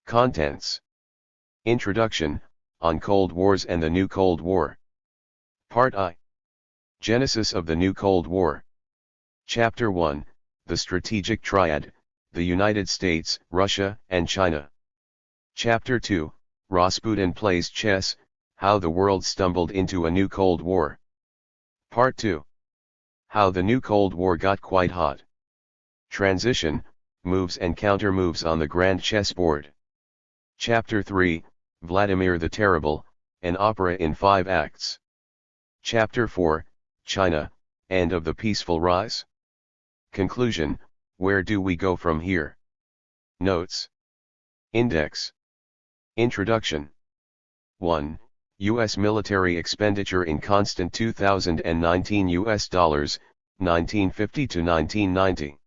Contents. Introduction, on Cold Wars and the New Cold War. Part I. Genesis of the New Cold War. Chapter 1, The Strategic Triad, the United States, Russia, and China. Chapter 2, Rasputin Plays Chess, How the World Stumbled into a New Cold War. Part 2. How the New Cold War Got Quite Hot. Transition, Moves and Counter-Moves on the Grand Chessboard. Chapter 3, Vladimir the Terrible, an opera in 5 acts. Chapter 4, China, End of the Peaceful Rise. Conclusion, Where do we go from here? Notes. Index. Introduction. 1. U.S. military expenditure in constant 2019 U.S. dollars, 1950 to 1990.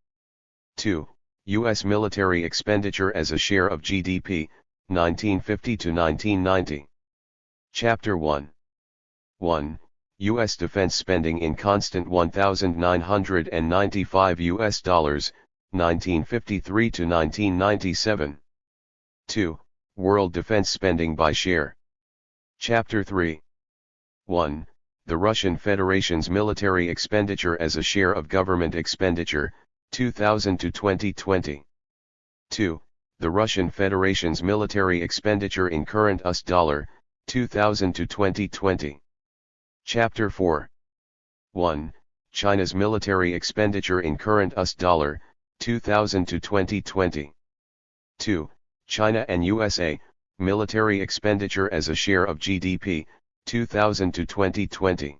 2. U.S. military expenditure as a share of GDP, 1950 to 1990. Chapter 1. 1. U.S. defense spending in constant 1,995 U.S. dollars, 1953 to 1997. 2. World defense spending by share. Chapter 3. 1. The Russian Federation's military expenditure as a share of government expenditure, 2000 to 2020. 2. The Russian Federation's military expenditure in current US dollar, 2000 to 2020. Chapter 4. 1. China's military expenditure in current US dollar, 2000 to 2020. 2. China and USA, military expenditure as a share of GDP, 2000 to 2020.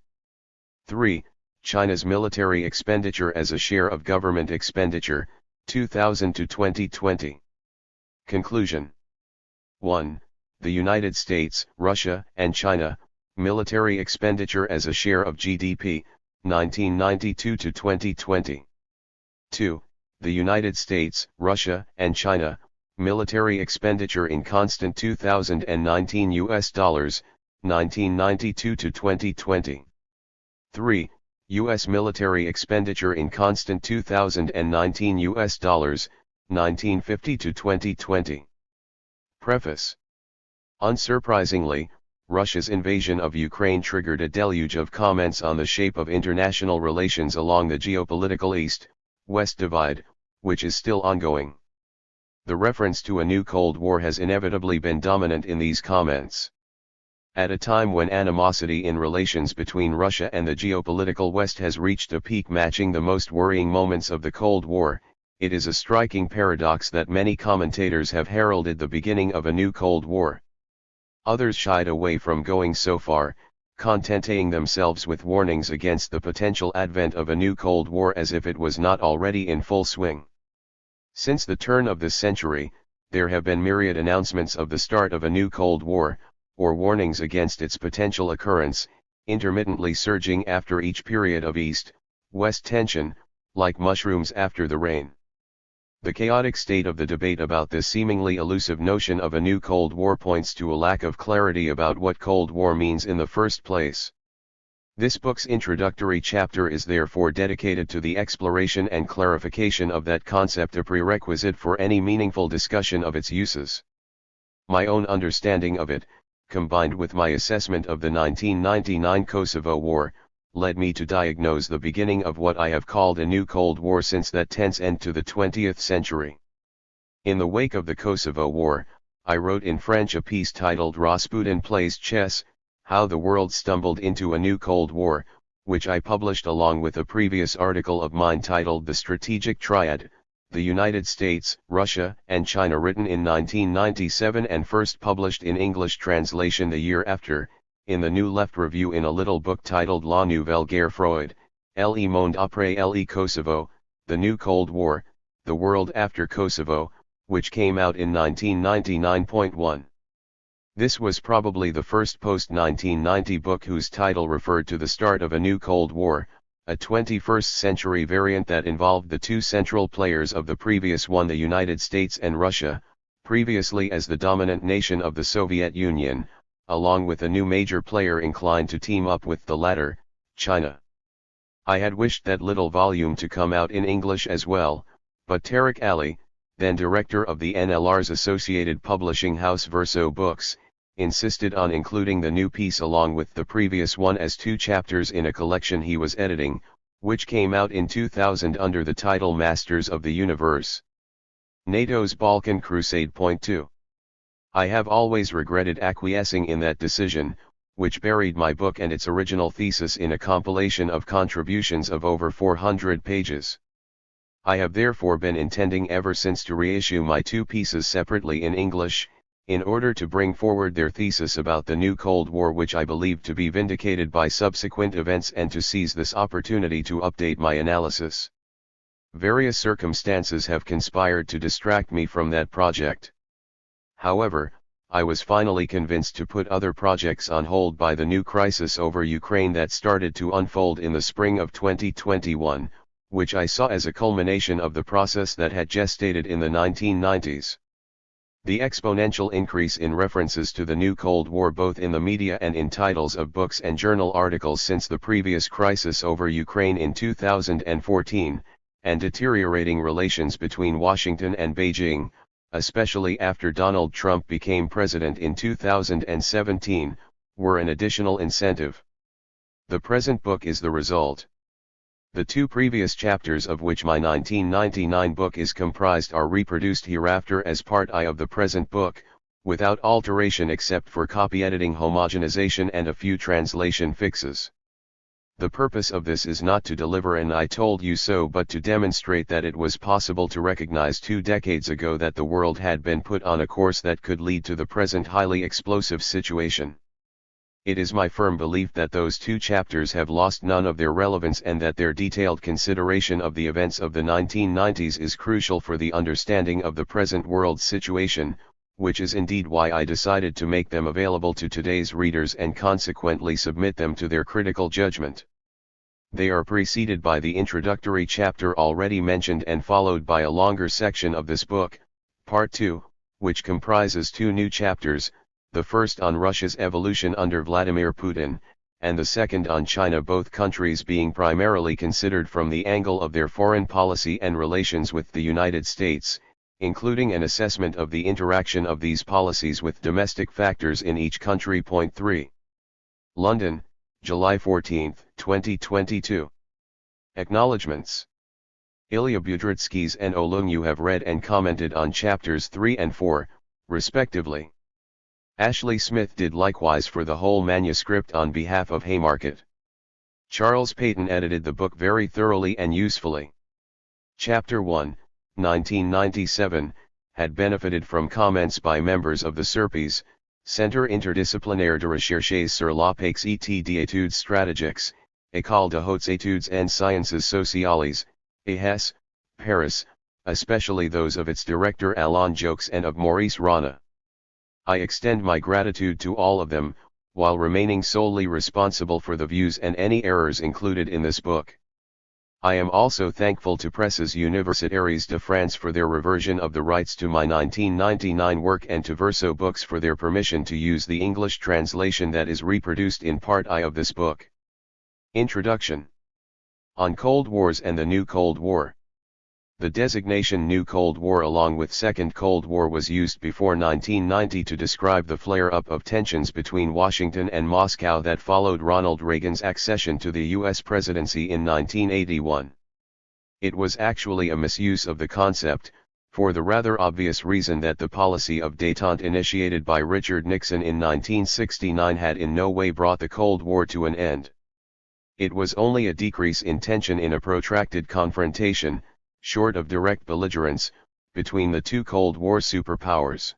3. China's military expenditure as a share of government expenditure, 2000 to 2020. Conclusion. 1. The United States, Russia, and China, military expenditure as a share of GDP, 1992 to 2020. 2. The United States, Russia, and China, military expenditure in constant 2019 U.S. dollars, 1992 to 2020. 3. U.S. military expenditure in constant 2019 U.S. dollars, 1950 to 2020. Preface. Unsurprisingly, Russia's invasion of Ukraine triggered a deluge of comments on the shape of international relations along the geopolitical East-West divide, which is still ongoing. The reference to a new Cold War has inevitably been dominant in these comments. At a time when animosity in relations between Russia and the geopolitical West has reached a peak matching the most worrying moments of the Cold War, it is a striking paradox that many commentators have heralded the beginning of a new Cold War. Others shied away from going so far, contenting themselves with warnings against the potential advent of a new Cold War as if it was not already in full swing. Since the turn of this century, there have been myriad announcements of the start of a new Cold War, or warnings against its potential occurrence, intermittently surging after each period of East-West tension, like mushrooms after the rain. The chaotic state of the debate about this seemingly elusive notion of a new Cold War points to a lack of clarity about what Cold War means in the first place. This book's introductory chapter is therefore dedicated to the exploration and clarification of that concept, a prerequisite for any meaningful discussion of its uses. My own understanding of it, combined with my assessment of the 1999 Kosovo War, led me to diagnose the beginning of what I have called a new Cold War since that tense end to the 20th century. In the wake of the Kosovo War, I wrote in French a piece titled Rasputin Plays Chess, How the World Stumbled into a New Cold War, which I published along with a previous article of mine titled The Strategic Triad, the United States, Russia, and China, written in 1997 and first published in English translation the year after, in the New Left Review in a little book titled La Nouvelle Guerre Froide, Le Monde après le Kosovo, The New Cold War, The World After Kosovo, which came out in 1999.1. This was probably the first post-1990 book whose title referred to the start of a new Cold War, a 21st century variant that involved the two central players of the previous one, the United States and Russia, previously as the dominant nation of the Soviet Union, along with a new major player inclined to team up with the latter, China. I had wished that little volume to come out in English as well, but Tariq Ali, then director of the NLR's associated publishing house Verso Books, insisted on including the new piece along with the previous one as 2 chapters in a collection he was editing, which came out in 2000 under the title Masters of the Universe. NATO's Balkan Crusade. Point 2. I have always regretted acquiescing in that decision, which buried my book and its original thesis in a compilation of contributions of over 400 pages. I have therefore been intending ever since to reissue my 2 pieces separately in English, in order to bring forward their thesis about the new Cold War, which I believe to be vindicated by subsequent events, and to seize this opportunity to update my analysis. Various circumstances have conspired to distract me from that project. However, I was finally convinced to put other projects on hold by the new crisis over Ukraine that started to unfold in the spring of 2021, which I saw as a culmination of the process that had gestated in the 1990s. The exponential increase in references to the new Cold War both in the media and in titles of books and journal articles since the previous crisis over Ukraine in 2014, and deteriorating relations between Washington and Beijing, especially after Donald Trump became president in 2017, were an additional incentive. The present book is the result. The 2 previous chapters of which my 1999 book is comprised are reproduced hereafter as part I of the present book, without alteration except for copy editing, homogenization and a few translation fixes. The purpose of this is not to deliver an "I told you so," but to demonstrate that it was possible to recognize 2 decades ago that the world had been put on a course that could lead to the present highly explosive situation. It is my firm belief that those 2 chapters have lost none of their relevance, and that their detailed consideration of the events of the 1990s is crucial for the understanding of the present world situation, which is indeed why I decided to make them available to today's readers and consequently submit them to their critical judgment. They are preceded by the introductory chapter already mentioned and followed by a longer section of this book, Part 2, which comprises 2 new chapters, the first on Russia's evolution under Vladimir Putin, and the second on China, both countries being primarily considered from the angle of their foreign policy and relations with the United States, including an assessment of the interaction of these policies with domestic factors in each country. Point 3. London, July 14, 2022. Acknowledgements. Ilya Budrytskis and Olung, you have read and commented on chapters 3 and 4, respectively. Ashley Smith did likewise for the whole manuscript on behalf of Haymarket. Charles Peyton edited the book very thoroughly and usefully. Chapter 1, 1997, had benefited from comments by members of the CERPES, Centre Interdisciplinaire de Recherche sur l'Apex et d'études stratégiques, École de Hautes Études en Sciences Sociales, EHES, Paris, especially those of its director Alain Jox and of Maurice Rana. I extend my gratitude to all of them, while remaining solely responsible for the views and any errors included in this book. I am also thankful to Presses Universitaires de France for their reversion of the rights to my 1999 work, and to Verso Books for their permission to use the English translation that is reproduced in Part I of this book. Introduction. On Cold Wars and the New Cold War. The designation New Cold War along with Second Cold War was used before 1990 to describe the flare-up of tensions between Washington and Moscow that followed Ronald Reagan's accession to the U.S. presidency in 1981. It was actually a misuse of the concept, for the rather obvious reason that the policy of détente initiated by Richard Nixon in 1969 had in no way brought the Cold War to an end. It was only a decrease in tension in a protracted confrontation, short of direct belligerence, between the 2 Cold War superpowers.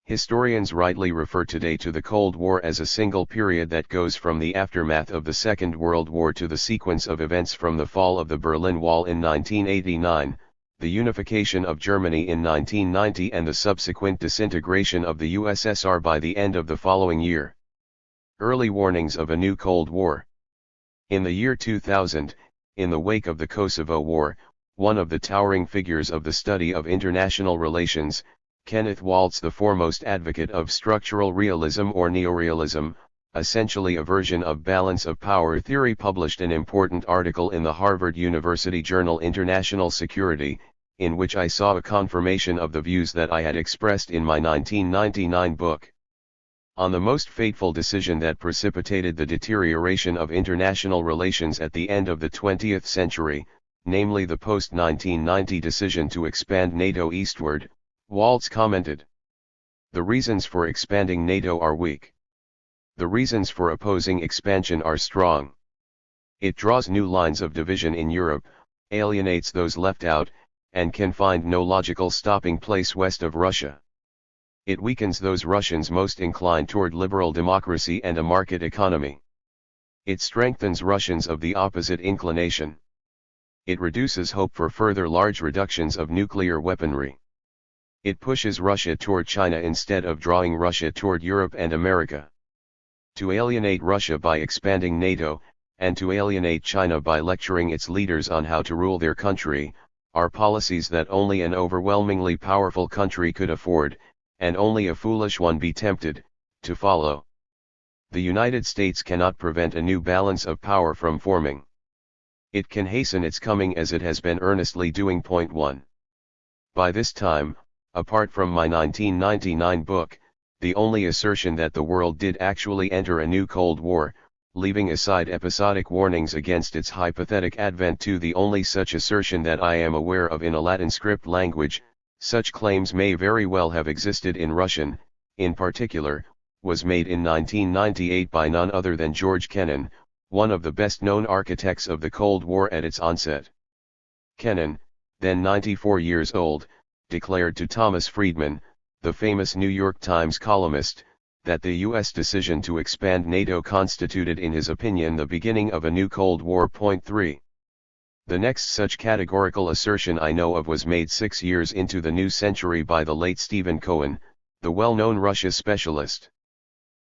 Historians rightly refer today to the Cold War as a single period that goes from the aftermath of the Second World War to the sequence of events from the fall of the Berlin Wall in 1989, the unification of Germany in 1990 and the subsequent disintegration of the USSR by the end of the following year. Early warnings of a new Cold War. In the year 2000, in the wake of the Kosovo War, one of the towering figures of the study of international relations, Kenneth Waltz, the foremost advocate of structural realism or neorealism, essentially a version of balance of power theory, published an important article in the Harvard University journal International Security, in which I saw a confirmation of the views that I had expressed in my 1999 book. On the most fateful decision that precipitated the deterioration of international relations at the end of the 20th century, namely the post-1990 decision to expand NATO eastward, Waltz commented, "The reasons for expanding NATO are weak. The reasons for opposing expansion are strong. It draws new lines of division in Europe, alienates those left out, and can find no logical stopping place west of Russia. It weakens those Russians most inclined toward liberal democracy and a market economy. It strengthens Russians of the opposite inclination. It reduces hope for further large reductions of nuclear weaponry. It pushes Russia toward China instead of drawing Russia toward Europe and America. To alienate Russia by expanding NATO, and to alienate China by lecturing its leaders on how to rule their country, are policies that only an overwhelmingly powerful country could afford, and only a foolish one be tempted, to follow. The United States cannot prevent a new balance of power from forming. It can hasten its coming as it has been earnestly doing. 1. By this time, apart from my 1999 book, the only assertion that the world did actually enter a new Cold War, leaving aside episodic warnings against its hypothetic advent, to the only such assertion that I am aware of in a Latin script language, such claims may very well have existed in Russian, in particular, was made in 1998 by none other than George Kennan, one of the best-known architects of the Cold War at its onset. Kennan, then 94 years old, declared to Thomas Friedman, the famous New York Times columnist, that the U.S. decision to expand NATO constituted in his opinion the beginning of a new Cold War. 3. The next such categorical assertion I know of was made 6 years into the new century by the late Stephen Cohen, the well-known Russia specialist.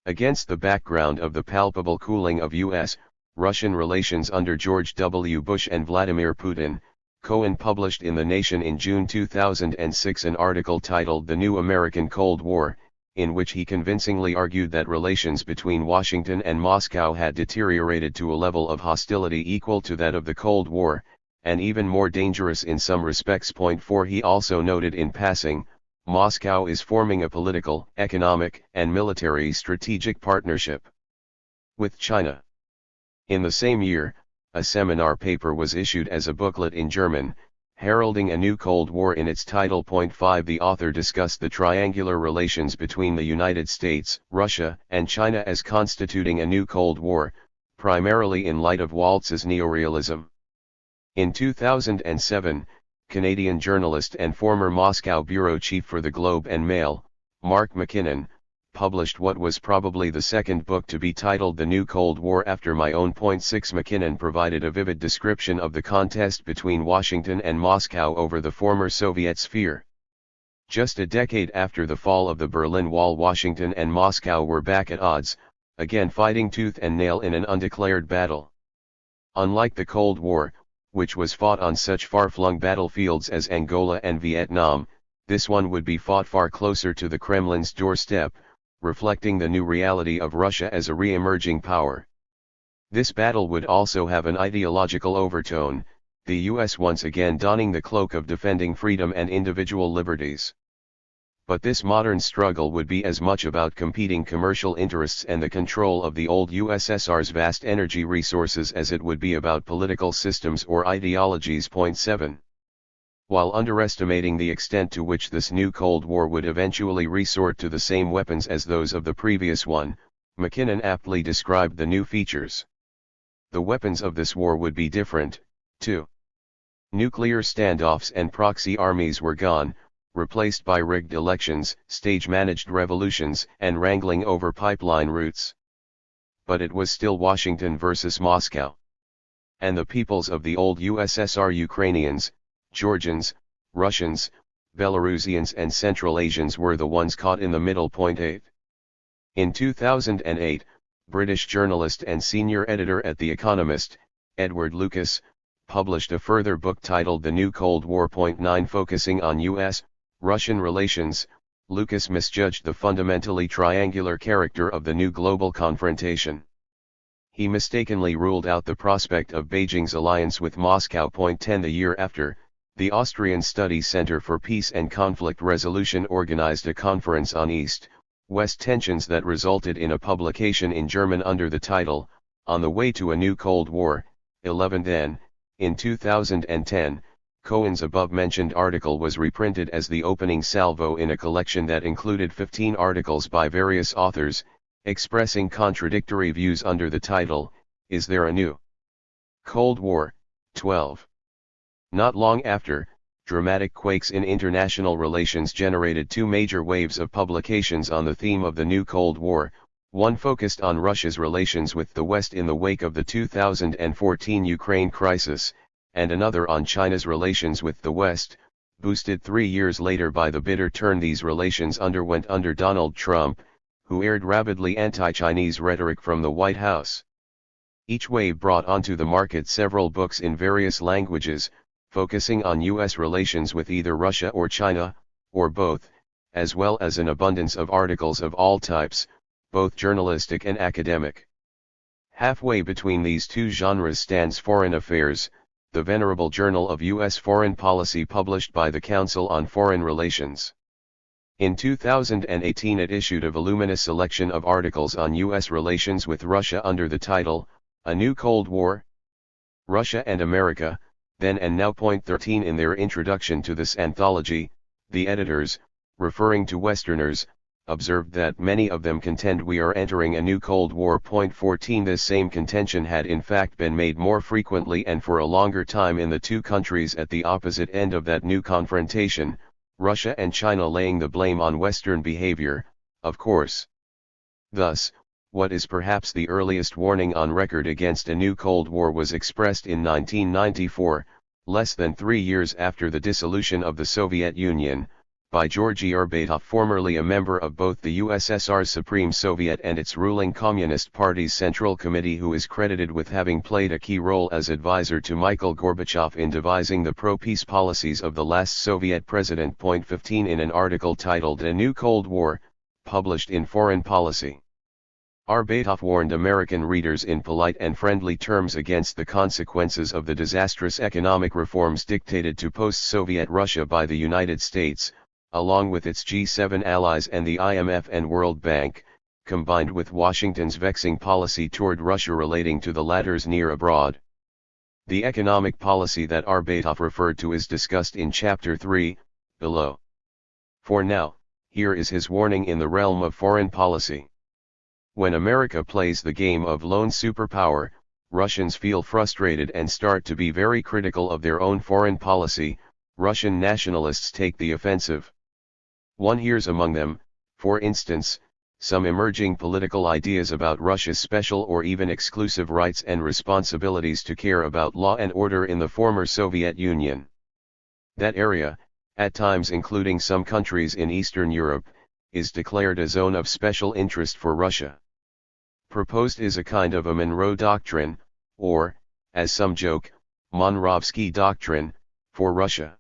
Against the background of the palpable cooling of U.S.-Russian relations under George W. Bush and Vladimir Putin, Cohen published in The Nation in June 2006 an article titled The New American Cold War, in which he convincingly argued that relations between Washington and Moscow had deteriorated to a level of hostility equal to that of the Cold War, and even more dangerous in some respects. 4. He also noted in passing, Moscow is forming a political, economic, and military strategic partnership with China. In the same year, a seminar paper was issued as a booklet in German, heralding a new Cold War in its title. 5. The author discussed the triangular relations between the United States, Russia, and China as constituting a new Cold War, primarily in light of Waltz's neorealism. In 2007, Canadian journalist and former Moscow bureau chief for the Globe and Mail, Mark McKinnon, published what was probably the second book to be titled The New Cold War after my own. 6. McKinnon provided a vivid description of the contest between Washington and Moscow over the former Soviet sphere. Just a decade after the fall of the Berlin Wall, Washington and Moscow were back at odds, again fighting tooth and nail in an undeclared battle. Unlike the Cold War, which was fought on such far-flung battlefields as Angola and Vietnam, this one would be fought far closer to the Kremlin's doorstep, reflecting the new reality of Russia as a re-emerging power. This battle would also have an ideological overtone, the US once again donning the cloak of defending freedom and individual liberties. But this modern struggle would be as much about competing commercial interests and the control of the old USSR's vast energy resources as it would be about political systems or ideologies. 7. While underestimating the extent to which this new Cold War would eventually resort to the same weapons as those of the previous one, McKinnon aptly described the new features. The weapons of this war would be different, too. Nuclear standoffs and proxy armies were gone, replaced by rigged elections, stage-managed revolutions, and wrangling over pipeline routes. But it was still Washington versus Moscow. And the peoples of the old USSR, Ukrainians, Georgians, Russians, Belarusians and Central Asians, were the ones caught in the middle. 8. In 2008, British journalist and senior editor at The Economist, Edward Lucas, published a further book titled The New Cold War. 9. Focusing on US-Russian relations, Lucas misjudged the fundamentally triangular character of the new global confrontation. He mistakenly ruled out the prospect of Beijing's alliance with Moscow. 10. The year after, The Austrian Study Center for Peace and Conflict Resolution organized a conference on East-West tensions that resulted in a publication in German under the title, On the Way to a New Cold War, 11 then. In 2010, Cohen's above-mentioned article was reprinted as the opening salvo in a collection that included 15 articles by various authors, expressing contradictory views under the title, Is There a New Cold War? 12. Not long after, dramatic quakes in international relations generated two major waves of publications on the theme of the new Cold War, one focused on Russia's relations with the West in the wake of the 2014 Ukraine crisis, and another on China's relations with the West, boosted 3 years later by the bitter turn these relations underwent under Donald Trump, who aired rabidly anti-Chinese rhetoric from the White House. Each wave brought onto the market several books in various languages, focusing on U.S. relations with either Russia or China, or both, as well as an abundance of articles of all types, both journalistic and academic. Halfway between these two genres stands Foreign Affairs, the venerable journal of U.S. foreign policy published by the Council on Foreign Relations. In 2018 it issued a voluminous selection of articles on U.S. relations with Russia under the title, A New Cold War? Russia and America, Then and Now. 13 In their introduction to this anthology, the editors, referring to Westerners, observed that many of them contend we are entering a new Cold War. 14 This same contention had in fact been made more frequently and for a longer time in the two countries at the opposite end of that new confrontation, Russia and China laying the blame on Western behavior, of course. Thus, what is perhaps the earliest warning on record against a new Cold War was expressed in 1994, less than 3 years after the dissolution of the Soviet Union, by Georgy Arbatov, formerly a member of both the USSR's Supreme Soviet and its ruling Communist Party's Central Committee, who is credited with having played a key role as advisor to Mikhail Gorbachev in devising the pro-peace policies of the last Soviet president. 15 In an article titled A New Cold War, published in Foreign Policy, Arbatov warned American readers in polite and friendly terms against the consequences of the disastrous economic reforms dictated to post-Soviet Russia by the United States, along with its G7 allies and the IMF and World Bank, combined with Washington's vexing policy toward Russia relating to the latter's near abroad. The economic policy that Arbatov referred to is discussed in Chapter 3, below. For now, here is his warning in the realm of foreign policy. When America plays the game of lone superpower, Russians feel frustrated and start to be very critical of their own foreign policy. Russian nationalists take the offensive. One hears among them, for instance, some emerging political ideas about Russia's special or even exclusive rights and responsibilities to care about law and order in the former Soviet Union. That area, at times including some countries in Eastern Europe, is declared a zone of special interest for Russia. Proposed is a kind of a Monroe Doctrine, or, as some joke, Monrovsky Doctrine, for Russia.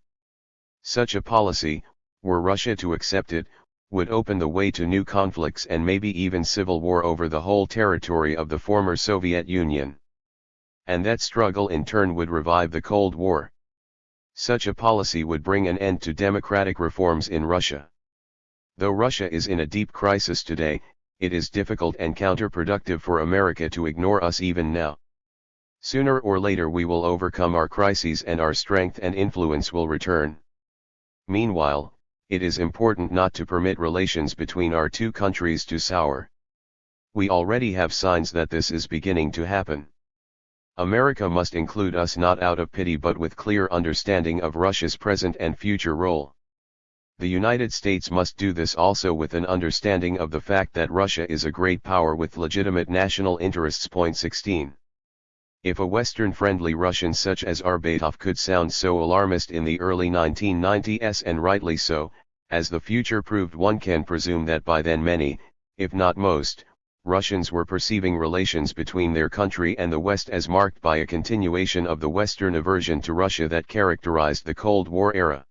Such a policy, were Russia to accept it, would open the way to new conflicts and maybe even civil war over the whole territory of the former Soviet Union. And that struggle in turn would revive the Cold War. Such a policy would bring an end to democratic reforms in Russia. Though Russia is in a deep crisis today, it is difficult and counterproductive for America to ignore us even now. Sooner or later we will overcome our crises and our strength and influence will return. Meanwhile, it is important not to permit relations between our two countries to sour. We already have signs that this is beginning to happen. America must include us not out of pity but with clear understanding of Russia's present and future role. The United States must do this also with an understanding of the fact that Russia is a great power with legitimate national interests. 16. If a Western-friendly Russian such as Arbatov could sound so alarmist in the early 1990s, and rightly so, as the future proved, one can presume that by then many, if not most, Russians were perceiving relations between their country and the West as marked by a continuation of the Western aversion to Russia that characterized the Cold War era.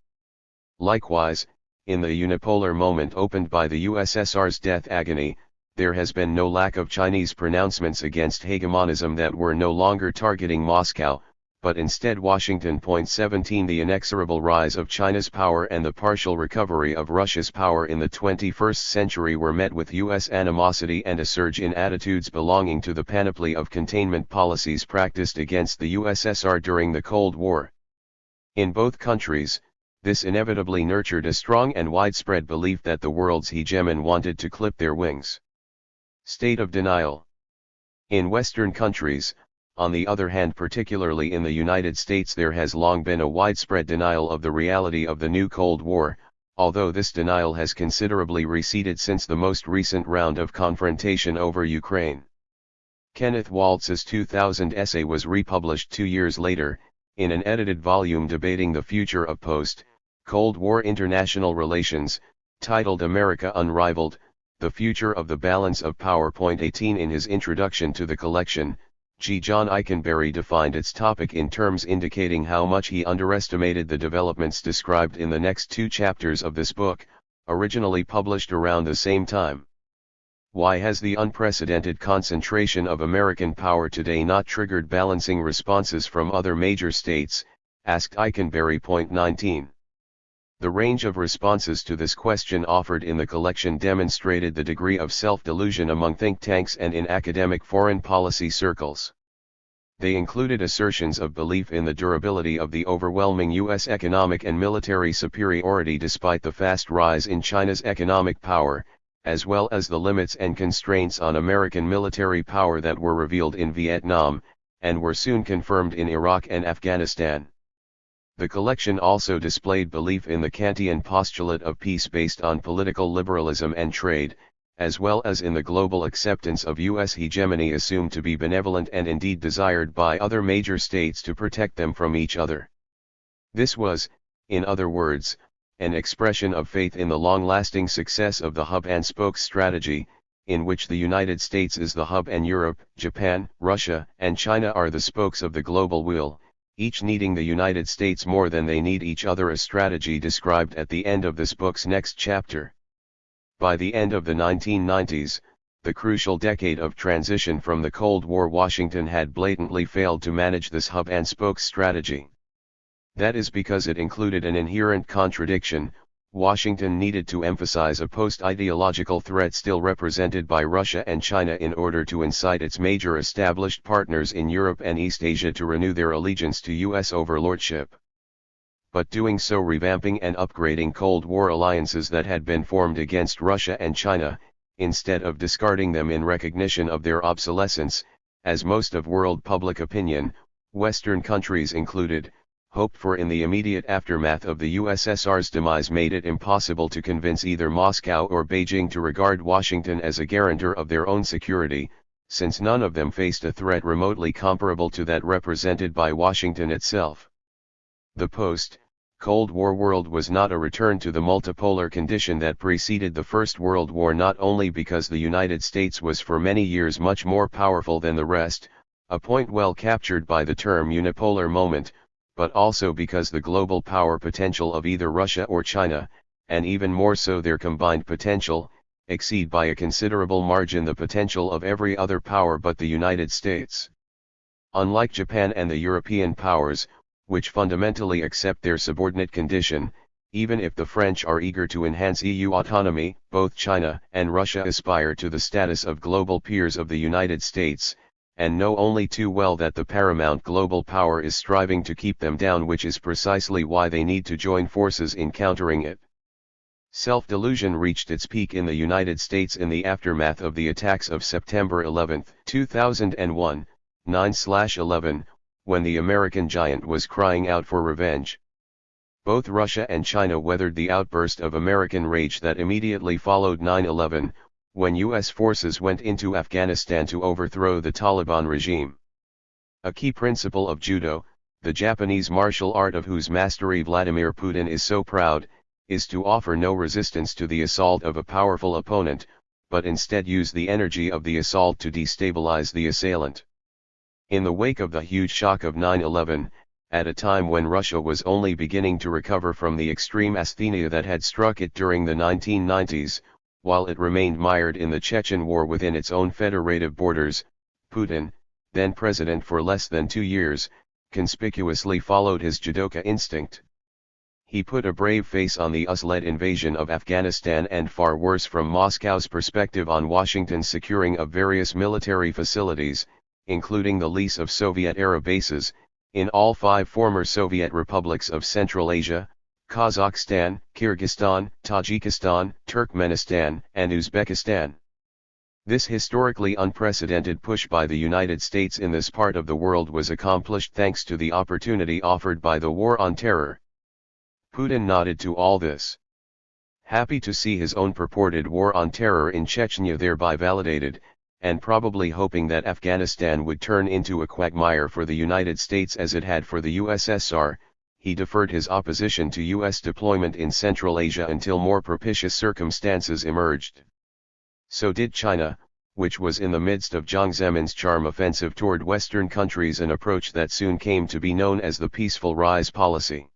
Likewise, in the unipolar moment opened by the USSR's death agony, there has been no lack of Chinese pronouncements against hegemonism that were no longer targeting Moscow, but instead Washington. 17 The inexorable rise of China's power and the partial recovery of Russia's power in the 21st century were met with U.S. animosity and a surge in attitudes belonging to the panoply of containment policies practiced against the USSR during the Cold War. In both countries, this inevitably nurtured a strong and widespread belief that the world's hegemon wanted to clip their wings. State of denial. In Western countries, on the other hand, particularly in the United States, there has long been a widespread denial of the reality of the new Cold War, although this denial has considerably receded since the most recent round of confrontation over Ukraine. Kenneth Waltz's 2000 essay was republished 2 years later, in an edited volume debating the future of post-Cold War international relations, titled America Unrivaled, The Future of the Balance of Power. 18 In his introduction to the collection, John Eikenberry defined its topic in terms indicating how much he underestimated the developments described in the next 2 chapters of this book, originally published around the same time. Why has the unprecedented concentration of American power today not triggered balancing responses from other major states, asked Eikenberry. 19. The range of responses to this question offered in the collection demonstrated the degree of self-delusion among think tanks and in academic foreign policy circles. They included assertions of belief in the durability of the overwhelming U.S. economic and military superiority despite the fast rise in China's economic power, as well as the limits and constraints on American military power that were revealed in Vietnam, and were soon confirmed in Iraq and Afghanistan. The collection also displayed belief in the Kantian postulate of peace based on political liberalism and trade, as well as in the global acceptance of U.S. hegemony assumed to be benevolent and indeed desired by other major states to protect them from each other. This was, in other words, an expression of faith in the long-lasting success of the hub-and-spoke strategy, in which the United States is the hub and Europe, Japan, Russia, and China are the spokes of the global wheel, each needing the United States more than they need each other, a strategy described at the end of this book's next chapter. By the end of the 1990s, the crucial decade of transition from the Cold War, Washington had blatantly failed to manage this hub-and-spoke strategy. That is because it included an inherent contradiction. Washington needed to emphasize a post-ideological threat still represented by Russia and China in order to incite its major established partners in Europe and East Asia to renew their allegiance to U.S. overlordship. But doing so revamping and upgrading Cold War alliances that had been formed against Russia and China, instead of discarding them in recognition of their obsolescence, as most of world public opinion, Western countries included, hoped for in the immediate aftermath of the USSR's demise, made it impossible to convince either Moscow or Beijing to regard Washington as a guarantor of their own security, since none of them faced a threat remotely comparable to that represented by Washington itself. The post-Cold War world was not a return to the multipolar condition that preceded the First World War, not only because the United States was for many years much more powerful than the rest, a point well captured by the term unipolar moment, but also because the global power potential of either Russia or China, and even more so their combined potential, exceed by a considerable margin the potential of every other power but the United States. Unlike Japan and the European powers, which fundamentally accept their subordinate condition, even if the French are eager to enhance EU autonomy, both China and Russia aspire to the status of global peers of the United States, and know only too well that the paramount global power is striving to keep them down, which is precisely why they need to join forces in countering it. Self-delusion reached its peak in the United States in the aftermath of the attacks of September 11, 2001, 9/11, when the American giant was crying out for revenge. Both Russia and China weathered the outburst of American rage that immediately followed 9/11, when U.S. forces went into Afghanistan to overthrow the Taliban regime. A key principle of Judo, the Japanese martial art of whose mastery Vladimir Putin is so proud, is to offer no resistance to the assault of a powerful opponent, but instead use the energy of the assault to destabilize the assailant. In the wake of the huge shock of 9/11, at a time when Russia was only beginning to recover from the extreme asthenia that had struck it during the 1990s, while it remained mired in the Chechen War within its own federative borders, Putin, then president for less than 2 years, conspicuously followed his judoka instinct. He put a brave face on the US-led invasion of Afghanistan and far worse from Moscow's perspective on Washington's securing of various military facilities, including the lease of Soviet-era bases, in all 5 former Soviet republics of Central Asia, Kazakhstan, Kyrgyzstan, Tajikistan, Turkmenistan, and Uzbekistan. This historically unprecedented push by the United States in this part of the world was accomplished thanks to the opportunity offered by the War on Terror. Putin nodded to all this. Happy to see his own purported war on terror in Chechnya thereby validated, and probably hoping that Afghanistan would turn into a quagmire for the United States as it had for the USSR, he deferred his opposition to U.S. deployment in Central Asia until more propitious circumstances emerged. So did China, which was in the midst of Jiang Zemin's charm offensive toward Western countries, an approach that soon came to be known as the Peaceful Rise policy.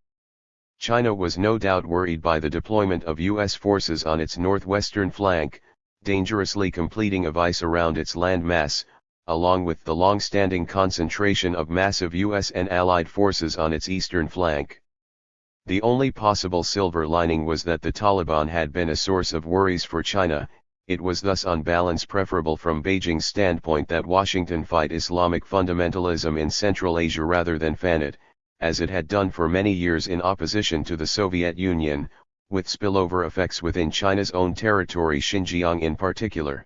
China was no doubt worried by the deployment of U.S. forces on its northwestern flank, dangerously completing a vice around its land mass, along with the long-standing concentration of massive U.S. and Allied forces on its eastern flank. The only possible silver lining was that the Taliban had been a source of worries for China. It was thus on balance preferable from Beijing's standpoint that Washington fight Islamic fundamentalism in Central Asia rather than fan it, as it had done for many years in opposition to the Soviet Union, with spillover effects within China's own territory, Xinjiang in particular.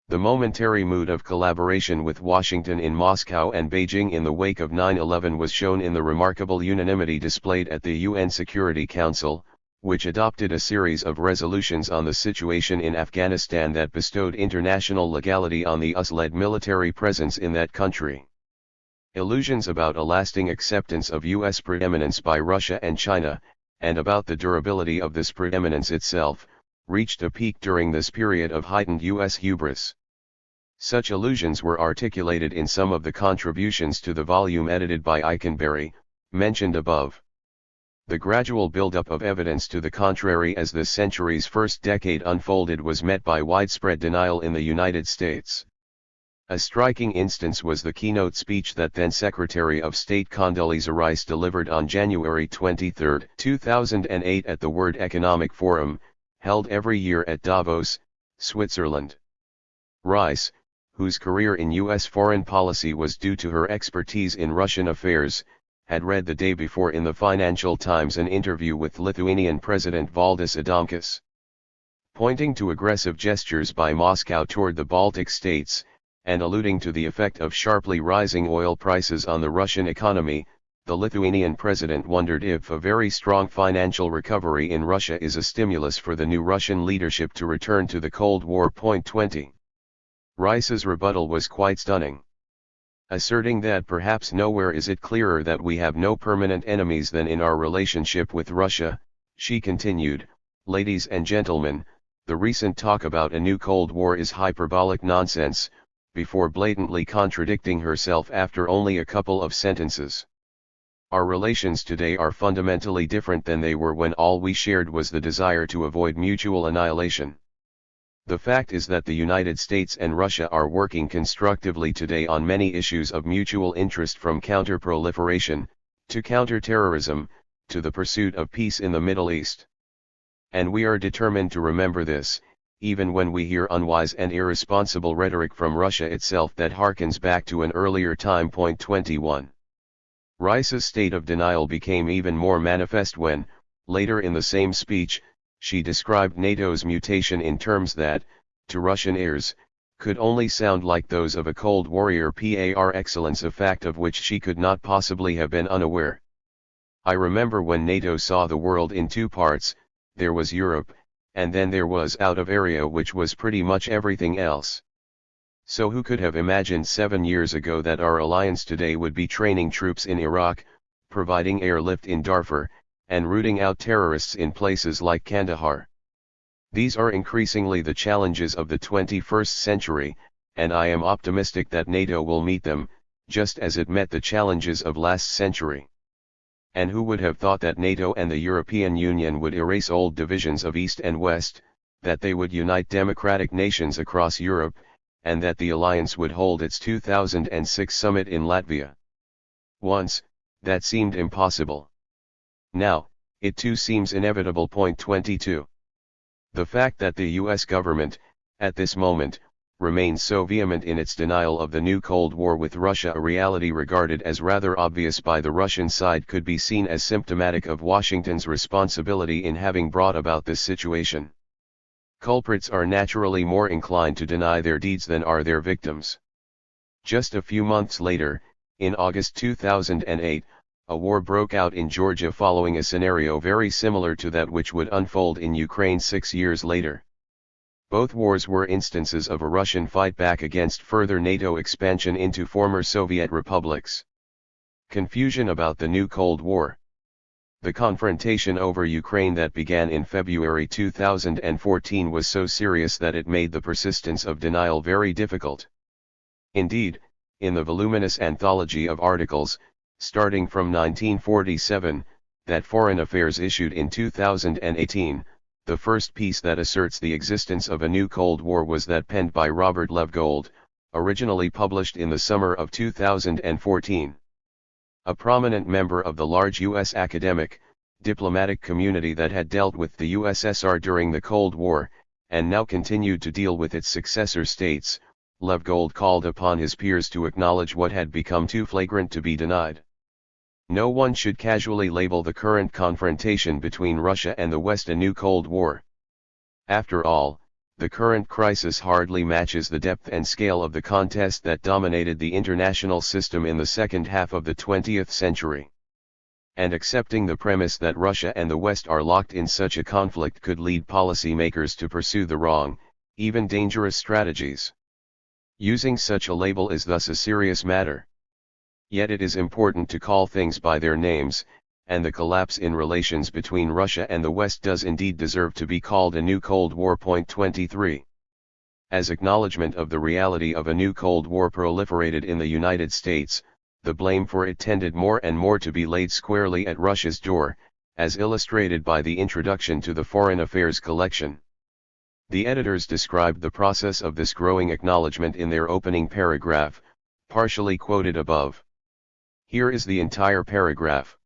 The momentary mood of collaboration with Washington in Moscow and Beijing in the wake of 9/11 was shown in the remarkable unanimity displayed at the UN Security Council, which adopted a series of resolutions on the situation in Afghanistan that bestowed international legality on the US-led military presence in that country. Illusions about a lasting acceptance of U.S. preeminence by Russia and China, and about the durability of this preeminence itself, reached a peak during this period of heightened U.S. hubris. Such illusions were articulated in some of the contributions to the volume edited by Eikenberry, mentioned above. The gradual buildup of evidence to the contrary as this century's first decade unfolded was met by widespread denial in the United States. A striking instance was the keynote speech that then Secretary of State Condoleezza Rice delivered on January 23, 2008 at the World Economic Forum, held every year at Davos, Switzerland. Rice, whose career in U.S. foreign policy was due to her expertise in Russian affairs, had read the day before in the Financial Times an interview with Lithuanian President Valdis Adamkus. Pointing to aggressive gestures by Moscow toward the Baltic states, and alluding to the effect of sharply rising oil prices on the Russian economy, the Lithuanian president wondered if a very strong financial recovery in Russia is a stimulus for the new Russian leadership to return to the Cold War. 20. Rice's rebuttal was quite stunning. Asserting that perhaps nowhere is it clearer that we have no permanent enemies than in our relationship with Russia, she continued, "Ladies and gentlemen, the recent talk about a new Cold War is hyperbolic nonsense," before blatantly contradicting herself after only a couple of sentences. Our relations today are fundamentally different than they were when all we shared was the desire to avoid mutual annihilation. The fact is that the United States and Russia are working constructively today on many issues of mutual interest, from counter-proliferation, to counter-terrorism, to the pursuit of peace in the Middle East. And we are determined to remember this, even when we hear unwise and irresponsible rhetoric from Russia itself that harkens back to an earlier time. 21. Rice's state of denial became even more manifest when, later in the same speech, she described NATO's mutation in terms that, to Russian ears, could only sound like those of a Cold Warrior par excellence, a fact of which she could not possibly have been unaware. "I remember when NATO saw the world in two parts, there was Europe, and then there was out of area, which was pretty much everything else. So who could have imagined 7 years ago that our alliance today would be training troops in Iraq, providing airlift in Darfur, and rooting out terrorists in places like Kandahar? These are increasingly the challenges of the 21st century, and I am optimistic that NATO will meet them, just as it met the challenges of last century. And who would have thought that NATO and the European Union would erase old divisions of East and West, that they would unite democratic nations across Europe, and that the alliance would hold its 2006 summit in Latvia? Once, that seemed impossible. Now, it too seems inevitable. 22. The fact that the US government, at this moment, remains so vehement in its denial of the new Cold War with Russia, a reality regarded as rather obvious by the Russian side, could be seen as symptomatic of Washington's responsibility in having brought about this situation. Culprits are naturally more inclined to deny their deeds than are their victims. Just a few months later, in August 2008, a war broke out in Georgia following a scenario very similar to that which would unfold in Ukraine 6 years later. Both wars were instances of a Russian fight back against further NATO expansion into former Soviet republics. Confusion about the new Cold War. The confrontation over Ukraine that began in February 2014 was so serious that it made the persistence of denial very difficult. Indeed, in the voluminous anthology of articles, starting from 1947, that Foreign Affairs issued in 2018, the first piece that asserts the existence of a new Cold War was that penned by Robert Lovegold, originally published in the summer of 2014. A prominent member of the large U.S. academic, diplomatic community that had dealt with the USSR during the Cold War, and now continued to deal with its successor states, Lovegold called upon his peers to acknowledge what had become too flagrant to be denied. No one should casually label the current confrontation between Russia and the West a new Cold War. After all, the current crisis hardly matches the depth and scale of the contest that dominated the international system in the second half of the 20th century. And accepting the premise that Russia and the West are locked in such a conflict could lead policymakers to pursue the wrong, even dangerous strategies. Using such a label is thus a serious matter. Yet it is important to call things by their names, and the collapse in relations between Russia and the West does indeed deserve to be called a new Cold War. 23. As acknowledgement of the reality of a new Cold War proliferated in the United States, the blame for it tended more and more to be laid squarely at Russia's door, as illustrated by the introduction to the Foreign Affairs collection. The editors described the process of this growing acknowledgement in their opening paragraph, partially quoted above. Here is the entire paragraph.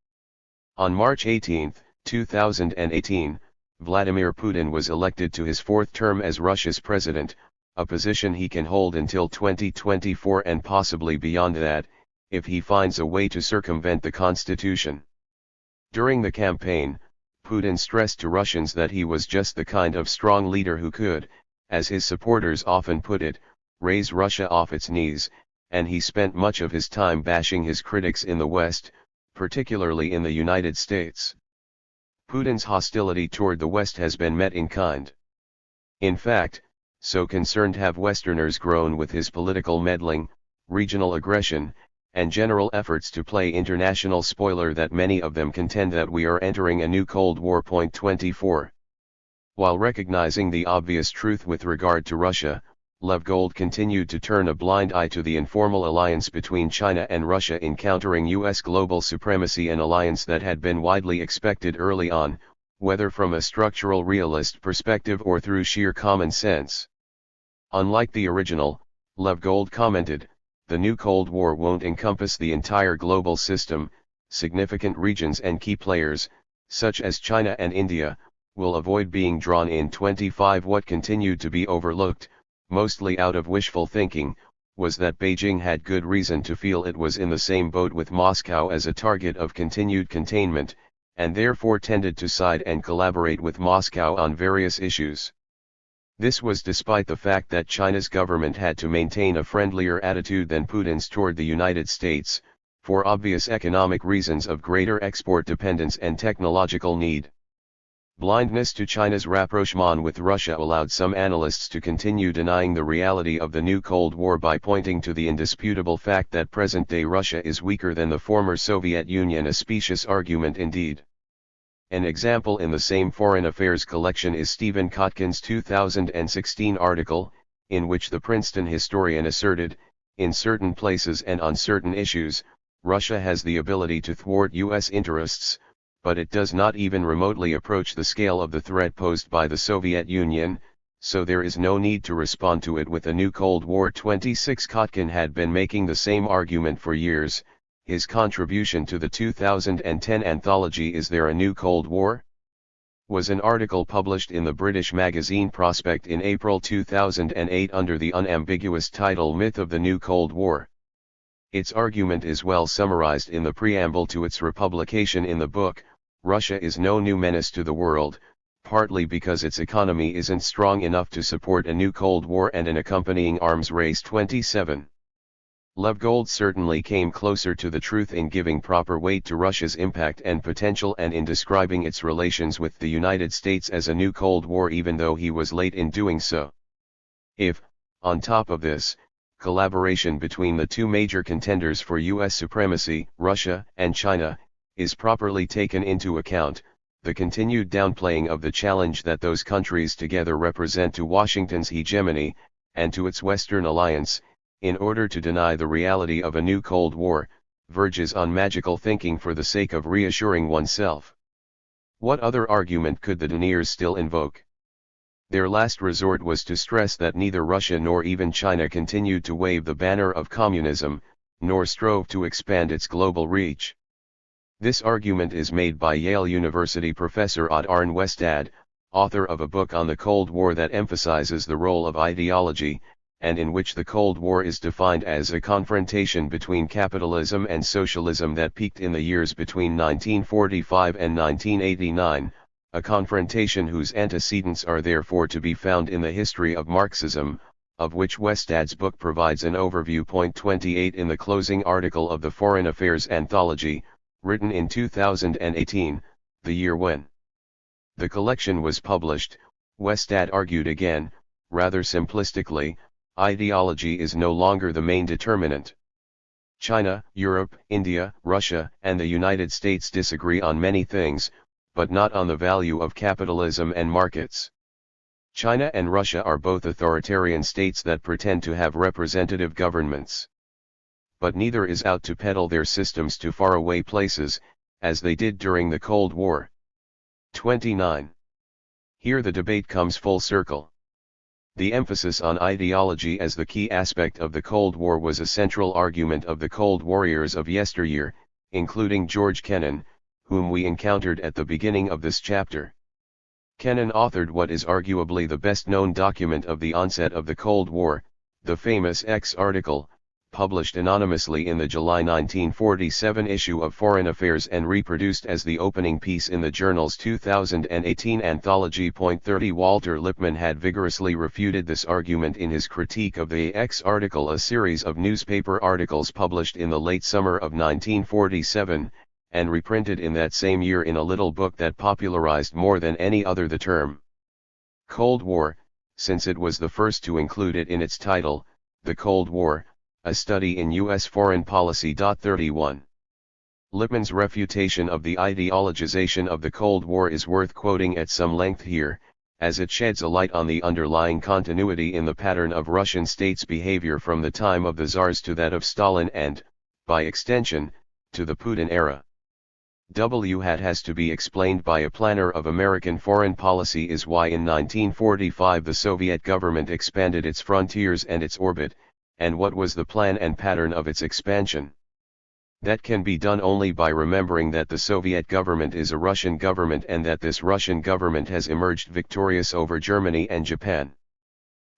On March 18, 2018, Vladimir Putin was elected to his fourth term as Russia's president, a position he can hold until 2024 and possibly beyond that, if he finds a way to circumvent the constitution. During the campaign, Putin stressed to Russians that he was just the kind of strong leader who could, as his supporters often put it, raise Russia off its knees, and he spent much of his time bashing his critics in the West, particularly in the United States. Putin's hostility toward the West has been met in kind. In fact, so concerned have Westerners grown with his political meddling, regional aggression, and general efforts to play international spoiler that many of them contend that we are entering a new Cold War. 24. While recognizing the obvious truth with regard to Russia, Lovegold continued to turn a blind eye to the informal alliance between China and Russia in countering U.S. global supremacy, an alliance that had been widely expected early on, whether from a structural realist perspective or through sheer common sense. Unlike the original, Lovegold commented, the new Cold War won't encompass the entire global system. Significant regions and key players, such as China and India, will avoid being drawn in. 25. What continued to be overlooked, mostly out of wishful thinking, was that Beijing had good reason to feel it was in the same boat with Moscow as a target of continued containment, and therefore tended to side and collaborate with Moscow on various issues. This was despite the fact that China's government had to maintain a friendlier attitude than Putin's toward the United States, for obvious economic reasons of greater export dependence and technological need. Blindness to China's rapprochement with Russia allowed some analysts to continue denying the reality of the new Cold War by pointing to the indisputable fact that present-day Russia is weaker than the former Soviet Union, a specious argument indeed. An example in the same Foreign Affairs collection is Stephen Kotkin's 2016 article, in which the Princeton historian asserted, in certain places and on certain issues, Russia has the ability to thwart U.S. interests, but it does not even remotely approach the scale of the threat posed by the Soviet Union, so there is no need to respond to it with a new Cold War. 26. Kotkin had been making the same argument for years. his contribution to the 2010 anthology Is There a New Cold War? Was an article published in the British magazine Prospect in April 2008 under the unambiguous title Myth of the New Cold War. Its argument is well summarized in the preamble to its republication in the book, Russia is no new menace to the world, partly because its economy isn't strong enough to support a new Cold War and an accompanying arms race. 27. Lev Gold certainly came closer to the truth in giving proper weight to Russia's impact and potential and in describing its relations with the United States as a new Cold War, even though he was late in doing so. If, on top of this, collaboration between the two major contenders for U.S. supremacy, Russia and China, is properly taken into account, the continued downplaying of the challenge that those countries together represent to Washington's hegemony, and to its Western alliance, in order to deny the reality of a new Cold War, verges on magical thinking for the sake of reassuring oneself. What other argument could the deniers still invoke? Their last resort was to stress that neither Russia nor even China continued to wave the banner of communism, nor strove to expand its global reach. This argument is made by Yale University professor Odd Arne Westad, author of a book on the Cold War that emphasizes the role of ideology, and in which the Cold War is defined as a confrontation between capitalism and socialism that peaked in the years between 1945 and 1989, a confrontation whose antecedents are therefore to be found in the history of Marxism, of which Westad's book provides an overview. 28 In the closing article of the Foreign Affairs Anthology, written in 2018, the year when the collection was published, Westad argued again, rather simplistically, ideology is no longer the main determinant. China, Europe, India, Russia, and the United States disagree on many things, but not on the value of capitalism and markets. China and Russia are both authoritarian states that pretend to have representative governments. But neither is out to peddle their systems to faraway places, as they did during the Cold War. 29. Here the debate comes full circle. The emphasis on ideology as the key aspect of the Cold War was a central argument of the Cold Warriors of yesteryear, including George Kennan, whom we encountered at the beginning of this chapter. Kennan authored what is arguably the best-known document of the onset of the Cold War, the famous X article, published anonymously in the July 1947 issue of Foreign Affairs and reproduced as the opening piece in the journal's 2018 anthology. 30 Walter Lippmann had vigorously refuted this argument in his critique of the X article, a series of newspaper articles published in the late summer of 1947, and reprinted in that same year in a little book that popularized more than any other the term Cold War, since it was the first to include it in its title, The Cold War, a study in U.S. foreign policy. 31. Lippmann's refutation of the ideologization of the Cold War is worth quoting at some length here, as it sheds a light on the underlying continuity in the pattern of Russian states' behavior from the time of the Tsars to that of Stalin and, by extension, to the Putin era. Has to be explained by a planner of American foreign policy is why in 1945 the Soviet government expanded its frontiers and its orbit, and what was the plan and pattern of its expansion. That can be done only by remembering that the Soviet government is a Russian government and that this Russian government has emerged victorious over Germany and Japan.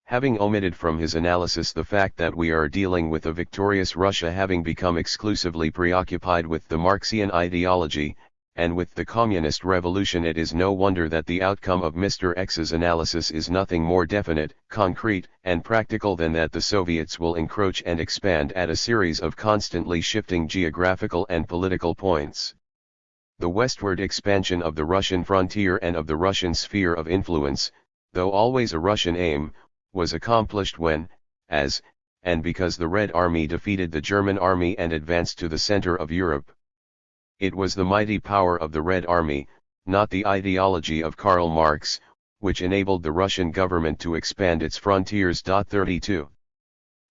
Having omitted from his analysis the fact that we are dealing with a victorious Russia having become exclusively preoccupied with the Marxian ideology, and with the communist revolution, it is no wonder that the outcome of Mr. X's analysis is nothing more definite, concrete, and practical than that the Soviets will encroach and expand at a series of constantly shifting geographical and political points. The westward expansion of the Russian frontier and of the Russian sphere of influence, though always a Russian aim, was accomplished when, as, and because the Red Army defeated the German army and advanced to the center of Europe. It was the mighty power of the Red Army, not the ideology of Karl Marx, which enabled the Russian government to expand its frontiers. 32.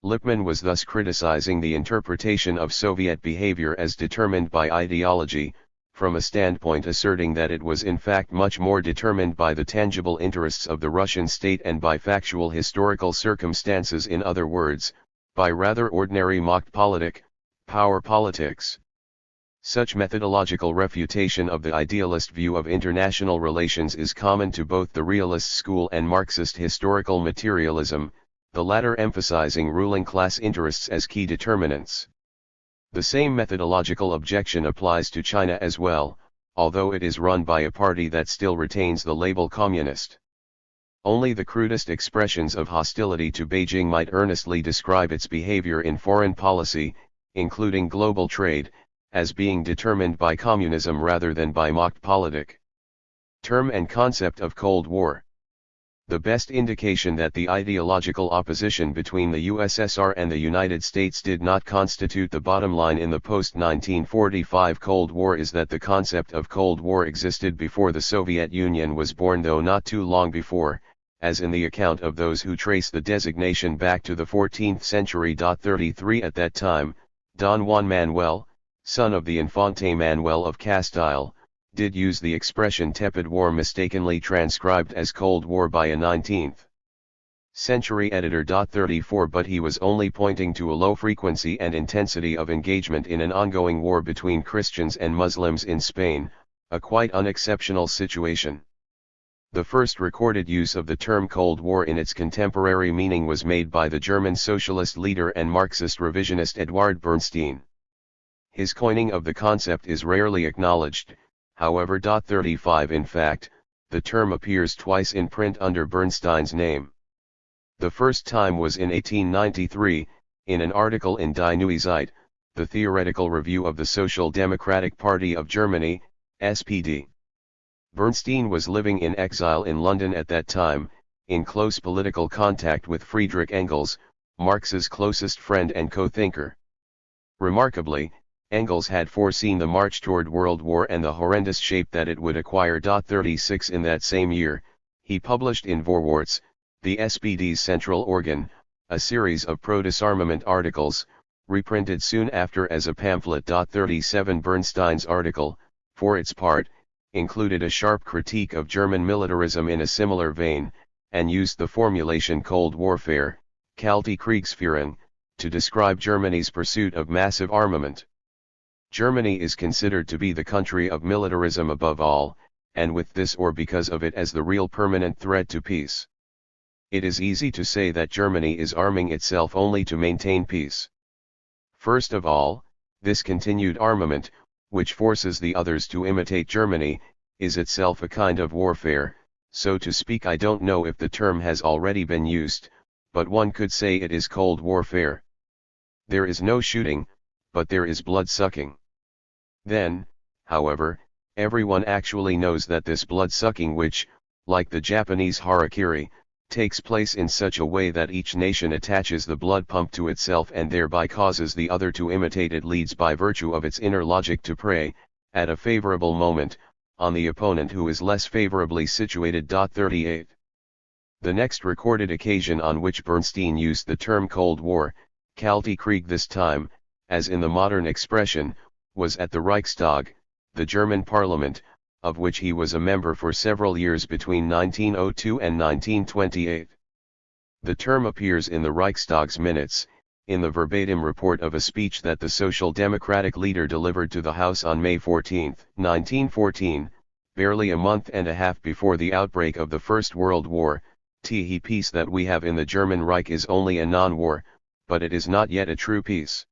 Lippmann was thus criticizing the interpretation of Soviet behavior as determined by ideology, from a standpoint asserting that it was in fact much more determined by the tangible interests of the Russian state and by factual historical circumstances, in other words, by rather ordinary Machtpolitik, power politics. Such methodological refutation of the idealist view of international relations is common to both the realist school and Marxist historical materialism, the latter emphasizing ruling class interests as key determinants. The same methodological objection applies to China as well, although it is run by a party that still retains the label communist. Only the crudest expressions of hostility to Beijing might earnestly describe its behavior in foreign policy, including global trade, as being determined by communism rather than by Machtpolitik. Term and concept of Cold War. The best indication that the ideological opposition between the USSR and the United States did not constitute the bottom line in the post-1945 Cold War is that the concept of Cold War existed before the Soviet Union was born, though not too long before, as in the account of those who trace the designation back to the 14th century. 33 At that time, Don Juan Manuel, son of the Infante Manuel of Castile, did use the expression tepid war, mistakenly transcribed as Cold War by a 19th century editor. 34 But he was only pointing to a low frequency and intensity of engagement in an ongoing war between Christians and Muslims in Spain, a quite unexceptional situation. The first recorded use of the term Cold War in its contemporary meaning was made by the German socialist leader and Marxist revisionist Eduard Bernstein. His coining of the concept is rarely acknowledged, however. 35 In fact, the term appears twice in print under Bernstein's name. The first time was in 1893, in an article in Die Neue Zeit, the theoretical review of the Social Democratic Party of Germany, SPD. Bernstein was living in exile in London at that time, in close political contact with Friedrich Engels, Marx's closest friend and co-thinker. Remarkably, Engels had foreseen the march toward World War and the horrendous shape that it would acquire. 36 In that same year, he published in Vorwärts, the SPD's central organ, a series of pro-disarmament articles, reprinted soon after as a pamphlet. 37 Bernstein's article, for its part, included a sharp critique of German militarism in a similar vein, and used the formulation Cold Warfare, Kalte Kriegsführung, to describe Germany's pursuit of massive armament. Germany is considered to be the country of militarism above all, and with this or because of it as the real permanent threat to peace. It is easy to say that Germany is arming itself only to maintain peace. First of all, this continued armament, which forces the others to imitate Germany, is itself a kind of warfare, so to speak. I don't know if the term has already been used, but one could say it is cold warfare. There is no shooting, but there is blood-sucking. Then, however, everyone actually knows that this blood-sucking, which, like the Japanese harakiri, takes place in such a way that each nation attaches the blood pump to itself and thereby causes the other to imitate it, leads by virtue of its inner logic to prey, at a favorable moment, on the opponent who is less favorably situated. 38. The next recorded occasion on which Bernstein used the term Cold War, Kalte Krieg, this time, as in the modern expression, was at the Reichstag, the German parliament, of which he was a member for several years between 1902 and 1928. The term appears in the Reichstag's minutes, in the verbatim report of a speech that the Social Democratic leader delivered to the House on May 14, 1914, barely a month and a half before the outbreak of the First World War. The peace that we have in the German Reich is only a non-war, but it is not yet a true peace.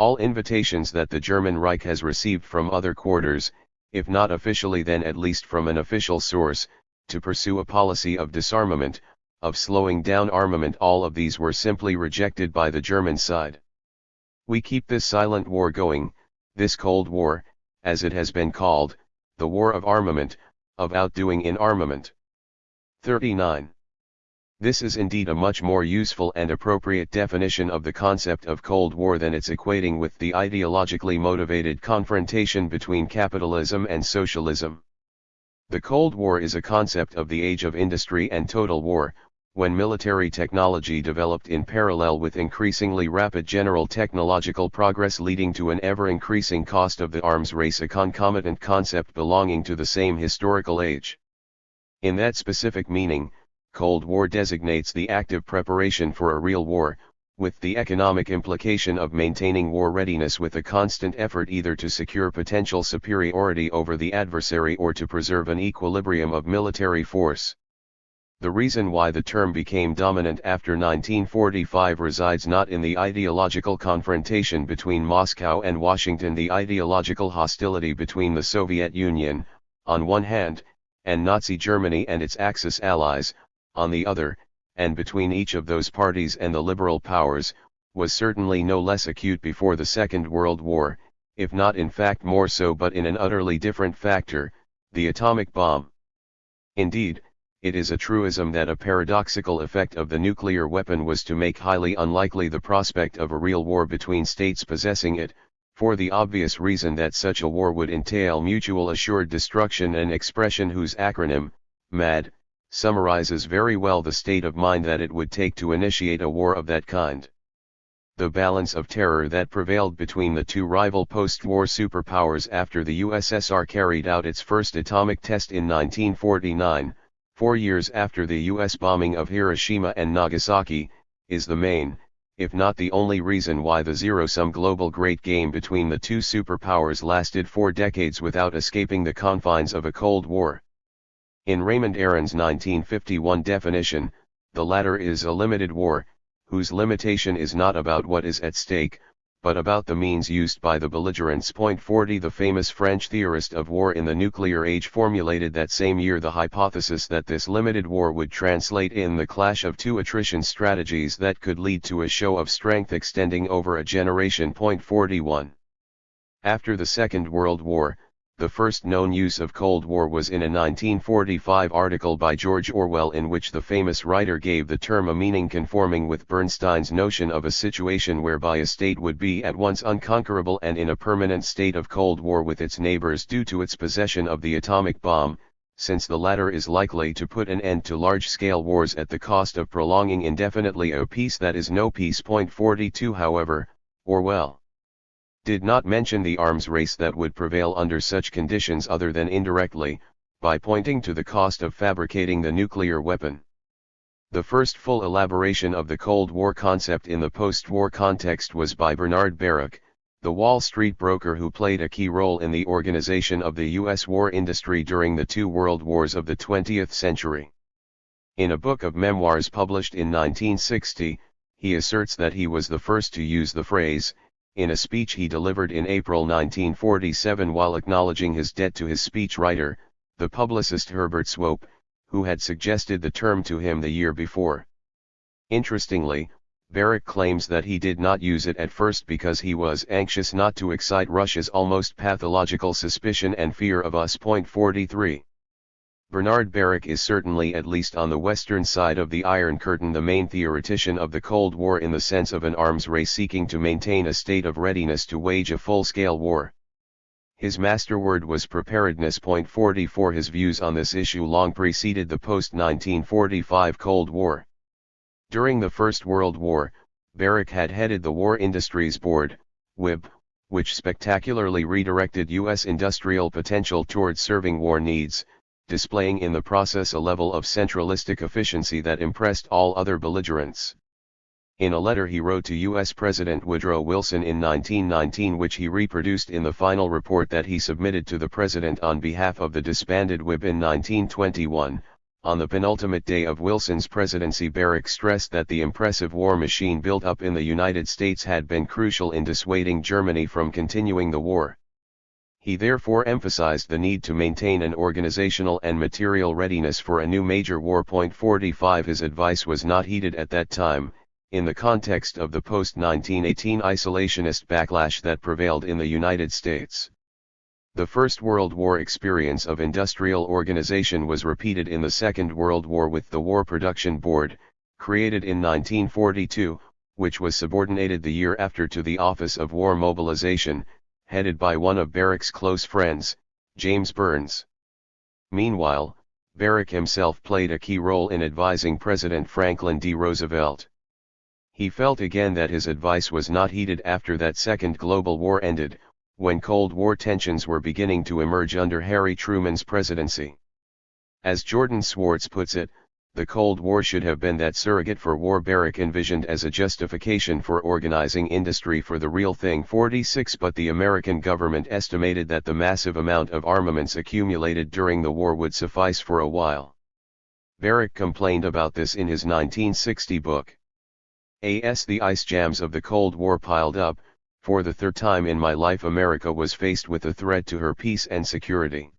All invitations that the German Reich has received from other quarters, if not officially then at least from an official source, to pursue a policy of disarmament, of slowing down armament, all of these were simply rejected by the German side. We keep this silent war going, this Cold War, as it has been called, the war of armament, of outdoing in armament. 39. This is indeed a much more useful and appropriate definition of the concept of Cold War than its equating with the ideologically motivated confrontation between capitalism and socialism. The Cold War is a concept of the age of industry and total war, when military technology developed in parallel with increasingly rapid general technological progress, leading to an ever-increasing cost of the arms race, a concomitant concept belonging to the same historical age. In that specific meaning, Cold War designates the active preparation for a real war, with the economic implication of maintaining war readiness with a constant effort either to secure potential superiority over the adversary or to preserve an equilibrium of military force. The reason why the term became dominant after 1945 resides not in the ideological confrontation between Moscow and Washington, the ideological hostility between the Soviet Union, on one hand, and Nazi Germany and its Axis allies, on the other, and between each of those parties and the liberal powers, was certainly no less acute before the Second World War, if not in fact more so, but in an utterly different factor, the atomic bomb. Indeed, it is a truism that a paradoxical effect of the nuclear weapon was to make highly unlikely the prospect of a real war between states possessing it, for the obvious reason that such a war would entail mutual assured destruction, an expression whose acronym, MAD, summarizes very well the state of mind that it would take to initiate a war of that kind. The balance of terror that prevailed between the two rival post-war superpowers after the USSR carried out its first atomic test in 1949, 4 years after the US bombing of Hiroshima and Nagasaki, is the main, if not the only reason why the zero-sum global great game between the two superpowers lasted 4 decades without escaping the confines of a Cold War. In Raymond Aron's 1951 definition, the latter is a limited war, whose limitation is not about what is at stake, but about the means used by the belligerents. 40 The famous French theorist of war in the nuclear age formulated that same year the hypothesis that this limited war would translate in the clash of two attrition strategies that could lead to a show of strength extending over a generation. 41 After the Second World War, the first known use of Cold War was in a 1945 article by George Orwell, in which the famous writer gave the term a meaning conforming with Bernstein's notion of a situation whereby a state would be at once unconquerable and in a permanent state of Cold War with its neighbors due to its possession of the atomic bomb, since the latter is likely to put an end to large-scale wars at the cost of prolonging indefinitely a peace that is no peace. 42 However, Orwell did not mention the arms race that would prevail under such conditions other than indirectly, by pointing to the cost of fabricating the nuclear weapon. The first full elaboration of the Cold War concept in the post-war context was by Bernard Baruch, the Wall Street broker who played a key role in the organization of the U.S. war industry during the two world wars of the 20th century. In a book of memoirs published in 1960, he asserts that he was the first to use the phrase, in a speech he delivered in April 1947 while acknowledging his debt to his speechwriter, the publicist Herbert Swope, who had suggested the term to him the year before. Interestingly, Baruch claims that he did not use it at first because he was anxious not to excite Russia's almost pathological suspicion and fear of us. 43 Bernard Baruch is certainly, at least on the western side of the Iron Curtain, the main theoretician of the Cold War in the sense of an arms race seeking to maintain a state of readiness to wage a full-scale war. His masterword was preparedness. 44 His views on this issue long preceded the post-1945 Cold War. During the First World War, Baruch had headed the War Industries Board, WIB, which spectacularly redirected U.S. industrial potential towards serving war needs, displaying in the process a level of centralistic efficiency that impressed all other belligerents. In a letter he wrote to U.S. President Woodrow Wilson in 1919, which he reproduced in the final report that he submitted to the President on behalf of the disbanded WIB in 1921, on the penultimate day of Wilson's presidency, Baruch stressed that the impressive war machine built up in the United States had been crucial in dissuading Germany from continuing the war. He therefore emphasized the need to maintain an organizational and material readiness for a new major war. 45 His advice was not heeded at that time, in the context of the post-1918 isolationist backlash that prevailed in the United States. The First World War experience of industrial organization was repeated in the Second World War with the War Production Board, created in 1942, which was subordinated the year after to the Office of War Mobilization, headed by one of Baruch's close friends, James Burns. Meanwhile, Baruch himself played a key role in advising President Franklin D. Roosevelt. He felt again that his advice was not heeded after that Second Global War ended, when Cold War tensions were beginning to emerge under Harry Truman's presidency. As Jordan Swartz puts it, The Cold War should have been that surrogate for war Barrack envisioned as a justification for organizing industry for the real thing. 46 But the American government estimated that the massive amount of armaments accumulated during the war would suffice for a while. Barrack complained about this in his 1960 book. As the ice jams of the Cold War piled up, for the third time in my life America was faced with a threat to her peace and security.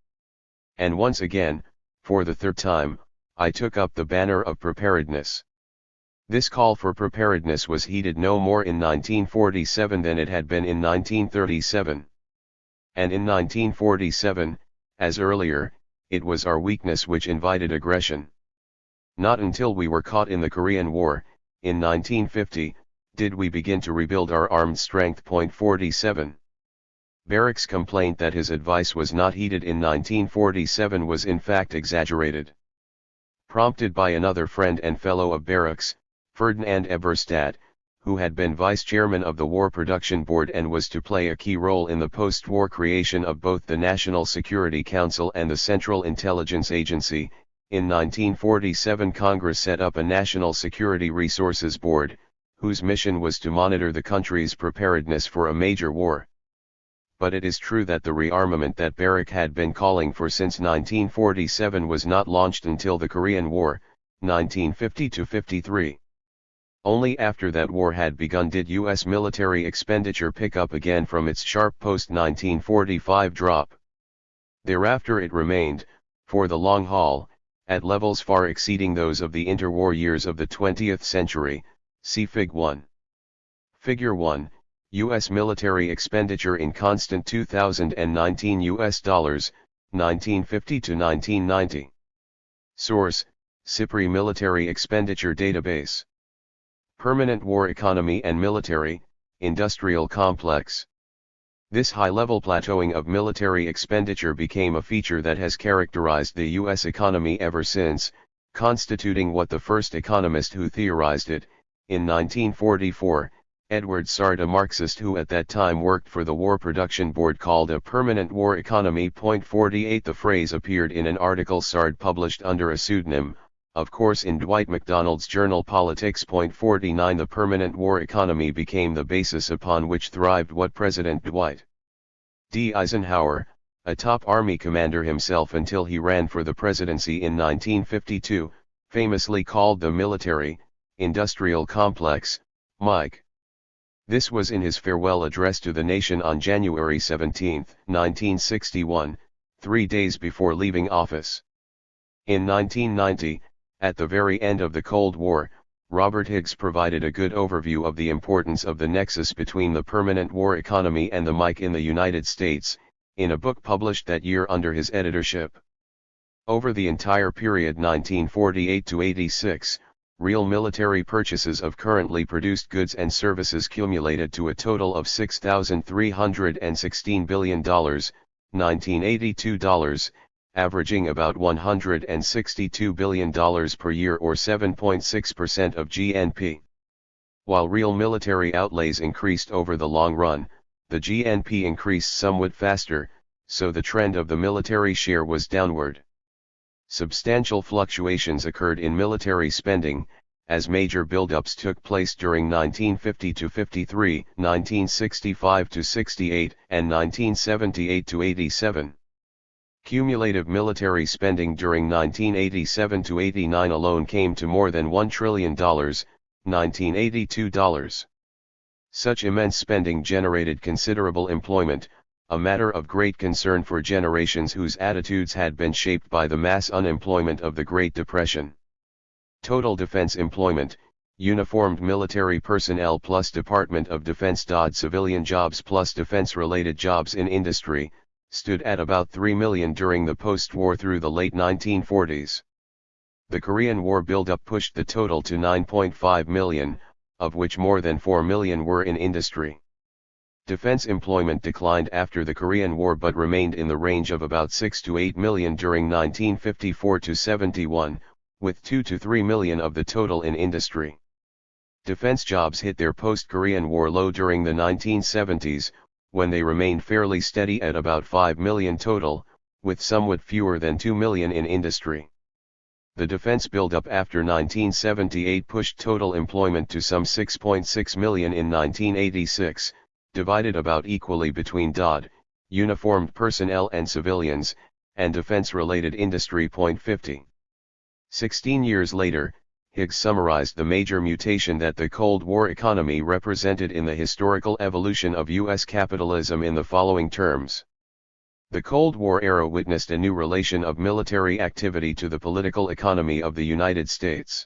And once again, for the third time, I took up the banner of preparedness. This call for preparedness was heeded no more in 1947 than it had been in 1937. And in 1947, as earlier, it was our weakness which invited aggression. Not until we were caught in the Korean War, in 1950, did we begin to rebuild our armed strength. 47. Barrack's complaint that his advice was not heeded in 1947 was in fact exaggerated. Prompted by another friend and fellow of Barrack's, Ferdinand Eberstadt, who had been vice chairman of the War Production Board and was to play a key role in the post-war creation of both the National Security Council and the Central Intelligence Agency, in 1947 Congress set up a National Security Resources Board, whose mission was to monitor the country's preparedness for a major war. But it is true that the rearmament that Barrack had been calling for since 1947 was not launched until the Korean War, 1950-53. Only after that war had begun did U.S. military expenditure pick up again from its sharp post-1945 drop. Thereafter it remained, for the long haul, at levels far exceeding those of the interwar years of the 20th century, see Fig. 1. Figure 1. U.S. military expenditure in constant 2019 U.S. dollars, 1950 to 1990. Source: SIPRI Military Expenditure Database. Permanent War Economy and Military, Industrial Complex. This high-level plateauing of military expenditure became a feature that has characterized the U.S. economy ever since, constituting what the first economist who theorized it, in 1944, Edward Sard, a Marxist who at that time worked for the War Production Board, called a permanent war economy. 48 The phrase appeared in an article Sard published under a pseudonym, of course in Dwight MacDonald's journal Politics. 49 The permanent war economy became the basis upon which thrived what President Dwight D. Eisenhower, a top army commander himself until he ran for the presidency in 1952, famously called the military, industrial complex, MIC. This was in his farewell address to the nation on January 17, 1961, 3 days before leaving office. In 1990, at the very end of the Cold War, Robert Higgs provided a good overview of the importance of the nexus between the permanent war economy and the MIC in the United States, in a book published that year under his editorship. Over the entire period 1948 to 86, real military purchases of currently produced goods and services cumulated to a total of $6,316 billion, $1982, averaging about $162 billion per year or 7.6% of GNP. While real military outlays increased over the long run, the GNP increased somewhat faster, so the trend of the military share was downward. Substantial fluctuations occurred in military spending, as major buildups took place during 1950-53, 1965-68, and 1978-87. Cumulative military spending during 1987-89 alone came to more than $1 trillion, $1982. Such immense spending generated considerable employment, a matter of great concern for generations whose attitudes had been shaped by the mass unemployment of the Great Depression. Total defense employment, uniformed military personnel plus Department of Defense civilian jobs plus defense-related jobs in industry, stood at about 3 million during the post-war through the late 1940s. The Korean War buildup pushed the total to 9.5 million, of which more than 4 million were in industry. Defense employment declined after the Korean War but remained in the range of about 6 to 8 million during 1954 to 71, with 2 to 3 million of the total in industry. Defense jobs hit their post-Korean War low during the 1970s, when they remained fairly steady at about 5 million total, with somewhat fewer than 2 million in industry. The defense buildup after 1978 pushed total employment to some 6.6 million in 1986, divided about equally between uniformed personnel and civilians, and defense-related industry. 50. 16 years later, Higgs summarized the major mutation that the Cold War economy represented in the historical evolution of U.S. capitalism in the following terms. The Cold War era witnessed a new relation of military activity to the political economy of the United States.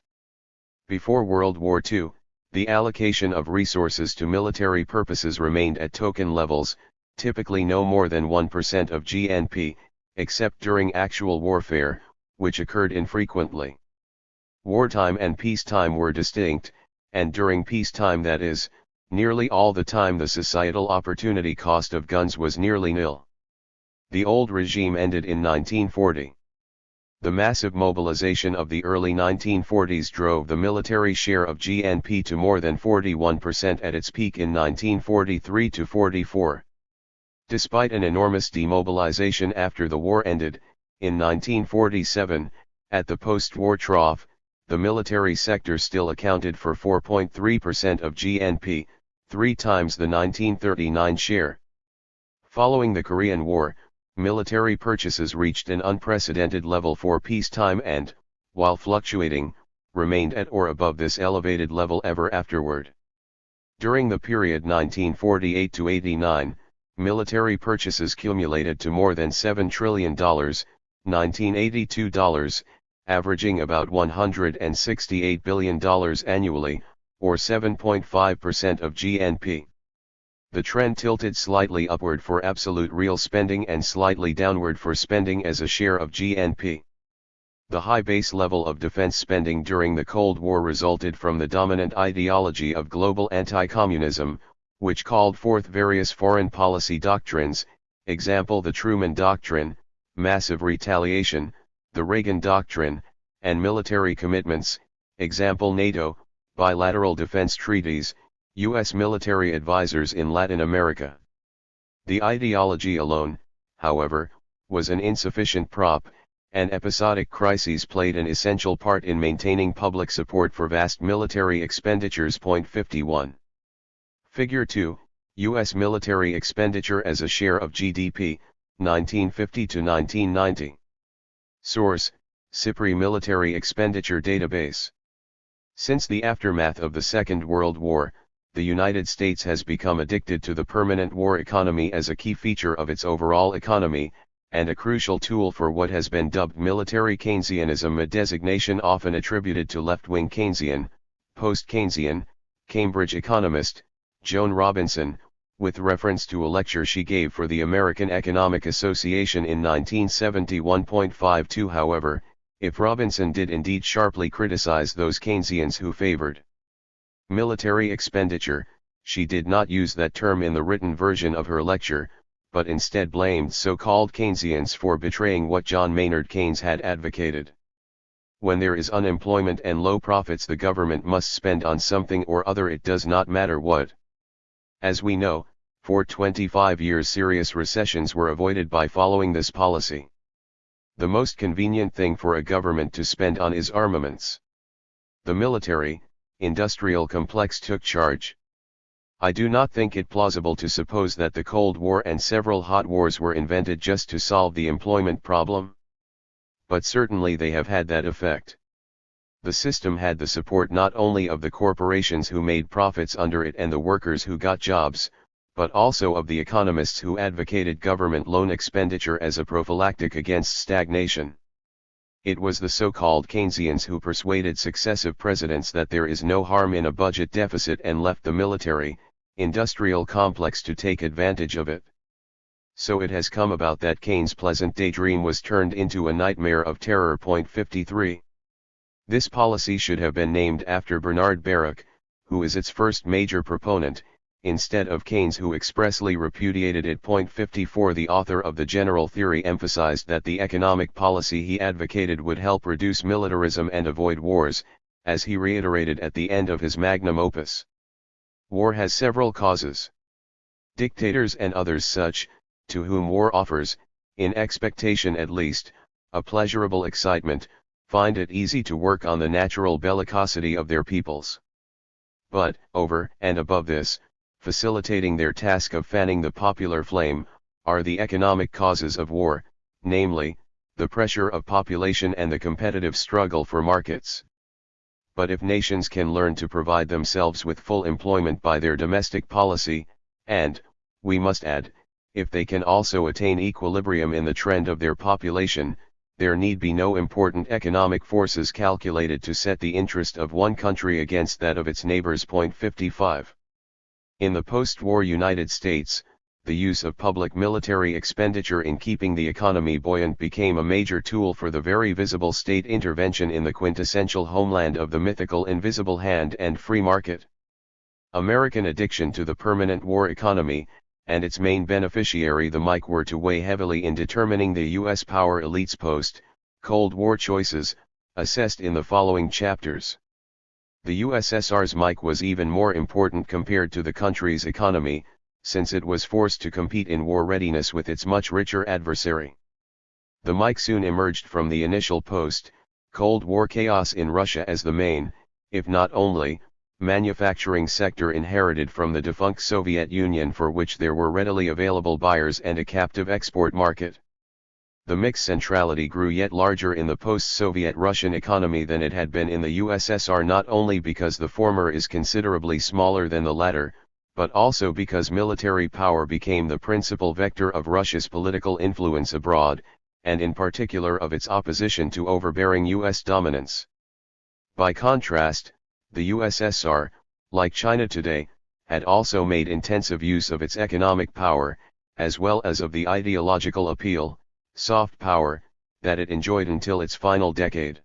Before World War II, the allocation of resources to military purposes remained at token levels, typically no more than 1% of GNP, except during actual warfare, which occurred infrequently. Wartime and peacetime were distinct, and during peacetime, that is, nearly all the time, the societal opportunity cost of guns was nearly nil. The old regime ended in 1940. The massive mobilization of the early 1940s drove the military share of GNP to more than 41% at its peak in 1943-44. Despite an enormous demobilization after the war ended, in 1947, at the post-war trough, the military sector still accounted for 4.3% of GNP, 3 times the 1939 share. Following the Korean War, military purchases reached an unprecedented level for peacetime and, while fluctuating, remained at or above this elevated level ever afterward. During the period 1948-89, military purchases cumulated to more than $7 trillion, $1982, averaging about $168 billion annually, or 7.5% of GNP. The trend tilted slightly upward for absolute real spending and slightly downward for spending as a share of GNP. The high base level of defense spending during the Cold War resulted from the dominant ideology of global anti-communism, which called forth various foreign policy doctrines, example the Truman Doctrine, massive retaliation, the Reagan Doctrine, and military commitments, example NATO, bilateral defense treaties, U.S. military advisors in Latin America. The ideology alone, however, was an insufficient prop, and episodic crises played an essential part in maintaining public support for vast military expenditures. 51. Figure 2, U.S. military expenditure as a share of GDP, 1950-1990. Source, SIPRI Military Expenditure Database. Since the aftermath of the Second World War, the United States has become addicted to the permanent war economy as a key feature of its overall economy, and a crucial tool for what has been dubbed military Keynesianism, a designation often attributed to left-wing Keynesian, post-Keynesian, Cambridge economist, Joan Robinson, with reference to a lecture she gave for the American Economic Association in 1971.52. However, if Robinson did indeed sharply criticize those Keynesians who favored military expenditure, she did not use that term in the written version of her lecture, but instead blamed so-called Keynesians for betraying what John Maynard Keynes had advocated. When there is unemployment and low profits, the government must spend on something or other, it does not matter what. As we know, for 25 years serious recessions were avoided by following this policy. The most convenient thing for a government to spend on is armaments. The military, industrial complex took charge. I do not think it plausible to suppose that the Cold War and several hot wars were invented just to solve the employment problem. But certainly they have had that effect. The system had the support not only of the corporations who made profits under it and the workers who got jobs, but also of the economists who advocated government loan expenditure as a prophylactic against stagnation. It was the so-called Keynesians who persuaded successive presidents that there is no harm in a budget deficit and left the military, industrial complex to take advantage of it. So it has come about that Keynes' pleasant daydream was turned into a nightmare of terror. 53. This policy should have been named after Bernard Baruch, who is its first major proponent, instead of Keynes, who expressly repudiated it. 54. The author of the general theory emphasized that the economic policy he advocated would help reduce militarism and avoid wars, as he reiterated at the end of his magnum opus. War has several causes. Dictators and others such, to whom war offers, in expectation at least, a pleasurable excitement, find it easy to work on the natural bellicosity of their peoples. But, over and above this, facilitating their task of fanning the popular flame, are the economic causes of war, namely, the pressure of population and the competitive struggle for markets. But if nations can learn to provide themselves with full employment by their domestic policy, and, we must add, if they can also attain equilibrium in the trend of their population, there need be no important economic forces calculated to set the interest of one country against that of its neighbors. 55. In the post-war United States, the use of public military expenditure in keeping the economy buoyant became a major tool for the very visible state intervention in the quintessential homeland of the mythical invisible hand and free market. American addiction to the permanent war economy, and its main beneficiary the MIC, were to weigh heavily in determining the U.S. power elite's post-Cold War choices, assessed in the following chapters. The USSR's MIC was even more important compared to the country's economy, since it was forced to compete in war readiness with its much richer adversary. The MIC soon emerged from the initial post-Cold War chaos in Russia as the main, if not only, manufacturing sector inherited from the defunct Soviet Union, for which there were readily available buyers and a captive export market. The MIC's centrality grew yet larger in the post-Soviet Russian economy than it had been in the USSR, not only because the former is considerably smaller than the latter, but also because military power became the principal vector of Russia's political influence abroad, and in particular of its opposition to overbearing U.S. dominance. By contrast, the USSR, like China today, had also made intensive use of its economic power, as well as of the ideological appeal, soft power, that it enjoyed until its final decade.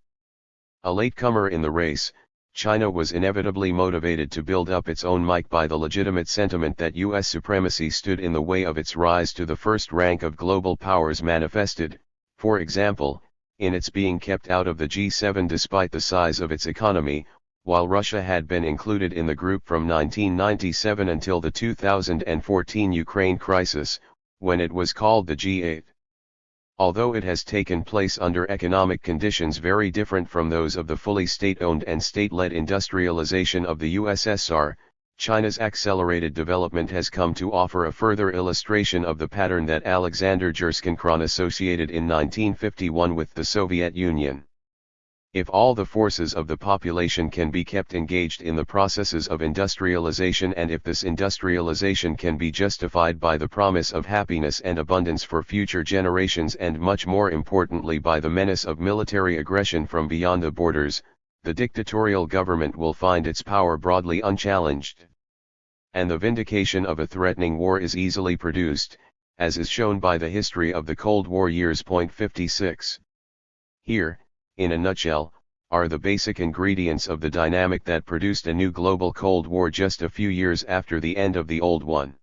A latecomer in the race, China was inevitably motivated to build up its own MIC by the legitimate sentiment that U.S. supremacy stood in the way of its rise to the first rank of global powers, manifested, for example, in its being kept out of the G7 despite the size of its economy, while Russia had been included in the group from 1997 until the 2014 Ukraine crisis, when it was called the G8. Although it has taken place under economic conditions very different from those of the fully state-owned and state-led industrialization of the USSR, China's accelerated development has come to offer a further illustration of the pattern that Alexander Gerschenkron associated in 1951 with the Soviet Union. If all the forces of the population can be kept engaged in the processes of industrialization, and if this industrialization can be justified by the promise of happiness and abundance for future generations, and much more importantly by the menace of military aggression from beyond the borders, the dictatorial government will find its power broadly unchallenged. And the vindication of a threatening war is easily produced, as is shown by the history of the Cold War years. 56. Here, in a nutshell, are the basic ingredients of the dynamic that produced a new global Cold War just a few years after the end of the old one.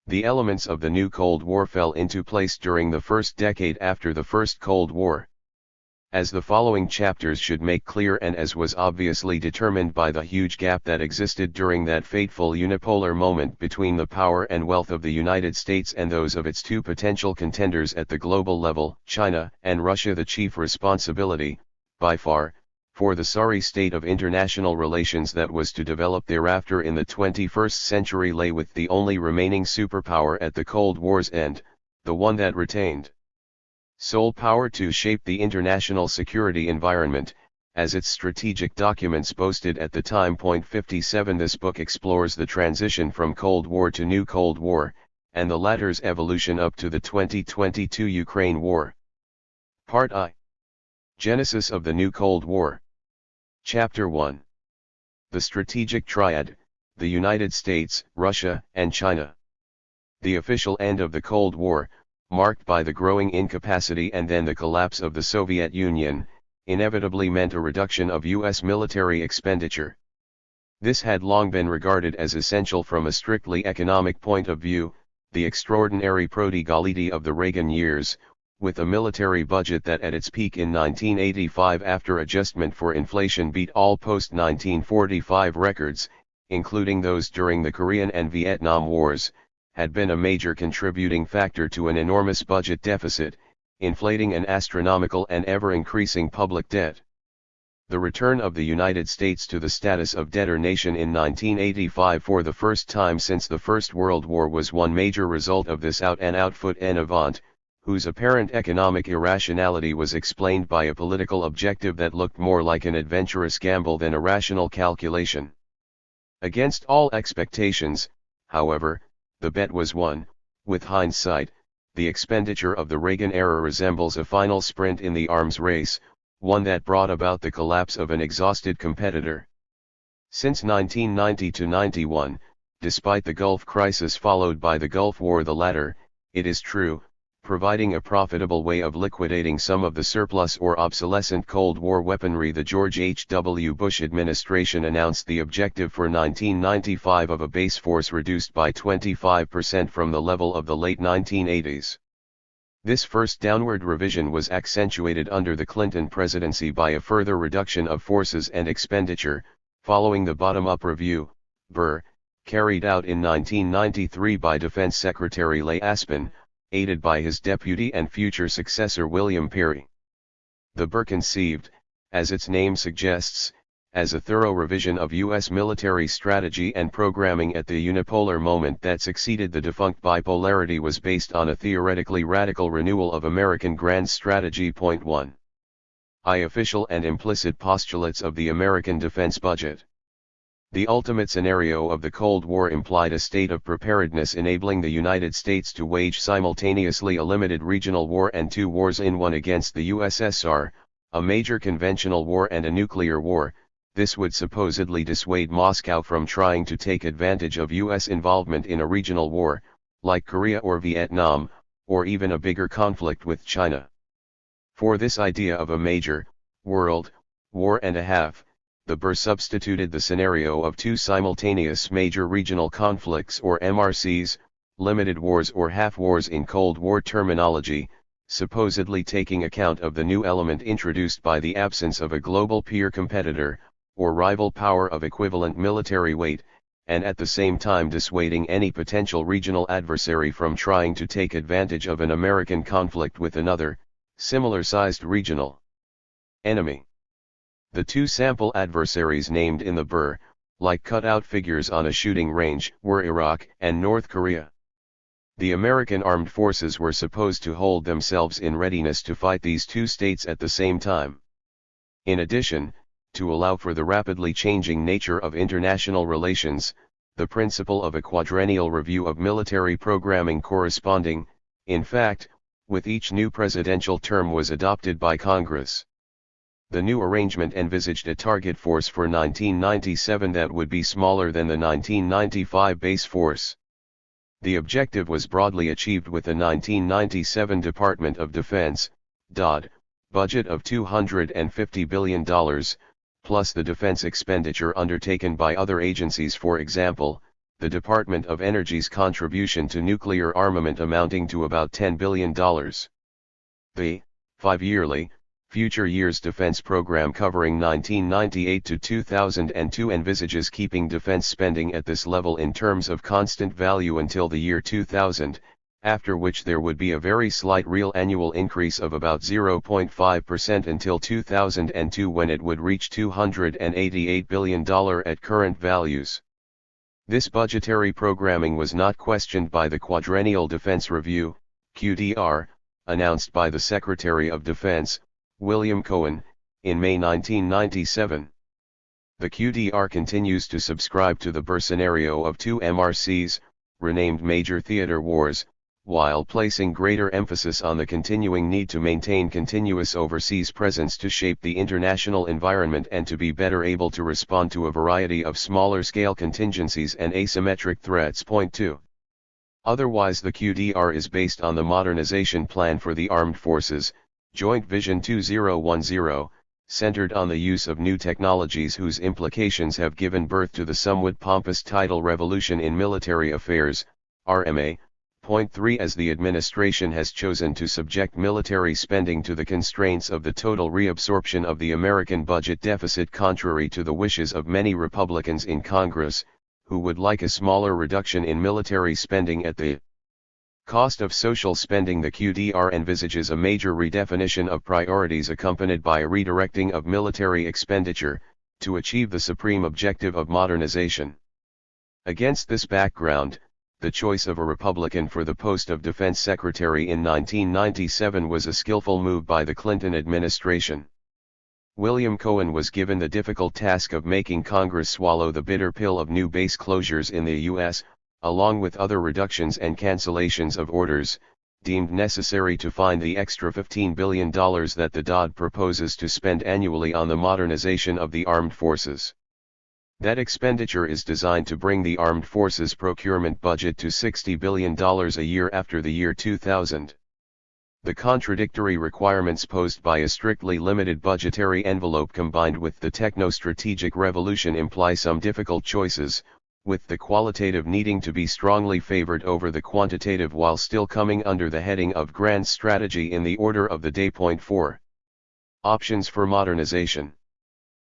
The elements of the new Cold War fell into place during the first decade after the first Cold War. As the following chapters should make clear, and as was obviously determined by the huge gap that existed during that fateful unipolar moment between the power and wealth of the United States and those of its two potential contenders at the global level, China and Russia, the chief responsibility, by far, for the sorry state of international relations that was to develop thereafter in the 21st century lay with the only remaining superpower at the Cold War's end, the one that retained sole power to shape the international security environment, as its strategic documents boasted at the time. 57. This book explores the transition from Cold War to New Cold War, and the latter's evolution up to the 2022 Ukraine War. Part I. Genesis of the New Cold War. Chapter 1. The Strategic Triad, the United States, Russia, and China. The official end of the Cold War, marked by the growing incapacity and then the collapse of the Soviet Union, inevitably meant a reduction of U.S. military expenditure. This had long been regarded as essential from a strictly economic point of view. The extraordinary prodigality of the Reagan years, with a military budget that at its peak in 1985 after adjustment for inflation beat all post-1945 records, including those during the Korean and Vietnam Wars, had been a major contributing factor to an enormous budget deficit, inflating an astronomical and ever-increasing public debt. The return of the United States to the status of debtor nation in 1985 for the first time since the First World War was one major result of this out-and-out foot-en-avant, whose apparent economic irrationality was explained by a political objective that looked more like an adventurous gamble than a rational calculation. Against all expectations, however, the bet was won. With hindsight, the expenditure of the Reagan era resembles a final sprint in the arms race, one that brought about the collapse of an exhausted competitor. Since 1990 to 91, despite the Gulf crisis followed by the Gulf War, the latter, it is true, providing a profitable way of liquidating some of the surplus or obsolescent Cold War weaponry, the George H.W. Bush administration announced the objective for 1995 of a base force reduced by 25% from the level of the late 1980s. This first downward revision was accentuated under the Clinton presidency by a further reduction of forces and expenditure, following the bottom-up review, BUR, carried out in 1993 by Defense Secretary Leigh Aspin, aided by his deputy and future successor William Perry. The BUR conceived, as its name suggests, as a thorough revision of U.S. military strategy and programming at the unipolar moment that succeeded the defunct bipolarity, was based on a theoretically radical renewal of American grand strategy. 1. Official and implicit postulates of the American defense budget. The ultimate scenario of the Cold War implied a state of preparedness enabling the United States to wage simultaneously a limited regional war and two wars in one against the USSR, a major conventional war and a nuclear war. This would supposedly dissuade Moscow from trying to take advantage of U.S. involvement in a regional war, like Korea or Vietnam, or even a bigger conflict with China. For this idea of a major, world, war and a half, the BUR substituted the scenario of two simultaneous major regional conflicts or MRCs, limited wars or half wars in Cold War terminology, supposedly taking account of the new element introduced by the absence of a global peer competitor, or rival power of equivalent military weight, and at the same time dissuading any potential regional adversary from trying to take advantage of an American conflict with another, similar-sized regional enemy. The two sample adversaries named in the BUR, like cut-out figures on a shooting range, were Iraq and North Korea. The American armed forces were supposed to hold themselves in readiness to fight these two states at the same time. In addition, to allow for the rapidly changing nature of international relations, the principle of a quadrennial review of military programming corresponding, in fact, with each new presidential term was adopted by Congress. The new arrangement envisaged a target force for 1997 that would be smaller than the 1995 base force. The objective was broadly achieved with the 1997 Department of Defense, DoD, budget of $250 billion, plus the defense expenditure undertaken by other agencies, for example, the Department of Energy's contribution to nuclear armament amounting to about $10 billion. The five-yearly, future years defense program covering 1998 to 2002 envisages keeping defense spending at this level in terms of constant value until the year 2000, after which there would be a very slight real annual increase of about 0.5% until 2002, when it would reach $288 billion at current values. This budgetary programming was not questioned by the Quadrennial Defense Review, QDR, announced by the Secretary of Defense, William Cohen, in May 1997. The QDR continues to subscribe to the BUR scenario of two MRCs, renamed Major Theater Wars, while placing greater emphasis on the continuing need to maintain continuous overseas presence to shape the international environment and to be better able to respond to a variety of smaller-scale contingencies and asymmetric threats. 2. Otherwise, the QDR is based on the modernization plan for the armed forces, Joint Vision 2010, centered on the use of new technologies whose implications have given birth to the somewhat pompous title Revolution in Military Affairs, RMA. 3. As the administration has chosen to subject military spending to the constraints of the total reabsorption of the American budget deficit, contrary to the wishes of many Republicans in Congress, who would like a smaller reduction in military spending at the Cost of social spending. The QDR envisages a major redefinition of priorities accompanied by a redirecting of military expenditure, to achieve the supreme objective of modernization. Against this background, the choice of a Republican for the post of Defense Secretary in 1997 was a skillful move by the Clinton administration. William Cohen was given the difficult task of making Congress swallow the bitter pill of new base closures in the U.S., along with other reductions and cancellations of orders, deemed necessary to find the extra $15 billion that the DOD proposes to spend annually on the modernization of the armed forces. That expenditure is designed to bring the armed forces procurement budget to $60 billion a year after the year 2000. The contradictory requirements posed by a strictly limited budgetary envelope combined with the techno-strategic revolution imply some difficult choices, with the qualitative needing to be strongly favored over the quantitative while still coming under the heading of grand strategy in the order of the day. Point 4. Options for modernization.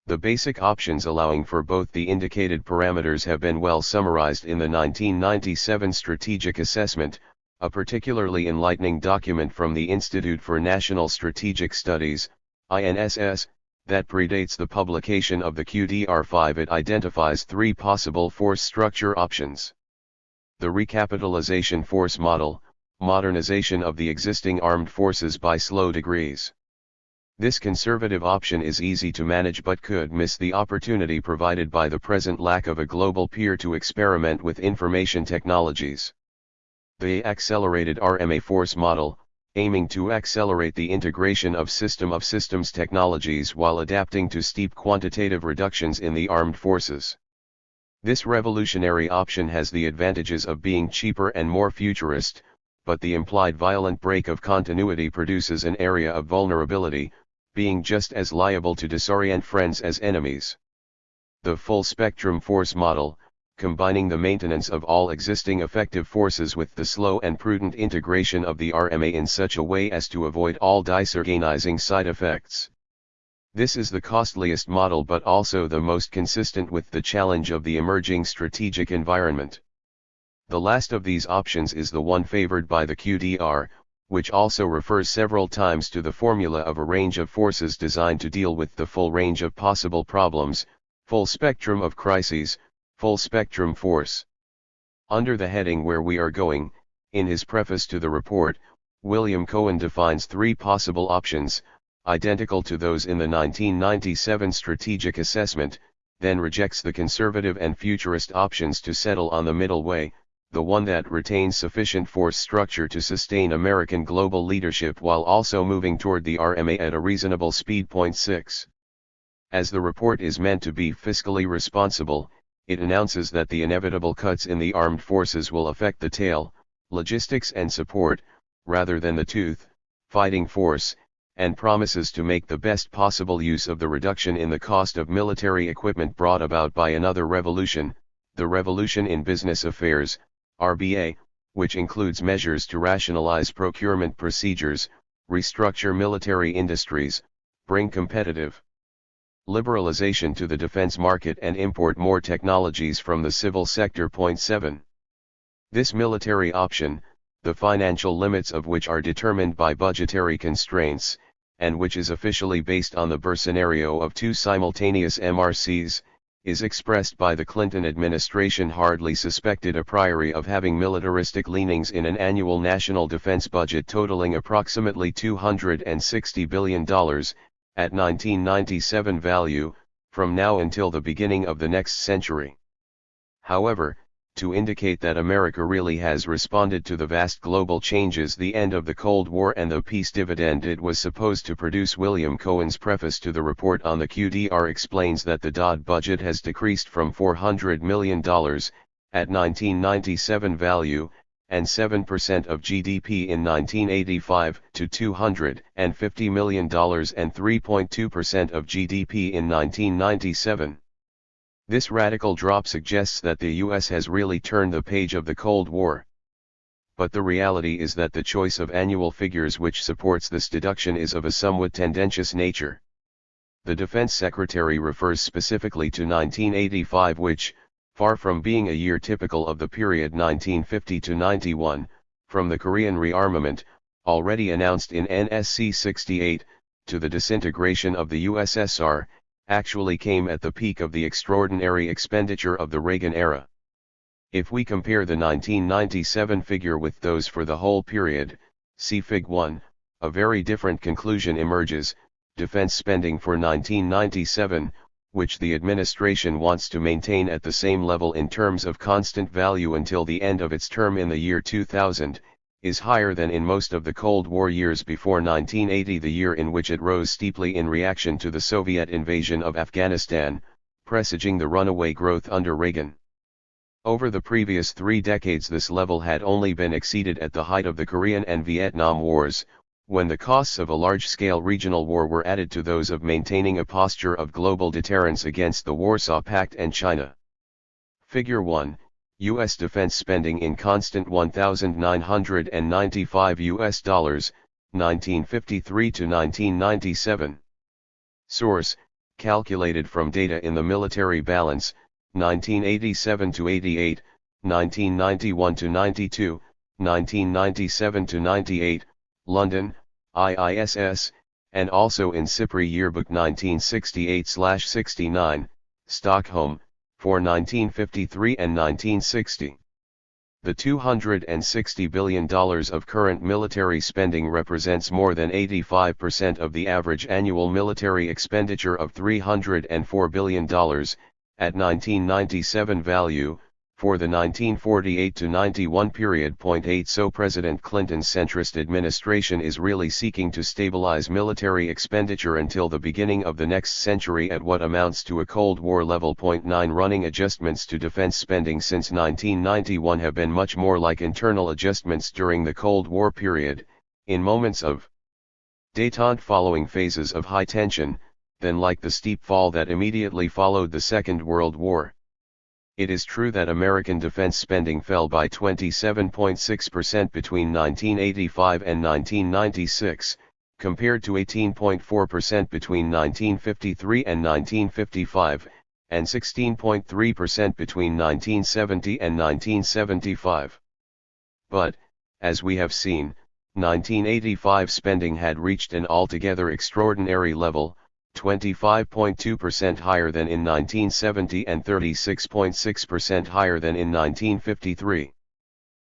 The basic options allowing for both the indicated parameters have been well summarized in the 1997 Strategic Assessment, a particularly enlightening document from the Institute for National Strategic Studies, INSS, that predates the publication of the QDR5. It identifies three possible force structure options. The recapitalization force model, modernization of the existing armed forces by slow degrees. This conservative option is easy to manage but could miss the opportunity provided by the present lack of a global peer to experiment with information technologies. The accelerated RMA force model, aiming to accelerate the integration of systems technologies while adapting to steep quantitative reductions in the armed forces. This revolutionary option has the advantages of being cheaper and more futurist, but the implied violent break of continuity produces an area of vulnerability, being just as liable to disorient friends as enemies. The full-spectrum force model, combining the maintenance of all existing effective forces with the slow and prudent integration of the RMA in such a way as to avoid all disorganizing side effects. This is the costliest model but also the most consistent with the challenge of the emerging strategic environment. The last of these options is the one favored by the QDR, which also refers several times to the formula of a range of forces designed to deal with the full range of possible problems, full spectrum of crises, full spectrum force. Under the heading Where We Are Going, in his preface to the report, William Cohen defines three possible options, identical to those in the 1997 Strategic Assessment, then rejects the conservative and futurist options to settle on the middle way, the one that retains sufficient force structure to sustain American global leadership while also moving toward the RMA at a reasonable speed. Point 6. As the report is meant to be fiscally responsible, it announces that the inevitable cuts in the armed forces will affect the tail, logistics and support, rather than the tooth, fighting force, and promises to make the best possible use of the reduction in the cost of military equipment brought about by another revolution, the Revolution in Business Affairs, RBA, which includes measures to rationalize procurement procedures, restructure military industries, bring competitive liberalization to the defense market and import more technologies from the civil sector. Point 7. This military option, the financial limits of which are determined by budgetary constraints, and which is officially based on the Burr scenario of two simultaneous MRCs, is expressed by the Clinton administration hardly suspected a priori of having militaristic leanings in an annual national defense budget totaling approximately $260 billion, at 1997 value, from now until the beginning of the next century. However, to indicate that America really has responded to the vast global changes, the end of the Cold War and the peace dividend it was supposed to produce, William Cohen's preface to the report on the QDR explains that the DOD budget has decreased from $400 million, at 1997 value, and 7% of GDP in 1985 to $250 million and 3.2% of GDP in 1997. This radical drop suggests that the US has really turned the page of the Cold War. But the reality is that the choice of annual figures which supports this deduction is of a somewhat tendentious nature. The Defense Secretary refers specifically to 1985, which, far from being a year typical of the period 1950 to 91, from the Korean rearmament, already announced in NSC 68, to the disintegration of the USSR, actually came at the peak of the extraordinary expenditure of the Reagan era. If we compare the 1997 figure with those for the whole period, see Fig. 1, a very different conclusion emerges. Defense spending for 1997, which the administration wants to maintain at the same level in terms of constant value until the end of its term in the year 2000, is higher than in most of the Cold War years before 1980, the year in which it rose steeply in reaction to the Soviet invasion of Afghanistan, presaging the runaway growth under Reagan. Over the previous 3 decades this level had only been exceeded at the height of the Korean and Vietnam Wars, when the costs of a large-scale regional war were added to those of maintaining a posture of global deterrence against the Warsaw Pact and China. Figure 1, U.S. defense spending in constant $1,995, 1953 to 1997. Source, calculated from data in the military balance, 1987 to 88, 1991 to 92, 1997 to 98, London, IISS, and also in SIPRI Yearbook 1968/69, Stockholm, for 1953 and 1960. The $260 billion of current military spending represents more than 85% of the average annual military expenditure of $304 billion, at 1997 value, for the 1948 to 91 period. 8 So President Clinton's centrist administration is really seeking to stabilize military expenditure until the beginning of the next century at what amounts to a Cold War level. 9 Running adjustments to defense spending since 1991 have been much more like internal adjustments during the Cold War period, in moments of détente following phases of high tension, than like the steep fall that immediately followed the Second World War. It is true that American defense spending fell by 27.6% between 1985 and 1996, compared to 18.4% between 1953 and 1955, and 16.3% between 1970 and 1975. But, as we have seen, 1985 spending had reached an altogether extraordinary level, 25.2% higher than in 1970 and 36.6% higher than in 1953.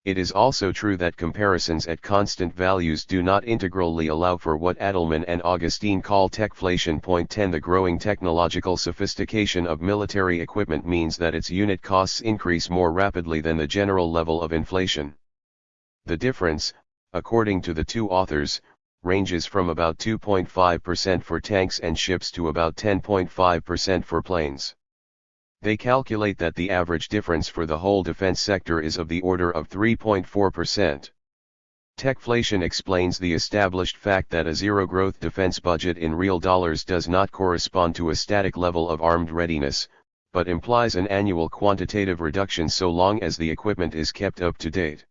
It is also true that comparisons at constant values do not integrally allow for what Adelman and Augustine call techflation. 10 The growing technological sophistication of military equipment means that its unit costs increase more rapidly than the general level of inflation. The difference, according to the two authors, ranges from about 2.5% for tanks and ships to about 10.5% for planes. They calculate that the average difference for the whole defense sector is of the order of 3.4%. Techflation explains the established fact that a zero-growth defense budget in real dollars does not correspond to a static level of armed readiness, but implies an annual quantitative reduction so long as the equipment is kept up to date.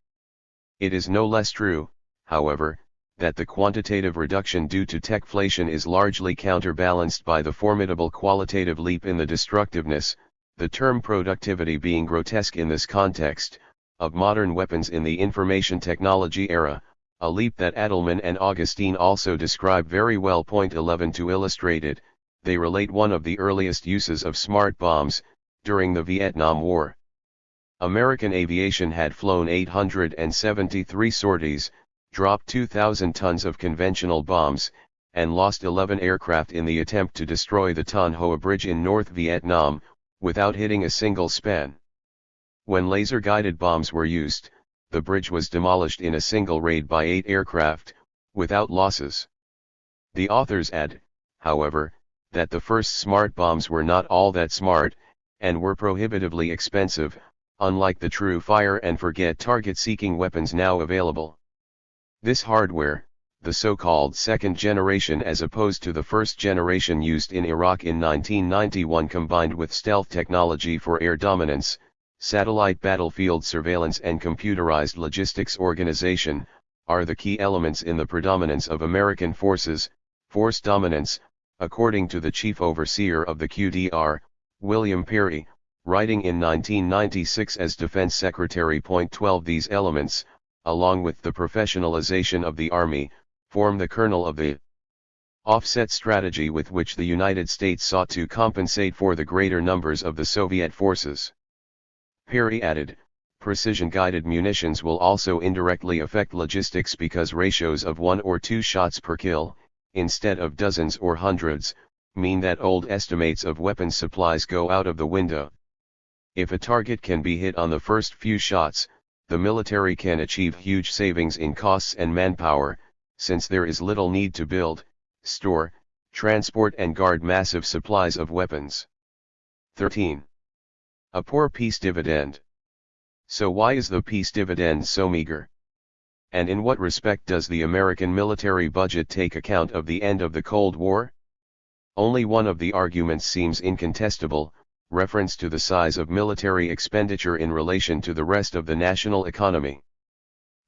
It is no less true, however, that the quantitative reduction due to techflation is largely counterbalanced by the formidable qualitative leap in the destructiveness, the term productivity being grotesque in this context, of modern weapons in the information technology era, a leap that Adelman and Augustine also describe very well. 11 To illustrate it, they relate one of the earliest uses of smart bombs, during the Vietnam War. American aviation had flown 873 sorties, dropped 2,000 tons of conventional bombs, and lost 11 aircraft in the attempt to destroy the Ton Hoa Bridge in North Vietnam, without hitting a single span. When laser-guided bombs were used, the bridge was demolished in a single raid by 8 aircraft, without losses. The authors add, however, that the first smart bombs were not all that smart, and were prohibitively expensive, unlike the true fire-and-forget target-seeking weapons now available. This hardware, the so-called second generation as opposed to the first generation used in Iraq in 1991, combined with stealth technology for air dominance, satellite battlefield surveillance and computerized logistics organization, are the key elements in the predominance of American forces, force dominance, according to the chief overseer of the QDR, William Perry, writing in 1996 as Defense Secretary. 12 These elements, along with the professionalization of the Army, form the kernel of the offset strategy with which the United States sought to compensate for the greater numbers of the Soviet forces. Perry added, precision-guided munitions will also indirectly affect logistics because ratios of 1 or 2 shots per kill, instead of dozens or hundreds, mean that old estimates of weapons supplies go out of the window. If a target can be hit on the first few shots, the military can achieve huge savings in costs and manpower, since there is little need to build, store, transport and guard massive supplies of weapons. 13. A poor peace dividend. So why is the peace dividend so meager? And in what respect does the American military budget take account of the end of the Cold War? Only one of the arguments seems incontestable, reference to the size of military expenditure in relation to the rest of the national economy.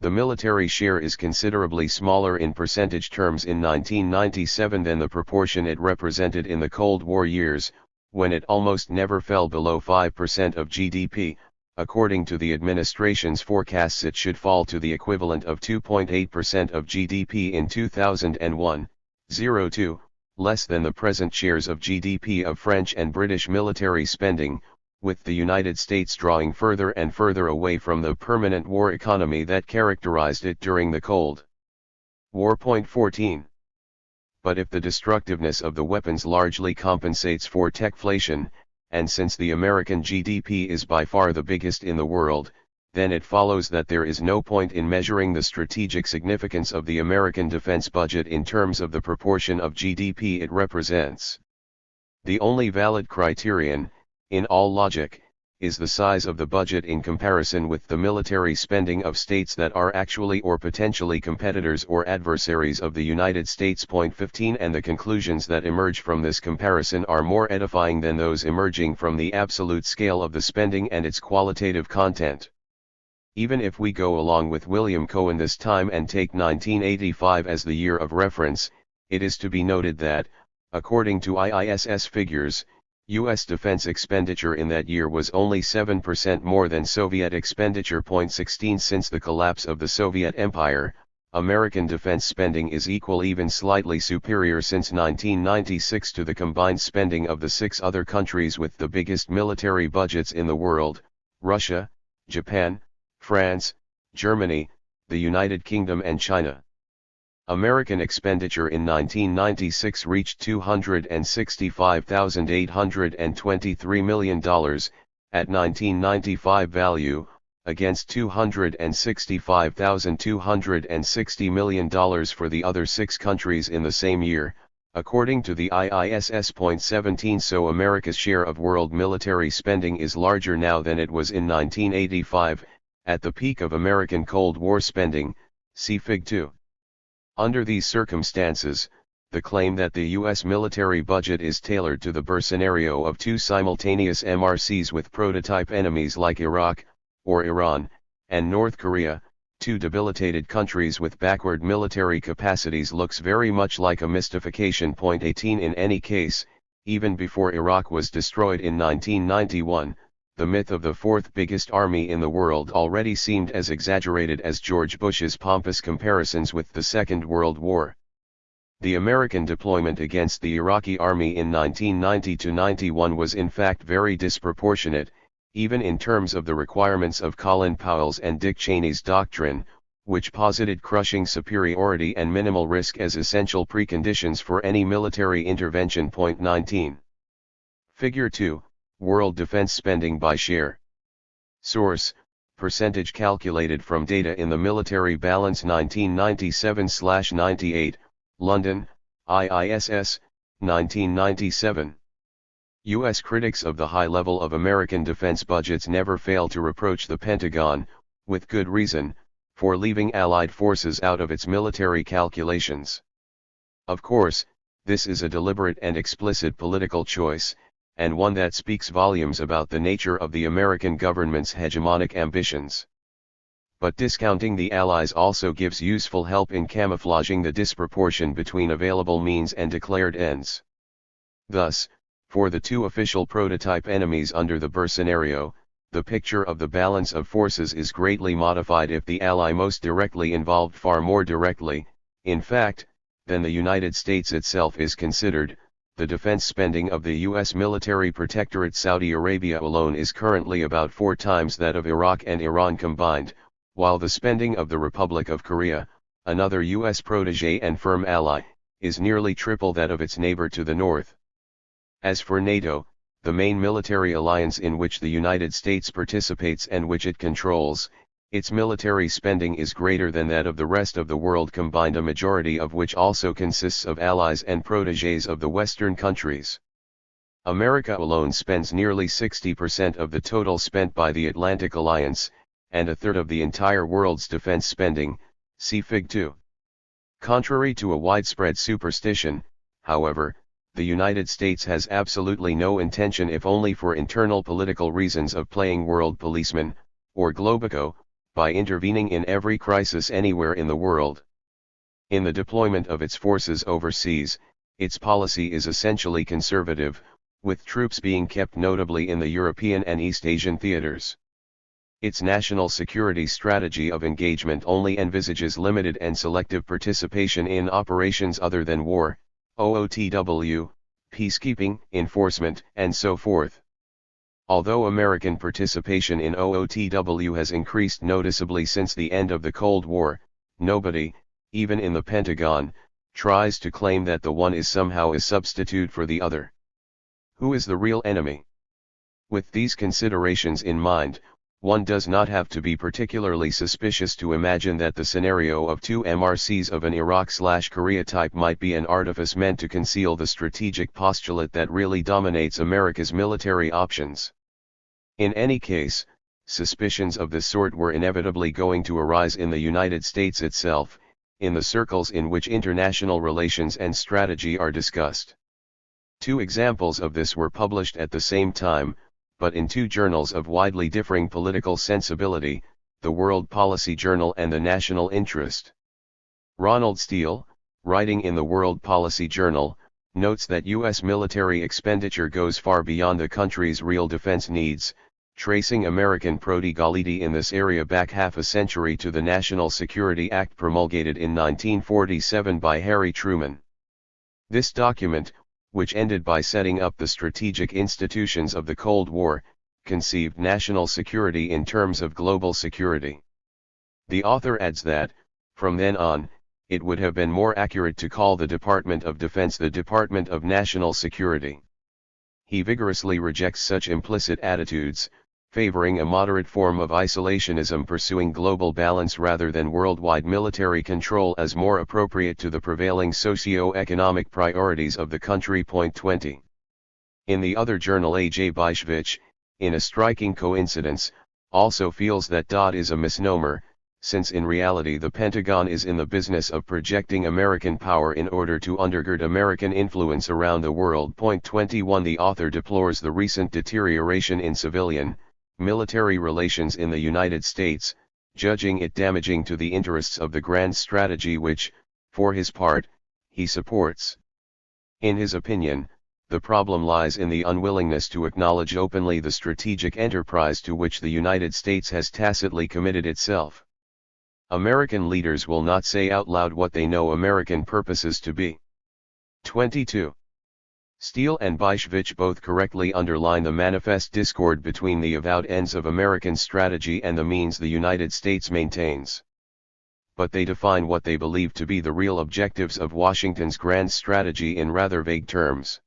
The military share is considerably smaller in percentage terms in 1997 than the proportion it represented in the Cold War years, when it almost never fell below 5% of GDP. According to the administration's forecasts, it should fall to the equivalent of 2.8% of GDP in 2001, 02, less than the present shares of GDP of French and British military spending, with the United States drawing further and further away from the permanent war economy that characterized it during the Cold War. 14. But if the destructiveness of the weapons largely compensates for techflation, and since the American GDP is by far the biggest in the world, then it follows that there is no point in measuring the strategic significance of the American defense budget in terms of the proportion of GDP it represents. The only valid criterion, in all logic, is the size of the budget in comparison with the military spending of states that are actually or potentially competitors or adversaries of the United States. 15. And the conclusions that emerge from this comparison are more edifying than those emerging from the absolute scale of the spending and its qualitative content. Even if we go along with William Cohen this time and take 1985 as the year of reference, it is to be noted that, according to IISS figures, U.S. defense expenditure in that year was only 7% more than Soviet expenditure. 16. Since the collapse of the Soviet Empire, American defense spending is equal, even slightly superior since 1996 to the combined spending of the 6 other countries with the biggest military budgets in the world: Russia, Japan, France, Germany, the United Kingdom and China. American expenditure in 1996 reached $265,823 million, at 1995 value, against $265,260 million for the other 6 countries in the same year, according to the IISS. 17. So America's share of world military spending is larger now than it was in 1985, at the peak of American Cold War spending, see Fig. 2. Under these circumstances, the claim that the U.S. military budget is tailored to the Burr scenario of 2 simultaneous MRCs with prototype enemies like Iraq, or Iran, and North Korea, 2 debilitated countries with backward military capacities, looks very much like a mystification. 18. In any case, even before Iraq was destroyed in 1991, the myth of the 4th biggest army in the world already seemed as exaggerated as George Bush's pompous comparisons with the Second World War. The American deployment against the Iraqi army in 1990–91 was in fact very disproportionate, even in terms of the requirements of Colin Powell's and Dick Cheney's doctrine, which posited crushing superiority and minimal risk as essential preconditions for any military intervention. 19. Figure 2. World defense spending by share. Source: percentage calculated from data in the Military Balance 1997/98, London, IISS, 1997. U.S. critics of the high level of American defense budgets never fail to reproach the Pentagon, with good reason, for leaving Allied forces out of its military calculations. Of course, this is a deliberate and explicit political choice, and one that speaks volumes about the nature of the American government's hegemonic ambitions. But discounting the Allies also gives useful help in camouflaging the disproportion between available means and declared ends. Thus, for the 2 official prototype enemies under the Burr scenario, the picture of the balance of forces is greatly modified if the ally most directly involved far more directly, in fact, than the United States itself is considered. The defense spending of the U.S. military protectorate Saudi Arabia alone is currently about 4 times that of Iraq and Iran combined, while the spending of the Republic of Korea, another U.S. protégé and firm ally, is nearly triple that of its neighbor to the north. As for NATO, the main military alliance in which the United States participates and which it controls, its military spending is greater than that of the rest of the world combined, a majority of which also consists of allies and protégés of the Western countries. America alone spends nearly 60% of the total spent by the Atlantic Alliance, and a third of the entire world's defense spending, see Fig. 2. Contrary to a widespread superstition, however, the United States has absolutely no intention, if only for internal political reasons, of playing world policeman, or globico, by intervening in every crisis anywhere in the world. In the deployment of its forces overseas, its policy is essentially conservative, with troops being kept notably in the European and East Asian theaters. Its national security strategy of engagement only envisages limited and selective participation in operations other than war, OOTW, peacekeeping, enforcement, and so forth. Although American participation in OOTW has increased noticeably since the end of the Cold War, nobody, even in the Pentagon, tries to claim that the one is somehow a substitute for the other. Who is the real enemy? With these considerations in mind, one does not have to be particularly suspicious to imagine that the scenario of 2 MRCs of an Iraq/Korea type might be an artifice meant to conceal the strategic postulate that really dominates America's military options. In any case, suspicions of this sort were inevitably going to arise in the United States itself, in the circles in which international relations and strategy are discussed. 2 examples of this were published at the same time, but in 2 journals of widely differing political sensibility, the World Policy Journal and the National Interest. Ronald Steele, writing in the World Policy Journal, notes that U.S. military expenditure goes far beyond the country's real defense needs, tracing American prodigality in this area back half a century to the National Security Act promulgated in 1947 by Harry Truman. This document, which ended by setting up the strategic institutions of the Cold War, conceived national security in terms of global security. The author adds that, from then on, it would have been more accurate to call the Department of Defense the Department of National Security. He vigorously rejects such implicit attitudes, favoring a moderate form of isolationism pursuing global balance rather than worldwide military control as more appropriate to the prevailing socio-economic priorities of the country. 20. In the other journal, A.J. Byshevich, in a striking coincidence, also feels that DOT is a misnomer, since in reality the Pentagon is in the business of projecting American power in order to undergird American influence around the world. 21. The author deplores the recent deterioration in civilian, military relations in the United States, judging it damaging to the interests of the grand strategy which, for his part, he supports. In his opinion, the problem lies in the unwillingness to acknowledge openly the strategic enterprise to which the United States has tacitly committed itself. American leaders will not say out loud what they know American purposes to be. 22. Steele and Byshevich both correctly underline the manifest discord between the avowed ends of American strategy and the means the United States maintains. But they define what they believe to be the real objectives of Washington's grand strategy in rather vague terms.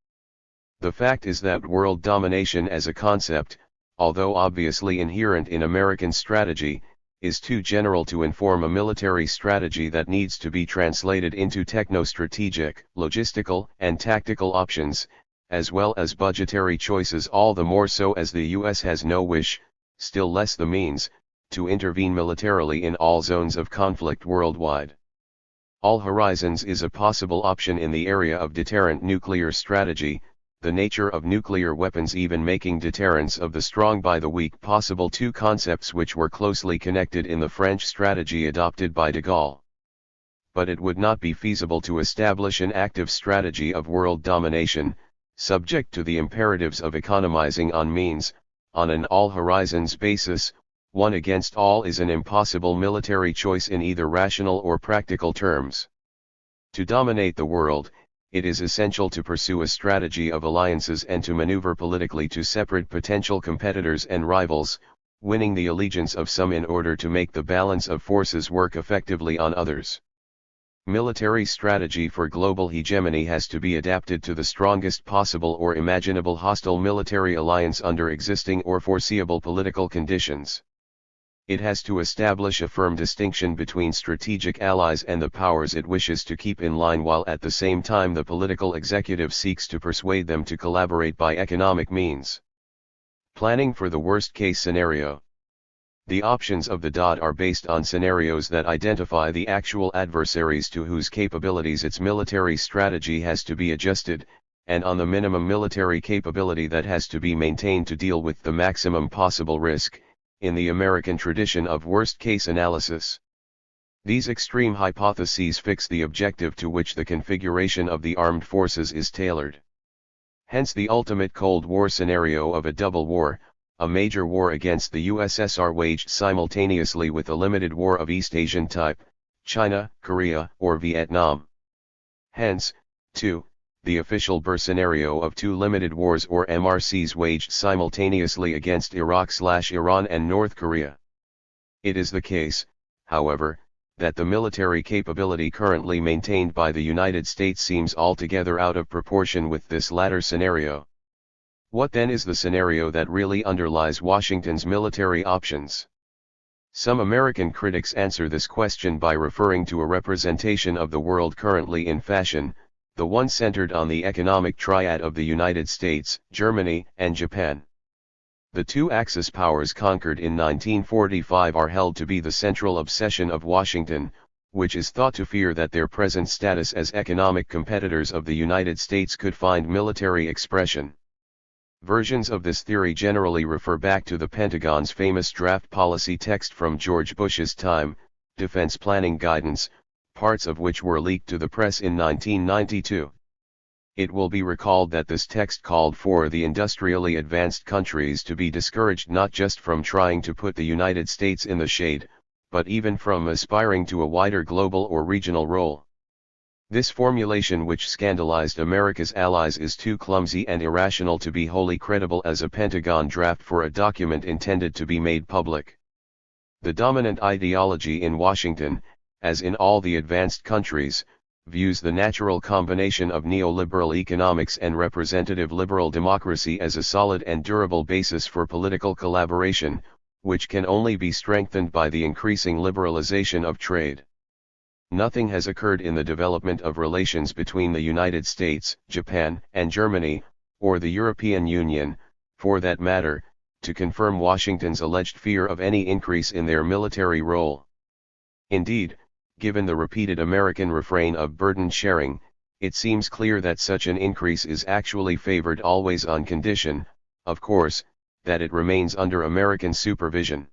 The fact is that world domination as a concept, although obviously inherent in American strategy, is too general to inform a military strategy that needs to be translated into techno-strategic, logistical, and tactical options, as well as budgetary choices, all the more so as the U.S. has no wish, still less the means, to intervene militarily in all zones of conflict worldwide. All horizons is a possible option in the area of deterrent nuclear strategy, the nature of nuclear weapons even making deterrence of the strong by the weak possible, 2 concepts which were closely connected in the French strategy adopted by de Gaulle. But it would not be feasible to establish an active strategy of world domination, subject to the imperatives of economizing on means, on an all-horizons basis, one against all is an impossible military choice in either rational or practical terms. To dominate the world, it is essential to pursue a strategy of alliances and to maneuver politically to separate potential competitors and rivals, winning the allegiance of some in order to make the balance of forces work effectively on others. Military strategy for global hegemony has to be adapted to the strongest possible or imaginable hostile military alliance under existing or foreseeable political conditions. It has to establish a firm distinction between strategic allies and the powers it wishes to keep in line, while at the same time the political executive seeks to persuade them to collaborate by economic means. Planning for the worst-case scenario. The options of the DOD are based on scenarios that identify the actual adversaries to whose capabilities its military strategy has to be adjusted, and on the minimum military capability that has to be maintained to deal with the maximum possible risk, in the American tradition of worst-case analysis. These extreme hypotheses fix the objective to which the configuration of the armed forces is tailored. Hence the ultimate Cold War scenario of a double war, a major war against the USSR waged simultaneously with a limited war of East Asian type, China, Korea, or Vietnam. Hence, too, the official BER scenario of two limited wars or MRCs waged simultaneously against Iraq/Iran and North Korea. It is the case, however, that the military capability currently maintained by the United States seems altogether out of proportion with this latter scenario. What then is the scenario that really underlies Washington's military options? Some American critics answer this question by referring to a representation of the world currently in fashion, the one centered on the economic triad of the United States, Germany, and Japan. The two Axis powers conquered in 1945 are held to be the central obsession of Washington, which is thought to fear that their present status as economic competitors of the United States could find military expression. Versions of this theory generally refer back to the Pentagon's famous draft policy text from George Bush's time, Defense Planning Guidance, parts of which were leaked to the press in 1992. It will be recalled that this text called for the industrially advanced countries to be discouraged not just from trying to put the United States in the shade, but even from aspiring to a wider global or regional role. This formulation, which scandalized America's allies, is too clumsy and irrational to be wholly credible as a Pentagon draft for a document intended to be made public. The dominant ideology in Washington, as in all the advanced countries, views the natural combination of neoliberal economics and representative liberal democracy as a solid and durable basis for political collaboration, which can only be strengthened by the increasing liberalization of trade. Nothing has occurred in the development of relations between the United States, Japan, and Germany, or the European Union, for that matter, to confirm Washington's alleged fear of any increase in their military role. Indeed, given the repeated American refrain of burden sharing, it seems clear that such an increase is actually favored always on condition, of course, that it remains under American supervision.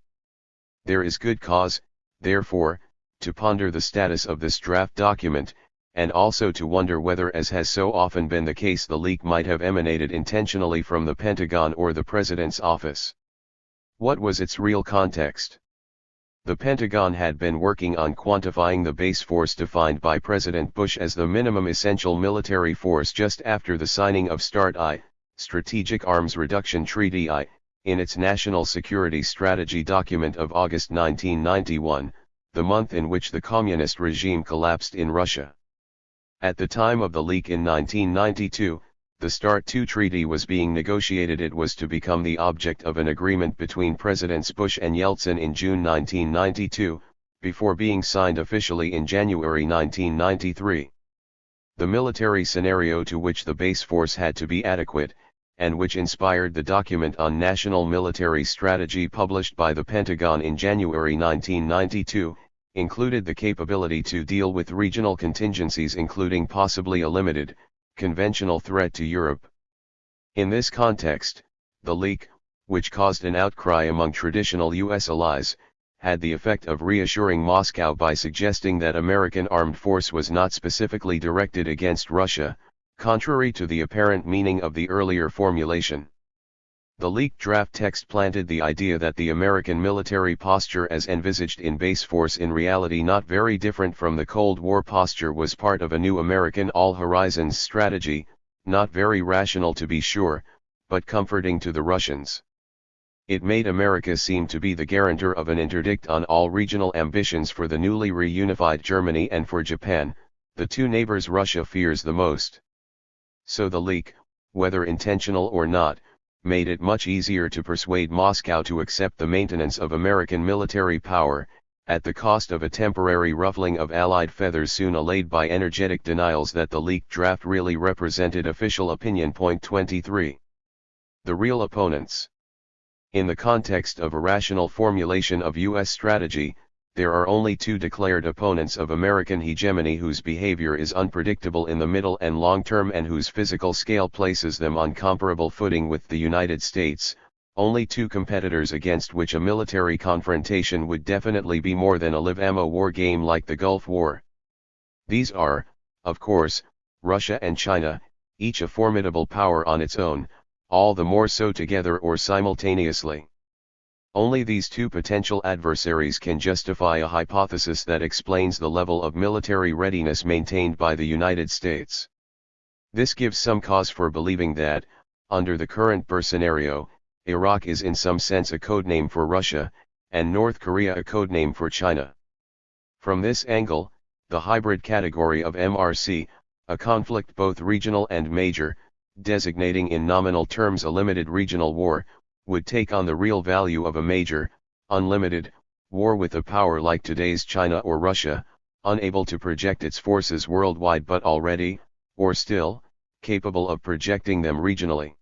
There is good cause, therefore, to ponder the status of this draft document, and also to wonder whether, as has so often been the case, the leak might have emanated intentionally from the Pentagon or the President's office. What was its real context? The Pentagon had been working on quantifying the base force defined by President Bush as the minimum essential military force just after the signing of START-I, Strategic Arms Reduction Treaty-I, in its National Security Strategy document of August 1991, the month in which the communist regime collapsed in Russia. At the time of the leak in 1992, the START-II treaty was being negotiated. It was to become the object of an agreement between Presidents Bush and Yeltsin in June 1992, before being signed officially in January 1993. The military scenario to which the base force had to be adequate, and which inspired the document on national military strategy published by the Pentagon in January 1992, included the capability to deal with regional contingencies, including possibly a limited, conventional threat to Europe. In this context, the leak, which caused an outcry among traditional U.S. allies, had the effect of reassuring Moscow by suggesting that American armed force was not specifically directed against Russia, contrary to the apparent meaning of the earlier formulation. The leaked draft text planted the idea that the American military posture as envisaged in Base Force, in reality not very different from the Cold War posture, was part of a new American all-horizons strategy, not very rational to be sure, but comforting to the Russians. It made America seem to be the guarantor of an interdict on all regional ambitions for the newly reunified Germany and for Japan, the two neighbors Russia fears the most. So the leak, whether intentional or not, made it much easier to persuade Moscow to accept the maintenance of American military power, at the cost of a temporary ruffling of Allied feathers soon allayed by energetic denials that the leaked draft really represented official opinion. Point 23. The real opponents. In the context of a rational formulation of U.S. strategy, there are only two declared opponents of American hegemony whose behavior is unpredictable in the middle and long term and whose physical scale places them on comparable footing with the United States, only two competitors against which a military confrontation would definitely be more than a live-ammo war game like the Gulf War. These are, of course, Russia and China, each a formidable power on its own, all the more so together or simultaneously. Only these two potential adversaries can justify a hypothesis that explains the level of military readiness maintained by the United States. This gives some cause for believing that, under the current Burr scenario, Iraq is in some sense a codename for Russia, and North Korea a codename for China. From this angle, the hybrid category of MRC, a conflict both regional and major, designating in nominal terms a limited regional war, would take on the real value of a major, unlimited, war with a power like today's China or Russia, unable to project its forces worldwide but already, or still, capable of projecting them regionally.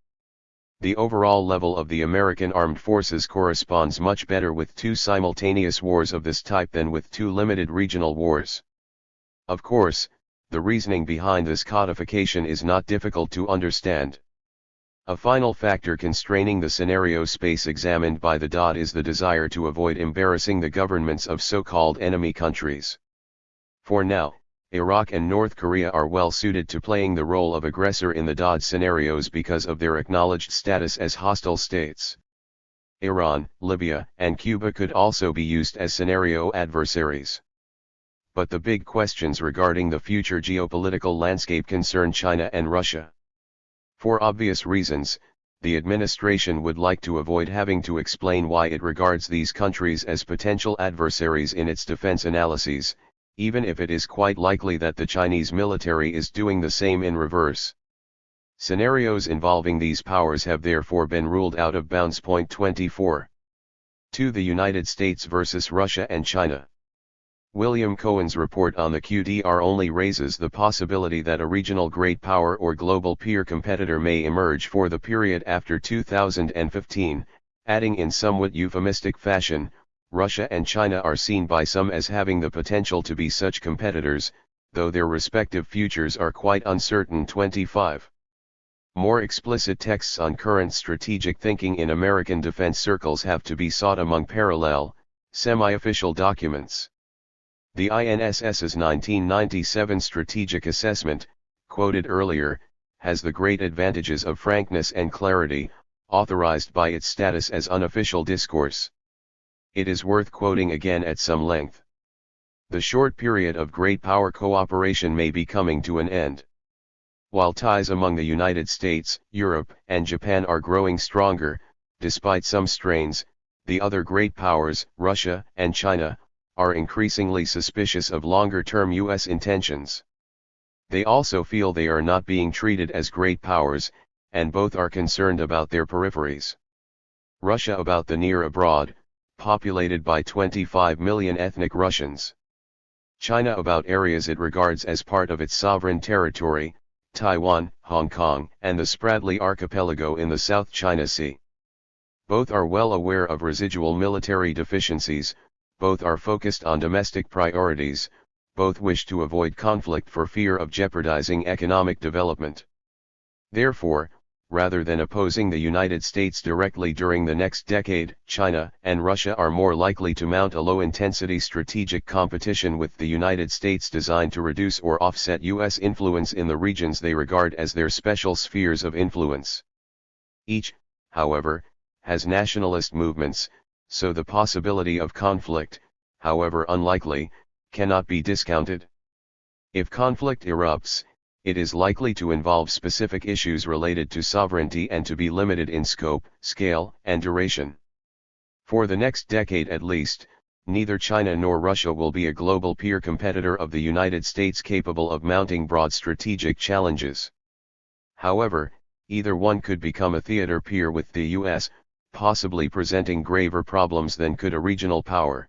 The overall level of the American armed forces corresponds much better with two simultaneous wars of this type than with two limited regional wars. Of course, the reasoning behind this codification is not difficult to understand. A final factor constraining the scenario space examined by the DOD is the desire to avoid embarrassing the governments of so-called enemy countries. For now, Iraq and North Korea are well suited to playing the role of aggressor in the DOD scenarios because of their acknowledged status as hostile states. Iran, Libya, and Cuba could also be used as scenario adversaries. But the big questions regarding the future geopolitical landscape concern China and Russia. For obvious reasons, the administration would like to avoid having to explain why it regards these countries as potential adversaries in its defense analyses, even if it is quite likely that the Chinese military is doing the same in reverse. Scenarios involving these powers have therefore been ruled out of bounds. Point 24. 2. The United States versus Russia and China. William Cohen's report on the QDR only raises the possibility that a regional great power or global peer competitor may emerge for the period after 2015, adding in somewhat euphemistic fashion, Russia and China are seen by some as having the potential to be such competitors, though their respective futures are quite uncertain. 25. More explicit texts on current strategic thinking in American defense circles have to be sought among parallel, semi-official documents. The INSS's 1997 strategic assessment, quoted earlier, has the great advantages of frankness and clarity, authorized by its status as unofficial discourse. It is worth quoting again at some length. The short period of great power cooperation may be coming to an end. While ties among the United States, Europe, and Japan are growing stronger, despite some strains, the other great powers, Russia and China, are increasingly suspicious of longer-term U.S. intentions. They also feel they are not being treated as great powers, and both are concerned about their peripheries. Russia about the near abroad, populated by 25 million ethnic Russians. China about areas it regards as part of its sovereign territory, Taiwan, Hong Kong, and the Spratly Archipelago in the South China Sea. Both are well aware of residual military deficiencies, both are focused on domestic priorities, both wish to avoid conflict for fear of jeopardizing economic development. Therefore, rather than opposing the United States directly during the next decade, China and Russia are more likely to mount a low-intensity strategic competition with the United States designed to reduce or offset U.S. influence in the regions they regard as their special spheres of influence. Each, however, has nationalist movements, so the possibility of conflict, however unlikely, cannot be discounted. If conflict erupts, it is likely to involve specific issues related to sovereignty and to be limited in scope, scale, and duration. For the next decade at least, neither China nor Russia will be a global peer competitor of the United States capable of mounting broad strategic challenges. However, either one could become a theater peer with the US, possibly presenting graver problems than could a regional power.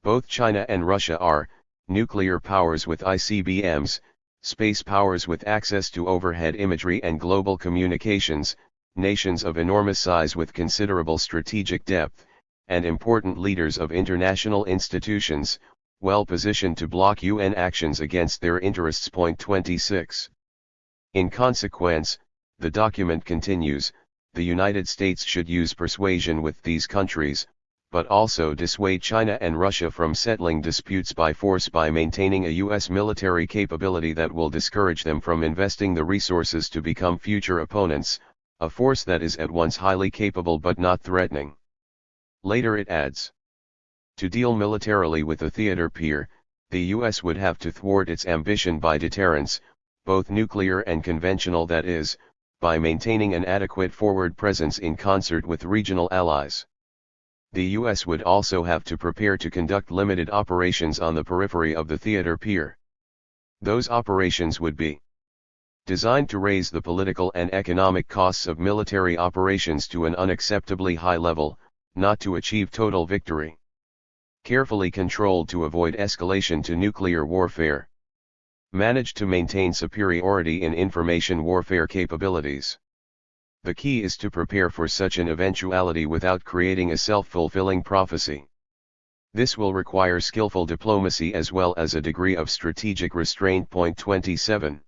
Both China and Russia are nuclear powers with ICBMs, space powers with access to overhead imagery and global communications, nations of enormous size with considerable strategic depth, and important leaders of international institutions, well positioned to block UN actions against their interests. 26. In consequence, the document continues, the United States should use persuasion with these countries, but also dissuade China and Russia from settling disputes by force by maintaining a U.S. military capability that will discourage them from investing the resources to become future opponents, a force that is at once highly capable but not threatening. Later it adds, to deal militarily with a theater peer, the U.S. would have to thwart its ambition by deterrence, both nuclear and conventional, that is, by maintaining an adequate forward presence in concert with regional allies. The U.S. would also have to prepare to conduct limited operations on the periphery of the theater peer. Those operations would be designed to raise the political and economic costs of military operations to an unacceptably high level, not to achieve total victory. Carefully controlled to avoid escalation to nuclear warfare. Managed to maintain superiority in information warfare capabilities. The key is to prepare for such an eventuality without creating a self-fulfilling prophecy. This will require skillful diplomacy as well as a degree of strategic restraint. 27.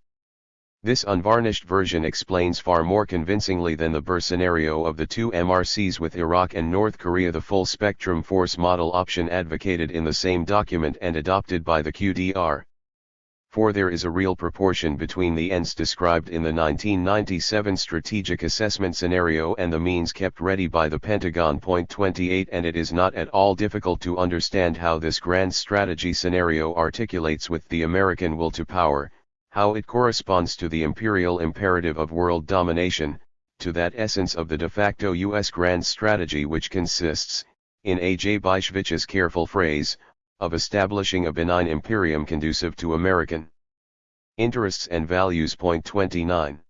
This unvarnished version explains far more convincingly than the Burr scenario of the two MRCs with Iraq and North Korea the full-spectrum force model option advocated in the same document and adopted by the QDR. For there is a real proportion between the ends described in the 1997 strategic assessment scenario and the means kept ready by the Pentagon. 28 And it is not at all difficult to understand how this grand strategy scenario articulates with the American will to power, how it corresponds to the imperial imperative of world domination, to that essence of the de facto U.S. grand strategy which consists, in A.J. Byshvich's careful phrase, of establishing a benign imperium conducive to American interests and values. 29.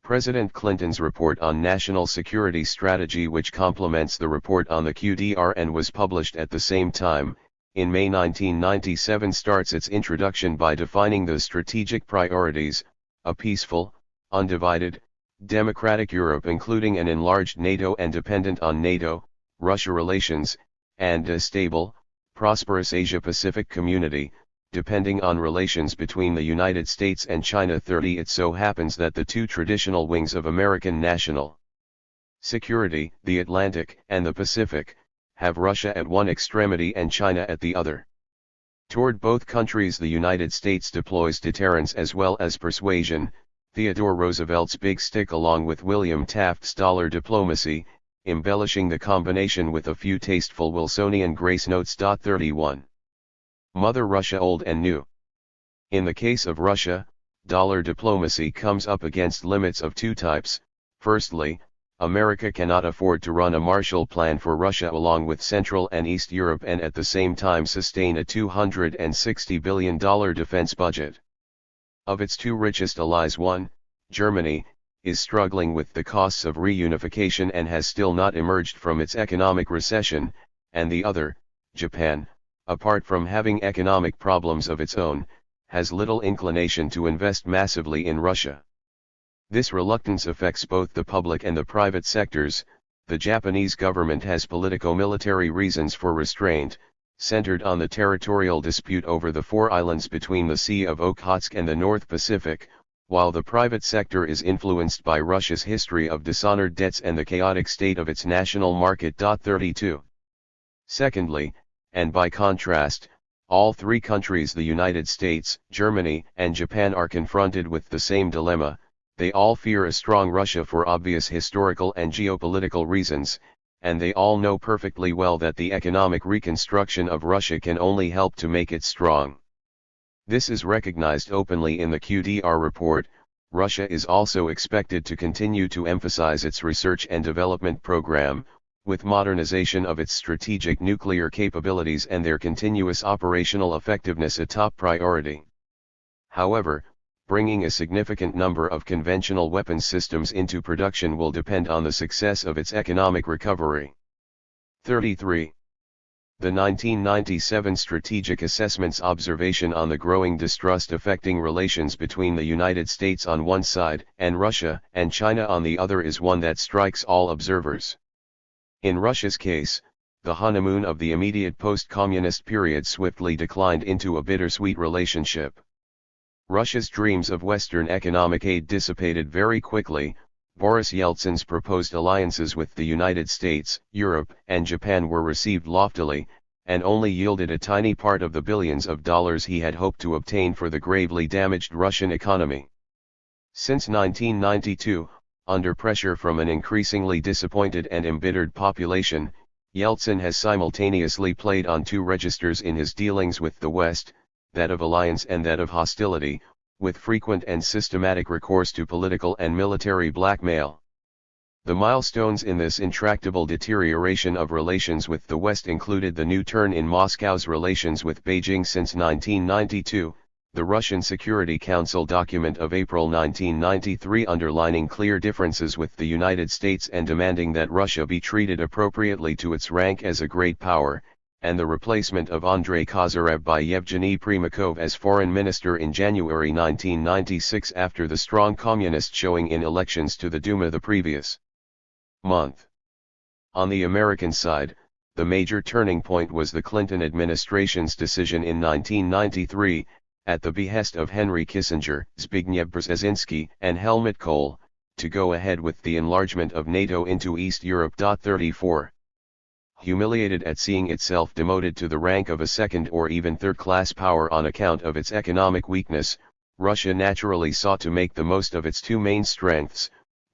President Clinton's report on national security strategy, which complements the report on the QDR and was published at the same time, in May 1997, starts its introduction by defining the strategic priorities: a peaceful, undivided, democratic Europe including an enlarged NATO and dependent on NATO, Russia relations, and a stable, prosperous Asia-Pacific community, depending on relations between the United States and China. 30 It so happens that the two traditional wings of American national security, the Atlantic and the Pacific, have Russia at one extremity and China at the other. Toward both countries the United States deploys deterrence as well as persuasion, Theodore Roosevelt's big stick along with William Taft's dollar diplomacy, embellishing the combination with a few tasteful Wilsonian grace notes. 31. Mother Russia old and new. In the case of Russia, dollar diplomacy comes up against limits of two types. Firstly, America cannot afford to run a Marshall Plan for Russia along with Central and East Europe and at the same time sustain a $260 billion defense budget. Of its two richest allies, one, Germany, is struggling with the costs of reunification and has still not emerged from its economic recession, and the other, Japan, apart from having economic problems of its own, has little inclination to invest massively in Russia. This reluctance affects both the public and the private sectors. The Japanese government has politico-military reasons for restraint, centered on the territorial dispute over the four islands between the Sea of Okhotsk and the North Pacific, while the private sector is influenced by Russia's history of dishonored debts and the chaotic state of its national market. 32. Secondly, and by contrast, all three countries, the United States, Germany, and Japan, are confronted with the same dilemma: They all fear a strong Russia for obvious historical and geopolitical reasons, and they all know perfectly well that the economic reconstruction of Russia can only help to make it strong. This is recognized openly in the QDR report. Russia is also expected to continue to emphasize its research and development program, with modernization of its strategic nuclear capabilities and their continuous operational effectiveness a top priority. However, bringing a significant number of conventional weapons systems into production will depend on the success of its economic recovery. 33. The 1997 Strategic Assessment's observation on the growing distrust affecting relations between the United States on one side and Russia and China on the other is one that strikes all observers. In Russia's case, the honeymoon of the immediate post-communist period swiftly declined into a bittersweet relationship. Russia's dreams of Western economic aid dissipated very quickly. Boris Yeltsin's proposed alliances with the United States, Europe, and Japan were received loftily, and only yielded a tiny part of the billions of dollars he had hoped to obtain for the gravely damaged Russian economy. Since 1992, under pressure from an increasingly disappointed and embittered population, Yeltsin has simultaneously played on two registers in his dealings with the West, that of alliance and that of hostility, with frequent and systematic recourse to political and military blackmail. The milestones in this intractable deterioration of relations with the West included the new turn in Moscow's relations with Beijing since 1992, the Russian Security Council document of April 1993 underlining clear differences with the United States and demanding that Russia be treated appropriately to its rank as a great power, and the replacement of Andrei Kozyrev by Yevgeny Primakov as foreign minister in January 1996 after the strong communist showing in elections to the Duma the previous month. On the American side, the major turning point was the Clinton administration's decision in 1993, at the behest of Henry Kissinger, Zbigniew Brzezinski, and Helmut Kohl, to go ahead with the enlargement of NATO into East Europe. 34. Humiliated at seeing itself demoted to the rank of a second or even third-class power on account of its economic weakness, Russia naturally sought to make the most of its two main strengths,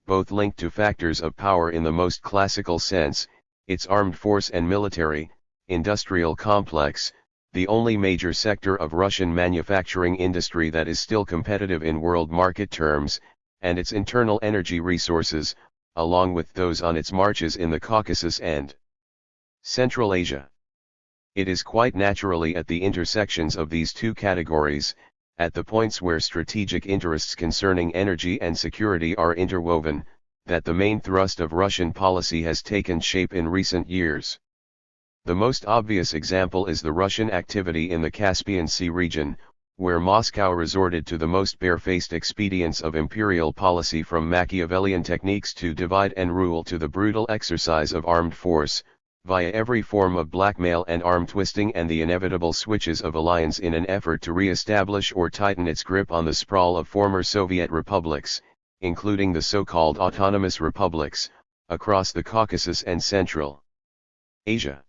both linked to factors of power in the most classical sense, its armed force and military, industrial complex, the only major sector of Russian manufacturing industry that is still competitive in world market terms, and its internal energy resources, along with those on its marches in the Caucasus and Central Asia. It is quite naturally at the intersections of these two categories, at the points where strategic interests concerning energy and security are interwoven, that the main thrust of Russian policy has taken shape in recent years. The most obvious example is the Russian activity in the Caspian Sea region, where Moscow resorted to the most barefaced expedients of imperial policy, from Machiavellian techniques to divide and rule to the brutal exercise of armed force, via every form of blackmail and arm twisting and the inevitable switches of alliance in an effort to re-establish or tighten its grip on the sprawl of former Soviet republics, including the so-called autonomous republics, across the Caucasus and Central Asia.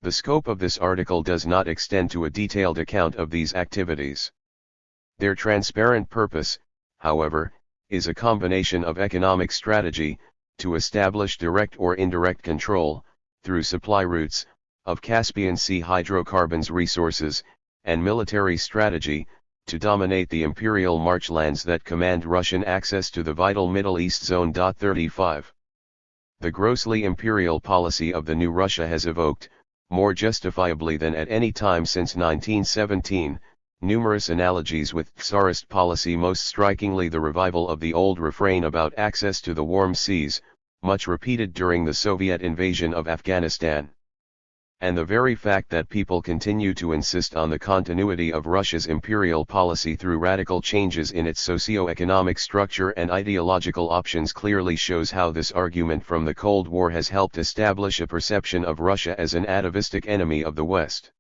The scope of this article does not extend to a detailed account of these activities. Their transparent purpose, however, is a combination of economic strategy, to establish direct or indirect control, through supply routes, of Caspian Sea hydrocarbons resources, and military strategy, to dominate the imperial marchlands that command Russian access to the vital Middle East zone. 35. The grossly imperial policy of the new Russia has evoked, more justifiably than at any time since 1917, numerous analogies with Tsarist policy, most strikingly the revival of the old refrain about access to the warm seas, much repeated during the Soviet invasion of Afghanistan. And the very fact that people continue to insist on the continuity of Russia's imperial policy through radical changes in its socio-economic structure and ideological options clearly shows how this argument from the Cold War has helped establish a perception of Russia as an atavistic enemy of the West.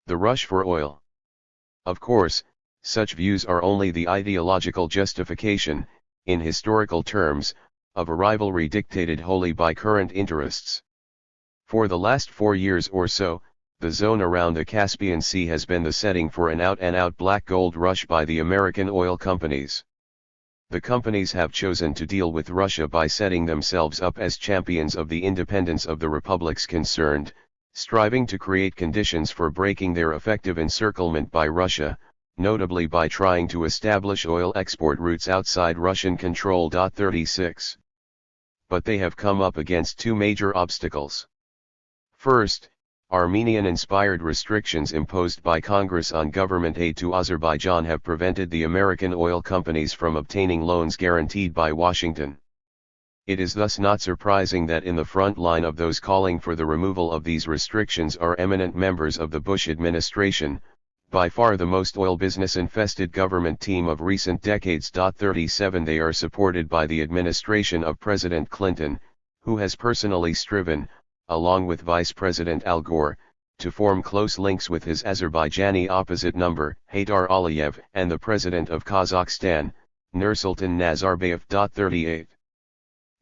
The rush for oil. Of course, such views are only the ideological justification, in historical terms, of a rivalry dictated wholly by current interests. For the last 4 years or so, the zone around the Caspian Sea has been the setting for an out-and-out black gold rush by the American oil companies. The companies have chosen to deal with Russia by setting themselves up as champions of the independence of the republics concerned, striving to create conditions for breaking their effective encirclement by Russia, notably by trying to establish oil export routes outside Russian control. 36. But they have come up against two major obstacles. First, Armenian-inspired restrictions imposed by Congress on government aid to Azerbaijan have prevented the American oil companies from obtaining loans guaranteed by Washington. It is thus not surprising that in the front line of those calling for the removal of these restrictions are eminent members of the Bush administration, by far the most oil business-infested government team of recent decades. 37 They are supported by the administration of President Clinton, who has personally striven, along with Vice President Al Gore, to form close links with his Azerbaijani opposite number, Haydar Aliyev, and the President of Kazakhstan, Nursultan Nazarbayev. 38.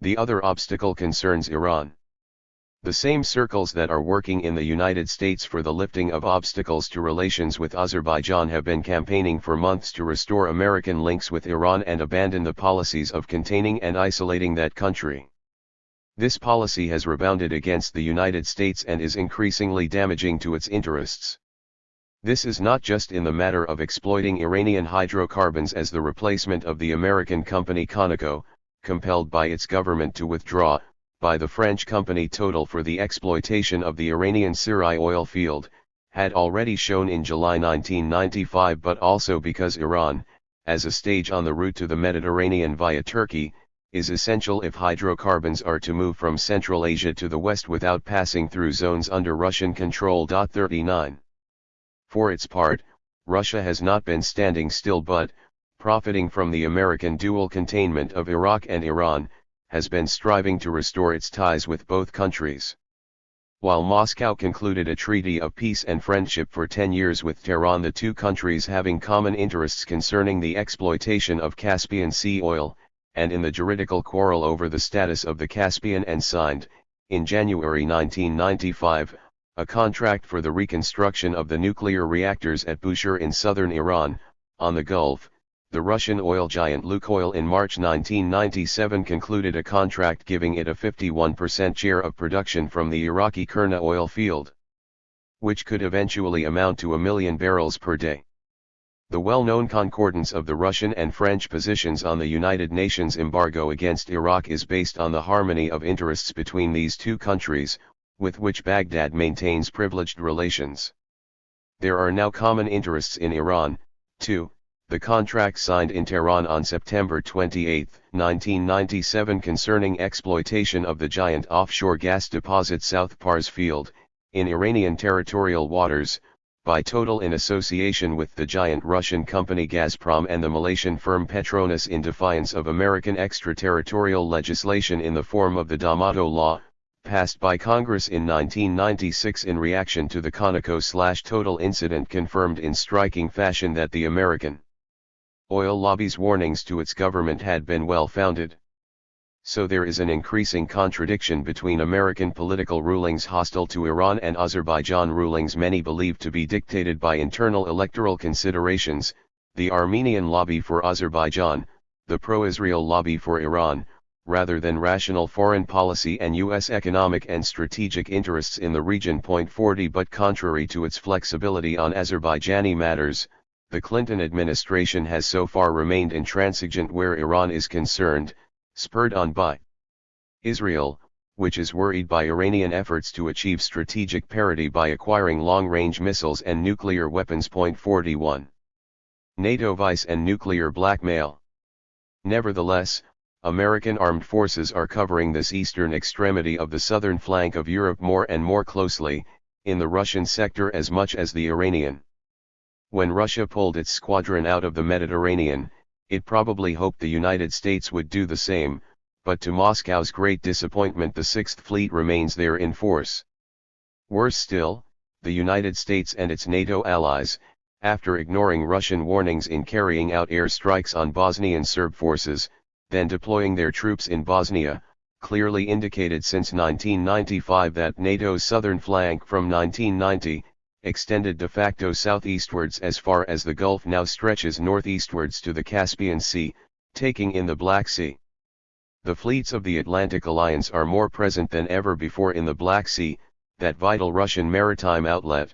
The other obstacle concerns Iran. The same circles that are working in the United States for the lifting of obstacles to relations with Azerbaijan have been campaigning for months to restore American links with Iran and abandon the policies of containing and isolating that country. This policy has rebounded against the United States and is increasingly damaging to its interests. This is not just in the matter of exploiting Iranian hydrocarbons as the replacement of the American company Conoco, compelled by its government to withdraw, by the French company Total for the exploitation of the Iranian Sirai oil field, had already shown in July 1995, but also because Iran, as a stage on the route to the Mediterranean via Turkey, is essential if hydrocarbons are to move from Central Asia to the west without passing through zones under Russian control. 39. For its part, Russia has not been standing still but, profiting from the American dual containment of Iraq and Iran, has been striving to restore its ties with both countries. While Moscow concluded a treaty of peace and friendship for 10 years with Tehran, the two countries having common interests concerning the exploitation of Caspian Sea oil, and in the juridical quarrel over the status of the Caspian, and signed, in January 1995, a contract for the reconstruction of the nuclear reactors at Bushehr in southern Iran, on the Gulf. The Russian oil giant Lukoil in March 1997 concluded a contract giving it a 51% share of production from the Iraqi Kurna oil field, which could eventually amount to 1 million barrels per day. The well-known concordance of the Russian and French positions on the United Nations embargo against Iraq is based on the harmony of interests between these two countries, with which Baghdad maintains privileged relations. There are now common interests in Iran, too. The contract signed in Tehran on September 28, 1997 concerning exploitation of the giant offshore gas deposit South Pars field, in Iranian territorial waters, by Total in association with the giant Russian company Gazprom and the Malaysian firm Petronas, in defiance of American extraterritorial legislation in the form of the D'Amato Law, passed by Congress in 1996 in reaction to the Conoco/Total incident, confirmed in striking fashion that the American oil lobby's warnings to its government had been well-founded. So there is an increasing contradiction between American political rulings hostile to Iran and Azerbaijan rulings many believe to be dictated by internal electoral considerations, the Armenian lobby for Azerbaijan, the pro-Israel lobby for Iran, rather than rational foreign policy and U.S. economic and strategic interests in the region. 40 But contrary to its flexibility on Azerbaijani matters, the Clinton administration has so far remained intransigent where Iran is concerned, spurred on by Israel, which is worried by Iranian efforts to achieve strategic parity by acquiring long-range missiles and nuclear weapons. 41. NATO vice and nuclear blackmail. Nevertheless, American armed forces are covering this eastern extremity of the southern flank of Europe more and more closely, in the Russian sector as much as the Iranian. When Russia pulled its squadron out of the Mediterranean, it probably hoped the United States would do the same, but to Moscow's great disappointment the Sixth Fleet remains there in force. Worse still, the United States and its NATO allies, after ignoring Russian warnings in carrying out air strikes on Bosnian Serb forces, then deploying their troops in Bosnia, clearly indicated since 1995 that NATO's southern flank from 1990, extended de facto southeastwards as far as the Gulf, now stretches northeastwards to the Caspian Sea, Taking in the Black Sea. The fleets of the Atlantic Alliance are more present than ever before in the Black Sea, that vital Russian maritime outlet.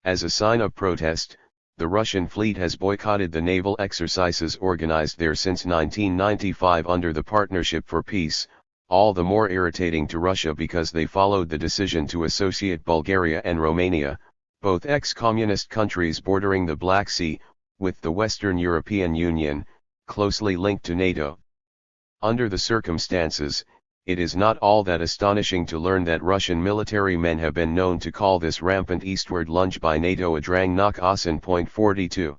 As a sign of protest, the Russian fleet has boycotted the naval exercises organized there since 1995 under the Partnership for Peace, all the more irritating to Russia because they followed the decision to associate Bulgaria and Romania, both ex-communist countries bordering the Black Sea, with the Western European Union, closely linked to NATO. Under the circumstances, it is not all that astonishing to learn that Russian military men have been known to call this rampant eastward lunge by NATO a drang nach Osten. 42.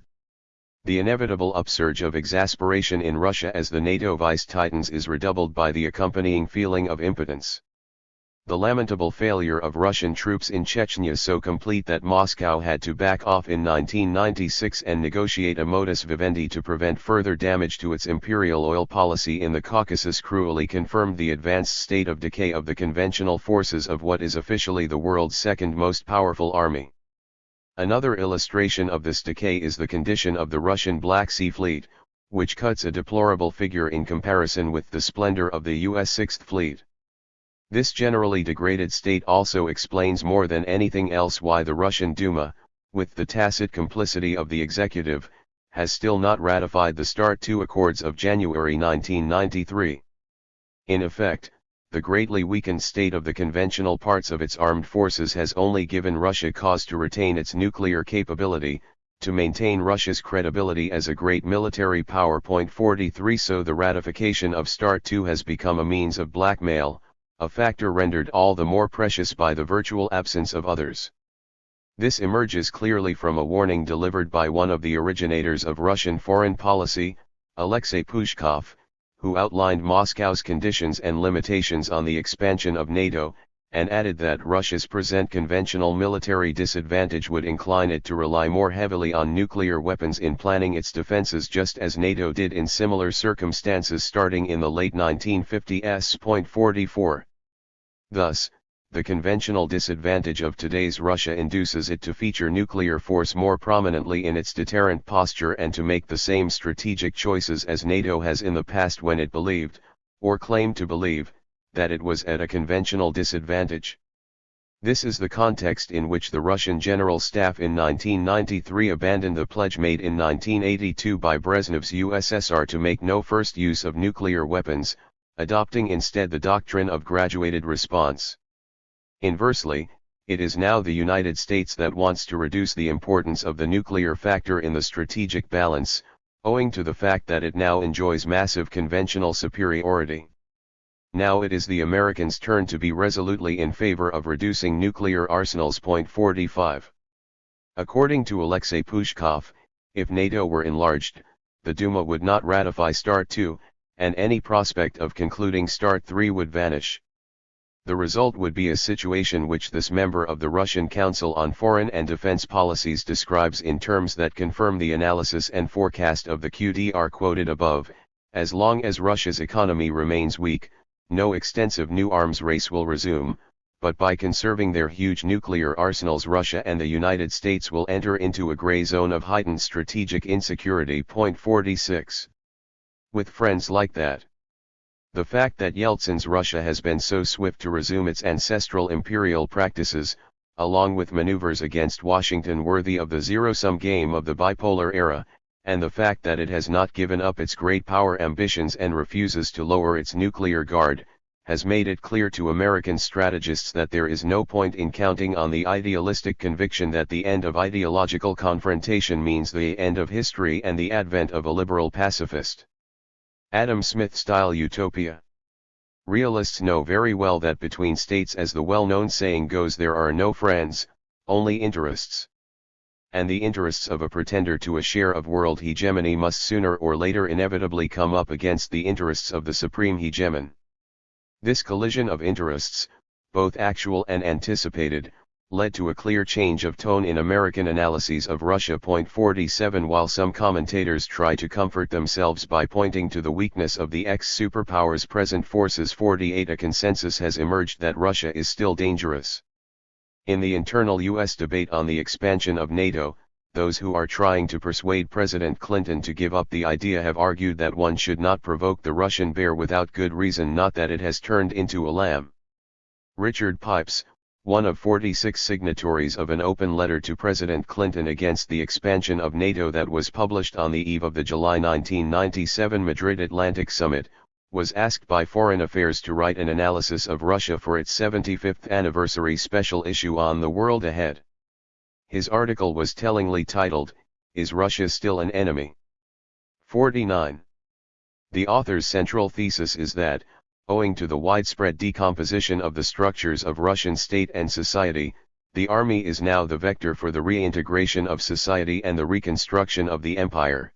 The inevitable upsurge of exasperation in Russia as the NATO vice tightens is redoubled by the accompanying feeling of impotence. The lamentable failure of Russian troops in Chechnya so complete that Moscow had to back off in 1996 and negotiate a modus vivendi to prevent further damage to its imperial oil policy in the Caucasus cruelly confirmed the advanced state of decay of the conventional forces of what is officially the world's second most powerful army. Another illustration of this decay is the condition of the Russian Black Sea Fleet, which cuts a deplorable figure in comparison with the splendor of the U.S. Sixth Fleet. This generally degraded state also explains more than anything else why the Russian Duma, with the tacit complicity of the executive, has still not ratified the START II Accords of January 1993. In effect, the greatly weakened state of the conventional parts of its armed forces has only given Russia cause to retain its nuclear capability, to maintain Russia's credibility as a great military power. 43 So the ratification of START II has become a means of blackmail, a factor rendered all the more precious by the virtual absence of others. This emerges clearly from a warning delivered by one of the originators of Russian foreign policy, Alexei Pushkov, who outlined Moscow's conditions and limitations on the expansion of NATO, and added that Russia's present conventional military disadvantage would incline it to rely more heavily on nuclear weapons in planning its defenses, just as NATO did in similar circumstances starting in the late 1950s. 44. Thus, the conventional disadvantage of today's Russia induces it to feature nuclear force more prominently in its deterrent posture and to make the same strategic choices as NATO has in the past when it believed, or claimed to believe, that it was at a conventional disadvantage. This is the context in which the Russian General Staff in 1993 abandoned the pledge made in 1982 by Brezhnev's USSR to make no first use of nuclear weapons, adopting instead the doctrine of graduated response. Inversely, it is now the United States that wants to reduce the importance of the nuclear factor in the strategic balance, owing to the fact that it now enjoys massive conventional superiority. Now it is the Americans' turn to be resolutely in favor of reducing nuclear arsenals. 45. According to Alexei Pushkov, if NATO were enlarged, the Duma would not ratify START II, and any prospect of concluding START III would vanish. The result would be a situation which this member of the Russian Council on Foreign and Defense Policies describes in terms that confirm the analysis and forecast of the QDR quoted above: as long as Russia's economy remains weak, no extensive new arms race will resume, but by conserving their huge nuclear arsenals, Russia and the United States will enter into a gray zone of heightened strategic insecurity. 46. With friends like that, the fact that Yeltsin's Russia has been so swift to resume its ancestral imperial practices, along with maneuvers against Washington worthy of the zero-sum game of the bipolar era, and the fact that it has not given up its great power ambitions and refuses to lower its nuclear guard, has made it clear to American strategists that there is no point in counting on the idealistic conviction that the end of ideological confrontation means the end of history and the advent of a liberal pacifist, Adam Smith-style utopia. Realists know very well that between states, as the well-known saying goes, there are no friends, only interests. And the interests of a pretender to a share of world hegemony must sooner or later inevitably come up against the interests of the supreme hegemon. This collision of interests, both actual and anticipated, led to a clear change of tone in American analyses of Russia. 47 While some commentators try to comfort themselves by pointing to the weakness of the ex-superpower's present forces, 48 a consensus has emerged that Russia is still dangerous. In the internal U.S. debate on the expansion of NATO, those who are trying to persuade President Clinton to give up the idea have argued that one should not provoke the Russian bear without good reason, not that it has turned into a lamb. Richard Pipes, one of 46 signatories of an open letter to President Clinton against the expansion of NATO that was published on the eve of the July 1997 Madrid Atlantic Summit, was asked by Foreign Affairs to write an analysis of Russia for its 75th anniversary special issue on The World Ahead. His article was tellingly titled, "Is Russia Still an Enemy?" 49. The author's central thesis is that, owing to the widespread decomposition of the structures of Russian state and society, the army is now the vector for the reintegration of society and the reconstruction of the empire.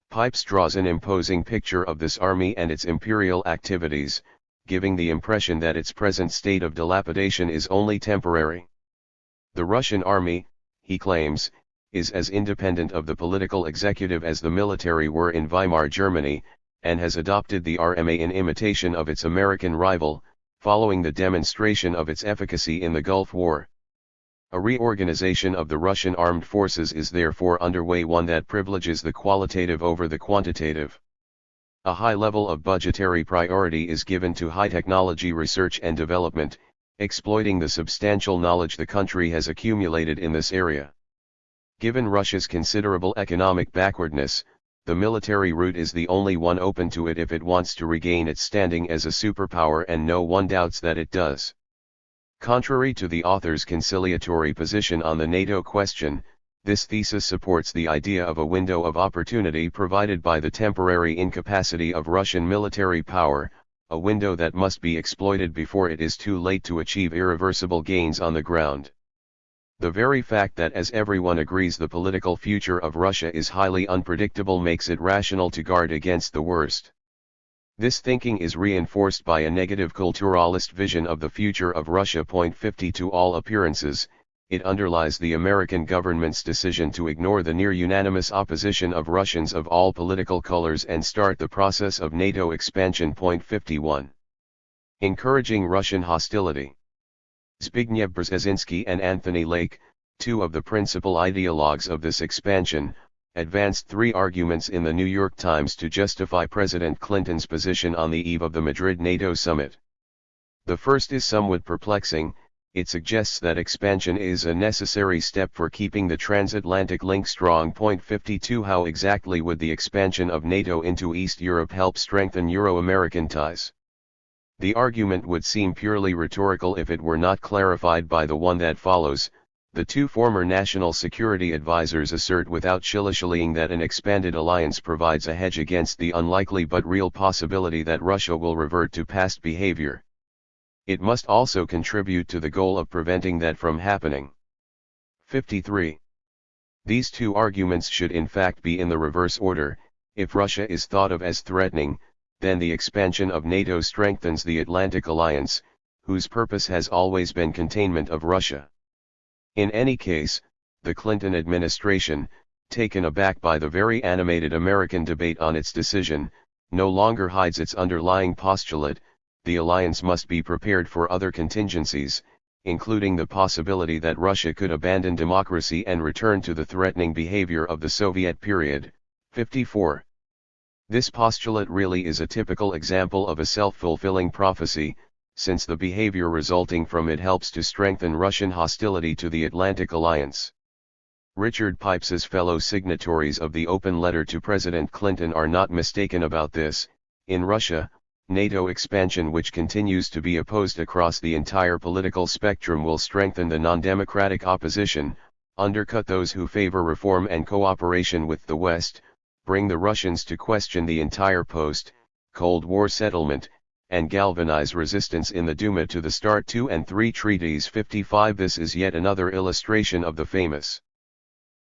Pipes draws an imposing picture of this army and its imperial activities, giving the impression that its present state of dilapidation is only temporary. The Russian army, he claims, is as independent of the political executive as the military were in Weimar Germany, and has adopted the RMA in imitation of its American rival, following the demonstration of its efficacy in the Gulf War. A reorganization of the Russian armed forces is therefore underway, one that privileges the qualitative over the quantitative. A high level of budgetary priority is given to high technology research and development, exploiting the substantial knowledge the country has accumulated in this area. Given Russia's considerable economic backwardness, the military route is the only one open to it if it wants to regain its standing as a superpower, and no one doubts that it does. Contrary to the author's conciliatory position on the NATO question, this thesis supports the idea of a window of opportunity provided by the temporary incapacity of Russian military power, a window that must be exploited before it is too late to achieve irreversible gains on the ground. The very fact that, as everyone agrees, the political future of Russia is highly unpredictable makes it rational to guard against the worst. This thinking is reinforced by a negative culturalist vision of the future of Russia. 50 To all appearances, it underlies the American government's decision to ignore the near-unanimous opposition of Russians of all political colors and start the process of NATO expansion. 51. Encouraging Russian hostility. Zbigniew Brzezinski and Anthony Lake, two of the principal ideologues of this expansion, advanced three arguments in the New York Times to justify President Clinton's position on the eve of the Madrid NATO summit. The first is somewhat perplexing. It suggests that expansion is a necessary step for keeping the transatlantic link strong. 52 How exactly would the expansion of NATO into East Europe help strengthen Euro-American ties? The argument would seem purely rhetorical if it were not clarified by the one that follows. The two former national security advisors assert without shilly-shallying that an expanded alliance provides a hedge against the unlikely but real possibility that Russia will revert to past behavior. It must also contribute to the goal of preventing that from happening. 53. These two arguments should in fact be in the reverse order. If Russia is thought of as threatening, then the expansion of NATO strengthens the Atlantic Alliance, whose purpose has always been containment of Russia. In any case, the Clinton administration, taken aback by the very animated American debate on its decision, no longer hides its underlying postulate: the alliance must be prepared for other contingencies, including the possibility that Russia could abandon democracy and return to the threatening behavior of the Soviet period. 54. This postulate really is a typical example of a self-fulfilling prophecy, since the behavior resulting from it helps to strengthen Russian hostility to the Atlantic Alliance. Richard Pipes's fellow signatories of the open letter to President Clinton are not mistaken about this. In Russia, NATO expansion, which continues to be opposed across the entire political spectrum, will strengthen the non-democratic opposition, undercut those who favor reform and cooperation with the West, bring the Russians to question the entire post-Cold War settlement, and galvanize resistance in the Duma to the START II and III treaties. 55. This is yet another illustration of the famous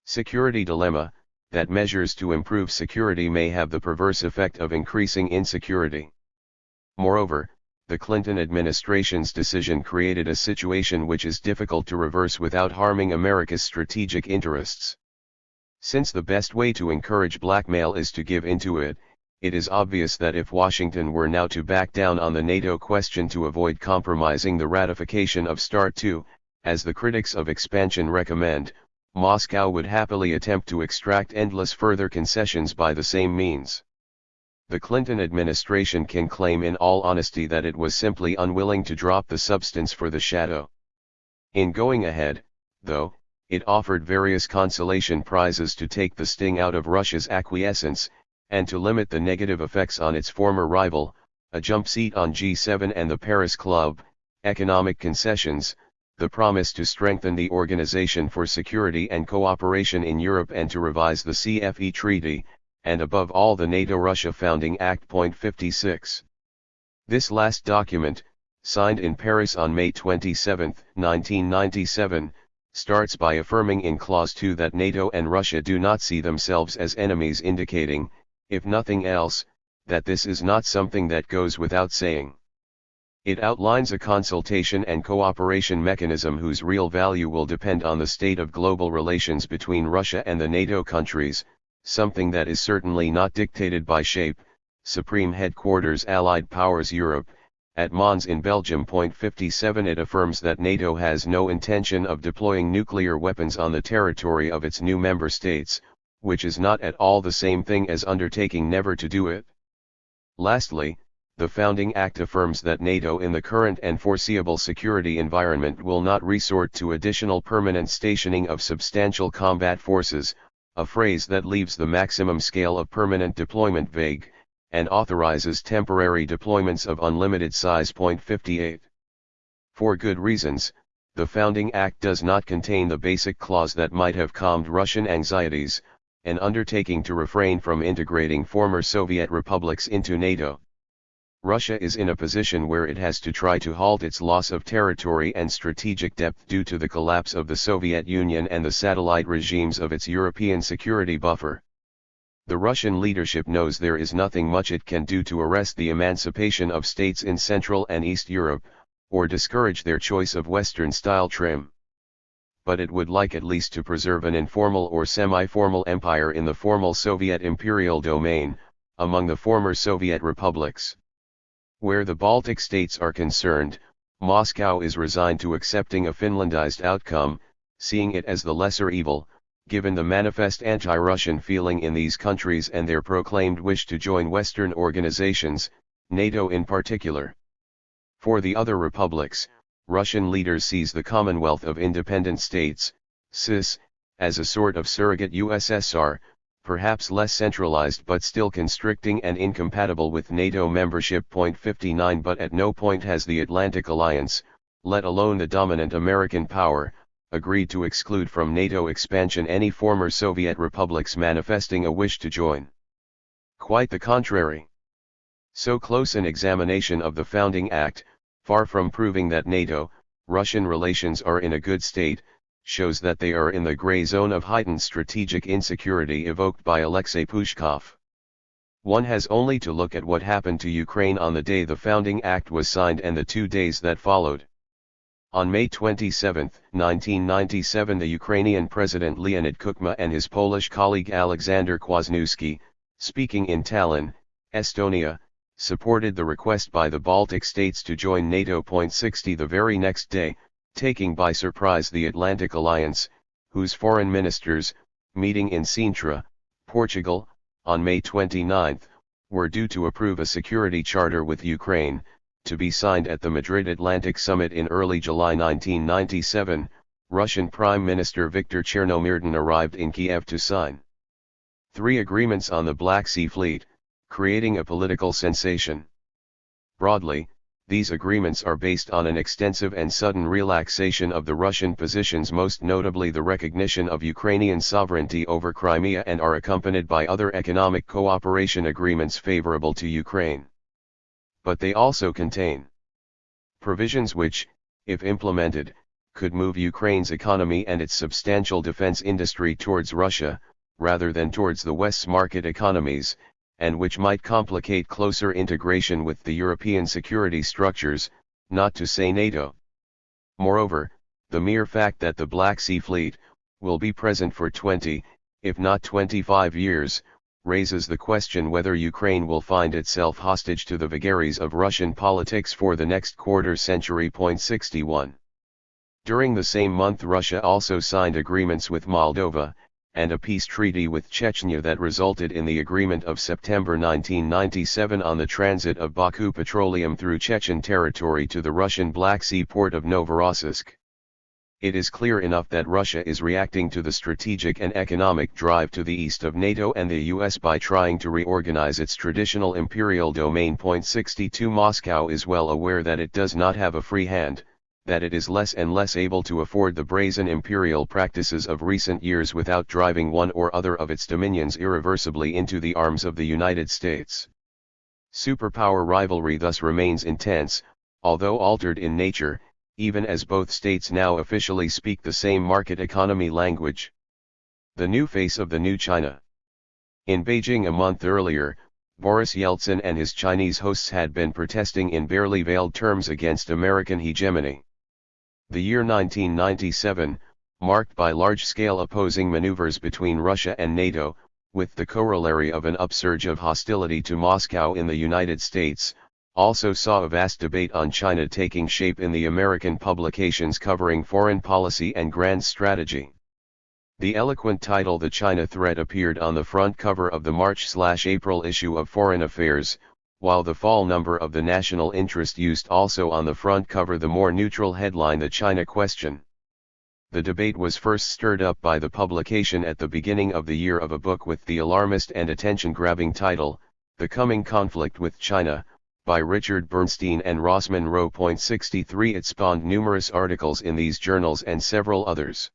security dilemma, that measures to improve security may have the perverse effect of increasing insecurity. Moreover, the Clinton administration's decision created a situation which is difficult to reverse without harming America's strategic interests. Since the best way to encourage blackmail is to give into it, it is obvious that if Washington were now to back down on the NATO question to avoid compromising the ratification of START II, as the critics of expansion recommend, Moscow would happily attempt to extract endless further concessions by the same means. The Clinton administration can claim in all honesty that it was simply unwilling to drop the substance for the shadow. In going ahead, though, it offered various consolation prizes to take the sting out of Russia's acquiescence, and to limit the negative effects on its former rival, a jump seat on G7 and the Paris Club, economic concessions, the promise to strengthen the Organization for Security and Cooperation in Europe and to revise the CFE Treaty, and above all the NATO-Russia Founding Act. 56. This last document, signed in Paris on May 27, 1997, starts by affirming in Clause 2 that NATO and Russia do not see themselves as enemies, indicating, if nothing else, that this is not something that goes without saying. It outlines a consultation and cooperation mechanism whose real value will depend on the state of global relations between Russia and the NATO countries, something that is certainly not dictated by SHAPE, Supreme Headquarters Allied Powers Europe, at Mons in Belgium. 57. It affirms that NATO has no intention of deploying nuclear weapons on the territory of its new member states, which is not at all the same thing as undertaking never to do it. Lastly, the Founding Act affirms that NATO in the current and foreseeable security environment will not resort to additional permanent stationing of substantial combat forces, a phrase that leaves the maximum scale of permanent deployment vague, and authorizes temporary deployments of unlimited size. 58. For good reasons, the Founding Act does not contain the basic clause that might have calmed Russian anxieties, an undertaking to refrain from integrating former Soviet republics into NATO. Russia is in a position where it has to try to halt its loss of territory and strategic depth due to the collapse of the Soviet Union and the satellite regimes of its European security buffer. The Russian leadership knows there is nothing much it can do to arrest the emancipation of states in Central and East Europe, or discourage their choice of Western-style trim. But it would like at least to preserve an informal or semi-formal empire in the formal Soviet imperial domain, among the former Soviet republics. Where the Baltic states are concerned, Moscow is resigned to accepting a Finlandized outcome, seeing it as the lesser evil, given the manifest anti-Russian feeling in these countries and their proclaimed wish to join Western organizations, NATO in particular. For the other republics, Russian leaders seize the Commonwealth of Independent States, CIS, as a sort of surrogate USSR, perhaps less centralized but still constricting and incompatible with NATO membership. 59. But at no point has the Atlantic Alliance, let alone the dominant American power, agreed to exclude from NATO expansion any former Soviet republics manifesting a wish to join. Quite the contrary. So close an examination of the Founding Act, far from proving that NATO-Russian relations are in a good state, shows that they are in the gray zone of heightened strategic insecurity evoked by Alexei Pushkov. One has only to look at what happened to Ukraine on the day the Founding Act was signed and the 2 days that followed. On May 27, 1997, the Ukrainian President Leonid Kuchma and his Polish colleague Alexander Kwasniewski, speaking in Tallinn, Estonia, supported the request by the Baltic states to join NATO. 60. The very next day, taking by surprise the Atlantic Alliance, whose foreign ministers, meeting in Sintra, Portugal, on May 29, were due to approve a security charter with Ukraine, to be signed at the Madrid Atlantic Summit in early July 1997, Russian Prime Minister Viktor Chernomyrdin arrived in Kiev to sign 3 agreements on the Black Sea Fleet, creating a political sensation. Broadly, these agreements are based on an extensive and sudden relaxation of the Russian positions, most notably the recognition of Ukrainian sovereignty over Crimea, and are accompanied by other economic cooperation agreements favorable to Ukraine. But they also contain provisions which, if implemented, could move Ukraine's economy and its substantial defense industry towards Russia, rather than towards the West's market economies, and which might complicate closer integration with the European security structures, not to say NATO. Moreover, the mere fact that the Black Sea Fleet will be present for 20, if not 25 years, raises the question whether Ukraine will find itself hostage to the vagaries of Russian politics for the next quarter century. 61. During the same month Russia also signed agreements with Moldova, and a peace treaty with Chechnya that resulted in the agreement of September 1997 on the transit of Baku petroleum through Chechen territory to the Russian Black Sea port of Novorossiysk. It is clear enough that Russia is reacting to the strategic and economic drive to the east of NATO and the US by trying to reorganize its traditional imperial domain. 62 Moscow is well aware that it does not have a free hand, that it is less and less able to afford the brazen imperial practices of recent years without driving one or other of its dominions irreversibly into the arms of the United States. Superpower rivalry thus remains intense, although altered in nature, even as both states now officially speak the same market economy language. The new face of the new China. In Beijing a month earlier, Boris Yeltsin and his Chinese hosts had been protesting in barely veiled terms against American hegemony. The year 1997, marked by large-scale opposing maneuvers between Russia and NATO, with the corollary of an upsurge of hostility to Moscow in the United States, also saw a vast debate on China taking shape in the American publications covering foreign policy and grand strategy. The eloquent title "The China Threat" appeared on the front cover of the March/April issue of Foreign Affairs, while the fall number of the National Interest used also on the front cover the more neutral headline "The China Question." The debate was first stirred up by the publication at the beginning of the year of a book with the alarmist and attention-grabbing title, "The Coming Conflict with China," by Richard Bernstein and Ross Monroe. 63 It spawned numerous articles in these journals and several others.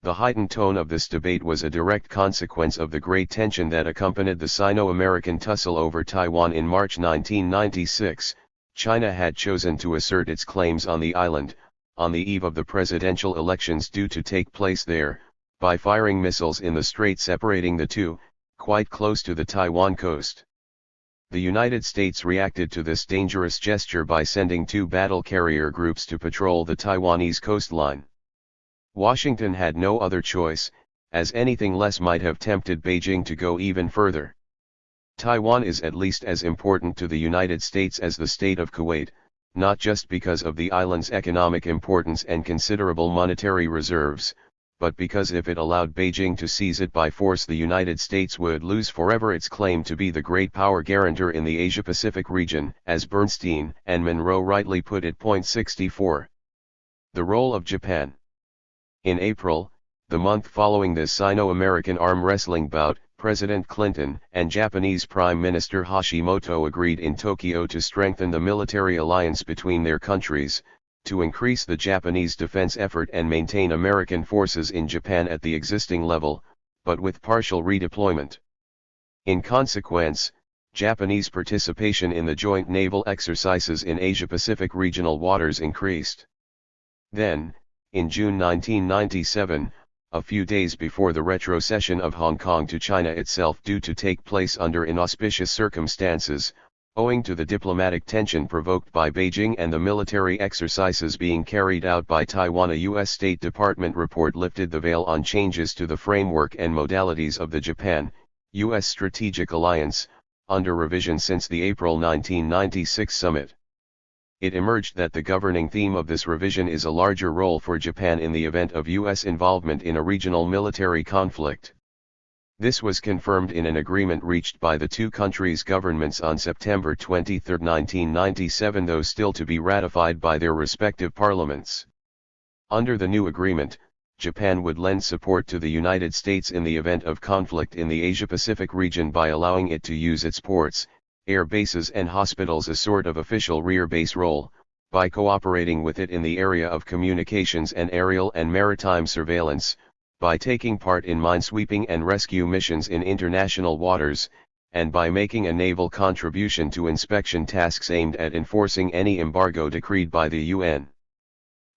The heightened tone of this debate was a direct consequence of the great tension that accompanied the Sino-American tussle over Taiwan in March 1996. China had chosen to assert its claims on the island, on the eve of the presidential elections due to take place there, by firing missiles in the strait separating the two, quite close to the Taiwan coast. The United States reacted to this dangerous gesture by sending 2 battle carrier groups to patrol the Taiwanese coastline. Washington had no other choice, as anything less might have tempted Beijing to go even further. Taiwan is at least as important to the United States as the state of Kuwait, not just because of the island's economic importance and considerable monetary reserves, but because if it allowed Beijing to seize it by force, the United States would lose forever its claim to be the great power guarantor in the Asia-Pacific region, as Bernstein and Monroe rightly put it. 64. The role of Japan. In April, the month following this Sino-American arm wrestling bout, President Clinton and Japanese Prime Minister Hashimoto agreed in Tokyo to strengthen the military alliance between their countries, to increase the Japanese defense effort and maintain American forces in Japan at the existing level, but with partial redeployment. In consequence, Japanese participation in the joint naval exercises in Asia-Pacific regional waters increased. Then, in June 1997, a few days before the retrocession of Hong Kong to China itself due to take place under inauspicious circumstances, owing to the diplomatic tension provoked by Beijing and the military exercises being carried out by Taiwan, a U.S. State Department report lifted the veil on changes to the framework and modalities of the Japan-U.S. strategic alliance, under revision since the April 1996 summit. It emerged that the governing theme of this revision is a larger role for Japan in the event of U.S. involvement in a regional military conflict. This was confirmed in an agreement reached by the two countries' governments on September 23, 1997, though still to be ratified by their respective parliaments. Under the new agreement, Japan would lend support to the United States in the event of conflict in the Asia-Pacific region by allowing it to use its ports, air bases and hospitals a sort of official rear base role, by cooperating with it in the area of communications and aerial and maritime surveillance, by taking part in minesweeping and rescue missions in international waters, and by making a naval contribution to inspection tasks aimed at enforcing any embargo decreed by the UN.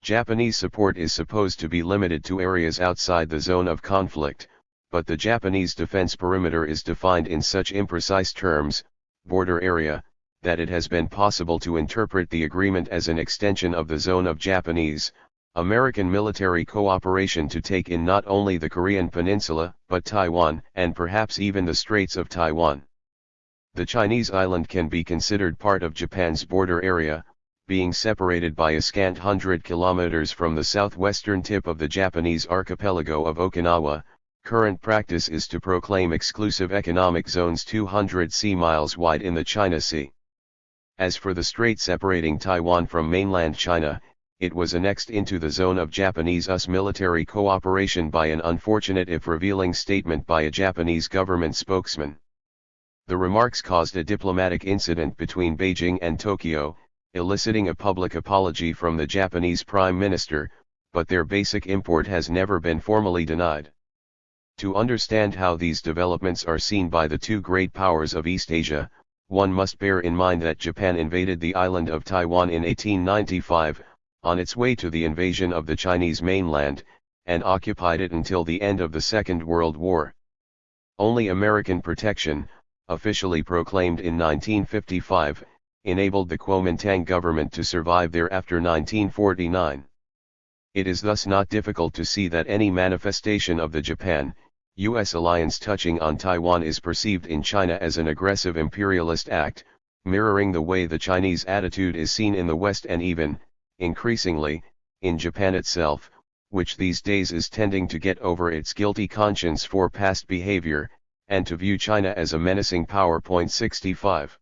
Japanese support is supposed to be limited to areas outside the zone of conflict, but the Japanese defense perimeter is defined in such imprecise terms, border area, that it has been possible to interpret the agreement as an extension of the zone of Japanese-American military cooperation to take in not only the Korean peninsula, but Taiwan, and perhaps even the Straits of Taiwan. The Chinese island can be considered part of Japan's border area, being separated by a scant 100 kilometers from the southwestern tip of the Japanese archipelago of Okinawa. Current practice is to proclaim exclusive economic zones 200 sea miles wide in the China Sea. As for the strait separating Taiwan from mainland China, it was annexed into the zone of Japanese US military cooperation by an unfortunate if revealing statement by a Japanese government spokesman. The remarks caused a diplomatic incident between Beijing and Tokyo, eliciting a public apology from the Japanese Prime Minister, but their basic import has never been formally denied. To understand how these developments are seen by the two great powers of East Asia, one must bear in mind that Japan invaded the island of Taiwan in 1895, on its way to the invasion of the Chinese mainland, and occupied it until the end of the Second World War. Only American protection, officially proclaimed in 1955, enabled the Kuomintang government to survive there after 1949. It is thus not difficult to see that any manifestation of the Japan-US alliance touching on Taiwan is perceived in China as an aggressive imperialist act, mirroring the way the Chinese attitude is seen in the West and even, increasingly, in Japan itself, which these days is tending to get over its guilty conscience for past behavior, and to view China as a menacing power. 65.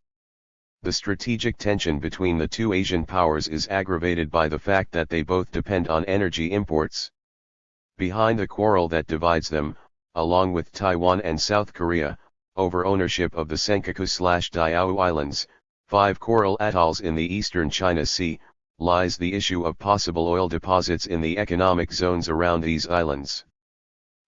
The strategic tension between the two Asian powers is aggravated by the fact that they both depend on energy imports. Behind the quarrel that divides them, along with Taiwan and South Korea, over ownership of the Senkaku/Diaoyu Islands, 5 coral atolls in the eastern China Sea, lies the issue of possible oil deposits in the economic zones around these islands.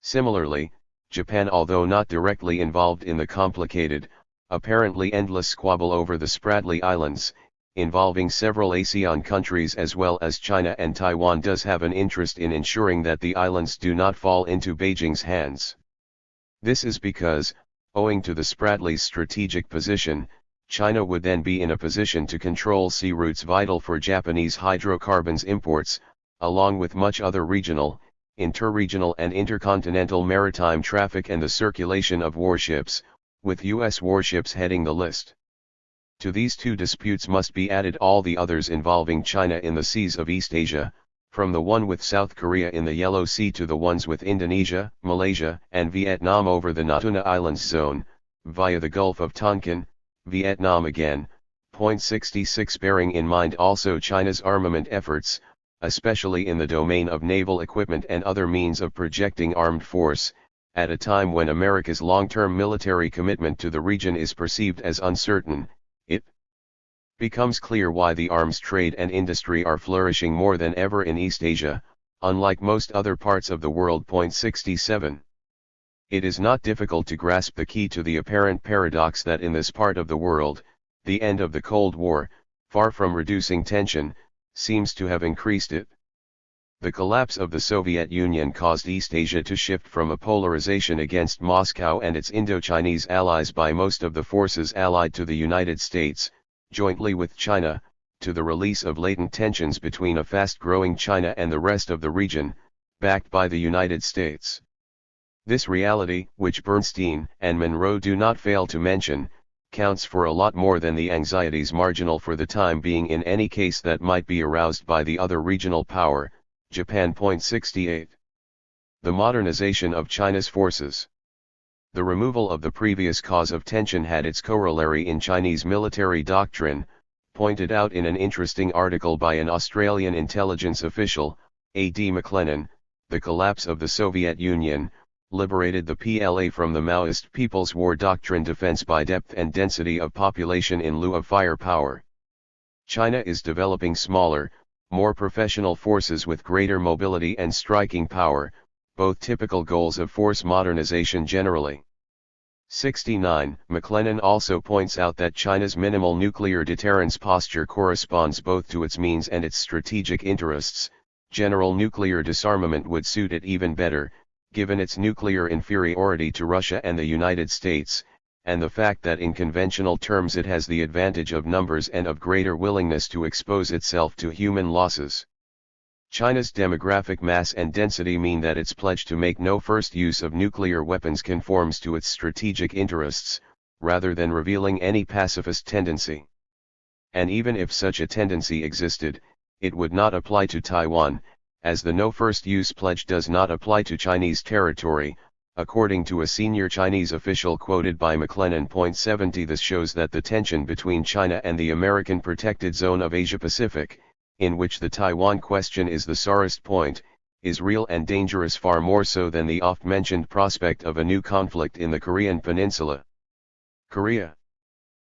Similarly, Japan, although not directly involved in the complicated, apparently endless squabble over the Spratly Islands, involving several ASEAN countries as well as China and Taiwan, does have an interest in ensuring that the islands do not fall into Beijing's hands. This is because, owing to the Spratly's strategic position, China would then be in a position to control sea routes vital for Japanese hydrocarbons imports, along with much other regional, interregional and intercontinental maritime traffic and the circulation of warships, with U.S. warships heading the list. To these two disputes must be added all the others involving China in the seas of East Asia, from the one with South Korea in the Yellow Sea to the ones with Indonesia, Malaysia and Vietnam over the Natuna Islands zone, via the Gulf of Tonkin, Vietnam again. 66. Bearing in mind also China's armament efforts, especially in the domain of naval equipment and other means of projecting armed force, at a time when America's long-term military commitment to the region is perceived as uncertain, it becomes clear why the arms trade and industry are flourishing more than ever in East Asia, unlike most other parts of the world. 67. It is not difficult to grasp the key to the apparent paradox that in this part of the world, the end of the Cold War, far from reducing tension, seems to have increased it. The collapse of the Soviet Union caused East Asia to shift from a polarization against Moscow and its Indo-Chinese allies by most of the forces allied to the United States, jointly with China, to the release of latent tensions between a fast-growing China and the rest of the region, backed by the United States. This reality, which Bernstein and Monroe do not fail to mention, counts for a lot more than the anxieties marginal for the time being in any case that might be aroused by the other regional power, Japan. 68. The modernization of China's forces. The removal of the previous cause of tension had its corollary in Chinese military doctrine, pointed out in an interesting article by an Australian intelligence official, A.D. McLennan. The collapse of the Soviet Union liberated the PLA from the Maoist People's War doctrine, defense by depth and density of population in lieu of firepower. China is developing smaller, more professional forces with greater mobility and striking power, both typical goals of force modernization generally. 69. McLennan also points out that China's minimal nuclear deterrence posture corresponds both to its means and its strategic interests. General nuclear disarmament would suit it even better, given its nuclear inferiority to Russia and the United States, and the fact that in conventional terms it has the advantage of numbers and of greater willingness to expose itself to human losses. China's demographic mass and density mean that its pledge to make no first use of nuclear weapons conforms to its strategic interests, rather than revealing any pacifist tendency. and even if such a tendency existed, it would not apply to Taiwan, as the no first use pledge does not apply to Chinese territory, according to a senior Chinese official quoted by McLennan. 70 This shows that the tension between China and the American protected zone of Asia-Pacific, in which the Taiwan question is the sorest point, is real and dangerous, far more so than the oft-mentioned prospect of a new conflict in the Korean peninsula. Korea.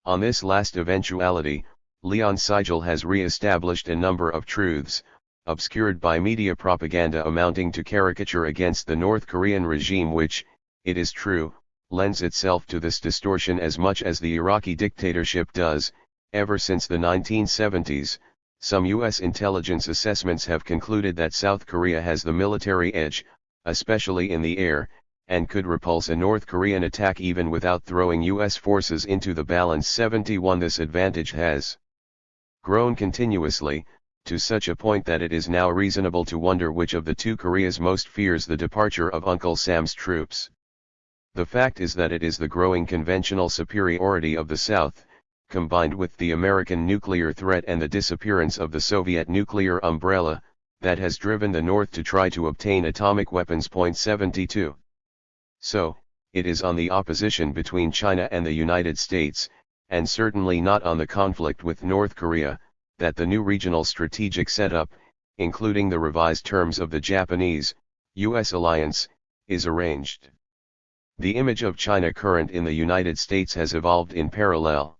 On this last eventuality, Leon Seigel has re-established a number of truths, obscured by media propaganda amounting to caricature against the North Korean regime, which, it is true, lends itself to this distortion as much as the Iraqi dictatorship does. Ever since the 1970s, some U.S. intelligence assessments have concluded that South Korea has the military edge, especially in the air, and could repulse a North Korean attack even without throwing U.S. forces into the balance. 71 This advantage has grown continuously, to such a point that it is now reasonable to wonder which of the two Koreas most fears the departure of Uncle Sam's troops. The fact is that it is the growing conventional superiority of the South, combined with the American nuclear threat and the disappearance of the Soviet nuclear umbrella, that has driven the North to try to obtain atomic weapons. 72. So, it is on the opposition between China and the United States, and certainly not on the conflict with North Korea, that the new regional strategic setup, including the revised terms of the Japanese-US alliance, is arranged. The image of China current in the United States has evolved in parallel.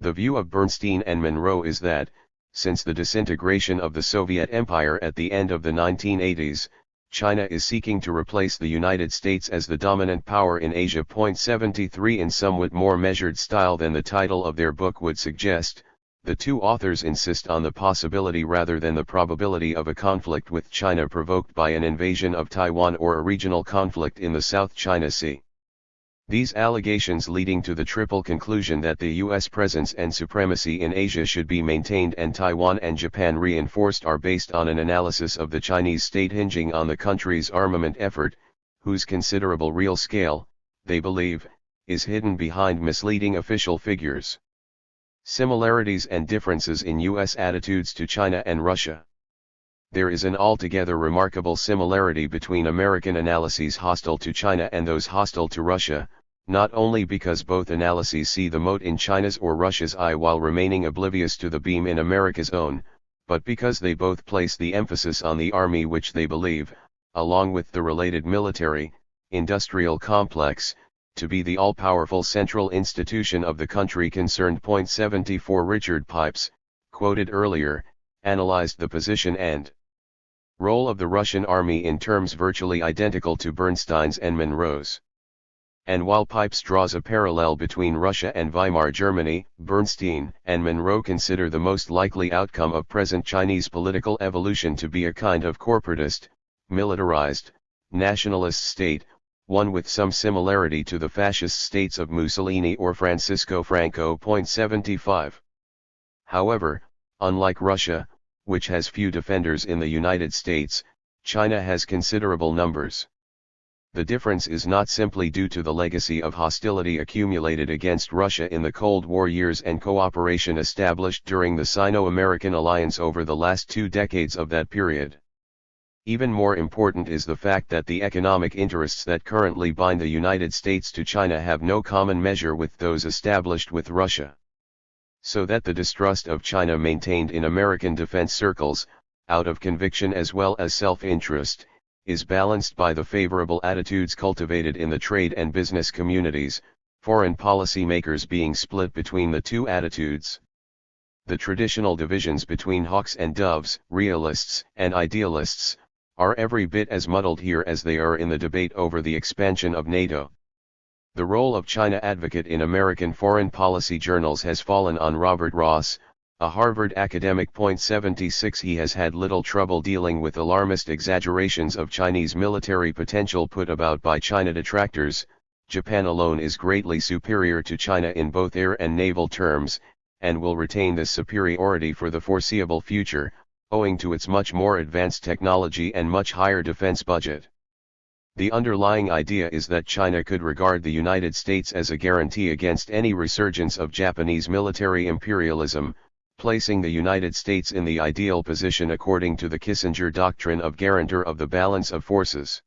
The view of Bernstein and Monroe is that, since the disintegration of the Soviet Empire at the end of the 1980s, China is seeking to replace the United States as the dominant power in Asia. 73 In somewhat more measured style than the title of their book would suggest, the two authors insist on the possibility rather than the probability of a conflict with China provoked by an invasion of Taiwan or a regional conflict in the South China Sea. These allegations, leading to the triple conclusion that the U.S. presence and supremacy in Asia should be maintained and Taiwan and Japan reinforced, are based on an analysis of the Chinese state hinging on the country's armament effort, whose considerable real scale, they believe, is hidden behind misleading official figures. Similarities and differences in U.S. attitudes to China and Russia. There is an altogether remarkable similarity between American analyses hostile to China and those hostile to Russia, not only because both analyses see the mote in China's or Russia's eye while remaining oblivious to the beam in America's own, but because they both place the emphasis on the army, which they believe, along with the related military, industrial complex, to be the all-powerful central institution of the country concerned. 74 Richard Pipes, quoted earlier, analyzed the position and role of the Russian army in terms virtually identical to Bernstein's and Monroe's. And while Pipes draws a parallel between Russia and Weimar Germany, Bernstein and Monroe consider the most likely outcome of present Chinese political evolution to be a kind of corporatist, militarized, nationalist state, one with some similarity to the fascist states of Mussolini or Francisco Franco. 75. However, unlike Russia, which has few defenders in the United States, China has considerable numbers. The difference is not simply due to the legacy of hostility accumulated against Russia in the Cold War years and cooperation established during the Sino-American alliance over the last 2 decades of that period. Even more important is the fact that the economic interests that currently bind the United States to China have no common measure with those established with Russia. So that the distrust of China maintained in American defense circles, out of conviction as well as self-interest, is balanced by the favorable attitudes cultivated in the trade and business communities, foreign policy makers being split between the two attitudes. The traditional divisions between hawks and doves, realists and idealists, are every bit as muddled here as they are in the debate over the expansion of NATO. The role of China advocate in American foreign policy journals has fallen on Robert Ross, a Harvard academic. 76 He has had little trouble dealing with alarmist exaggerations of Chinese military potential put about by China detractors. Japan alone is greatly superior to China in both air and naval terms, and will retain this superiority for the foreseeable future, owing to its much more advanced technology and much higher defense budget. The underlying idea is that China could regard the United States as a guarantee against any resurgence of Japanese military imperialism, placing the United States in the ideal position according to the Kissinger doctrine of guarantor of the balance of forces.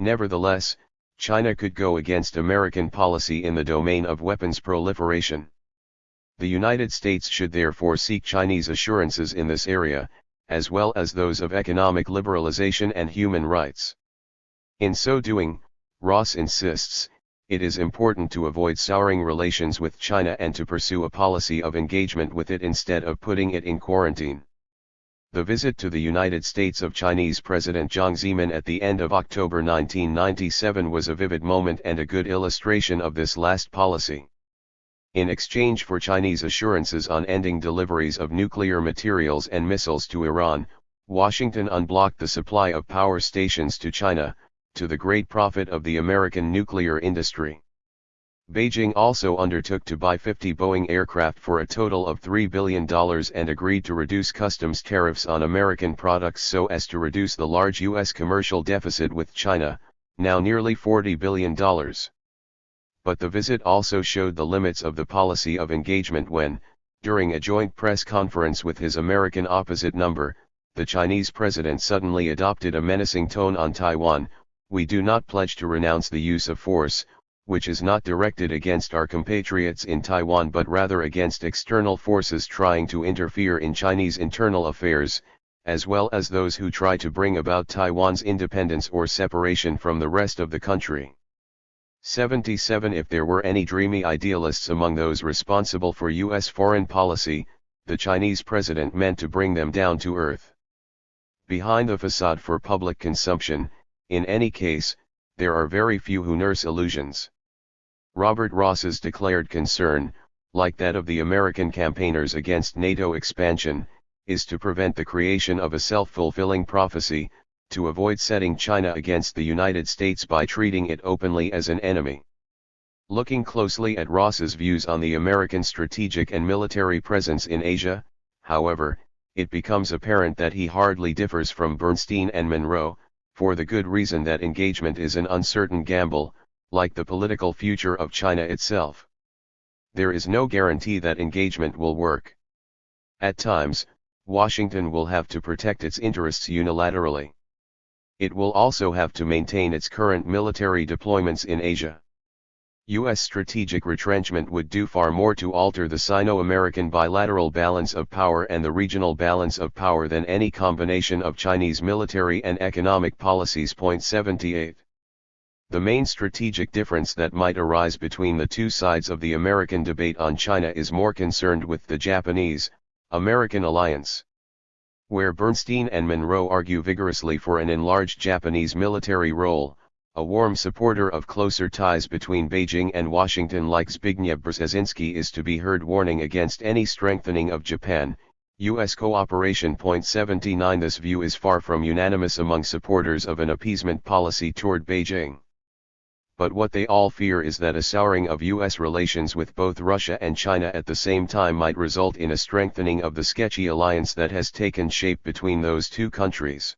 Nevertheless, China could go against American policy in the domain of weapons proliferation. The United States should therefore seek Chinese assurances in this area, as well as those of economic liberalization and human rights. In so doing, Ross insists, it is important to avoid souring relations with China and to pursue a policy of engagement with it instead of putting it in quarantine. The visit to the United States of Chinese President Jiang Zemin at the end of October 1997 was a vivid moment and a good illustration of this last policy. In exchange for Chinese assurances on ending deliveries of nuclear materials and missiles to Iran, Washington unblocked the supply of power stations to China, to the great profit of the American nuclear industry. Beijing also undertook to buy 50 Boeing aircraft for a total of $3 billion and agreed to reduce customs tariffs on American products so as to reduce the large U.S. commercial deficit with China, now nearly $40 billion. But the visit also showed the limits of the policy of engagement when, during a joint press conference with his American opposite number, the Chinese president suddenly adopted a menacing tone on Taiwan. We do not pledge to renounce the use of force, which is not directed against our compatriots in Taiwan but rather against external forces trying to interfere in Chinese internal affairs, as well as those who try to bring about Taiwan's independence or separation from the rest of the country. 77 If there were any dreamy idealists among those responsible for U.S. foreign policy, the Chinese president meant to bring them down to earth. Behind the facade for public consumption, in any case, there are very few who nurse illusions. Robert Ross's declared concern, like that of the American campaigners against NATO expansion, is to prevent the creation of a self-fulfilling prophecy, to avoid setting China against the United States by treating it openly as an enemy. Looking closely at Ross's views on the American strategic and military presence in Asia, however, it becomes apparent that he hardly differs from Bernstein and Monroe, for the good reason that engagement is an uncertain gamble, like the political future of China itself. There is no guarantee that engagement will work. At times, Washington will have to protect its interests unilaterally. It will also have to maintain its current military deployments in Asia. U.S. strategic retrenchment would do far more to alter the Sino-American bilateral balance of power and the regional balance of power than any combination of Chinese military and economic policies. 78. The main strategic difference that might arise between the two sides of the American debate on China is more concerned with the Japanese-American alliance. Where Bernstein and Monroe argue vigorously for an enlarged Japanese military role, a warm supporter of closer ties between Beijing and Washington like Zbigniew Brzezinski is to be heard warning against any strengthening of Japan-U.S. cooperation. 79 This view is far from unanimous among supporters of an appeasement policy toward Beijing. But what they all fear is that a souring of U.S. relations with both Russia and China at the same time might result in a strengthening of the sketchy alliance that has taken shape between those two countries.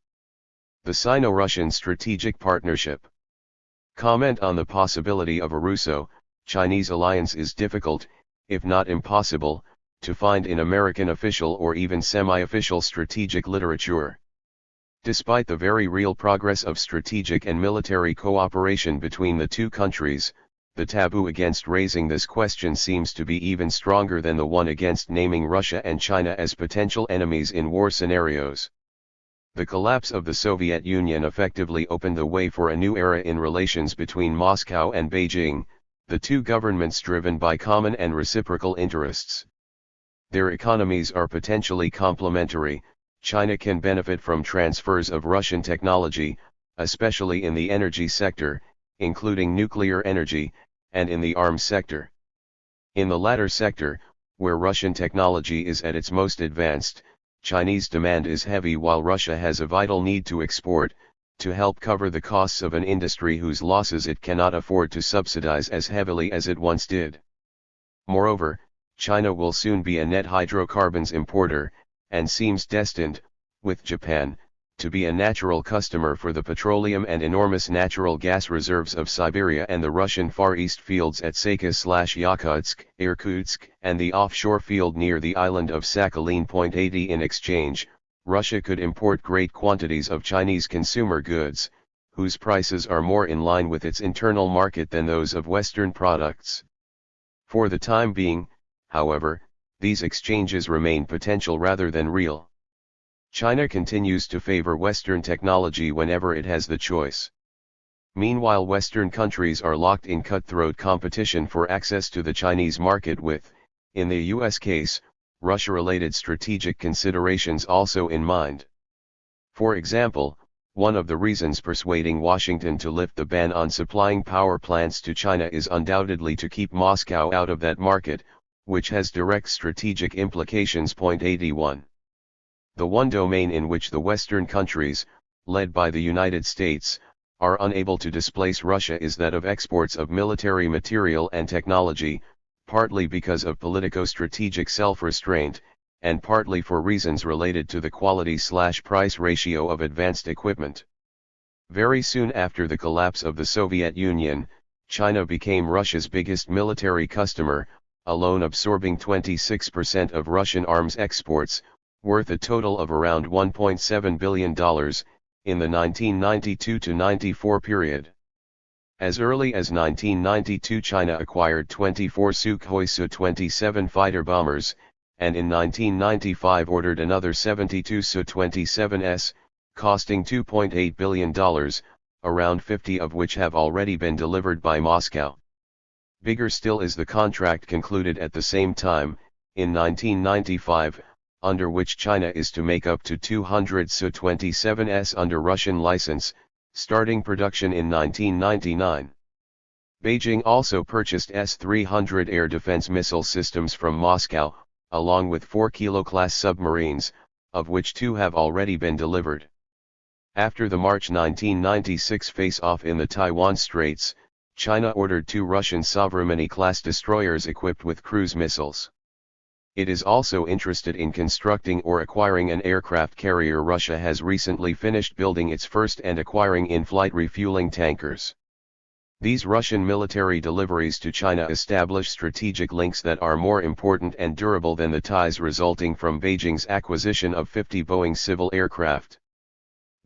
The Sino-Russian Strategic Partnership. Comment on the possibility of a Russo-Chinese alliance is difficult, if not impossible, to find in American official or even semi-official strategic literature. Despite the very real progress of strategic and military cooperation between the two countries, the taboo against raising this question seems to be even stronger than the one against naming Russia and China as potential enemies in war scenarios. The collapse of the Soviet Union effectively opened the way for a new era in relations between Moscow and Beijing, the two governments driven by common and reciprocal interests. Their economies are potentially complementary. China can benefit from transfers of Russian technology, especially in the energy sector, including nuclear energy, and in the arms sector. In the latter sector, where Russian technology is at its most advanced, Chinese demand is heavy while Russia has a vital need to export, to help cover the costs of an industry whose losses it cannot afford to subsidize as heavily as it once did. Moreover, China will soon be a net hydrocarbons importer, and seems destined, with Japan, to be a natural customer for the petroleum and enormous natural gas reserves of Siberia and the Russian Far East fields at Sakha/Yakutsk, Irkutsk, and the offshore field near the island of Sakhalin. 80 In exchange, Russia could import great quantities of Chinese consumer goods, whose prices are more in line with its internal market than those of Western products. For the time being, however, these exchanges remain potential rather than real. China continues to favor Western technology whenever it has the choice. Meanwhile, Western countries are locked in cutthroat competition for access to the Chinese market with, in the US case, Russia-related strategic considerations also in mind. For example, one of the reasons persuading Washington to lift the ban on supplying power plants to China is undoubtedly to keep Moscow out of that market, which has direct strategic implications. 81. The one domain in which the Western countries, led by the United States, are unable to displace Russia is that of exports of military material and technology, partly because of politico-strategic self-restraint, and partly for reasons related to the quality/price ratio of advanced equipment. Very soon after the collapse of the Soviet Union, China became Russia's biggest military customer, alone absorbing 26% of Russian arms exports, worth a total of around $1.7 billion, in the 1992-94 period. As early as 1992 China acquired 24 Sukhoi Su-27 fighter bombers, and in 1995 ordered another 72 Su-27s, costing $2.8 billion, around 50 of which have already been delivered by Moscow. Bigger still is the contract concluded at the same time, in 1995, under which China is to make up to 200 Su-27s under Russian license, starting production in 1999. Beijing also purchased S-300 air defense missile systems from Moscow, along with 4 Kilo-class submarines, of which 2 have already been delivered. After the March 1996 face-off in the Taiwan Straits, China ordered 2 Russian Sovremeny-class destroyers equipped with cruise missiles. It is also interested in constructing or acquiring an aircraft carrier. Russia has recently finished building its first and acquiring in-flight refueling tankers. These Russian military deliveries to China establish strategic links that are more important and durable than the ties resulting from Beijing's acquisition of 50 Boeing civil aircraft.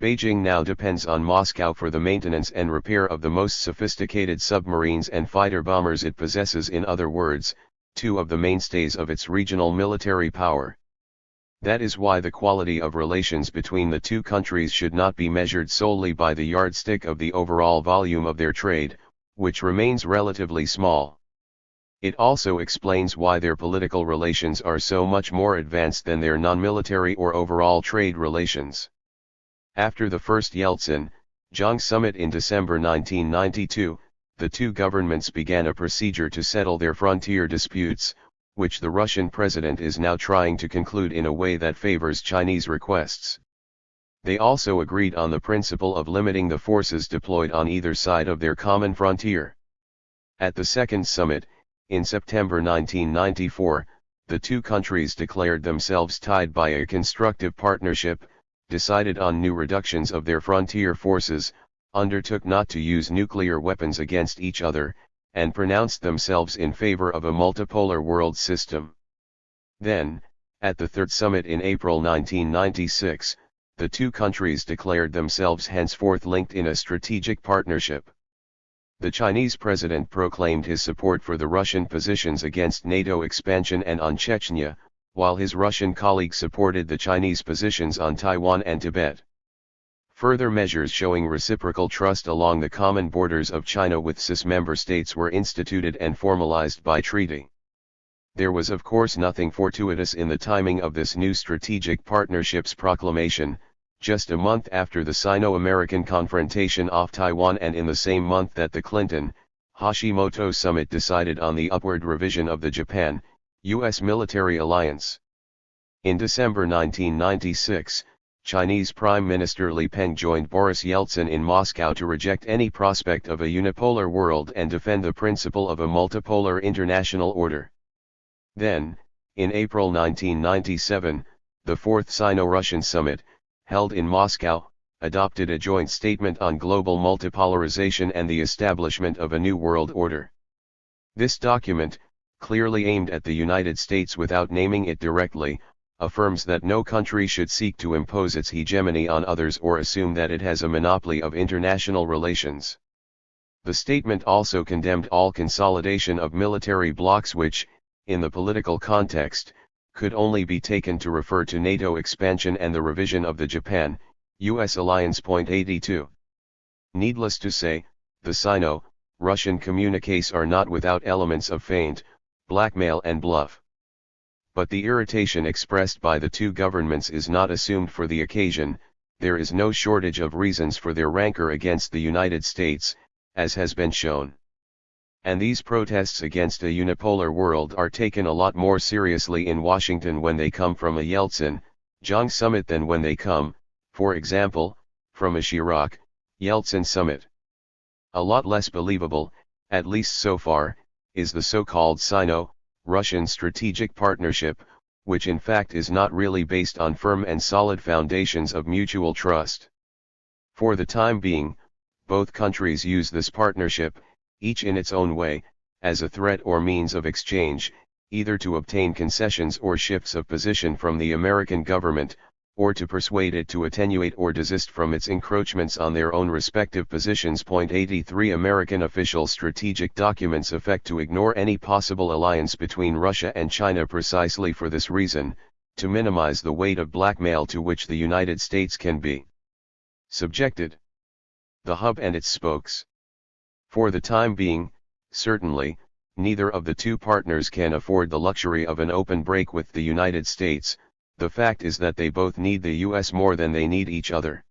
Beijing now depends on Moscow for the maintenance and repair of the most sophisticated submarines and fighter bombers it possesses. In other words, 2 of the mainstays of its regional military power. That is why the quality of relations between the two countries should not be measured solely by the yardstick of the overall volume of their trade, which remains relatively small. It also explains why their political relations are so much more advanced than their non-military or overall trade relations. After the first Yeltsin-Jiang summit in December 1992, the two governments began a procedure to settle their frontier disputes, which the Russian president is now trying to conclude in a way that favors Chinese requests. They also agreed on the principle of limiting the forces deployed on either side of their common frontier. At the second summit, in September 1994, the two countries declared themselves tied by a constructive partnership, decided on new reductions of their frontier forces, undertook not to use nuclear weapons against each other, and pronounced themselves in favor of a multipolar world system. Then, at the Third Summit in April 1996, the two countries declared themselves henceforth linked in a strategic partnership. The Chinese president proclaimed his support for the Russian positions against NATO expansion and on Chechnya, while his Russian colleague supported the Chinese positions on Taiwan and Tibet. Further measures showing reciprocal trust along the common borders of China with CIS member states were instituted and formalized by treaty. There was of course nothing fortuitous in the timing of this new strategic partnership's proclamation, just a month after the Sino-American confrontation off Taiwan and in the same month that the Clinton-Hashimoto summit decided on the upward revision of the Japan-US military alliance. In December 1996, Chinese Prime Minister Li Peng joined Boris Yeltsin in Moscow to reject any prospect of a unipolar world and defend the principle of a multipolar international order. Then, in April 1997, the Fourth Sino-Russian Summit, held in Moscow, adopted a joint statement on global multipolarization and the establishment of a new world order. This document, clearly aimed at the United States without naming it directly, affirms that no country should seek to impose its hegemony on others or assume that it has a monopoly of international relations. The statement also condemned all consolidation of military blocs which, in the political context, could only be taken to refer to NATO expansion and the revision of the Japan-US alliance. 82. Needless to say, the Sino-Russian communiques are not without elements of feint, blackmail and bluff. But the irritation expressed by the two governments is not assumed for the occasion. There is no shortage of reasons for their rancor against the United States, as has been shown. And these protests against a unipolar world are taken a lot more seriously in Washington when they come from a Yeltsin-Jiang summit than when they come, for example, from a Chirac-Yeltsin summit. A lot less believable, at least so far, is the so-called Sino-Russian strategic partnership, which in fact is not really based on firm and solid foundations of mutual trust. For the time being, both countries use this partnership, each in its own way, as a threat or means of exchange, either to obtain concessions or shifts of position from the American government, or to persuade it to attenuate or desist from its encroachments on their own respective positions. 83 American official strategic documents affect to ignore any possible alliance between Russia and China precisely for this reason, to minimize the weight of blackmail to which the United States can be subjected. The hub and its spokes. For the time being, certainly, neither of the two partners can afford the luxury of an open break with the United States. The fact is that they both need the US more than they need each other.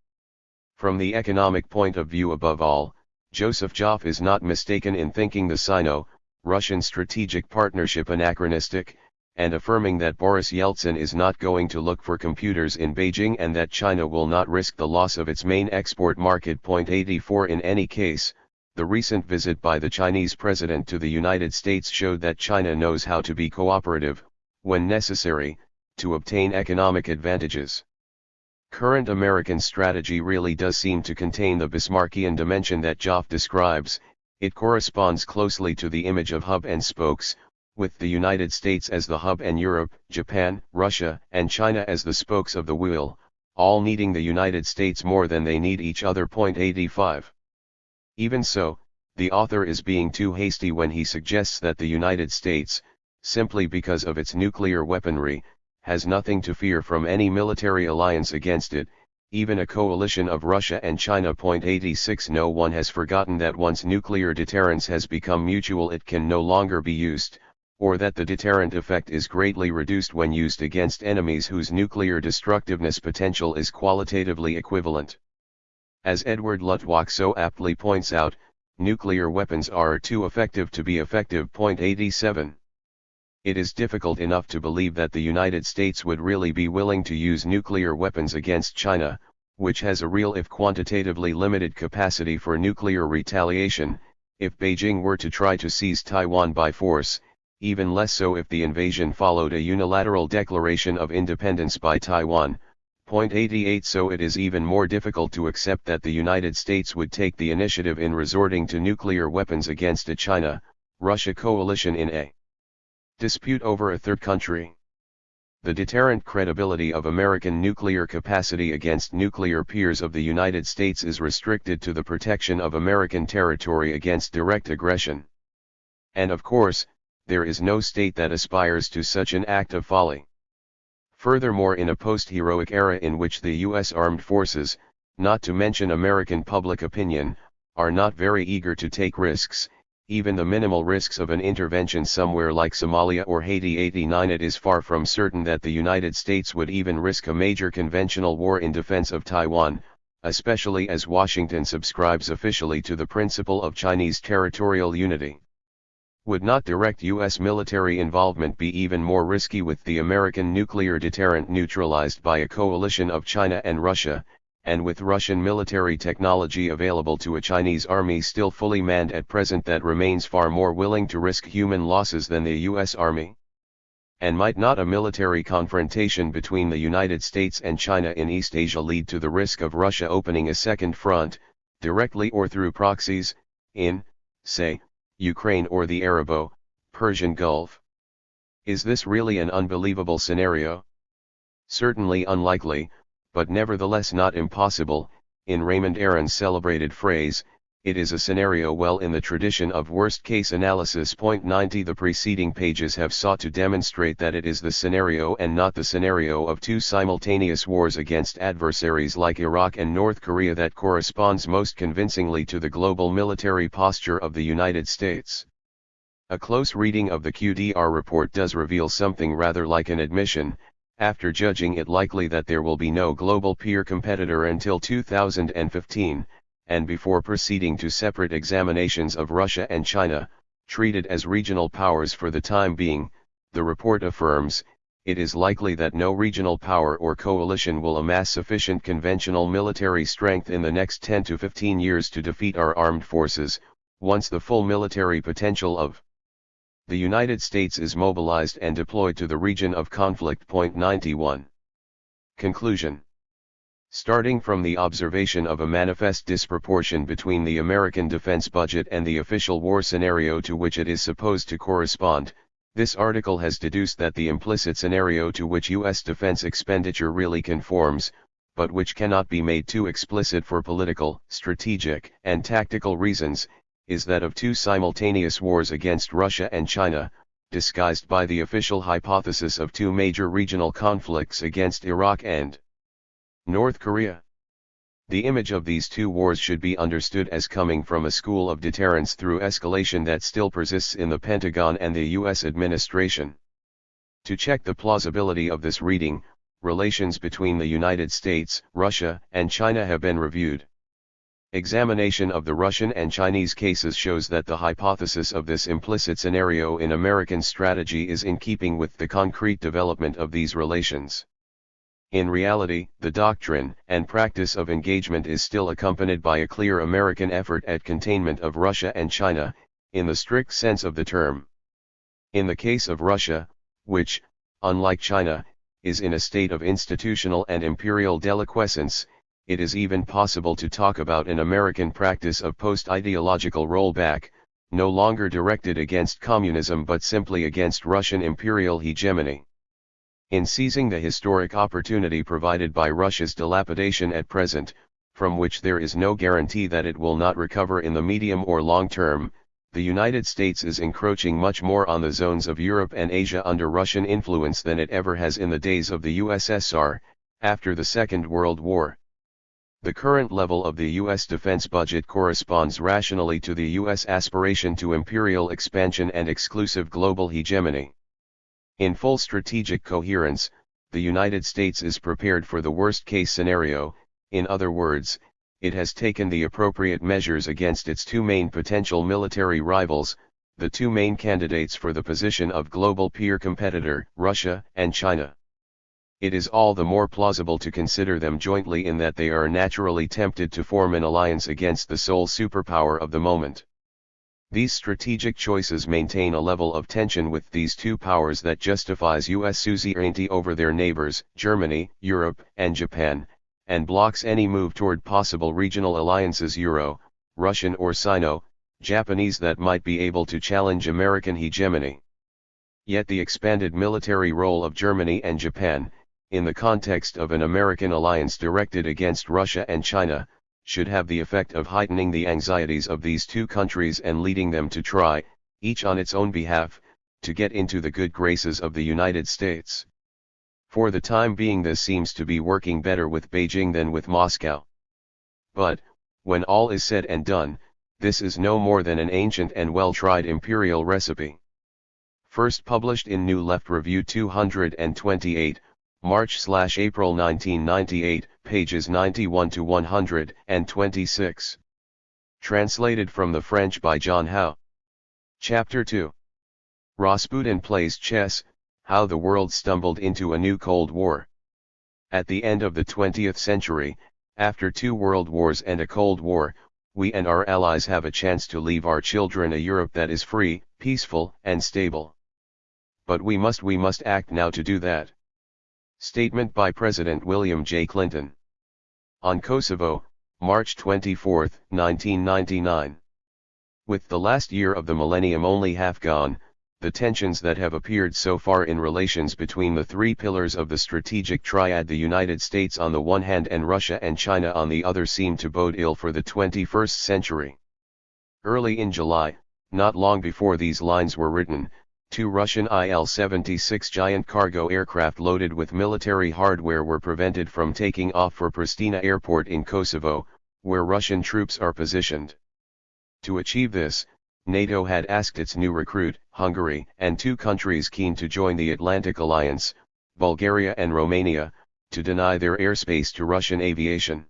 From the economic point of view above all, Joseph Joff is not mistaken in thinking the Sino-Russian strategic partnership anachronistic, and affirming that Boris Yeltsin is not going to look for computers in Beijing and that China will not risk the loss of its main export market. 84 In any case, the recent visit by the Chinese president to the United States showed that China knows how to be cooperative, when necessary, to obtain economic advantages. Current American strategy really does seem to contain the Bismarckian dimension that Joff describes. It corresponds closely to the image of hub and spokes, with the United States as the hub and Europe, Japan, Russia, and China as the spokes of the wheel, all needing the United States more than they need each other. 85. Even so, the author is being too hasty when he suggests that the United States, simply because of its nuclear weaponry, has nothing to fear from any military alliance against it, even a coalition of Russia and China. 86 No one has forgotten that once nuclear deterrence has become mutual it can no longer be used, or that the deterrent effect is greatly reduced when used against enemies whose nuclear destructiveness potential is qualitatively equivalent. As Edward Luttwak so aptly points out, nuclear weapons are too effective to be effective. 87. It is difficult enough to believe that the United States would really be willing to use nuclear weapons against China, which has a real if quantitatively limited capacity for nuclear retaliation, if Beijing were to try to seize Taiwan by force, even less so if the invasion followed a unilateral declaration of independence by Taiwan. 88 So it is even more difficult to accept that the United States would take the initiative in resorting to nuclear weapons against a China-Russia coalition in a dispute over a third country. The deterrent credibility of American nuclear capacity against nuclear peers of the United States is restricted to the protection of American territory against direct aggression. And of course, there is no state that aspires to such an act of folly. Furthermore, in a post-heroic era in which the U.S. armed forces, not to mention American public opinion, are not very eager to take risks, even the minimal risks of an intervention somewhere like Somalia or Haiti. 89 It is far from certain that the United States would even risk a major conventional war in defense of Taiwan, especially as Washington subscribes officially to the principle of Chinese territorial unity. Would not direct U.S. military involvement be even more risky with the American nuclear deterrent neutralized by a coalition of China and Russia, and with Russian military technology available to a Chinese army still fully manned at present that remains far more willing to risk human losses than the U.S. Army? And might not a military confrontation between the United States and China in East Asia lead to the risk of Russia opening a second front, directly or through proxies, in, say, Ukraine or the Arabo-Persian Gulf? Is this really an unbelievable scenario? Certainly unlikely, but nevertheless not impossible. In Raymond Aron's celebrated phrase, it is a scenario well in the tradition of worst-case analysis. 90 The preceding pages have sought to demonstrate that it is the scenario and not the scenario of two simultaneous wars against adversaries like Iraq and North Korea that corresponds most convincingly to the global military posture of the United States. A close reading of the QDR report does reveal something rather like an admission, after judging it likely that there will be no global peer competitor until 2015, and before proceeding to separate examinations of Russia and China, treated as regional powers for the time being, the report affirms, it is likely that no regional power or coalition will amass sufficient conventional military strength in the next 10 to 15 years to defeat our armed forces, once the full military potential of the United States is mobilized and deployed to the region of conflict. 91. Conclusion. Starting from the observation of a manifest disproportion between the American defense budget and the official war scenario to which it is supposed to correspond, this article has deduced that the implicit scenario to which U.S. defense expenditure really conforms, but which cannot be made too explicit for political, strategic, and tactical reasons, is that of two simultaneous wars against Russia and China, disguised by the official hypothesis of two major regional conflicts against Iraq and North Korea. The image of these two wars should be understood as coming from a school of deterrence through escalation that still persists in the Pentagon and the U.S. administration. To check the plausibility of this reading, relations between the United States, Russia, and China have been reviewed. Examination of the Russian and Chinese cases shows that the hypothesis of this implicit scenario in American strategy is in keeping with the concrete development of these relations. In reality, the doctrine and practice of engagement is still accompanied by a clear American effort at containment of Russia and China, in the strict sense of the term. In the case of Russia, which, unlike China, is in a state of institutional and imperial deliquescence, it is even possible to talk about an American practice of post-ideological rollback, no longer directed against communism but simply against Russian imperial hegemony. In seizing the historic opportunity provided by Russia's dilapidation at present, from which there is no guarantee that it will not recover in the medium or long term, the United States is encroaching much more on the zones of Europe and Asia under Russian influence than it ever has in the days of the USSR, after the Second World War. The current level of the U.S. defense budget corresponds rationally to the U.S. aspiration to imperial expansion and exclusive global hegemony. In full strategic coherence, the United States is prepared for the worst-case scenario. In other words, it has taken the appropriate measures against its two main potential military rivals, the two main candidates for the position of global peer competitor, Russia and China. It is all the more plausible to consider them jointly in that they are naturally tempted to form an alliance against the sole superpower of the moment. These strategic choices maintain a level of tension with these two powers that justifies U.S. suzerainty over their neighbors, Germany, Europe, and Japan, and blocks any move toward possible regional alliances Russian or Sino-Japanese that might be able to challenge American hegemony. Yet the expanded military role of Germany and Japan, in the context of an American alliance directed against Russia and China, should have the effect of heightening the anxieties of these two countries and leading them to try, each on its own behalf, to get into the good graces of the United States. For the time being this seems to be working better with Beijing than with Moscow. But, when all is said and done, this is no more than an ancient and well-tried imperial recipe. First published in New Left Review 228, March/April 1998, pages 91 to 126. Translated from the French by John Howe. Chapter 2. Rasputin Plays Chess, How the World Stumbled into a New Cold War. At the end of the 20th century, after 2 world wars and a Cold War, we and our allies have a chance to leave our children a Europe that is free, peaceful, and stable. but we must act now to do that. Statement by President William J. Clinton. On Kosovo, March 24, 1999. With the last year of the millennium only half gone, the tensions that have appeared so far in relations between the three pillars of the strategic triad, the United States on the one hand and Russia and China on the other, seem to bode ill for the 21st century. Early in July, not long before these lines were written, two Russian Il-76 giant cargo aircraft loaded with military hardware were prevented from taking off for Pristina Airport in Kosovo, where Russian troops are positioned. To achieve this, NATO had asked its new recruit, Hungary, and two countries keen to join the Atlantic Alliance, Bulgaria and Romania, to deny their airspace to Russian aviation.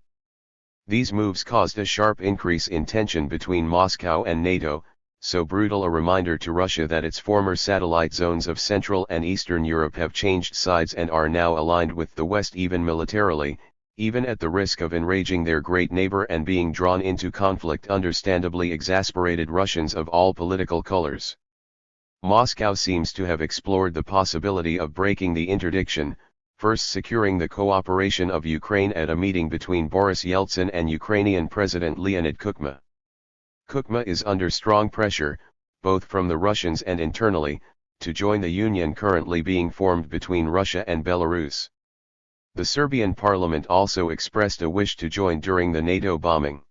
These moves caused a sharp increase in tension between Moscow and NATO, so brutal a reminder to Russia that its former satellite zones of Central and Eastern Europe have changed sides and are now aligned with the West even militarily, even at the risk of enraging their great neighbor and being drawn into conflict. Understandably exasperated Russians of all political colors. Moscow seems to have explored the possibility of breaking the interdiction, first securing the cooperation of Ukraine at a meeting between Boris Yeltsin and Ukrainian President Leonid Kuchma. Kuchma is under strong pressure, both from the Russians and internally, to join the union currently being formed between Russia and Belarus. The Serbian parliament also expressed a wish to join during the NATO bombing.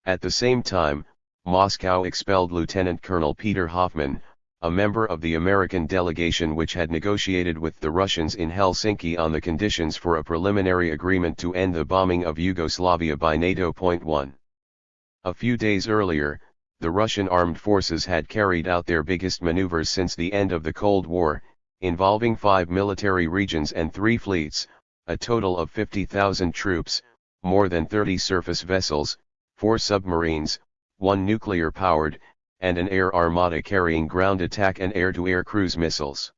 At the same time, Moscow expelled Lieutenant Colonel Peter Hoffman, a member of the American delegation which had negotiated with the Russians in Helsinki on the conditions for a preliminary agreement to end the bombing of Yugoslavia by NATO. 1. A few days earlier, the Russian armed forces had carried out their biggest maneuvers since the end of the Cold War, involving 5 military regions and 3 fleets, a total of 50,000 troops, more than 30 surface vessels, 4 submarines, 1 nuclear-powered, and an air armada carrying ground attack and air-to-air cruise missiles.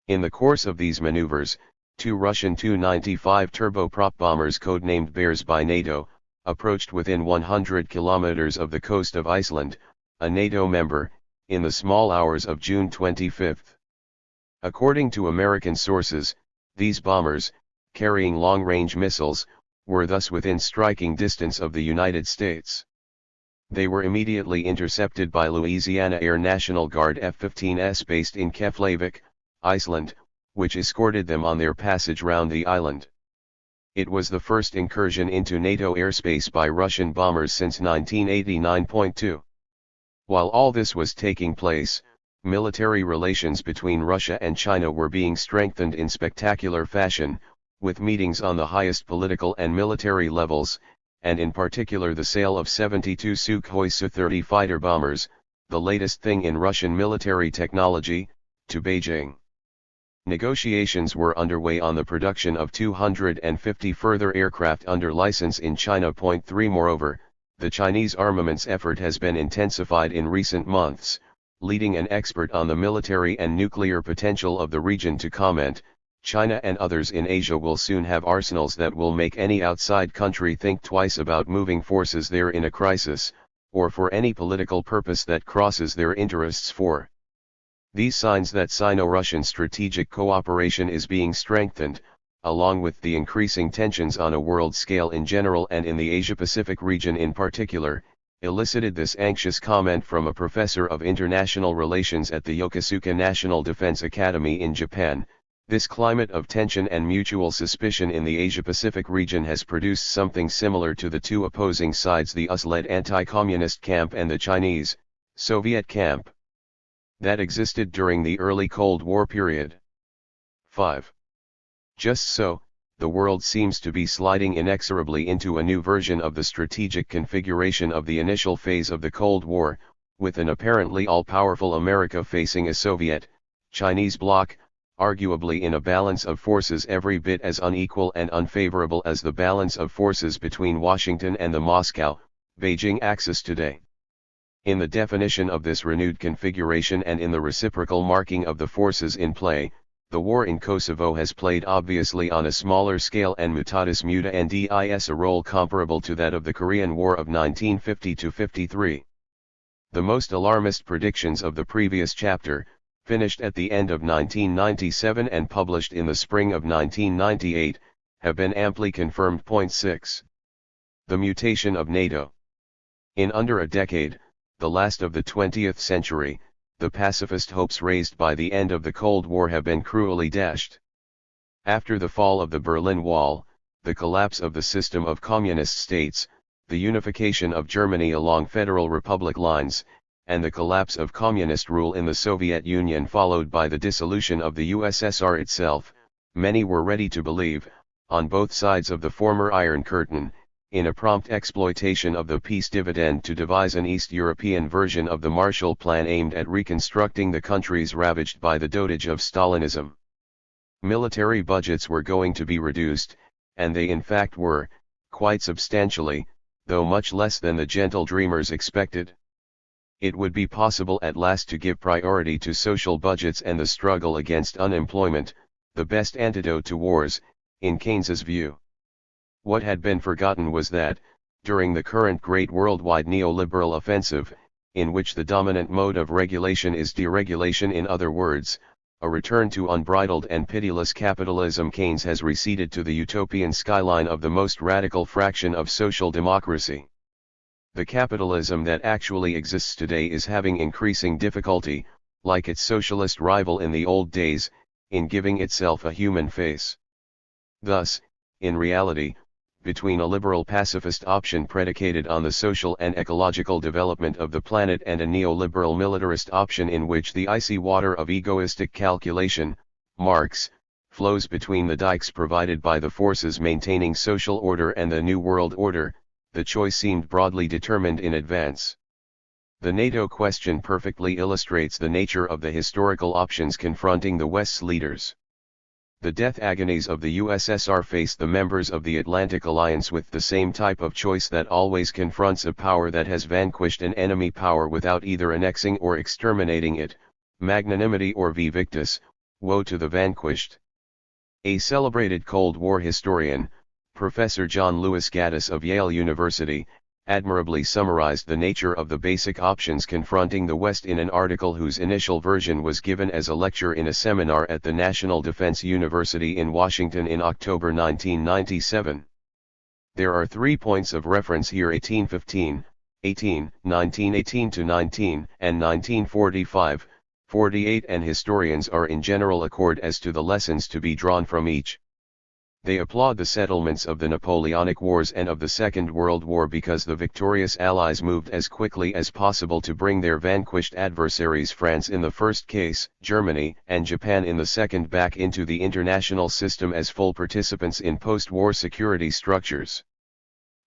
In the course of these maneuvers, 2 Russian Tu-95 turboprop bombers codenamed Bears by NATO, approached within 100 kilometers of the coast of Iceland, a NATO member, in the small hours of June 25. According to American sources, these bombers, carrying long-range missiles, were thus within striking distance of the United States. They were immediately intercepted by Louisiana Air National Guard F-15s based in Keflavik, Iceland, which escorted them on their passage round the island. It was the first incursion into NATO airspace by Russian bombers since 1989. While all this was taking place, military relations between Russia and China were being strengthened in spectacular fashion, with meetings on the highest political and military levels, and in particular the sale of 72 Sukhoi Su-30 fighter bombers, the latest thing in Russian military technology, to Beijing. Negotiations were underway on the production of 250 further aircraft under license in China. 3 Moreover, the Chinese armaments effort has been intensified in recent months, leading an expert on the military and nuclear potential of the region to comment, China and others in Asia will soon have arsenals that will make any outside country think twice about moving forces there in a crisis, or for any political purpose that crosses their interests. These signs that Sino-Russian strategic cooperation is being strengthened, along with the increasing tensions on a world scale in general and in the Asia-Pacific region in particular, elicited this anxious comment from a professor of international relations at the Yokosuka National Defense Academy in Japan. This climate of tension and mutual suspicion in the Asia-Pacific region has produced something similar to the two opposing sides, the US-led anti-communist camp and the Chinese, Soviet camp, that existed during the early Cold War period. 5. Just so, the world seems to be sliding inexorably into a new version of the strategic configuration of the initial phase of the Cold War, with an apparently all-powerful America facing a Soviet, Chinese bloc, arguably in a balance of forces every bit as unequal and unfavorable as the balance of forces between Washington and the Moscow, Beijing axis today. In the definition of this renewed configuration and in the reciprocal marking of the forces in play, the war in Kosovo has played obviously on a smaller scale and mutatis mutandis a role comparable to that of the Korean War of 1950-53. The most alarmist predictions of the previous chapter, finished at the end of 1997 and published in the spring of 1998, have been amply confirmed. 6. The mutation of NATO. In under a decade, the last of the 20th century, the pacifist hopes raised by the end of the Cold War have been cruelly dashed. After the fall of the Berlin Wall, the collapse of the system of communist states, the unification of Germany along Federal Republic lines, and the collapse of communist rule in the Soviet Union followed by the dissolution of the USSR itself, many were ready to believe, on both sides of the former Iron Curtain, in a prompt exploitation of the peace dividend to devise an East European version of the Marshall Plan aimed at reconstructing the countries ravaged by the dotage of Stalinism. Military budgets were going to be reduced, and they in fact were, quite substantially, though much less than the gentle dreamers expected. It would be possible at last to give priority to social budgets and the struggle against unemployment, the best antidote to wars, in Keynes's view. What had been forgotten was that, during the current great worldwide neoliberal offensive, in which the dominant mode of regulation is deregulation, in other words, a return to unbridled and pitiless capitalism, Keynes has receded to the utopian skyline of the most radical fraction of social democracy. The capitalism that actually exists today is having increasing difficulty, like its socialist rival in the old days, in giving itself a human face. Thus, in reality, between a liberal pacifist option predicated on the social and ecological development of the planet and a neoliberal militarist option in which the icy water of egoistic calculation, Marx, flows between the dikes provided by the forces maintaining social order and the New World Order, the choice seemed broadly determined in advance. The NATO question perfectly illustrates the nature of the historical options confronting the West's leaders. The death agonies of the USSR face the members of the Atlantic Alliance with the same type of choice that always confronts a power that has vanquished an enemy power without either annexing or exterminating it: magnanimity or vi victis, woe to the vanquished. A celebrated Cold War historian, Professor John Lewis Gaddis of Yale University, admirably summarized the nature of the basic options confronting the West in an article whose initial version was given as a lecture in a seminar at the National Defense University in Washington in October 1997. There are 3 points of reference here: 1815, 1918-19, and 1945-48, and historians are in general accord as to the lessons to be drawn from each. They applaud the settlements of the Napoleonic Wars and of the Second World War because the victorious Allies moved as quickly as possible to bring their vanquished adversaries, France in the first case, Germany and Japan in the second, back into the international system as full participants in post-war security structures.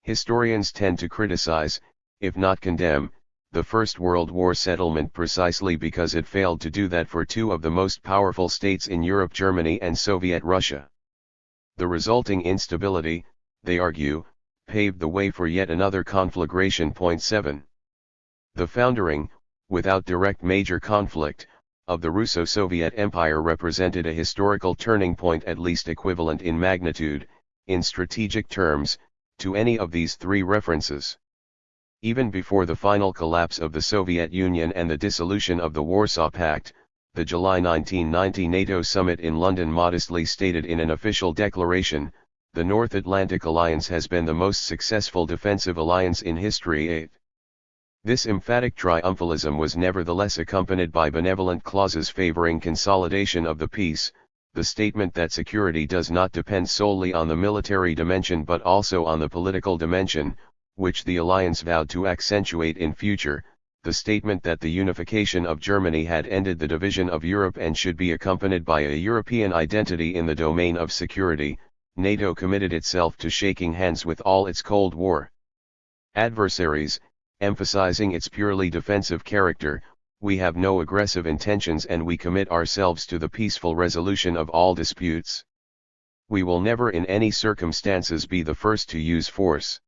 Historians tend to criticize, if not condemn, the First World War settlement precisely because it failed to do that for two of the most powerful states in Europe, Germany and Soviet Russia. The resulting instability, they argue, paved the way for yet another conflagration. 7. The foundering, without direct major conflict, of the Russo-Soviet Empire represented a historical turning point at least equivalent in magnitude, in strategic terms, to any of these 3 references. Even before the final collapse of the Soviet Union and the dissolution of the Warsaw Pact, the July 1990 NATO summit in London modestly stated in an official declaration, "The North Atlantic Alliance has been the most successful defensive alliance in history." This emphatic triumphalism was nevertheless accompanied by benevolent clauses favoring consolidation of the peace, the statement that security does not depend solely on the military dimension but also on the political dimension, which the alliance vowed to accentuate in future, the statement that the unification of Germany had ended the division of Europe and should be accompanied by a European identity in the domain of security. NATO committed itself to shaking hands with all its Cold War adversaries, emphasizing its purely defensive character. "We have no aggressive intentions and we commit ourselves to the peaceful resolution of all disputes. We will never in any circumstances be the first to use force."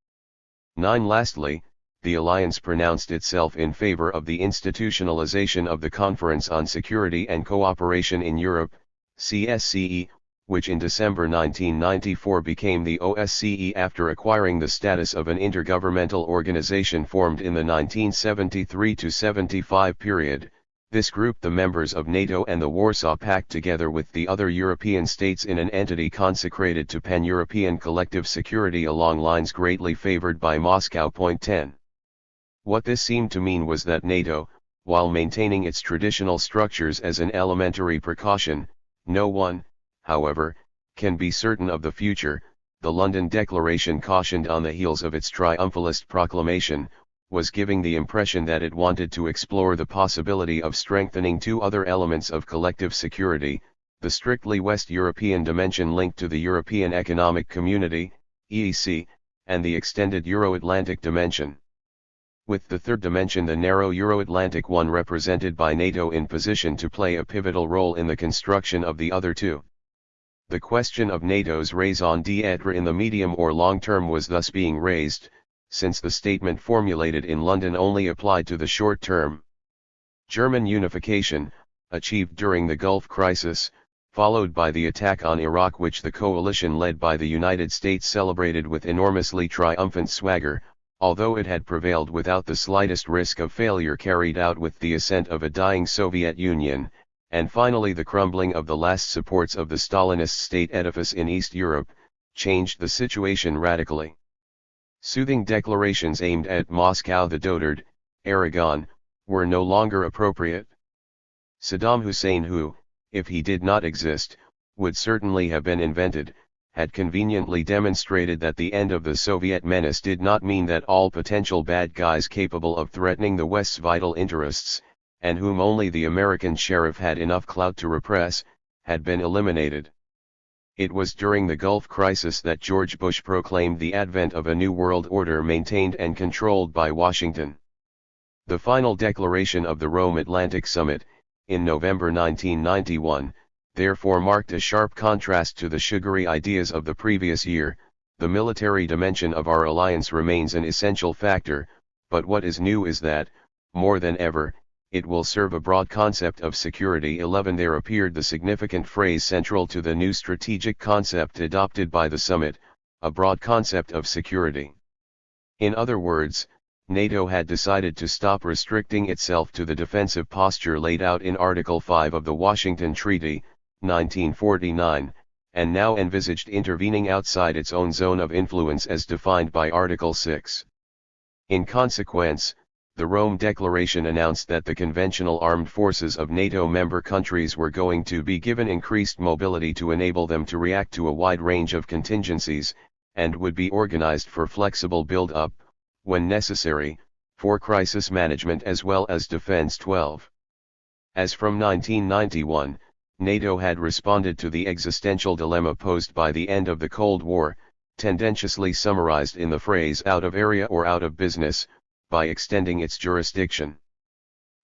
9. Lastly, the alliance pronounced itself in favor of the institutionalization of the Conference on Security and Cooperation in Europe, CSCE, which in December 1994 became the OSCE after acquiring the status of an intergovernmental organization formed in the 1973-75 period. This grouped the members of NATO and the Warsaw Pact together with the other European states in an entity consecrated to pan-European collective security along lines greatly favored by Moscow. 10. What this seemed to mean was that NATO, while maintaining its traditional structures as an elementary precaution, no one, however, can be certain of the future. The London Declaration, cautioned on the heels of its triumphalist proclamation, was giving the impression that it wanted to explore the possibility of strengthening two other elements of collective security: the strictly West European dimension linked to the European Economic Community, EEC, and the extended Euro-Atlantic dimension. With the third dimension, the narrow Euro-Atlantic one, represented by NATO, in position to play a pivotal role in the construction of the other two. The question of NATO's raison d'être in the medium or long term was thus being raised, since the statement formulated in London only applied to the short term. German unification, achieved during the Gulf crisis, followed by the attack on Iraq, which the coalition led by the United States celebrated with enormously triumphant swagger, although it had prevailed without the slightest risk of failure carried out with the ascent of a dying Soviet Union, and finally the crumbling of the last supports of the Stalinist state edifice in East Europe, changed the situation radically. Soothing declarations aimed at Moscow, the dotard, Aragon, were no longer appropriate. Saddam Hussein, who, if he did not exist, would certainly have been invented, had conveniently demonstrated that the end of the Soviet menace did not mean that all potential bad guys capable of threatening the West's vital interests, and whom only the American sheriff had enough clout to repress, had been eliminated. It was during the Gulf crisis that George Bush proclaimed the advent of a new world order maintained and controlled by Washington. The final declaration of the Rome Atlantic Summit, in November 1991, therefore marked a sharp contrast to the sugary ideas of the previous year. The military dimension of our alliance remains an essential factor, but what is new is that, more than ever, it will serve a broad concept of security. 11 There appeared the significant phrase central to the new strategic concept adopted by the summit, a broad concept of security. In other words, NATO had decided to stop restricting itself to the defensive posture laid out in Article 5 of the Washington Treaty, 1949, and now envisaged intervening outside its own zone of influence as defined by Article 6. In consequence, the Rome Declaration announced that the conventional armed forces of NATO member countries were going to be given increased mobility to enable them to react to a wide range of contingencies, and would be organized for flexible build-up, when necessary, for crisis management as well as defense. 12. As from 1991, NATO had responded to the existential dilemma posed by the end of the Cold War, tendentiously summarized in the phrase "out of area or out of business," by extending its jurisdiction.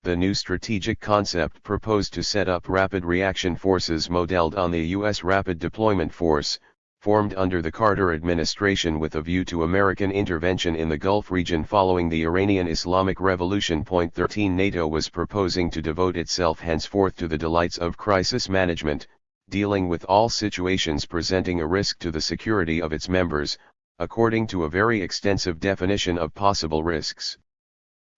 The new strategic concept proposed to set up rapid reaction forces modeled on the U.S. Rapid Deployment Force, formed under the Carter administration with a view to American intervention in the Gulf region following the Iranian Islamic Revolution. 13 NATO was proposing to devote itself henceforth to the delights of crisis management, dealing with all situations presenting a risk to the security of its members, according to a very extensive definition of possible risks.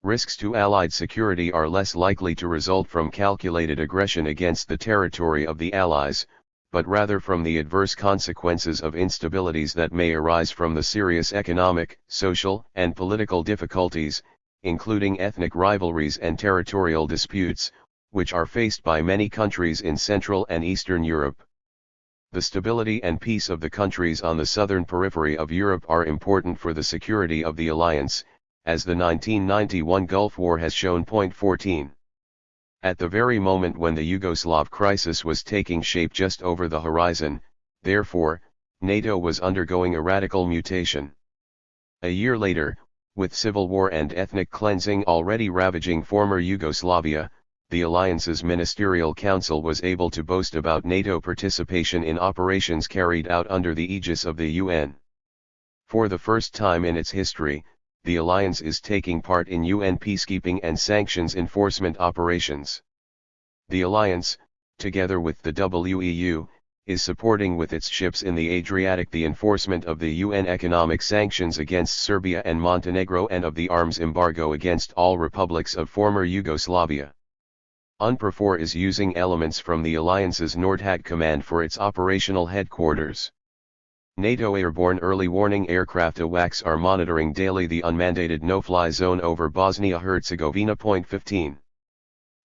Risks to Allied security are less likely to result from calculated aggression against the territory of the Allies, but rather from the adverse consequences of instabilities that may arise from the serious economic, social, and political difficulties, including ethnic rivalries and territorial disputes, which are faced by many countries in Central and Eastern Europe. The stability and peace of the countries on the southern periphery of Europe are important for the security of the alliance, as the 1991 Gulf War has shown. 14. At the very moment when the Yugoslav crisis was taking shape just over the horizon, therefore, NATO was undergoing a radical mutation. A year later, with civil war and ethnic cleansing already ravaging former Yugoslavia, the Alliance's Ministerial Council was able to boast about NATO participation in operations carried out under the aegis of the UN. For the first time in its history, the Alliance is taking part in UN peacekeeping and sanctions enforcement operations. The Alliance, together with the WEU, is supporting with its ships in the Adriatic the enforcement of the UN economic sanctions against Serbia and Montenegro and of the arms embargo against all republics of former Yugoslavia. UNPROFOR is using elements from the alliance's Nordhat command for its operational headquarters. NATO airborne early warning aircraft AWACS are monitoring daily the unmandated no-fly zone over Bosnia-Herzegovina. 15.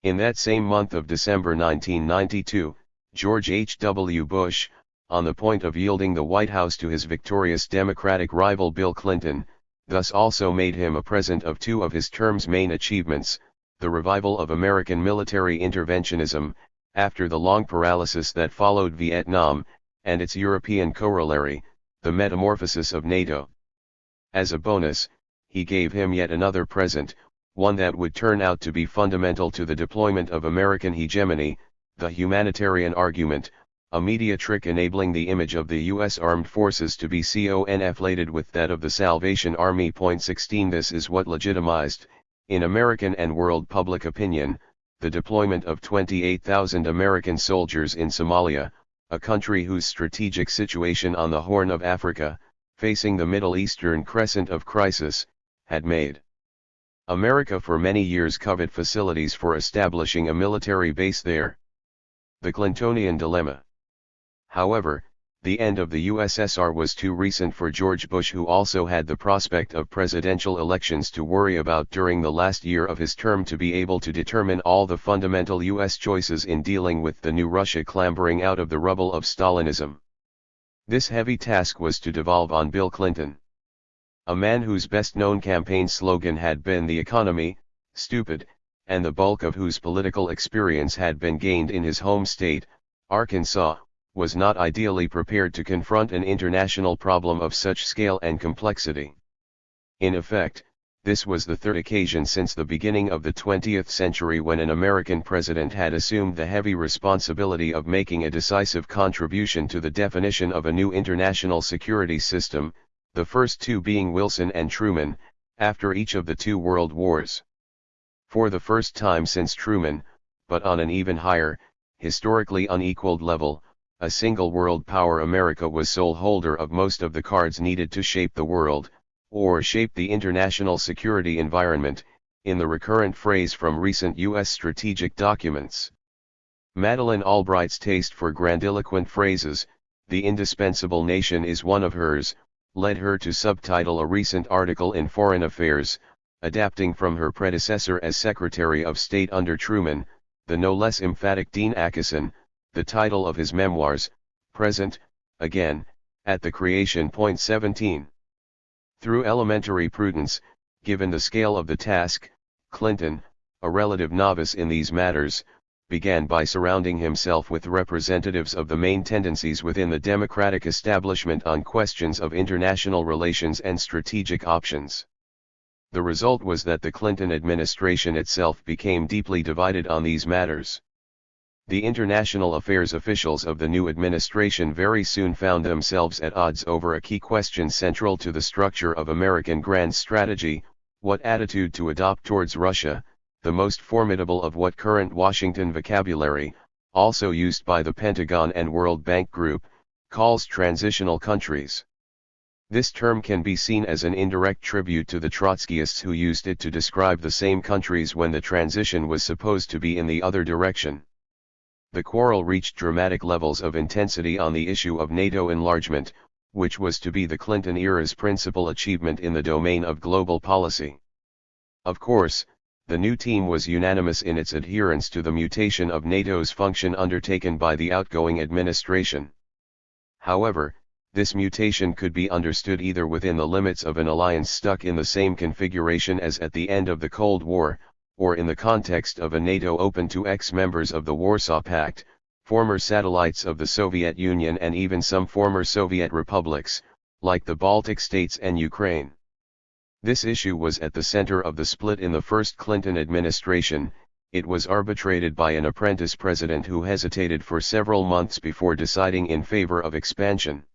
In that same month of December 1992, George H.W. Bush, on the point of yielding the White House to his victorious Democratic rival Bill Clinton, thus also made him a present of two of his term's main achievements: the revival of American military interventionism, after the long paralysis that followed Vietnam, and its European corollary, the metamorphosis of NATO. As a bonus, he gave him yet another present, one that would turn out to be fundamental to the deployment of American hegemony, the humanitarian argument, a media trick enabling the image of the U.S. Armed Forces to be conflated with that of the Salvation Army. 16. This is what legitimized, in American and world public opinion, the deployment of 28,000 American soldiers in Somalia, a country whose strategic situation on the Horn of Africa, facing the Middle Eastern crescent of crisis, had made America for many years covet facilities for establishing a military base there. The Clintonian dilemma. However, the end of the USSR was too recent for George Bush, who also had the prospect of presidential elections to worry about during the last year of his term, to be able to determine all the fundamental U.S. choices in dealing with the new Russia clambering out of the rubble of Stalinism. This heavy task was to devolve on Bill Clinton, a man whose best-known campaign slogan had been "The economy, stupid," and the bulk of whose political experience had been gained in his home state, Arkansas, was not ideally prepared to confront an international problem of such scale and complexity. In effect, this was the third occasion since the beginning of the 20th century when an American president had assumed the heavy responsibility of making a decisive contribution to the definition of a new international security system, the first two being Wilson and Truman, after each of the two world wars. For the first time since Truman, but on an even higher, historically unequaled level, a single world power America was sole holder of most of the cards needed to shape the world, or shape the international security environment, in the recurrent phrase from recent U.S. strategic documents. Madeleine Albright's taste for grandiloquent phrases, "the indispensable nation is one of hers," led her to subtitle a recent article in Foreign Affairs, adapting from her predecessor as Secretary of State under Truman, the no less emphatic Dean Acheson, the title of his memoirs, "Present, Again, at the Creation." 17. Through elementary prudence, given the scale of the task, Clinton, a relative novice in these matters, began by surrounding himself with representatives of the main tendencies within the Democratic establishment on questions of international relations and strategic options. The result was that the Clinton administration itself became deeply divided on these matters. The international affairs officials of the new administration very soon found themselves at odds over a key question central to the structure of American grand strategy: what attitude to adopt towards Russia, the most formidable of what current Washington vocabulary, also used by the Pentagon and World Bank Group, calls transitional countries. This term can be seen as an indirect tribute to the Trotskyists, who used it to describe the same countries when the transition was supposed to be in the other direction. The quarrel reached dramatic levels of intensity on the issue of NATO enlargement, which was to be the Clinton era's principal achievement in the domain of global policy. Of course, the new team was unanimous in its adherence to the mutation of NATO's function undertaken by the outgoing administration. However, this mutation could be understood either within the limits of an alliance stuck in the same configuration as at the end of the Cold War, or in the context of a NATO open to ex-members of the Warsaw Pact, former satellites of the Soviet Union, and even some former Soviet republics, like the Baltic states and Ukraine. This issue was at the center of the split in the first Clinton administration. It was arbitrated by an apprentice president who hesitated for several months before deciding in favor of expansion.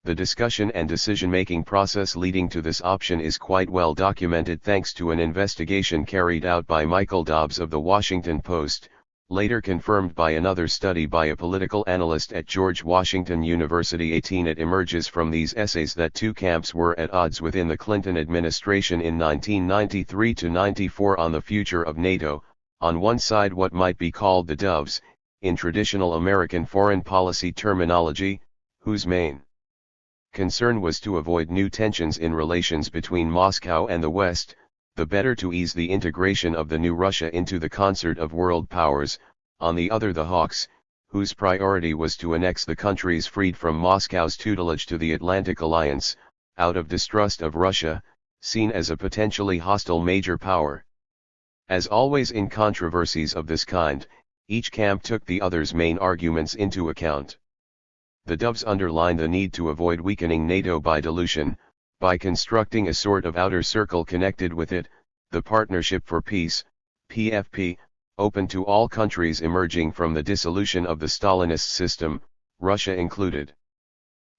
The discussion and decision-making process leading to this option is quite well documented thanks to an investigation carried out by Michael Dobbs of The Washington Post, later confirmed by another study by a political analyst at George Washington University. 18. It emerges from these essays that two camps were at odds within the Clinton administration in 1993 to 94 on the future of NATO, On one side what might be called the doves, in traditional American foreign policy terminology, whose main concern was to avoid new tensions in relations between Moscow and the West, the better to ease the integration of the new Russia into the concert of world powers. On the other the hawks, whose priority was to annex the countries freed from Moscow's tutelage to the Atlantic Alliance, out of distrust of Russia, seen as a potentially hostile major power. As always in controversies of this kind, each camp took the other's main arguments into account. The doves underline the need to avoid weakening NATO by dilution, by constructing a sort of outer circle connected with it, the Partnership for Peace, PFP, open to all countries emerging from the dissolution of the Stalinist system, Russia included.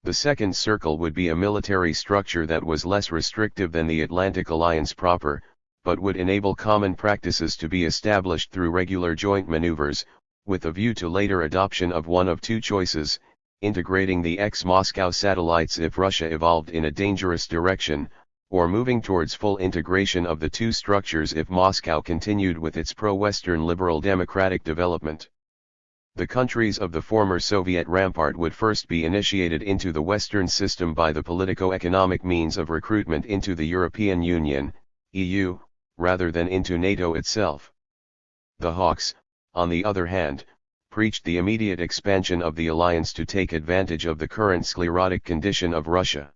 The second circle would be a military structure that was less restrictive than the Atlantic Alliance proper, but would enable common practices to be established through regular joint maneuvers, with a view to later adoption of one of two choices: integrating the ex-Moscow satellites if Russia evolved in a dangerous direction, or moving towards full integration of the two structures if Moscow continued with its pro-Western liberal democratic development. The countries of the former Soviet rampart would first be initiated into the Western system by the politico-economic means of recruitment into the European Union, EU, rather than into NATO itself. The hawks, on the other hand, preached the immediate expansion of the alliance to take advantage of the current sclerotic condition of Russia.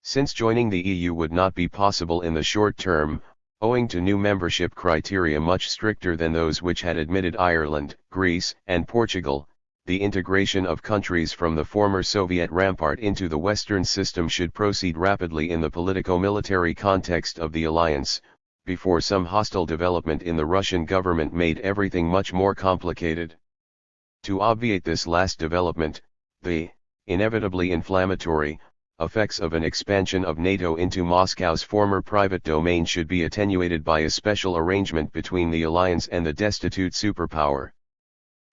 Since joining the EU would not be possible in the short term, owing to new membership criteria much stricter than those which had admitted Ireland, Greece, and Portugal, the integration of countries from the former Soviet rampart into the Western system should proceed rapidly in the politico-military context of the alliance, before some hostile development in the Russian government made everything much more complicated. To obviate this last development, the inevitably inflammatory effects of an expansion of NATO into Moscow's former private domain should be attenuated by a special arrangement between the alliance and the destitute superpower.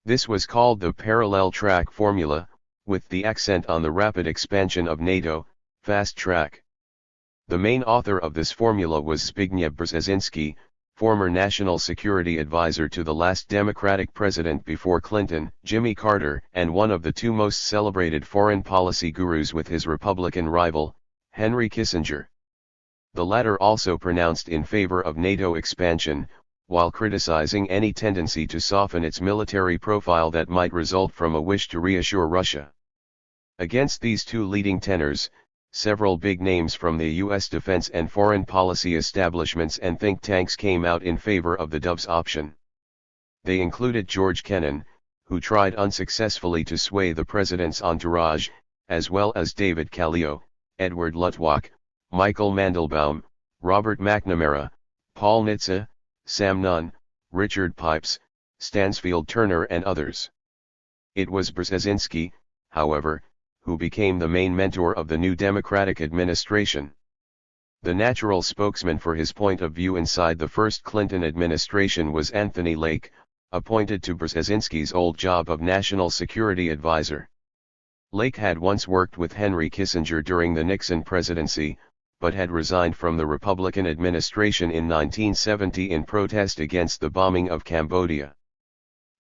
This was called the parallel track formula, with the accent on the rapid expansion of NATO, fast track. The main author of this formula was Zbigniew Brzezinski, former national security advisor to the last Democratic president before Clinton, Jimmy Carter, and one of the two most celebrated foreign policy gurus with his Republican rival, Henry Kissinger. The latter also pronounced in favor of NATO expansion, while criticizing any tendency to soften its military profile that might result from a wish to reassure Russia. Against these two leading tenors, several big names from the U.S. defense and foreign policy establishments and think tanks came out in favor of the doves option. They included George Kennan, who tried unsuccessfully to sway the president's entourage, as well as David Kallio, Edward Luttwak, Michael Mandelbaum, Robert McNamara, Paul Nitze, Sam Nunn, Richard Pipes, Stansfield Turner and others. It was Brzezinski, however, who became the main mentor of the new Democratic administration. The natural spokesman for his point of view inside the first Clinton administration was Anthony Lake, appointed to Brzezinski's old job of national security advisor. Lake had once worked with Henry Kissinger during the Nixon presidency, but had resigned from the Republican administration in 1970 in protest against the bombing of Cambodia.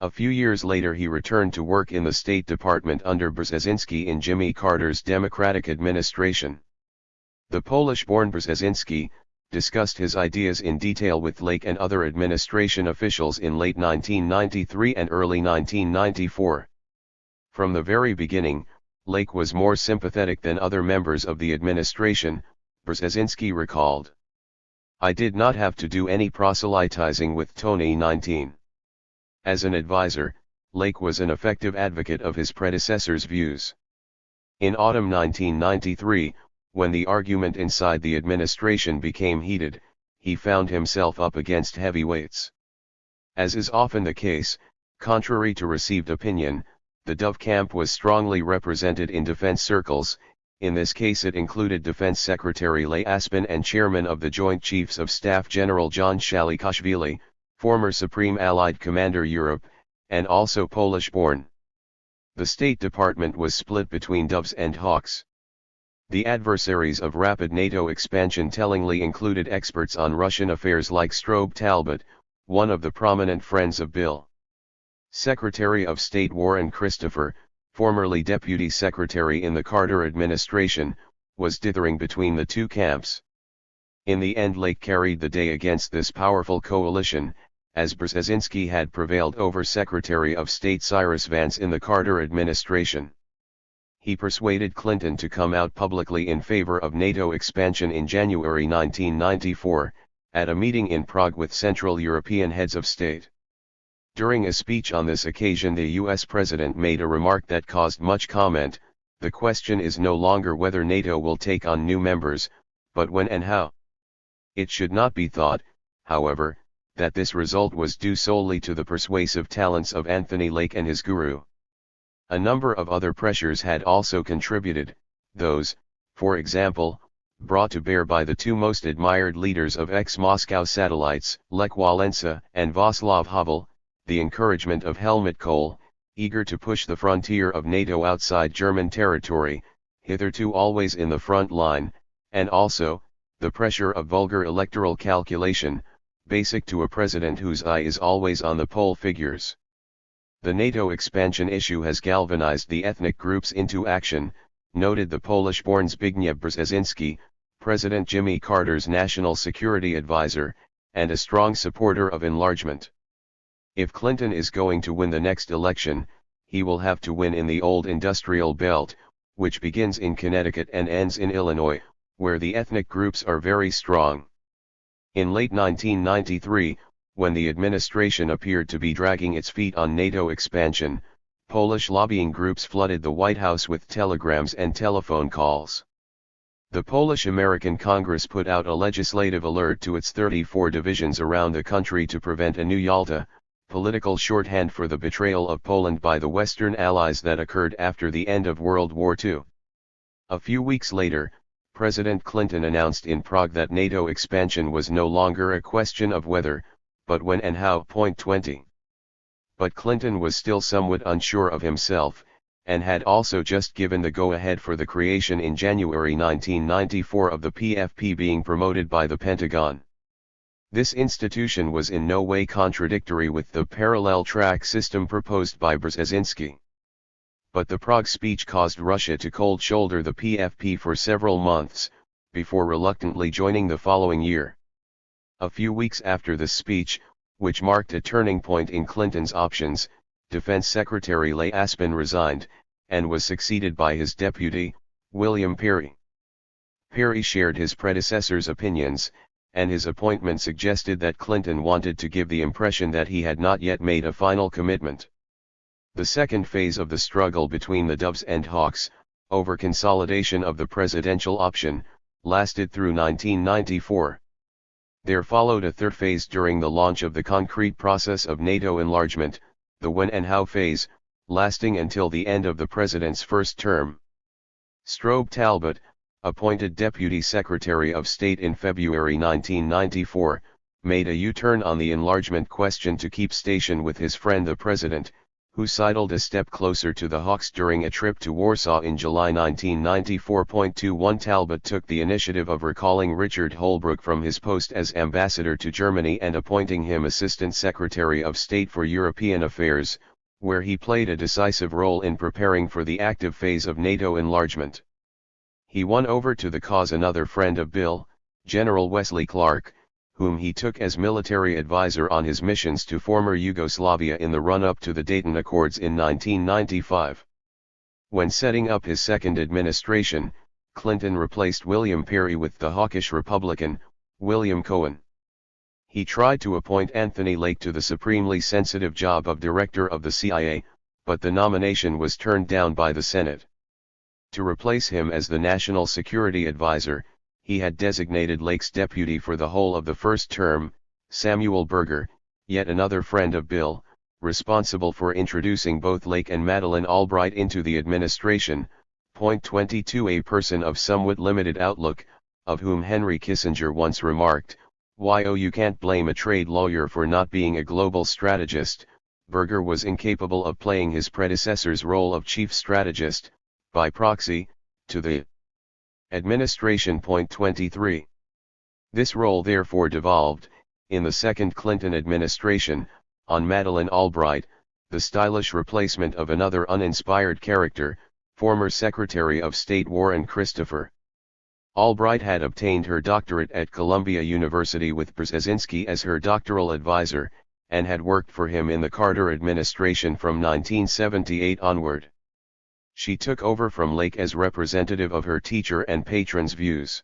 A few years later he returned to work in the State Department under Brzezinski in Jimmy Carter's Democratic administration. The Polish-born Brzezinski discussed his ideas in detail with Lake and other administration officials in late 1993 and early 1994. From the very beginning, Lake was more sympathetic than other members of the administration, Brzezinski recalled. "I did not have to do any proselytizing with Tony 19. As an advisor, Lake was an effective advocate of his predecessor's views. In autumn 1993, when the argument inside the administration became heated, he found himself up against heavyweights. As is often the case, contrary to received opinion, the Dove camp was strongly represented in defense circles. In this case it included Defense Secretary Leigh Aspin and Chairman of the Joint Chiefs of Staff General John Shalikashvili, former Supreme Allied Commander Europe, and also Polish-born. The State Department was split between doves and hawks. The adversaries of rapid NATO expansion tellingly included experts on Russian affairs like Strobe Talbot, one of the prominent friends of Bill. Secretary of State Warren Christopher, formerly Deputy Secretary in the Carter administration, was dithering between the two camps. In the end, Lake carried the day against this powerful coalition, as Brzezinski had prevailed over Secretary of State Cyrus Vance in the Carter administration. He persuaded Clinton to come out publicly in favor of NATO expansion in January 1994, at a meeting in Prague with Central European heads of state. During a speech on this occasion, the US president made a remark that caused much comment: "The question is no longer whether NATO will take on new members, but when and how." It should not be thought, however, that this result was due solely to the persuasive talents of Anthony Lake and his guru. A number of other pressures had also contributed, those, for example, brought to bear by the two most admired leaders of ex-Moscow satellites, Lech Walesa and Václav Havel, the encouragement of Helmut Kohl, eager to push the frontier of NATO outside German territory, hitherto always in the front line, and also, the pressure of vulgar electoral calculation, basic to a president whose eye is always on the poll figures. The NATO expansion issue has galvanized the ethnic groups into action, noted the Polish-born Zbigniew Brzezinski, President Jimmy Carter's national security advisor, and a strong supporter of enlargement. If Clinton is going to win the next election, he will have to win in the old industrial belt, which begins in Connecticut and ends in Illinois, where the ethnic groups are very strong. In late 1993, when the administration appeared to be dragging its feet on NATO expansion, Polish lobbying groups flooded the White House with telegrams and telephone calls. The Polish-American Congress put out a legislative alert to its 34 divisions around the country to prevent a new Yalta, political shorthand for the betrayal of Poland by the Western Allies that occurred after the end of World War II. A few weeks later, President Clinton announced in Prague that NATO expansion was no longer a question of whether, but when and how. 20. But Clinton was still somewhat unsure of himself, and had also just given the go-ahead for the creation in January 1994 of the PFP being promoted by the Pentagon. This institution was in no way contradictory with the parallel track system proposed by Brzezinski. But the Prague speech caused Russia to cold shoulder the PFP for several months, before reluctantly joining the following year. A few weeks after the speech, which marked a turning point in Clinton's options, Defense Secretary Leigh Aspin resigned, and was succeeded by his deputy, William Perry. Perry shared his predecessor's opinions, and his appointment suggested that Clinton wanted to give the impression that he had not yet made a final commitment. The second phase of the struggle between the Doves and Hawks, over consolidation of the presidential option, lasted through 1994. There followed a third phase during the launch of the concrete process of NATO enlargement, the when and how phase, lasting until the end of the president's first term. Strobe Talbot, appointed Deputy Secretary of State in February 1994, made a U-turn on the enlargement question to keep station with his friend the President, who sidled a step closer to the Hawks during a trip to Warsaw in July 1994. 21 Talbot took the initiative of recalling Richard Holbrooke from his post as ambassador to Germany and appointing him Assistant Secretary of State for European Affairs, where he played a decisive role in preparing for the active phase of NATO enlargement. He won over to the cause another friend of Bill, General Wesley Clark, whom he took as military advisor on his missions to former Yugoslavia in the run-up to the Dayton Accords in 1995. When setting up his second administration, Clinton replaced William Perry with the hawkish Republican, William Cohen. He tried to appoint Anthony Lake to the supremely sensitive job of director of the CIA, but the nomination was turned down by the Senate. To replace him as the National Security Advisor, he had designated Lake's deputy for the whole of the first term, Samuel Berger, yet another friend of Bill, responsible for introducing both Lake and Madeleine Albright into the administration. 22 A person of somewhat limited outlook, of whom Henry Kissinger once remarked, you can't blame a trade lawyer for not being a global strategist." Berger was incapable of playing his predecessor's role of chief strategist, by proxy, to the administration. 23. This role therefore devolved, in the second Clinton administration, on Madeleine Albright, the stylish replacement of another uninspired character, former Secretary of State Warren Christopher. Albright had obtained her doctorate at Columbia University with Brzezinski as her doctoral advisor, and had worked for him in the Carter administration from 1978 onward. She took over from Lake as representative of her teacher and patron's views.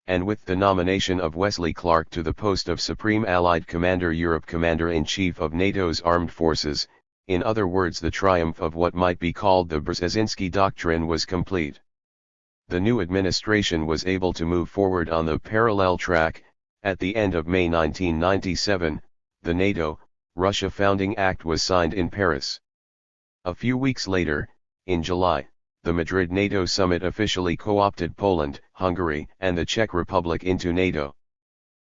And with the nomination of Wesley Clark to the post of Supreme Allied Commander Europe Commander-in-Chief of NATO's armed forces, in other words the triumph of what might be called the Brzezinski Doctrine was complete. The new administration was able to move forward on the parallel track. At the end of May 1997, the NATO-Russia Founding Act was signed in Paris. A few weeks later, in July, the Madrid NATO summit officially co-opted Poland, Hungary, and the Czech Republic into NATO.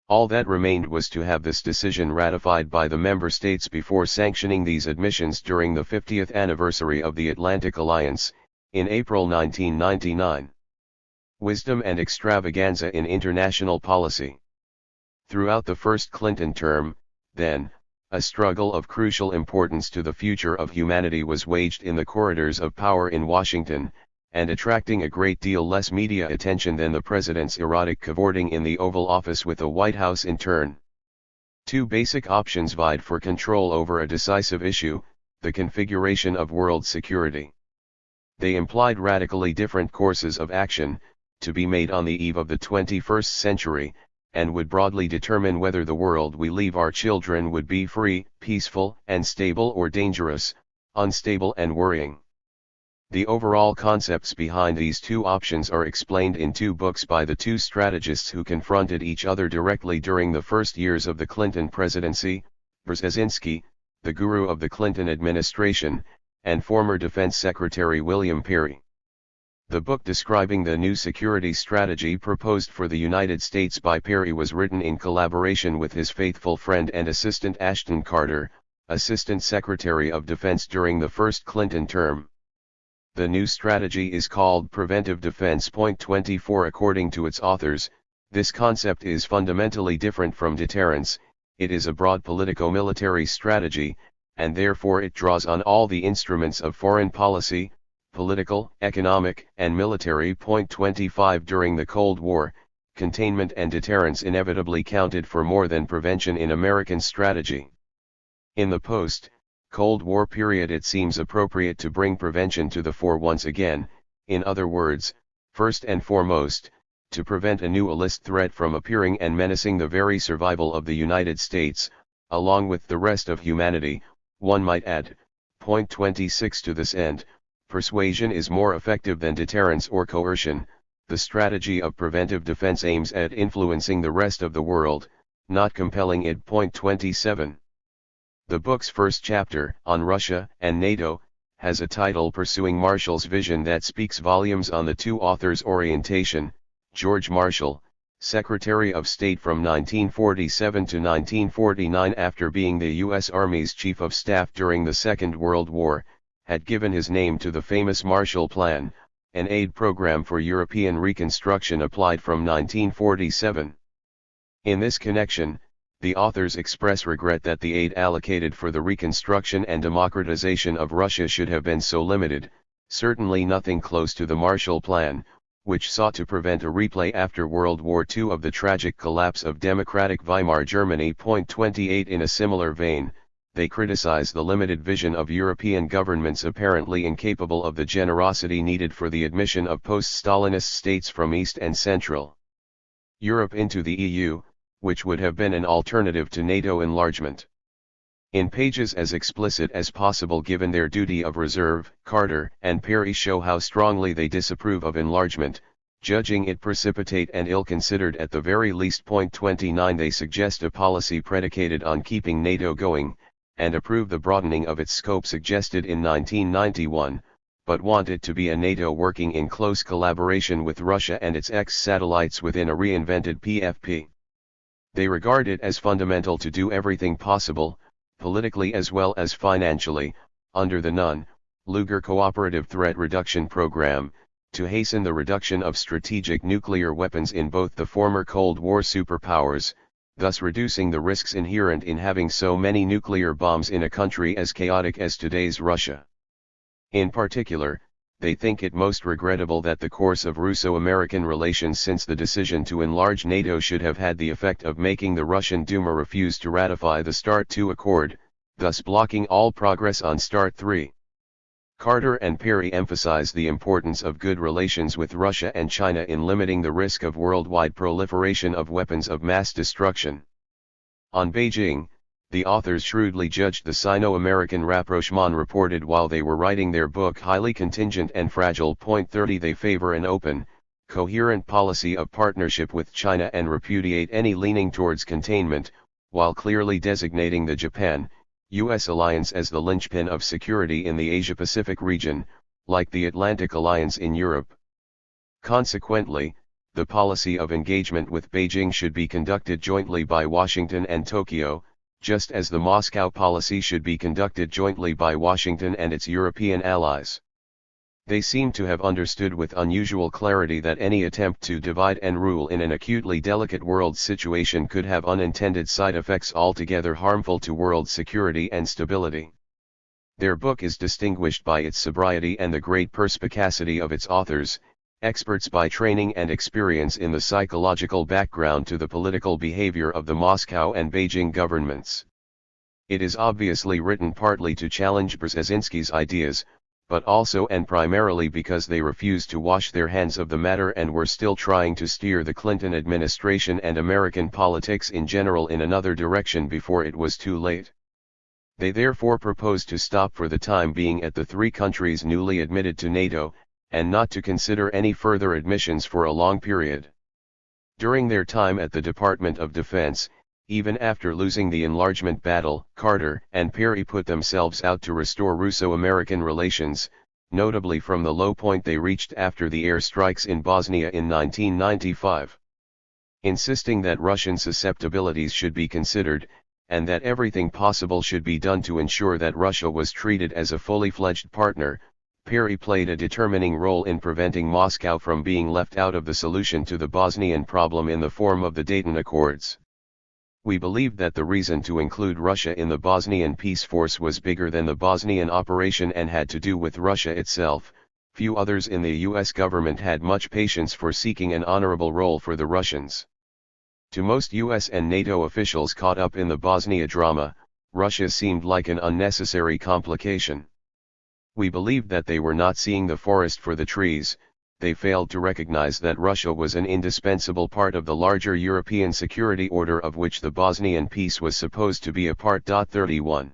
All that remained was to have this decision ratified by the member states before sanctioning these admissions during the 50th anniversary of the Atlantic Alliance, in April 1999. Wisdom and extravaganza in international policy. Throughout the first Clinton term, then, a struggle of crucial importance to the future of humanity was waged in the corridors of power in Washington, and attracting a great deal less media attention than the president's erotic cavorting in the Oval Office with the White House in turn. Two basic options vied for control over a decisive issue, the configuration of world security. They implied radically different courses of action, to be made on the eve of the 21st century, and would broadly determine whether the world we leave our children would be free, peaceful, and stable, or dangerous, unstable and worrying. The overall concepts behind these two options are explained in two books by the two strategists who confronted each other directly during the first years of the Clinton presidency, Brzezinski, the guru of the Clinton administration, and former Defense Secretary William Perry. The book describing the new security strategy proposed for the United States by Perry was written in collaboration with his faithful friend and assistant Ashton Carter, Assistant Secretary of Defense during the first Clinton term. The new strategy is called Preventive Defense. 24 According to its authors, this concept is fundamentally different from deterrence. It is a broad politico-military strategy, and therefore it draws on all the instruments of foreign policy, political, economic, and military. 25 During the Cold War, containment and deterrence inevitably counted for more than prevention in American strategy. In the post-Cold War period it seems appropriate to bring prevention to the fore once again, in other words, first and foremost, to prevent a new illicit threat from appearing and menacing the very survival of the United States, along with the rest of humanity. One might add, 26 To this end, persuasion is more effective than deterrence or coercion. The strategy of preventive defense aims at influencing the rest of the world, not compelling it. 27. The book's first chapter, on Russia and NATO, has a title Pursuing Marshall's Vision that speaks volumes on the two authors' orientation. George Marshall, Secretary of State from 1947 to 1949 after being the U.S. Army's Chief of Staff during the Second World War, had given his name to the famous Marshall Plan, an aid program for European reconstruction applied from 1947. In this connection, the authors express regret that the aid allocated for the reconstruction and democratization of Russia should have been so limited, certainly nothing close to the Marshall Plan, which sought to prevent a replay after World War II of the tragic collapse of democratic Weimar Germany. 28 In a similar vein, they criticize the limited vision of European governments apparently incapable of the generosity needed for the admission of post-Stalinist states from East and Central Europe into the EU, which would have been an alternative to NATO enlargement. In pages as explicit as possible given their duty of reserve, Carter and Perry show how strongly they disapprove of enlargement, judging it precipitate and ill-considered at the very least. 29 They suggest a policy predicated on keeping NATO going, and approve the broadening of its scope suggested in 1991, but want it to be a NATO working in close collaboration with Russia and its ex-satellites within a reinvented PFP. They regard it as fundamental to do everything possible, politically as well as financially, under the non-Lugar Cooperative Threat Reduction Program, to hasten the reduction of strategic nuclear weapons in both the former Cold War superpowers, thus reducing the risks inherent in having so many nuclear bombs in a country as chaotic as today's Russia. In particular, they think it most regrettable that the course of Russo-American relations since the decision to enlarge NATO should have had the effect of making the Russian Duma refuse to ratify the START II Accord, thus blocking all progress on START III. Carter and Perry emphasize the importance of good relations with Russia and China in limiting the risk of worldwide proliferation of weapons of mass destruction. On Beijing, the authors shrewdly judged the Sino-American rapprochement reported while they were writing their book Highly Contingent and Fragile. 30 They favor an open, coherent policy of partnership with China and repudiate any leaning towards containment, while clearly designating the Japan-US alliance as the linchpin of security in the Asia-Pacific region, like the Atlantic Alliance in Europe. Consequently, the policy of engagement with Beijing should be conducted jointly by Washington and Tokyo, just as the Moscow policy should be conducted jointly by Washington and its European allies. They seem to have understood with unusual clarity that any attempt to divide and rule in an acutely delicate world situation could have unintended side effects altogether harmful to world security and stability. Their book is distinguished by its sobriety and the great perspicacity of its authors, experts by training and experience in the psychological background to the political behavior of the Moscow and Beijing governments. It is obviously written partly to challenge Brzezinski's ideas, but also and primarily because they refused to wash their hands of the matter and were still trying to steer the Clinton administration and American politics in general in another direction before it was too late. They therefore proposed to stop for the time being at the three countries newly admitted to NATO, and not to consider any further admissions for a long period. During their time at the Department of Defense, even after losing the enlargement battle, Carter and Perry put themselves out to restore Russo-American relations, notably from the low point they reached after the air strikes in Bosnia in 1995. Insisting that Russian susceptibilities should be considered, and that everything possible should be done to ensure that Russia was treated as a fully fledged partner, Perry played a determining role in preventing Moscow from being left out of the solution to the Bosnian problem in the form of the Dayton Accords. We believed that the reason to include Russia in the Bosnian peace force was bigger than the Bosnian operation and had to do with Russia itself. Few others in the US government had much patience for seeking an honorable role for the Russians. To most US and NATO officials caught up in the Bosnia drama, Russia seemed like an unnecessary complication. We believed that they were not seeing the forest for the trees. They failed to recognize that Russia was an indispensable part of the larger European security order of which the Bosnian peace was supposed to be a part. 31.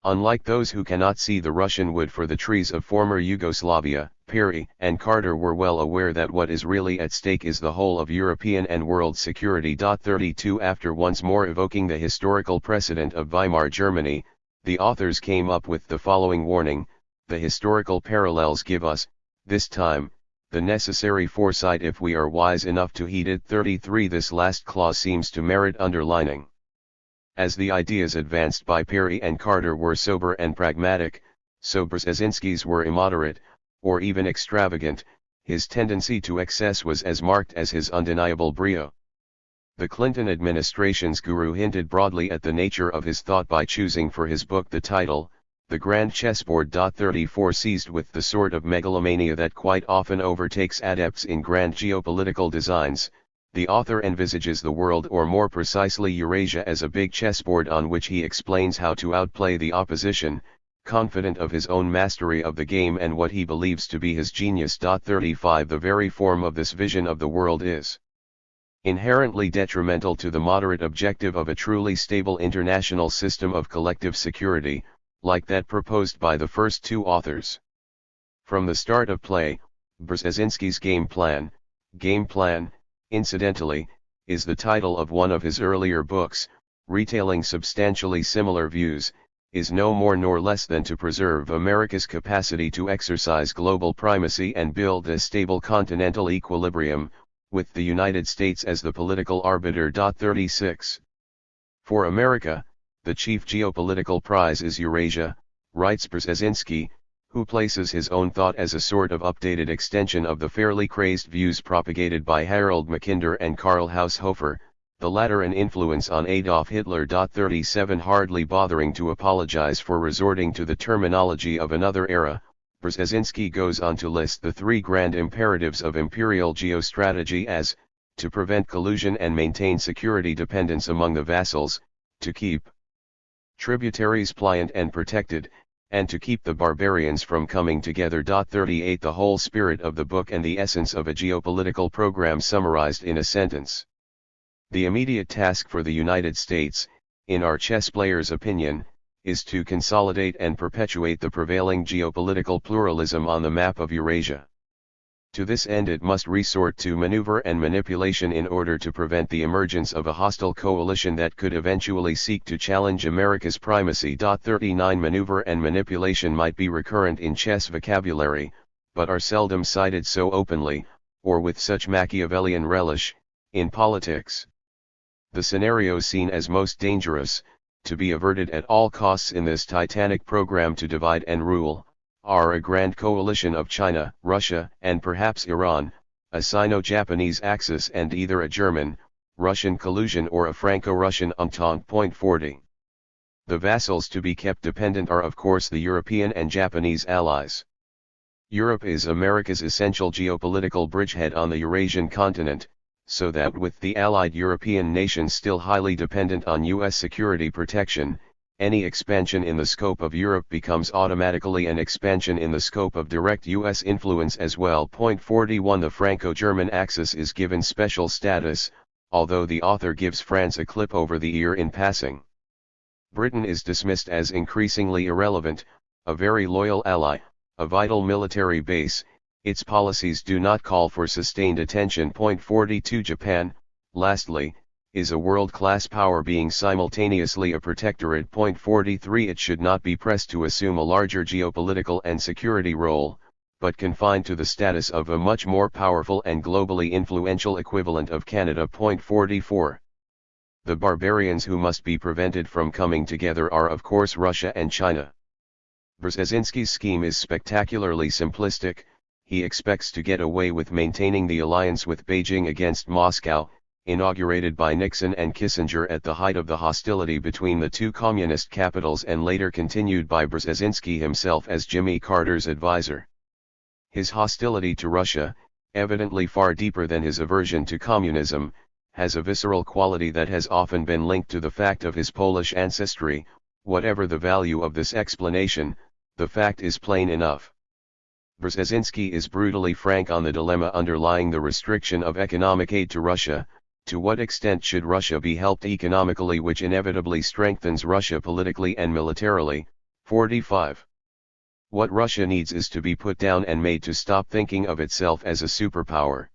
Unlike those who cannot see the Russian wood for the trees of former Yugoslavia, Perry and Carter were well aware that what is really at stake is the whole of European and world security. 32 After once more evoking the historical precedent of Weimar Germany, the authors came up with the following warning: the historical parallels give us, this time, the necessary foresight if we are wise enough to heed it. 33 This last clause seems to merit underlining. As the ideas advanced by Perry and Carter were sober and pragmatic, so Brzezinski's were immoderate, or even extravagant, his tendency to excess was as marked as his undeniable brio. The Clinton administration's guru hinted broadly at the nature of his thought by choosing for his book the title, The Grand Chessboard. 34 Seized with the sort of megalomania that quite often overtakes adepts in grand geopolitical designs, the author envisages the world, or more precisely Eurasia, as a big chessboard on which he explains how to outplay the opposition, confident of his own mastery of the game and what he believes to be his genius. 35 The very form of this vision of the world is inherently detrimental to the moderate objective of a truly stable international system of collective security, like that proposed by the first two authors. From the start of play, Brzezinski's Game Plan, incidentally, is the title of one of his earlier books, retailing substantially similar views, is no more nor less than to preserve America's capacity to exercise global primacy and build a stable continental equilibrium, with the United States as the political arbiter. 36. For America, the chief geopolitical prize is Eurasia, writes Brzezinski, who places his own thought as a sort of updated extension of the fairly crazed views propagated by Harold Mackinder and Karl Haushofer, the latter an influence on Adolf Hitler. 37 Hardly bothering to apologize for resorting to the terminology of another era, Brzezinski goes on to list the three grand imperatives of imperial geostrategy as, to prevent collusion and maintain security dependence among the vassals, to keep tributaries pliant and protected, and to keep the barbarians from coming together. 38 The whole spirit of the book and the essence of a geopolitical program summarized in a sentence. The immediate task for the United States, in our chess player's opinion, is to consolidate and perpetuate the prevailing geopolitical pluralism on the map of Eurasia. To this end it must resort to maneuver and manipulation in order to prevent the emergence of a hostile coalition that could eventually seek to challenge America's primacy. 39 Maneuver and manipulation might be recurrent in chess vocabulary, but are seldom cited so openly, or with such Machiavellian relish, in politics. The scenarios seen as most dangerous, to be averted at all costs in this titanic program to divide and rule, are a grand coalition of China, Russia, and perhaps Iran, a Sino-Japanese axis and either a German, Russian collusion or a Franco-Russian entente. 40. The vassals to be kept dependent are of course the European and Japanese allies. Europe is America's essential geopolitical bridgehead on the Eurasian continent, so that with the allied European nations still highly dependent on U.S. security protection, any expansion in the scope of Europe becomes automatically an expansion in the scope of direct U.S. influence as well. 41 The Franco-German axis is given special status, although the author gives France a clip over the ear in passing. Britain is dismissed as increasingly irrelevant, a very loyal ally, a vital military base. Its policies do not call for sustained attention. 42 Japan, lastly, is a world-class power being simultaneously a protectorate. 43 It should not be pressed to assume a larger geopolitical and security role, but confined to the status of a much more powerful and globally influential equivalent of Canada. 44 The barbarians who must be prevented from coming together are of course Russia and China. Brzezinski's scheme is spectacularly simplistic. He expects to get away with maintaining the alliance with Beijing against Moscow, inaugurated by Nixon and Kissinger at the height of the hostility between the two communist capitals and later continued by Brzezinski himself as Jimmy Carter's advisor. His hostility to Russia, evidently far deeper than his aversion to communism, has a visceral quality that has often been linked to the fact of his Polish ancestry. Whatever the value of this explanation, the fact is plain enough. Brzezinski is brutally frank on the dilemma underlying the restriction of economic aid to Russia. To what extent should Russia be helped economically, which inevitably strengthens Russia politically and militarily? 45. What Russia needs is to be put down and made to stop thinking of itself as a superpower.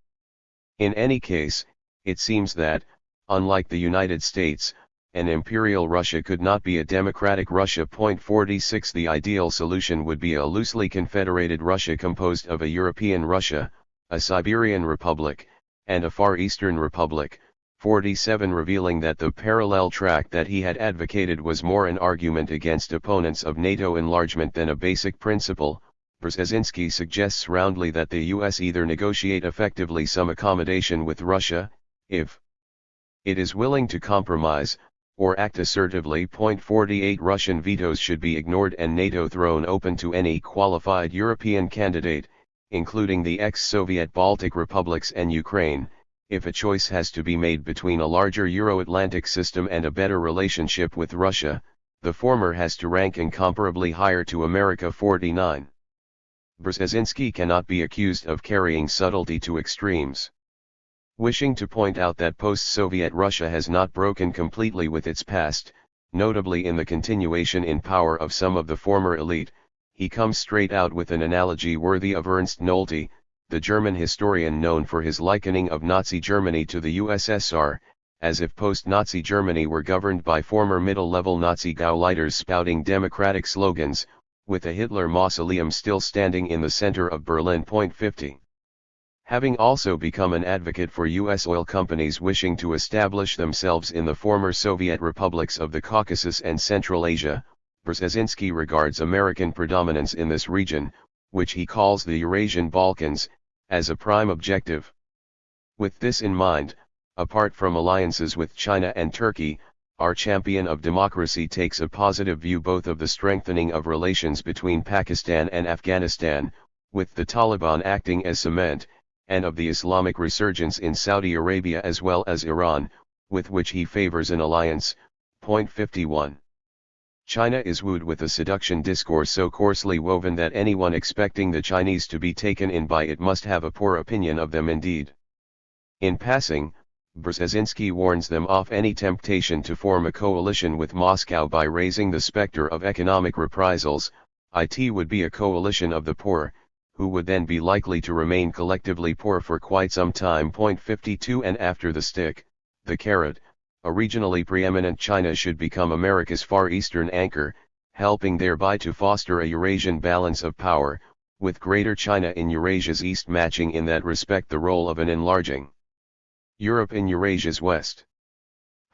In any case, it seems that, unlike the United States, an imperial Russia could not be a democratic Russia. 46 The ideal solution would be a loosely confederated Russia composed of a European Russia, a Siberian Republic, and a Far Eastern Republic. 47 Revealing that the parallel track that he had advocated was more an argument against opponents of NATO enlargement than a basic principle, Brzezinski suggests roundly that the US either negotiate effectively some accommodation with Russia, if it is willing to compromise, or act assertively. 48 Russian vetoes should be ignored and NATO thrown open to any qualified European candidate, including the ex-Soviet Baltic republics and Ukraine. If a choice has to be made between a larger Euro-Atlantic system and a better relationship with Russia, the former has to rank incomparably higher to America. 49 Brzezinski cannot be accused of carrying subtlety to extremes. Wishing to point out that post-Soviet Russia has not broken completely with its past, notably in the continuation in power of some of the former elite, he comes straight out with an analogy worthy of Ernst Nolte, the German historian known for his likening of Nazi Germany to the USSR, as if post-Nazi Germany were governed by former middle-level Nazi Gauleiters spouting democratic slogans, with a Hitler mausoleum still standing in the center of Berlin. 50 Having also become an advocate for U.S. oil companies wishing to establish themselves in the former Soviet republics of the Caucasus and Central Asia, Brzezinski regards American predominance in this region, which he calls the Eurasian Balkans, as a prime objective. With this in mind, Apart from alliances with China and Turkey, our champion of democracy takes a positive view both of the strengthening of relations between Pakistan and Afghanistan, with the Taliban acting as cement, and of the Islamic resurgence in Saudi Arabia as well as Iran, with which he favors an alliance. Point 51. China is wooed with a seduction discourse so coarsely woven that anyone expecting the Chinese to be taken in by it must have a poor opinion of them indeed. In passing, Brzezinski warns them off any temptation to form a coalition with Moscow by raising the specter of economic reprisals. It would be a coalition of the poor, who would then be likely to remain collectively poor for quite some time. Point 52. And after the stick, the carrot, a regionally preeminent China should become America's Far Eastern anchor, helping thereby to foster a Eurasian balance of power, with Greater China in Eurasia's east matching in that respect the role of an enlarging Europe in Eurasia's west.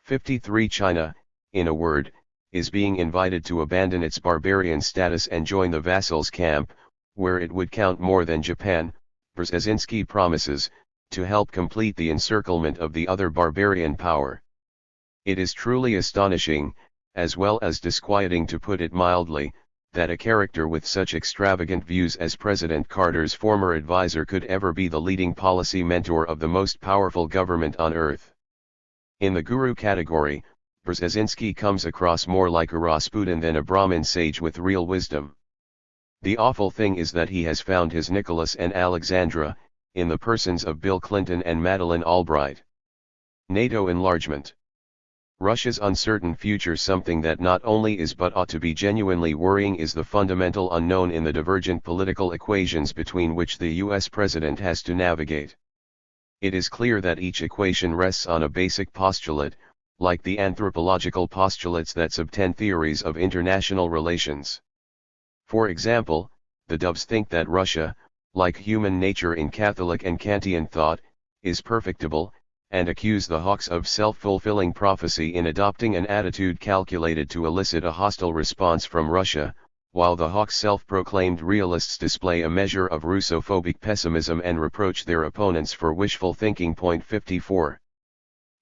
53. China, in a word, is being invited to abandon its barbarian status and join the vassals' camp, where it would count more than Japan. Brzezinski promises, to help complete the encirclement of the other barbarian power. It is truly astonishing, as well as disquieting to put it mildly, that a character with such extravagant views as President Carter's former advisor could ever be the leading policy mentor of the most powerful government on earth. In the guru category, Brzezinski comes across more like a Rasputin than a Brahmin sage with real wisdom. The awful thing is that he has found his Nicholas and Alexandra, in the persons of Bill Clinton and Madeleine Albright. NATO enlargement. Russia's uncertain future. Something that not only is but ought to be genuinely worrying is the fundamental unknown in the divergent political equations between which the US president has to navigate. It is clear that each equation rests on a basic postulate, like the anthropological postulates that subtend theories of international relations. For example, the Doves think that Russia, like human nature in Catholic and Kantian thought, is perfectible, and accuse the Hawks of self-fulfilling prophecy in adopting an attitude calculated to elicit a hostile response from Russia, while the Hawks' self-proclaimed realists display a measure of Russophobic pessimism and reproach their opponents for wishful thinking. Point 54.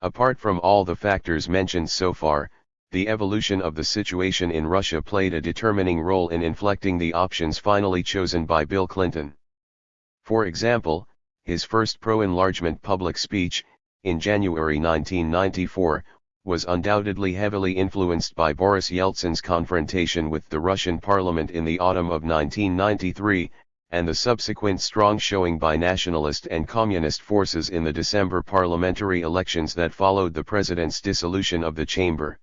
Apart from all the factors mentioned so far, the evolution of the situation in Russia played a determining role in inflecting the options finally chosen by Bill Clinton. For example, his first pro-enlargement public speech, in January 1994, was undoubtedly heavily influenced by Boris Yeltsin's confrontation with the Russian parliament in the autumn of 1993, and the subsequent strong showing by nationalist and communist forces in the December parliamentary elections that followed the president's dissolution of the chamber.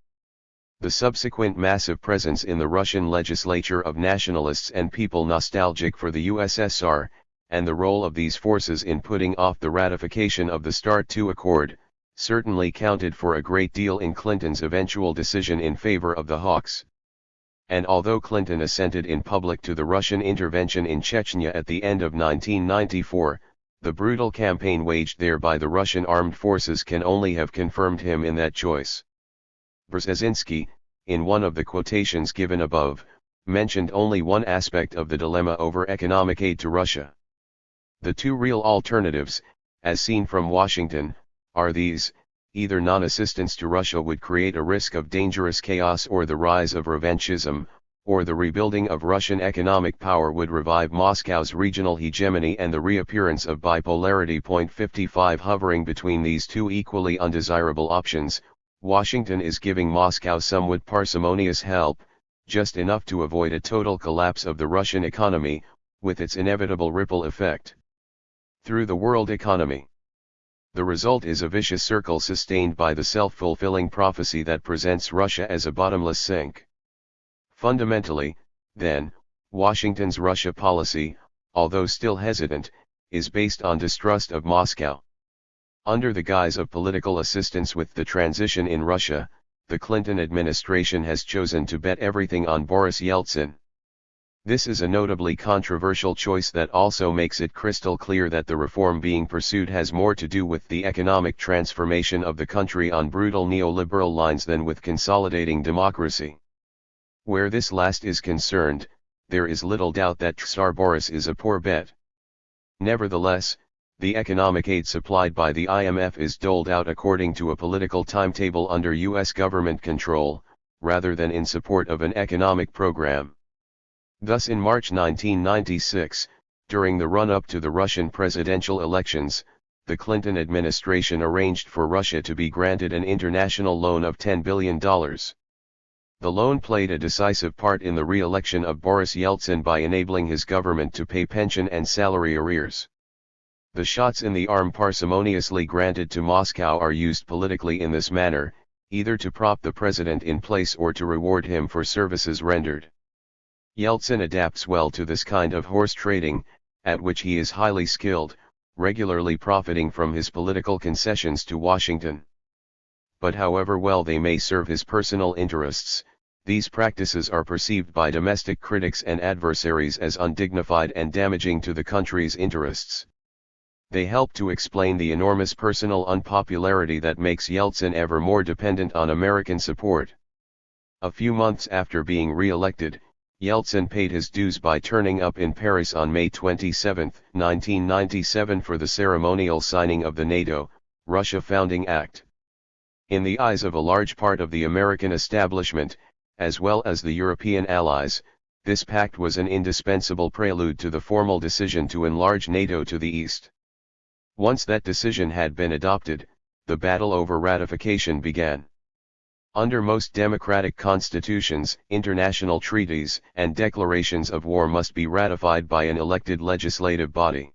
The subsequent massive presence in the Russian legislature of nationalists and people nostalgic for the USSR, and the role of these forces in putting off the ratification of the START II Accord, certainly counted for a great deal in Clinton's eventual decision in favor of the Hawks. And although Clinton assented in public to the Russian intervention in Chechnya at the end of 1994, the brutal campaign waged there by the Russian armed forces can only have confirmed him in that choice. Brzezinski, in one of the quotations given above, mentioned only one aspect of the dilemma over economic aid to Russia. The two real alternatives, as seen from Washington, are these: either non-assistance to Russia would create a risk of dangerous chaos or the rise of revanchism, or the rebuilding of Russian economic power would revive Moscow's regional hegemony and the reappearance of bipolarity. Point 55. Hovering between these two equally undesirable options, Washington is giving Moscow somewhat parsimonious help, just enough to avoid a total collapse of the Russian economy, with its inevitable ripple effect through the world economy. The result is a vicious circle sustained by the self-fulfilling prophecy that presents Russia as a bottomless sink. Fundamentally, then, Washington's Russia policy, although still hesitant, is based on distrust of Moscow. Under the guise of political assistance with the transition in Russia, the Clinton administration has chosen to bet everything on Boris Yeltsin. This is a notably controversial choice that also makes it crystal clear that the reform being pursued has more to do with the economic transformation of the country on brutal neoliberal lines than with consolidating democracy. Where this last is concerned, there is little doubt that Tsar Boris is a poor bet. Nevertheless, The economic aid supplied by the IMF is doled out according to a political timetable under U.S. government control, rather than in support of an economic program. Thus in March 1996, during the run-up to the Russian presidential elections, the Clinton administration arranged for Russia to be granted an international loan of $10 billion. The loan played a decisive part in the re-election of Boris Yeltsin by enabling his government to pay pension and salary arrears. The shots in the arm parsimoniously granted to Moscow are used politically in this manner, either to prop the president in place or to reward him for services rendered. Yeltsin adapts well to this kind of horse trading, at which he is highly skilled, regularly profiting from his political concessions to Washington. But however well they may serve his personal interests, these practices are perceived by domestic critics and adversaries as undignified and damaging to the country's interests. They help to explain the enormous personal unpopularity that makes Yeltsin ever more dependent on American support. A few months after being re-elected, Yeltsin paid his dues by turning up in Paris on May 27, 1997 for the ceremonial signing of the NATO-Russia Founding Act. In the eyes of a large part of the American establishment, as well as the European allies, this pact was an indispensable prelude to the formal decision to enlarge NATO to the east. Once that decision had been adopted, the battle over ratification began. Under most democratic constitutions, international treaties and declarations of war must be ratified by an elected legislative body.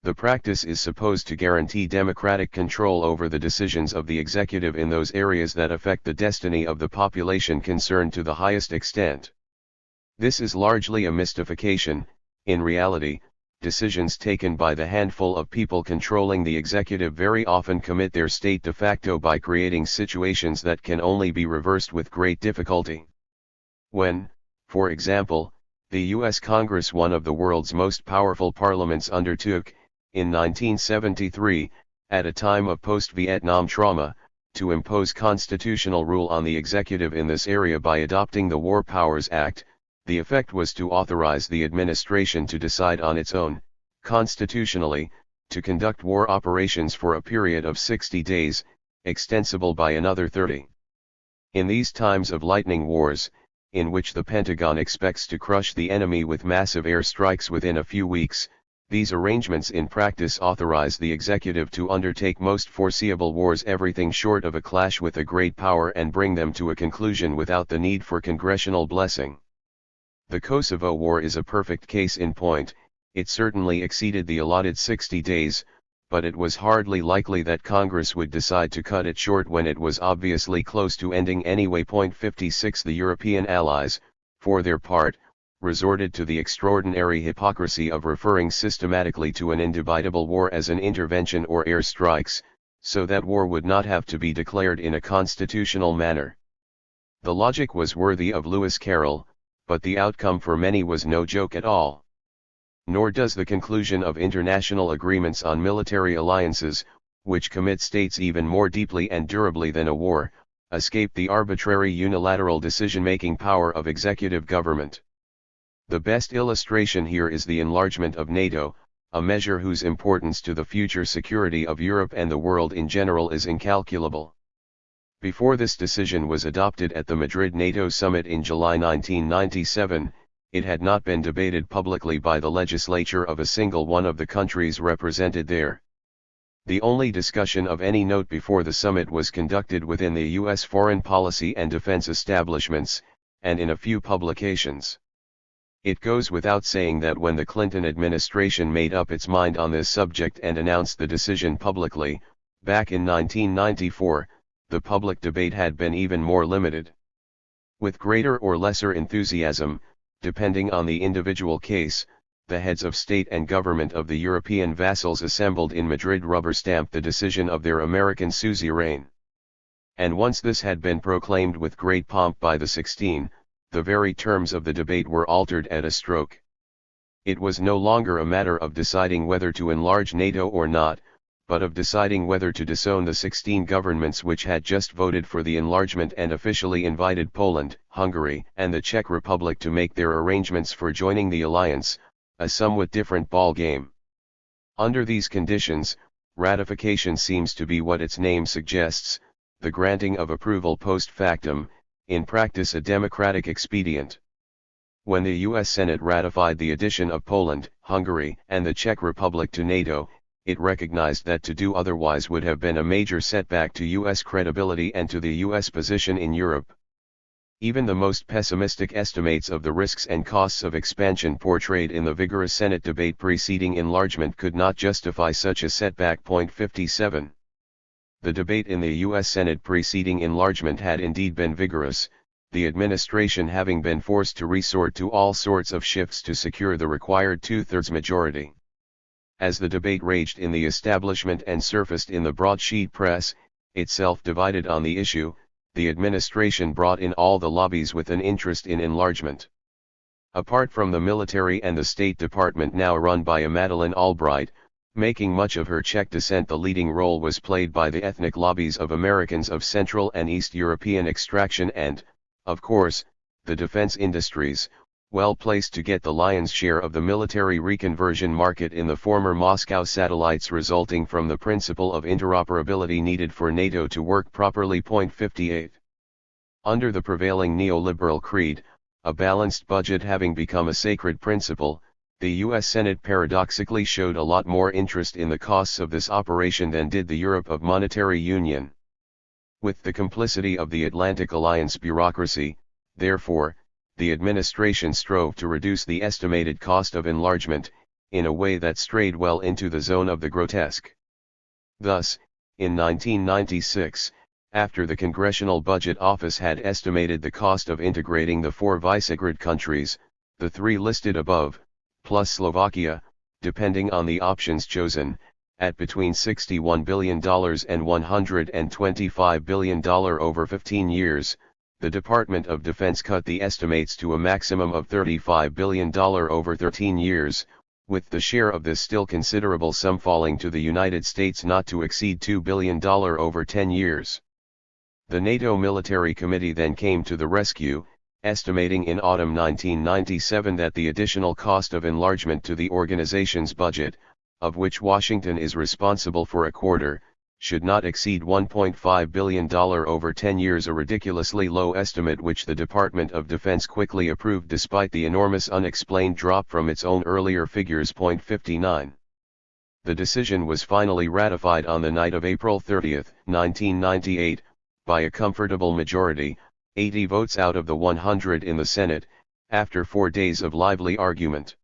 The practice is supposed to guarantee democratic control over the decisions of the executive in those areas that affect the destiny of the population concerned to the highest extent. This is largely a mystification. In reality, decisions taken by the handful of people controlling the executive very often commit their state de facto by creating situations that can only be reversed with great difficulty. When, for example, the U.S. Congress, one of the world's most powerful parliaments, undertook, in 1973, at a time of post-Vietnam trauma, to impose constitutional rule on the executive in this area by adopting the War Powers Act, the effect was to authorize the administration to decide on its own, constitutionally, to conduct war operations for a period of 60 days, extensible by another 30. In these times of lightning wars, in which the Pentagon expects to crush the enemy with massive air strikes within a few weeks, these arrangements in practice authorize the executive to undertake most foreseeable wars, everything short of a clash with a great power, and bring them to a conclusion without the need for congressional blessing. The Kosovo War is a perfect case in point. It certainly exceeded the allotted 60 days, but it was hardly likely that Congress would decide to cut it short when it was obviously close to ending anyway. 56 The European allies, for their part, resorted to the extraordinary hypocrisy of referring systematically to an indivisible war as an intervention or air strikes, so that war would not have to be declared in a constitutional manner. The logic was worthy of Lewis Carroll, but the outcome for many was no joke at all. Nor does the conclusion of international agreements on military alliances, which commit states even more deeply and durably than a war, escape the arbitrary unilateral decision-making power of executive government. The best illustration here is the enlargement of NATO, a measure whose importance to the future security of Europe and the world in general is incalculable. Before this decision was adopted at the Madrid NATO summit in July 1997, it had not been debated publicly by the legislature of a single one of the countries represented there. The only discussion of any note before the summit was conducted within the U.S. foreign policy and defense establishments, and in a few publications. It goes without saying that when the Clinton administration made up its mind on this subject and announced the decision publicly, back in 1994, the public debate had been even more limited. With greater or lesser enthusiasm, depending on the individual case, the heads of state and government of the European vassals assembled in Madrid rubber-stamped the decision of their American suzerain. And once this had been proclaimed with great pomp by the 16, the very terms of the debate were altered at a stroke. It was no longer a matter of deciding whether to enlarge NATO or not, but of deciding whether to disown the 16 governments which had just voted for the enlargement and officially invited Poland, Hungary, and the Czech Republic to make their arrangements for joining the alliance, a somewhat different ball game. Under these conditions, ratification seems to be what its name suggests, the granting of approval post factum, in practice a democratic expedient. When the U.S. Senate ratified the addition of Poland, Hungary, and the Czech Republic to NATO, it recognized that to do otherwise would have been a major setback to U.S. credibility and to the U.S. position in Europe. Even the most pessimistic estimates of the risks and costs of expansion portrayed in the vigorous Senate debate preceding enlargement could not justify such a setback. 57. The debate in the U.S. Senate preceding enlargement had indeed been vigorous, the administration having been forced to resort to all sorts of shifts to secure the required two-thirds majority. As the debate raged in the establishment and surfaced in the broadsheet press, itself divided on the issue, the administration brought in all the lobbies with an interest in enlargement. Apart from the military and the State Department now run by a Madeleine Albright, making much of her Czech descent, the leading role was played by the ethnic lobbies of Americans of Central and East European extraction and, of course, the defense industries, well placed to get the lion's share of the military reconversion market in the former Moscow satellites resulting from the principle of interoperability needed for NATO to work properly. 58. Under the prevailing neoliberal creed, a balanced budget having become a sacred principle, the U.S. Senate paradoxically showed a lot more interest in the costs of this operation than did the Europe of monetary union. With the complicity of the Atlantic Alliance bureaucracy, therefore, the administration strove to reduce the estimated cost of enlargement, in a way that strayed well into the zone of the grotesque. Thus, in 1996, after the Congressional Budget Office had estimated the cost of integrating the 4 Visegrad countries, the 3 listed above, plus Slovakia, depending on the options chosen, at between $61 billion and $125 billion over 15 years, the Department of Defense cut the estimates to a maximum of $35 billion over 13 years, with the share of this still considerable sum falling to the United States not to exceed $2 billion over 10 years. The NATO Military Committee then came to the rescue, estimating in autumn 1997 that the additional cost of enlargement to the organization's budget, of which Washington is responsible for a quarter, should not exceed $1.5 billion over 10 years, a ridiculously low estimate which the Department of Defense quickly approved despite the enormous unexplained drop from its own earlier figures. 59. The decision was finally ratified on the night of April 30, 1998, by a comfortable majority, 80 votes out of the 100 in the Senate, after 4 days of lively argument.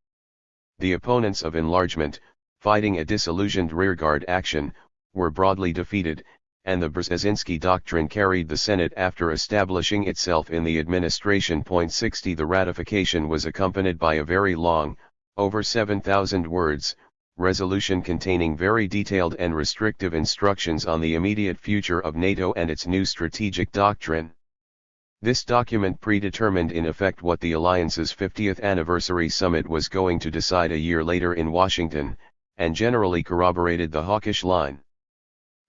The opponents of enlargement, fighting a disillusioned rearguard action, were broadly defeated, and the Brzezinski Doctrine carried the Senate after establishing itself in the administration. 60. The ratification was accompanied by a very long, over 7,000 words, resolution containing very detailed and restrictive instructions on the immediate future of NATO and its new strategic doctrine. This document predetermined in effect what the alliance's 50th anniversary summit was going to decide a year later in Washington, and generally corroborated the hawkish line.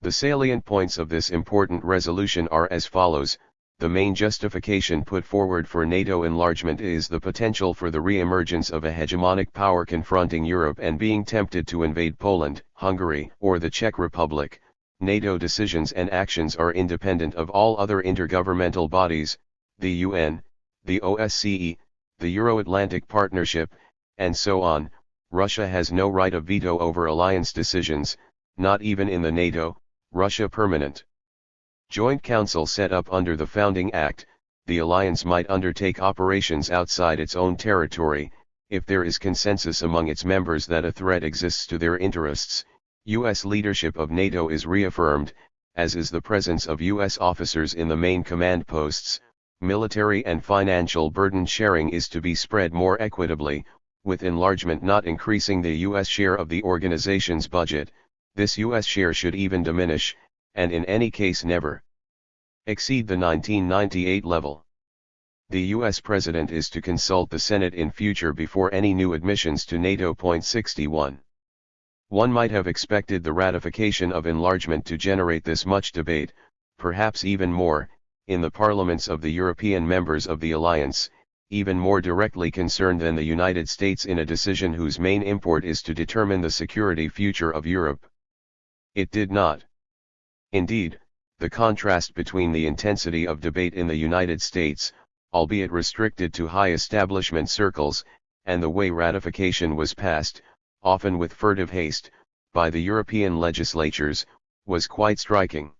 The salient points of this important resolution are as follows. The main justification put forward for NATO enlargement is the potential for the re-emergence of a hegemonic power confronting Europe and being tempted to invade Poland, Hungary, or the Czech Republic. NATO decisions and actions are independent of all other intergovernmental bodies, the UN, the OSCE, the Euro-Atlantic Partnership, and so on. Russia has no right of veto over alliance decisions, not even in the NATO, Russia Permanent Joint Council set up under the Founding Act. The alliance might undertake operations outside its own territory, if there is consensus among its members that a threat exists to their interests. U.S. leadership of NATO is reaffirmed, as is the presence of U.S. officers in the main command posts. Military and financial burden sharing is to be spread more equitably, with enlargement not increasing the U.S. share of the organization's budget. This U.S. share should even diminish, and in any case never exceed the 1998 level. The U.S. President is to consult the Senate in future before any new admissions to NATO. 61. One might have expected the ratification of enlargement to generate this much debate, perhaps even more, in the parliaments of the European members of the alliance, even more directly concerned than the United States in a decision whose main import is to determine the security future of Europe. It did not. Indeed, the contrast between the intensity of debate in the United States, albeit restricted to high establishment circles, and the way ratification was passed, often with furtive haste, by the European legislatures, was quite striking.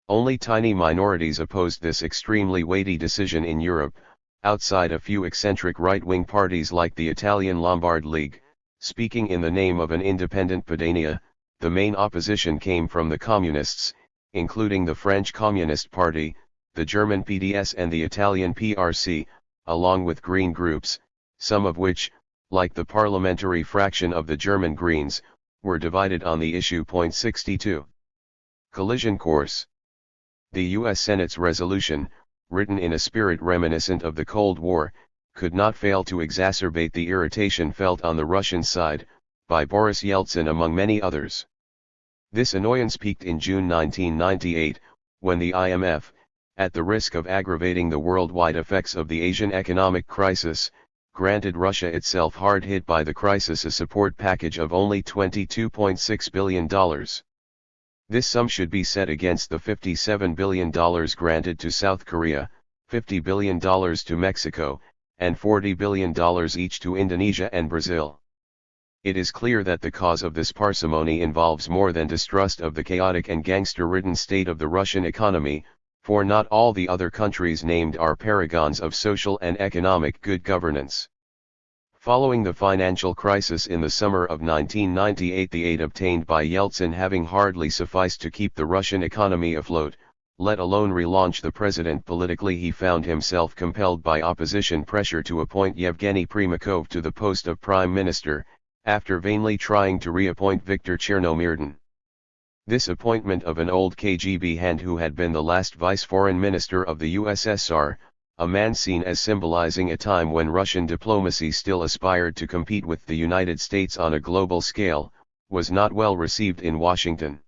Only tiny minorities opposed this extremely weighty decision in Europe, outside a few eccentric right-wing parties like the Italian Lombard League. Speaking in the name of an independent Padania, the main opposition came from the communists, including the French Communist Party, the German PDS and the Italian PRC, along with green groups, some of which, like the parliamentary fraction of the German Greens, were divided on the issue. 62. Collision course. The U.S. Senate's resolution, written in a spirit reminiscent of the Cold War, could not fail to exacerbate the irritation felt on the Russian side, by Boris Yeltsin among many others. This annoyance peaked in June 1998, when the IMF, at the risk of aggravating the worldwide effects of the Asian economic crisis, granted Russia itself hard hit by the crisis a support package of only $22.6 billion. This sum should be set against the $57 billion granted to South Korea, $50 billion to Mexico, and $40 billion each to Indonesia and Brazil. It is clear that the cause of this parsimony involves more than distrust of the chaotic and gangster-ridden state of the Russian economy, for not all the other countries named are paragons of social and economic good governance. Following the financial crisis in the summer of 1998, the aid obtained by Yeltsin having hardly sufficed to keep the Russian economy afloat, let alone relaunch the president politically, he found himself compelled by opposition pressure to appoint Yevgeny Primakov to the post of prime minister, after vainly trying to reappoint Viktor Chernomyrdin. This appointment of an old KGB hand who had been the last vice foreign minister of the USSR, a man seen as symbolizing a time when Russian diplomacy still aspired to compete with the United States on a global scale, was not well received in Washington.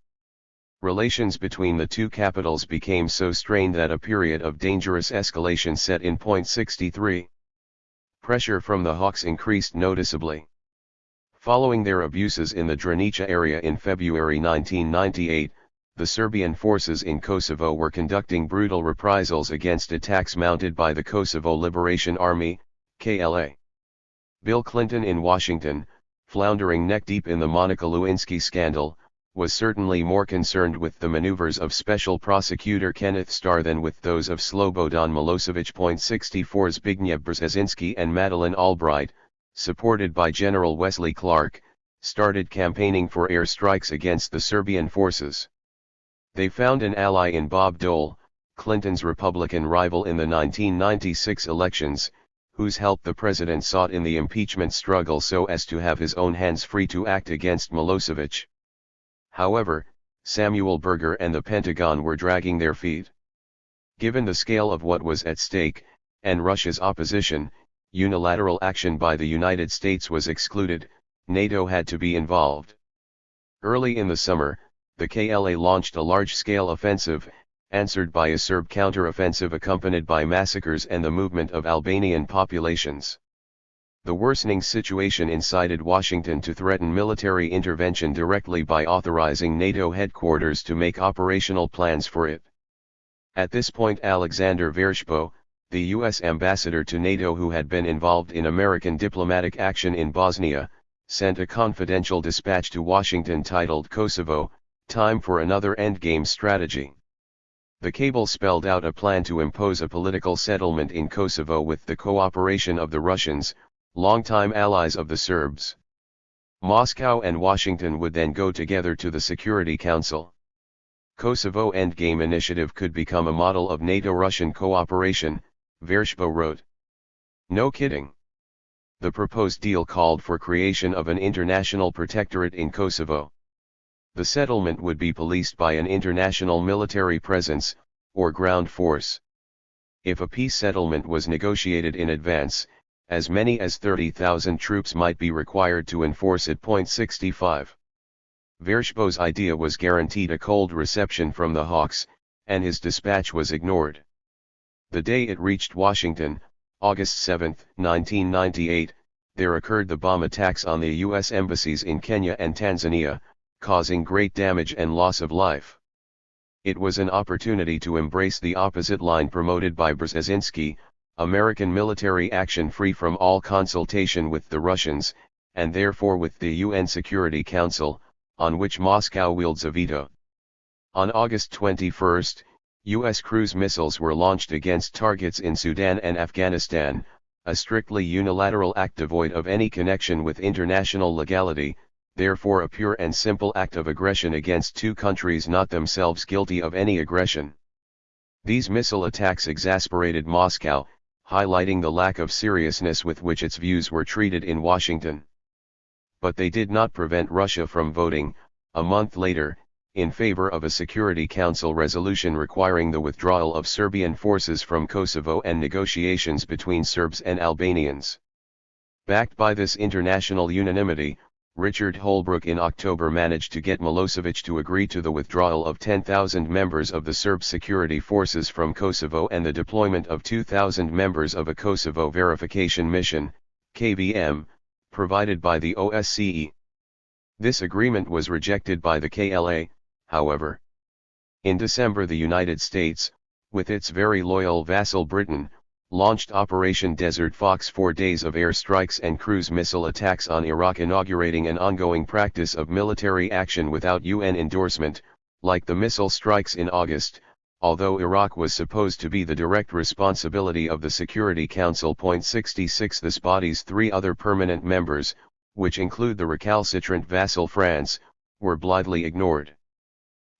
Relations between the two capitals became so strained that a period of dangerous escalation set in. 63. Pressure from the Hawks increased noticeably. Following their abuses in the Drenica area in February 1998, the Serbian forces in Kosovo were conducting brutal reprisals against attacks mounted by the Kosovo Liberation Army, KLA. Bill Clinton in Washington, floundering neck-deep in the Monica Lewinsky scandal, was certainly more concerned with the maneuvers of Special Prosecutor Kenneth Starr than with those of Slobodan Milosevic. 64 Zbigniew Brzezinski and Madeleine Albright, supported by General Wesley Clark, started campaigning for airstrikes against the Serbian forces. They found an ally in Bob Dole, Clinton's Republican rival in the 1996 elections, whose help the president sought in the impeachment struggle so as to have his own hands free to act against Milosevic. However, Samuel Berger and the Pentagon were dragging their feet. Given the scale of what was at stake, and Russia's opposition, unilateral action by the United States was excluded. NATO had to be involved. Early in the summer, the KLA launched a large-scale offensive, answered by a Serb counter-offensive accompanied by massacres and the movement of Albanian populations. The worsening situation incited Washington to threaten military intervention directly by authorizing NATO headquarters to make operational plans for it. At this point, Alexander Vershbo, the U.S. ambassador to NATO who had been involved in American diplomatic action in Bosnia, sent a confidential dispatch to Washington titled Kosovo, Time for Another Endgame Strategy. The cable spelled out a plan to impose a political settlement in Kosovo with the cooperation of the Russians, longtime allies of the Serbs. Moscow and Washington would then go together to the Security Council. Kosovo Endgame Initiative could become a model of NATO-Russian cooperation, Vershbo wrote. No kidding. The proposed deal called for creation of an international protectorate in Kosovo. The settlement would be policed by an international military presence, or ground force. If a peace settlement was negotiated in advance, as many as 30,000 troops might be required to enforce it. 65. Vershbo's idea was guaranteed a cold reception from the Hawks, and his dispatch was ignored. The day it reached Washington, August 7, 1998, there occurred the bomb attacks on the U.S. embassies in Kenya and Tanzania, causing great damage and loss of life. It was an opportunity to embrace the opposite line promoted by Brzezinski, American military action free from all consultation with the Russians, and therefore with the UN Security Council, on which Moscow wields a veto. On August 21, U.S. cruise missiles were launched against targets in Sudan and Afghanistan, a strictly unilateral act devoid of any connection with international legality, therefore a pure and simple act of aggression against two countries not themselves guilty of any aggression. These missile attacks exasperated Moscow, highlighting the lack of seriousness with which its views were treated in Washington. But they did not prevent Russia from voting, a month later, in favor of a Security Council resolution requiring the withdrawal of Serbian forces from Kosovo and negotiations between Serbs and Albanians. Backed by this international unanimity, Richard Holbrooke in October managed to get Milosevic to agree to the withdrawal of 10,000 members of the Serb security forces from Kosovo and the deployment of 2,000 members of a Kosovo Verification Mission, KVM, provided by the OSCE. This agreement was rejected by the KLA, however. In December, the United States, with its very loyal vassal Britain, launched Operation Desert Fox, 4 days of airstrikes and cruise missile attacks on Iraq, inaugurating an ongoing practice of military action without UN endorsement, like the missile strikes in August, although Iraq was supposed to be the direct responsibility of the Security Council. 66 This body's 3 other permanent members, which include the recalcitrant vassal France, were blithely ignored.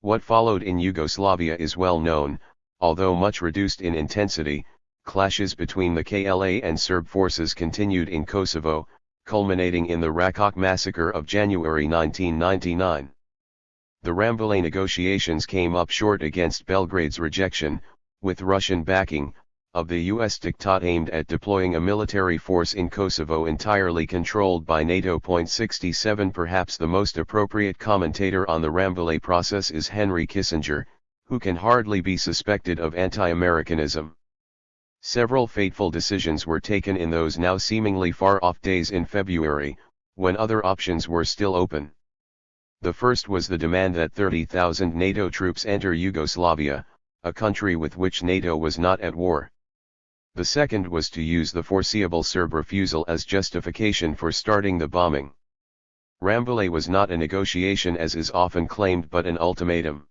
What followed in Yugoslavia is well known, although much reduced in intensity. Clashes between the KLA and Serb forces continued in Kosovo, culminating in the Rakok massacre of January 1999. The Rambouillet negotiations came up short against Belgrade's rejection, with Russian backing, of the US diktat aimed at deploying a military force in Kosovo entirely controlled by NATO. 67 Perhaps the most appropriate commentator on the Rambouillet process is Henry Kissinger, who can hardly be suspected of anti-Americanism. Several fateful decisions were taken in those now seemingly far-off days in February, when other options were still open. The first was the demand that 30,000 NATO troops enter Yugoslavia, a country with which NATO was not at war. The second was to use the foreseeable Serb refusal as justification for starting the bombing. Rambouillet was not a negotiation as is often claimed, but an ultimatum.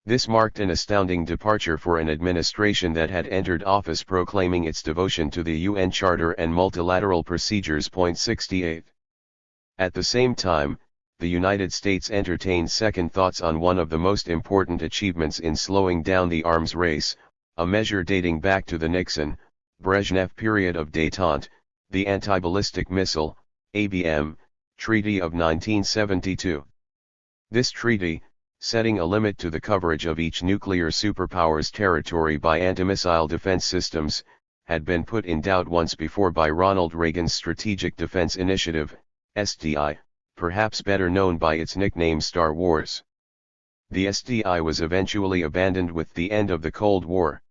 This marked an astounding departure for an administration that had entered office proclaiming its devotion to the UN Charter and multilateral procedures. 68. At the same time, the United States entertained second thoughts on one of the most important achievements in slowing down the arms race, a measure dating back to the Nixon-Brezhnev period of détente, the Anti-Ballistic Missile, ABM, Treaty of 1972. This treaty, setting a limit to the coverage of each nuclear superpower's territory by anti-missile defense systems, had been put in doubt once before by Ronald Reagan's Strategic Defense Initiative, SDI, perhaps better known by its nickname Star Wars. The SDI was eventually abandoned with the end of the Cold War.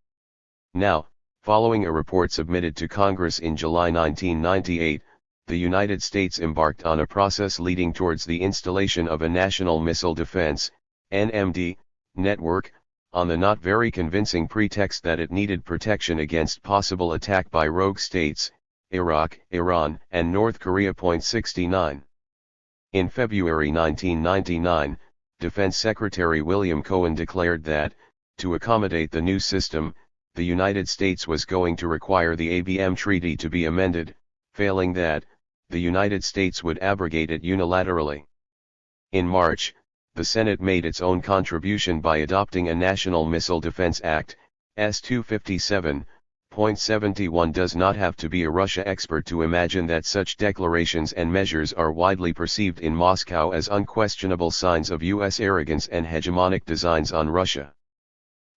Now, following a report submitted to Congress in July 1998, the United States embarked on a process leading towards the installation of a National Missile Defense, NMD, network, on the not very convincing pretext that it needed protection against possible attack by rogue states, Iraq, Iran, and North Korea. 69. In February 1999, Defense Secretary William Cohen declared that, to accommodate the new system, the United States was going to require the ABM Treaty to be amended, failing that, the United States would abrogate it unilaterally. In March, the Senate made its own contribution by adopting a National Missile Defense Act, S-257. 71 Does not have to be a Russia expert to imagine that such declarations and measures are widely perceived in Moscow as unquestionable signs of U.S. arrogance and hegemonic designs on Russia.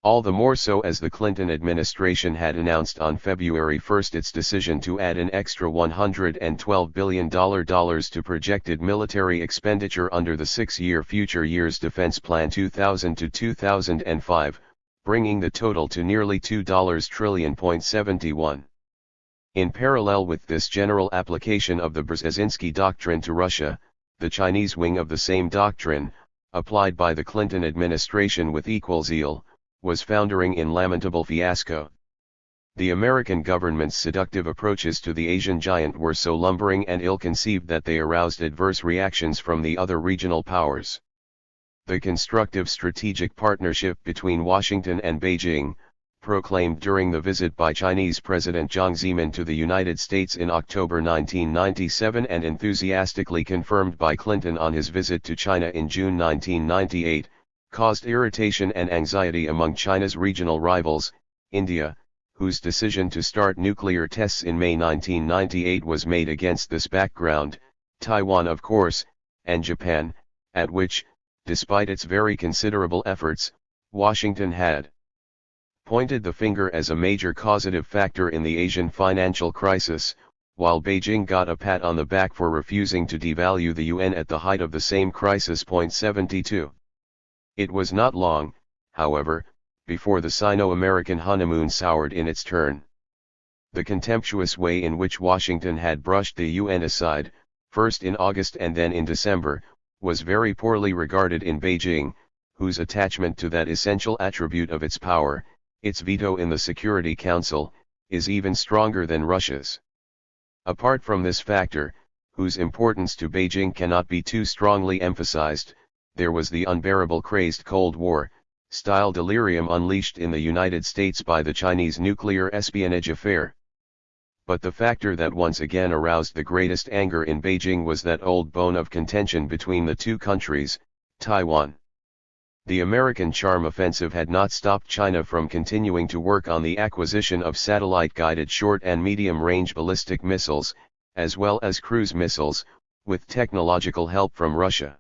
All the more so as the Clinton administration had announced on February 1 its decision to add an extra $112 billion to projected military expenditure under the 6-year Future Years Defense Plan 2000 to 2005, bringing the total to nearly $2 trillion. 71. In parallel with this general application of the Brzezinski Doctrine to Russia, the Chinese wing of the same doctrine, applied by the Clinton administration with equal zeal, was foundering in lamentable fiasco. The American government's seductive approaches to the Asian giant were so lumbering and ill-conceived that they aroused adverse reactions from the other regional powers. The constructive strategic partnership between Washington and Beijing, proclaimed during the visit by Chinese President Jiang Zemin to the United States in October 1997 and enthusiastically confirmed by Clinton on his visit to China in June 1998, caused irritation and anxiety among China's regional rivals, India, whose decision to start nuclear tests in May 1998 was made against this background, Taiwan of course, and Japan, at which, despite its very considerable efforts, Washington had pointed the finger as a major causative factor in the Asian financial crisis, while Beijing got a pat on the back for refusing to devalue the yuan at the height of the same crisis. 72. It was not long, however, before the Sino-American honeymoon soured in its turn. The contemptuous way in which Washington had brushed the yuan aside, first in August and then in December, was very poorly regarded in Beijing, whose attachment to that essential attribute of its power, its veto in the Security Council, is even stronger than Russia's. Apart from this factor, whose importance to Beijing cannot be too strongly emphasized, there was the unbearable crazed Cold War-style delirium unleashed in the United States by the Chinese nuclear espionage affair. But the factor that once again aroused the greatest anger in Beijing was that old bone of contention between the two countries, Taiwan. The American charm offensive had not stopped China from continuing to work on the acquisition of satellite-guided short and medium-range ballistic missiles, as well as cruise missiles, with technological help from Russia.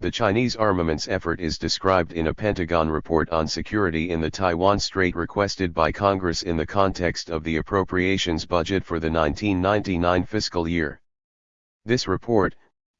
The Chinese armaments effort is described in a Pentagon report on security in the Taiwan Strait requested by Congress in the context of the appropriations budget for the 1999 fiscal year. This report,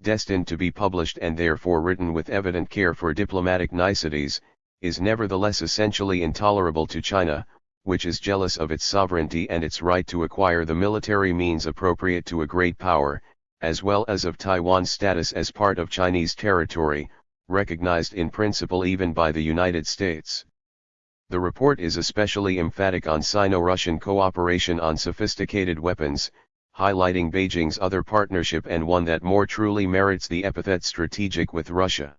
destined to be published and therefore written with evident care for diplomatic niceties, is nevertheless essentially intolerable to China, which is jealous of its sovereignty and its right to acquire the military means appropriate to a great power, as well as of Taiwan's status as part of Chinese territory, recognized in principle even by the United States. The report is especially emphatic on Sino-Russian cooperation on sophisticated weapons, highlighting Beijing's other partnership and one that more truly merits the epithet strategic with Russia.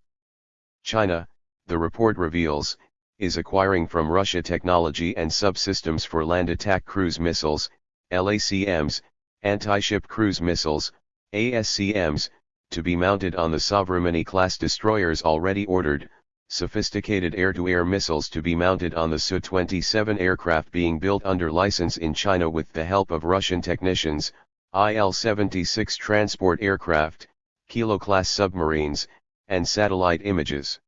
China, the report reveals, is acquiring from Russia technology and subsystems for land attack cruise missiles, LACMs, anti-ship cruise missiles, ASCMs, to be mounted on the Sovereignty-class destroyers already ordered, sophisticated air-to-air missiles to be mounted on the Su-27 aircraft being built under license in China with the help of Russian technicians, Il-76 transport aircraft, Kilo-class submarines, and satellite images.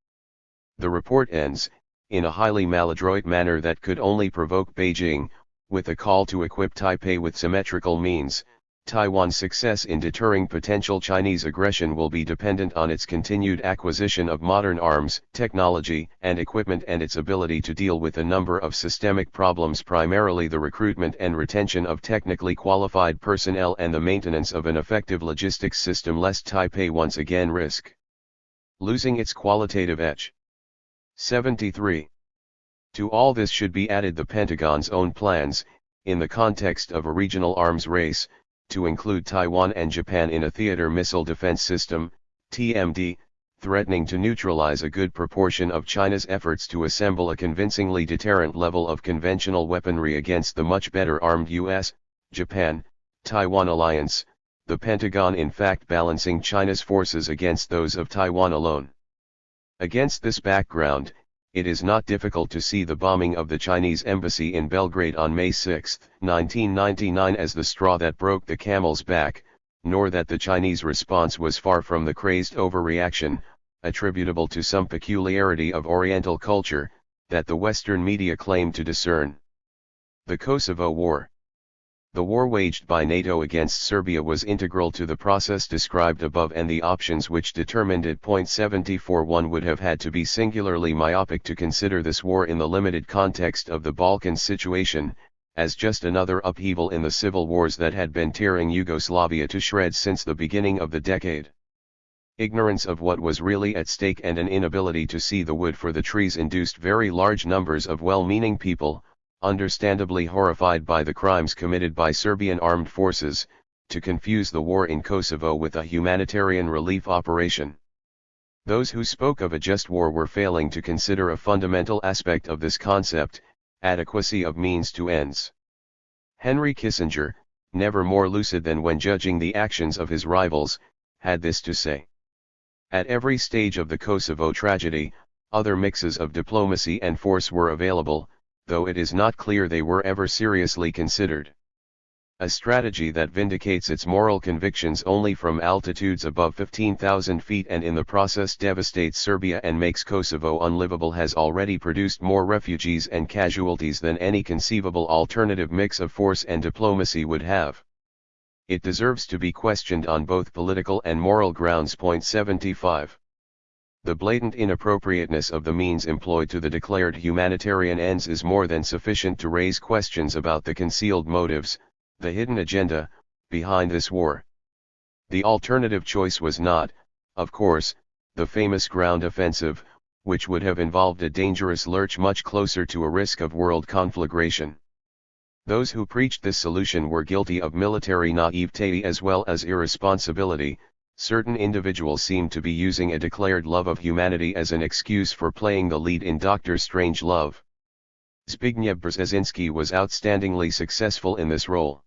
The report ends, in a highly maladroit manner that could only provoke Beijing, with a call to equip Taipei with symmetrical means. Taiwan's success in deterring potential Chinese aggression will be dependent on its continued acquisition of modern arms, technology, and equipment and its ability to deal with a number of systemic problems, primarily the recruitment and retention of technically qualified personnel and the maintenance of an effective logistics system, lest Taipei once again risk losing its qualitative edge. 73. To all this should be added the Pentagon's own plans, in the context of a regional arms race, to include Taiwan and Japan in a theater missile defense system, TMD, threatening to neutralize a good proportion of China's efforts to assemble a convincingly deterrent level of conventional weaponry against the much better armed US, Japan, Taiwan alliance, the Pentagon in fact balancing China's forces against those of Taiwan alone. Against this background, it is not difficult to see the bombing of the Chinese embassy in Belgrade on May 6, 1999 as the straw that broke the camel's back, nor that the Chinese response was far from the crazed overreaction, attributable to some peculiarity of Oriental culture, that the Western media claimed to discern. The Kosovo War. The war waged by NATO against Serbia was integral to the process described above, and the options which determined it. 74. One would have had to be singularly myopic to consider this war in the limited context of the Balkan situation, as just another upheaval in the civil wars that had been tearing Yugoslavia to shreds since the beginning of the decade. Ignorance of what was really at stake and an inability to see the wood for the trees induced very large numbers of well-meaning people, understandably horrified by the crimes committed by Serbian armed forces, to confuse the war in Kosovo with a humanitarian relief operation. Those who spoke of a just war were failing to consider a fundamental aspect of this concept: adequacy of means to ends. Henry Kissinger, never more lucid than when judging the actions of his rivals, had this to say. At every stage of the Kosovo tragedy, other mixes of diplomacy and force were available, though it is not clear they were ever seriously considered. A strategy that vindicates its moral convictions only from altitudes above 15,000 feet and in the process devastates Serbia and makes Kosovo unlivable has already produced more refugees and casualties than any conceivable alternative mix of force and diplomacy would have. It deserves to be questioned on both political and moral grounds. 75. The blatant inappropriateness of the means employed to the declared humanitarian ends is more than sufficient to raise questions about the concealed motives, the hidden agenda, behind this war. The alternative choice was not, of course, the famous ground offensive, which would have involved a dangerous lurch much closer to a risk of world conflagration. Those who preached this solution were guilty of military naivete as well as irresponsibility. Certain individuals seemed to be using a declared love of humanity as an excuse for playing the lead in Dr. Strangelove. Zbigniew Brzezinski was outstandingly successful in this role.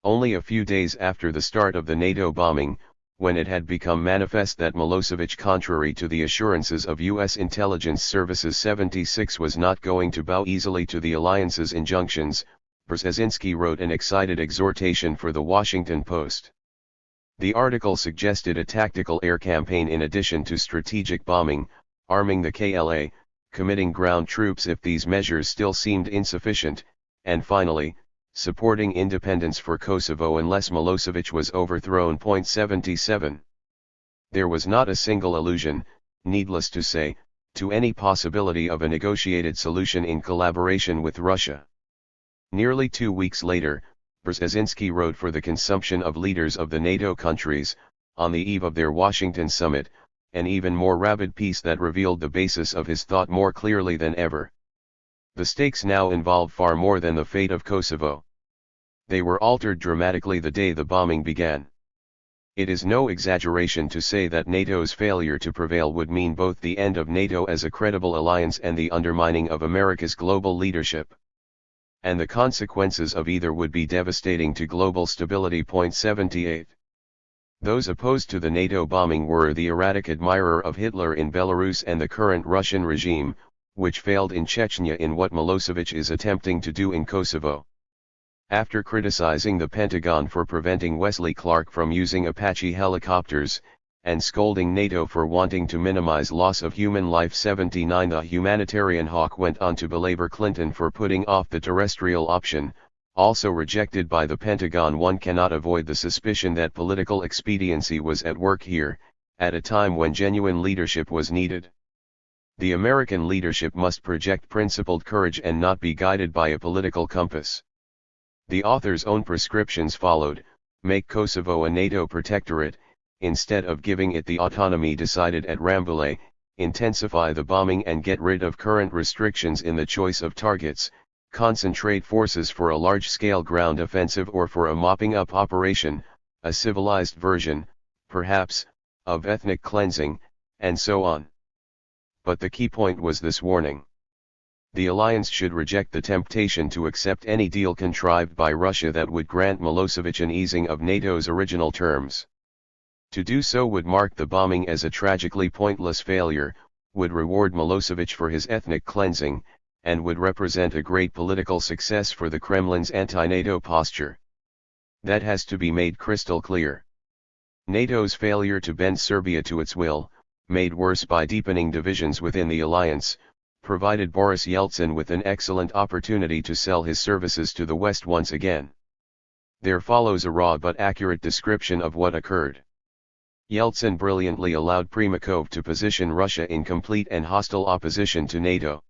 Only a few days after the start of the NATO bombing, when it had become manifest that Milosevic, contrary to the assurances of U.S. intelligence services 76, was not going to bow easily to the alliance's injunctions, Brzezinski wrote an excited exhortation for the Washington Post. The article suggested a tactical air campaign in addition to strategic bombing, arming the KLA, committing ground troops if these measures still seemed insufficient, and finally, supporting independence for Kosovo unless Milosevic was overthrown. 77. There was not a single allusion, needless to say, to any possibility of a negotiated solution in collaboration with Russia. Nearly 2 weeks later, Brzezinski wrote for the consumption of leaders of the NATO countries, on the eve of their Washington summit, an even more rabid piece that revealed the basis of his thought more clearly than ever. The stakes now involve far more than the fate of Kosovo. They were altered dramatically the day the bombing began. It is no exaggeration to say that NATO's failure to prevail would mean both the end of NATO as a credible alliance and the undermining of America's global leadership. And the consequences of either would be devastating to global stability. 78. Those opposed to the NATO bombing were the erratic admirer of Hitler in Belarus and the current Russian regime, which failed in Chechnya in what Milosevic is attempting to do in Kosovo. After criticizing the Pentagon for preventing Wesley Clark from using Apache helicopters, and scolding NATO for wanting to minimize loss of human life, 79, the humanitarian hawk went on to belabor Clinton for putting off the terrestrial option, also rejected by the Pentagon. One cannot avoid the suspicion that political expediency was at work here, at a time when genuine leadership was needed. The American leadership must project principled courage and not be guided by a political compass. The author's own prescriptions followed: make Kosovo a NATO protectorate, instead of giving it the autonomy decided at Rambouillet, intensify the bombing and get rid of current restrictions in the choice of targets, concentrate forces for a large-scale ground offensive or for a mopping-up operation, a civilized version, perhaps, of ethnic cleansing, and so on. But the key point was this warning. The alliance should reject the temptation to accept any deal contrived by Russia that would grant Milosevic an easing of NATO's original terms. To do so would mark the bombing as a tragically pointless failure, would reward Milosevic for his ethnic cleansing, and would represent a great political success for the Kremlin's anti-NATO posture. That has to be made crystal clear. NATO's failure to bend Serbia to its will, made worse by deepening divisions within the alliance, provided Boris Yeltsin with an excellent opportunity to sell his services to the West once again. There follows a raw but accurate description of what occurred. Yeltsin brilliantly allowed Primakov to position Russia in complete and hostile opposition to NATO.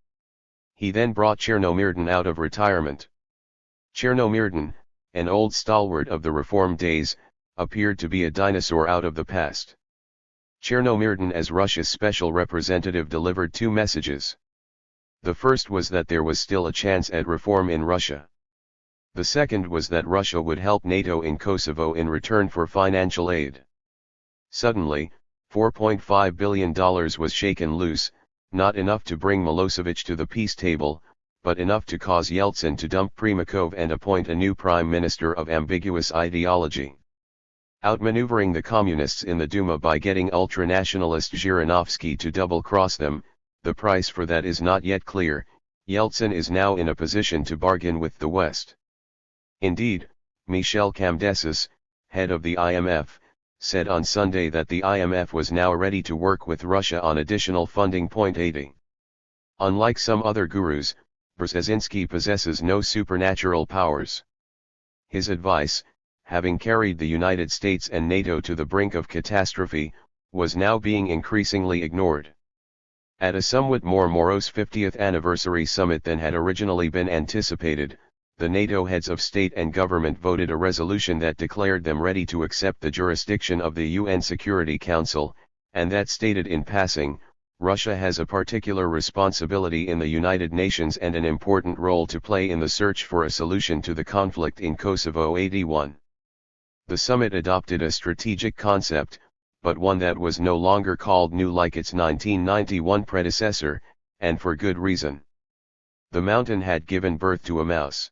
He then brought Chernomyrdin out of retirement. Chernomyrdin, an old stalwart of the Reform days, appeared to be a dinosaur out of the past. Chernomyrdin, as Russia's special representative, delivered two messages. The first was that there was still a chance at reform in Russia. The second was that Russia would help NATO in Kosovo in return for financial aid. Suddenly, $4.5 billion was shaken loose, not enough to bring Milosevic to the peace table, but enough to cause Yeltsin to dump Primakov and appoint a new prime minister of ambiguous ideology. Outmaneuvering the communists in the Duma by getting ultranationalist Zhirinovsky to double-cross them, the price for that is not yet clear. Yeltsin is now in a position to bargain with the West. Indeed, Michel Kamdesis, head of the IMF, said on Sunday that the IMF was now ready to work with Russia on additional funding. 80. Unlike some other gurus, Brzezinski possesses no supernatural powers. His advice, having carried the United States and NATO to the brink of catastrophe, was now being increasingly ignored. At a somewhat more morose 50th anniversary summit than had originally been anticipated, the NATO heads of state and government voted a resolution that declared them ready to accept the jurisdiction of the UN Security Council, and that stated in passing, Russia has a particular responsibility in the United Nations and an important role to play in the search for a solution to the conflict in Kosovo. 81. The summit adopted a strategic concept, but one that was no longer called new like its 1991 predecessor, and for good reason. The mountain had given birth to a mouse.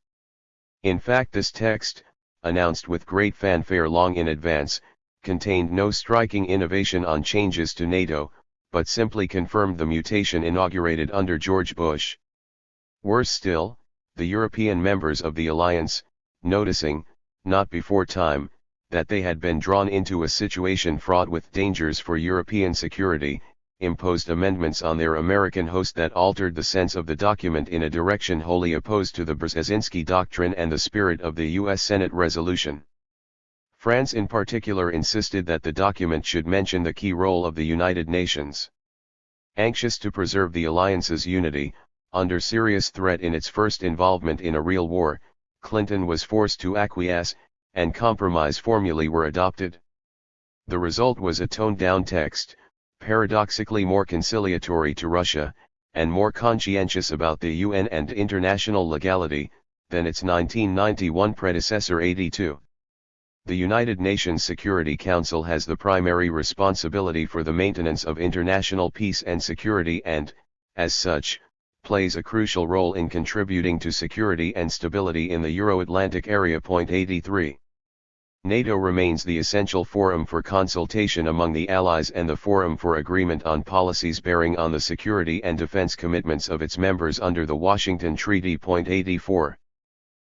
In fact, this text, announced with great fanfare long in advance, contained no striking innovation on changes to NATO, but simply confirmed the mutation inaugurated under George Bush. Worse still, the European members of the alliance, noticing, not before time, that they had been drawn into a situation fraught with dangers for European security, imposed amendments on their American host that altered the sense of the document in a direction wholly opposed to the Brzezinski doctrine and the spirit of the U.S. Senate resolution. France in particular insisted that the document should mention the key role of the United Nations. Anxious to preserve the alliance's unity, under serious threat in its first involvement in a real war, Clinton was forced to acquiesce, and compromise formulae were adopted. The result was a toned-down text, paradoxically more conciliatory to Russia, and more conscientious about the UN and international legality, than its 1991 predecessor. 82. The United Nations Security Council has the primary responsibility for the maintenance of international peace and security and, as such, plays a crucial role in contributing to security and stability in the Euro-Atlantic area. 83. NATO remains the essential forum for consultation among the allies and the forum for agreement on policies bearing on the security and defense commitments of its members under the Washington Treaty. 84.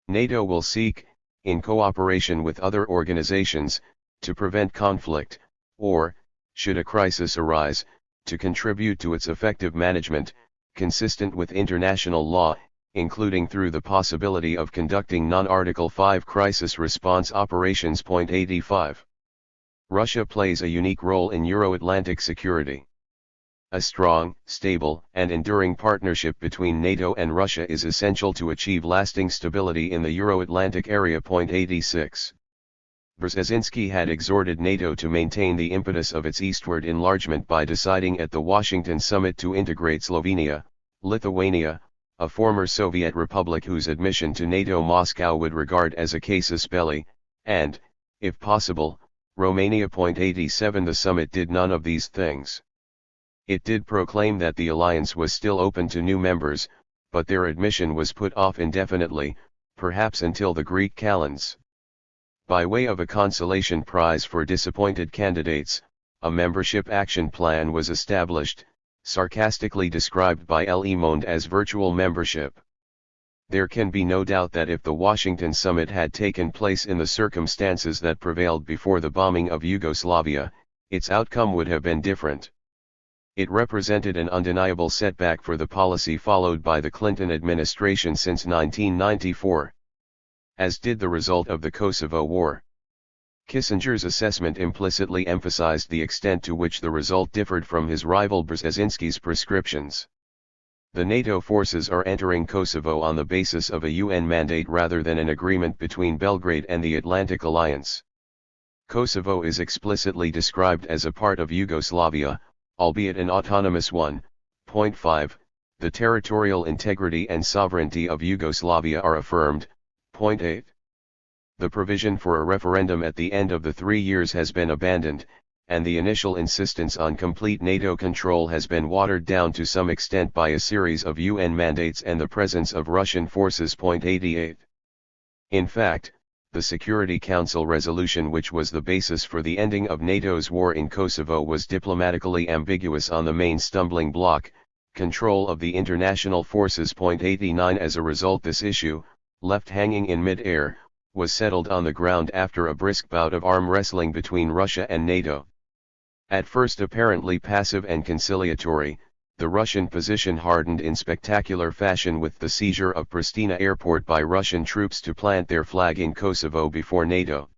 NATO will seek, in cooperation with other organizations, to prevent conflict, or, should a crisis arise, to contribute to its effective management, consistent with international law, including through the possibility of conducting non-Article 5 crisis response operations. 85. Russia plays a unique role in Euro-Atlantic security. A strong, stable, and enduring partnership between NATO and Russia is essential to achieve lasting stability in the Euro-Atlantic area. 86. Brzezinski had exhorted NATO to maintain the impetus of its eastward enlargement by deciding at the Washington summit to integrate Slovenia, Lithuania, a former Soviet republic whose admission to NATO Moscow would regard as a casus belli, and, if possible, Romania. 87. The summit did none of these things. It did proclaim that the alliance was still open to new members, but their admission was put off indefinitely, perhaps until the Greek calends. By way of a consolation prize for disappointed candidates, a membership action plan was established, sarcastically described by Le Monde as virtual membership. There can be no doubt that if the Washington summit had taken place in the circumstances that prevailed before the bombing of Yugoslavia, its outcome would have been different. It represented an undeniable setback for the policy followed by the Clinton administration since 1994. As did the result of the Kosovo War. Kissinger's assessment implicitly emphasized the extent to which the result differed from his rival Brzezinski's prescriptions. The NATO forces are entering Kosovo on the basis of a UN mandate rather than an agreement between Belgrade and the Atlantic Alliance. Kosovo is explicitly described as a part of Yugoslavia, albeit an autonomous one. 5. The territorial integrity and sovereignty of Yugoslavia are affirmed. 8. The provision for a referendum at the end of the 3 years has been abandoned, and the initial insistence on complete NATO control has been watered down to some extent by a series of UN mandates and the presence of Russian forces. 88. In fact, the Security Council resolution which was the basis for the ending of NATO's war in Kosovo was diplomatically ambiguous on the main stumbling block, control of the international forces. 89. As a result, this issue, left hanging in mid-air, was settled on the ground after a brisk bout of arm wrestling between Russia and NATO. At first apparently passive and conciliatory, the Russian position hardened in spectacular fashion with the seizure of Pristina airport by Russian troops to plant their flag in Kosovo before NATO.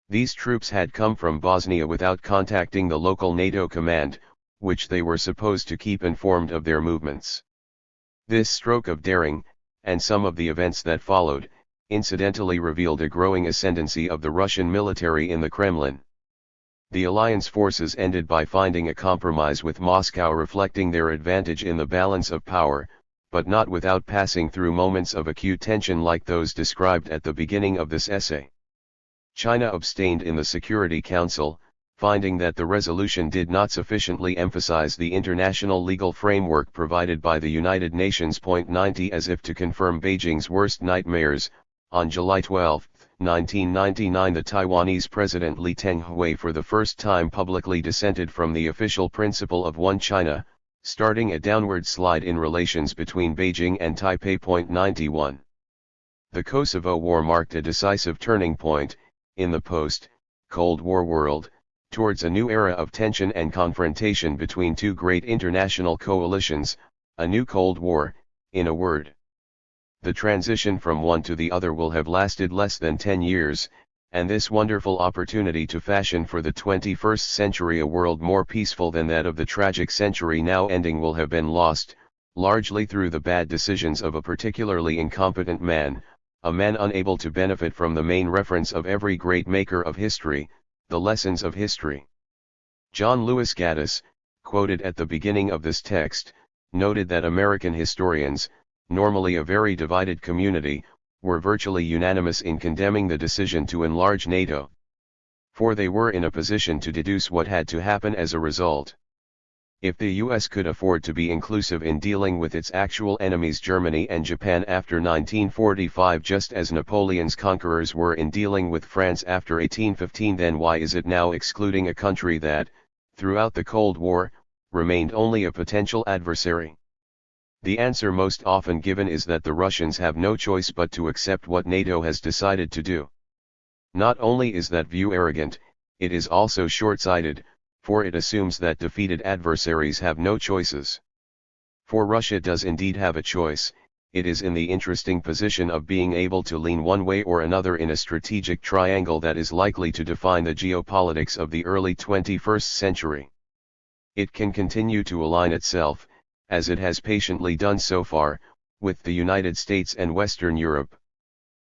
These troops had come from Bosnia without contacting the local NATO command, which they were supposed to keep informed of their movements. This stroke of daring, and some of the events that followed, incidentally revealed a growing ascendancy of the Russian military in the Kremlin. The alliance forces ended by finding a compromise with Moscow reflecting their advantage in the balance of power, but not without passing through moments of acute tension like those described at the beginning of this essay. China abstained in the Security Council, finding that the resolution did not sufficiently emphasize the international legal framework provided by the United Nations. 90. As if to confirm Beijing's worst nightmares, on July 12, 1999, the Taiwanese President Lee Teng-hui for the first time publicly dissented from the official principle of one China, starting a downward slide in relations between Beijing and Taipei. 91. The Kosovo War marked a decisive turning point, in the post-Cold War world, towards a new era of tension and confrontation between two great international coalitions, a new Cold War, in a word. The transition from one to the other will have lasted less than 10 years, and this wonderful opportunity to fashion for the 21st century a world more peaceful than that of the tragic century now ending will have been lost, largely through the bad decisions of a particularly incompetent man, a man unable to benefit from the main reference of every great maker of history, the lessons of history. John Lewis Gaddis, quoted at the beginning of this text, noted that American historians, normally a very divided community, were virtually unanimous in condemning the decision to enlarge NATO. For they were in a position to deduce what had to happen as a result. If the US could afford to be inclusive in dealing with its actual enemies Germany and Japan after 1945 just as Napoleon's conquerors were in dealing with France after 1815, then why is it now excluding a country that, throughout the Cold War, remained only a potential adversary? The answer most often given is that the Russians have no choice but to accept what NATO has decided to do. Not only is that view arrogant, it is also short-sighted, for it assumes that defeated adversaries have no choices. For Russia does indeed have a choice, it is in the interesting position of being able to lean one way or another in a strategic triangle that is likely to define the geopolitics of the early 21st century. It can continue to align itself, as it has patiently done so far, with the United States and Western Europe.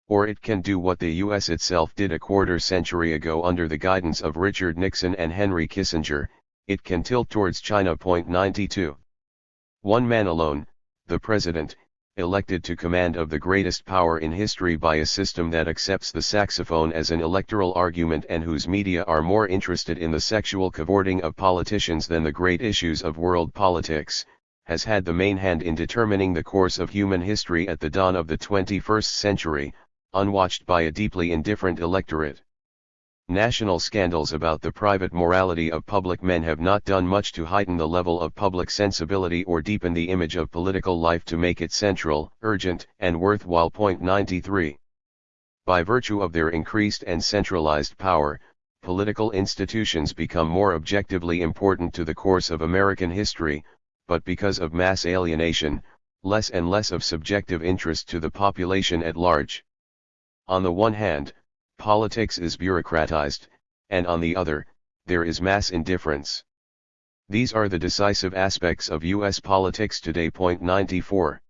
Or it can do what the US itself did a quarter century ago under the guidance of Richard Nixon and Henry Kissinger, it can tilt towards China. 92. One man alone, the president, elected to command of the greatest power in history by a system that accepts the saxophone as an electoral argument and whose media are more interested in the sexual cavorting of politicians than the great issues of world politics, has had the main hand in determining the course of human history at the dawn of the 21st century, unwatched by a deeply indifferent electorate. National scandals about the private morality of public men have not done much to heighten the level of public sensibility or deepen the image of political life to make it central, urgent, and worthwhile. 93. By virtue of their increased and centralized power, political institutions become more objectively important to the course of American history, but because of mass alienation, less and less of subjective interest to the population at large. On the one hand, politics is bureaucratized, and on the other, there is mass indifference. These are the decisive aspects of U.S. politics today. 94.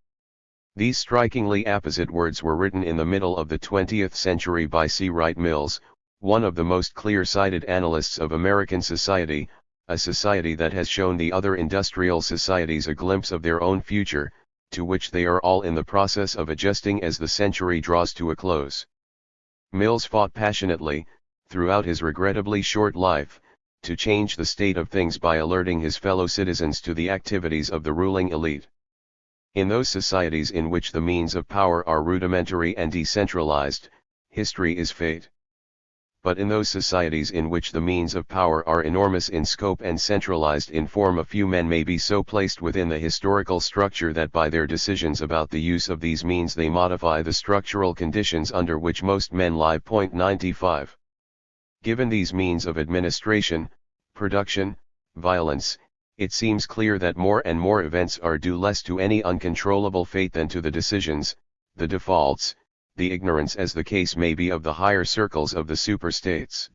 These strikingly apposite words were written in the middle of the 20th century by C. Wright Mills, one of the most clear-sighted analysts of American society, a society that has shown the other industrial societies a glimpse of their own future, to which they are all in the process of adjusting as the century draws to a close. Mills fought passionately, throughout his regrettably short life, to change the state of things by alerting his fellow citizens to the activities of the ruling elite. In those societies in which the means of power are rudimentary and decentralized, history is fate. But in those societies in which the means of power are enormous in scope and centralized in form, a few men may be so placed within the historical structure that by their decisions about the use of these means they modify the structural conditions under which most men live. 95. Given these means of administration, production, violence, it seems clear that more and more events are due less to any uncontrollable fate than to the decisions, the defaults, the ignorance, as the case may be, of the higher circles of the superstates.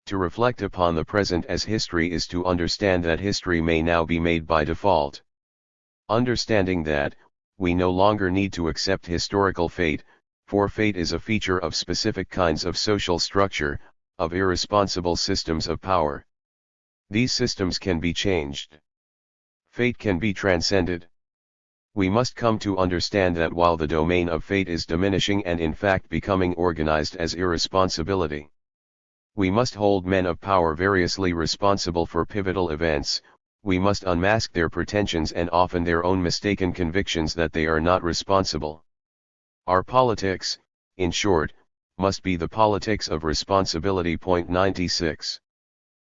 To reflect upon the present as history is to understand that history may now be made by default. Understanding that, we no longer need to accept historical fate, for fate is a feature of specific kinds of social structure, of irresponsible systems of power. These systems can be changed. Fate can be transcended. We must come to understand that while the domain of fate is diminishing and in fact becoming organized as irresponsibility, we must hold men of power variously responsible for pivotal events. We must unmask their pretensions and often their own mistaken convictions that they are not responsible. Our politics, in short, must be the politics of responsibility. 96.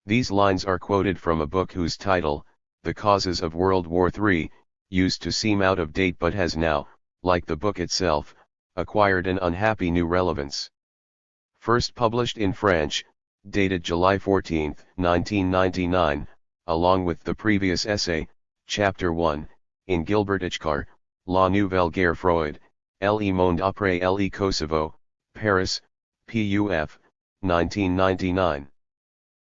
These lines are quoted from a book whose title, The Causes of World War III, used to seem out of date but has now, like the book itself, acquired an unhappy new relevance. First published in French, dated July 14, 1999, along with the previous essay, Chapter 1, in Gilbert Achcar, La Nouvelle Guerre Freud, Le Monde après le Kosovo, Paris, PUF, 1999.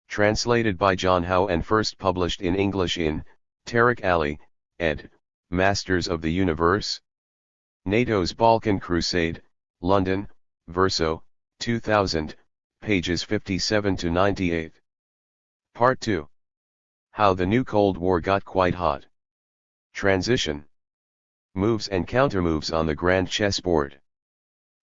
Translated by John Howe and first published in English in, Tariq Ali, ed., Masters of the Universe. NATO's Balkan Crusade, London, Verso, 2000, pages 57 to 98. Part 2. How the New Cold War Got Quite Hot. Transition. Moves and countermoves on the grand chessboard.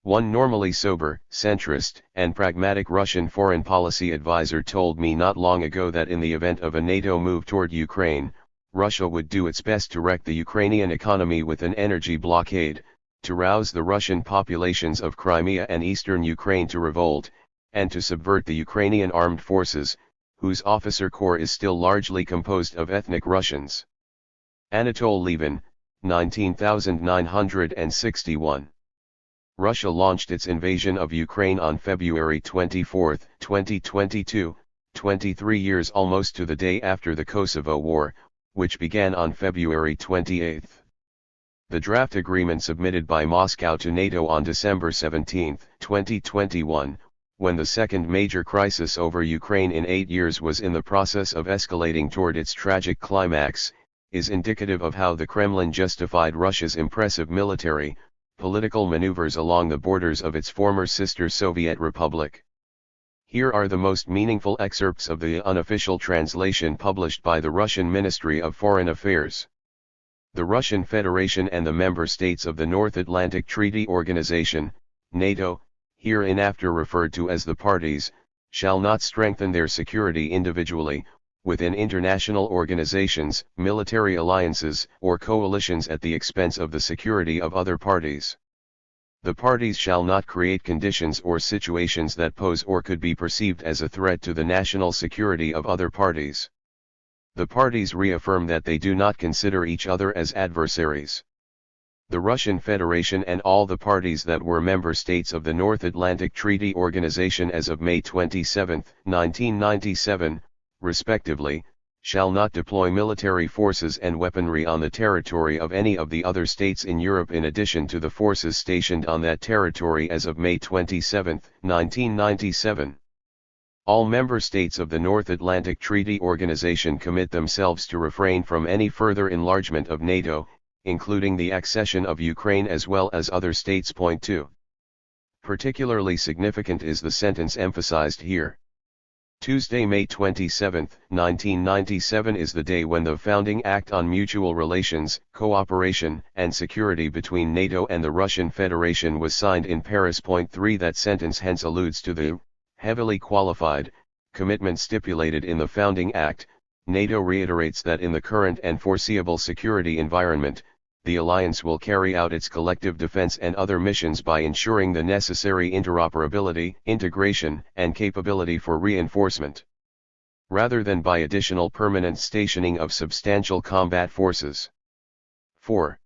One normally sober, centrist, and pragmatic Russian foreign policy advisor told me not long ago that in the event of a NATO move toward Ukraine, Russia would do its best to wreck the Ukrainian economy with an energy blockade, to rouse the Russian populations of Crimea and eastern Ukraine to revolt, and to subvert the Ukrainian armed forces, whose officer corps is still largely composed of ethnic Russians. Anatol Levin, 19,961. Russia launched its invasion of Ukraine on February 24, 2022, 23 years almost to the day after the Kosovo War, which began on February 28. The draft agreement submitted by Moscow to NATO on December 17, 2021, when the second major crisis over Ukraine in 8 years was in the process of escalating toward its tragic climax, is indicative of how the Kremlin justified Russia's impressive military, political maneuvers along the borders of its former sister Soviet Republic. Here are the most meaningful excerpts of the unofficial translation published by the Russian Ministry of Foreign Affairs. The Russian Federation and the member states of the North Atlantic Treaty Organization, NATO, hereinafter referred to as the parties, shall not strengthen their security individually, within international organizations, military alliances, or coalitions at the expense of the security of other parties. The parties shall not create conditions or situations that pose or could be perceived as a threat to the national security of other parties. The parties reaffirm that they do not consider each other as adversaries. The Russian Federation and all the parties that were member states of the North Atlantic Treaty Organization as of May 27, 1997, respectively, shall not deploy military forces and weaponry on the territory of any of the other states in Europe in addition to the forces stationed on that territory as of May 27, 1997. All member states of the North Atlantic Treaty Organization commit themselves to refrain from any further enlargement of NATO, including the accession of Ukraine as well as other states. Point 2. Particularly significant is the sentence emphasized here. Tuesday, May 27, 1997 is the day when the Founding Act on Mutual Relations, Cooperation, and Security between NATO and the Russian Federation was signed in Paris. Point 3. That sentence hence alludes to the heavily qualified commitment stipulated in the Founding Act. NATO reiterates that in the current and foreseeable security environment, the alliance will carry out its collective defense and other missions by ensuring the necessary interoperability, integration, and capability for reinforcement, rather than by additional permanent stationing of substantial combat forces. 4.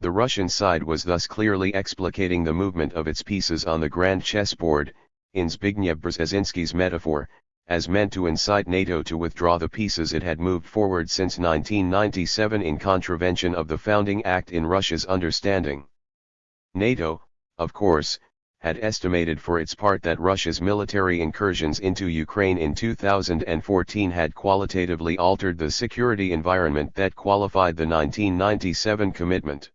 The Russian side was thus clearly explicating the movement of its pieces on the grand chessboard, in Zbigniew Brzezinski's metaphor, as meant to incite NATO to withdraw the pieces it had moved forward since 1997 in contravention of the Founding Act in Russia's understanding. NATO, of course, had estimated for its part that Russia's military incursions into Ukraine in 2014 had qualitatively altered the security environment that qualified the 1997 commitment.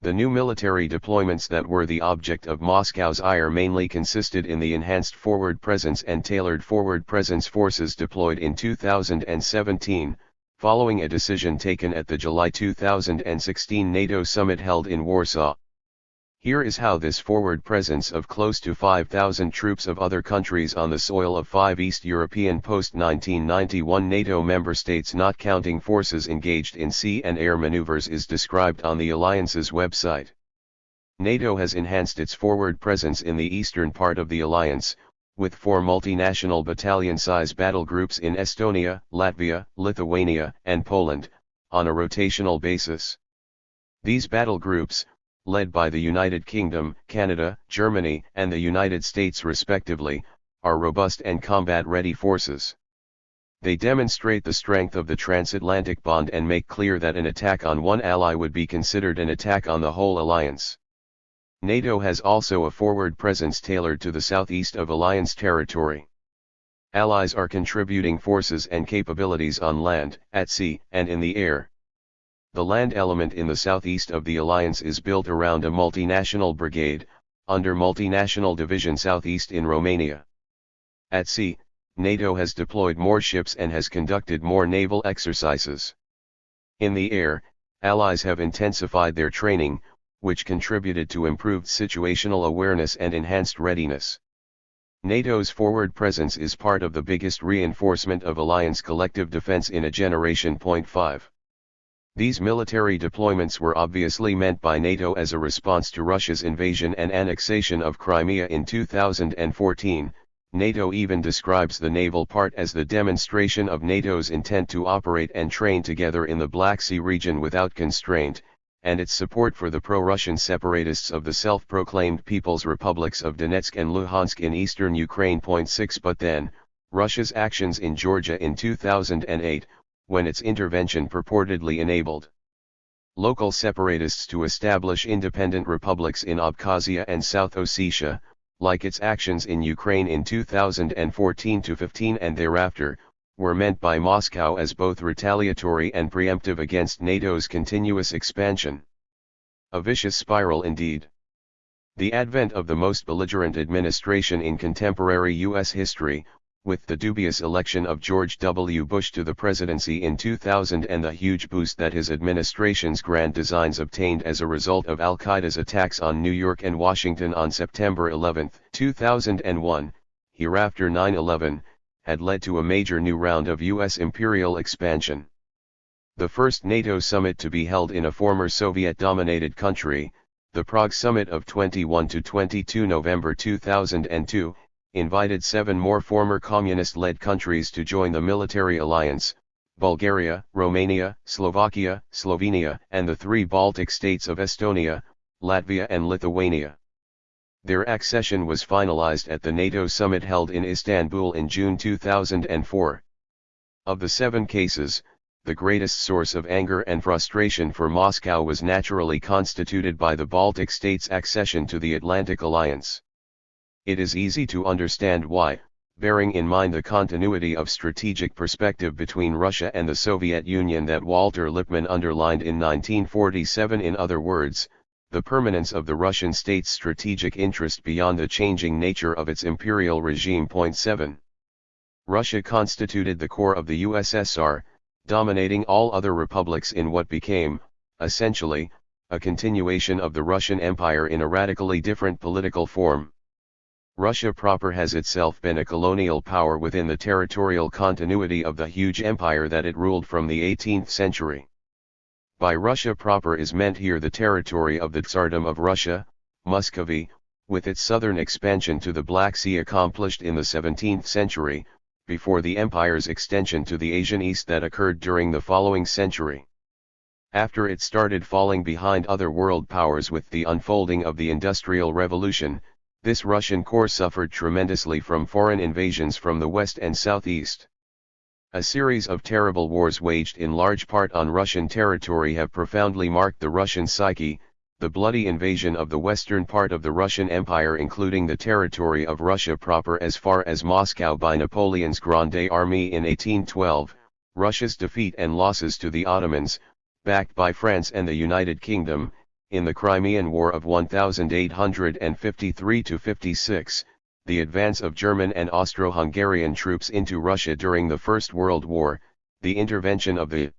The new military deployments that were the object of Moscow's ire mainly consisted in the enhanced forward presence and tailored forward presence forces deployed in 2017, following a decision taken at the July 2016 NATO summit held in Warsaw. Here is how this forward presence of close to 5,000 troops of other countries on the soil of 5 East European post-1991 NATO member states not counting forces engaged in sea and air maneuvers is described on the alliance's website. NATO has enhanced its forward presence in the eastern part of the alliance, with 4 multinational battalion-size battle groups in Estonia, Latvia, Lithuania, and Poland, on a rotational basis. These battle groups, led by the United Kingdom, Canada, Germany, and the United States respectively, are robust and combat-ready forces. They demonstrate the strength of the transatlantic bond and make clear that an attack on one ally would be considered an attack on the whole alliance. NATO has also a forward presence tailored to the southeast of alliance territory. Allies are contributing forces and capabilities on land, at sea, and in the air. The land element in the southeast of the alliance is built around a multinational brigade, under Multinational Division Southeast in Romania. At sea, NATO has deployed more ships and has conducted more naval exercises. In the air, allies have intensified their training, which contributed to improved situational awareness and enhanced readiness. NATO's forward presence is part of the biggest reinforcement of alliance collective defense in a generation. 5. These military deployments were obviously meant by NATO as a response to Russia's invasion and annexation of Crimea in 2014. NATO even describes the naval part as the demonstration of NATO's intent to operate and train together in the Black Sea region without constraint, and its support for the pro-Russian separatists of the self-proclaimed People's Republics of Donetsk and Luhansk in eastern Ukraine. 6. But then, Russia's actions in Georgia in 2008, when its intervention purportedly enabled local separatists to establish independent republics in Abkhazia and South Ossetia, like its actions in Ukraine in 2014-15 and thereafter, were meant by Moscow as both retaliatory and preemptive against NATO's continuous expansion. A vicious spiral indeed. The advent of the most belligerent administration in contemporary U.S. history, with the dubious election of George W. Bush to the presidency in 2000 and the huge boost that his administration's grand designs obtained as a result of al-Qaeda's attacks on New York and Washington on September 11, 2001, hereafter 9/11, had led to a major new round of U.S. imperial expansion. The first NATO summit to be held in a former Soviet-dominated country, the Prague Summit of 21–22 November 2002, invited 7 more former communist-led countries to join the military alliance: Bulgaria, Romania, Slovakia, Slovenia, and the 3 Baltic states of Estonia, Latvia and Lithuania. Their accession was finalized at the NATO summit held in Istanbul in June 2004. Of the 7 cases, the greatest source of anger and frustration for Moscow was naturally constituted by the Baltic states' accession to the Atlantic Alliance. It is easy to understand why, bearing in mind the continuity of strategic perspective between Russia and the Soviet Union that Walter Lippmann underlined in 1947. In other words, the permanence of the Russian state's strategic interest beyond the changing nature of its imperial regime. 7. Russia constituted the core of the USSR, dominating all other republics in what became, essentially, a continuation of the Russian Empire in a radically different political form. Russia proper has itself been a colonial power within the territorial continuity of the huge empire that it ruled from the 18th century. By Russia proper is meant here the territory of the Tsardom of Russia, Muscovy, with its southern expansion to the Black Sea accomplished in the 17th century, before the empire's extension to the Asian East that occurred during the following century. After it started falling behind other world powers with the unfolding of the Industrial Revolution, this Russian core suffered tremendously from foreign invasions from the west and southeast. A series of terrible wars waged in large part on Russian territory have profoundly marked the Russian psyche. The bloody invasion of the western part of the Russian Empire, including the territory of Russia proper as far as Moscow by Napoleon's Grande Armée in 1812, Russia's defeat and losses to the Ottomans, backed by France and the United Kingdom, in the Crimean War of 1853–56, the advance of German and Austro-Hungarian troops into Russia during the First World War, the intervention of the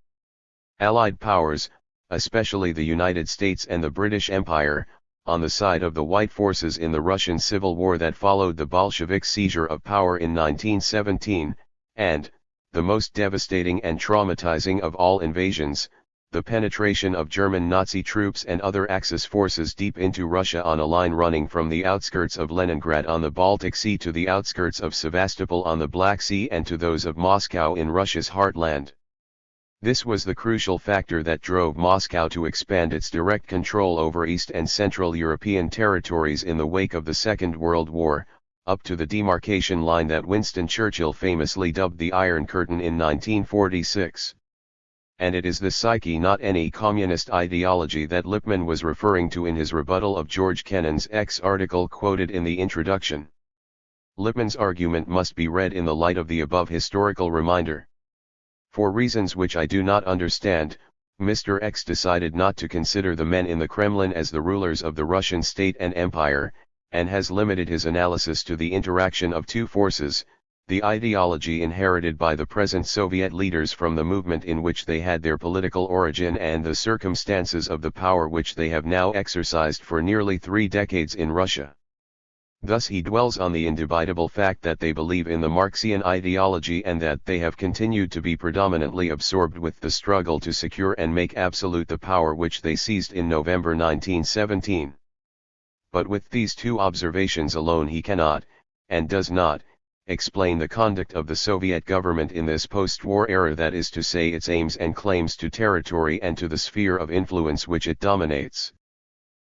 Allied powers, especially the United States and the British Empire, on the side of the White forces in the Russian Civil War that followed the Bolshevik seizure of power in 1917, and, the most devastating and traumatizing of all invasions, the penetration of German Nazi troops and other Axis forces deep into Russia on a line running from the outskirts of Leningrad on the Baltic Sea to the outskirts of Sevastopol on the Black Sea and to those of Moscow in Russia's heartland. This was the crucial factor that drove Moscow to expand its direct control over East and Central European territories in the wake of the Second World War, up to the demarcation line that Winston Churchill famously dubbed the Iron Curtain in 1946. And it is the psyche, not any communist ideology, that Lippmann was referring to in his rebuttal of George Kennan's X article quoted in the introduction. Lippmann's argument must be read in the light of the above historical reminder. For reasons which I do not understand, Mr. X decided not to consider the men in the Kremlin as the rulers of the Russian state and empire, and has limited his analysis to the interaction of two forces, the ideology inherited by the present Soviet leaders from the movement in which they had their political origin and the circumstances of the power which they have now exercised for nearly 3 decades in Russia. Thus he dwells on the indubitable fact that they believe in the Marxian ideology and that they have continued to be predominantly absorbed with the struggle to secure and make absolute the power which they seized in November 1917. But with these two observations alone he cannot, and does not, explain the conduct of the Soviet government in this post-war era, that is to say its aims and claims to territory and to the sphere of influence which it dominates.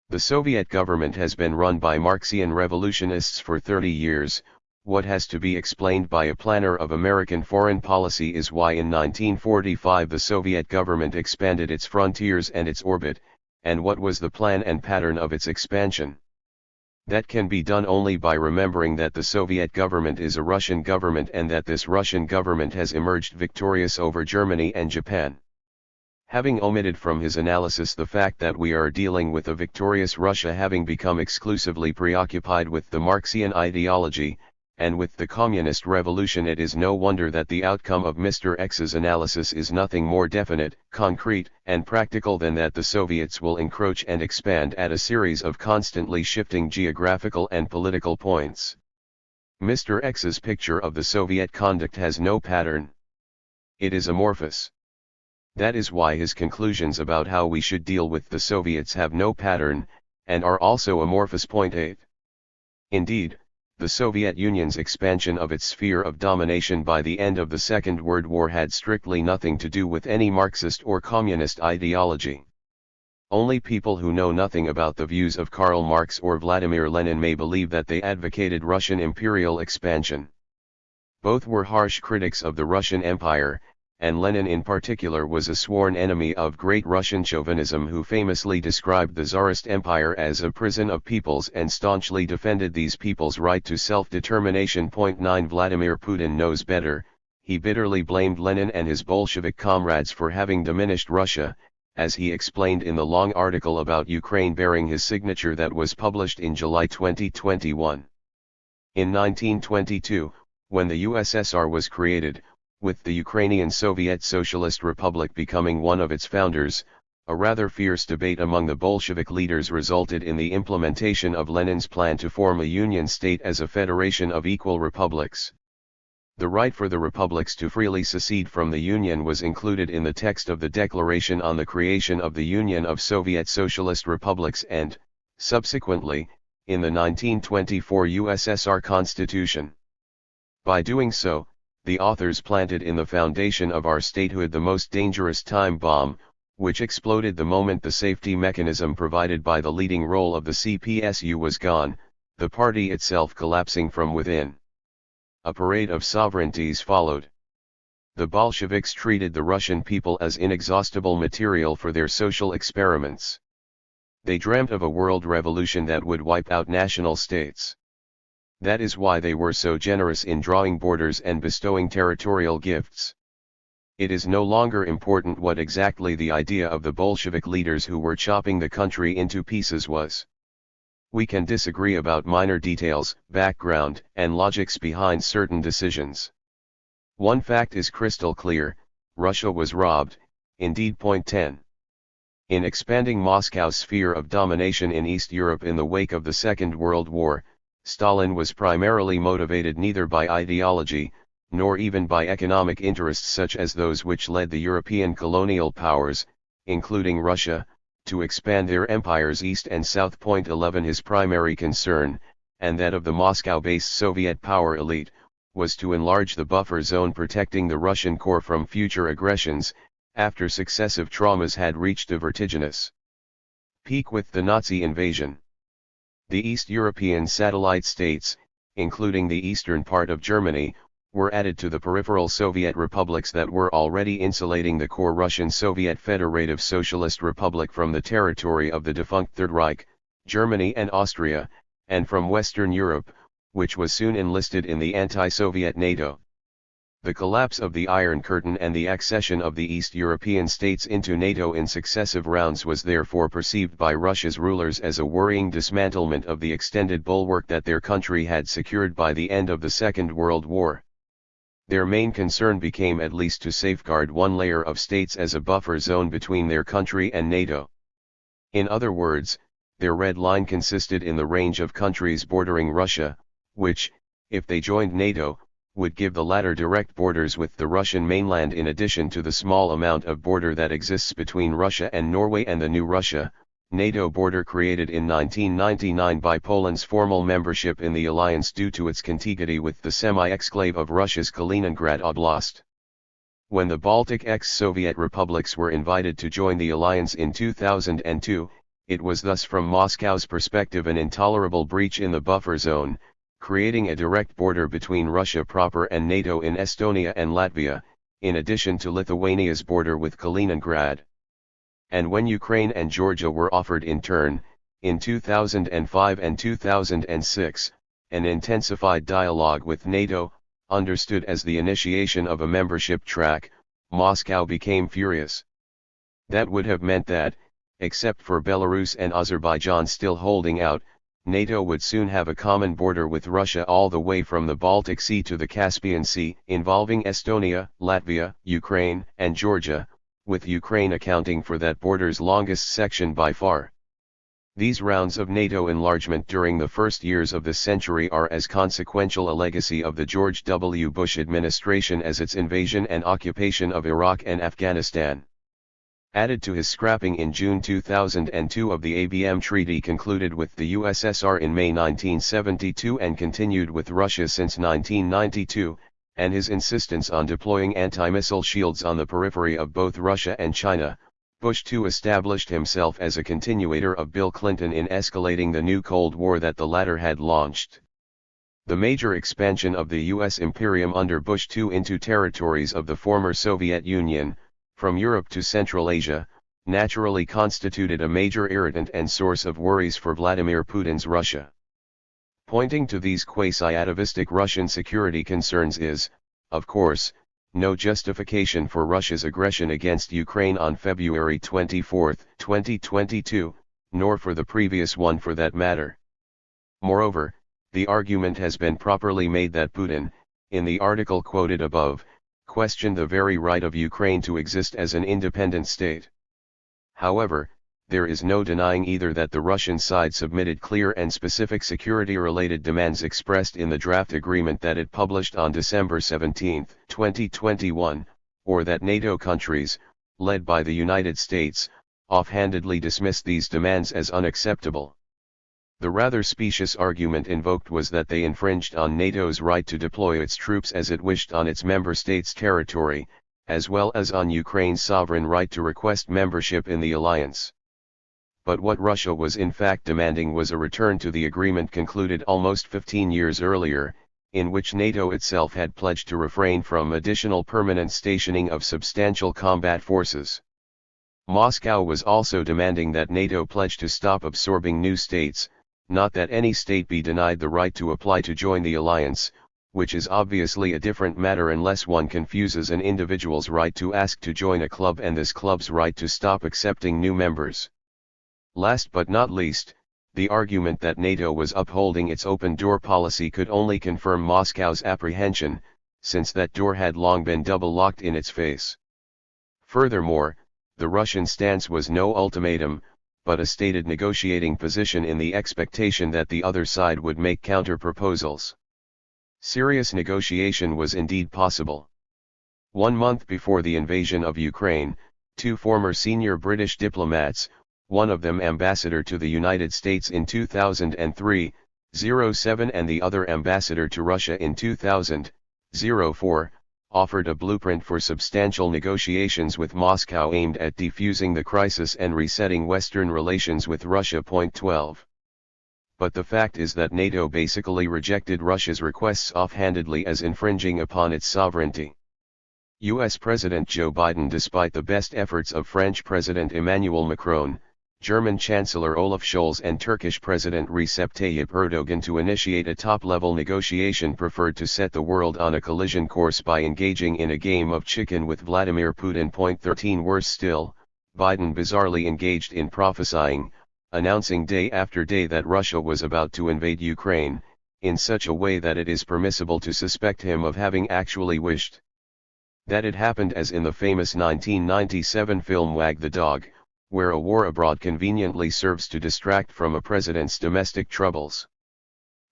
The Soviet government has been run by Marxian revolutionists for 30 years. What has to be explained by a planner of American foreign policy is why in 1945 the Soviet government expanded its frontiers and its orbit, and what was the plan and pattern of its expansion. That can be done only by remembering that the Soviet government is a Russian government and that this Russian government has emerged victorious over Germany and Japan. Having omitted from his analysis the fact that we are dealing with a victorious Russia having become exclusively preoccupied with the Marxian ideology, and with the communist revolution, it is no wonder that the outcome of Mr. X's analysis is nothing more definite, concrete, and practical than that the Soviets will encroach and expand at a series of constantly shifting geographical and political points. Mr. X's picture of the Soviet conduct has no pattern. It is amorphous. That is why his conclusions about how we should deal with the Soviets have no pattern, and are also amorphous. 8. Indeed, the Soviet Union's expansion of its sphere of domination by the end of the Second World War had strictly nothing to do with any Marxist or communist ideology. Only people who know nothing about the views of Karl Marx or Vladimir Lenin may believe that they advocated Russian imperial expansion. Both were harsh critics of the Russian Empire, and Lenin in particular was a sworn enemy of great Russian chauvinism, who famously described the Tsarist Empire as a prison of peoples and staunchly defended these peoples' right to self-determination. 9 Vladimir Putin knows better. He bitterly blamed Lenin and his Bolshevik comrades for having diminished Russia, as he explained in the long article about Ukraine bearing his signature that was published in July 2021. In 1922, when the USSR was created, with the Ukrainian Soviet Socialist Republic becoming one of its founders, a rather fierce debate among the Bolshevik leaders resulted in the implementation of Lenin's plan to form a union state as a federation of equal republics. The right for the republics to freely secede from the Union was included in the text of the Declaration on the Creation of the Union of Soviet Socialist Republics and, subsequently, in the 1924 USSR Constitution. By doing so, the authors planted in the foundation of our statehood the most dangerous time bomb, which exploded the moment the safety mechanism provided by the leading role of the CPSU was gone, the party itself collapsing from within. A parade of sovereignties followed. The Bolsheviks treated the Russian people as inexhaustible material for their social experiments. They dreamt of a world revolution that would wipe out national states. That is why they were so generous in drawing borders and bestowing territorial gifts. It is no longer important what exactly the idea of the Bolshevik leaders who were chopping the country into pieces was. We can disagree about minor details, background, and logics behind certain decisions. One fact is crystal clear: Russia was robbed, indeed. 10. In expanding Moscow's sphere of domination in East Europe in the wake of the Second World War, Stalin was primarily motivated neither by ideology, nor even by economic interests such as those which led the European colonial powers, including Russia, to expand their empires east and south. 11 His primary concern, and that of the Moscow-based Soviet power elite, was to enlarge the buffer zone protecting the Russian core from future aggressions, after successive traumas had reached a vertiginous peak with the Nazi invasion. The East European satellite states, including the eastern part of Germany, were added to the peripheral Soviet republics that were already insulating the core Russian Soviet Federative Socialist Republic from the territory of the defunct Third Reich, Germany and Austria, and from Western Europe, which was soon enlisted in the anti-Soviet NATO. The collapse of the Iron Curtain and the accession of the East European states into NATO in successive rounds was therefore perceived by Russia's rulers as a worrying dismantlement of the extended bulwark that their country had secured by the end of the Second World War. Their main concern became at least to safeguard one layer of states as a buffer zone between their country and NATO. In other words, their red line consisted in the range of countries bordering Russia, which, if they joined NATO, would give the latter direct borders with the Russian mainland in addition to the small amount of border that exists between Russia and Norway and the new Russia, NATO border created in 1999 by Poland's formal membership in the alliance due to its contiguity with the semi-exclave of Russia's Kaliningrad Oblast. When the Baltic ex-Soviet republics were invited to join the alliance in 2002, it was thus from Moscow's perspective an intolerable breach in the buffer zone, creating a direct border between Russia proper and NATO in Estonia and Latvia, in addition to Lithuania's border with Kaliningrad. And when Ukraine and Georgia were offered in turn, in 2005 and 2006, an intensified dialogue with NATO, understood as the initiation of a membership track, Moscow became furious. That would have meant that, except for Belarus and Azerbaijan still holding out, NATO would soon have a common border with Russia all the way from the Baltic Sea to the Caspian Sea, involving Estonia, Latvia, Ukraine, and Georgia, with Ukraine accounting for that border's longest section by far. These rounds of NATO enlargement during the first years of this century are as consequential a legacy of the George W. Bush administration as its invasion and occupation of Iraq and Afghanistan. Added to his scrapping in June 2002 of the ABM Treaty concluded with the USSR in May 1972 and continued with Russia since 1992, and his insistence on deploying anti-missile shields on the periphery of both Russia and China, Bush too established himself as a continuator of Bill Clinton in escalating the new Cold War that the latter had launched. The major expansion of the U.S. imperium under Bush II into territories of the former Soviet Union, from Europe to Central Asia, naturally constituted a major irritant and source of worries for Vladimir Putin's Russia. Pointing to these quasi-atavistic Russian security concerns is, of course, no justification for Russia's aggression against Ukraine on February 24, 2022, nor for the previous one for that matter. Moreover, the argument has been properly made that Putin, in the article quoted above, questioned the very right of Ukraine to exist as an independent state. However, there is no denying either that the Russian side submitted clear and specific security-related demands expressed in the draft agreement that it published on December 17, 2021, or that NATO countries, led by the United States, offhandedly dismissed these demands as unacceptable. The rather specious argument invoked was that they infringed on NATO's right to deploy its troops as it wished on its member states' territory, as well as on Ukraine's sovereign right to request membership in the alliance. But what Russia was in fact demanding was a return to the agreement concluded almost 15 years earlier, in which NATO itself had pledged to refrain from additional permanent stationing of substantial combat forces. Moscow was also demanding that NATO pledge to stop absorbing new states, not that any state be denied the right to apply to join the alliance, which is obviously a different matter unless one confuses an individual's right to ask to join a club and this club's right to stop accepting new members. Last but not least, the argument that NATO was upholding its open-door policy could only confirm Moscow's apprehension, since that door had long been double-locked in its face. Furthermore, the Russian stance was no ultimatum, but a stated negotiating position in the expectation that the other side would make counter-proposals. Serious negotiation was indeed possible. 1 month before the invasion of Ukraine, 2 former senior British diplomats, one of them ambassador to the United States in 2003-07 and the other ambassador to Russia in 2004, offered a blueprint for substantial negotiations with Moscow aimed at defusing the crisis and resetting Western relations with Russia. 12. But the fact is that NATO basically rejected Russia's requests offhandedly as infringing upon its sovereignty. US President Joe Biden, despite the best efforts of French President Emmanuel Macron, German Chancellor Olaf Scholz and Turkish President Recep Tayyip Erdogan to initiate a top-level negotiation, preferred to set the world on a collision course by engaging in a game of chicken with Vladimir Putin. 13 Worse still, Biden bizarrely engaged in prophesying, announcing day after day that Russia was about to invade Ukraine, in such a way that it is permissible to suspect him of having actually wished that it happened, as in the famous 1997 film Wag the Dog, where a war abroad conveniently serves to distract from a president's domestic troubles.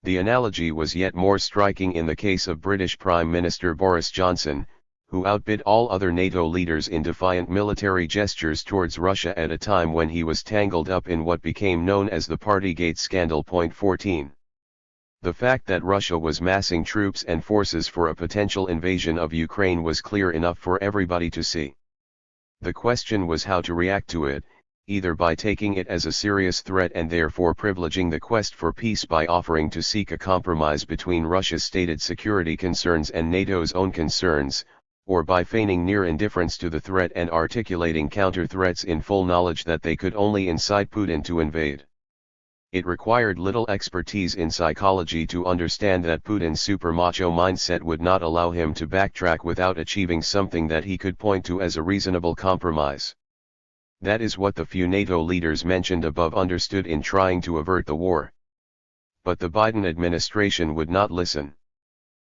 The analogy was yet more striking in the case of British Prime Minister Boris Johnson, who outbid all other NATO leaders in defiant military gestures towards Russia at a time when he was tangled up in what became known as the Partygate scandal. 14. The fact that Russia was massing troops and forces for a potential invasion of Ukraine was clear enough for everybody to see. The question was how to react to it, either by taking it as a serious threat and therefore privileging the quest for peace by offering to seek a compromise between Russia's stated security concerns and NATO's own concerns, or by feigning near indifference to the threat and articulating counter-threats in full knowledge that they could only incite Putin to invade. It required little expertise in psychology to understand that Putin's super-macho mindset would not allow him to backtrack without achieving something that he could point to as a reasonable compromise. That is what the few NATO leaders mentioned above understood in trying to avert the war. But the Biden administration would not listen.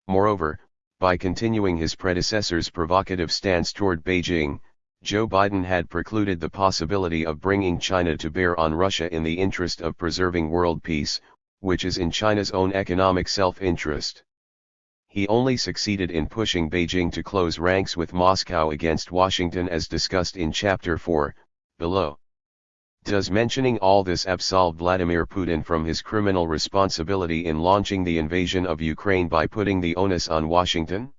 Moreover, by continuing his predecessor's provocative stance toward Beijing, Joe Biden had precluded the possibility of bringing China to bear on Russia in the interest of preserving world peace, which is in China's own economic self-interest. He only succeeded in pushing Beijing to close ranks with Moscow against Washington, as discussed in Chapter 4, below. Does mentioning all this absolve Vladimir Putin from his criminal responsibility in launching the invasion of Ukraine by putting the onus on Washington?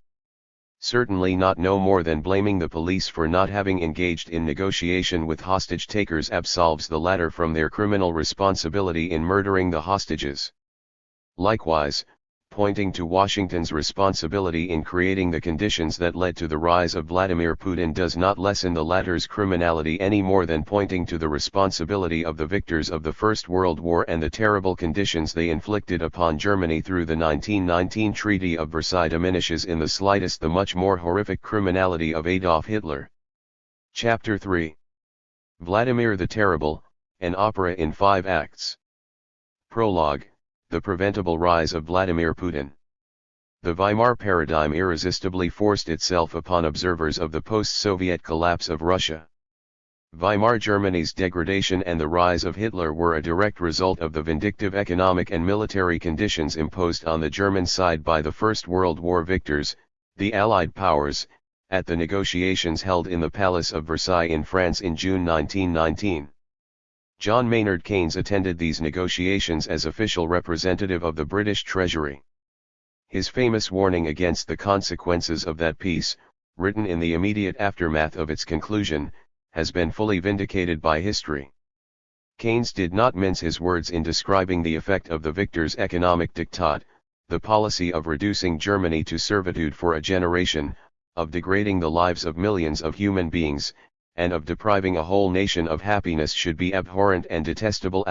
Certainly not. No more than blaming the police for not having engaged in negotiation with hostage takers absolves the latter from their criminal responsibility in murdering the hostages. Likewise, pointing to Washington's responsibility in creating the conditions that led to the rise of Vladimir Putin does not lessen the latter's criminality any more than pointing to the responsibility of the victors of the First World War and the terrible conditions they inflicted upon Germany through the 1919 Treaty of Versailles diminishes in the slightest the much more horrific criminality of Adolf Hitler. Chapter 3. Vladimir the Terrible, an opera in 5 acts. Prologue. The preventable rise of Vladimir Putin. The Weimar paradigm irresistibly forced itself upon observers of the post-Soviet collapse of Russia. Weimar Germany's degradation and the rise of Hitler were a direct result of the vindictive economic and military conditions imposed on the German side by the First World War victors, the Allied powers, at the negotiations held in the Palace of Versailles in France in June 1919. John Maynard Keynes attended these negotiations as official representative of the British Treasury. His famous warning against the consequences of that peace, written in the immediate aftermath of its conclusion, has been fully vindicated by history. Keynes did not mince his words in describing the effect of the victor's economic diktat, the policy of reducing Germany to servitude for a generation, of degrading the lives of millions of human beings, and of depriving a whole nation of happiness should be abhorrent and detestable,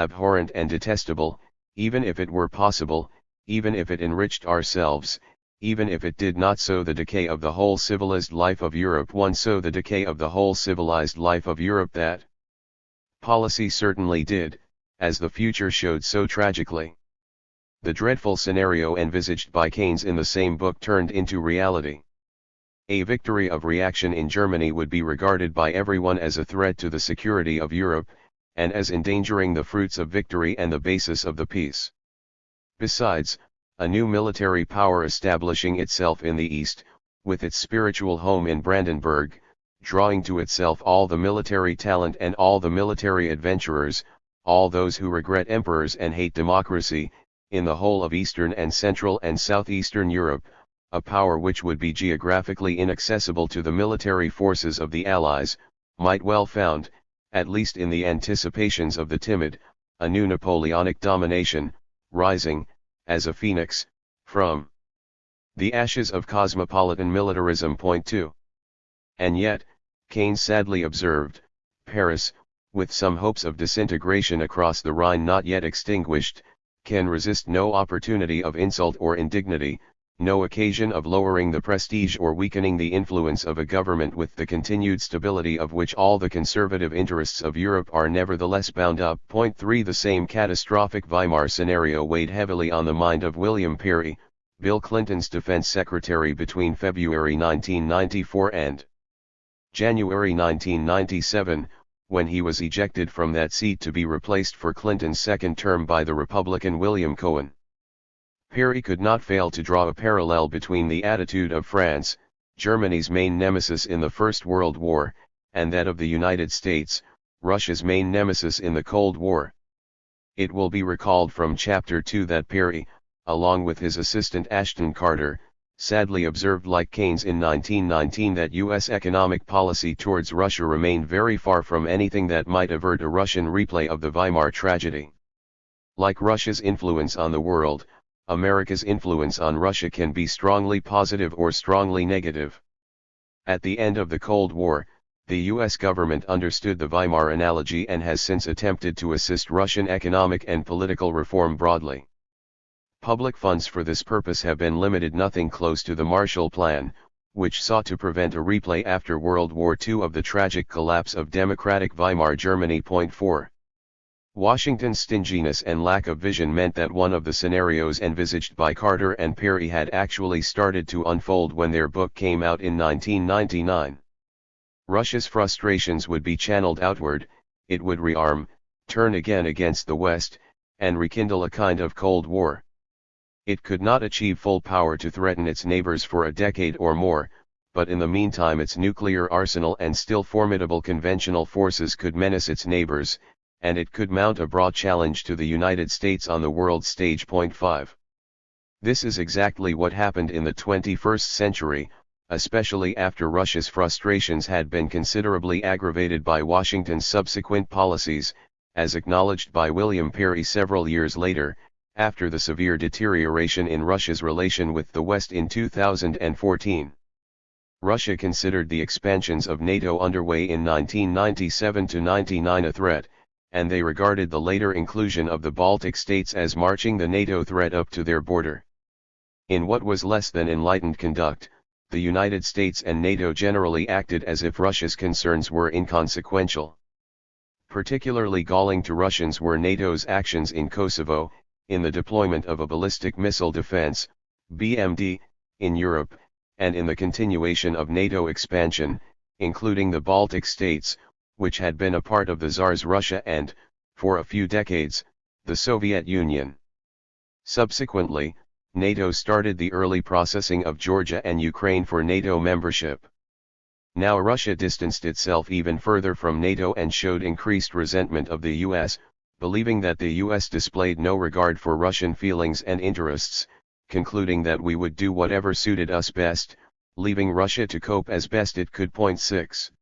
even if it were possible, even if it enriched ourselves, even if it did not sow the decay of the whole civilized life of Europe. Sow the decay of the whole civilized life of Europe. That policy certainly did, as the future showed so tragically. The dreadful scenario envisaged by Keynes in the same book turned into reality. A victory of reaction in Germany would be regarded by everyone as a threat to the security of Europe, and as endangering the fruits of victory and the basis of the peace. Besides, a new military power establishing itself in the East, with its spiritual home in Brandenburg, drawing to itself all the military talent and all the military adventurers, all those who regret emperors and hate democracy, in the whole of Eastern and Central and Southeastern Europe, a power which would be geographically inaccessible to the military forces of the Allies, might well found, at least in the anticipations of the timid, a new Napoleonic domination, rising, as a phoenix, from the ashes of cosmopolitan militarism. 2. And yet, Keynes sadly observed, Paris, with some hopes of disintegration across the Rhine not yet extinguished, can resist no opportunity of insult or indignity, no occasion of lowering the prestige or weakening the influence of a government with the continued stability of which all the conservative interests of Europe are nevertheless bound up. 3. The same catastrophic Weimar scenario weighed heavily on the mind of William Perry, Bill Clinton's defense secretary between February 1994 and January 1997, when he was ejected from that seat to be replaced for Clinton's second term by the Republican William Cohen. Perry could not fail to draw a parallel between the attitude of France, Germany's main nemesis in the First World War, and that of the United States, Russia's main nemesis in the Cold War. It will be recalled from Chapter 2 that Perry, along with his assistant Ashton Carter, sadly observed like Keynes in 1919 that U.S. economic policy towards Russia remained very far from anything that might avert a Russian replay of the Weimar tragedy. Like Russia's influence on the world, America's influence on Russia can be strongly positive or strongly negative. At the end of the Cold War, the U.S. government understood the Weimar analogy and has since attempted to assist Russian economic and political reform broadly. Public funds for this purpose have been limited nothing close to the Marshall Plan, which sought to prevent a replay after World War II of the tragic collapse of democratic Weimar Germany. 4. Washington's stinginess and lack of vision meant that one of the scenarios envisaged by Carter and Perry had actually started to unfold when their book came out in 1999. Russia's frustrations would be channeled outward, it would rearm, turn again against the West, and rekindle a kind of Cold War. It could not achieve full power to threaten its neighbors for a decade or more, but in the meantime its nuclear arsenal and still formidable conventional forces could menace its neighbors, and it could mount a broad challenge to the United States on the world stage. 5. This is exactly what happened in the 21st century, especially after Russia's frustrations had been considerably aggravated by Washington's subsequent policies, as acknowledged by William Perry several years later, after the severe deterioration in Russia's relation with the West in 2014. Russia considered the expansions of NATO underway in 1997 to 99 a threat, and they regarded the later inclusion of the Baltic states as marching the NATO threat up to their border. In what was less than enlightened conduct, the United States and NATO generally acted as if Russia's concerns were inconsequential. Particularly galling to Russians were NATO's actions in Kosovo, in the deployment of a ballistic missile defense, BMD, in Europe, and in the continuation of NATO expansion, including the Baltic states, which had been a part of the Tsar's Russia and, for a few decades, the Soviet Union. Subsequently, NATO started the early processing of Georgia and Ukraine for NATO membership. Now Russia distanced itself even further from NATO and showed increased resentment of the US, believing that the US displayed no regard for Russian feelings and interests, concluding that we would do whatever suited us best, leaving Russia to cope as best it could. 6.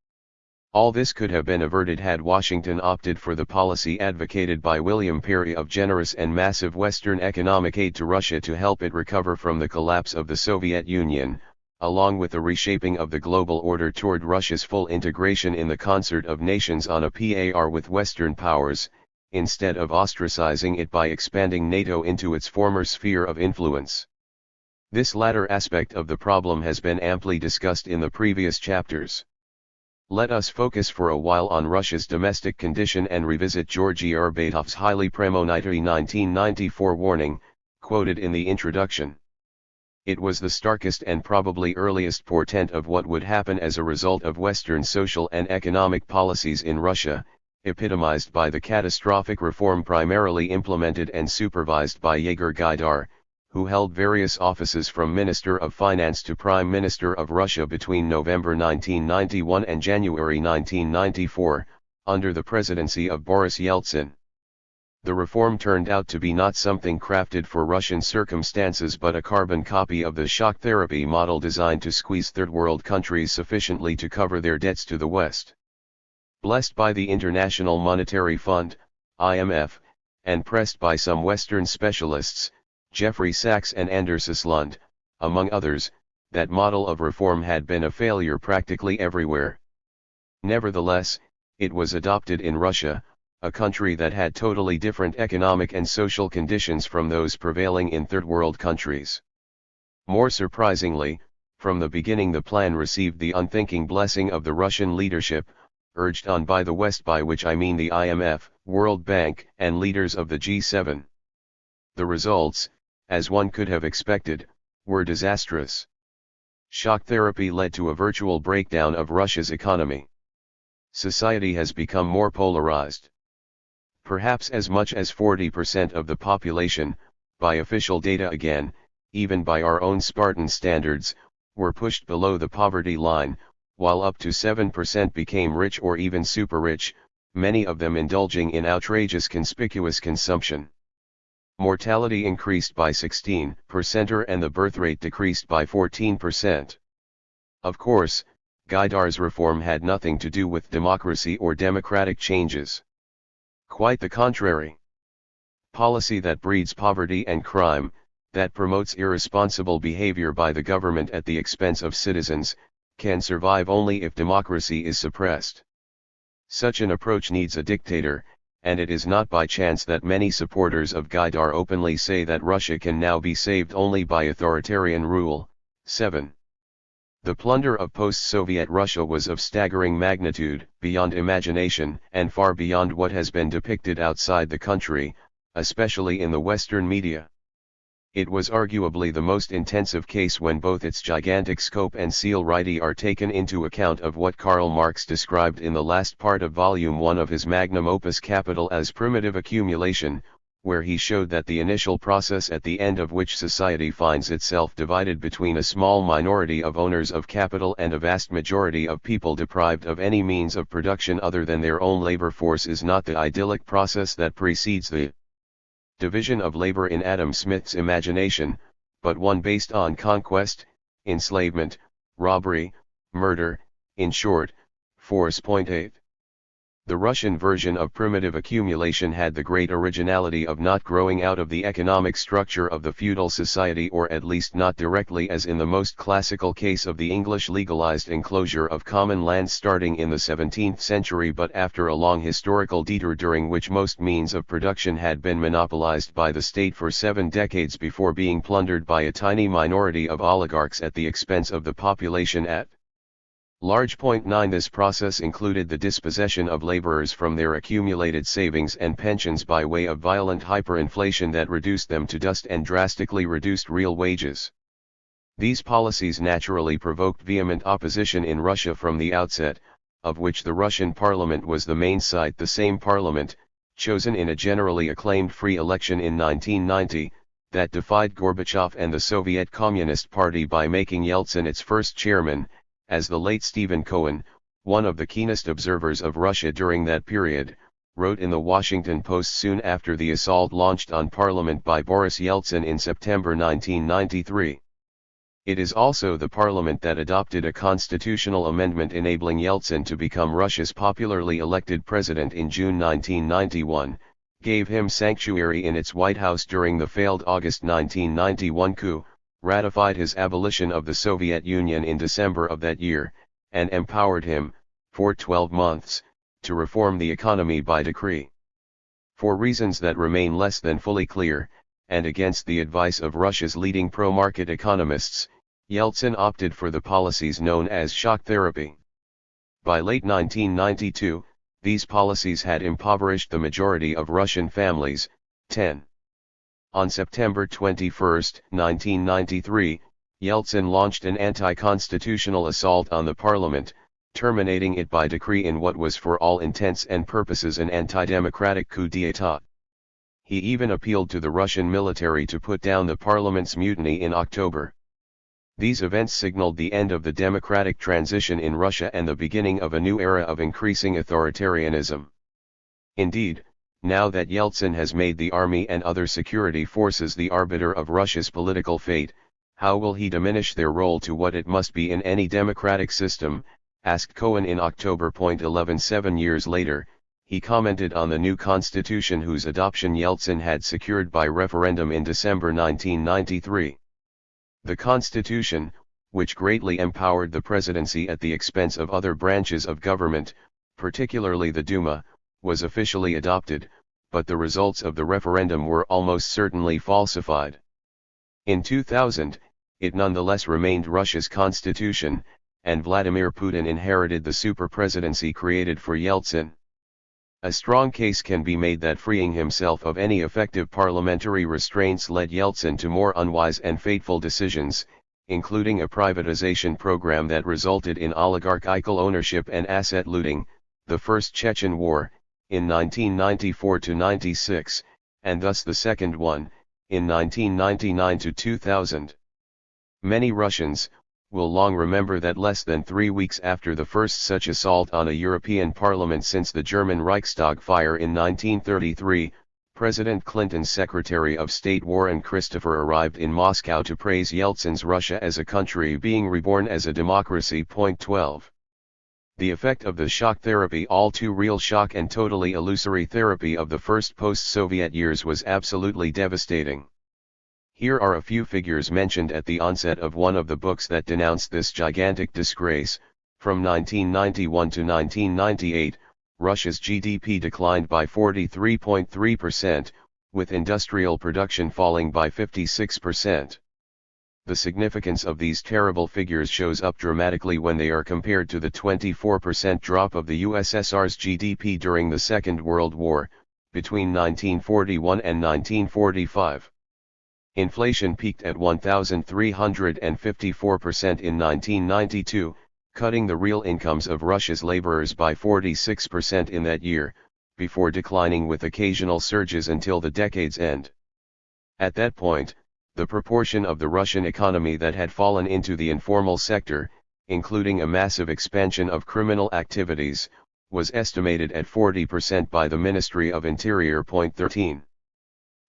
All this could have been averted had Washington opted for the policy advocated by William Perry of generous and massive Western economic aid to Russia to help it recover from the collapse of the Soviet Union, along with the reshaping of the global order toward Russia's full integration in the concert of nations on a par with Western powers, instead of ostracizing it by expanding NATO into its former sphere of influence. This latter aspect of the problem has been amply discussed in the previous chapters. Let us focus for a while on Russia's domestic condition and revisit Georgy Erbatov's highly premonitory 1994 warning, quoted in the introduction. It was the starkest and probably earliest portent of what would happen as a result of Western social and economic policies in Russia, epitomized by the catastrophic reform primarily implemented and supervised by Yegor Gaidar, who held various offices from Minister of Finance to Prime Minister of Russia between November 1991 and January 1994, under the presidency of Boris Yeltsin. The reform turned out to be not something crafted for Russian circumstances but a carbon copy of the shock therapy model designed to squeeze third world countries sufficiently to cover their debts to the West. Blessed by the International Monetary Fund, IMF, and pressed by some Western specialists, Jeffrey Sachs and Anders Eslund, among others, that model of reform had been a failure practically everywhere. Nevertheless, it was adopted in Russia, a country that had totally different economic and social conditions from those prevailing in third world countries. More surprisingly, from the beginning the plan received the unthinking blessing of the Russian leadership, urged on by the West, by which I mean the IMF, World Bank, and leaders of the G7. The results, as one could have expected, were disastrous. Shock therapy led to a virtual breakdown of Russia's economy. Society has become more polarized. Perhaps as much as 40% of the population, by official data again, even by our own Spartan standards, were pushed below the poverty line, while up to 7% became rich or even super rich, many of them indulging in outrageous conspicuous consumption. Mortality increased by 16% and the birth rate decreased by 14%. Of course, Gaidar's reform had nothing to do with democracy or democratic changes. Quite the contrary. Policy that breeds poverty and crime, that promotes irresponsible behavior by the government at the expense of citizens, can survive only if democracy is suppressed. Such an approach needs a dictator, and it is not by chance that many supporters of Gaidar openly say that Russia can now be saved only by authoritarian rule. 7. The plunder of post-Soviet Russia was of staggering magnitude, beyond imagination, and far beyond what has been depicted outside the country, especially in the Western media. It was arguably the most intensive case when both its gigantic scope and celerity are taken into account of what Karl Marx described in the last part of Volume 1 of his magnum opus Capital as primitive accumulation, where he showed that the initial process at the end of which society finds itself divided between a small minority of owners of capital and a vast majority of people deprived of any means of production other than their own labor force is not the idyllic process that precedes the division of labor in Adam Smith's imagination, but one based on conquest, enslavement, robbery, murder, in short, force. 8. The Russian version of primitive accumulation had the great originality of not growing out of the economic structure of the feudal society, or at least not directly, as in the most classical case of the English legalized enclosure of common land starting in the 17th century, but after a long historical detour during which most means of production had been monopolized by the state for 7 decades before being plundered by a tiny minority of oligarchs at the expense of the population at large. 9 This process included the dispossession of laborers from their accumulated savings and pensions by way of violent hyperinflation that reduced them to dust and drastically reduced real wages. These policies naturally provoked vehement opposition in Russia from the outset, of which the Russian parliament was the main site. The same parliament, chosen in a generally acclaimed free election in 1990, that defied Gorbachev and the Soviet Communist Party by making Yeltsin its first chairman, as the late Stephen Cohen, one of the keenest observers of Russia during that period, wrote in the Washington Post soon after the assault launched on Parliament by Boris Yeltsin in September 1993. It is also the parliament that adopted a constitutional amendment enabling Yeltsin to become Russia's popularly elected president in June 1991, gave him sanctuary in its White House during the failed August 1991 coup, ratified his abolition of the Soviet Union in December of that year, and empowered him, for 12 months, to reform the economy by decree. For reasons that remain less than fully clear, and against the advice of Russia's leading pro-market economists, Yeltsin opted for the policies known as shock therapy. By late 1992, these policies had impoverished the majority of Russian families. 10. On September 21, 1993, Yeltsin launched an anti-constitutional assault on the parliament, terminating it by decree in what was for all intents and purposes an anti-democratic coup d'état. He even appealed to the Russian military to put down the parliament's mutiny in October. These events signaled the end of the democratic transition in Russia and the beginning of a new era of increasing authoritarianism. Indeed, now that Yeltsin has made the army and other security forces the arbiter of Russia's political fate, how will he diminish their role to what it must be in any democratic system? Asked Cohen in October. 11 7 years later, he commented on the new constitution whose adoption Yeltsin had secured by referendum in December 1993. The constitution, which greatly empowered the presidency at the expense of other branches of government, particularly the Duma, was officially adopted, but the results of the referendum were almost certainly falsified. In 2000, it nonetheless remained Russia's constitution, and Vladimir Putin inherited the super-presidency created for Yeltsin. A strong case can be made that freeing himself of any effective parliamentary restraints led Yeltsin to more unwise and fateful decisions, including a privatization program that resulted in oligarchical ownership and asset looting, the First Chechen War, in 1994-96, and thus the second one, in 1999-2000. Many Russians will long remember that less than 3 weeks after the first such assault on a European parliament since the German Reichstag fire in 1933, President Clinton's Secretary of State Warren Christopher arrived in Moscow to praise Yeltsin's Russia as a country being reborn as a democracy. 12. The effect of the shock therapy, all too real shock and totally illusory therapy of the first post-Soviet years, was absolutely devastating. Here are a few figures mentioned at the onset of one of the books that denounced this gigantic disgrace. From 1991 to 1998, Russia's GDP declined by 43.3%, with industrial production falling by 56%. The significance of these terrible figures shows up dramatically when they are compared to the 24% drop of the USSR's GDP during the Second World War, between 1941 and 1945. Inflation peaked at 1,354% in 1992, cutting the real incomes of Russia's laborers by 46% in that year, before declining with occasional surges until the decade's end. At that point, the proportion of the Russian economy that had fallen into the informal sector, including a massive expansion of criminal activities, was estimated at 40% by the Ministry of Interior. 13.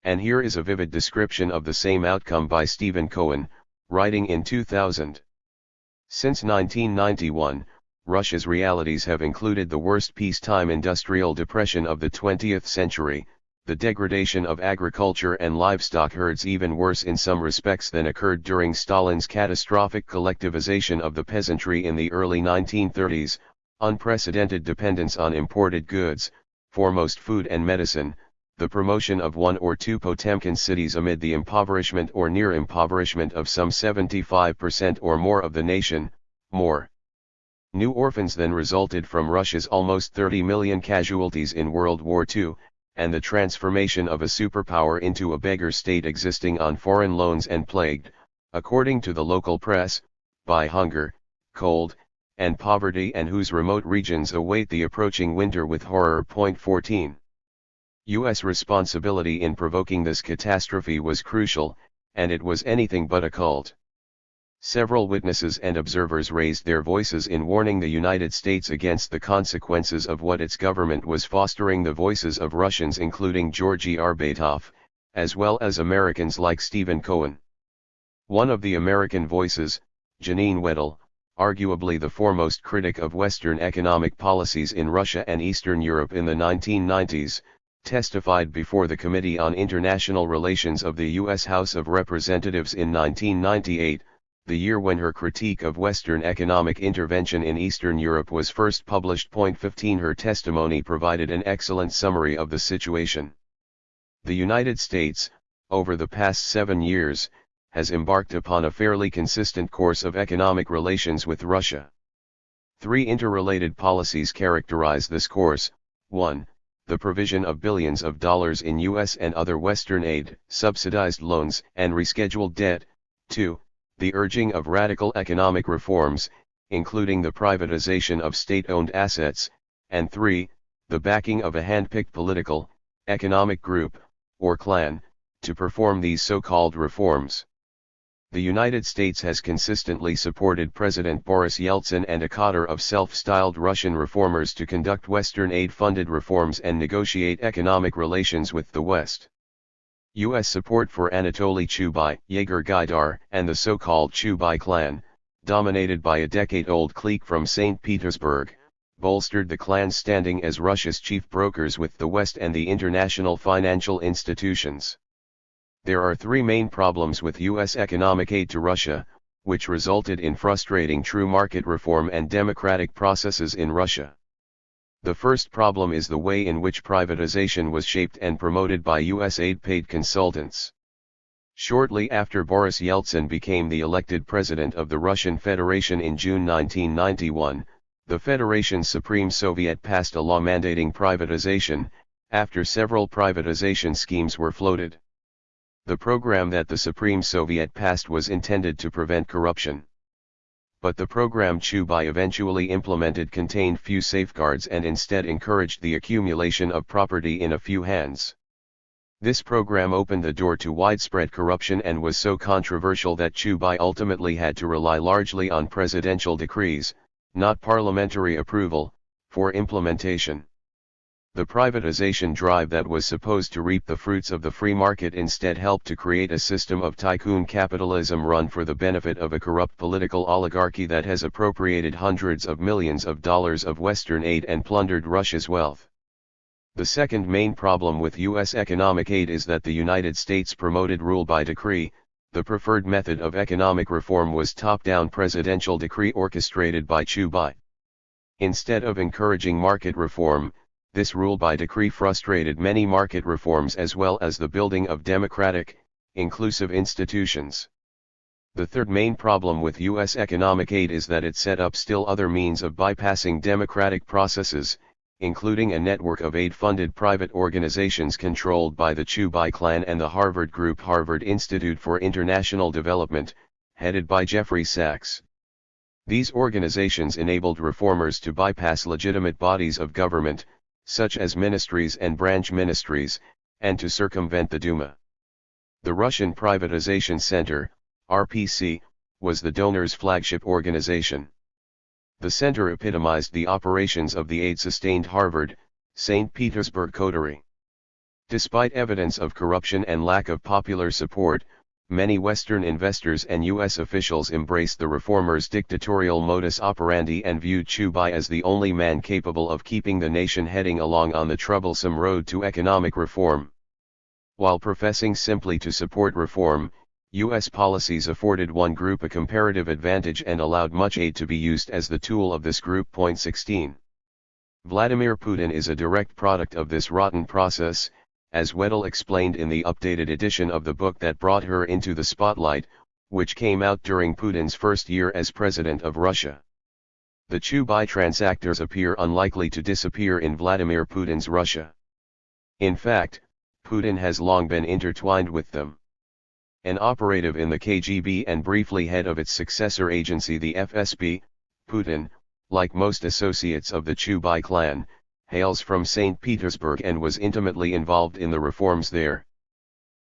And here is a vivid description of the same outcome by Stephen Cohen, writing in 2000. Since 1991, Russia's realities have included the worst peacetime industrial depression of the 20th century, the degradation of agriculture and livestock herds even worse in some respects than occurred during Stalin's catastrophic collectivization of the peasantry in the early 1930s, unprecedented dependence on imported goods, foremost food and medicine, the promotion of one or two Potemkin cities amid the impoverishment or near impoverishment of some 75% or more of the nation, more new orphans than resulted from Russia's almost 30 million casualties in World War II, and the transformation of a superpower into a beggar state existing on foreign loans and plagued, according to the local press, by hunger, cold, and poverty, and whose remote regions await the approaching winter with horror. 14. U.S. responsibility in provoking this catastrophe was crucial, and it was anything but occult. Several witnesses and observers raised their voices in warning the United States against the consequences of what its government was fostering. The voices of Russians including Georgy Arbatov, as well as Americans like Stephen Cohen. One of the American voices, Janine Weddle, arguably the foremost critic of Western economic policies in Russia and Eastern Europe in the 1990s, testified before the Committee on International Relations of the U.S. House of Representatives in 1998, the year when her critique of Western economic intervention in Eastern Europe was first published. 15. Her testimony provided an excellent summary of the situation. The United States, over the past 7 years, has embarked upon a fairly consistent course of economic relations with Russia. 3 interrelated policies characterize this course. 1. The provision of billions of dollars in U.S. and other Western aid, subsidized loans, and rescheduled debt. 2. The urging of radical economic reforms, including the privatization of state-owned assets, and 3. The backing of a hand-picked political, economic group, or clan, to perform these so-called reforms. The United States has consistently supported President Boris Yeltsin and a cadre of self-styled Russian reformers to conduct Western aid-funded reforms and negotiate economic relations with the West. U.S. support for Anatoly Chubai, Yegor Gaidar, and the so-called Chubai clan, dominated by a decade-old clique from St. Petersburg, bolstered the clan's standing as Russia's chief brokers with the West and the international financial institutions. There are 3 main problems with U.S. economic aid to Russia, which resulted in frustrating true market reform and democratic processes in Russia. The first problem is the way in which privatization was shaped and promoted by U.S. aid-paid consultants. Shortly after Boris Yeltsin became the elected president of the Russian Federation in June 1991, the Federation's Supreme Soviet passed a law mandating privatization, after several privatization schemes were floated. The program that the Supreme Soviet passed was intended to prevent corruption. But the program Chubai eventually implemented contained few safeguards and instead encouraged the accumulation of property in a few hands. This program opened the door to widespread corruption and was so controversial that Chubai ultimately had to rely largely on presidential decrees, not parliamentary approval, for implementation. The privatization drive that was supposed to reap the fruits of the free market instead helped to create a system of tycoon capitalism run for the benefit of a corrupt political oligarchy that has appropriated hundreds of millions of dollars of Western aid and plundered Russia's wealth. The second main problem with U.S. economic aid is that the United States promoted rule by decree. The preferred method of economic reform was top-down presidential decree orchestrated by Chubai. Instead of encouraging market reform, this rule by decree frustrated many market reforms as well as the building of democratic, inclusive institutions. The third main problem with U.S. economic aid is that it set up still other means of bypassing democratic processes, including a network of aid-funded private organizations controlled by the Chubai clan and the Harvard Group, Harvard Institute for International Development, headed by Jeffrey Sachs. These organizations enabled reformers to bypass legitimate bodies of government, such as ministries and branch ministries, and to circumvent the Duma. The Russian Privatization Center, RPC, was the donor's flagship organization. The center epitomized the operations of the aid-sustained Harvard, St. Petersburg coterie. Despite evidence of corruption and lack of popular support, Many Western investors and U.S. officials embraced the reformer's dictatorial modus operandi and viewed Chubai as the only man capable of keeping the nation heading along on the troublesome road to economic reform. While professing simply to support reform, U.S. policies afforded one group a comparative advantage and allowed much aid to be used as the tool of this group. 16. Vladimir Putin is a direct product of this rotten process, as Weddell explained in the updated edition of the book that brought her into the spotlight, which came out during Putin's first year as president of Russia. The Chubai transactors appear unlikely to disappear in Vladimir Putin's Russia. In fact, Putin has long been intertwined with them. An operative in the KGB and briefly head of its successor agency the FSB, Putin, like most associates of the Chubai clan, hails from St. Petersburg and was intimately involved in the reforms there.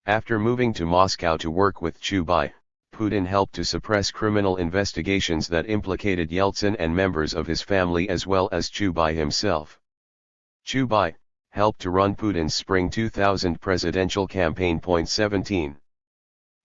After moving to Moscow to work with Chubai, Putin helped to suppress criminal investigations that implicated Yeltsin and members of his family as well as Chubai himself. Chubai helped to run Putin's spring 2000 presidential campaign. 17.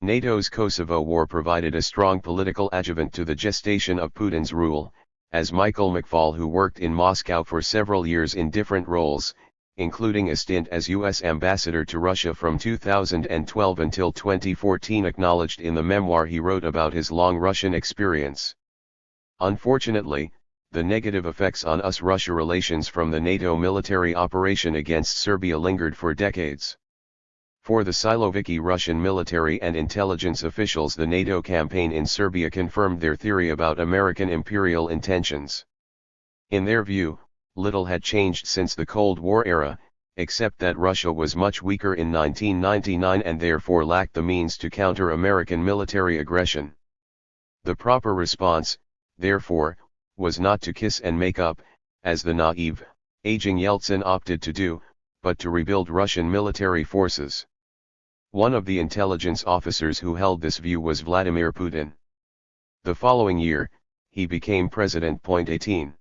NATO's Kosovo War provided a strong political adjuvant to the gestation of Putin's rule, as Michael McFaul, who worked in Moscow for several years in different roles, including a stint as U.S. ambassador to Russia from 2012 until 2014, acknowledged in the memoir he wrote about his long Russian experience. Unfortunately, the negative effects on US-Russia relations from the NATO military operation against Serbia lingered for decades. For the Siloviki Russian military and intelligence officials, the NATO campaign in Serbia confirmed their theory about American imperial intentions. In their view, little had changed since the Cold War era, except that Russia was much weaker in 1999 and therefore lacked the means to counter American military aggression. The proper response, therefore, was not to kiss and make up, as the naive, aging Yeltsin opted to do, but to rebuild Russian military forces. One of the intelligence officers who held this view was Vladimir Putin. The following year, he became president. 18.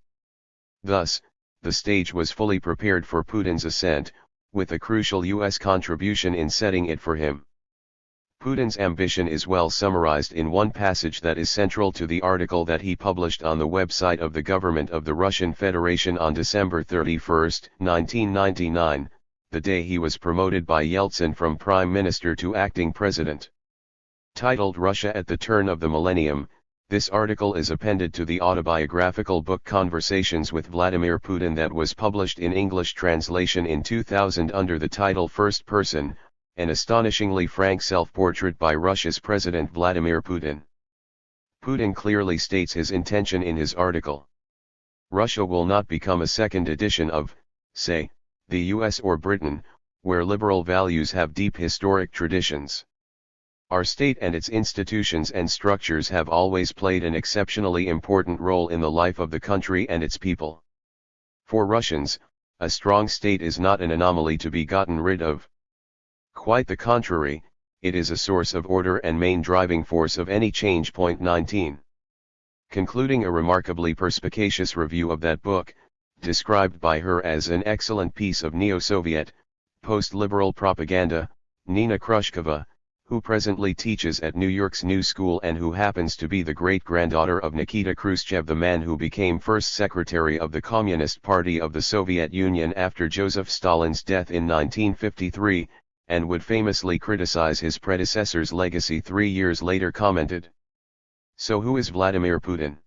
Thus, the stage was fully prepared for Putin's ascent, with a crucial U.S. contribution in setting it for him. Putin's ambition is well summarized in one passage that is central to the article that he published on the website of the government of the Russian Federation on December 31, 1999, the day he was promoted by Yeltsin from prime minister to acting president. Titled Russia at the Turn of the Millennium, this article is appended to the autobiographical book Conversations with Vladimir Putin that was published in English translation in 2000 under the title First Person, an astonishingly frank self-portrait by Russia's President Vladimir Putin. Putin clearly states his intention in his article. Russia will not become a second edition of, say, the US or Britain, where liberal values have deep historic traditions. Our state and its institutions and structures have always played an exceptionally important role in the life of the country and its people. For Russians, a strong state is not an anomaly to be gotten rid of. Quite the contrary, it is a source of order and main driving force of any change. 19. Concluding a remarkably perspicacious review of that book, described by her as an excellent piece of neo-Soviet, post-liberal propaganda, Nina Khrushcheva, who presently teaches at New York's New School and who happens to be the great-granddaughter of Nikita Khrushchev, the man who became first secretary of the Communist Party of the Soviet Union after Joseph Stalin's death in 1953, and would famously criticize his predecessor's legacy 3 years later, commented. So who is Vladimir Putin?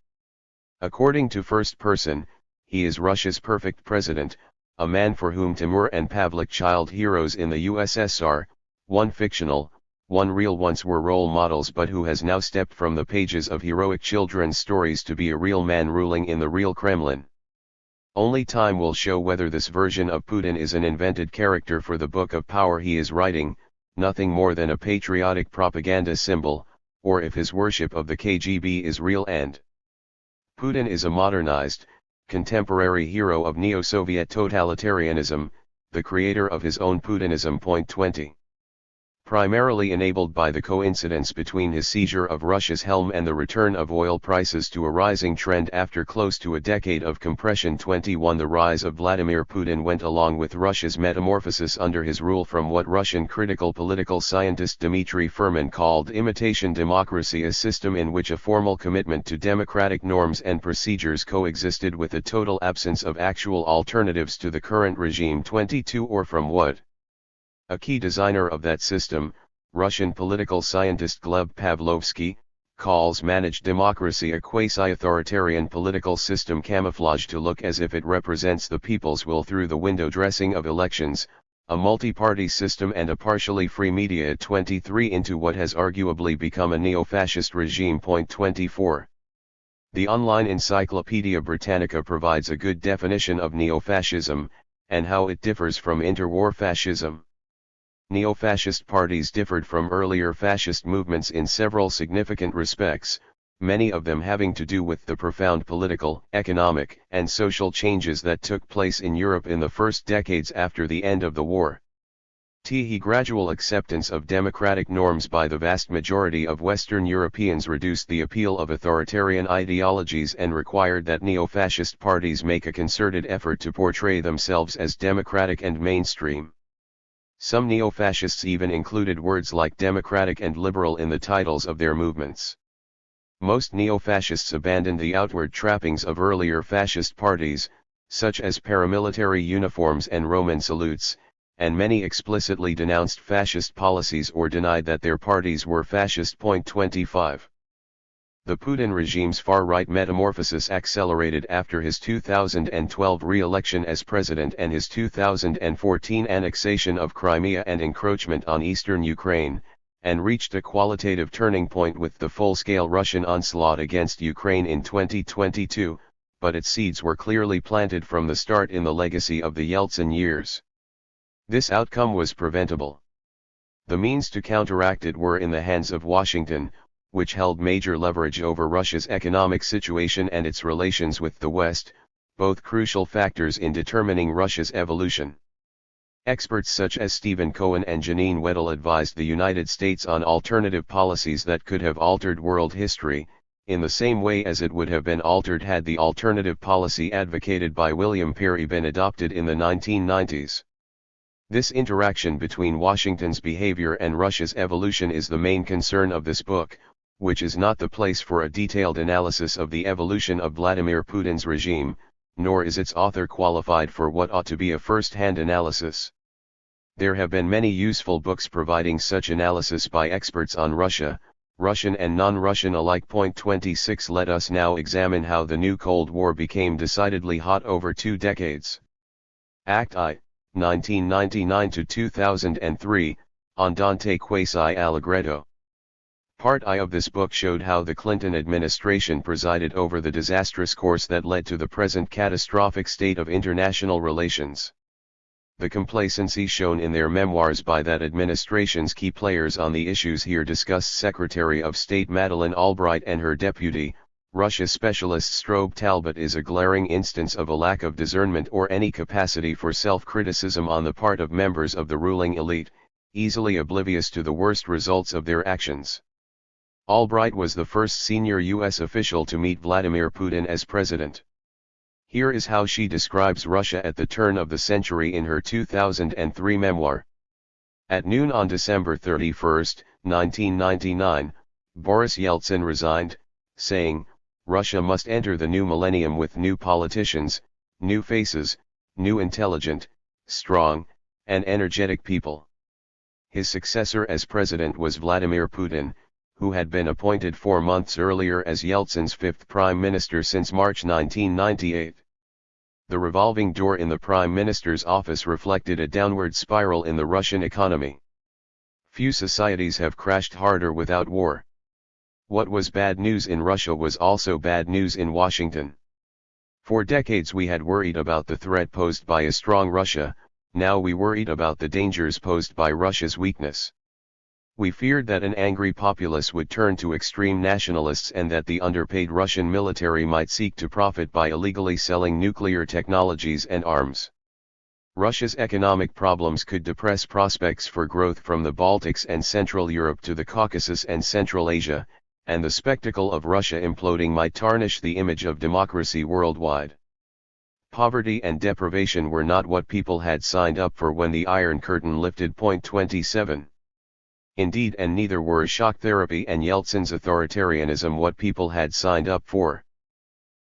According to First Person, he is Russia's perfect president, a man for whom Timur and Pavlik, child heroes in the USSR, one fictional, one real, once were role models, but who has now stepped from the pages of heroic children's stories to be a real man ruling in the real Kremlin. Only time will show whether this version of Putin is an invented character for the book of power he is writing, nothing more than a patriotic propaganda symbol, or if his worship of the KGB is real. And Putin is a modernized, contemporary hero of neo-Soviet totalitarianism, the creator of his own Putinism. 20. primarily enabled by the coincidence between his seizure of Russia's helm and the return of oil prices to a rising trend after close to a decade of compression. 21 The rise of Vladimir Putin went along with Russia's metamorphosis under his rule from what Russian critical political scientist Dmitry Furman called imitation democracy, a system in which a formal commitment to democratic norms and procedures coexisted with a total absence of actual alternatives to the current regime. 22 Or from what? A key designer of that system, Russian political scientist Gleb Pavlovsky, calls managed democracy a quasi-authoritarian political system camouflaged to look as if it represents the people's will through the window dressing of elections, a multi-party system and a partially free media. 23 Into what has arguably become a neo-fascist regime. 24. The online Encyclopedia Britannica provides a good definition of neo-fascism, and how it differs from interwar fascism. Neo-fascist parties differed from earlier fascist movements in several significant respects, many of them having to do with the profound political, economic, and social changes that took place in Europe in the first decades after the end of the war. The gradual acceptance of democratic norms by the vast majority of Western Europeans reduced the appeal of authoritarian ideologies and required that neo-fascist parties make a concerted effort to portray themselves as democratic and mainstream. Some neo-fascists even included words like democratic and liberal in the titles of their movements. Most neo-fascists abandoned the outward trappings of earlier fascist parties, such as paramilitary uniforms and Roman salutes, and many explicitly denounced fascist policies or denied that their parties were fascist. 25. The Putin regime's far-right metamorphosis accelerated after his 2012 re-election as president and his 2014 annexation of Crimea and encroachment on eastern Ukraine, and reached a qualitative turning point with the full-scale Russian onslaught against Ukraine in 2022, but its seeds were clearly planted from the start in the legacy of the Yeltsin years. This outcome was preventable. The means to counteract it were in the hands of Washington, which held major leverage over Russia's economic situation and its relations with the West, both crucial factors in determining Russia's evolution. Experts such as Stephen Cohen and Janine Weddle advised the United States on alternative policies that could have altered world history, in the same way as it would have been altered had the alternative policy advocated by William Perry been adopted in the 1990s. This interaction between Washington's behavior and Russia's evolution is the main concern of this book, which is not the place for a detailed analysis of the evolution of Vladimir Putin's regime, nor is its author qualified for what ought to be a first-hand analysis. There have been many useful books providing such analysis by experts on Russia, Russian and non-Russian alike. 26 Let us now examine how the new Cold War became decidedly hot over 2 decades. Act I, 1999-2003, Andante quasi Allegretto. Part I of this book showed how the Clinton administration presided over the disastrous course that led to the present catastrophic state of international relations. The complacency shown in their memoirs by that administration's key players on the issues here discussed, Secretary of State Madeleine Albright and her deputy, Russia specialist Strobe Talbot, is a glaring instance of a lack of discernment or any capacity for self-criticism on the part of members of the ruling elite, easily oblivious to the worst results of their actions. Albright was the first senior U.S. official to meet Vladimir Putin as president. Here is how she describes Russia at the turn of the century in her 2003 memoir. At noon on December 31, 1999, Boris Yeltsin resigned, saying, "Russia must enter the new millennium with new politicians, new faces, new intelligent, strong, and energetic people." His successor as president was Vladimir Putin, who had been appointed 4 months earlier as Yeltsin's 5th prime minister since March 1998. The revolving door in the prime minister's office reflected a downward spiral in the Russian economy. Few societies have crashed harder without war. What was bad news in Russia was also bad news in Washington. For decades we had worried about the threat posed by a strong Russia, now we worried about the dangers posed by Russia's weakness. We feared that an angry populace would turn to extreme nationalists and that the underpaid Russian military might seek to profit by illegally selling nuclear technologies and arms. Russia's economic problems could depress prospects for growth from the Baltics and Central Europe to the Caucasus and Central Asia, and the spectacle of Russia imploding might tarnish the image of democracy worldwide. Poverty and deprivation were not what people had signed up for when the Iron Curtain lifted. 27. Indeed, and neither were shock therapy and Yeltsin's authoritarianism what people had signed up for.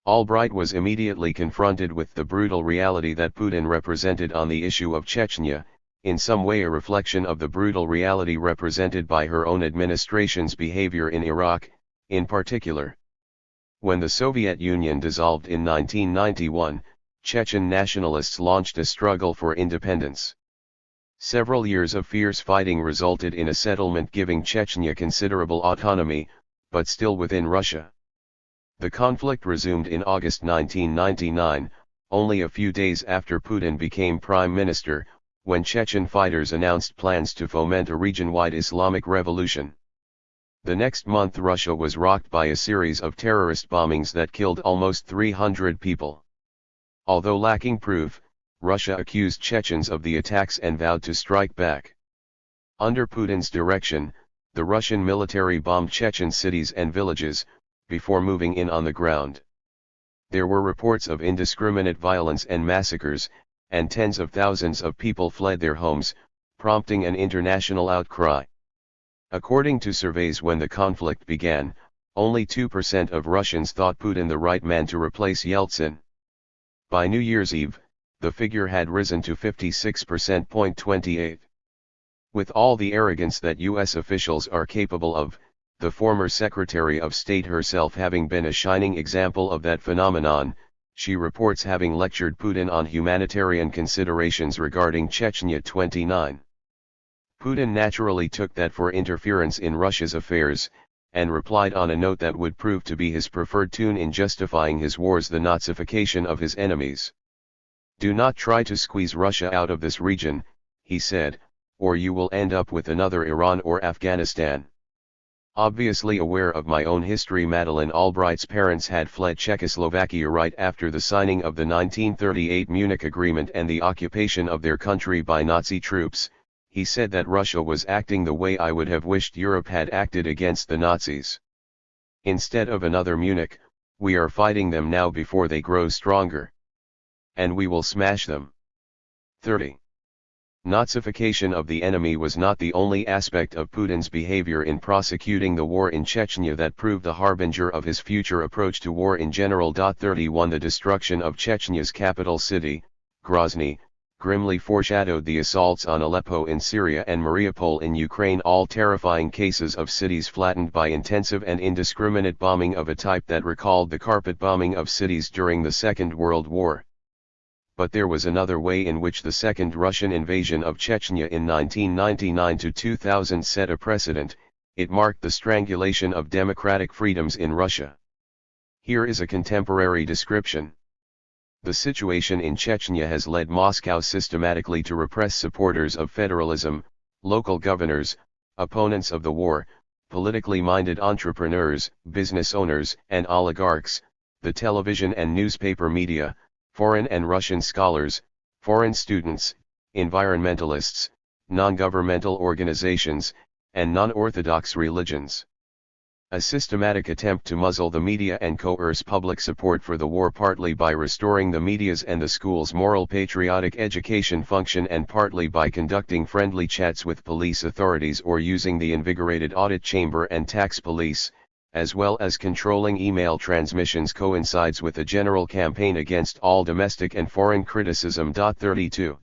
Albright was immediately confronted with the brutal reality that Putin represented on the issue of Chechnya, in some way a reflection of the brutal reality represented by her own administration's behavior in Iraq, in particular. When the Soviet Union dissolved in 1991, Chechen nationalists launched a struggle for independence. Several years of fierce fighting resulted in a settlement giving Chechnya considerable autonomy, but still within Russia. The conflict resumed in August 1999, only a few days after Putin became prime minister, when Chechen fighters announced plans to foment a region-wide Islamic revolution. The next month Russia was rocked by a series of terrorist bombings that killed almost 300 people. Although lacking proof, Russia accused Chechens of the attacks and vowed to strike back. Under Putin's direction, the Russian military bombed Chechen cities and villages, before moving in on the ground. There were reports of indiscriminate violence and massacres, and tens of thousands of people fled their homes, prompting an international outcry. According to surveys when the conflict began, only 2% of Russians thought Putin the right man to replace Yeltsin. By New Year's Eve, the figure had risen to 56%. 28. With all the arrogance that U.S. officials are capable of, the former Secretary of State herself having been a shining example of that phenomenon, she reports having lectured Putin on humanitarian considerations regarding Chechnya. 29. Putin naturally took that for interference in Russia's affairs, and replied on a note that would prove to be his preferred tune in justifying his wars: the Nazification of his enemies. Do not try to squeeze Russia out of this region, he said, or you will end up with another Iran or Afghanistan. Obviously aware of my own history, Madeleine Albright's parents had fled Czechoslovakia right after the signing of the 1938 Munich Agreement and the occupation of their country by Nazi troops. He said that Russia was acting the way I would have wished Europe had acted against the Nazis. Instead of another Munich, we are fighting them now before they grow stronger. And we will smash them. 30. Nazification of the enemy was not the only aspect of Putin's behavior in prosecuting the war in Chechnya that proved the harbinger of his future approach to war in general. 31. The destruction of Chechnya's capital city, Grozny, grimly foreshadowed the assaults on Aleppo in Syria and Mariupol in Ukraine, all terrifying cases of cities flattened by intensive and indiscriminate bombing of a type that recalled the carpet bombing of cities during the Second World War. But there was another way in which the second Russian invasion of Chechnya in 1999-2000 set a precedent. It marked the strangulation of democratic freedoms in Russia. Here is a contemporary description. The situation in Chechnya has led Moscow systematically to repress supporters of federalism, local governors, opponents of the war, politically minded entrepreneurs, business owners, and oligarchs, the television and newspaper media, foreign and Russian scholars, foreign students, environmentalists, non-governmental organizations, and non-orthodox religions. A systematic attempt to muzzle the media and coerce public support for the war, partly by restoring the media's and the school's moral patriotic education function and partly by conducting friendly chats with police authorities or using the invigorated audit chamber and tax police, as well as controlling email transmissions, coincides with a general campaign against all domestic and foreign criticism. 32.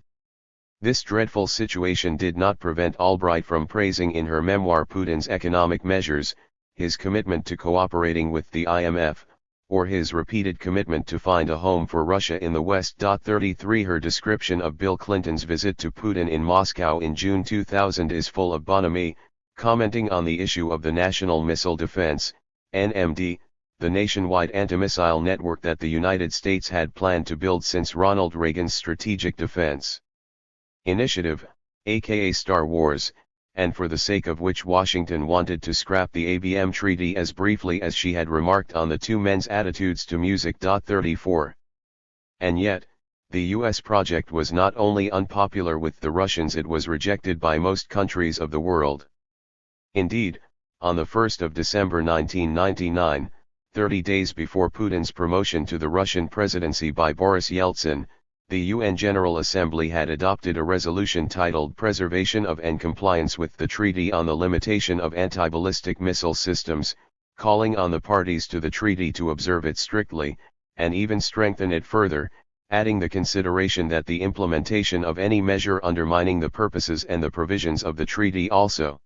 This dreadful situation did not prevent Albright from praising in her memoir Putin's economic measures, his commitment to cooperating with the IMF, or his repeated commitment to find a home for Russia in the West. 33. Her description of Bill Clinton's visit to Putin in Moscow in June 2000 is full of bonhomie, commenting on the issue of the National Missile Defense, NMD, the nationwide anti-missile network that the United States had planned to build since Ronald Reagan's Strategic Defense Initiative, aka Star Wars, and for the sake of which Washington wanted to scrap the ABM Treaty as briefly as she had remarked on the two men's attitudes to music. 34. And yet, The US project was not only unpopular with the Russians, it was rejected by most countries of the world. Indeed, on the 1st of December 1999, 30 days before Putin's promotion to the Russian presidency by Boris Yeltsin, the UN General Assembly had adopted a resolution titled Preservation of and Compliance with the Treaty on the Limitation of Anti-Ballistic Missile Systems, calling on the parties to the treaty to observe it strictly, and even strengthen it further, adding the consideration that the implementation of any measure undermining the purposes and the provisions of the treaty also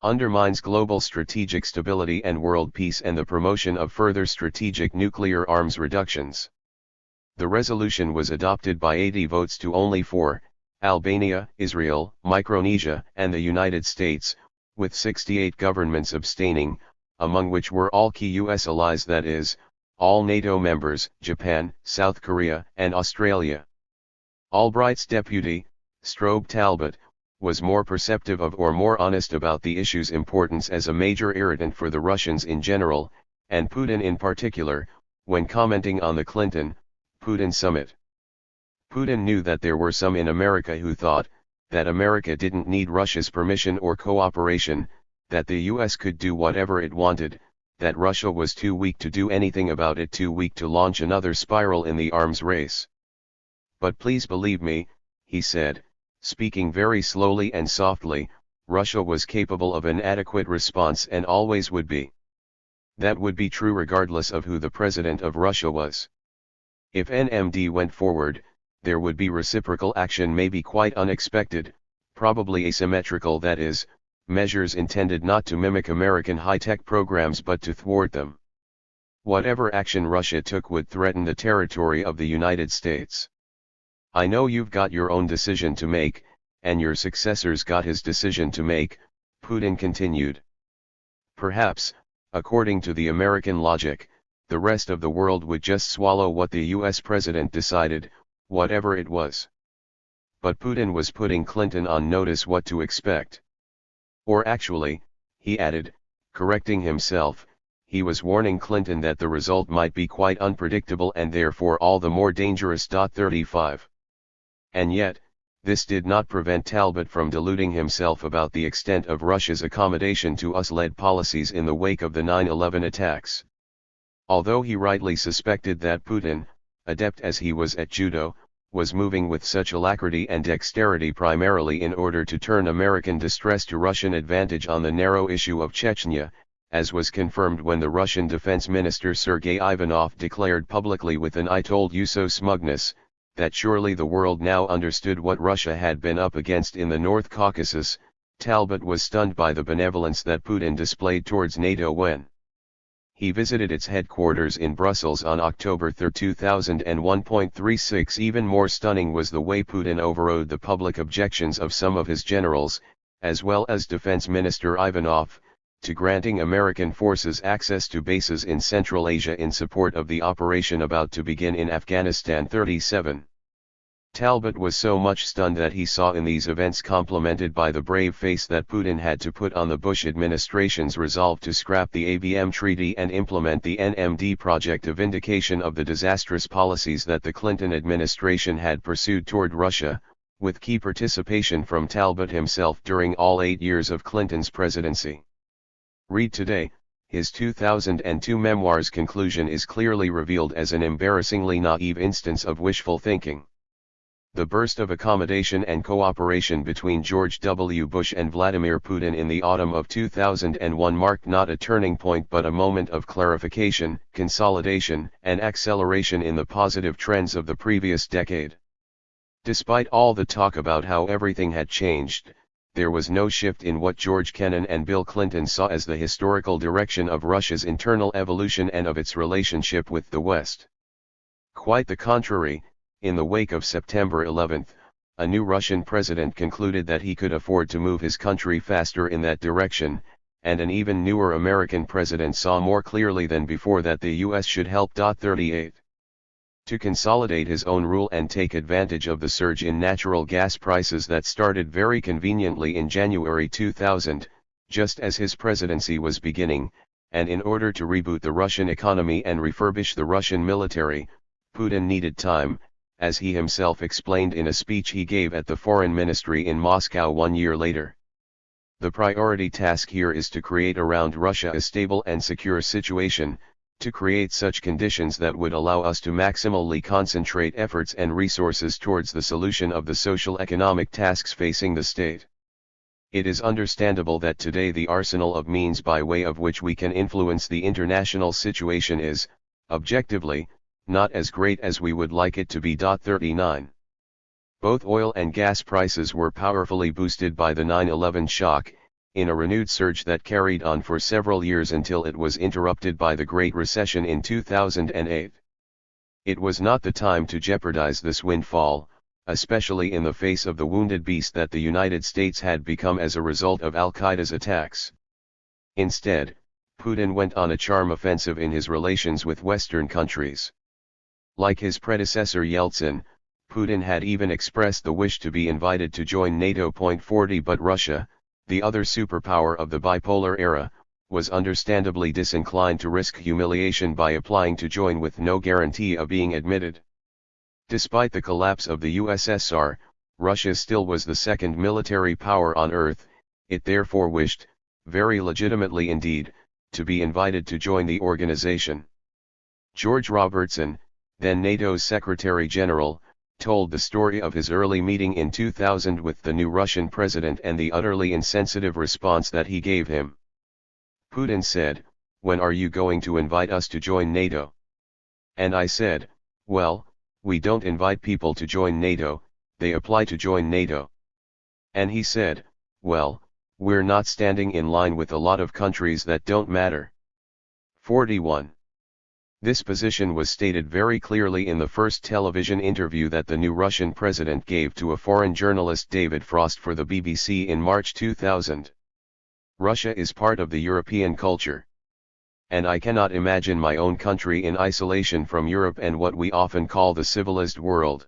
undermines global strategic stability and world peace and the promotion of further strategic nuclear arms reductions. The resolution was adopted by 80 votes to only 4, Albania, Israel, Micronesia, and the United States, with 68 governments abstaining, among which were all key US allies, that is, all NATO members, Japan, South Korea, and Australia. Albright's deputy, Strobe Talbot, was more perceptive of or more honest about the issue's importance as a major irritant for the Russians in general, and Putin in particular, when commenting on the Clinton-Putin summit. Putin knew that there were some in America who thought that America didn't need Russia's permission or cooperation, that the US could do whatever it wanted, that Russia was too weak to do anything about it, too weak to launch another spiral in the arms race. But please believe me, he said, speaking very slowly and softly, Russia was capable of an adequate response and always would be. That would be true regardless of who the president of Russia was. If NMD went forward, there would be reciprocal action, maybe quite unexpected, probably asymmetrical, that is, measures intended not to mimic American high-tech programs but to thwart them. Whatever action Russia took would threaten the territory of the United States. I know you've got your own decision to make, and your successor's got his decision to make, Putin continued. Perhaps, according to the American logic, the rest of the world would just swallow what the US president decided, whatever it was. But Putin was putting Clinton on notice what to expect. Or actually, he added, correcting himself, he was warning Clinton that the result might be quite unpredictable and therefore all the more dangerous. 35. And yet, this did not prevent Talbot from deluding himself about the extent of Russia's accommodation to US-led policies in the wake of the 9/11 attacks. Although he rightly suspected that Putin, adept as he was at judo, was moving with such alacrity and dexterity primarily in order to turn American distress to Russian advantage on the narrow issue of Chechnya, as was confirmed when the Russian Defense Minister Sergei Ivanov declared publicly with an "I told you so" smugness, that surely the world now understood what Russia had been up against in the North Caucasus. Talbot was stunned by the benevolence that Putin displayed towards NATO when he visited its headquarters in Brussels on October 3, 2001.36. Even more stunning was the way Putin overrode the public objections of some of his generals, as well as Defense Minister Ivanov, to granting American forces access to bases in Central Asia in support of the operation about to begin in Afghanistan. 37. Talbot was so much stunned that he saw in these events, complemented by the brave face that Putin had to put on the Bush administration's resolve to scrap the ABM treaty and implement the NMD project, a vindication of the disastrous policies that the Clinton administration had pursued toward Russia, with key participation from Talbot himself during all 8 years of Clinton's presidency. Read today, his 2002 memoir's conclusion is clearly revealed as an embarrassingly naive instance of wishful thinking. The burst of accommodation and cooperation between George W. Bush and Vladimir Putin in the autumn of 2001 marked not a turning point but a moment of clarification, consolidation, and acceleration in the positive trends of the previous decade. Despite all the talk about how everything had changed, there was no shift in what George Kennan and Bill Clinton saw as the historical direction of Russia's internal evolution and of its relationship with the West. Quite the contrary. In the wake of September 11, a new Russian president concluded that he could afford to move his country faster in that direction, and an even newer American president saw more clearly than before that the US should help. 38. To consolidate his own rule and take advantage of the surge in natural gas prices that started very conveniently in January 2000, just as his presidency was beginning, and in order to reboot the Russian economy and refurbish the Russian military, Putin needed time, as he himself explained in a speech he gave at the Foreign Ministry in Moscow 1 year later. The priority task here is to create around Russia a stable and secure situation, to create such conditions that would allow us to maximally concentrate efforts and resources towards the solution of the social-economic tasks facing the state. It is understandable that today the arsenal of means by way of which we can influence the international situation is, objectively, not as great as we would like it to be. 39. Both oil and gas prices were powerfully boosted by the 9/11 shock, in a renewed surge that carried on for several years until it was interrupted by the Great Recession in 2008. It was not the time to jeopardize this windfall, especially in the face of the wounded beast that the United States had become as a result of Al-Qaeda's attacks. Instead, Putin went on a charm offensive in his relations with Western countries. Like his predecessor Yeltsin, Putin had even expressed the wish to be invited to join NATO. 40 But Russia, the other superpower of the bipolar era, was understandably disinclined to risk humiliation by applying to join with no guarantee of being admitted. Despite the collapse of the USSR, Russia still was the second military power on Earth. It therefore wished, very legitimately indeed, to be invited to join the organization. George Robertson, then NATO's Secretary General, told the story of his early meeting in 2000 with the new Russian president and the utterly insensitive response that he gave him. Putin said, "When are you going to invite us to join NATO?" And I said, "Well, we don't invite people to join NATO, they apply to join NATO." And he said, "Well, we're not standing in line with a lot of countries that don't matter." 41. This position was stated very clearly in the first television interview that the new Russian president gave to a foreign journalist David Frost for the BBC in March 2000. Russia is part of the European culture. And I cannot imagine my own country in isolation from Europe and what we often call the civilized world.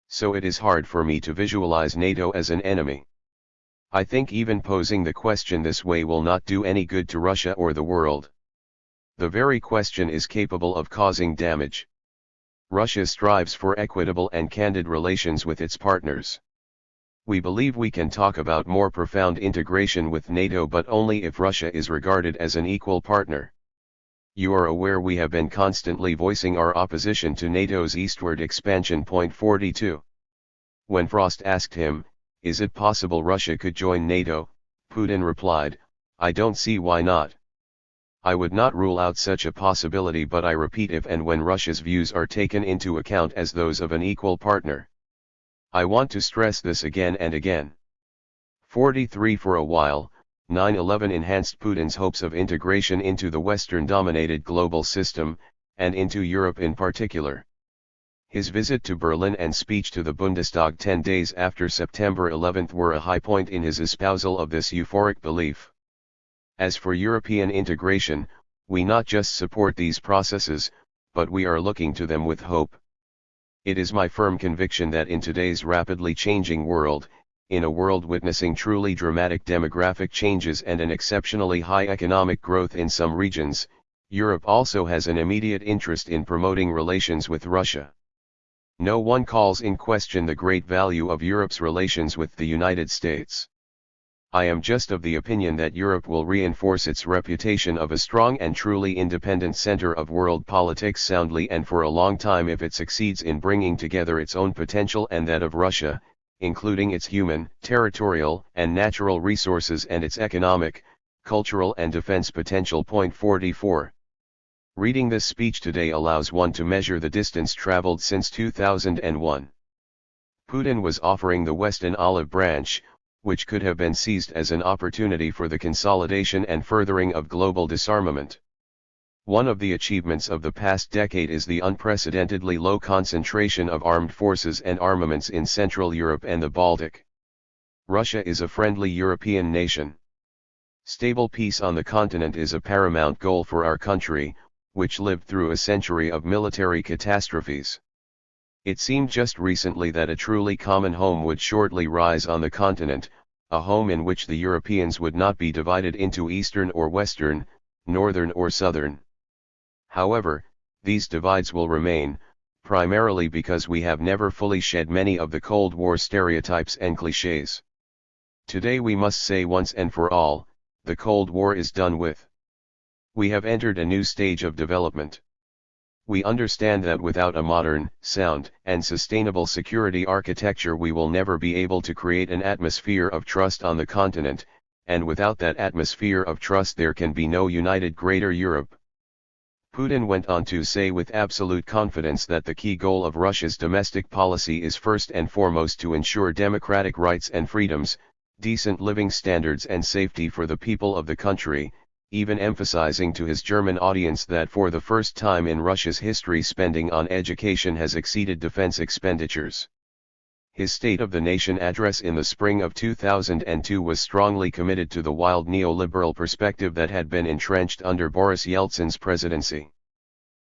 So it is hard for me to visualize NATO as an enemy. I think even posing the question this way will not do any good to Russia or the world. The very question is capable of causing damage. Russia strives for equitable and candid relations with its partners. We believe we can talk about more profound integration with NATO, but only if Russia is regarded as an equal partner. You are aware we have been constantly voicing our opposition to NATO's eastward expansion. 42. When Frost asked him, "Is it possible Russia could join NATO?" Putin replied, "I don't see why not. I would not rule out such a possibility, but I repeat, if and when Russia's views are taken into account as those of an equal partner. I want to stress this again and again." 43. For a while, 9/11 enhanced Putin's hopes of integration into the Western-dominated global system, and into Europe in particular. His visit to Berlin and speech to the Bundestag 10 days after September 11 were a high point in his espousal of this euphoric belief. As for European integration, we not just support these processes, but we are looking to them with hope. It is my firm conviction that in today's rapidly changing world, in a world witnessing truly dramatic demographic changes and an exceptionally high economic growth in some regions, Europe also has an immediate interest in promoting relations with Russia. No one calls in question the great value of Europe's relations with the United States. I am just of the opinion that Europe will reinforce its reputation of a strong and truly independent center of world politics soundly and for a long time if it succeeds in bringing together its own potential and that of Russia, including its human, territorial, and natural resources and its economic, cultural and defense potential. 44. Reading this speech today allows one to measure the distance traveled since 2001. Putin was offering the West an olive branch, which could have been seized as an opportunity for the consolidation and furthering of global disarmament. One of the achievements of the past decade is the unprecedentedly low concentration of armed forces and armaments in Central Europe and the Baltic. Russia is a friendly European nation. Stable peace on the continent is a paramount goal for our country, which lived through a century of military catastrophes. It seemed just recently that a truly common home would shortly rise on the continent, a home in which the Europeans would not be divided into Eastern or Western, Northern or Southern. However, these divides will remain, primarily because we have never fully shed many of the Cold War stereotypes and clichés. Today we must say once and for all, the Cold War is done with. We have entered a new stage of development. We understand that without a modern, sound, and sustainable security architecture we will never be able to create an atmosphere of trust on the continent, and without that atmosphere of trust there can be no united Greater Europe. Putin went on to say with absolute confidence that the key goal of Russia's domestic policy is first and foremost to ensure democratic rights and freedoms, decent living standards and safety for the people of the country, even emphasizing to his German audience that for the first time in Russia's history spending on education has exceeded defense expenditures. His State of the Nation address in the spring of 2002 was strongly committed to the wild neoliberal perspective that had been entrenched under Boris Yeltsin's presidency.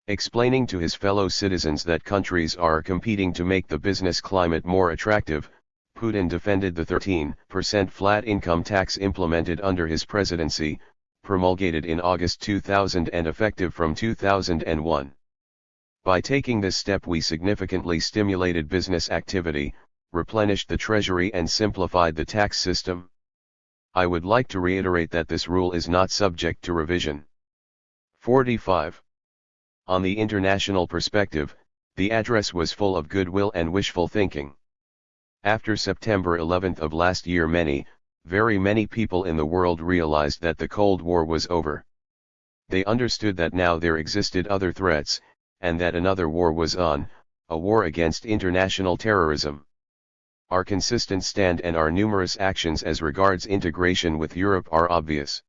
Explaining to his fellow citizens that countries are competing to make the business climate more attractive, Putin defended the 13% flat income tax implemented under his presidency, promulgated in August 2000 and effective from 2001. By taking this step we significantly stimulated business activity, replenished the treasury and simplified the tax system. I would like to reiterate that this rule is not subject to revision. 45. On the international perspective, the address was full of goodwill and wishful thinking. After September 11 of last year very many people in the world realized that the Cold War was over. They understood that now there existed other threats, and that another war was on, a war against international terrorism. Our consistent stand and our numerous actions as regards integration with Europe are obvious.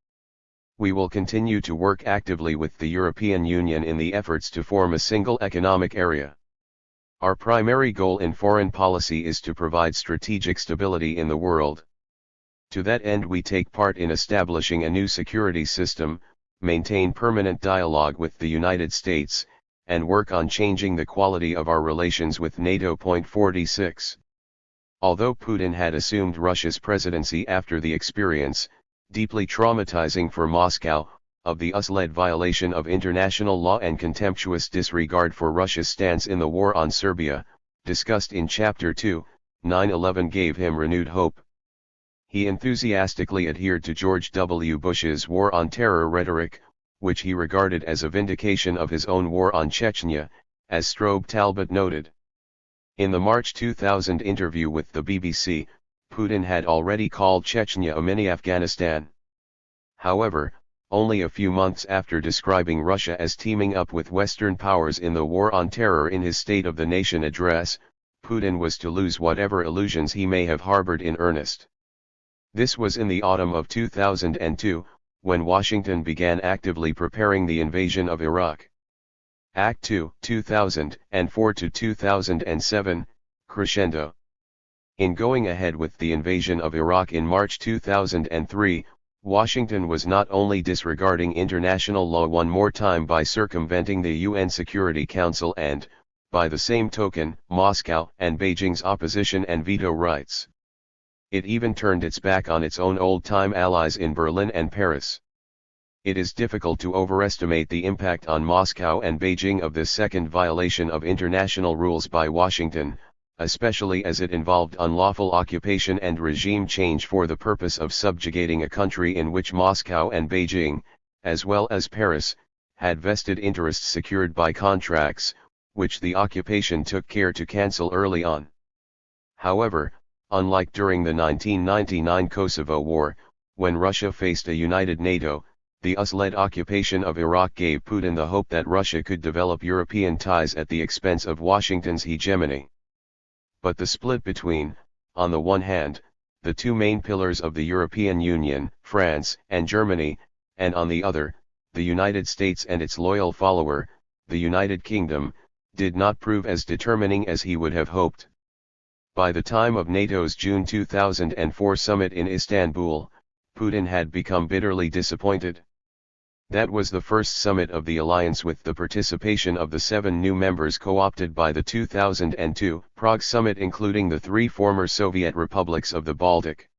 We will continue to work actively with the European Union in the efforts to form a single economic area. Our primary goal in foreign policy is to provide strategic stability in the world. To that end we take part in establishing a new security system, maintain permanent dialogue with the United States, and work on changing the quality of our relations with NATO. 46. Although Putin had assumed Russia's presidency after the experience, deeply traumatizing for Moscow, of the US-led violation of international law and contemptuous disregard for Russia's stance in the war on Serbia, discussed in Chapter 2, 9/11 gave him renewed hope. He enthusiastically adhered to George W. Bush's war on terror rhetoric, which he regarded as a vindication of his own war on Chechnya, as Strobe Talbot noted. In the March 2000 interview with the BBC, Putin had already called Chechnya a mini-Afghanistan. However, only a few months after describing Russia as teaming up with Western powers in the war on terror in his State of the Nation address, Putin was to lose whatever illusions he may have harbored in earnest. This was in the autumn of 2002, when Washington began actively preparing the invasion of Iraq. Act 2, 2004 to 2007, crescendo. In going ahead with the invasion of Iraq in March 2003, Washington was not only disregarding international law one more time by circumventing the UN Security Council and, by the same token, Moscow and Beijing's opposition and veto rights. It even turned its back on its own old-time allies in Berlin and Paris. It is difficult to overestimate the impact on Moscow and Beijing of this second violation of international rules by Washington, especially as it involved unlawful occupation and regime change for the purpose of subjugating a country in which Moscow and Beijing, as well as Paris, had vested interests secured by contracts, which the occupation took care to cancel early on. However, unlike during the 1999 Kosovo War, when Russia faced a united NATO, the US-led occupation of Iraq gave Putin the hope that Russia could develop European ties at the expense of Washington's hegemony. But the split between, on the one hand, the two main pillars of the European Union, France and Germany, and on the other, the United States and its loyal follower, the United Kingdom, did not prove as determining as he would have hoped. By the time of NATO's June 2004 summit in Istanbul, Putin had become bitterly disappointed. That was the first summit of the alliance with the participation of the 7 new members co-opted by the 2002 Prague summit, including the 3 former Soviet republics of the Baltic.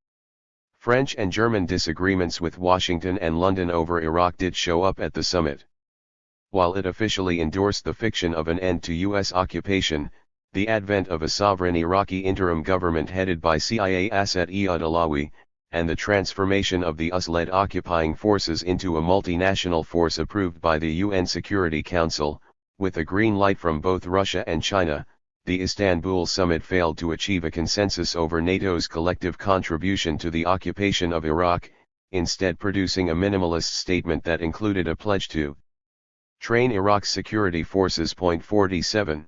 French and German disagreements with Washington and London over Iraq did show up at the summit. While it officially endorsed the fiction of an end to U.S. occupation, the advent of a sovereign Iraqi interim government headed by CIA Asad Iyad Alawi, and the transformation of the US-led occupying forces into a multinational force approved by the UN Security Council, with a green light from both Russia and China, the Istanbul summit failed to achieve a consensus over NATO's collective contribution to the occupation of Iraq, instead producing a minimalist statement that included a pledge to train Iraq's security forces. 47.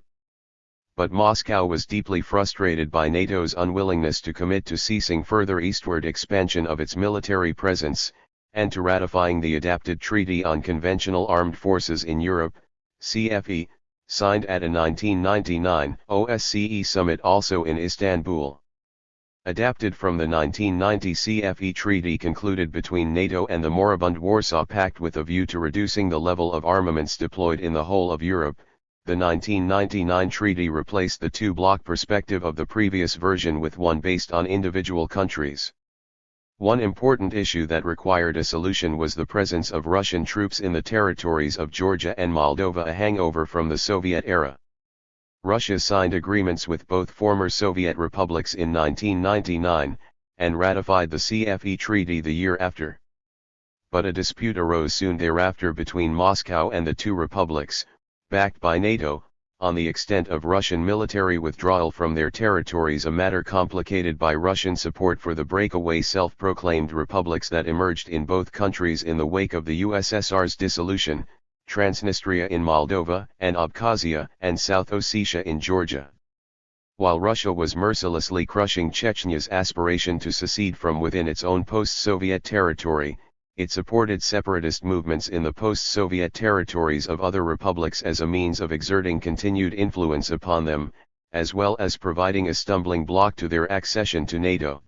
But Moscow was deeply frustrated by NATO's unwillingness to commit to ceasing further eastward expansion of its military presence, and to ratifying the Adapted Treaty on Conventional Armed Forces in Europe, CFE, signed at a 1999 OSCE summit also in Istanbul. Adapted from the 1990 CFE treaty concluded between NATO and the moribund Warsaw Pact with a view to reducing the level of armaments deployed in the whole of Europe, the 1999 treaty replaced the two-block perspective of the previous version with one based on individual countries. One important issue that required a solution was the presence of Russian troops in the territories of Georgia and Moldova, a hangover from the Soviet era. Russia signed agreements with both former Soviet republics in 1999, and ratified the CFE treaty the year after. But a dispute arose soon thereafter between Moscow and the two republics, backed by NATO, on the extent of Russian military withdrawal from their territories, a matter complicated by Russian support for the breakaway self-proclaimed republics that emerged in both countries in the wake of the USSR's dissolution, Transnistria in Moldova and Abkhazia and South Ossetia in Georgia. While Russia was mercilessly crushing Chechnya's aspiration to secede from within its own post-Soviet territory, it supported separatist movements in the post-Soviet territories of other republics as a means of exerting continued influence upon them, as well as providing a stumbling block to their accession to NATO.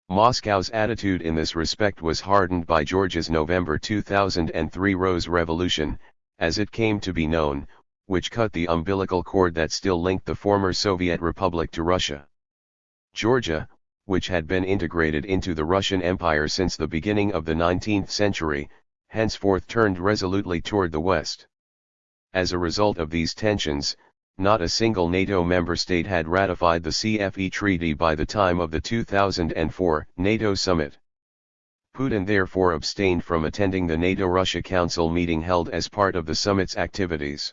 Moscow's attitude in this respect was hardened by Georgia's November 2003 Rose Revolution, as it came to be known, which cut the umbilical cord that still linked the former Soviet Republic to Russia. Georgia, which had been integrated into the Russian Empire since the beginning of the 19th century, henceforth turned resolutely toward the west. As a result of these tensions, not a single NATO member state had ratified the CFE treaty by the time of the 2004 NATO summit. Putin therefore abstained from attending the NATO-Russia Council meeting held as part of the summit's activities.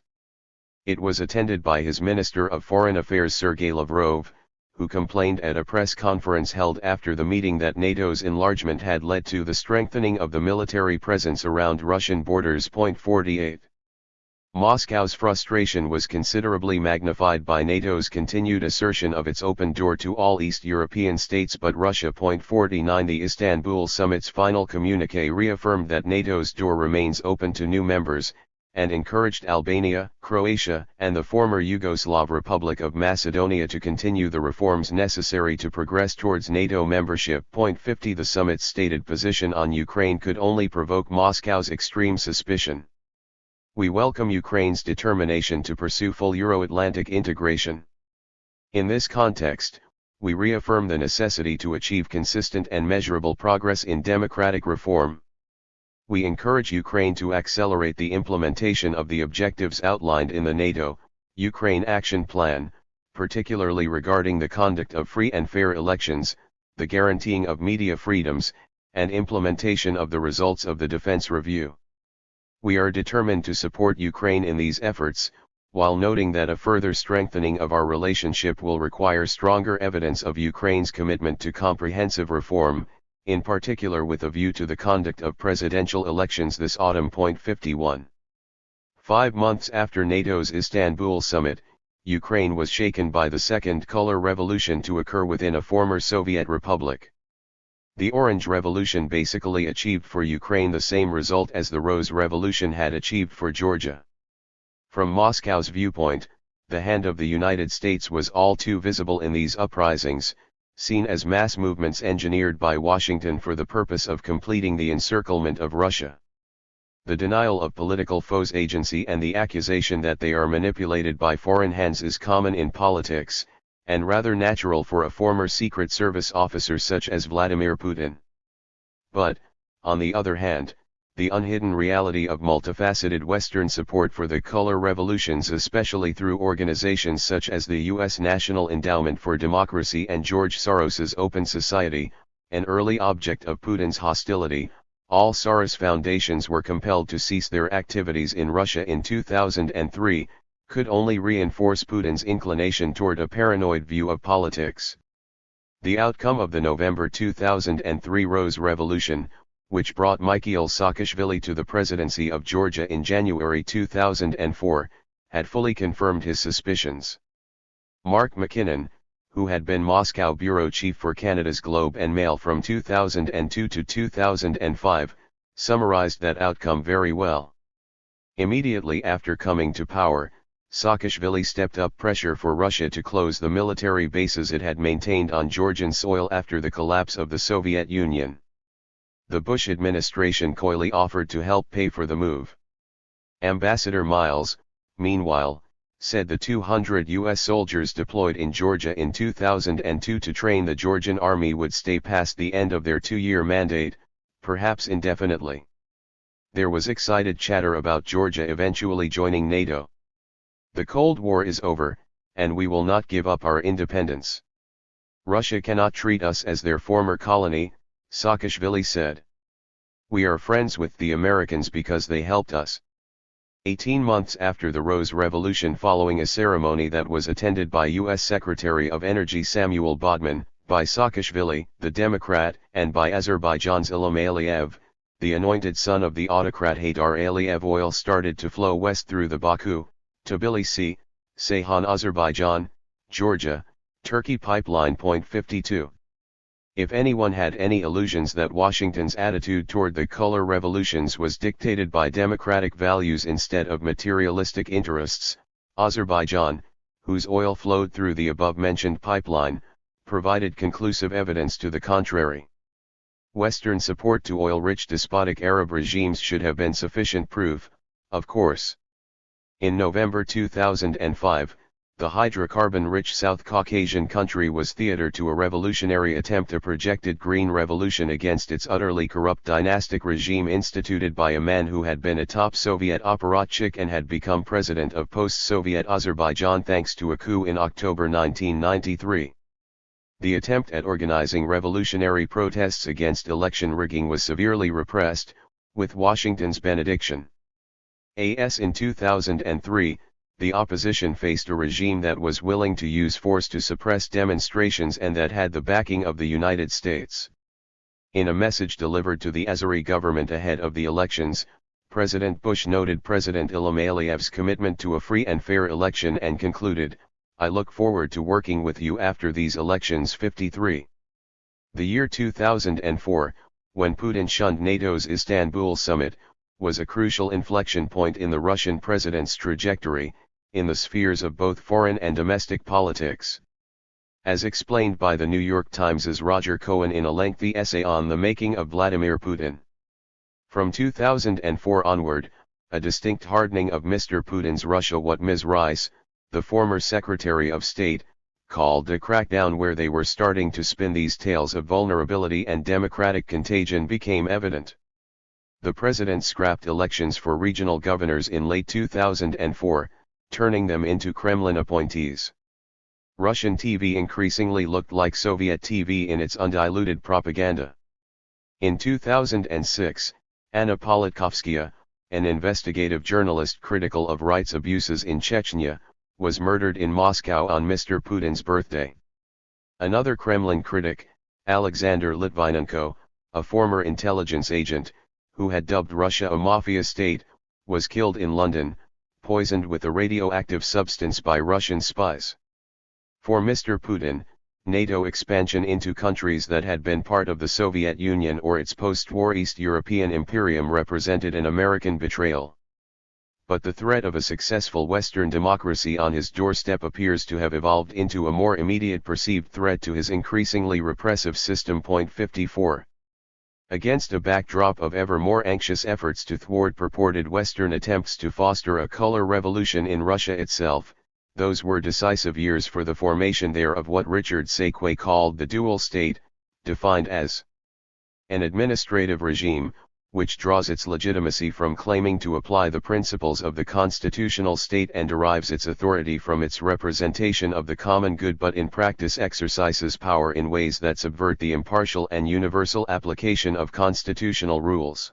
It was attended by his Minister of Foreign Affairs Sergei Lavrov, who complained at a press conference held after the meeting that NATO's enlargement had led to the strengthening of the military presence around Russian borders. 48. Moscow's frustration was considerably magnified by NATO's continued assertion of its open door to all East European states but Russia. 49. The Istanbul summit's final communiqué reaffirmed that NATO's door remains open to new members, and encouraged Albania, Croatia, and the former Yugoslav Republic of Macedonia to continue the reforms necessary to progress towards NATO membership. 50. The summit's stated position on Ukraine could only provoke Moscow's extreme suspicion. We welcome Ukraine's determination to pursue full Euro-Atlantic integration. In this context, we reaffirm the necessity to achieve consistent and measurable progress in democratic reform. We encourage Ukraine to accelerate the implementation of the objectives outlined in the NATO-Ukraine Action Plan, particularly regarding the conduct of free and fair elections, the guaranteeing of media freedoms, and implementation of the results of the defense review. We are determined to support Ukraine in these efforts, while noting that a further strengthening of our relationship will require stronger evidence of Ukraine's commitment to comprehensive reform, in particular with a view to the conduct of presidential elections this autumn. 51. 5 months after NATO's Istanbul summit, Ukraine was shaken by the Second Color Revolution to occur within a former Soviet republic. The Orange Revolution basically achieved for Ukraine the same result as the Rose Revolution had achieved for Georgia. From Moscow's viewpoint, the hand of the United States was all too visible in these uprisings, seen as mass movements engineered by Washington for the purpose of completing the encirclement of Russia. The denial of political foes' agency and the accusation that they are manipulated by foreign hands is common in politics, and rather natural for a former Secret Service officer such as Vladimir Putin. But, on the other hand, the unhidden reality of multifaceted Western support for the color revolutions, especially through organizations such as the U.S. National Endowment for Democracy and George Soros's Open Society, an early object of Putin's hostility. All Soros foundations were compelled to cease their activities in Russia in 2003, could only reinforce Putin's inclination toward a paranoid view of politics. The outcome of the November 2003 Rose Revolution, which brought Mikhail Saakashvili to the presidency of Georgia in January 2004, had fully confirmed his suspicions. Mark McKinnon, who had been Moscow bureau chief for Canada's Globe and Mail from 2002 to 2005, summarized that outcome very well. Immediately after coming to power, Saakashvili stepped up pressure for Russia to close the military bases it had maintained on Georgian soil after the collapse of the Soviet Union. The Bush administration coyly offered to help pay for the move. Ambassador Miles, meanwhile, said the 200 U.S. soldiers deployed in Georgia in 2002 to train the Georgian army would stay past the end of their 2-year mandate, perhaps indefinitely. There was excited chatter about Georgia eventually joining NATO. The Cold War is over, and we will not give up our independence. Russia cannot treat us as their former colony, Saakashvili said. We are friends with the Americans because they helped us. 18 months after the Rose Revolution, following a ceremony that was attended by U.S. Secretary of Energy Samuel Bodman, by Saakashvili, the Democrat, and by Azerbaijan's Ilham Aliyev, the anointed son of the autocrat Haydar Aliyev, oil started to flow west through the Baku, Tbilisi, Ceyhan, Azerbaijan, Georgia, Turkey pipeline. 52. If anyone had any illusions that Washington's attitude toward the color revolutions was dictated by democratic values instead of materialistic interests, Azerbaijan, whose oil flowed through the above-mentioned pipeline, provided conclusive evidence to the contrary. Western support to oil-rich despotic Arab regimes should have been sufficient proof, of course. In November 2005, the hydrocarbon-rich South Caucasian country was theater to a revolutionary attempt, a projected green revolution against its utterly corrupt dynastic regime instituted by a man who had been a top Soviet apparatchik and had become president of post-Soviet Azerbaijan thanks to a coup in October 1993. The attempt at organizing revolutionary protests against election rigging was severely repressed, with Washington's benediction. In 2003, the opposition faced a regime that was willing to use force to suppress demonstrations and that had the backing of the United States. In a message delivered to the Azeri government ahead of the elections, President Bush noted President Ilham Aliyev's commitment to a free and fair election and concluded, "I look forward to working with you after these elections." 53. The year 2004, when Putin shunned NATO's Istanbul summit, was a crucial inflection point in the Russian president's trajectory, in the spheres of both foreign and domestic politics. As explained by the New York Times' Roger Cohen in a lengthy essay on the making of Vladimir Putin. From 2004 onward, a distinct hardening of Mr. Putin's Russia, what Ms. Rice, the former Secretary of State, called a crackdown, where they were starting to spin these tales of vulnerability and democratic contagion, became evident. The president scrapped elections for regional governors in late 2004, turning them into Kremlin appointees. Russian TV increasingly looked like Soviet TV in its undiluted propaganda. In 2006, Anna Politkovskaya, an investigative journalist critical of rights abuses in Chechnya, was murdered in Moscow on Mr. Putin's birthday. Another Kremlin critic, Alexander Litvinenko, a former intelligence agent, who had dubbed Russia a mafia state, was killed in London, poisoned with a radioactive substance by Russian spies. For Mr. Putin, NATO expansion into countries that had been part of the Soviet Union or its post-war East European imperium represented an American betrayal. But the threat of a successful Western democracy on his doorstep appears to have evolved into a more immediate perceived threat to his increasingly repressive system. 54. Against a backdrop of ever more anxious efforts to thwart purported Western attempts to foster a color revolution in Russia itself, those were decisive years for the formation there of what Richard Sakwe called the dual state, defined as an administrative regime, which draws its legitimacy from claiming to apply the principles of the constitutional state and derives its authority from its representation of the common good, but in practice exercises power in ways that subvert the impartial and universal application of constitutional rules.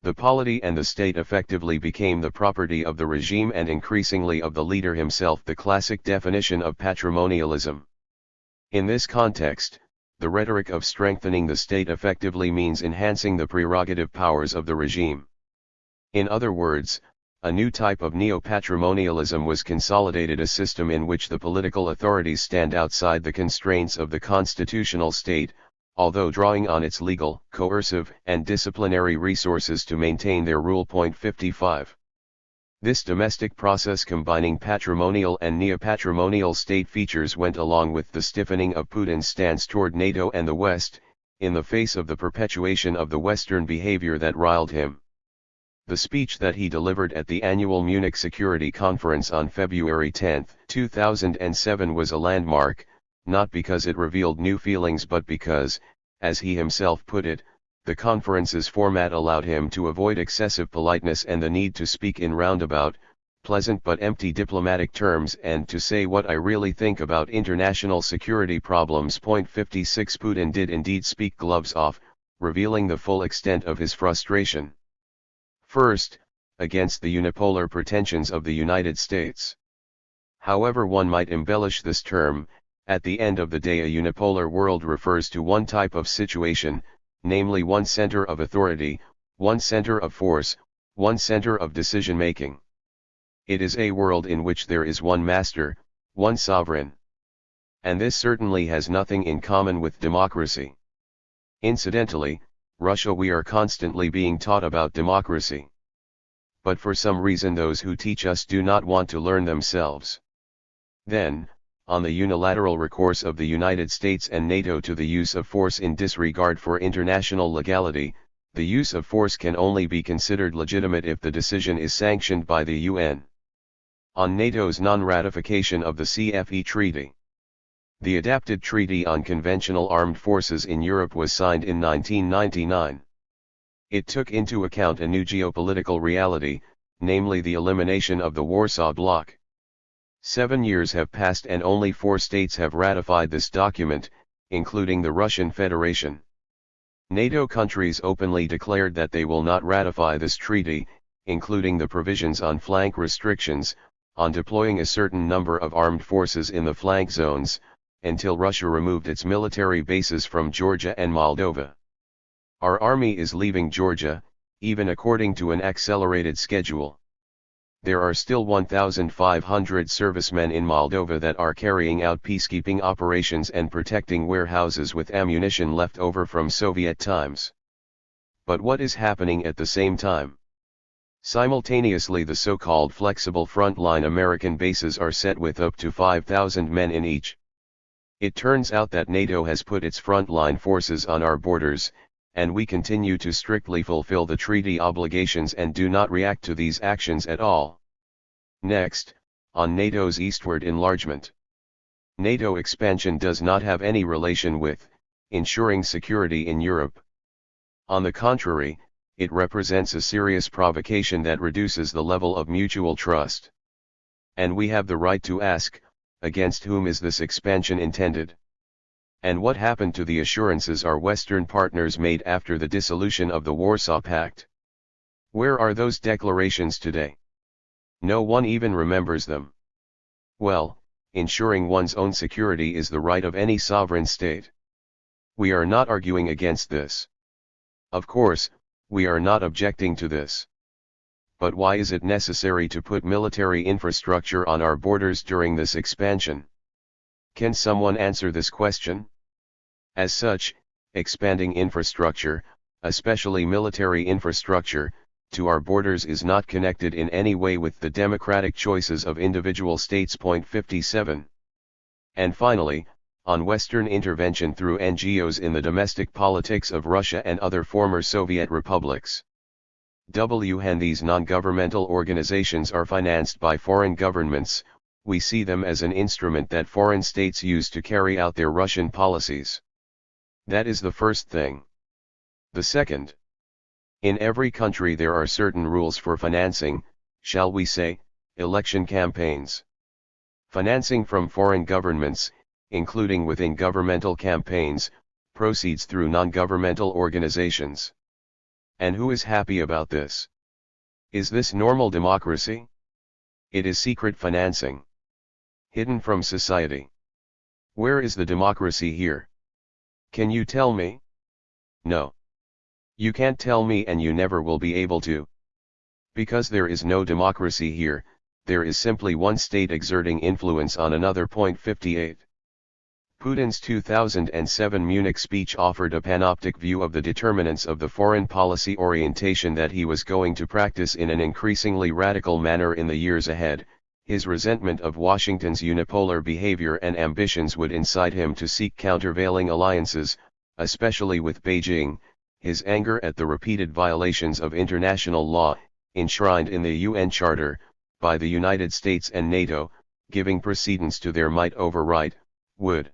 The polity and the state effectively became the property of the regime and increasingly of the leader himself, the classic definition of patrimonialism. In this context, the rhetoric of strengthening the state effectively means enhancing the prerogative powers of the regime. In other words, a new type of neo-patrimonialism was consolidated, a system in which the political authorities stand outside the constraints of the constitutional state, although drawing on its legal, coercive, and disciplinary resources to maintain their rule. 55. This domestic process combining patrimonial and neo-patrimonial state features went along with the stiffening of Putin's stance toward NATO and the West, in the face of the perpetuation of the Western behavior that riled him. The speech that he delivered at the annual Munich Security Conference on February 10, 2007 was a landmark, not because it revealed new feelings but because, as he himself put it, the conference's format allowed him to avoid excessive politeness and the need to speak in roundabout, pleasant but empty diplomatic terms and to say what I really think about international security problems. 56 Putin did indeed speak gloves off, revealing the full extent of his frustration. First, against the unipolar pretensions of the United States. However one might embellish this term, at the end of the day a unipolar world refers to one type of situation, namely one center of authority, one center of force, one center of decision-making. It is a world in which there is one master, one sovereign. And this certainly has nothing in common with democracy. Incidentally, Russia, we are constantly being taught about democracy. But for some reason those who teach us do not want to learn themselves. Then, on the unilateral recourse of the United States and NATO to the use of force in disregard for international legality, the use of force can only be considered legitimate if the decision is sanctioned by the UN. On NATO's non-ratification of the CFE Treaty. The adapted Treaty on Conventional Armed Forces in Europe was signed in 1999. It took into account a new geopolitical reality, namely the elimination of the Warsaw Bloc. 7 years have passed and only 4 states have ratified this document, including the Russian Federation. NATO countries openly declared that they will not ratify this treaty, including the provisions on flank restrictions, on deploying a certain number of armed forces in the flank zones, until Russia removed its military bases from Georgia and Moldova. Our army is leaving Georgia, even according to an accelerated schedule. There are still 1,500 servicemen in Moldova that are carrying out peacekeeping operations and protecting warehouses with ammunition left over from Soviet times. But what is happening at the same time? Simultaneously, the so-called flexible frontline American bases are set with up to 5,000 men in each. It turns out that NATO has put its frontline forces on our borders, and we continue to strictly fulfill the treaty obligations and do not react to these actions at all. Next, on NATO's eastward enlargement. NATO expansion does not have any relation with ensuring security in Europe. On the contrary, it represents a serious provocation that reduces the level of mutual trust. And we have the right to ask, against whom is this expansion intended? And what happened to the assurances our Western partners made after the dissolution of the Warsaw Pact? Where are those declarations today? No one even remembers them. Well, ensuring one's own security is the right of any sovereign state. We are not arguing against this. Of course, we are not objecting to this. But why is it necessary to put military infrastructure on our borders during this expansion? Can someone answer this question? As such, expanding infrastructure, especially military infrastructure, to our borders is not connected in any way with the democratic choices of individual states. 57. And finally, on Western intervention through NGOs in the domestic politics of Russia and other former Soviet republics. When these non-governmental organizations are financed by foreign governments, we see them as an instrument that foreign states use to carry out their Russian policies. That is the first thing. The second. In every country there are certain rules for financing, shall we say, election campaigns. Financing from foreign governments, including within governmental campaigns, proceeds through non-governmental organizations. And who is happy about this? Is this normal democracy? It is secret financing. Hidden from society. Where is the democracy here? Can you tell me? No. You can't tell me, and you never will be able to. Because there is no democracy here, there is simply one state exerting influence on another. 58. Putin's 2007 Munich speech offered a panoptic view of the determinants of the foreign policy orientation that he was going to practice in an increasingly radical manner in the years ahead. His resentment of Washington's unipolar behavior and ambitions would incite him to seek countervailing alliances, especially with Beijing. His anger at the repeated violations of international law, enshrined in the UN Charter, by the United States and NATO, giving precedence to their might over right, would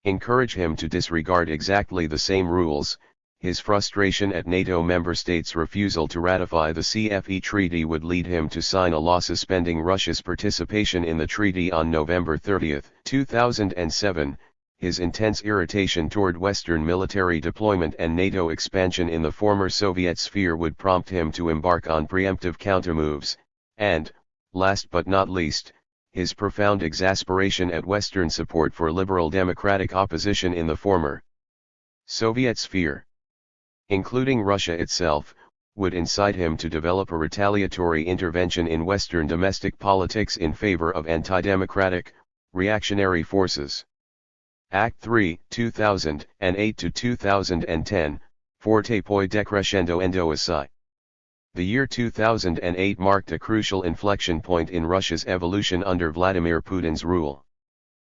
encourage him to disregard exactly the same rules. His frustration at NATO member states' refusal to ratify the CFE treaty would lead him to sign a law suspending Russia's participation in the treaty on November 30, 2007. His intense irritation toward Western military deployment and NATO expansion in the former Soviet sphere would prompt him to embark on preemptive countermoves, and, last but not least, his profound exasperation at Western support for liberal democratic opposition in the former Soviet sphere, including Russia itself, would incite him to develop a retaliatory intervention in Western domestic politics in favor of anti-democratic, reactionary forces. Act 3, 2008 to 2010, Forte poi decrescendo endo assai. The year 2008 marked a crucial inflection point in Russia's evolution under Vladimir Putin's rule.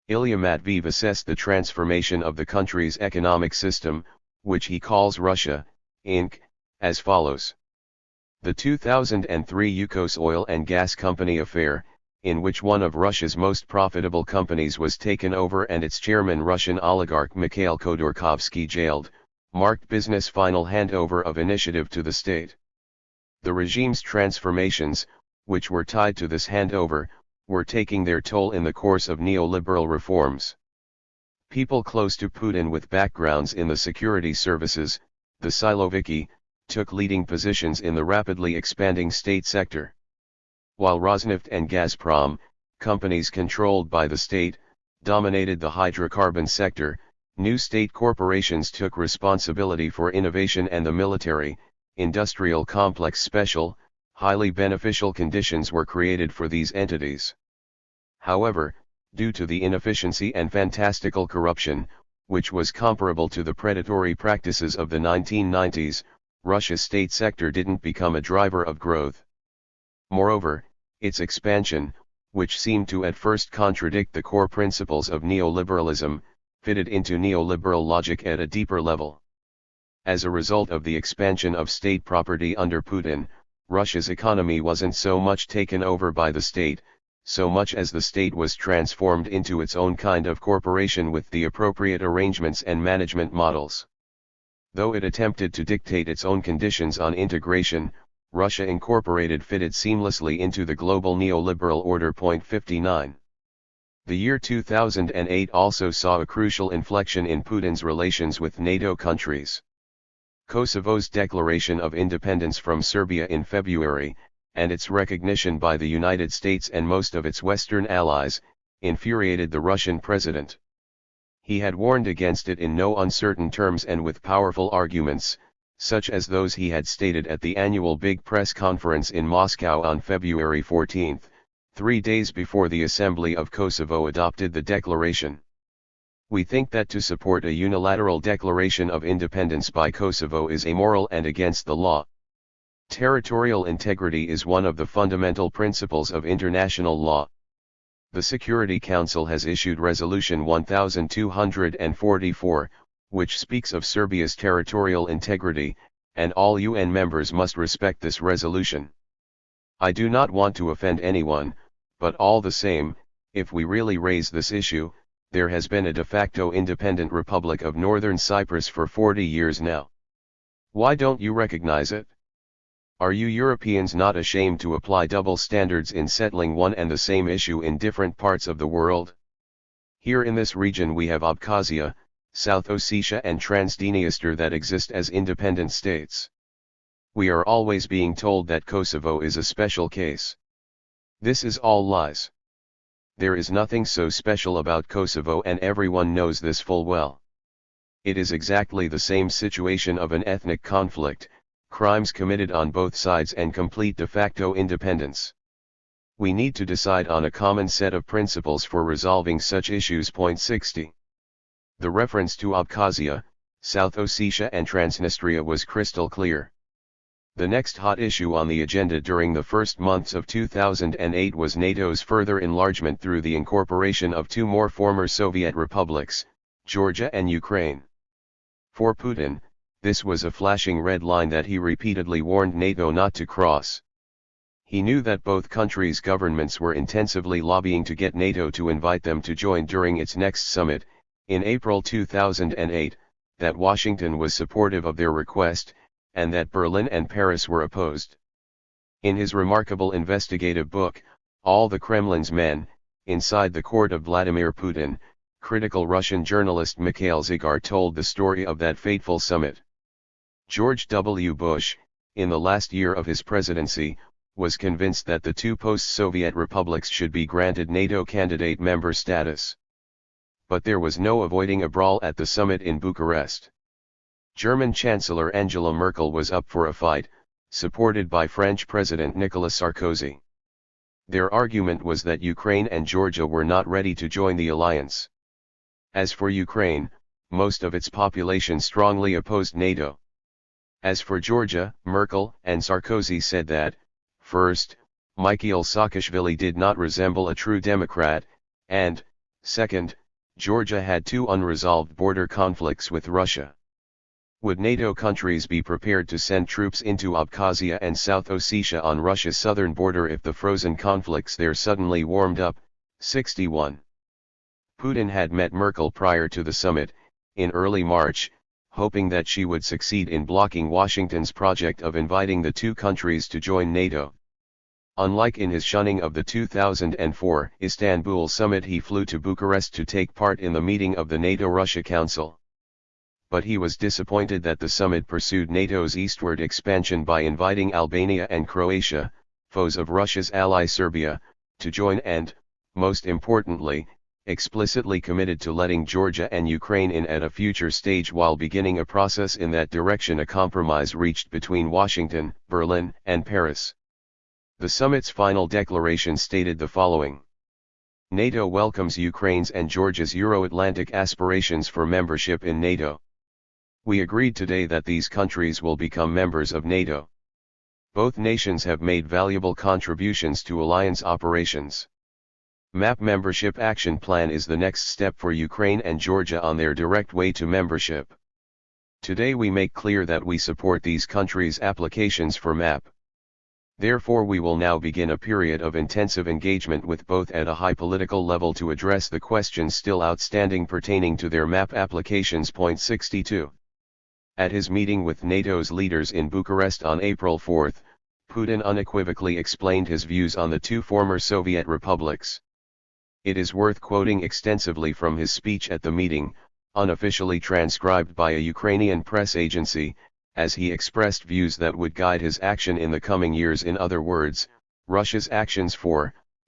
Ilya Matveev assessed the transformation of the country's economic system, which he calls Russia, Inc., as follows. The 2003 Yukos oil and gas company affair, in which one of Russia's most profitable companies was taken over and its chairman, Russian oligarch Mikhail Khodorkovsky, jailed, marked business' final handover of initiative to the state. The regime's transformations, which were tied to this handover, were taking their toll in the course of neoliberal reforms. People close to Putin with backgrounds in the security services, the Siloviki, took leading positions in the rapidly expanding state sector. While Rosneft and Gazprom, companies controlled by the state, dominated the hydrocarbon sector, new state corporations took responsibility for innovation, and the military, industrial complex special, highly beneficial conditions were created for these entities. However, due to the inefficiency and fantastical corruption, which was comparable to the predatory practices of the 1990s, Russia's state sector didn't become a driver of growth. Moreover, its expansion, which seemed to at first contradict the core principles of neoliberalism, fitted into neoliberal logic at a deeper level. As a result of the expansion of state property under Putin, Russia's economy wasn't so much taken over by the state, so much as the state was transformed into its own kind of corporation with the appropriate arrangements and management models. Though it attempted to dictate its own conditions on integration, Russia Incorporated fitted seamlessly into the global neoliberal order. 59. The year 2008 also saw a crucial inflection in Putin's relations with NATO countries. Kosovo's declaration of independence from Serbia in February, and its recognition by the United States and most of its Western allies, infuriated the Russian president. He had warned against it in no uncertain terms and with powerful arguments, such as those he had stated at the annual Big Press Conference in Moscow on February 14, 3 days before the Assembly of Kosovo adopted the declaration. We think that to support a unilateral declaration of independence by Kosovo is immoral and against the law. Territorial integrity is one of the fundamental principles of international law. The Security Council has issued Resolution 1244, which speaks of Serbia's territorial integrity, and all UN members must respect this resolution. I do not want to offend anyone, but all the same, if we really raise this issue, there has been a de facto independent Republic of Northern Cyprus for 40 years now. Why don't you recognize it? Are you Europeans not ashamed to apply double standards in settling one and the same issue in different parts of the world? Here in this region we have Abkhazia, South Ossetia and Transdniester that exist as independent states. We are always being told that Kosovo is a special case. This is all lies. There is nothing so special about Kosovo and everyone knows this full well. It is exactly the same situation of an ethnic conflict, crimes committed on both sides and complete de facto independence. We need to decide on a common set of principles for resolving such issues. Point 60. The reference to Abkhazia, South Ossetia and Transnistria was crystal clear. The next hot issue on the agenda during the first months of 2008 was NATO's further enlargement through the incorporation of two more former Soviet republics, Georgia and Ukraine. For Putin, this was a flashing red line that he repeatedly warned NATO not to cross. He knew that both countries' governments were intensively lobbying to get NATO to invite them to join during its next summit, in April 2008, that Washington was supportive of their request, and that Berlin and Paris were opposed. In his remarkable investigative book, All the Kremlin's Men, Inside the Court of Vladimir Putin, critical Russian journalist Mikhail Zygar told the story of that fateful summit. George W. Bush, in the last year of his presidency, was convinced that the two post-Soviet republics should be granted NATO candidate member status. But there was no avoiding a brawl at the summit in Bucharest. German Chancellor Angela Merkel was up for a fight, supported by French President Nicolas Sarkozy. Their argument was that Ukraine and Georgia were not ready to join the alliance. As for Ukraine, most of its population strongly opposed NATO. As for Georgia, Merkel and Sarkozy said that, first, Mikhail Saakashvili did not resemble a true democrat, and, second, Georgia had two unresolved border conflicts with Russia. Would NATO countries be prepared to send troops into Abkhazia and South Ossetia on Russia's southern border if the frozen conflicts there suddenly warmed up? 61. Putin had met Merkel prior to the summit, in early March, hoping that she would succeed in blocking Washington's project of inviting the two countries to join NATO. Unlike in his shunning of the 2004 Istanbul summit, he flew to Bucharest to take part in the meeting of the NATO-Russia Council. But he was disappointed that the summit pursued NATO's eastward expansion by inviting Albania and Croatia, foes of Russia's ally Serbia, to join and, most importantly, explicitly committed to letting Georgia and Ukraine in at a future stage while beginning a process in that direction. A compromise reached between Washington, Berlin, and Paris. The summit's final declaration stated the following: NATO welcomes Ukraine's and Georgia's Euro-Atlantic aspirations for membership in NATO. We agreed today that these countries will become members of NATO. Both nations have made valuable contributions to alliance operations. MAP Membership Action Plan is the next step for Ukraine and Georgia on their direct way to membership. Today we make clear that we support these countries' applications for MAP. Therefore we will now begin a period of intensive engagement with both at a high political level to address the questions still outstanding pertaining to their MAP applications. Point 62. At his meeting with NATO's leaders in Bucharest on April 4, Putin unequivocally explained his views on the two former Soviet republics. It is worth quoting extensively from his speech at the meeting, unofficially transcribed by a Ukrainian press agency, as he expressed views that would guide his action in the coming years. In other words, Russia's actions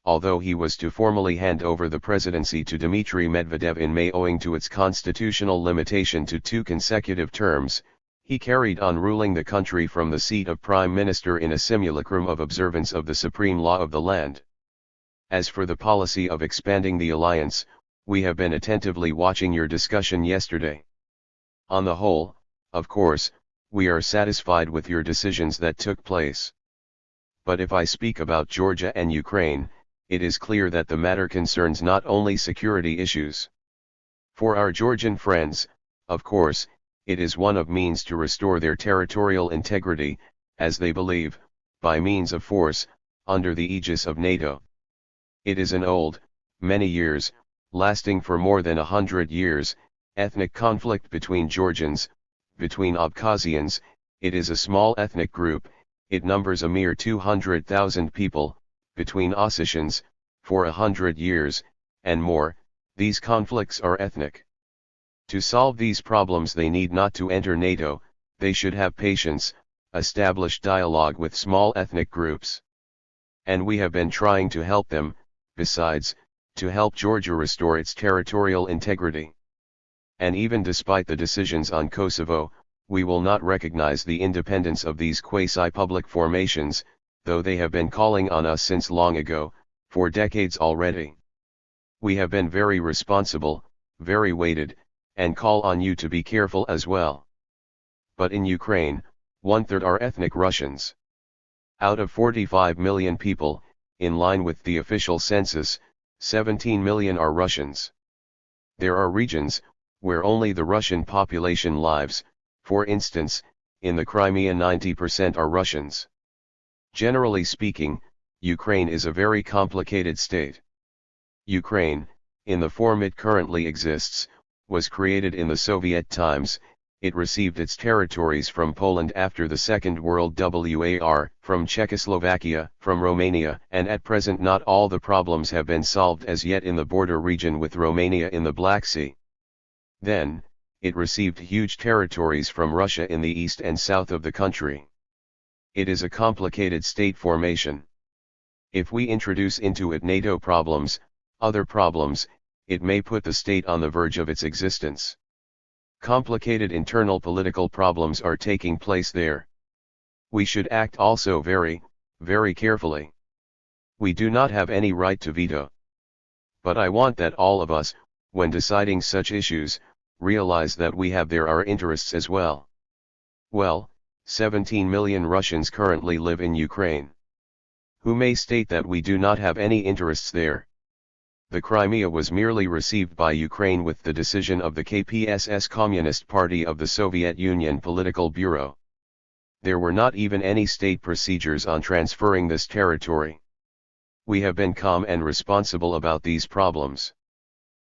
although he was to formally hand over the presidency to Dmitry Medvedev in May owing to its constitutional limitation to 2 consecutive terms, he carried on ruling the country from the seat of prime minister in a simulacrum of observance of the supreme law of the land. As for the policy of expanding the alliance, we have been attentively watching your discussion yesterday. On the whole, of course, we are satisfied with your decisions that took place. But if I speak about Georgia and Ukraine, it is clear that the matter concerns not only security issues. For our Georgian friends, of course, it is one of means to restore their territorial integrity, as they believe, by means of force, under the aegis of NATO. It is an old, many years, lasting for more than 100 years, ethnic conflict between Georgians, between Abkhazians, it is a small ethnic group, it numbers a mere 200,000 people, between Ossetians, for 100 years, and more, these conflicts are ethnic. To solve these problems they need not to enter NATO, they should have patience, establish dialogue with small ethnic groups. And we have been trying to help them, besides, to help Georgia restore its territorial integrity. And even despite the decisions on Kosovo, we will not recognize the independence of these quasi-public formations, though they have been calling on us since long ago, for decades already. We have been very responsible, very weighted, and call on you to be careful as well. But in Ukraine, 1/3 are ethnic Russians. Out of 45 million people, in line with the official census, 17 million are Russians. There are regions, where only the Russian population lives, for instance, in the Crimea 90% are Russians. Generally speaking, Ukraine is a very complicated state. Ukraine, in the form it currently exists, was created in the Soviet times. It received its territories from Poland after the Second World War, from Czechoslovakia, from Romania, and at present not all the problems have been solved as yet in the border region with Romania in the Black Sea. Then, it received huge territories from Russia in the east and south of the country. It is a complicated state formation. If we introduce into it NATO problems, other problems, it may put the state on the verge of its existence. Complicated internal political problems are taking place there. We should act also very, very carefully. We do not have any right to veto. But I want that all of us, when deciding such issues, realize that we have there our interests as well. Well, 17 million Russians currently live in Ukraine. Who may state that we do not have any interests there? The Crimea was merely received by Ukraine with the decision of the KPSS Communist Party of the Soviet Union Political Bureau. There were not even any state procedures on transferring this territory. We have been calm and responsible about these problems.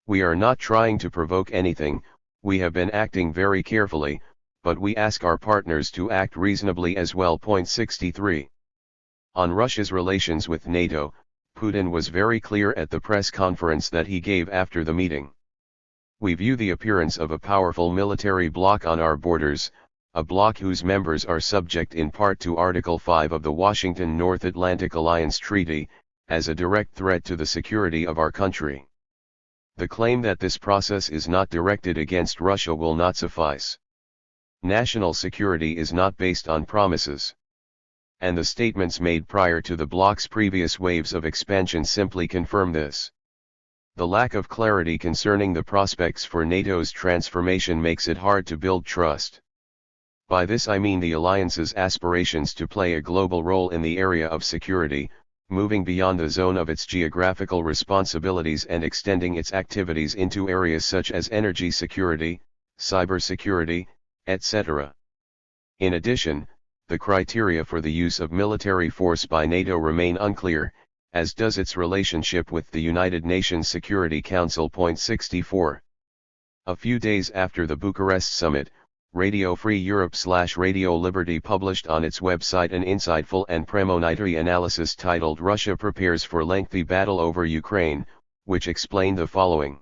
We are not trying to provoke anything, we have been acting very carefully, but we ask our partners to act reasonably as well. Point 63. On Russia's relations with NATO, Putin was very clear at the press conference that he gave after the meeting. We view the appearance of a powerful military bloc on our borders, a bloc whose members are subject in part to Article 5 of the Washington North Atlantic Alliance Treaty, as a direct threat to the security of our country. The claim that this process is not directed against Russia will not suffice. National security is not based on promises. And the statements made prior to the bloc's previous waves of expansion simply confirm this. The lack of clarity concerning the prospects for NATO's transformation makes it hard to build trust. By this I mean the alliance's aspirations to play a global role in the area of security, moving beyond the zone of its geographical responsibilities and extending its activities into areas such as energy security, cybersecurity, etc. In addition, the criteria for the use of military force by NATO remain unclear, as does its relationship with the United Nations Security Council. Point 64. A few days after the Bucharest summit, Radio Free Europe/Radio Liberty published on its website an insightful and premonitory analysis titled "Russia Prepares for Lengthy Battle Over Ukraine," which explained the following.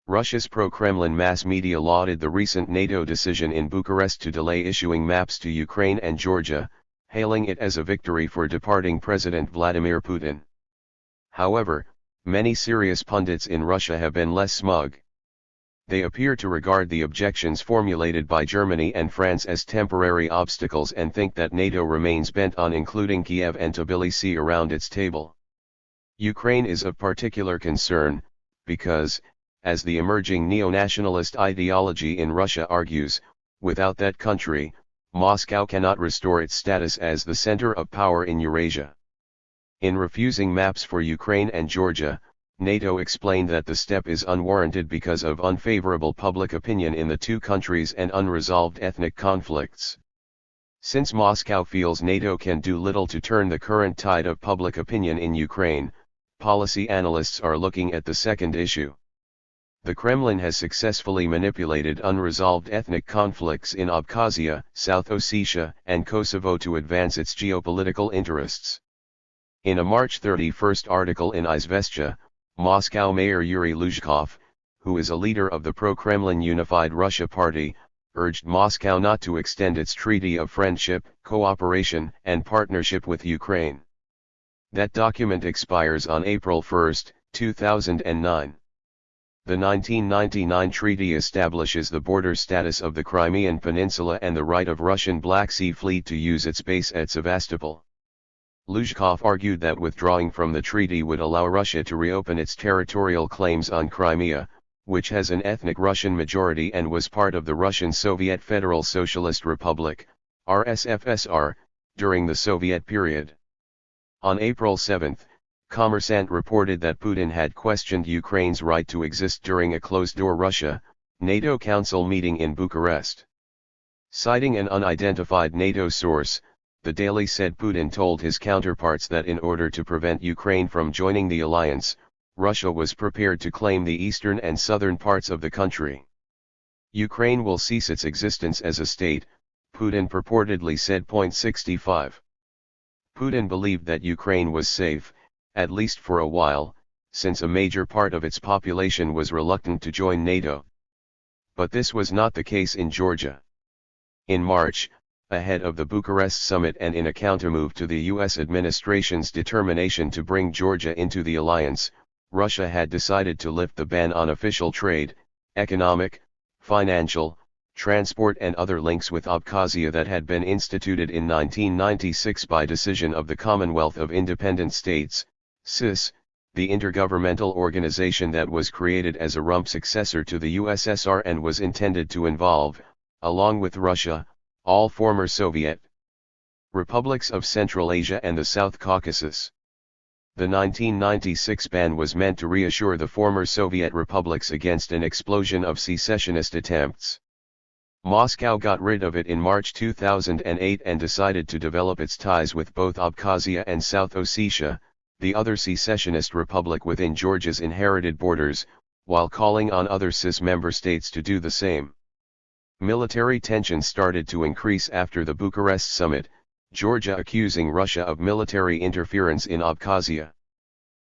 Russia's pro-Kremlin mass media lauded the recent NATO decision in Bucharest to delay issuing maps to Ukraine and Georgia, hailing it as a victory for departing President Vladimir Putin. However, many serious pundits in Russia have been less smug. They appear to regard the objections formulated by Germany and France as temporary obstacles and think that NATO remains bent on including Kiev and Tbilisi around its table. Ukraine is of particular concern, because, as the emerging neo-nationalist ideology in Russia argues, without that country, Moscow cannot restore its status as the center of power in Eurasia. In refusing maps for Ukraine and Georgia, NATO explained that the step is unwarranted because of unfavorable public opinion in the two countries and unresolved ethnic conflicts. Since Moscow feels NATO can do little to turn the current tide of public opinion in Ukraine, policy analysts are looking at the second issue. The Kremlin has successfully manipulated unresolved ethnic conflicts in Abkhazia, South Ossetia, and Kosovo to advance its geopolitical interests. In a March 31 article in Izvestia, Moscow Mayor Yuri Luzhkov, who is a leader of the pro-Kremlin Unified Russia Party, urged Moscow not to extend its treaty of friendship, cooperation, and partnership with Ukraine. That document expires on April 1, 2009. The 1999 treaty establishes the border status of the Crimean Peninsula and the right of Russian Black Sea Fleet to use its base at Sevastopol. Luzhkov argued that withdrawing from the treaty would allow Russia to reopen its territorial claims on Crimea, which has an ethnic Russian majority and was part of the Russian Soviet Federal Socialist Republic, RSFSR, during the Soviet period. On April 7, Kommersant reported that Putin had questioned Ukraine's right to exist during a closed-door Russia, NATO Council meeting in Bucharest. Citing an unidentified NATO source, the Daily said Putin told his counterparts that in order to prevent Ukraine from joining the alliance, Russia was prepared to claim the eastern and southern parts of the country. Ukraine will cease its existence as a state, Putin purportedly said. 65. Putin believed that Ukraine was safe, at least for a while, since a major part of its population was reluctant to join NATO. But this was not the case in Georgia. In March, ahead of the Bucharest summit and in a countermove to the U.S. administration's determination to bring Georgia into the alliance, Russia had decided to lift the ban on official trade, economic, financial, transport and other links with Abkhazia that had been instituted in 1996 by decision of the Commonwealth of Independent States, CIS, the intergovernmental organization that was created as a rump successor to the USSR and was intended to involve, along with Russia, all former Soviet republics of Central Asia and the South Caucasus. The 1996 ban was meant to reassure the former Soviet republics against an explosion of secessionist attempts. Moscow got rid of it in March 2008 and decided to develop its ties with both Abkhazia and South Ossetia, the other secessionist republic within Georgia's inherited borders, while calling on other CIS member states to do the same. Military tensions started to increase after the Bucharest summit, Georgia accusing Russia of military interference in Abkhazia.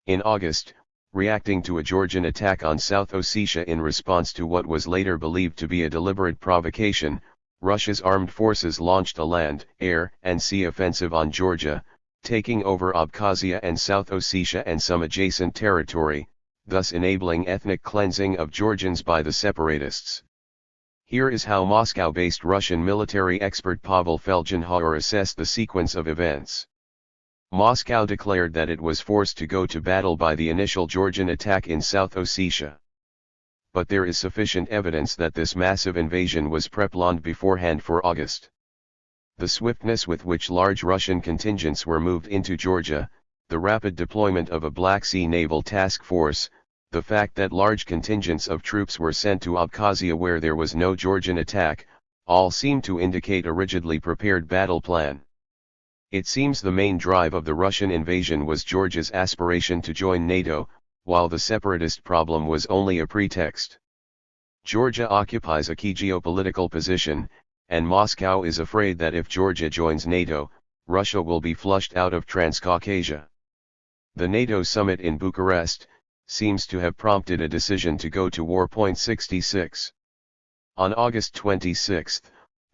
In August, reacting to a Georgian attack on South Ossetia in response to what was later believed to be a deliberate provocation, Russia's armed forces launched a land, air, and sea offensive on Georgia, taking over Abkhazia and South Ossetia and some adjacent territory, thus enabling ethnic cleansing of Georgians by the separatists. Here is how Moscow-based Russian military expert Pavel Felgenhauer assessed the sequence of events. Moscow declared that it was forced to go to battle by the initial Georgian attack in South Ossetia. But there is sufficient evidence that this massive invasion was preplanned beforehand for August. The swiftness with which large Russian contingents were moved into Georgia, the rapid deployment of a Black Sea naval task force, the fact that large contingents of troops were sent to Abkhazia where there was no Georgian attack, all seem to indicate a rigidly prepared battle plan. It seems the main drive of the Russian invasion was Georgia's aspiration to join NATO, while the separatist problem was only a pretext. Georgia occupies a key geopolitical position, and Moscow is afraid that if Georgia joins NATO, Russia will be flushed out of Transcaucasia. The NATO summit in Bucharest seems to have prompted a decision to go to war. 66. On August 26,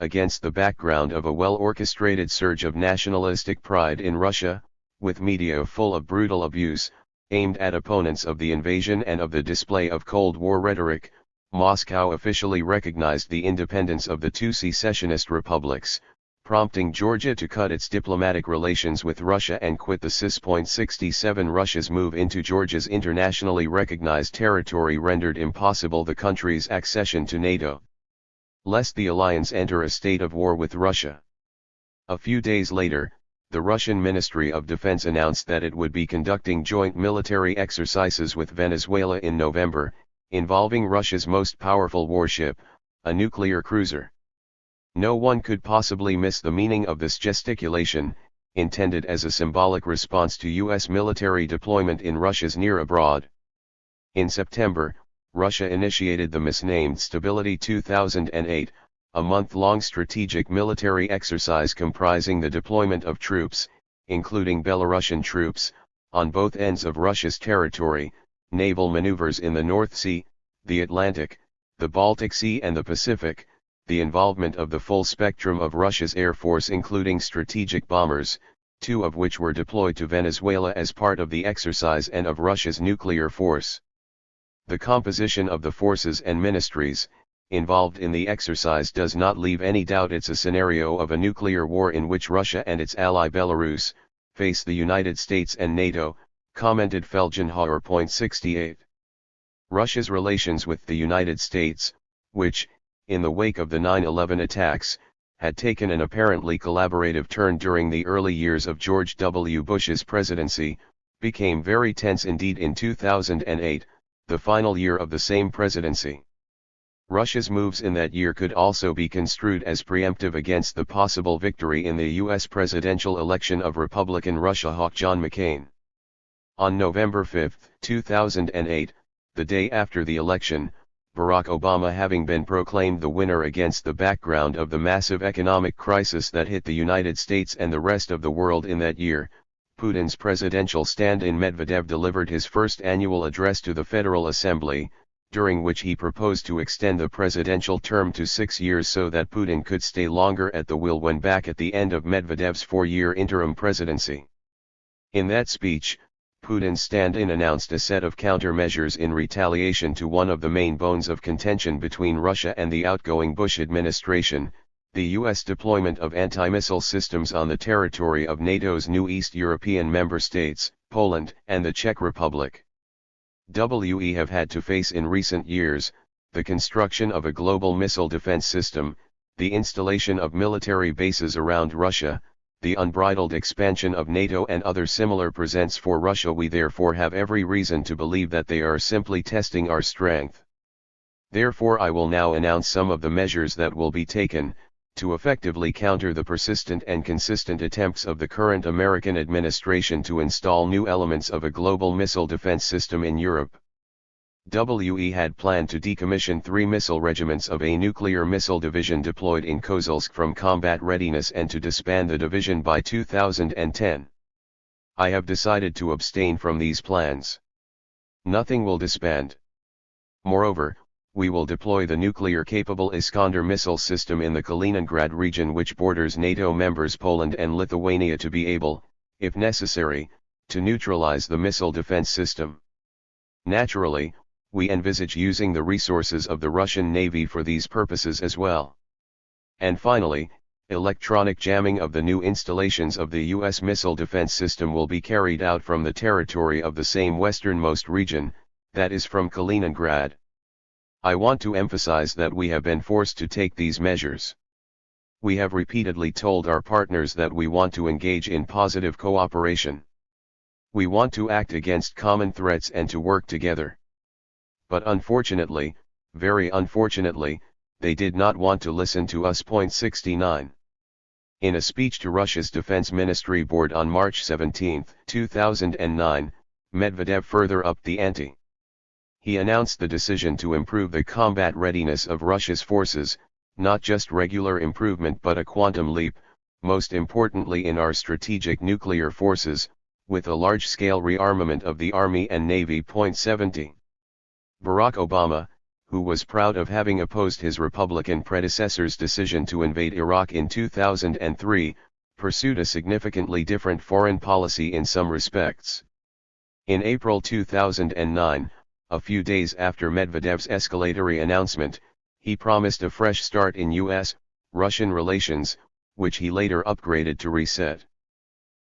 against the background of a well-orchestrated surge of nationalistic pride in Russia, with media full of brutal abuse, aimed at opponents of the invasion and of the display of Cold War rhetoric, Moscow officially recognized the independence of the two secessionist republics, prompting Georgia to cut its diplomatic relations with Russia and quit the CIS. 67 Russia's move into Georgia's internationally recognized territory rendered impossible the country's accession to NATO, lest the alliance enter a state of war with Russia. A few days later, the Russian Ministry of Defense announced that it would be conducting joint military exercises with Venezuela in November, involving Russia's most powerful warship, a nuclear cruiser. No one could possibly miss the meaning of this gesticulation, intended as a symbolic response to U.S. military deployment in Russia's near abroad. In September, Russia initiated the misnamed Stability 2008, a month-long strategic military exercise comprising the deployment of troops, including Belarusian troops, on both ends of Russia's territory, naval maneuvers in the North Sea, the Atlantic, the Baltic Sea and the Pacific, the involvement of the full spectrum of Russia's air force including strategic bombers, 2 of which were deployed to Venezuela as part of the exercise, and of Russia's nuclear force. The composition of the forces and ministries involved in the exercise does not leave any doubt it's a scenario of a nuclear war in which Russia and its ally Belarus face the United States and NATO, commented Felgenhauer. 68. Russia's relations with the United States, which, in the wake of the 9/11 attacks, had taken an apparently collaborative turn during the early years of George W. Bush's presidency, became very tense indeed in 2008, the final year of the same presidency. Russia's moves in that year could also be construed as preemptive against the possible victory in the U.S. presidential election of Republican Russia hawk John McCain. On November 5, 2008, the day after the election, Barack Obama having been proclaimed the winner against the background of the massive economic crisis that hit the United States and the rest of the world in that year, Putin's presidential stand-in Medvedev delivered his first annual address to the Federal Assembly, during which he proposed to extend the presidential term to 6 years so that Putin could stay longer at the will when back at the end of Medvedev's 4-year interim presidency. In that speech, Putin's stand-in announced a set of countermeasures in retaliation to one of the main bones of contention between Russia and the outgoing Bush administration, the U.S. deployment of anti-missile systems on the territory of NATO's new East European member states, Poland and the Czech Republic. We have had to face in recent years, the construction of a global missile defense system, the installation of military bases around Russia, the unbridled expansion of NATO and other similar presents for Russia. We therefore have every reason to believe that they are simply testing our strength. Therefore I will now announce some of the measures that will be taken, to effectively counter the persistent and consistent attempts of the current American administration to install new elements of a global missile defense system in Europe. We had planned to decommission 3 missile regiments of a nuclear missile division deployed in Kozelsk from combat readiness and to disband the division by 2010. I have decided to abstain from these plans. Nothing will disband. Moreover, we will deploy the nuclear-capable Iskander missile system in the Kaliningrad region which borders NATO members Poland and Lithuania to be able, if necessary, to neutralize the missile defense system. Naturally, we envisage using the resources of the Russian Navy for these purposes as well. And finally, electronic jamming of the new installations of the U.S. missile defense system will be carried out from the territory of the same westernmost region, that is from Kaliningrad. I want to emphasize that we have been forced to take these measures. We have repeatedly told our partners that we want to engage in positive cooperation. We want to act against common threats and to work together. But unfortunately, very unfortunately, they did not want to listen to us. 69. In a speech to Russia's Defense Ministry Board on March 17, 2009, Medvedev further upped the ante. He announced the decision to improve the combat readiness of Russia's forces, not just regular improvement but a quantum leap, most importantly in our strategic nuclear forces, with a large-scale rearmament of the Army and Navy. 70. Barack Obama, who was proud of having opposed his Republican predecessor's decision to invade Iraq in 2003, pursued a significantly different foreign policy in some respects. In April 2009, a few days after Medvedev's escalatory announcement, he promised a fresh start in U.S.-Russian relations, which he later upgraded to reset.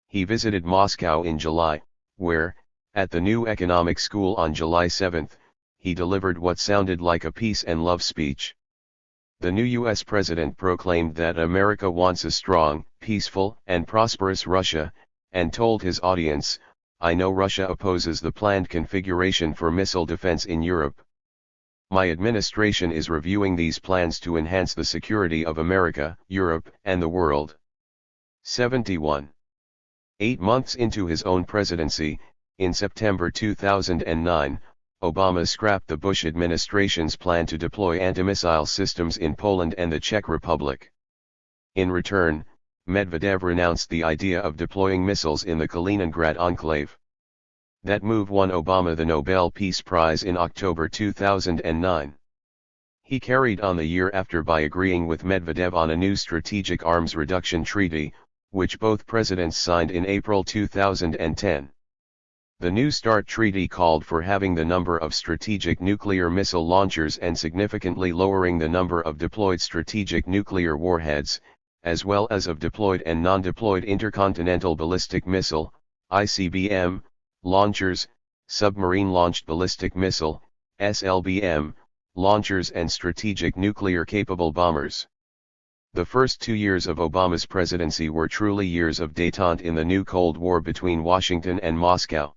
He visited Moscow in July, where, at the new economic school on July 7, he delivered what sounded like a peace and love speech. The new U.S. president proclaimed that America wants a strong, peaceful, and prosperous Russia, and told his audience, "I know Russia opposes the planned configuration for missile defense in Europe. My administration is reviewing these plans to enhance the security of America, Europe, and the world." 71. 8 months into his own presidency, in September 2009, Obama scrapped the Bush administration's plan to deploy anti-missile systems in Poland and the Czech Republic. In return, Medvedev renounced the idea of deploying missiles in the Kaliningrad enclave. That move won Obama the Nobel Peace Prize in October 2009. He carried on the year after by agreeing with Medvedev on a new strategic arms reduction treaty, which both presidents signed in April 2010. The New START treaty called for having the number of strategic nuclear missile launchers and significantly lowering the number of deployed strategic nuclear warheads, as well as of deployed and non-deployed intercontinental ballistic missile, ICBM, launchers, submarine-launched ballistic missile, SLBM, launchers and strategic nuclear-capable bombers. The first 2 years of Obama's presidency were truly years of détente in the new Cold War between Washington and Moscow.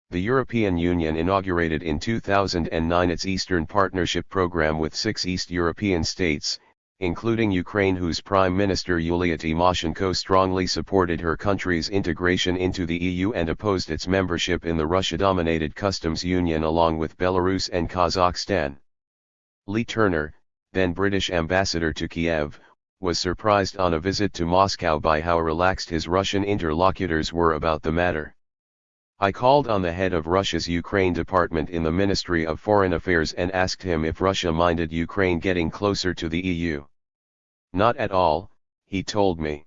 The European Union inaugurated in 2009 its Eastern Partnership program with 6 East European states, including Ukraine, whose Prime Minister Yulia Tymoshenko strongly supported her country's integration into the EU and opposed its membership in the Russia-dominated customs union, along with Belarus and Kazakhstan. Lee Turner, then British ambassador to Kiev, was surprised on a visit to Moscow by how relaxed his Russian interlocutors were about the matter. I called on the head of Russia's Ukraine department in the Ministry of Foreign Affairs and asked him if Russia minded Ukraine getting closer to the EU. Not at all, he told me.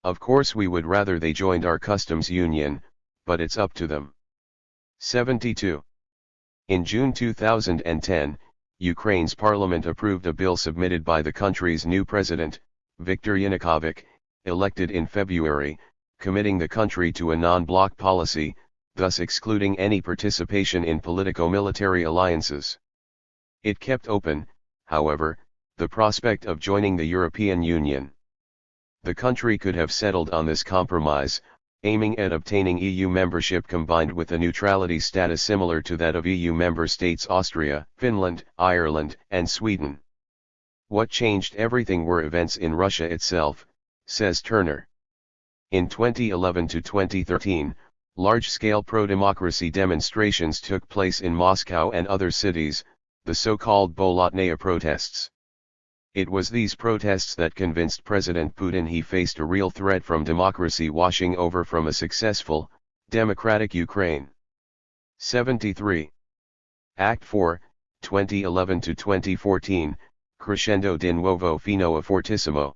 Of course we would rather they joined our customs union, but it's up to them. 72. In June 2010, Ukraine's parliament approved a bill submitted by the country's new president, Viktor Yanukovych, elected in February, committing the country to a non-bloc policy, thus excluding any participation in politico-military alliances. It kept open, however, the prospect of joining the European Union. The country could have settled on this compromise, aiming at obtaining EU membership combined with a neutrality status similar to that of EU member states Austria, Finland, Ireland, and Sweden. What changed everything were events in Russia itself, says Turner. In 2011 to 2013, large-scale pro-democracy demonstrations took place in Moscow and other cities, the so-called Bolotnaya protests. It was these protests that convinced President Putin he faced a real threat from democracy washing over from a successful, democratic Ukraine. 73. Act 4, 2011 to 2014, Crescendo di Nuovo fino a Fortissimo.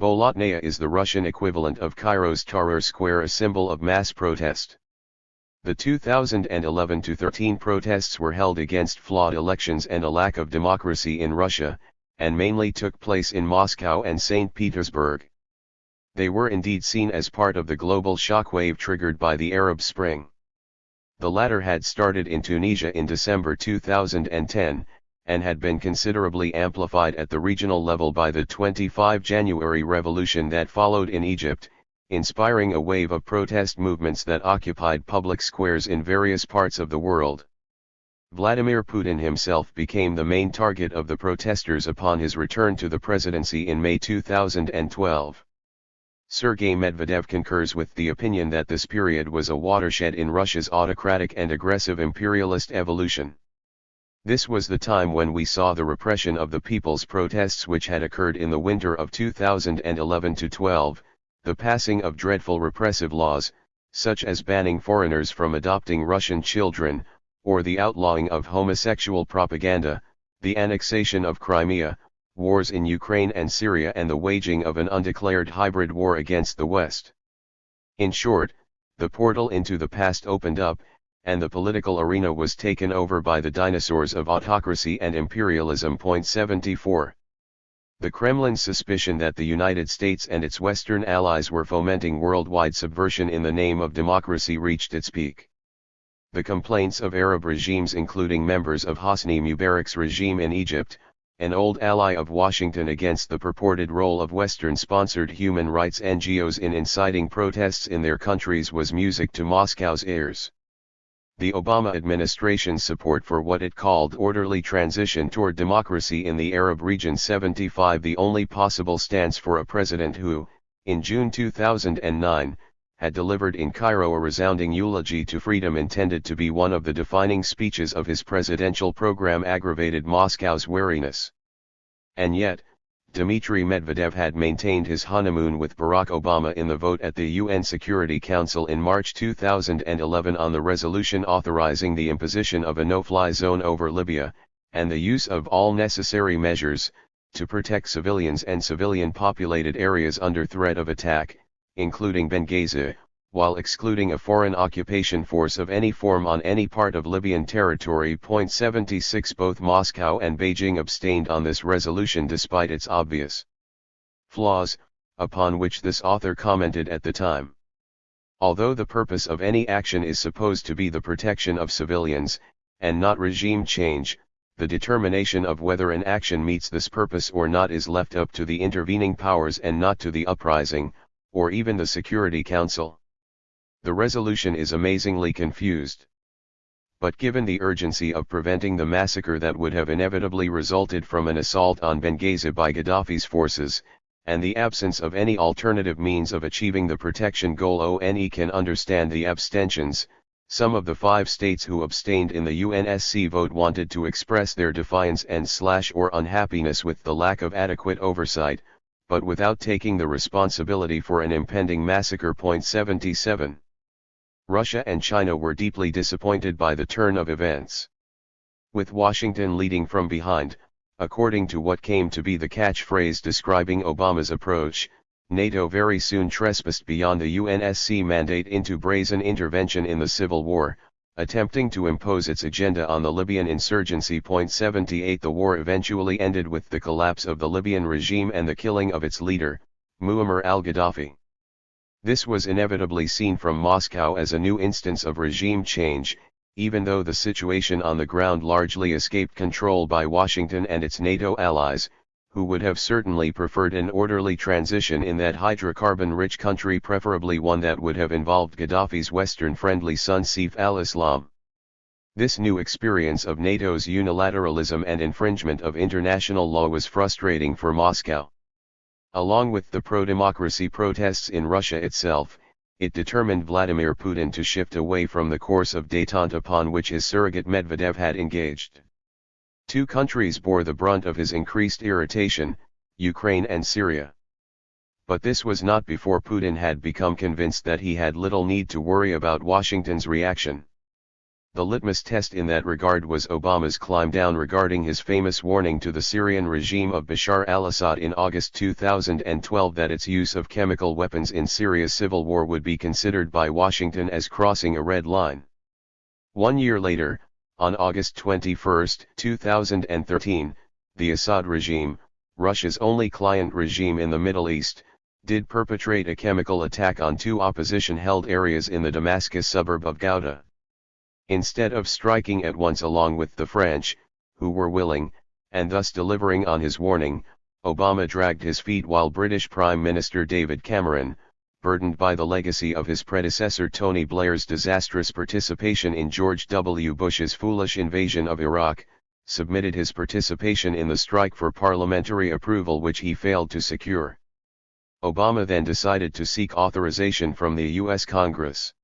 Bolotnaya is the Russian equivalent of Cairo's Tahrir Square, a symbol of mass protest. The 2011-13 protests were held against flawed elections and a lack of democracy in Russia, and mainly took place in Moscow and St. Petersburg. They were indeed seen as part of the global shockwave triggered by the Arab Spring. The latter had started in Tunisia in December 2010, and had been considerably amplified at the regional level by the 25 January revolution that followed in Egypt, inspiring a wave of protest movements that occupied public squares in various parts of the world. Vladimir Putin himself became the main target of the protesters upon his return to the presidency in May 2012. Sergei Medvedev concurs with the opinion that this period was a watershed in Russia's autocratic and aggressive imperialist evolution. This was the time when we saw the repression of the people's protests which had occurred in the winter of 2011-12, the passing of dreadful repressive laws, such as banning foreigners from adopting Russian children, or the outlawing of homosexual propaganda, the annexation of Crimea, wars in Ukraine and Syria, and the waging of an undeclared hybrid war against the West. In short, the portal into the past opened up, and the political arena was taken over by the dinosaurs of autocracy and imperialism. 74. The Kremlin's suspicion that the United States and its Western allies were fomenting worldwide subversion in the name of democracy reached its peak. The complaints of Arab regimes, including members of Hosni Mubarak's regime in Egypt, an old ally of Washington, against the purported role of Western-sponsored human rights NGOs in inciting protests in their countries, was music to Moscow's ears. The Obama administration's support for what it called orderly transition toward democracy in the Arab region. 75. The only possible stance for a president who, in June 2009, had delivered in Cairo a resounding eulogy to freedom intended to be one of the defining speeches of his presidential program, aggravated Moscow's wariness. And yet, Dmitry Medvedev had maintained his honeymoon with Barack Obama in the vote at the UN Security Council in March 2011 on the resolution authorizing the imposition of a no-fly zone over Libya, and the use of all necessary measures to protect civilians and civilian-populated areas under threat of attack, including Benghazi, while excluding a foreign occupation force of any form on any part of Libyan territory. 76 Both Moscow and Beijing abstained on this resolution despite its obvious flaws, upon which this author commented at the time. Although the purpose of any action is supposed to be the protection of civilians, and not regime change, the determination of whether an action meets this purpose or not is left up to the intervening powers and not to the uprising, or even the Security Council. The resolution is amazingly confused. But given the urgency of preventing the massacre that would have inevitably resulted from an assault on Benghazi by Gaddafi's forces, and the absence of any alternative means of achieving the protection goal, one can understand the abstentions. Some of the 5 states who abstained in the UNSC vote wanted to express their defiance and or unhappiness with the lack of adequate oversight, but without taking the responsibility for an impending massacre. 77. Russia and China were deeply disappointed by the turn of events. With Washington leading from behind, according to what came to be the catchphrase describing Obama's approach, NATO very soon trespassed beyond the UNSC mandate into brazen intervention in the civil war, attempting to impose its agenda on the Libyan insurgency. 78 The war eventually ended with the collapse of the Libyan regime and the killing of its leader, Muammar al-Gaddafi. This was inevitably seen from Moscow as a new instance of regime change, even though the situation on the ground largely escaped control by Washington and its NATO allies, who would have certainly preferred an orderly transition in that hydrocarbon-rich country, preferably one that would have involved Gaddafi's Western-friendly son Saif al-Islam. This new experience of NATO's unilateralism and infringement of international law was frustrating for Moscow. Along with the pro-democracy protests in Russia itself, it determined Vladimir Putin to shift away from the course of détente upon which his surrogate Medvedev had engaged. 2 countries bore the brunt of his increased irritation, Ukraine and Syria. But this was not before Putin had become convinced that he had little need to worry about Washington's reaction. The litmus test in that regard was Obama's climb down regarding his famous warning to the Syrian regime of Bashar al-Assad in August 2012 that its use of chemical weapons in Syria's civil war would be considered by Washington as crossing a red line. 1 year later, on August 21, 2013, the Assad regime, Russia's only client regime in the Middle East, did perpetrate a chemical attack on 2 opposition-held areas in the Damascus suburb of Ghouta. Instead of striking at once along with the French, who were willing, and thus delivering on his warning, Obama dragged his feet while British Prime Minister David Cameron, burdened by the legacy of his predecessor Tony Blair's disastrous participation in George W. Bush's foolish invasion of Iraq, submitted his participation in the strike for parliamentary approval, which he failed to secure. Obama then decided to seek authorization from the U.S. Congress.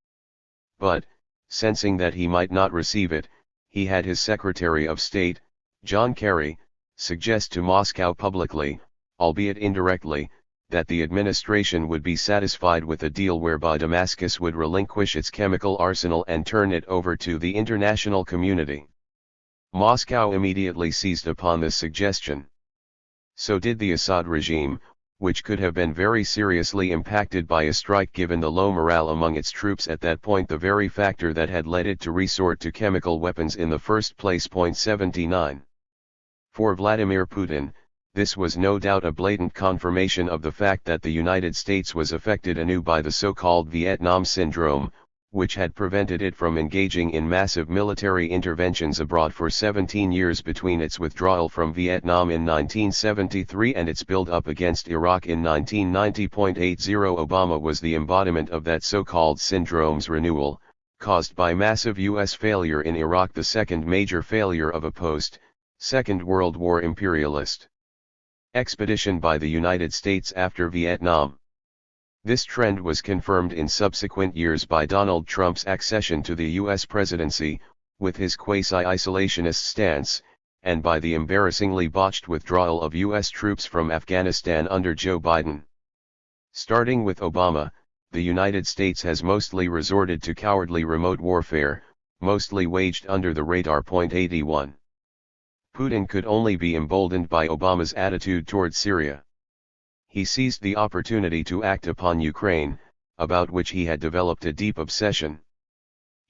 But, sensing that he might not receive it, he had his Secretary of State, John Kerry, suggest to Moscow publicly, albeit indirectly, that the administration would be satisfied with a deal whereby Damascus would relinquish its chemical arsenal and turn it over to the international community. Moscow immediately seized upon this suggestion. So did the Assad regime, which could have been very seriously impacted by a strike given the low morale among its troops at that point, the very factor that had led it to resort to chemical weapons in the first place. 79. For Vladimir Putin, this was no doubt a blatant confirmation of the fact that the United States was affected anew by the so-called Vietnam Syndrome, which had prevented it from engaging in massive military interventions abroad for 17 years between its withdrawal from Vietnam in 1973 and its build-up against Iraq in 1990. 80 Obama was the embodiment of that so-called syndrome's renewal, caused by massive U.S. failure in Iraq, the second major failure of a post-Second World War imperialist expedition by the United States after Vietnam. This trend was confirmed in subsequent years by Donald Trump's accession to the U.S. presidency, with his quasi-isolationist stance, and by the embarrassingly botched withdrawal of U.S. troops from Afghanistan under Joe Biden. Starting with Obama, the United States has mostly resorted to cowardly remote warfare, mostly waged under the radar. 81. Putin could only be emboldened by Obama's attitude toward Syria. He seized the opportunity to act upon Ukraine, about which he had developed a deep obsession.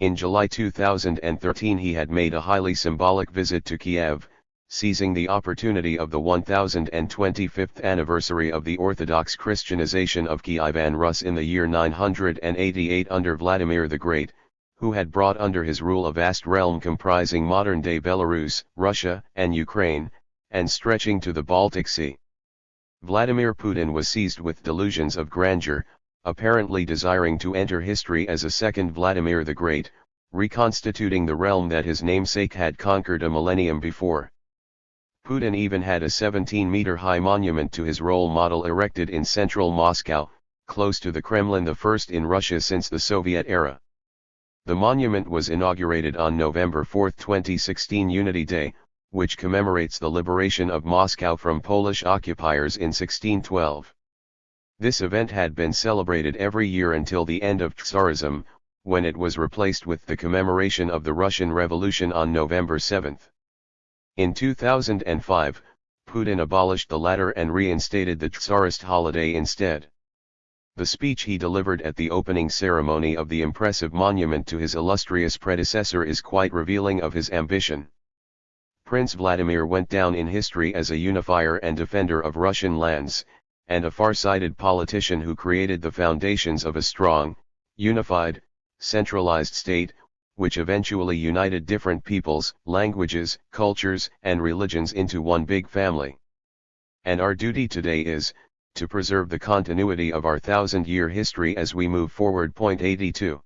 In July 2013 he had made a highly symbolic visit to Kiev, seizing the opportunity of the 1025th anniversary of the Orthodox Christianization of Kievan Rus in the year 988 under Vladimir the Great, who had brought under his rule a vast realm comprising modern-day Belarus, Russia, and Ukraine, and stretching to the Baltic Sea. Vladimir Putin was seized with delusions of grandeur, apparently desiring to enter history as a second Vladimir the Great, reconstituting the realm that his namesake had conquered a millennium before. Putin even had a 17-meter-high monument to his role model erected in central Moscow, close to the Kremlin, the first in Russia since the Soviet era. The monument was inaugurated on November 4, 2016 Unity Day, which commemorates the liberation of Moscow from Polish occupiers in 1612. This event had been celebrated every year until the end of Tsarism, when it was replaced with the commemoration of the Russian Revolution on November 7. In 2005, Putin abolished the latter and reinstated the Tsarist holiday instead. The speech he delivered at the opening ceremony of the impressive monument to his illustrious predecessor is quite revealing of his ambition. Prince Vladimir went down in history as a unifier and defender of Russian lands, and a far-sighted politician who created the foundations of a strong, unified, centralized state, which eventually united different peoples, languages, cultures, and religions into one big family. And our duty today is, to preserve the continuity of our 1,000-year history as we move forward. 82.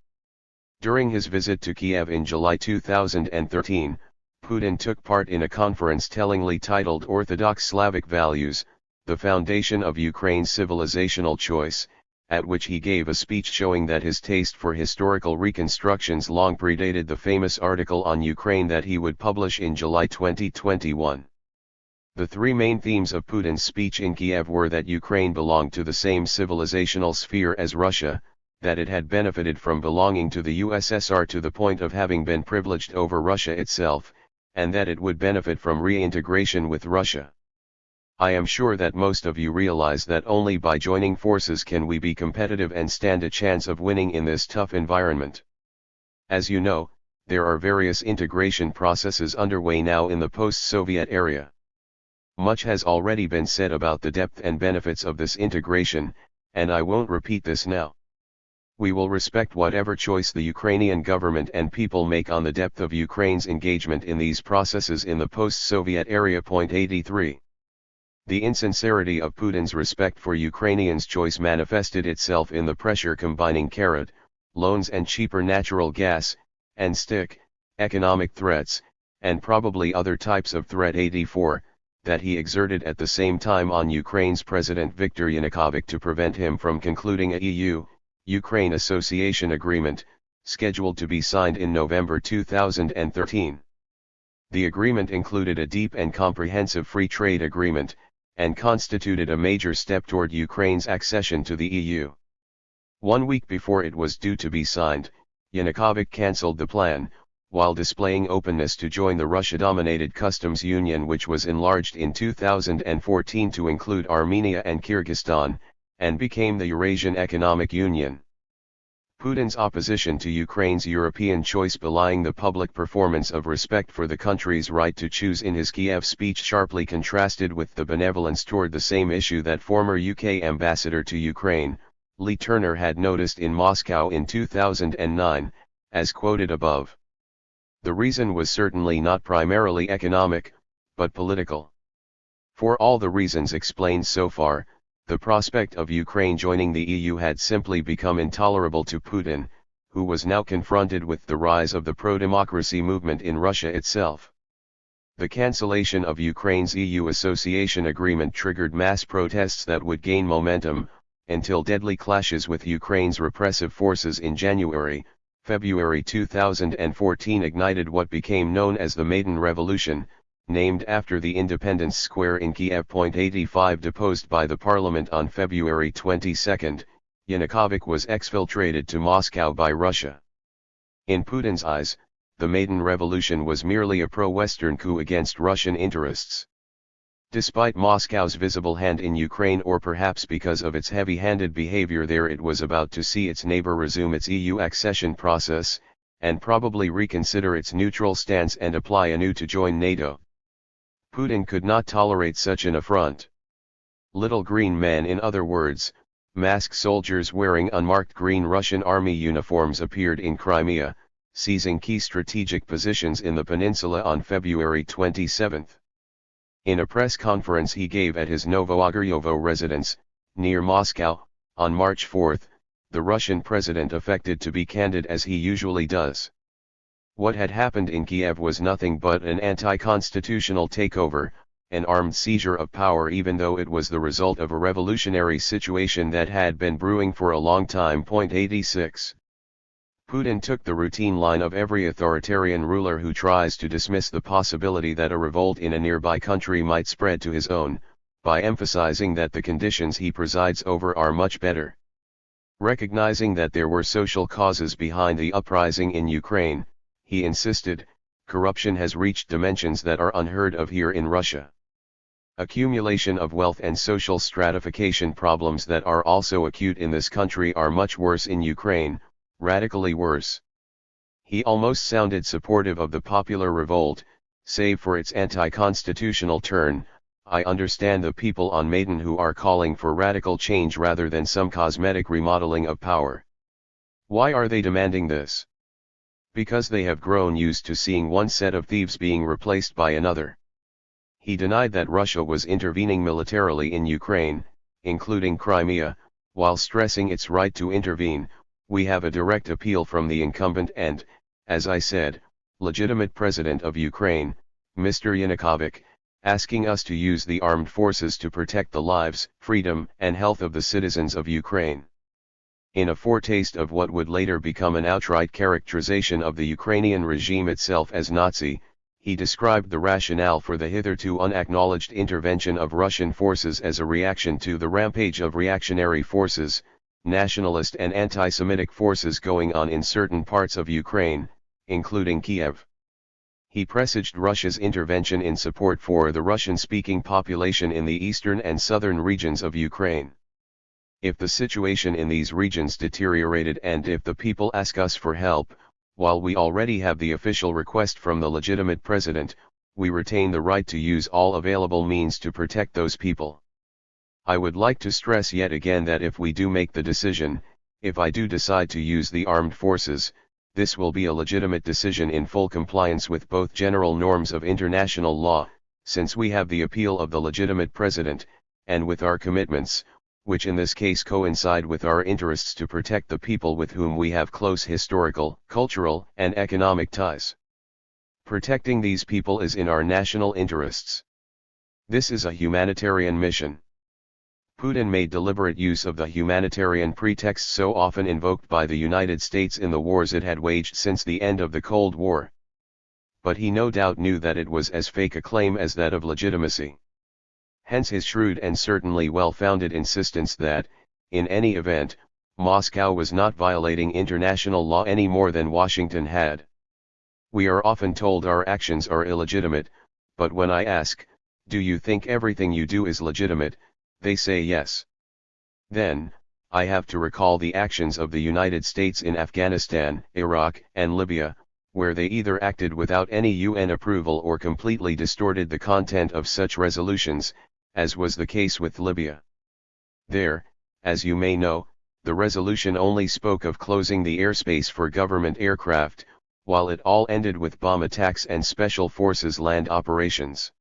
During his visit to Kiev in July 2013, Putin took part in a conference tellingly titled Orthodox Slavic Values, the Foundation of Ukraine's Civilizational Choice, at which he gave a speech showing that his taste for historical reconstructions long predated the famous article on Ukraine that he would publish in July 2021. The three main themes of Putin's speech in Kiev were that Ukraine belonged to the same civilizational sphere as Russia, that it had benefited from belonging to the USSR to the point of having been privileged over Russia itself, and that it would benefit from reintegration with Russia. I am sure that most of you realize that only by joining forces can we be competitive and stand a chance of winning in this tough environment. As you know, there are various integration processes underway now in the post-Soviet area. Much has already been said about the depth and benefits of this integration, and I won't repeat this now. We will respect whatever choice the Ukrainian government and people make on the depth of Ukraine's engagement in these processes in the post-Soviet area. 83. The insincerity of Putin's respect for Ukrainians' choice manifested itself in the pressure combining carrot, loans and cheaper natural gas, and stick, economic threats, and probably other types of threat. 84, that he exerted at the same time on Ukraine's President Viktor Yanukovych to prevent him from concluding a EU-Ukraine Association Agreement, scheduled to be signed in November 2013. The agreement included a deep and comprehensive free trade agreement, and constituted a major step toward Ukraine's accession to the EU. 1 week before it was due to be signed, Yanukovych cancelled the plan, while displaying openness to join the Russia-dominated customs union, which was enlarged in 2014 to include Armenia and Kyrgyzstan, and became the Eurasian Economic Union. Putin's opposition to Ukraine's European choice, belying the public performance of respect for the country's right to choose in his Kiev speech, sharply contrasted with the benevolence toward the same issue that former UK ambassador to Ukraine, Lee Turner, had noticed in Moscow in 2009, as quoted above. The reason was certainly not primarily economic, but political. For all the reasons explained so far, the prospect of Ukraine joining the EU had simply become intolerable to Putin, who was now confronted with the rise of the pro-democracy movement in Russia itself. The cancellation of Ukraine's EU association agreement triggered mass protests that would gain momentum, until deadly clashes with Ukraine's repressive forces in January, February 2014 ignited what became known as the Maidan Revolution, named after the Independence Square in Kiev. 85 Deposed by the parliament on February 22, Yanukovych was exfiltrated to Moscow by Russia. In Putin's eyes, the Maidan Revolution was merely a pro-Western coup against Russian interests. Despite Moscow's visible hand in Ukraine, or perhaps because of its heavy-handed behavior there, it was about to see its neighbor resume its EU accession process, and probably reconsider its neutral stance and apply anew to join NATO. Putin could not tolerate such an affront. Little green men, in other words, masked soldiers wearing unmarked green Russian army uniforms, appeared in Crimea, seizing key strategic positions in the peninsula on February 27. In a press conference he gave at his Novoagoryovo residence, near Moscow, on March 4, the Russian president affected to be candid as he usually does. What had happened in Kiev was nothing but an anti-constitutional takeover, an armed seizure of power, even though it was the result of a revolutionary situation that had been brewing for a long time. 86. Putin took the routine line of every authoritarian ruler who tries to dismiss the possibility that a revolt in a nearby country might spread to his own, by emphasizing that the conditions he presides over are much better. Recognizing that there were social causes behind the uprising in Ukraine, he insisted, corruption has reached dimensions that are unheard of here in Russia. Accumulation of wealth and social stratification problems that are also acute in this country are much worse in Ukraine, radically worse. He almost sounded supportive of the popular revolt, save for its anti-constitutional turn. I understand the people on Maidan who are calling for radical change rather than some cosmetic remodeling of power. Why are they demanding this? Because they have grown used to seeing one set of thieves being replaced by another. He denied that Russia was intervening militarily in Ukraine, including Crimea, while stressing its right to intervene. We have a direct appeal from the incumbent and, as I said, legitimate president of Ukraine, Mr. Yanukovych, asking us to use the armed forces to protect the lives, freedom, and health of the citizens of Ukraine. In a foretaste of what would later become an outright characterization of the Ukrainian regime itself as Nazi, he described the rationale for the hitherto unacknowledged intervention of Russian forces as a reaction to the rampage of reactionary forces, nationalist and anti-Semitic forces going on in certain parts of Ukraine, including Kiev. He presaged Russia's intervention in support for the Russian-speaking population in the eastern and southern regions of Ukraine. If the situation in these regions deteriorated and if the people ask us for help, while we already have the official request from the legitimate president, we retain the right to use all available means to protect those people. I would like to stress yet again that if we do make the decision, if I do decide to use the armed forces, this will be a legitimate decision in full compliance with both general norms of international law, since we have the appeal of the legitimate president, and with our commitments, which in this case coincide with our interests to protect the people with whom we have close historical, cultural, and economic ties. Protecting these people is in our national interests. This is a humanitarian mission. Putin made deliberate use of the humanitarian pretext so often invoked by the United States in the wars it had waged since the end of the Cold War. But he no doubt knew that it was as fake a claim as that of legitimacy. Hence his shrewd and certainly well-founded insistence that, in any event, Moscow was not violating international law any more than Washington had. We are often told our actions are illegitimate, but when I ask, do you think everything you do is legitimate, they say yes. Then, I have to recall the actions of the United States in Afghanistan, Iraq, and Libya, where they either acted without any UN approval or completely distorted the content of such resolutions, as was the case with Libya. There, as you may know, the resolution only spoke of closing the airspace for government aircraft, while it all ended with bomb attacks and special forces land operations.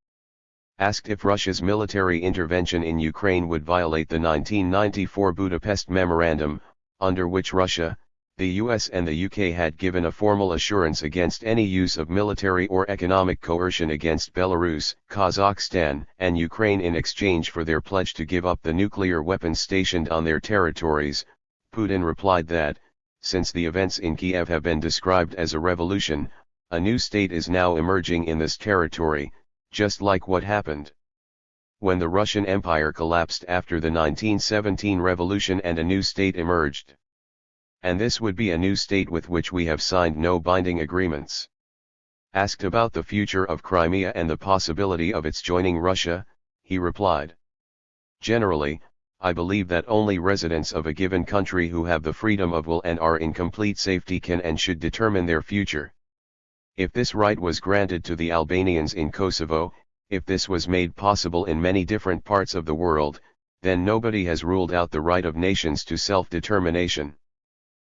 Asked if Russia's military intervention in Ukraine would violate the 1994 Budapest Memorandum, under which Russia, The US and the UK had given a formal assurance against any use of military or economic coercion against Belarus, Kazakhstan, and Ukraine in exchange for their pledge to give up the nuclear weapons stationed on their territories. Putin replied that, since the events in Kiev have been described as a revolution, a new state is now emerging in this territory, just like what happened when the Russian Empire collapsed after the 1917 revolution and a new state emerged. And this would be a new state with which we have signed no binding agreements. Asked about the future of Crimea and the possibility of its joining Russia, he replied, "Generally, I believe that only residents of a given country who have the freedom of will and are in complete safety can and should determine their future. If this right was granted to the Albanians in Kosovo, if this was made possible in many different parts of the world, then nobody has ruled out the right of nations to self-determination.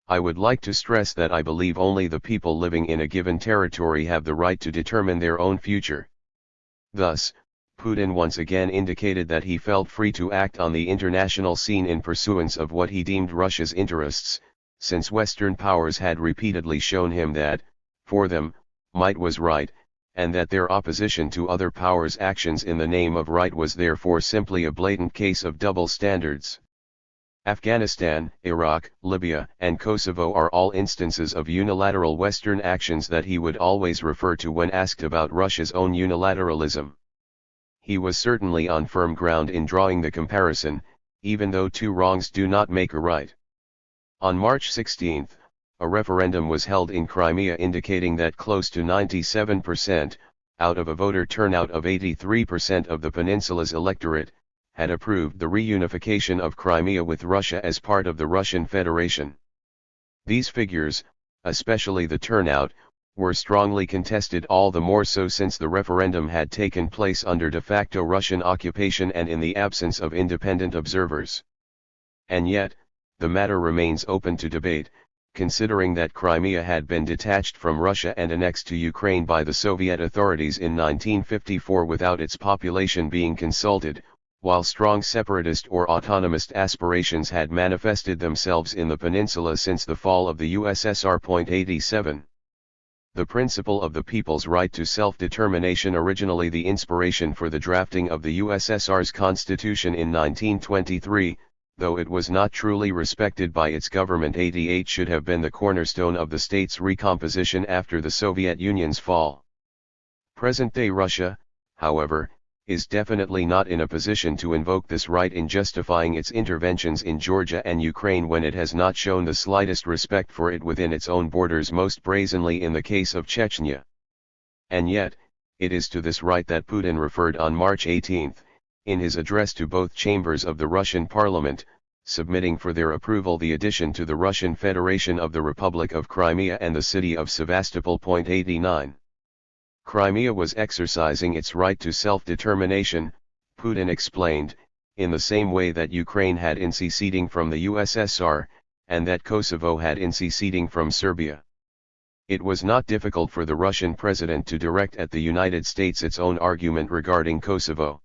I would like to stress that I believe only the people living in a given territory have the right to determine their own future." Thus, Putin once again indicated that he felt free to act on the international scene in pursuance of what he deemed Russia's interests, since Western powers had repeatedly shown him that, for them, might was right, and that their opposition to other powers' actions in the name of right was therefore simply a blatant case of double standards. Afghanistan, Iraq, Libya, and Kosovo are all instances of unilateral Western actions that he would always refer to when asked about Russia's own unilateralism. He was certainly on firm ground in drawing the comparison, even though two wrongs do not make a right. On March 16, a referendum was held in Crimea indicating that close to 97%, out of a voter turnout of 83% of the peninsula's electorate, had approved the reunification of Crimea with Russia as part of the Russian Federation. These figures, especially the turnout, were strongly contested, all the more so since the referendum had taken place under de facto Russian occupation and in the absence of independent observers. And yet, the matter remains open to debate, considering that Crimea had been detached from Russia and annexed to Ukraine by the Soviet authorities in 1954 without its population being consulted, while strong separatist or autonomist aspirations had manifested themselves in the peninsula since the fall of the USSR. 87. The principle of the people's right to self-determination, originally the inspiration for the drafting of the USSR's constitution in 1923, though it was not truly respected by its government, 88 should have been the cornerstone of the state's recomposition after the Soviet Union's fall. Present-day Russia, however, is definitely not in a position to invoke this right in justifying its interventions in Georgia and Ukraine when it has not shown the slightest respect for it within its own borders, most brazenly in the case of Chechnya. And yet, it is to this right that Putin referred on March 18, in his address to both chambers of the Russian parliament, submitting for their approval the addition to the Russian Federation of the Republic of Crimea and the city of Sevastopol. 89. Crimea was exercising its right to self-determination, Putin explained, in the same way that Ukraine had in seceding from the USSR, and that Kosovo had in seceding from Serbia. It was not difficult for the Russian president to direct at the United States its own argument regarding Kosovo.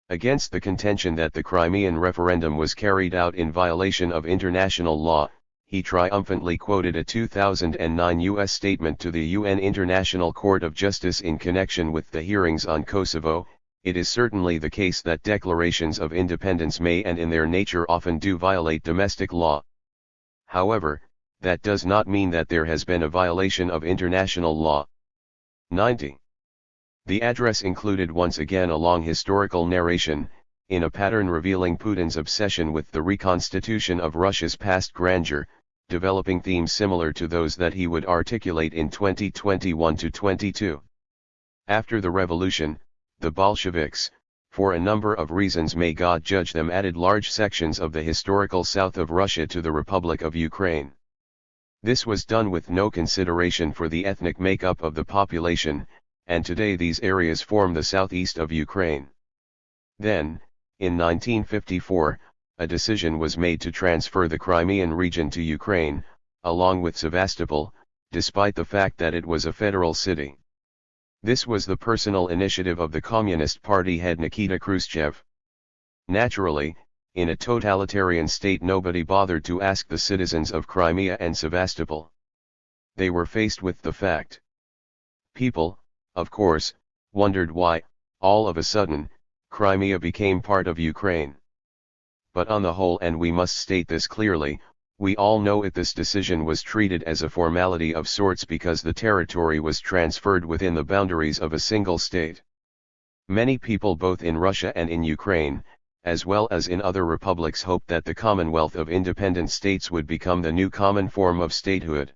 Against the contention that the Crimean referendum was carried out in violation of international law, he triumphantly quoted a 2009 U.S. statement to the UN International Court of Justice in connection with the hearings on Kosovo. It is certainly the case that declarations of independence may and in their nature often do violate domestic law. However, that does not mean that there has been a violation of international law. 90. The address included once again a long historical narration, in a pattern revealing Putin's obsession with the reconstitution of Russia's past grandeur, developing themes similar to those that he would articulate in 2021-22. After the revolution, the Bolsheviks, for a number of reasons may God judge them, added large sections of the historical south of Russia to the Republic of Ukraine. This was done with no consideration for the ethnic makeup of the population, and today these areas form the southeast of Ukraine. Then, in 1954, a decision was made to transfer the Crimean region to Ukraine, along with Sevastopol, despite the fact that it was a federal city. This was the personal initiative of the Communist Party head Nikita Khrushchev. Naturally, in a totalitarian state nobody bothered to ask the citizens of Crimea and Sevastopol. They were faced with the fact. People, of course, wondered why, all of a sudden, Crimea became part of Ukraine. But on the whole, and we must state this clearly, we all know this decision was treated as a formality of sorts because the territory was transferred within the boundaries of a single state. Many people both in Russia and in Ukraine, as well as in other republics, hoped that the Commonwealth of Independent States would become the new common form of statehood.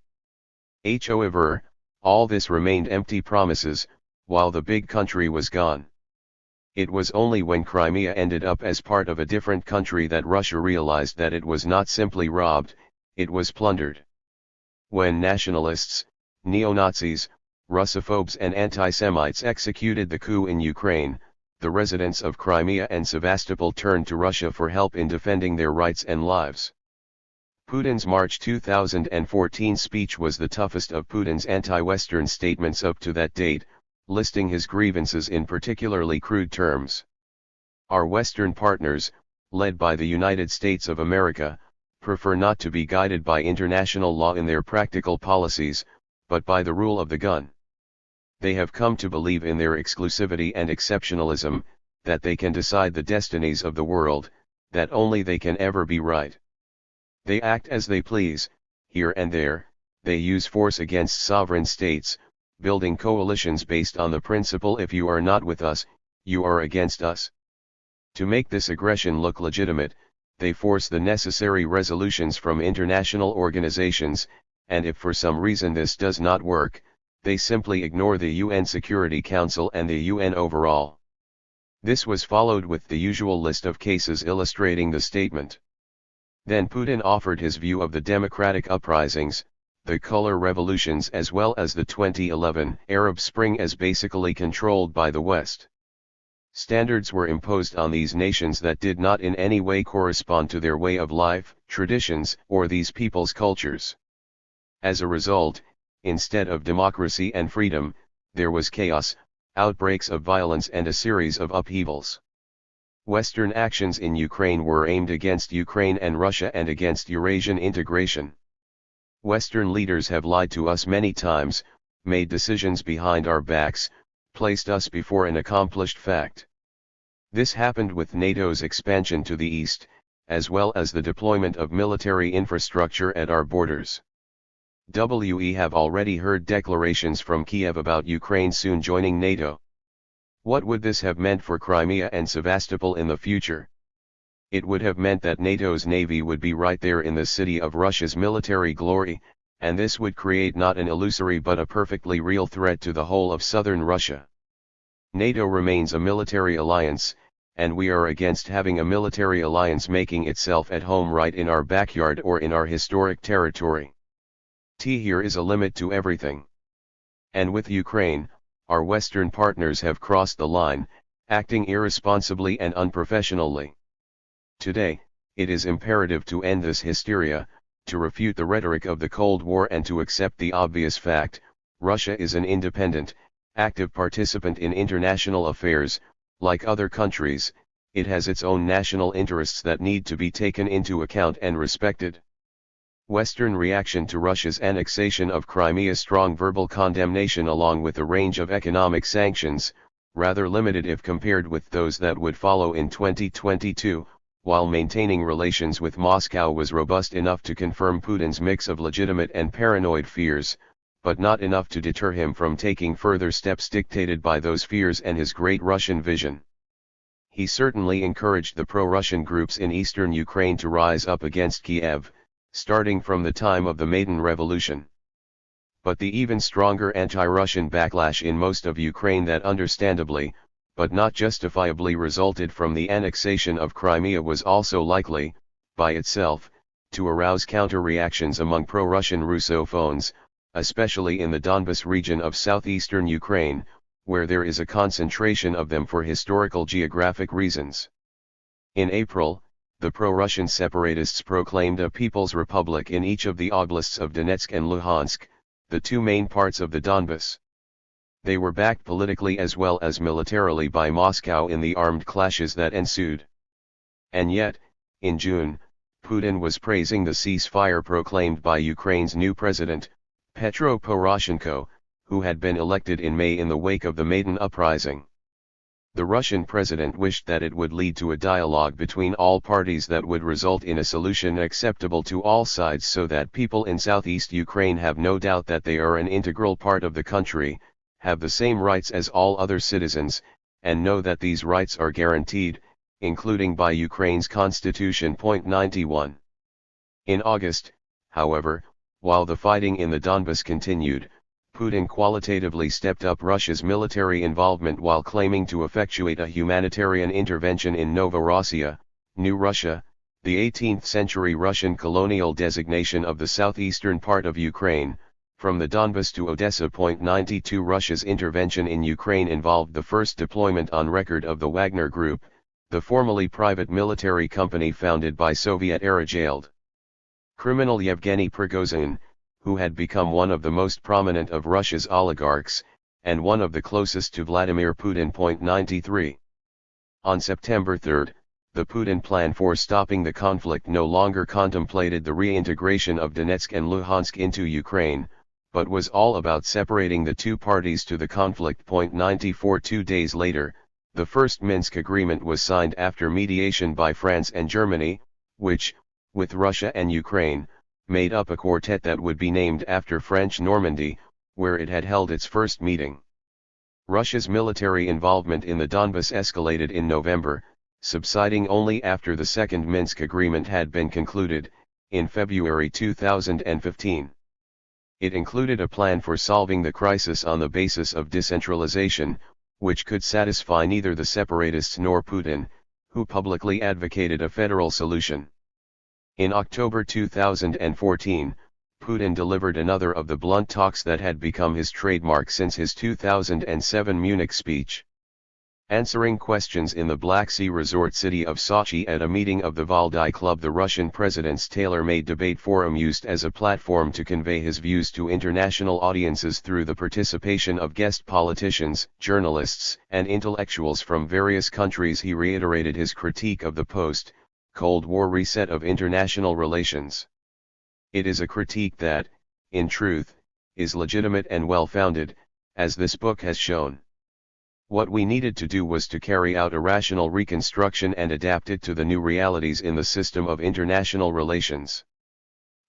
However, all this remained empty promises, while the big country was gone. It was only when Crimea ended up as part of a different country that Russia realized that it was not simply robbed, it was plundered. When nationalists, neo-Nazis, Russophobes and anti-Semites executed the coup in Ukraine, the residents of Crimea and Sevastopol turned to Russia for help in defending their rights and lives. Putin's March 2014 speech was the toughest of Putin's anti-Western statements up to that date, listing his grievances in particularly crude terms. Our Western partners, led by the United States of America, prefer not to be guided by international law in their practical policies, but by the rule of the gun. They have come to believe in their exclusivity and exceptionalism, that they can decide the destinies of the world, that only they can ever be right. They act as they please, here and there, they use force against sovereign states, building coalitions based on the principle if you are not with us, you are against us. To make this aggression look legitimate, they force the necessary resolutions from international organizations, and if for some reason this does not work, they simply ignore the UN Security Council and the UN overall. This was followed with the usual list of cases illustrating the statement. Then Putin offered his view of the democratic uprisings, the color revolutions as well as the 2011 Arab Spring as basically controlled by the West. Standards were imposed on these nations that did not in any way correspond to their way of life, traditions, or these people's cultures. As a result, instead of democracy and freedom, there was chaos, outbreaks of violence and a series of upheavals. Western actions in Ukraine were aimed against Ukraine and Russia and against Eurasian integration. Western leaders have lied to us many times, made decisions behind our backs, placed us before an accomplished fact. This happened with NATO's expansion to the east, as well as the deployment of military infrastructure at our borders. We have already heard declarations from Kiev about Ukraine soon joining NATO. What would this have meant for Crimea and Sevastopol in the future? It would have meant that NATO's navy would be right there in the city of Russia's military glory, and this would create not an illusory but a perfectly real threat to the whole of southern Russia. NATO remains a military alliance, and we are against having a military alliance making itself at home right in our backyard or in our historic territory. Here is a limit to everything. And with Ukraine, our Western partners have crossed the line, acting irresponsibly and unprofessionally. Today, it is imperative to end this hysteria, to refute the rhetoric of the Cold War and to accept the obvious fact: Russia is an independent, active participant in international affairs. Like other countries, it has its own national interests that need to be taken into account and respected. Western reaction to Russia's annexation of Crimea: strong verbal condemnation along with a range of economic sanctions, rather limited if compared with those that would follow in 2022, while maintaining relations with Moscow was robust enough to confirm Putin's mix of legitimate and paranoid fears, but not enough to deter him from taking further steps dictated by those fears and his great Russian vision. He certainly encouraged the pro-Russian groups in eastern Ukraine to rise up against Kiev, starting from the time of the Maidan Revolution. But the even stronger anti-Russian backlash in most of Ukraine that understandably, but not justifiably resulted from the annexation of Crimea was also likely, by itself, to arouse counter-reactions among pro-Russian Russophones, especially in the Donbas region of southeastern Ukraine, where there is a concentration of them for historical geographic reasons. In April, the pro-Russian separatists proclaimed a People's Republic in each of the oblasts of Donetsk and Luhansk, the two main parts of the Donbas. They were backed politically as well as militarily by Moscow in the armed clashes that ensued. And yet, In June, Putin was praising the ceasefire proclaimed by Ukraine's new president, Petro Poroshenko, who had been elected in May in the wake of the Maidan uprising. The Russian president wished that it would lead to a dialogue between all parties that would result in a solution acceptable to all sides, so that people in southeast Ukraine have no doubt that they are an integral part of the country, have the same rights as all other citizens, and know that these rights are guaranteed, including by Ukraine's constitution. 91. In August, however, while the fighting in the Donbas continued, Putin qualitatively stepped up Russia's military involvement while claiming to effectuate a humanitarian intervention in Novorossiya, New Russia, the 18th-century Russian colonial designation of the southeastern part of Ukraine, from the Donbas to Odessa. 92 Russia's intervention in Ukraine involved the first deployment on record of the Wagner Group, the formerly private military company founded by Soviet-era jailed criminal Yevgeny Prigozhin, who had become one of the most prominent of Russia's oligarchs, and one of the closest to Vladimir Putin. 93. On September 3, the Putin plan for stopping the conflict no longer contemplated the reintegration of Donetsk and Luhansk into Ukraine, but was all about separating the two parties to the conflict. 94 2 days later, the first Minsk agreement was signed after mediation by France and Germany, which, with Russia and Ukraine, made up a quartet that would be named after French Normandy, where it had held its first meeting. Russia's military involvement in the Donbas escalated in November, subsiding only after the Second Minsk Agreement had been concluded, in February 2015. It included a plan for solving the crisis on the basis of decentralization, which could satisfy neither the separatists nor Putin, who publicly advocated a federal solution. In October 2014, Putin delivered another of the blunt talks that had become his trademark since his 2007 Munich speech. Answering questions in the Black Sea resort city of Sochi at a meeting of the Valdai Club, the Russian president's tailor-made debate forum used as a platform to convey his views to international audiences through the participation of guest politicians, journalists, and intellectuals from various countries. He reiterated his critique of the post-Cold War reset of international relations. It is a critique that, in truth, is legitimate and well-founded, as this book has shown. What we needed to do was to carry out a rational reconstruction and adapt it to the new realities in the system of international relations.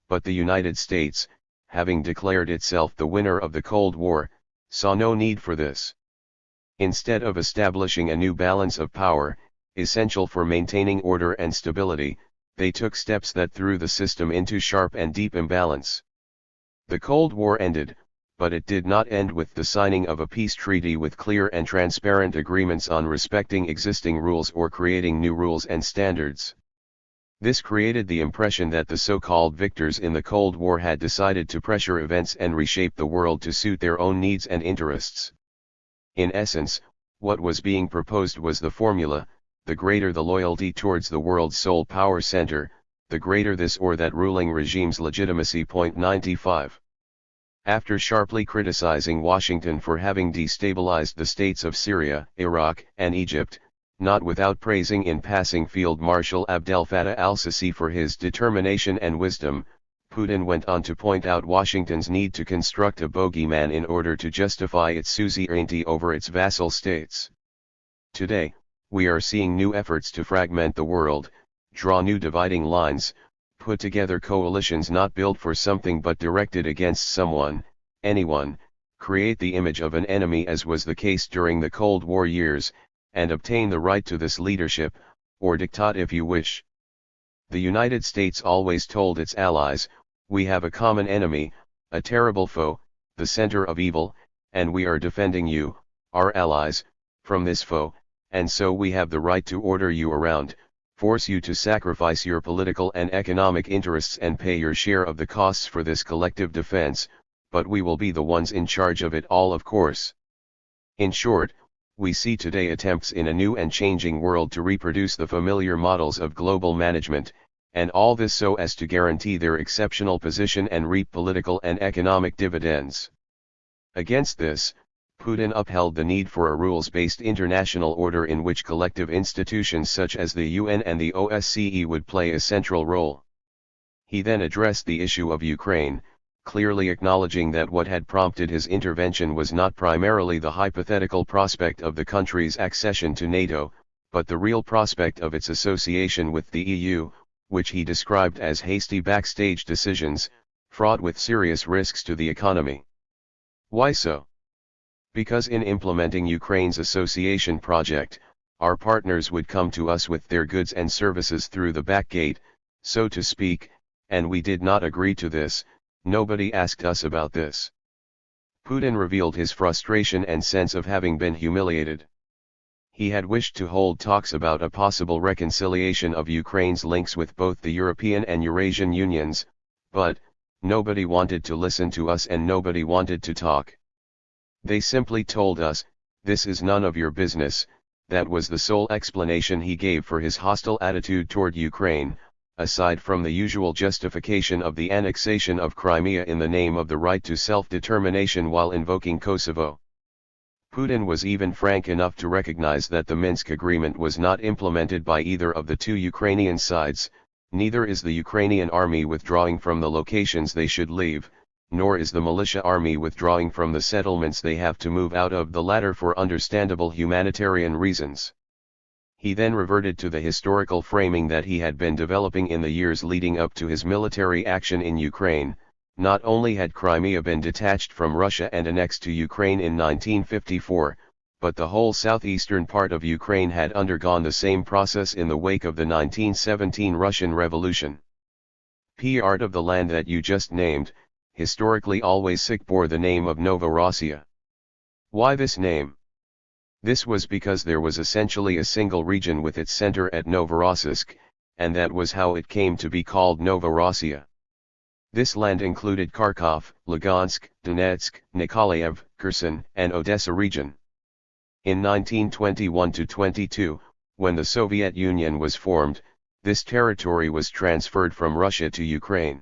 But the United States, having declared itself the winner of the Cold War, saw no need for this. Instead of establishing a new balance of power, essential for maintaining order and stability, they took steps that threw the system into sharp and deep imbalance. The Cold War ended, but it did not end with the signing of a peace treaty with clear and transparent agreements on respecting existing rules or creating new rules and standards. This created the impression that the so-called victors in the Cold War had decided to pressure events and reshape the world to suit their own needs and interests. In essence, what was being proposed was the formula: the greater the loyalty towards the world's sole power center, the greater this or that ruling regime's legitimacy. 95. After sharply criticizing Washington for having destabilized the states of Syria, Iraq, and Egypt, not without praising in passing Field Marshal Abdel Fattah al-Sisi for his determination and wisdom, Putin went on to point out Washington's need to construct a bogeyman in order to justify its suzerainty over its vassal states. Today, we are seeing new efforts to fragment the world, draw new dividing lines, put together coalitions not built for something but directed against someone, anyone, create the image of an enemy as was the case during the Cold War years, and obtain the right to this leadership, or diktat if you wish. The United States always told its allies, we have a common enemy, a terrible foe, the center of evil, and we are defending you, our allies, from this foe, and so we have the right to order you around, force you to sacrifice your political and economic interests and pay your share of the costs for this collective defense, but we will be the ones in charge of it all, of course. In short, we see today attempts in a new and changing world to reproduce the familiar models of global management, and all this so as to guarantee their exceptional position and reap political and economic dividends. Against this, Putin upheld the need for a rules-based international order in which collective institutions such as the UN and the OSCE would play a central role. He then addressed the issue of Ukraine, clearly acknowledging that what had prompted his intervention was not primarily the hypothetical prospect of the country's accession to NATO, but the real prospect of its association with the EU, which he described as hasty backstage decisions, fraught with serious risks to the economy. Why so? Because in implementing Ukraine's association project, our partners would come to us with their goods and services through the back gate, so to speak, and we did not agree to this. Nobody asked us about this. Putin revealed his frustration and sense of having been humiliated. He had wished to hold talks about a possible reconciliation of Ukraine's links with both the European and Eurasian unions, but nobody wanted to listen to us and nobody wanted to talk. They simply told us, "This is none of your business." That was the sole explanation he gave for his hostile attitude toward Ukraine, aside from the usual justification of the annexation of Crimea in the name of the right to self-determination while invoking Kosovo. Putin was even frank enough to recognize that the Minsk agreement was not implemented by either of the two Ukrainian sides. Neither is the Ukrainian army withdrawing from the locations they should leave, nor is the militia army withdrawing from the settlements they have to move out of, the latter for understandable humanitarian reasons. He then reverted to the historical framing that he had been developing in the years leading up to his military action in Ukraine. Not only had Crimea been detached from Russia and annexed to Ukraine in 1954, but the whole southeastern part of Ukraine had undergone the same process in the wake of the 1917 Russian Revolution. Part of the land that you just named, historically always bore the name of Novorossiya. Why this name? This was because there was essentially a single region with its center at Novorossiysk, and that was how it came to be called Novorossiya. This land included Kharkov, Lugansk, Donetsk, Nikolaev, Kherson, and Odessa region. In 1921-22, when the Soviet Union was formed, this territory was transferred from Russia to Ukraine.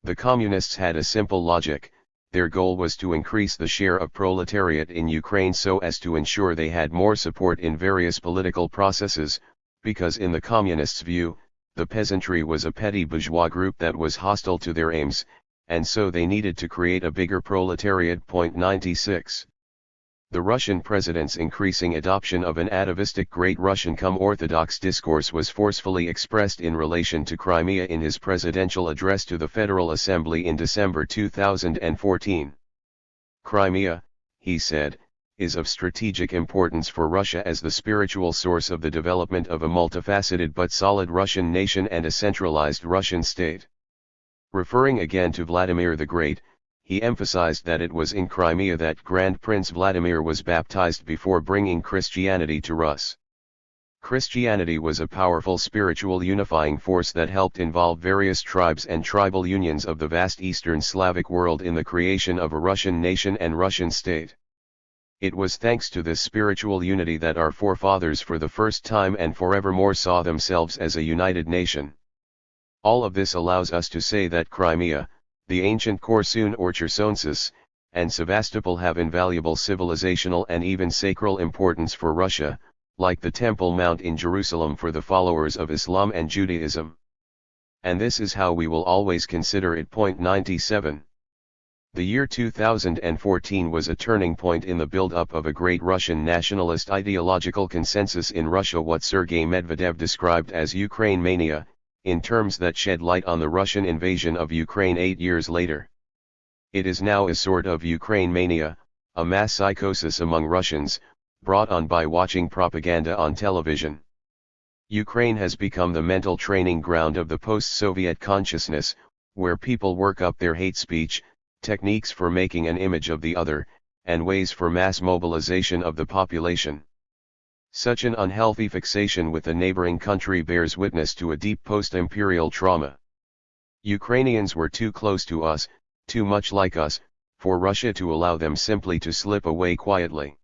The communists had a simple logic. Their goal was to increase the share of proletariat in Ukraine so as to ensure they had more support in various political processes, because in the communists' view, the peasantry was a petty bourgeois group that was hostile to their aims, and so they needed to create a bigger proletariat. 96. The Russian president's increasing adoption of an atavistic Great Russian Orthodox discourse was forcefully expressed in relation to Crimea in his presidential address to the Federal Assembly in December 2014. Crimea, he said, is of strategic importance for Russia as the spiritual source of the development of a multifaceted but solid Russian nation and a centralized Russian state. Referring again to Vladimir the Great, he emphasized that it was in Crimea that Grand Prince Vladimir was baptized before bringing Christianity to Rus. Christianity was a powerful spiritual unifying force that helped involve various tribes and tribal unions of the vast Eastern Slavic world in the creation of a Russian nation and Russian state. It was thanks to this spiritual unity that our forefathers for the first time and forevermore saw themselves as a united nation. All of this allows us to say that Crimea, the ancient Korsun or Chersonsis, and Sevastopol have invaluable civilizational and even sacral importance for Russia, like the Temple Mount in Jerusalem for the followers of Islam and Judaism. And this is how we will always consider it. 97. The year 2014 was a turning point in the build-up of a great Russian nationalist ideological consensus in Russia, what Sergei Medvedev described as Ukraine mania, in terms that shed light on the Russian invasion of Ukraine 8 years later. It is now a sort of Ukraine mania, a mass psychosis among Russians, brought on by watching propaganda on television. Ukraine has become the mental training ground of the post-Soviet consciousness, where people work up their hate speech, techniques for making an image of the other, and ways for mass mobilization of the population. Such an unhealthy fixation with a neighboring country bears witness to a deep post-imperial trauma. Ukrainians were too close to us, too much like us, for Russia to allow them simply to slip away quietly.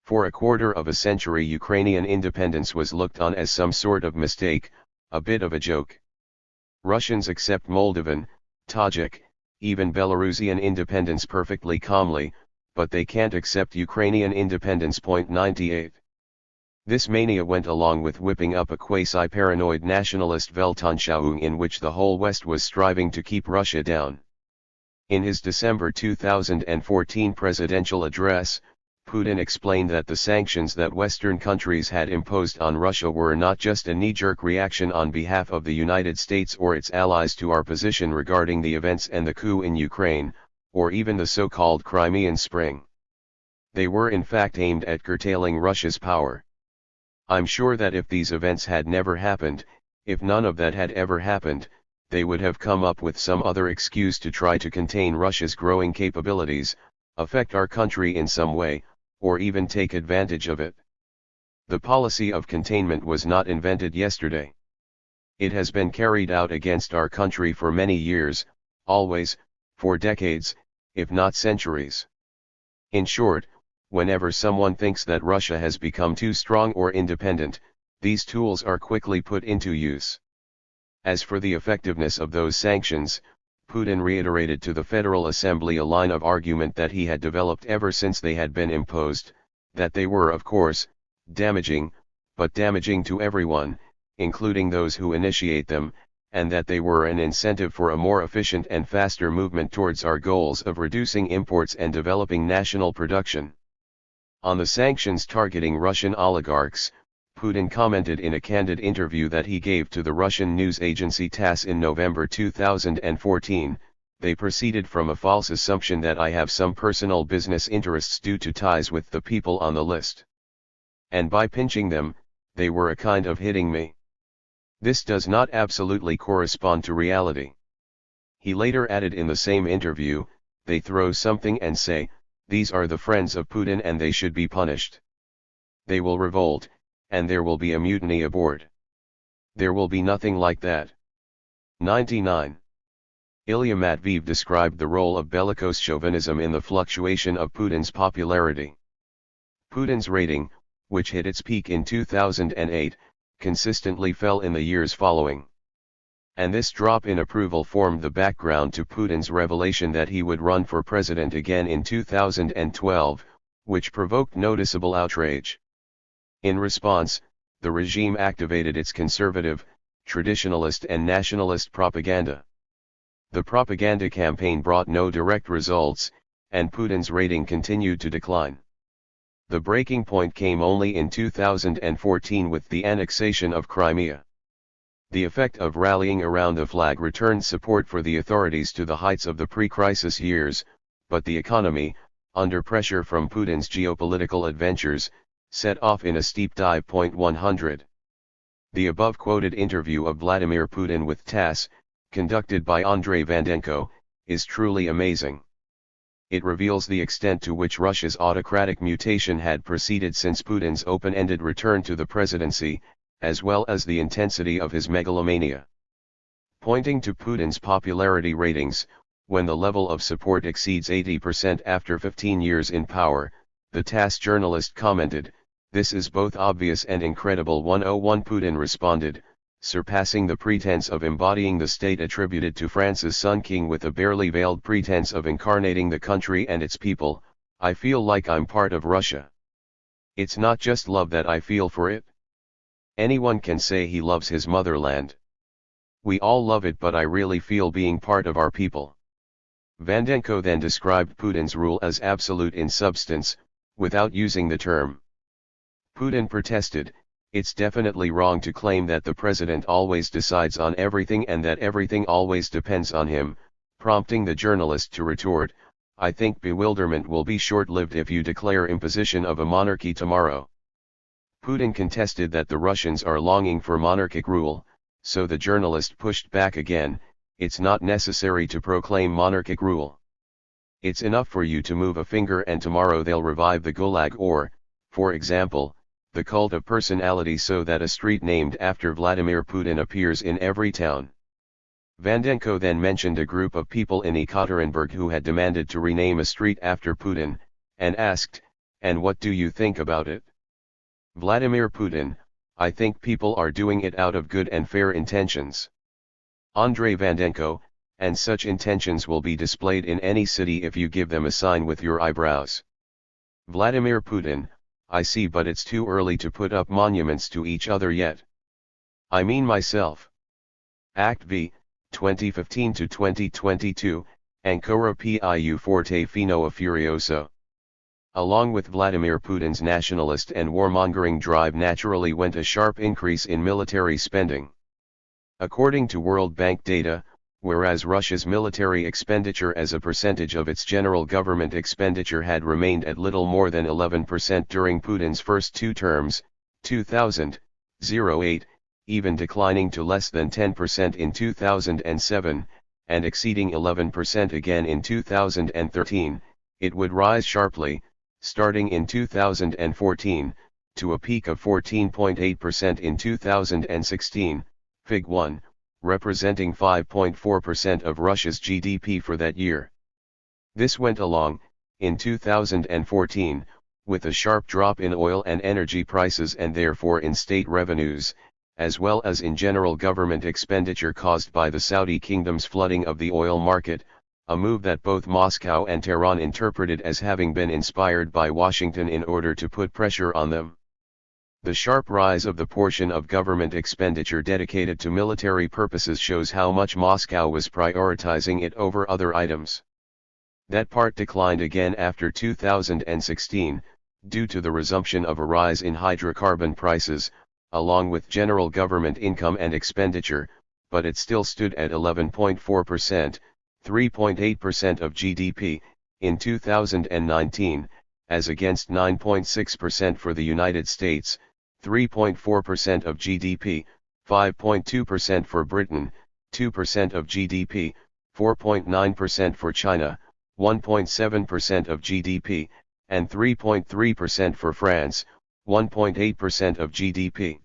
For a quarter of a century Ukrainian independence was looked on as some sort of mistake, a bit of a joke. Russians accept Moldovan, Tajik, even Belarusian independence perfectly calmly, but they can't accept Ukrainian independence. 98. This mania went along with whipping up a quasi-paranoid nationalist Weltanschauung in which the whole West was striving to keep Russia down. In his December 2014 presidential address, Putin explained that the sanctions that Western countries had imposed on Russia were not just a knee-jerk reaction on behalf of the United States or its allies to our position regarding the events and the coup in Ukraine, or even the so-called Crimean Spring. They were in fact aimed at curtailing Russia's power. I'm sure that if these events had never happened, if none of that had ever happened, they would have come up with some other excuse to try to contain Russia's growing capabilities, affect our country in some way, or even take advantage of it. The policy of containment was not invented yesterday. It has been carried out against our country for many years, always, for decades, if not centuries. In short, whenever someone thinks that Russia has become too strong or independent, these tools are quickly put into use. As for the effectiveness of those sanctions, Putin reiterated to the Federal Assembly a line of argument that he had developed ever since they had been imposed, that they were of course, damaging, but damaging to everyone, including those who initiate them, and that they were an incentive for a more efficient and faster movement towards our goals of reducing imports and developing national production. On the sanctions targeting Russian oligarchs, Putin commented in a candid interview that he gave to the Russian news agency TASS in November 2014, "They proceeded from a false assumption that I have some personal business interests due to ties with the people on the list. And by pinching them, they were a kind of hitting me. This does not absolutely correspond to reality." He later added in the same interview, "They throw something and say, these are the friends of Putin and they should be punished. They will revolt, and there will be a mutiny aboard. There will be nothing like that." 99. Ilya Matveev described the role of bellicose chauvinism in the fluctuation of Putin's popularity. Putin's rating, which hit its peak in 2008, consistently fell in the years following. And this drop in approval formed the background to Putin's revelation that he would run for president again in 2012, which provoked noticeable outrage. In response, the regime activated its conservative, traditionalist and nationalist propaganda. The propaganda campaign brought no direct results, and Putin's rating continued to decline. The breaking point came only in 2014 with the annexation of Crimea. The effect of rallying around the flag returned support for the authorities to the heights of the pre-crisis years, but the economy, under pressure from Putin's geopolitical adventures, set off in a steep dive. 100. The above-quoted interview of Vladimir Putin with TASS, conducted by Andrei Vandenko, is truly amazing. It reveals the extent to which Russia's autocratic mutation had proceeded since Putin's open-ended return to the presidency, as well as the intensity of his megalomania. Pointing to Putin's popularity ratings, when the level of support exceeds 80% after 15 years in power, the TASS journalist commented, "This is both obvious and incredible." 101. Putin responded, surpassing the pretense of embodying the state attributed to France's Sun King with a barely veiled pretense of incarnating the country and its people, "I feel like I'm part of Russia. It's not just love that I feel for it. Anyone can say he loves his motherland. We all love it, but I really feel being part of our people." Vandenko then described Putin's rule as absolute in substance, without using the term. Putin protested, "It's definitely wrong to claim that the president always decides on everything and that everything always depends on him," prompting the journalist to retort, "I think bewilderment will be short-lived if you declare imposition of a monarchy tomorrow." Putin contested that the Russians are longing for monarchic rule, so the journalist pushed back again, "It's not necessary to proclaim monarchic rule. It's enough for you to move a finger and tomorrow they'll revive the Gulag or, for example, the cult of personality so that a street named after Vladimir Putin appears in every town." Vandenko then mentioned a group of people in Ekaterinburg who had demanded to rename a street after Putin, and asked, "And what do you think about it?" Vladimir Putin, "I think people are doing it out of good and fair intentions." Andrei Vandenko, and such intentions will be displayed in any city if you give them a sign with your eyebrows. Vladimir Putin, I see, but it's too early to put up monuments to each other yet. I mean myself. Act V, 2015 to 2022, Ancora più forte fino a furioso. Along with Vladimir Putin's nationalist and warmongering drive naturally went a sharp increase in military spending. According to World Bank data, whereas Russia's military expenditure as a percentage of its general government expenditure had remained at little more than 11% during Putin's first two terms, 2008, even declining to less than 10% in 2007, and exceeding 11% again in 2013, it would rise sharply, starting in 2014, to a peak of 14.8% in 2016, Fig 1, representing 5.4% of Russia's GDP for that year. This went along, in 2014, with a sharp drop in oil and energy prices and therefore in state revenues, as well as in general government expenditure caused by the Saudi kingdom's flooding of the oil market, a move that both Moscow and Tehran interpreted as having been inspired by Washington in order to put pressure on them. The sharp rise of the portion of government expenditure dedicated to military purposes shows how much Moscow was prioritizing it over other items. That part declined again after 2016, due to the resumption of a rise in hydrocarbon prices, along with general government income and expenditure, but it still stood at 11.4%, 3.8% of GDP, in 2019, as against 9.6% for the United States, 3.4% of GDP, 5.2% for Britain, 2% of GDP, 4.9% for China, 1.7% of GDP, and 3.3% for France, 1.8% of GDP.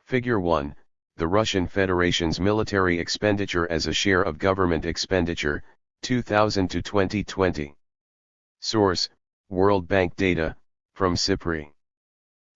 Figure 1. The Russian Federation's military expenditure as a share of government expenditure, 2000 to 2020. Source: World Bank data, from SIPRI.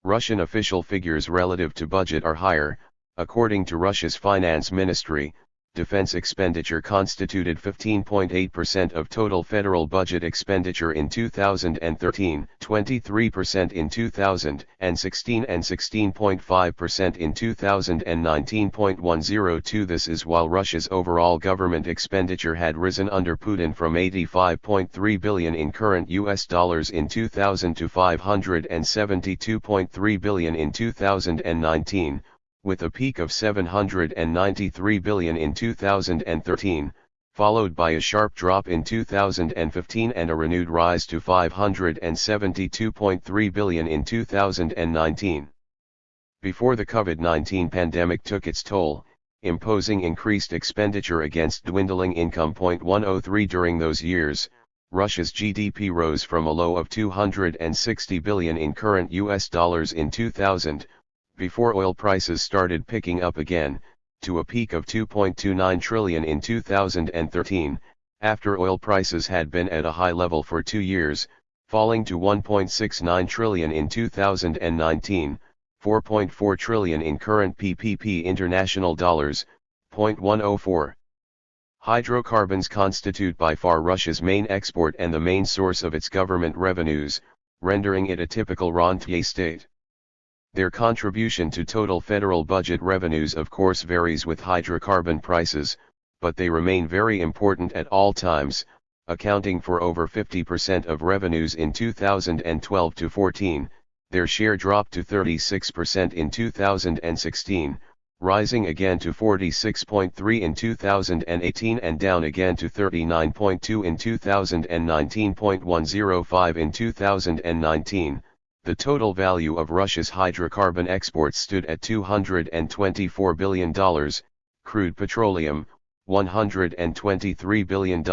Russian official figures relative to budget are higher. According to Russia's finance ministry, defense expenditure constituted 15.8% of total federal budget expenditure in 2013, 23% in 2016 and 16.5% in 2019.102. This is while Russia's overall government expenditure had risen under Putin from $85.3 billion in current US dollars in 2000 to $572.3 billion in 2019. With a peak of $793 billion in 2013, followed by a sharp drop in 2015 and a renewed rise to $572.3 billion in 2019. Before the COVID-19 pandemic took its toll, imposing increased expenditure against dwindling income. 103 During those years, Russia's GDP rose from a low of $260 billion in current US dollars in 2000, before oil prices started picking up again, to a peak of $2.29 trillion in 2013, after oil prices had been at a high level for 2 years, falling to $1.69 trillion in 2019, $4.4 trillion in current PPP international dollars, 0.104. Hydrocarbons constitute by far Russia's main export and the main source of its government revenues, rendering it a typical rentier state. Their contribution to total federal budget revenues of course varies with hydrocarbon prices, but they remain very important at all times, accounting for over 50% of revenues in 2012 to 14. Their share dropped to 36% in 2016, rising again to 46.3% in 2018 and down again to 39.2% in 2019.105 in 2019. The total value of Russia's hydrocarbon exports stood at $224 billion, crude petroleum, $123 billion,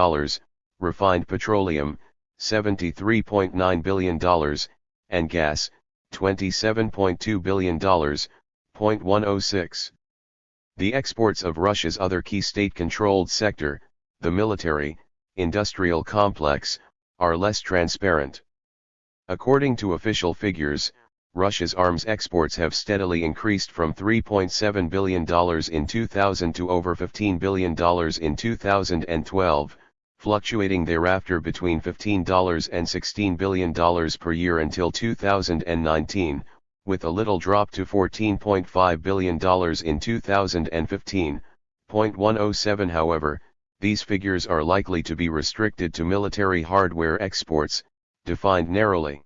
refined petroleum, $73.9 billion, and gas, $27.2 billion, 0.106. The exports of Russia's other key state-controlled sector, the military, industrial complex, are less transparent. According to official figures, Russia's arms exports have steadily increased from $3.7 billion in 2000 to over $15 billion in 2012, fluctuating thereafter between $15 and $16 billion per year until 2019, with a little drop to $14.5 billion in 2015. 107 However, these figures are likely to be restricted to military hardware exports, defined narrowly.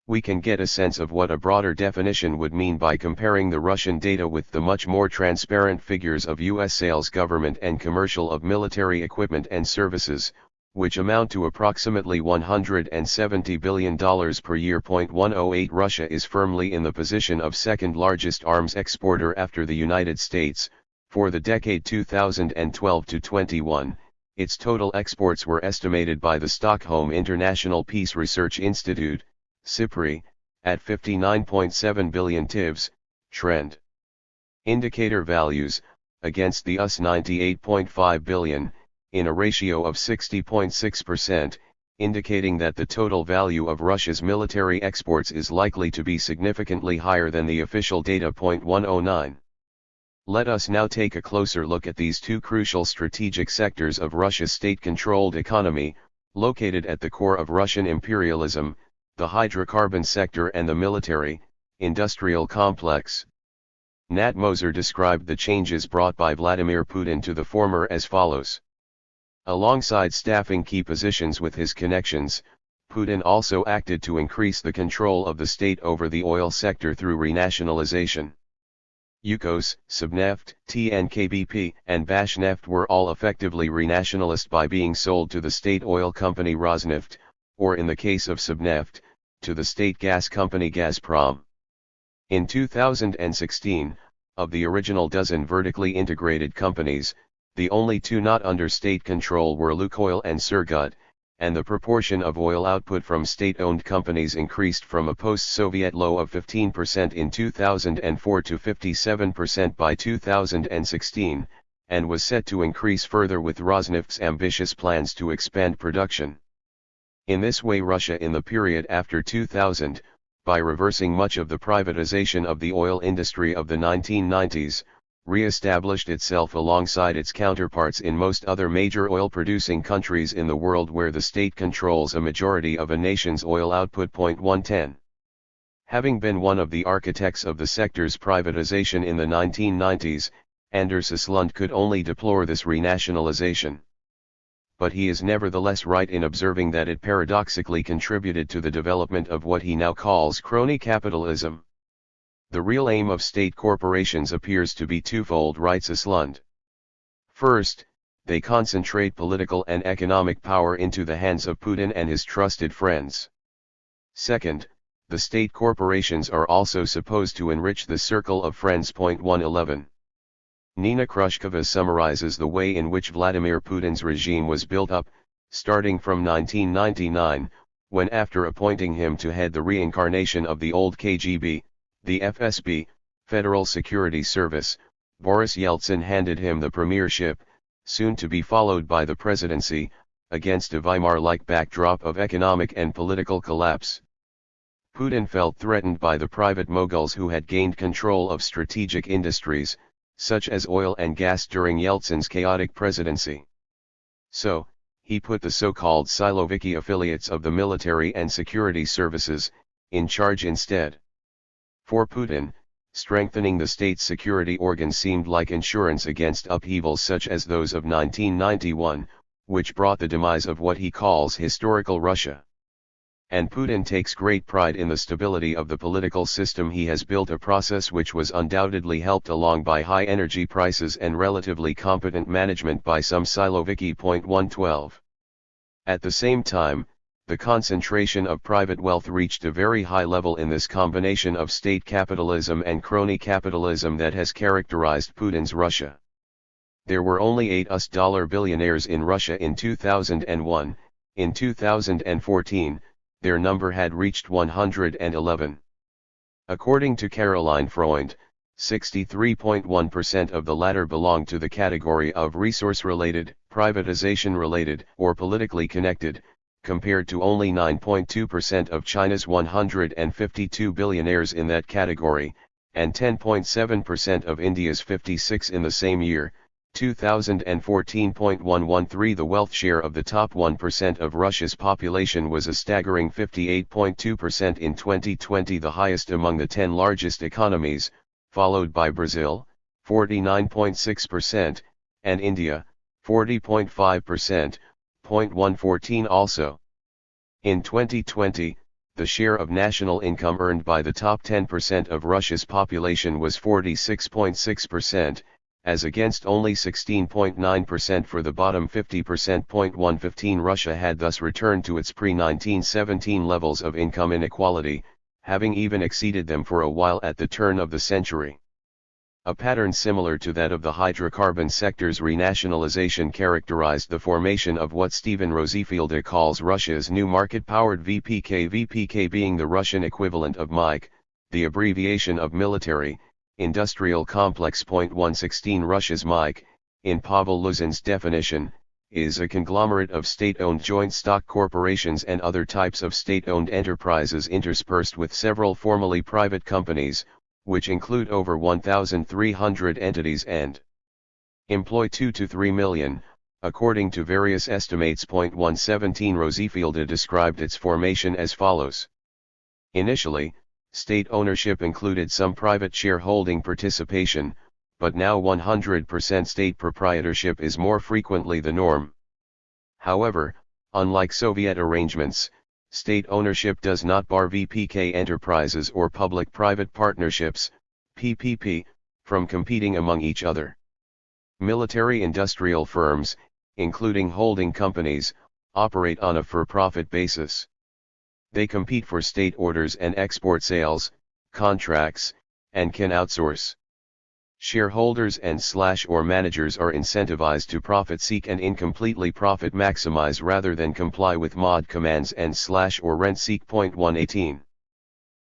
We can get a sense of what a broader definition would mean by comparing the Russian data with the much more transparent figures of U.S. sales, government and commercial of military equipment and services, which amount to approximately $170 billion per year. 108 Russia is firmly in the position of second largest arms exporter after the United States. For the decade 2012 to 21, its total exports were estimated by the Stockholm International Peace Research Institute, SIPRI, at 59.7 billion tivs, trend. Indicator values, against the US 98.5 billion, in a ratio of 60.6%, indicating that the total value of Russia's military exports is likely to be significantly higher than the official data. 109. Let us now take a closer look at these two crucial strategic sectors of Russia's state-controlled economy, located at the core of Russian imperialism, the hydrocarbon sector and the military-industrial complex. Nat Moser described the changes brought by Vladimir Putin to the former as follows. Alongside staffing key positions with his connections, Putin also acted to increase the control of the state over the oil sector through renationalization. Yukos, Subneft, TNK-BP, and Bashneft were all effectively renationalist by being sold to the state oil company Rosneft, or in the case of Subneft, to the state gas company Gazprom. In 2016, of the original dozen vertically integrated companies, the only two not under state control were Lukoil and Surgut, and the proportion of oil output from state-owned companies increased from a post-Soviet low of 15% in 2004 to 57% by 2016, and was set to increase further with Rosneft's ambitious plans to expand production. In this way, Russia in the period after 2000, by reversing much of the privatization of the oil industry of the 1990s, re-established itself alongside its counterparts in most other major oil-producing countries in the world where the state controls a majority of a nation's oil output. 110. Having been one of the architects of the sector's privatization in the 1990s, Anders Eslund could only deplore this renationalization. But he is nevertheless right in observing that it paradoxically contributed to the development of what he now calls crony capitalism. The real aim of state corporations appears to be twofold, writes Eslund. First, they concentrate political and economic power into the hands of Putin and his trusted friends. Second, the state corporations are also supposed to enrich the circle of friends. 111. Nina Khrushcheva summarizes the way in which Vladimir Putin's regime was built up, starting from 1999, when after appointing him to head the reincarnation of the old KGB, the FSB, Federal Security Service, Boris Yeltsin handed him the premiership, soon to be followed by the presidency, against a Weimar-like backdrop of economic and political collapse. Putin felt threatened by the private moguls who had gained control of strategic industries, such as oil and gas, during Yeltsin's chaotic presidency. So, he put the so-called Siloviki affiliates of the military and security services in charge instead. For Putin, strengthening the state's security organs seemed like insurance against upheavals such as those of 1991, which brought the demise of what he calls historical Russia. And Putin takes great pride in the stability of the political system he has built, a process which was undoubtedly helped along by high energy prices and relatively competent management by some Siloviki. 112. At the same time, the concentration of private wealth reached a very high level in this combination of state capitalism and crony capitalism that has characterized Putin's Russia. There were only 8 US dollar billionaires in Russia in 2001, in 2014, their number had reached 111. According to Caroline Freund, 63.1% of the latter belonged to the category of resource-related, privatization-related, or politically connected, compared to only 9.2% of China's 152 billionaires in that category, and 10.7% of India's 56 in the same year, 2014.113. The wealth share of the top 1% of Russia's population was a staggering 58.2% in 2020, the highest among the 10 largest economies, followed by Brazil, 49.6%, and India, 40.5%, 114 also. In 2020, the share of national income earned by the top 10% of Russia's population was 46.6%, as against only 16.9% for the bottom 50%. 115. Russia had thus returned to its pre-1917 levels of income inequality, having even exceeded them for a while at the turn of the century. A pattern similar to that of the hydrocarbon sector's renationalization characterized the formation of what Stephen Rosefielde calls Russia's new market-powered VPK, VPK being the Russian equivalent of MIC, the abbreviation of military, industrial complex. 116. Russia's MIC, in Pavel Luzin's definition, is a conglomerate of state-owned joint stock corporations and other types of state-owned enterprises interspersed with several formally private companies, which include over 1,300 entities and employ 2 to 3 million, according to various estimates. 117. Rosefielde described its formation as follows. Initially, state ownership included some private shareholding participation, but now 100% state proprietorship is more frequently the norm. However, unlike Soviet arrangements, state ownership does not bar VPK enterprises or public-private partnerships, PPP, from competing among each other. Military-industrial firms, including holding companies, operate on a for-profit basis. They compete for state orders and export sales, contracts, and can outsource. Shareholders and/or managers are incentivized to profit-seek and incompletely profit-maximize rather than comply with MOD commands and/or rent-seek. 118.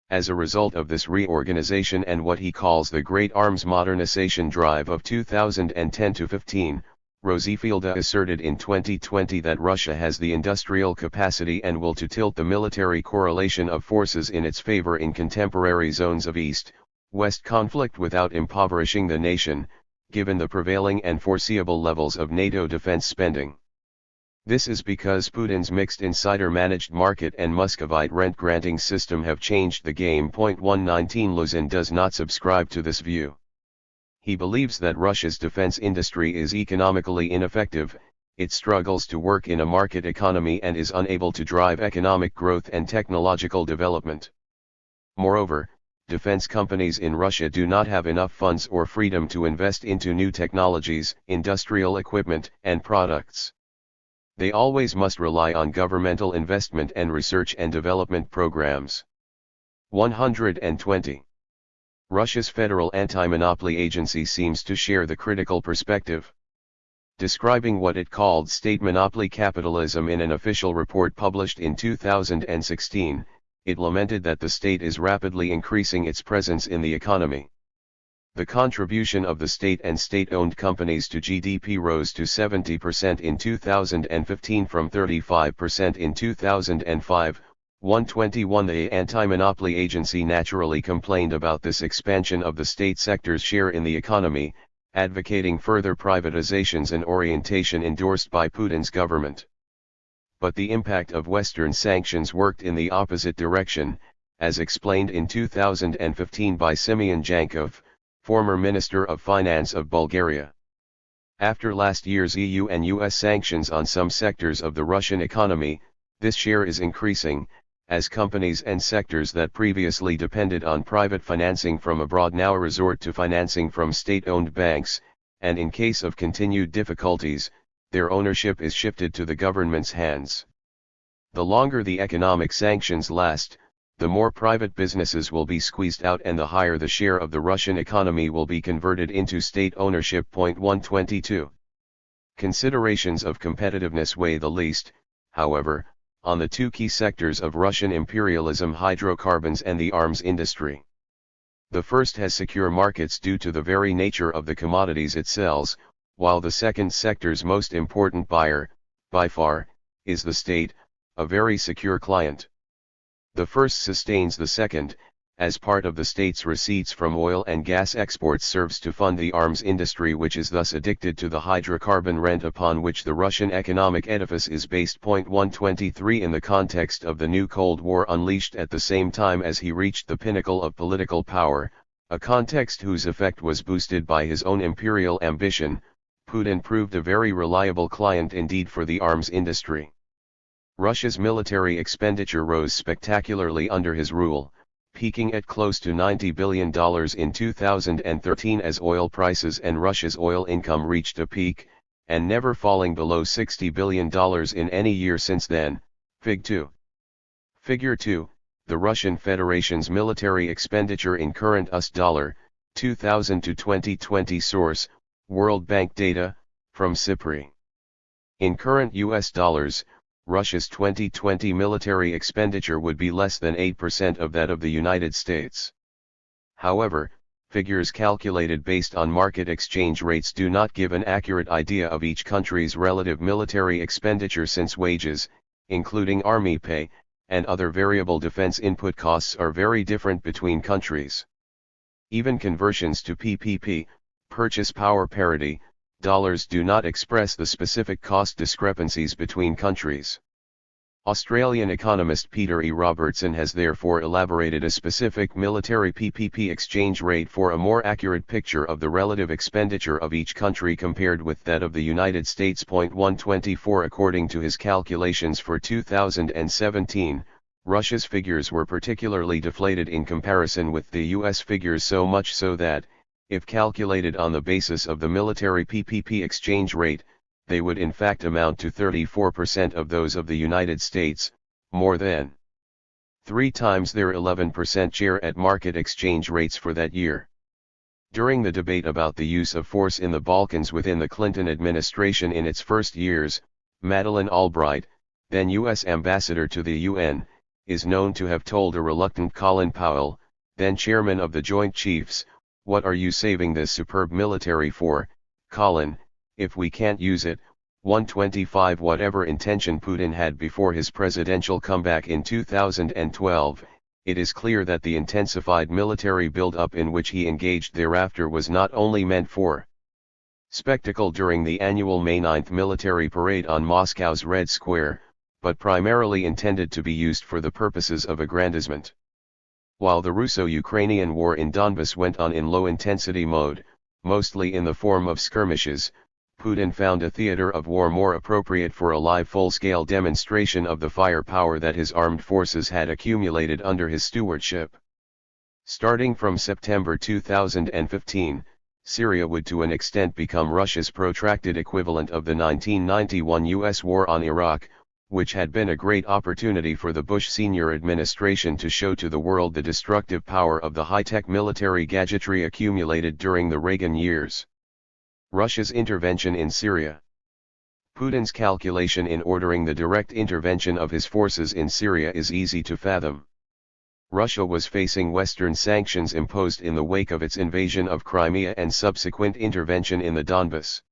As a result of this reorganization and what he calls the Great Arms Modernization Drive of 2010-15, Rosefielde asserted in 2020 that Russia has the industrial capacity and will to tilt the military correlation of forces in its favor in contemporary zones of East-West conflict without impoverishing the nation, given the prevailing and foreseeable levels of NATO defense spending. This is because Putin's mixed insider-managed market and Muscovite rent-granting system have changed the game. 119. Luzin does not subscribe to this view. He believes that Russia's defense industry is economically ineffective, it struggles to work in a market economy and is unable to drive economic growth and technological development. Moreover, defense companies in Russia do not have enough funds or freedom to invest into new technologies, industrial equipment, and products. They always must rely on governmental investment and research and development programs. 120. Russia's Federal Anti-Monopoly Agency seems to share the critical perspective. Describing what it called state monopoly capitalism in an official report published in 2016, it lamented that the state is rapidly increasing its presence in the economy. The contribution of the state and state-owned companies to GDP rose to 70% in 2015 from 35% in 2005. 121. The Anti-Monopoly Agency naturally complained about this expansion of the state sector's share in the economy, advocating further privatizations, an orientation endorsed by Putin's government. But the impact of Western sanctions worked in the opposite direction, as explained in 2015 by Simeon Jankov, former Minister of Finance of Bulgaria. After last year's EU and US sanctions on some sectors of the Russian economy, this share is increasing, as companies and sectors that previously depended on private financing from abroad now resort to financing from state-owned banks, and in case of continued difficulties, their ownership is shifted to the government's hands. The longer the economic sanctions last, the more private businesses will be squeezed out and the higher the share of the Russian economy will be converted into state ownership. 122. Considerations of competitiveness weigh the least, however, on the two key sectors of Russian imperialism: hydrocarbons and the arms industry. The first has secure markets due to the very nature of the commodities it sells, while the second sector's most important buyer, by far, is the state, a very secure client. The first sustains the second, as part of the state's receipts from oil and gas exports serves to fund the arms industry, which is thus addicted to the hydrocarbon rent upon which the Russian economic edifice is based. 123 In the context of the new Cold War unleashed at the same time as he reached the pinnacle of political power, a context whose effect was boosted by his own imperial ambition, Putin proved a very reliable client indeed for the arms industry. Russia's military expenditure rose spectacularly under his rule, peaking at close to $90 billion in 2013 as oil prices and Russia's oil income reached a peak, and never falling below $60 billion in any year since then. Fig. 2. Figure 2, the Russian Federation's military expenditure in current US dollar, 2000 to 2020 source, World Bank data, from CIPRI. In current US dollars, Russia's 2020 military expenditure would be less than 8% of that of the United States. However, figures calculated based on market exchange rates do not give an accurate idea of each country's relative military expenditure, since wages, including army pay, and other variable defense input costs are very different between countries. Even conversions to PPP, purchase power parity, dollars do not express the specific cost discrepancies between countries. Australian economist Peter E. Robertson has therefore elaborated a specific military PPP exchange rate for a more accurate picture of the relative expenditure of each country compared with that of the United States. 124 According to his calculations for 2017, Russia's figures were particularly deflated in comparison with the US figures, so much so that, if calculated on the basis of the military PPP exchange rate, they would in fact amount to 34% of those of the United States, more than 3 times their 11% share at market exchange rates for that year. During the debate about the use of force in the Balkans within the Clinton administration in its first years, Madeleine Albright, then U.S. ambassador to the UN, is known to have told a reluctant Colin Powell, then chairman of the Joint Chiefs, "What are you saving this superb military for, Colin, if we can't use it?" 125 Whatever intention Putin had before his presidential comeback in 2012, it is clear that the intensified military build-up in which he engaged thereafter was not only meant for spectacle during the annual May 9 military parade on Moscow's Red Square, but primarily intended to be used for the purposes of aggrandizement. While the Russo-Ukrainian war in Donbas went on in low-intensity mode, mostly in the form of skirmishes, Putin found a theater of war more appropriate for a live full-scale demonstration of the firepower that his armed forces had accumulated under his stewardship. Starting from September 2015, Syria would to an extent become Russia's protracted equivalent of the 1991 U.S. war on Iraq, which had been a great opportunity for the Bush senior administration to show to the world the destructive power of the high-tech military gadgetry accumulated during the Reagan years. Russia's intervention in Syria. Putin's calculation in ordering the direct intervention of his forces in Syria is easy to fathom. Russia was facing Western sanctions imposed in the wake of its invasion of Crimea and subsequent intervention in the Donbas.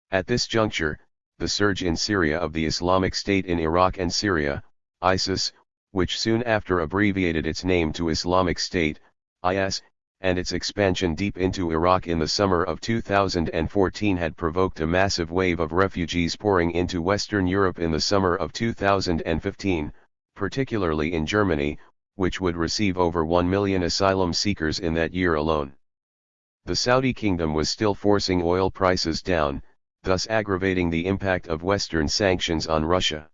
At this juncture, the surge in Syria of the Islamic State in Iraq and Syria, ISIS, which soon after abbreviated its name to Islamic State, IS, and its expansion deep into Iraq in the summer of 2014 had provoked a massive wave of refugees pouring into Western Europe in the summer of 2015, particularly in Germany, which would receive over 1 million asylum seekers in that year alone. The Saudi kingdom was still forcing oil prices down, thus aggravating the impact of Western sanctions on Russia.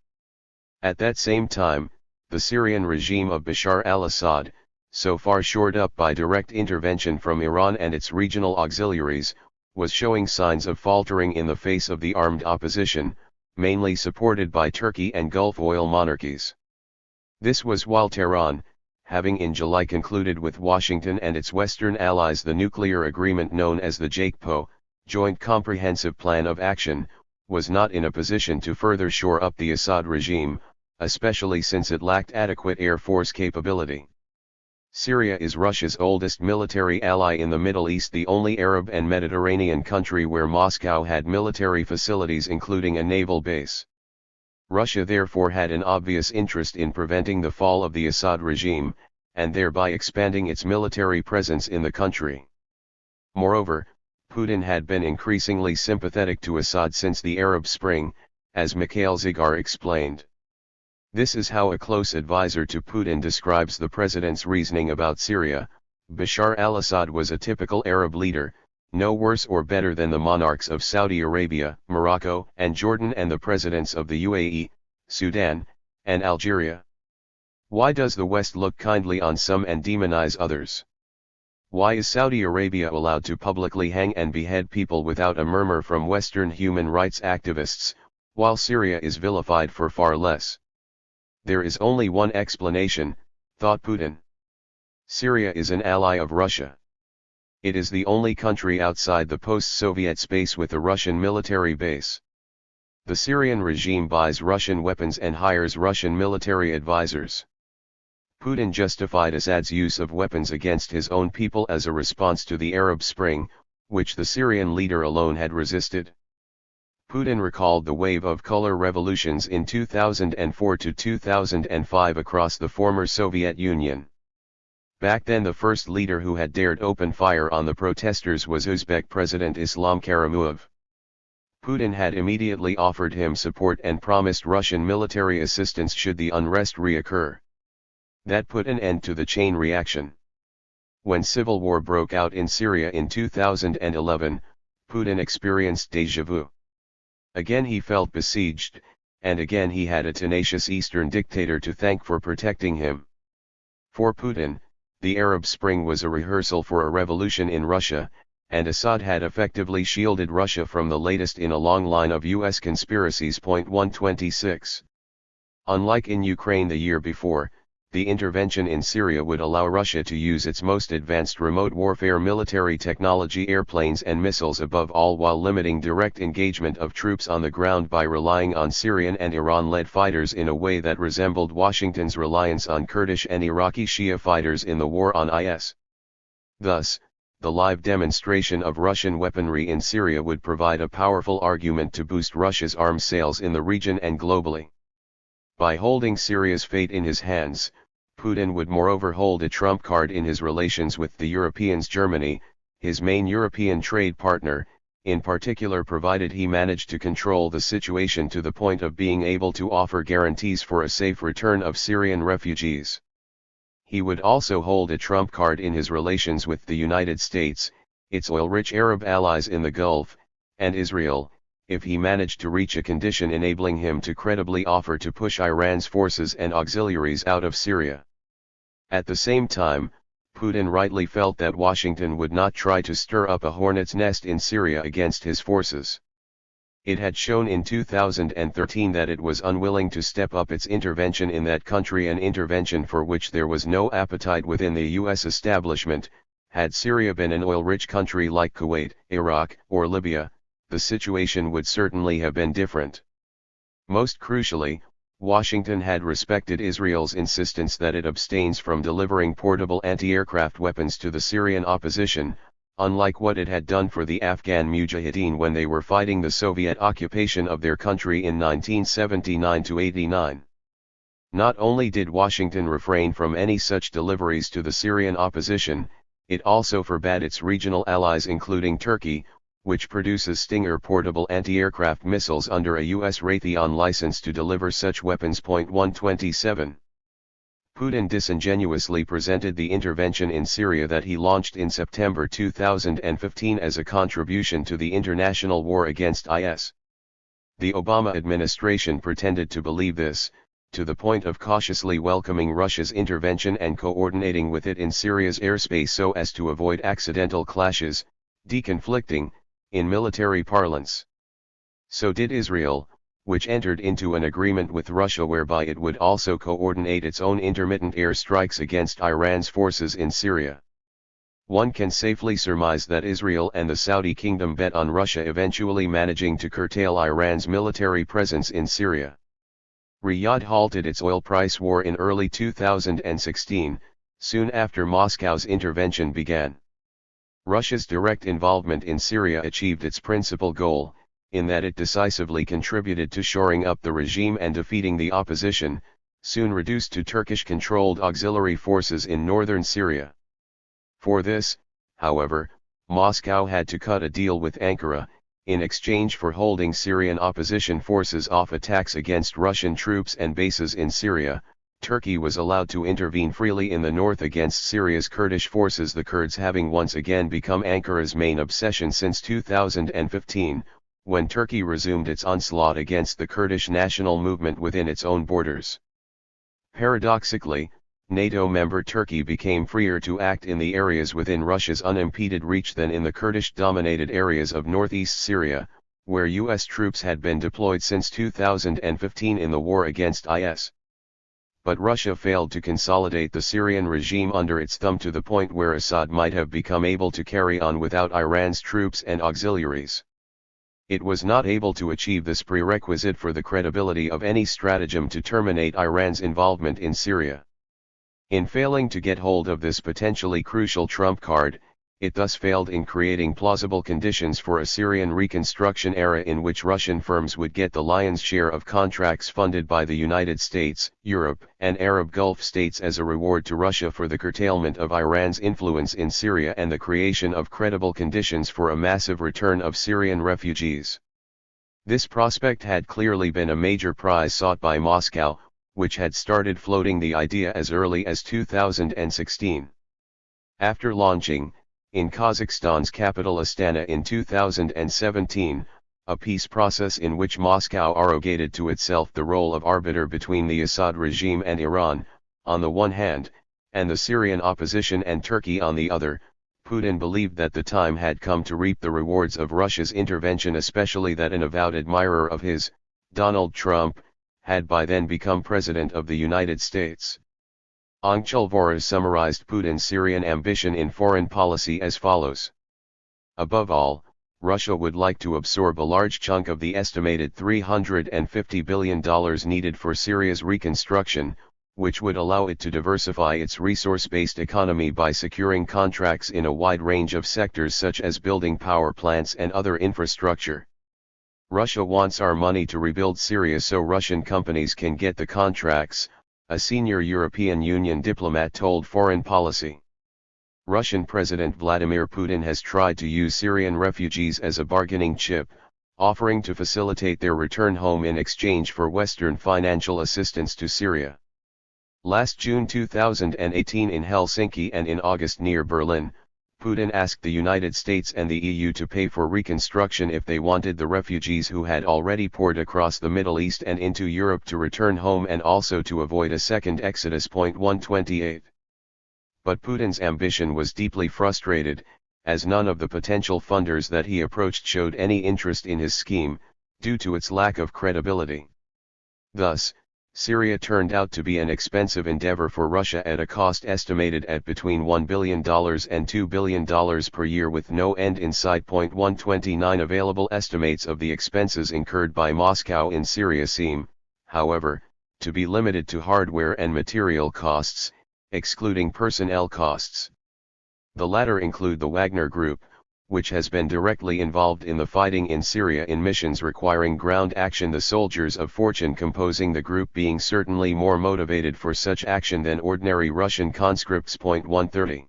At that same time, the Syrian regime of Bashar al-Assad, so far shored up by direct intervention from Iran and its regional auxiliaries, was showing signs of faltering in the face of the armed opposition, mainly supported by Turkey and Gulf oil monarchies. This was while Tehran, having in July concluded with Washington and its Western allies the nuclear agreement known as the JCPOA, Joint Comprehensive Plan of Action, was not in a position to further shore up the Assad regime, especially since it lacked adequate air force capability. Syria is Russia's oldest military ally in the Middle East, the only Arab and Mediterranean country where Moscow had military facilities including a naval base. Russia therefore had an obvious interest in preventing the fall of the Assad regime, and thereby expanding its military presence in the country. Moreover, Putin had been increasingly sympathetic to Assad since the Arab Spring, as Mikhail Zygar explained. This is how a close advisor to Putin describes the president's reasoning about Syria. Bashar al-Assad was a typical Arab leader, no worse or better than the monarchs of Saudi Arabia, Morocco, and Jordan, and the presidents of the UAE, Sudan, and Algeria. Why does the West look kindly on some and demonize others? Why is Saudi Arabia allowed to publicly hang and behead people without a murmur from Western human rights activists, while Syria is vilified for far less? There is only one explanation, thought Putin. Syria is an ally of Russia. It is the only country outside the post-Soviet space with a Russian military base. The Syrian regime buys Russian weapons and hires Russian military advisors. Putin justified Assad's use of weapons against his own people as a response to the Arab Spring, which the Syrian leader alone had resisted. Putin recalled the wave of color revolutions in 2004 to 2005 across the former Soviet Union. Back then the first leader who had dared open fire on the protesters was Uzbek President Islam Karimov. Putin had immediately offered him support and promised Russian military assistance should the unrest reoccur. That put an end to the chain reaction. When civil war broke out in Syria in 2011, Putin experienced déjà vu. Again he felt besieged, and again he had a tenacious Eastern dictator to thank for protecting him. For Putin, the Arab Spring was a rehearsal for a revolution in Russia, and Assad had effectively shielded Russia from the latest in a long line of US conspiracies. 126. Unlike in Ukraine the year before, the intervention in Syria would allow Russia to use its most advanced remote warfare military technology, airplanes and missiles above all, while limiting direct engagement of troops on the ground by relying on Syrian and Iran-led fighters in a way that resembled Washington's reliance on Kurdish and Iraqi Shia fighters in the war on IS. Thus, the live demonstration of Russian weaponry in Syria would provide a powerful argument to boost Russia's arms sales in the region and globally. By holding Syria's fate in his hands, Putin would moreover hold a trump card in his relations with the Europeans. Germany, his main European trade partner, in particular, provided he managed to control the situation to the point of being able to offer guarantees for a safe return of Syrian refugees. He would also hold a trump card in his relations with the United States, its oil-rich Arab allies in the Gulf, and Israel, if he managed to reach a condition enabling him to credibly offer to push Iran's forces and auxiliaries out of Syria. At the same time, Putin rightly felt that Washington would not try to stir up a hornet's nest in Syria against his forces. It had shown in 2013 that it was unwilling to step up its intervention in that country, an intervention for which there was no appetite within the US establishment. Had Syria been an oil-rich country like Kuwait, Iraq, or Libya, the situation would certainly have been different. Most crucially, Washington had respected Israel's insistence that it abstains from delivering portable anti-aircraft weapons to the Syrian opposition, unlike what it had done for the Afghan Mujahideen when they were fighting the Soviet occupation of their country in 1979–89. Not only did Washington refrain from any such deliveries to the Syrian opposition, it also forbade its regional allies, including Turkey, which produces Stinger portable anti-aircraft missiles under a U.S. Raytheon license, to deliver such weapons. 127. Putin disingenuously presented the intervention in Syria that he launched in September 2015 as a contribution to the international war against IS. The Obama administration pretended to believe this, to the point of cautiously welcoming Russia's intervention and coordinating with it in Syria's airspace so as to avoid accidental clashes, deconflicting, in military parlance. So did Israel, which entered into an agreement with Russia whereby it would also coordinate its own intermittent air strikes against Iran's forces in Syria. One can safely surmise that Israel and the Saudi Kingdom bet on Russia eventually managing to curtail Iran's military presence in Syria. Riyadh halted its oil price war in early 2016, soon after Moscow's intervention began. Russia's direct involvement in Syria achieved its principal goal, in that it decisively contributed to shoring up the regime and defeating the opposition, soon reduced to Turkish-controlled auxiliary forces in northern Syria. For this, however, Moscow had to cut a deal with Ankara, in exchange for holding Syrian opposition forces off attacks against Russian troops and bases in Syria. Turkey was allowed to intervene freely in the north against Syria's Kurdish forces, the Kurds having once again become Ankara's main obsession since 2015, when Turkey resumed its onslaught against the Kurdish national movement within its own borders. Paradoxically, NATO member Turkey became freer to act in the areas within Russia's unimpeded reach than in the Kurdish-dominated areas of northeast Syria, where U.S. troops had been deployed since 2015 in the war against IS. But Russia failed to consolidate the Syrian regime under its thumb to the point where Assad might have become able to carry on without Iran's troops and auxiliaries. It was not able to achieve this prerequisite for the credibility of any stratagem to terminate Iran's involvement in Syria. In failing to get hold of this potentially crucial trump card, it thus failed in creating plausible conditions for a Syrian reconstruction era in which Russian firms would get the lion's share of contracts funded by the United States, Europe, and Arab Gulf states as a reward to Russia for the curtailment of Iran's influence in Syria and the creation of credible conditions for a massive return of Syrian refugees. This prospect had clearly been a major prize sought by Moscow, which had started floating the idea as early as 2016. After launching, in Kazakhstan's capital Astana in 2017, a peace process in which Moscow arrogated to itself the role of arbiter between the Assad regime and Iran, on the one hand, and the Syrian opposition and Turkey on the other, Putin believed that the time had come to reap the rewards of Russia's intervention, especially that an avowed admirer of his, Donald Trump, had by then become President of the United States. Achcar Voras summarized Putin's Syrian ambition in foreign policy as follows. Above all, Russia would like to absorb a large chunk of the estimated $350 billion needed for Syria's reconstruction, which would allow it to diversify its resource-based economy by securing contracts in a wide range of sectors such as building power plants and other infrastructure. Russia wants our money to rebuild Syria so Russian companies can get the contracts, a senior European Union diplomat told Foreign Policy. Russian President Vladimir Putin has tried to use Syrian refugees as a bargaining chip, offering to facilitate their return home in exchange for Western financial assistance to Syria. Last June 2018 in Helsinki and in August near Berlin, Putin asked the United States and the EU to pay for reconstruction if they wanted the refugees who had already poured across the Middle East and into Europe to return home and also to avoid a second exodus. 128. But Putin's ambition was deeply frustrated, as none of the potential funders that he approached showed any interest in his scheme, due to its lack of credibility. Thus, Syria turned out to be an expensive endeavor for Russia at a cost estimated at between $1 billion and $2 billion per year with no end in sight. 129 Available estimates of the expenses incurred by Moscow in Syria seem, however, to be limited to hardware and material costs, excluding personnel costs. The latter include the Wagner Group, which has been directly involved in the fighting in Syria in missions requiring ground action, the soldiers of fortune composing the group being certainly more motivated for such action than ordinary Russian conscripts. 130.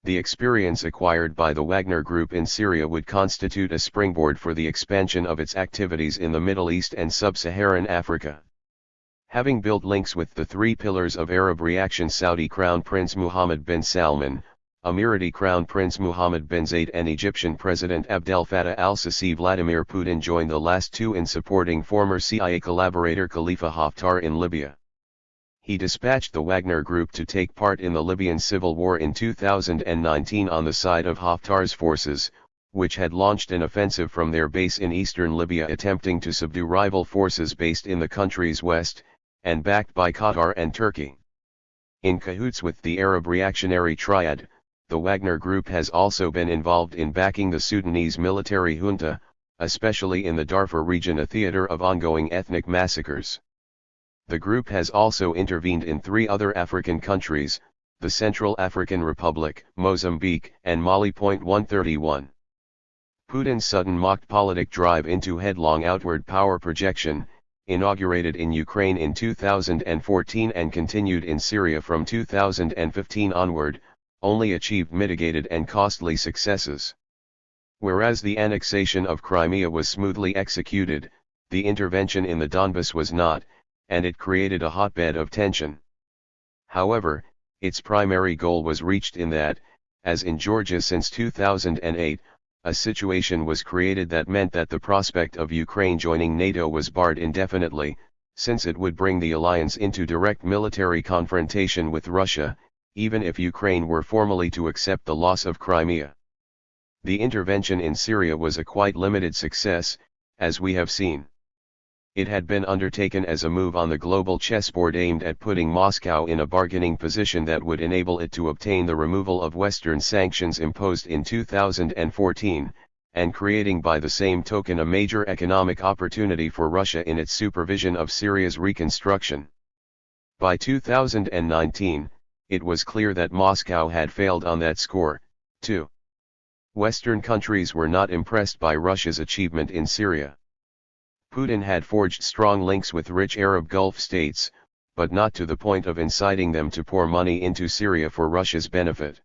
The experience acquired by the Wagner Group in Syria would constitute a springboard for the expansion of its activities in the Middle East and Sub-Saharan Africa. Having built links with the three pillars of Arab reaction, Saudi Crown Prince Mohammed bin Salman, Emirati Crown Prince Mohammed bin Zayed and Egyptian President Abdel Fattah al-Sisi, Vladimir Putin joined the last two in supporting former CIA collaborator Khalifa Haftar in Libya. He dispatched the Wagner Group to take part in the Libyan civil war in 2019 on the side of Haftar's forces, which had launched an offensive from their base in eastern Libya attempting to subdue rival forces based in the country's west, and backed by Qatar and Turkey. In cahoots with the Arab reactionary triad, the Wagner Group has also been involved in backing the Sudanese military junta, especially in the Darfur region, a theater of ongoing ethnic massacres. The group has also intervened in three other African countries, the Central African Republic, Mozambique, and Mali. 131. Putin's sudden mock-politic drive into headlong outward power projection, inaugurated in Ukraine in 2014 and continued in Syria from 2015 onward, only achieved mitigated and costly successes. Whereas the annexation of Crimea was smoothly executed, the intervention in the Donbas was not, and it created a hotbed of tension. However, its primary goal was reached in that, as in Georgia since 2008, a situation was created that meant that the prospect of Ukraine joining NATO was barred indefinitely, since it would bring the alliance into direct military confrontation with Russia, even if Ukraine were formally to accept the loss of Crimea. The intervention in Syria was a quite limited success, as we have seen. It had been undertaken as a move on the global chessboard aimed at putting Moscow in a bargaining position that would enable it to obtain the removal of Western sanctions imposed in 2014, and creating by the same token a major economic opportunity for Russia in its supervision of Syria's reconstruction. By 2019, it was clear that Moscow had failed on that score, too. Western countries were not impressed by Russia's achievement in Syria. Putin had forged strong links with rich Arab Gulf states, but not to the point of inciting them to pour money into Syria for Russia's benefit.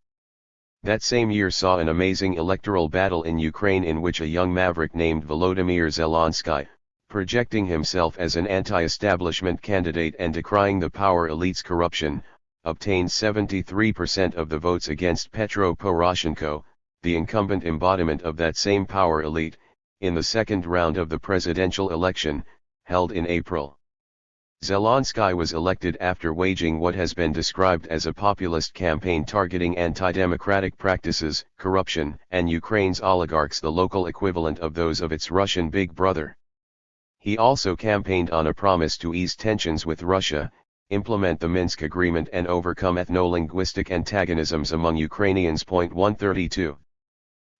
That same year saw an amazing electoral battle in Ukraine in which a young maverick named Volodymyr Zelensky, projecting himself as an anti-establishment candidate and decrying the power elite's corruption, obtained 73% of the votes against Petro Poroshenko, the incumbent embodiment of that same power elite, in the second round of the presidential election, held in April. Zelensky was elected after waging what has been described as a populist campaign targeting anti-democratic practices, corruption, and Ukraine's oligarchs, the local equivalent of those of its Russian big brother. He also campaigned on a promise to ease tensions with Russia, implement the Minsk Agreement and overcome ethno-linguistic antagonisms among Ukrainians. 132.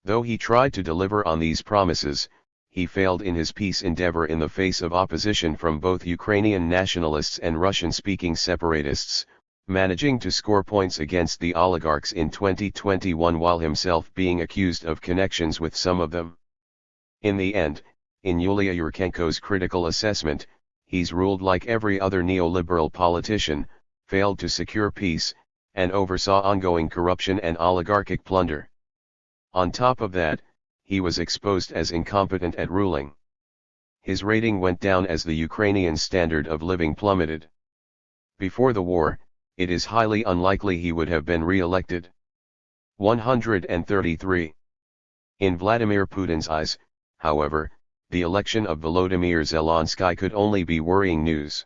Though he tried to deliver on these promises, he failed in his peace endeavor in the face of opposition from both Ukrainian nationalists and Russian-speaking separatists, managing to score points against the oligarchs in 2021 while himself being accused of connections with some of them. In the end, in Yulia Yurchenko's critical assessment, he's ruled like every other neoliberal politician, failed to secure peace, and oversaw ongoing corruption and oligarchic plunder. On top of that, he was exposed as incompetent at ruling. His rating went down as the Ukrainian standard of living plummeted. Before the war, it is highly unlikely he would have been re-elected. 133. In Vladimir Putin's eyes, however, the election of Volodymyr Zelensky could only be worrying news.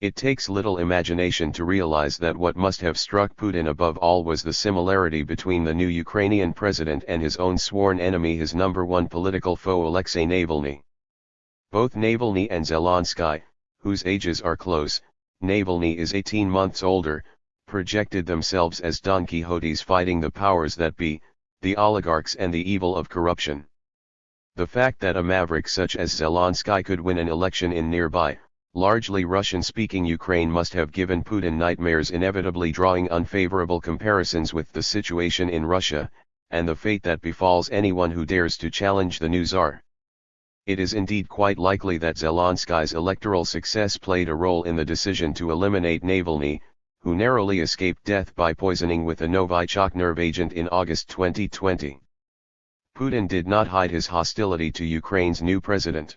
It takes little imagination to realize that what must have struck Putin above all was the similarity between the new Ukrainian president and his own sworn enemy, his number one political foe Alexei Navalny. Both Navalny and Zelensky, whose ages are close, Navalny is 18 months older, projected themselves as Don Quixotes fighting the powers that be, the oligarchs and the evil of corruption. The fact that a maverick such as Zelensky could win an election in nearby, largely Russian-speaking Ukraine must have given Putin nightmares, inevitably drawing unfavorable comparisons with the situation in Russia, and the fate that befalls anyone who dares to challenge the new Tsar. It is indeed quite likely that Zelensky's electoral success played a role in the decision to eliminate Navalny, who narrowly escaped death by poisoning with a Novichok nerve agent in August 2020. Putin did not hide his hostility to Ukraine's new president.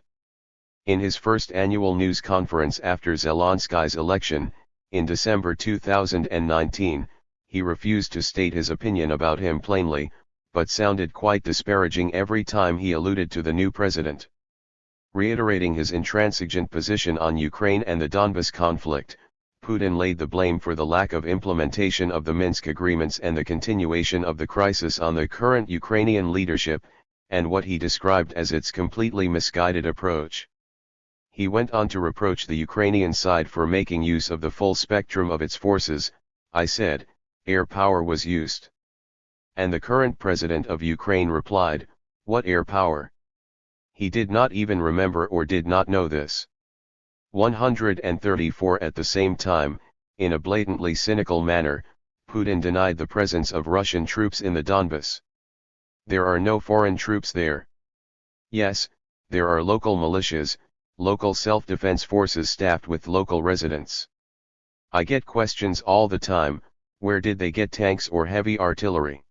In his first annual news conference after Zelensky's election, in December 2019, he refused to state his opinion about him plainly, but sounded quite disparaging every time he alluded to the new president. Reiterating his intransigent position on Ukraine and the Donbas conflict, Putin laid the blame for the lack of implementation of the Minsk agreements and the continuation of the crisis on the current Ukrainian leadership, and what he described as its completely misguided approach. He went on to reproach the Ukrainian side for making use of the full spectrum of its forces. I said, air power was used. And the current president of Ukraine replied, what air power? He did not even remember or did not know this. 134. At the same time, in a blatantly cynical manner, Putin denied the presence of Russian troops in the Donbas. There are no foreign troops there. Yes, there are local militias, local self-defense forces staffed with local residents. I get questions all the time, where did they get tanks or heavy artillery?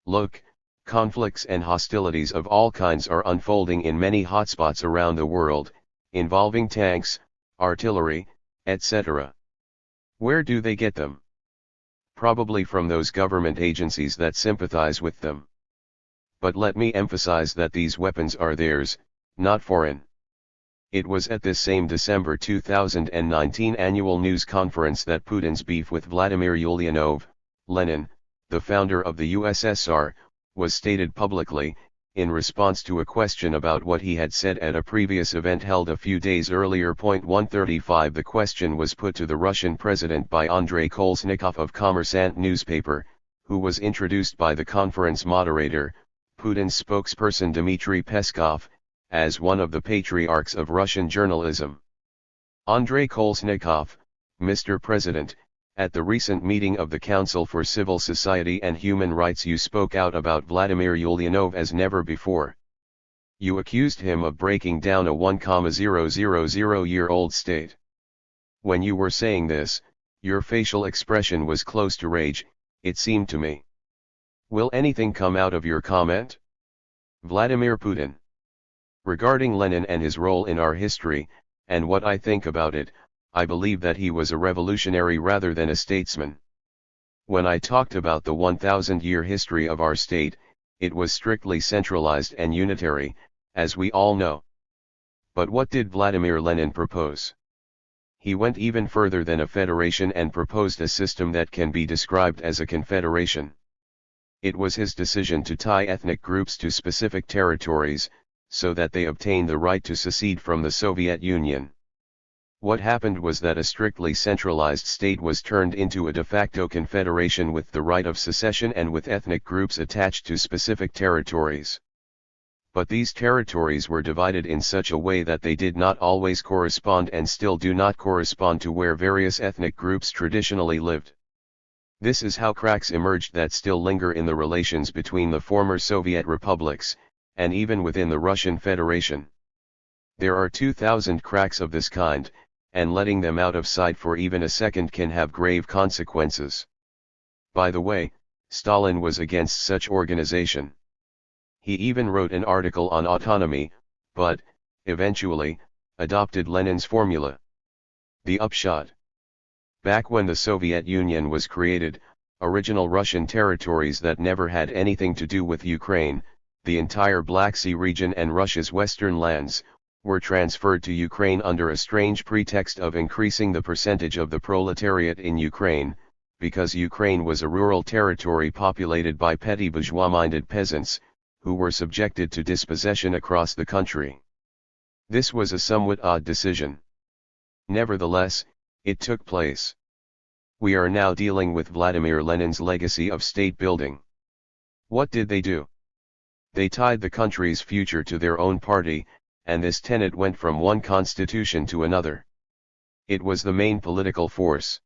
Look, conflicts and hostilities of all kinds are unfolding in many hotspots around the world, involving tanks, artillery, etc. Where do they get them? Probably from those government agencies that sympathize with them. But let me emphasize that these weapons are theirs, not foreign. It was at this same December 2019 annual news conference that Putin's beef with Vladimir Ulyanov, Lenin, the founder of the USSR, was stated publicly, in response to a question about what he had said at a previous event held a few days earlier. 135 The question was put to the Russian president by Andrei Kolesnikov of Kommersant newspaper, who was introduced by the conference moderator, Putin's spokesperson Dmitry Peskov, as one of the patriarchs of Russian journalism. Andrei Kolesnikov, Mr. President, at the recent meeting of the Council for Civil Society and Human Rights you spoke out about Vladimir Ulyanov as never before. You accused him of breaking down a 1,000-year-old state. When you were saying this, your facial expression was close to rage, it seemed to me. Will anything come out of your comment? Vladimir Putin. Regarding Lenin and his role in our history, and what I think about it, I believe that he was a revolutionary rather than a statesman. When I talked about the 1,000-year history of our state, it was strictly centralized and unitary, as we all know. But what did Vladimir Lenin propose? He went even further than a federation and proposed a system that can be described as a confederation. It was his decision to tie ethnic groups to specific territories, so that they obtained the right to secede from the Soviet Union. What happened was that a strictly centralized state was turned into a de facto confederation with the right of secession and with ethnic groups attached to specific territories. But these territories were divided in such a way that they did not always correspond and still do not correspond to where various ethnic groups traditionally lived. This is how cracks emerged that still linger in the relations between the former Soviet republics, and even within the Russian Federation. There are 2,000 cracks of this kind, and letting them out of sight for even a second can have grave consequences. By the way, Stalin was against such organization. He even wrote an article on autonomy, but, eventually, adopted Lenin's formula. The upshot. Back when the Soviet Union was created, original Russian territories that never had anything to do with Ukraine, the entire Black Sea region and Russia's western lands, were transferred to Ukraine under a strange pretext of increasing the percentage of the proletariat in Ukraine, because Ukraine was a rural territory populated by petty bourgeois-minded peasants, who were subjected to dispossession across the country. This was a somewhat odd decision. Nevertheless, it took place. We are now dealing with Vladimir Lenin's legacy of state building. What did they do? They tied the country's future to their own party, and this tenet went from one constitution to another. It was the main political force.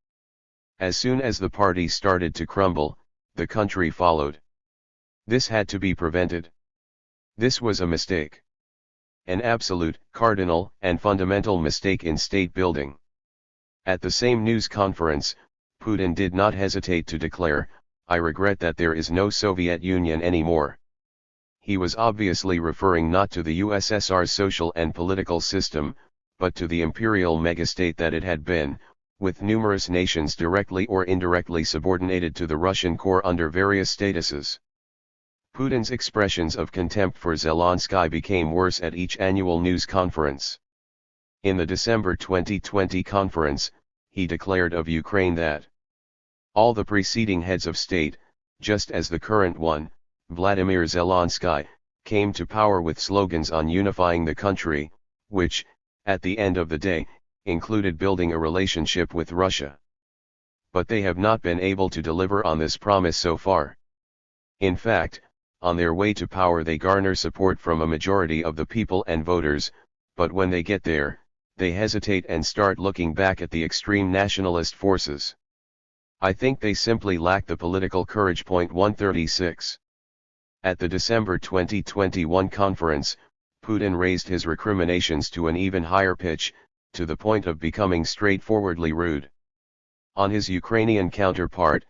As soon as the party started to crumble, the country followed. This had to be prevented. This was a mistake. An absolute, cardinal, and fundamental mistake in state building. At the same news conference, Putin did not hesitate to declare, "I regret that there is no Soviet Union anymore." He was obviously referring not to the USSR's social and political system, but to the imperial megastate that it had been, with numerous nations directly or indirectly subordinated to the Russian core under various statuses. Putin's expressions of contempt for Zelensky became worse at each annual news conference. In the December 2020 conference, he declared of Ukraine that all the preceding heads of state, just as the current one, Vladimir Zelensky, came to power with slogans on unifying the country, which, at the end of the day, included building a relationship with Russia. But they have not been able to deliver on this promise so far. In fact, on their way to power they garner support from a majority of the people and voters, but when they get there, they hesitate and start looking back at the extreme nationalist forces. I think they simply lack the political courage. 136. At the December 2021 conference, Putin raised his recriminations to an even higher pitch, to the point of becoming straightforwardly rude. On his Ukrainian counterpart,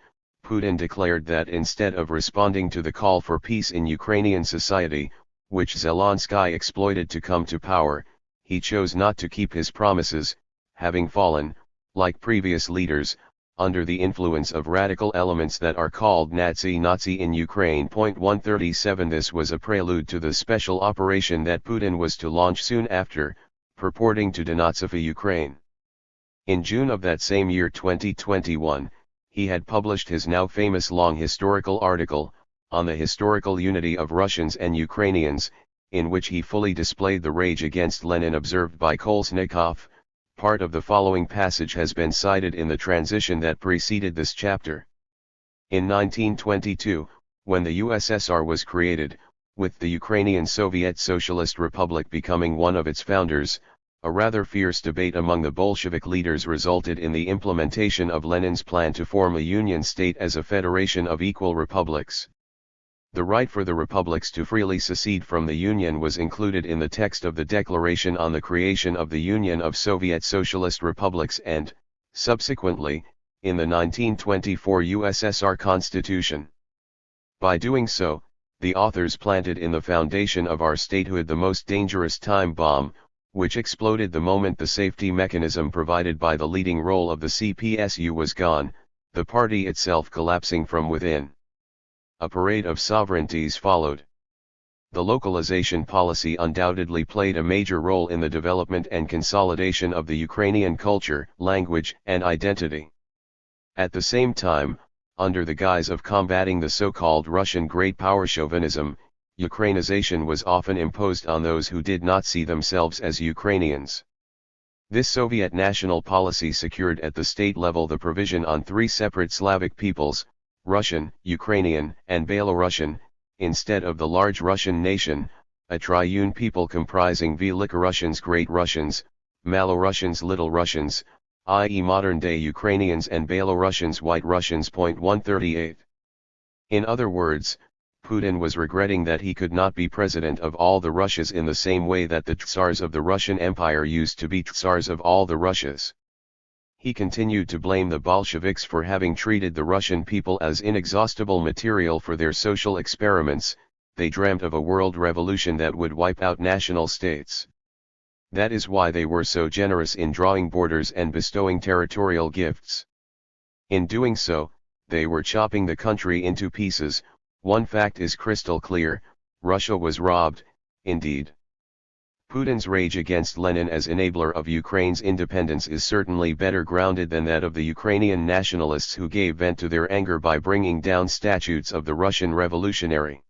Putin declared that instead of responding to the call for peace in Ukrainian society, which Zelensky exploited to come to power, he chose not to keep his promises, having fallen, like previous leaders, under the influence of radical elements that are called Nazi in Ukraine. 137 This was a prelude to the special operation that Putin was to launch soon after, purporting to denazify Ukraine. In June of that same year 2021, he had published his now famous long historical article, on the historical unity of Russians and Ukrainians, in which he fully displayed the rage against Lenin observed by Kolesnikov. Part of the following passage has been cited in the transition that preceded this chapter. In 1922, when the USSR was created, with the Ukrainian Soviet Socialist Republic becoming one of its founders, a rather fierce debate among the Bolshevik leaders resulted in the implementation of Lenin's plan to form a union state as a federation of equal republics. The right for the republics to freely secede from the Union was included in the text of the Declaration on the Creation of the Union of Soviet Socialist Republics and, subsequently, in the 1924 USSR Constitution. By doing so, the authors planted in the foundation of our statehood the most dangerous time bomb, which exploded the moment the safety mechanism provided by the leading role of the CPSU was gone, the party itself collapsing from within. A parade of sovereignties followed. The localization policy undoubtedly played a major role in the development and consolidation of the Ukrainian culture, language, and identity. At the same time, under the guise of combating the so-called Russian great power chauvinism, Ukrainization was often imposed on those who did not see themselves as Ukrainians. This Soviet national policy secured at the state level the provision on three separate Slavic peoples, Russian, Ukrainian, and Belarusian, instead of the large Russian nation, a triune people comprising Velikorussians Great Russians, Malorussians Little Russians, i.e. modern-day Ukrainians and Belarusians White Russians. 138. In other words, Putin was regretting that he could not be president of all the Russias in the same way that the Tsars of the Russian Empire used to be Tsars of all the Russias. He continued to blame the Bolsheviks for having treated the Russian people as inexhaustible material for their social experiments. They dreamt of a world revolution that would wipe out national states. That is why they were so generous in drawing borders and bestowing territorial gifts. In doing so, they were chopping the country into pieces. One fact is crystal clear: Russia was robbed, indeed. Putin's rage against Lenin as enabler of Ukraine's independence is certainly better grounded than that of the Ukrainian nationalists who gave vent to their anger by bringing down statues of the Russian revolutionary.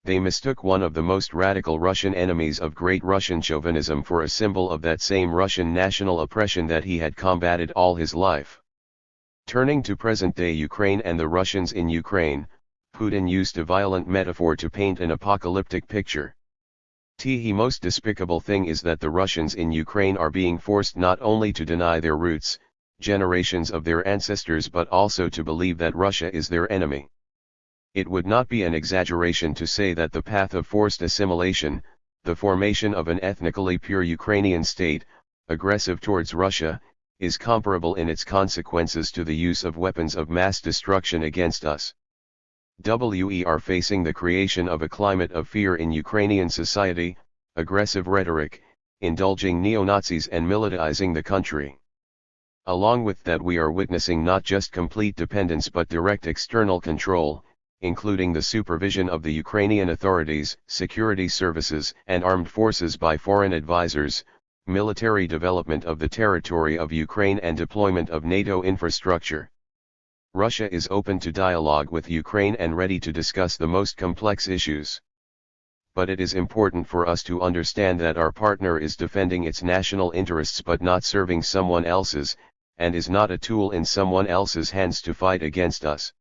They mistook one of the most radical Russian enemies of great Russian chauvinism for a symbol of that same Russian national oppression that he had combated all his life. Turning to present-day Ukraine and the Russians in Ukraine, Putin used a violent metaphor to paint an apocalyptic picture. The most despicable thing is that the Russians in Ukraine are being forced not only to deny their roots, generations of their ancestors, but also to believe that Russia is their enemy. It would not be an exaggeration to say that the path of forced assimilation, the formation of an ethnically pure Ukrainian state, aggressive towards Russia, is comparable in its consequences to the use of weapons of mass destruction against us. We are facing the creation of a climate of fear in Ukrainian society, aggressive rhetoric, indulging neo-Nazis and militarizing the country. Along with that, we are witnessing not just complete dependence but direct external control, including the supervision of the Ukrainian authorities, security services, and armed forces by foreign advisors, military development of the territory of Ukraine and deployment of NATO infrastructure. Russia is open to dialogue with Ukraine and ready to discuss the most complex issues. But it is important for us to understand that our partner is defending its national interests but not serving someone else's, and is not a tool in someone else's hands to fight against us.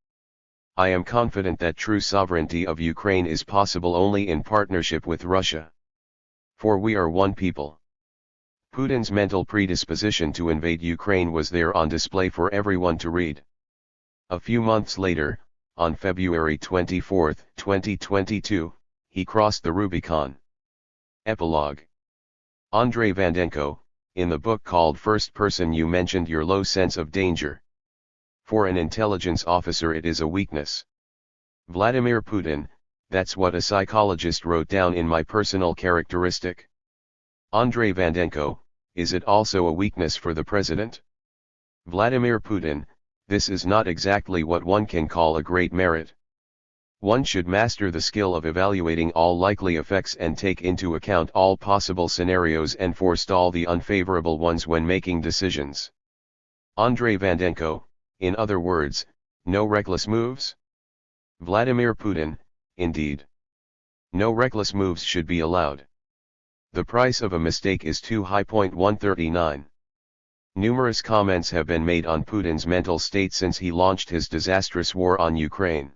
I am confident that true sovereignty of Ukraine is possible only in partnership with Russia. For we are one people. Putin's mental predisposition to invade Ukraine was there on display for everyone to read. A few months later, on February 24, 2022, he crossed the Rubicon. Epilogue. Andrei Vandenko, in the book called First Person, you mentioned your low sense of danger. For an intelligence officer it is a weakness. Vladimir Putin, that's what a psychologist wrote down in my personal characteristic. Andrei Vandenko, is it also a weakness for the president? Vladimir Putin, this is not exactly what one can call a great merit. One should master the skill of evaluating all likely effects and take into account all possible scenarios and forestall the unfavorable ones when making decisions. Andrei Vandenko, in other words, no reckless moves? Vladimir Putin, indeed. No reckless moves should be allowed. The price of a mistake is too high. 139. Numerous comments have been made on Putin's mental state since he launched his disastrous war on Ukraine.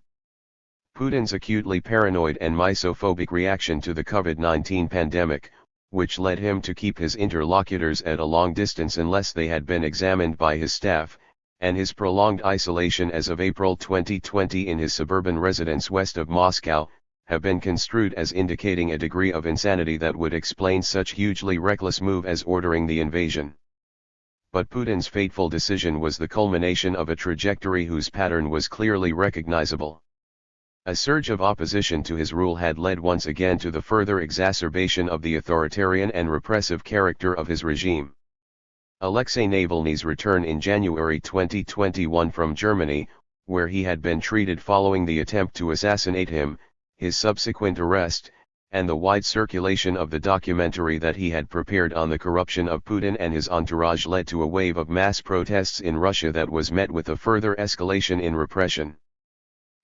Putin's acutely paranoid and misophobic reaction to the COVID-19 pandemic, which led him to keep his interlocutors at a long distance unless they had been examined by his staff, and his prolonged isolation as of April 2020 in his suburban residence west of Moscow, have been construed as indicating a degree of insanity that would explain such hugely reckless move as ordering the invasion. But Putin's fateful decision was the culmination of a trajectory whose pattern was clearly recognizable. A surge of opposition to his rule had led once again to the further exacerbation of the authoritarian and repressive character of his regime. Alexei Navalny's return in January 2021 from Germany, where he had been treated following the attempt to assassinate him, his subsequent arrest, and the wide circulation of the documentary that he had prepared on the corruption of Putin and his entourage led to a wave of mass protests in Russia that was met with a further escalation in repression.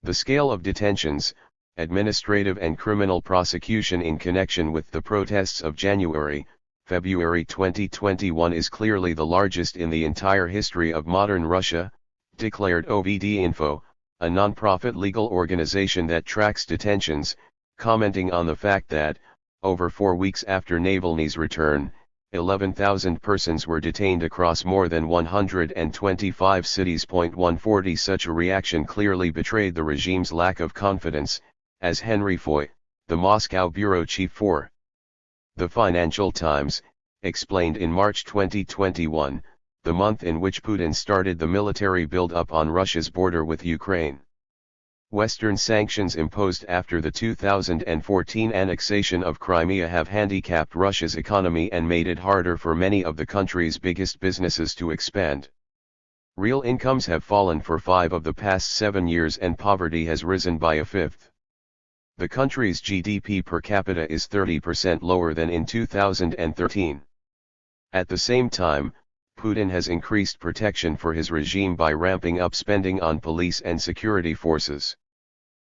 The scale of detentions, administrative and criminal prosecution in connection with the protests of February 2021 is clearly the largest in the entire history of modern Russia, declared OVD Info, a non-profit legal organization that tracks detentions, commenting on the fact that, over 4 weeks after Navalny's return, 11,000 persons were detained across more than 125 cities. 140 Such a reaction clearly betrayed the regime's lack of confidence, as Henry Foy, the Moscow bureau chief for The Financial Times, explained in March 2021, the month in which Putin started the military build-up on Russia's border with Ukraine. Western sanctions imposed after the 2014 annexation of Crimea have handicapped Russia's economy and made it harder for many of the country's biggest businesses to expand. Real incomes have fallen for 5 of the past 7 years and poverty has risen by a fifth. The country's GDP per capita is 30% lower than in 2013. At the same time, Putin has increased protection for his regime by ramping up spending on police and security forces.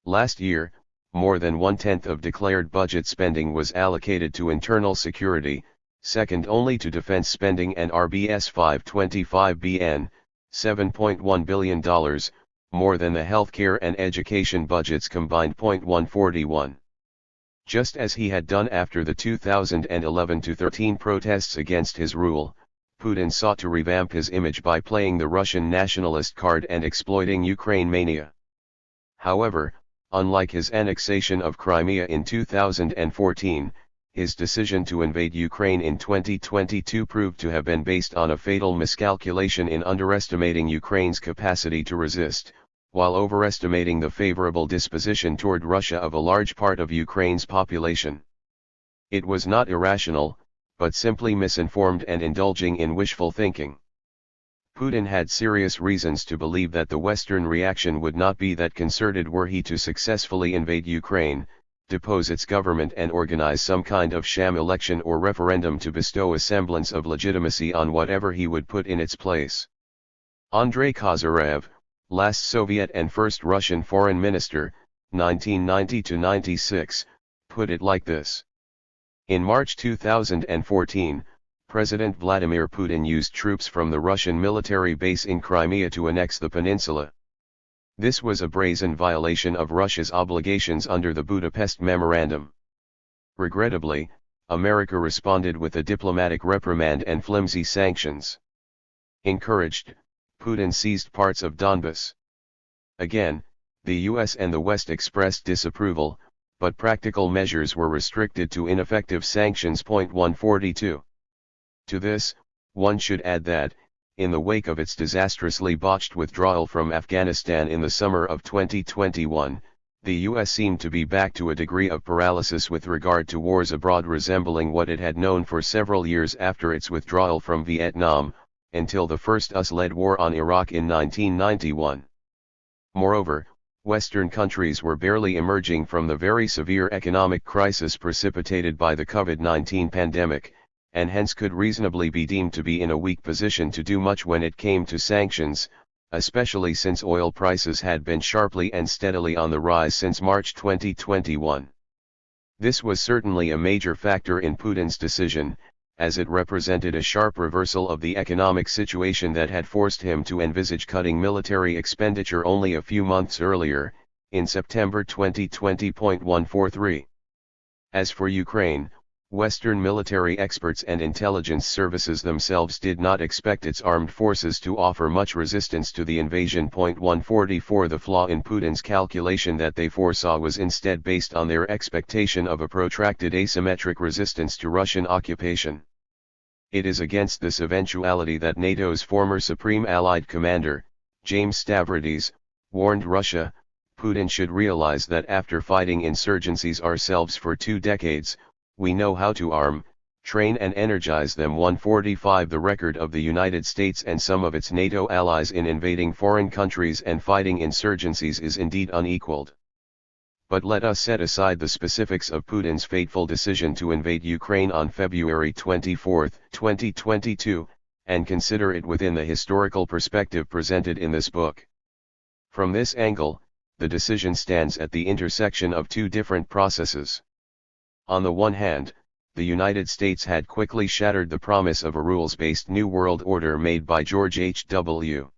Last year, more than 1/10 of declared budget spending was allocated to internal security, second only to defense spending and RBS 525 BN, $7.1 billion, more than the healthcare and education budgets combined. 141. Just as he had done after the 2011-13 protests against his rule, Putin sought to revamp his image by playing the Russian nationalist card and exploiting Ukraine mania. However, unlike his annexation of Crimea in 2014, his decision to invade Ukraine in 2022 proved to have been based on a fatal miscalculation in underestimating Ukraine's capacity to resist, while overestimating the favorable disposition toward Russia of a large part of Ukraine's population. It was not irrational, but simply misinformed and indulging in wishful thinking. Putin had serious reasons to believe that the Western reaction would not be that concerted were he to successfully invade Ukraine, depose its government and organize some kind of sham election or referendum to bestow a semblance of legitimacy on whatever he would put in its place. Andrei Kozyrev, last Soviet and first Russian foreign minister, 1990-96, put it like this. In March 2014, President Vladimir Putin used troops from the Russian military base in Crimea to annex the peninsula. This was a brazen violation of Russia's obligations under the Budapest Memorandum. Regrettably, America responded with a diplomatic reprimand and flimsy sanctions. Encouraged, Putin seized parts of Donbas. Again, The US and the West expressed disapproval, but practical measures were restricted to ineffective sanctions. 142. To this, one should add that, in the wake of its disastrously botched withdrawal from Afghanistan in the summer of 2021, the US seemed to be back to a degree of paralysis with regard to wars abroad resembling what it had known for several years after its withdrawal from Vietnam, until the first US-led war on Iraq in 1991. Moreover, Western countries were barely emerging from the very severe economic crisis precipitated by the COVID-19 pandemic, and hence could reasonably be deemed to be in a weak position to do much when it came to sanctions, especially since oil prices had been sharply and steadily on the rise since March 2021. This was certainly a major factor in Putin's decision, as it represented a sharp reversal of the economic situation that had forced him to envisage cutting military expenditure only a few months earlier, in September 2020. 143. As for Ukraine, Western military experts and intelligence services themselves did not expect its armed forces to offer much resistance to the invasion. 144. The flaw in Putin's calculation that they foresaw was instead based on their expectation of a protracted asymmetric resistance to Russian occupation. It is against this eventuality that NATO's former Supreme Allied Commander, James Stavridis, warned Russia, Putin should realize that after fighting insurgencies ourselves for 2 decades, we know how to arm, train and energize them. 145. The record of the United States and some of its NATO allies in invading foreign countries and fighting insurgencies is indeed unequaled. But let us set aside the specifics of Putin's fateful decision to invade Ukraine on February 24, 2022, and consider it within the historical perspective presented in this book. From this angle, the decision stands at the intersection of 2 different processes. On the one hand, the United States had quickly shattered the promise of a rules-based New World Order made by George H.W.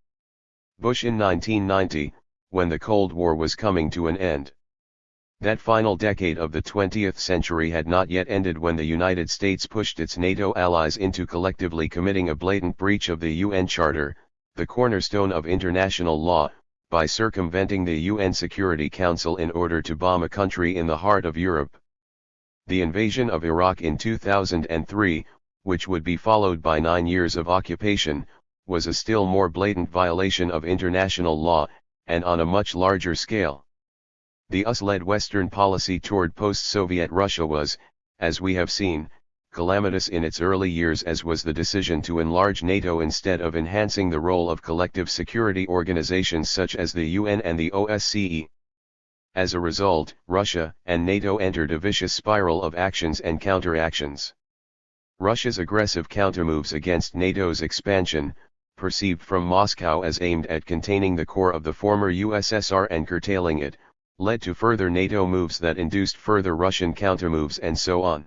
Bush in 1990, when the Cold War was coming to an end. That final decade of the 20th century had not yet ended when the United States pushed its NATO allies into collectively committing a blatant breach of the UN Charter, the cornerstone of international law, by circumventing the UN Security Council in order to bomb a country in the heart of Europe. The invasion of Iraq in 2003, which would be followed by 9 years of occupation, was a still more blatant violation of international law, and on a much larger scale. The US-led Western policy toward post-Soviet Russia was, as we have seen, calamitous in its early years, as was the decision to enlarge NATO instead of enhancing the role of collective security organizations such as the UN and the OSCE. As a result, Russia and NATO entered a vicious spiral of actions and counteractions. Russia's aggressive countermoves against NATO's expansion, perceived from Moscow as aimed at containing the core of the former USSR and curtailing it, led to further NATO moves that induced further Russian countermoves, and so on.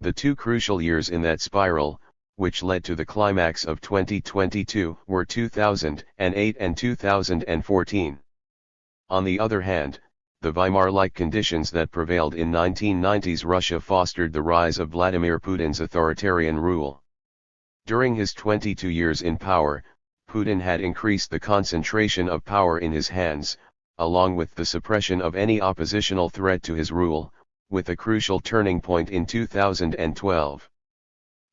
The 2 crucial years in that spiral, which led to the climax of 2022, were 2008 and 2014. On the other hand, the Weimar-like conditions that prevailed in 1990s Russia fostered the rise of Vladimir Putin's authoritarian rule. During his 22 years in power, Putin had increased the concentration of power in his hands, along with the suppression of any oppositional threat to his rule, with a crucial turning point in 2012.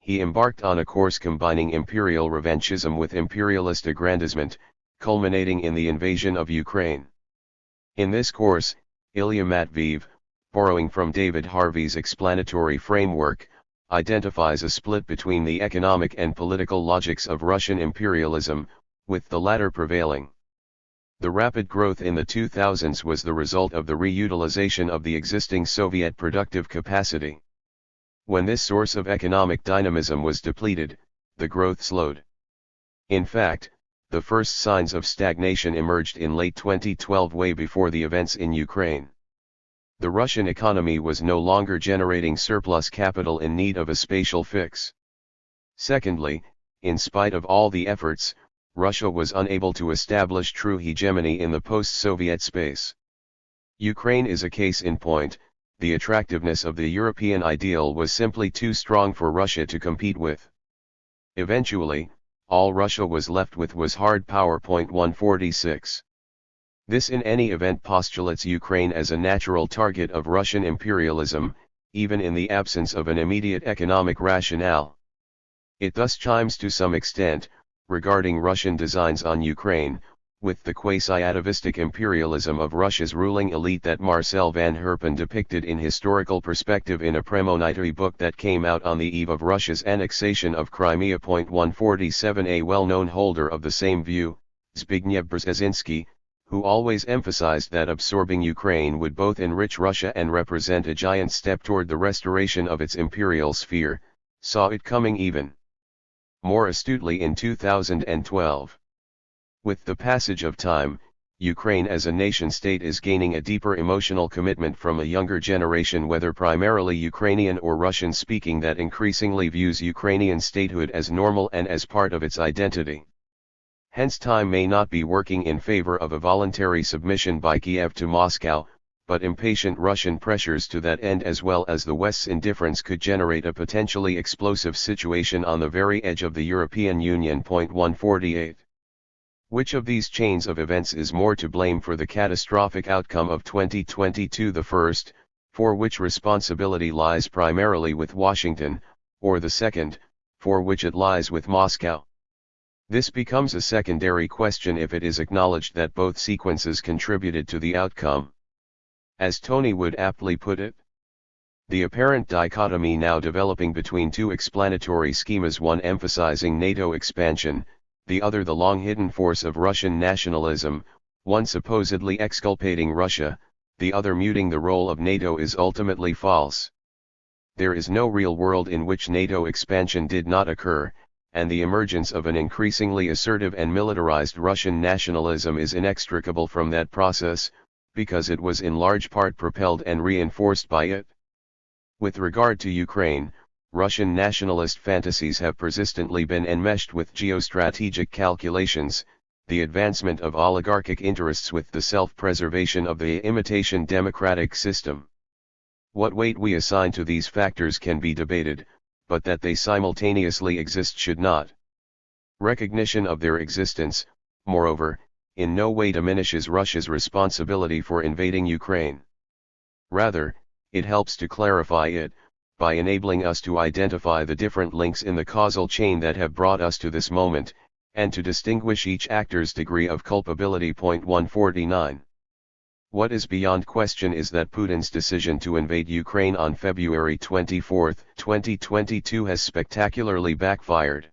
He embarked on a course combining imperial revanchism with imperialist aggrandizement, culminating in the invasion of Ukraine. In this course, Ilya Matveev, borrowing from David Harvey's explanatory framework, identifies a split between the economic and political logics of Russian imperialism, with the latter prevailing. The rapid growth in the 2000s was the result of the reutilization of the existing Soviet productive capacity. When this source of economic dynamism was depleted, the growth slowed. In fact, the first signs of stagnation emerged in late 2012, way before the events in Ukraine. The Russian economy was no longer generating surplus capital in need of a spatial fix. Secondly, in spite of all the efforts, Russia was unable to establish true hegemony in the post-Soviet space. Ukraine is a case in point. The attractiveness of the European ideal was simply too strong for Russia to compete with. Eventually, all Russia was left with was hard power. 146. This in any event postulates Ukraine as a natural target of Russian imperialism, even in the absence of an immediate economic rationale. It thus chimes to some extent, regarding Russian designs on Ukraine, with the quasi-atavistic imperialism of Russia's ruling elite that Marcel van Herpen depicted in historical perspective in a premonitory book that came out on the eve of Russia's annexation of Crimea. 147. A well-known holder of the same view, Zbigniew Brzezinski, who always emphasized that absorbing Ukraine would both enrich Russia and represent a giant step toward the restoration of its imperial sphere, saw it coming even more astutely in 2012. With the passage of time, Ukraine as a nation-state is gaining a deeper emotional commitment from a younger generation, whether primarily Ukrainian or Russian-speaking, that increasingly views Ukrainian statehood as normal and as part of its identity. Hence time may not be working in favor of a voluntary submission by Kiev to Moscow, but impatient Russian pressures to that end as well as the West's indifference could generate a potentially explosive situation on the very edge of the European Union. 148. Which of these chains of events is more to blame for the catastrophic outcome of 2022? The first, for which responsibility lies primarily with Washington, or the second, for which it lies with Moscow? This becomes a secondary question if it is acknowledged that both sequences contributed to the outcome. As Tony would aptly put it, the apparent dichotomy now developing between two explanatory schemas, one emphasizing NATO expansion, the other the long-hidden force of Russian nationalism, one supposedly exculpating Russia, the other muting the role of NATO, is ultimately false. There is no real world in which NATO expansion did not occur, and the emergence of an increasingly assertive and militarized Russian nationalism is inextricable from that process, because it was in large part propelled and reinforced by it. With regard to Ukraine, Russian nationalist fantasies have persistently been enmeshed with geostrategic calculations, the advancement of oligarchic interests with the self-preservation of the imitation democratic system. What weight we assign to these factors can be debated, but that they simultaneously exist should not. Recognition of their existence, moreover, in no way diminishes Russia's responsibility for invading Ukraine. Rather, it helps to clarify it, by enabling us to identify the different links in the causal chain that have brought us to this moment, and to distinguish each actor's degree of culpability. 149. What is beyond question is that Putin's decision to invade Ukraine on February 24, 2022 has spectacularly backfired.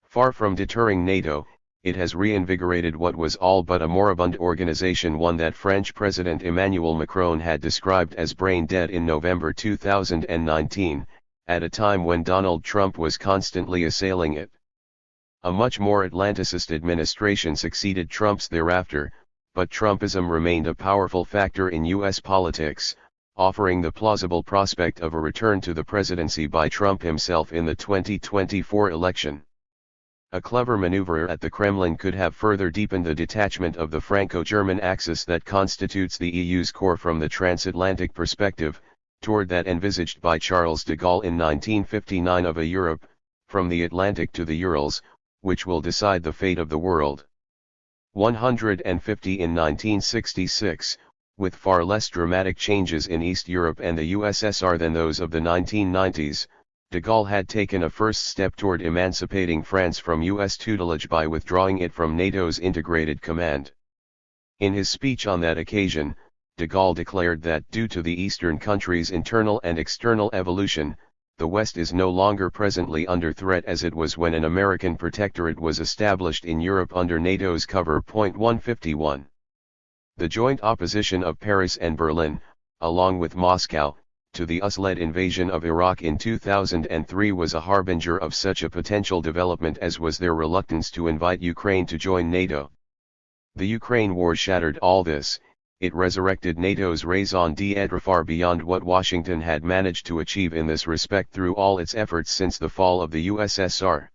Far from deterring NATO, it has reinvigorated what was all but a moribund organization, one that French President Emmanuel Macron had described as brain dead in November 2019, at a time when Donald Trump was constantly assailing it. A much more Atlanticist administration succeeded Trump's thereafter, but Trumpism remained a powerful factor in U.S. politics, offering the plausible prospect of a return to the presidency by Trump himself in the 2024 election. A clever maneuver at the Kremlin could have further deepened the detachment of the Franco-German axis that constitutes the EU's core from the transatlantic perspective, toward that envisaged by Charles de Gaulle in 1959 of a Europe, from the Atlantic to the Urals, which will decide the fate of the world. 150 in 1966, with far less dramatic changes in East Europe and the USSR than those of the 1990s, de Gaulle had taken a first step toward emancipating France from U.S. tutelage by withdrawing it from NATO's integrated command. In his speech on that occasion, de Gaulle declared that due to the Eastern countries' internal and external evolution, the West is no longer presently under threat as it was when an American protectorate was established in Europe under NATO's cover. 151. The joint opposition of Paris and Berlin, along with Moscow, to the US-led invasion of Iraq in 2003 was a harbinger of such a potential development as was their reluctance to invite Ukraine to join NATO. The Ukraine war shattered all this. It resurrected NATO's raison d'être far beyond what Washington had managed to achieve in this respect through all its efforts since the fall of the USSR.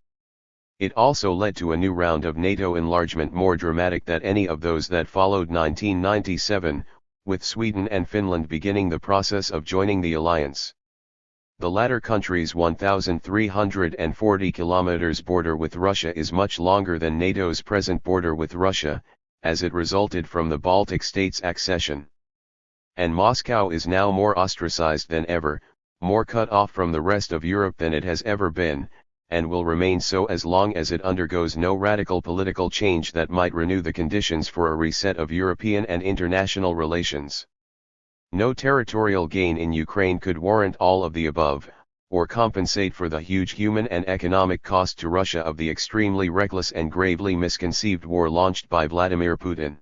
It also led to a new round of NATO enlargement more dramatic than any of those that followed 1997, with Sweden and Finland beginning the process of joining the alliance. The latter country's 1,340 kilometers border with Russia is much longer than NATO's present border with Russia, as it resulted from the Baltic states' accession. And Moscow is now more ostracized than ever, more cut off from the rest of Europe than it has ever been, and will remain so as long as it undergoes no radical political change that might renew the conditions for a reset of European and international relations. No territorial gain in Ukraine could warrant all of the above, or compensate for the huge human and economic cost to Russia of the extremely reckless and gravely misconceived war launched by Vladimir Putin.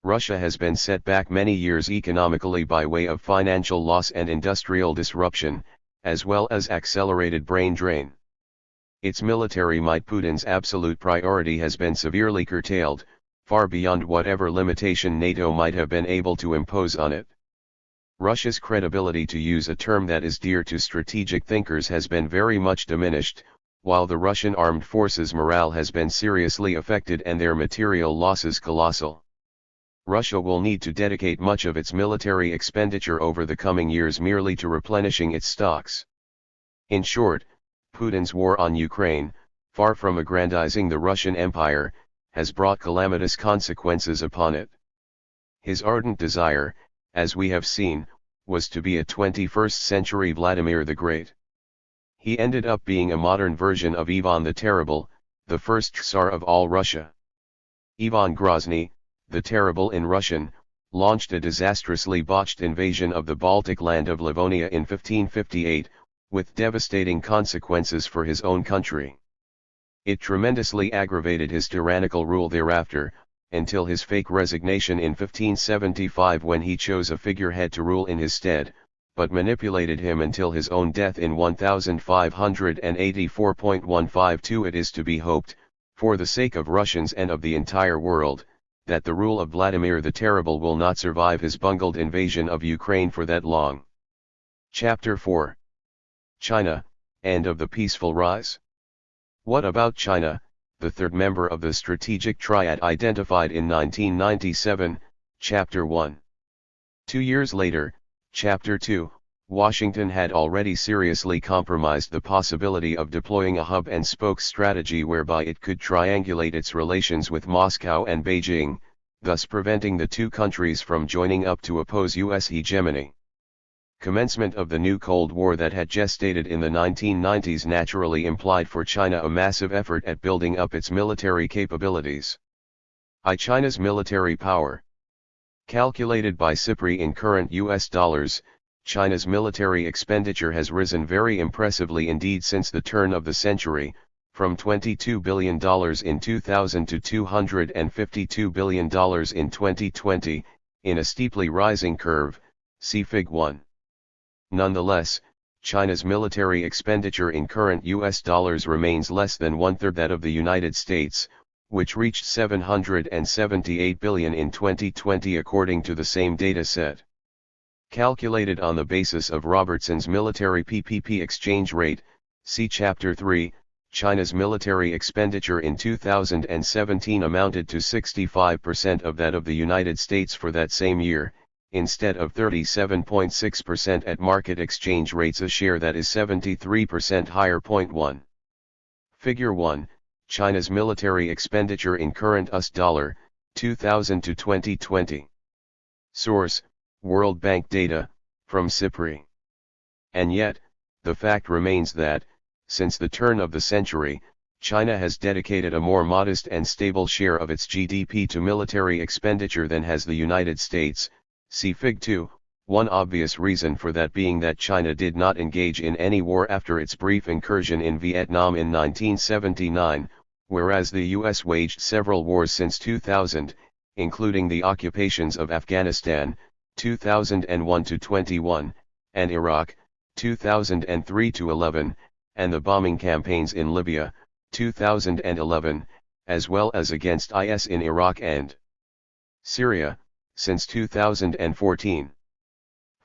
Russia has been set back many years economically by way of financial loss and industrial disruption, as well as accelerated brain drain. Its military might, Putin's absolute priority, has been severely curtailed, far beyond whatever limitation NATO might have been able to impose on it. Russia's credibility, to use a term that is dear to strategic thinkers, has been very much diminished, while the Russian armed forces' morale has been seriously affected and their material losses colossal. Russia will need to dedicate much of its military expenditure over the coming years merely to replenishing its stocks. In short, Putin's war on Ukraine, far from aggrandizing the Russian Empire, has brought calamitous consequences upon it. His ardent desire, as we have seen, was to be a 21st century Vladimir the Great. He ended up being a modern version of Ivan the Terrible, the first Tsar of all Russia. Ivan Grozny, the Terrible in Russian, launched a disastrously botched invasion of the Baltic land of Livonia in 1558, with devastating consequences for his own country. It tremendously aggravated his tyrannical rule thereafter, until his fake resignation in 1575, when he chose a figurehead to rule in his stead, but manipulated him until his own death in 1584.152. It is to be hoped, for the sake of Russians and of the entire world, that the rule of Vladimir the Terrible will not survive his bungled invasion of Ukraine for that long. Chapter 4. China, End of the Peaceful Rise. What about China, the third member of the strategic triad identified in 1997, Chapter 1? 2 years later, Chapter 2, Washington had already seriously compromised the possibility of deploying a hub-and-spoke strategy whereby it could triangulate its relations with Moscow and Beijing, thus preventing the two countries from joining up to oppose U.S. hegemony. Commencement of the new Cold War that had gestated in the 1990s naturally implied for China a massive effort at building up its military capabilities. China's military power. Calculated by SIPRI in current US dollars, China's military expenditure has risen very impressively indeed since the turn of the century, from $22 billion in 2000 to $252 billion in 2020, in a steeply rising curve, see Fig 1. Nonetheless, China's military expenditure in current US dollars remains less than one-third that of the United States, which reached $778 billion in 2020 according to the same data set. Calculated on the basis of Robertson's military PPP exchange rate, see Chapter 3, China's military expenditure in 2017 amounted to 65% of that of the United States for that same year, instead of 37.6% at market exchange rates, a share that is 73% higher. 1. Figure 1, China's military expenditure in current US dollar, 2000 to 2020. Source, World Bank data, from SIPRI. And yet, the fact remains that, since the turn of the century, China has dedicated a more modest and stable share of its GDP to military expenditure than has the United States, see Fig 2, one obvious reason for that being that China did not engage in any war after its brief incursion in Vietnam in 1979, whereas the US waged several wars since 2000, including the occupations of Afghanistan, 2001 to 21, and Iraq, 2003 to 11, and the bombing campaigns in Libya, 2011, as well as against IS in Iraq and Syria, since 2014.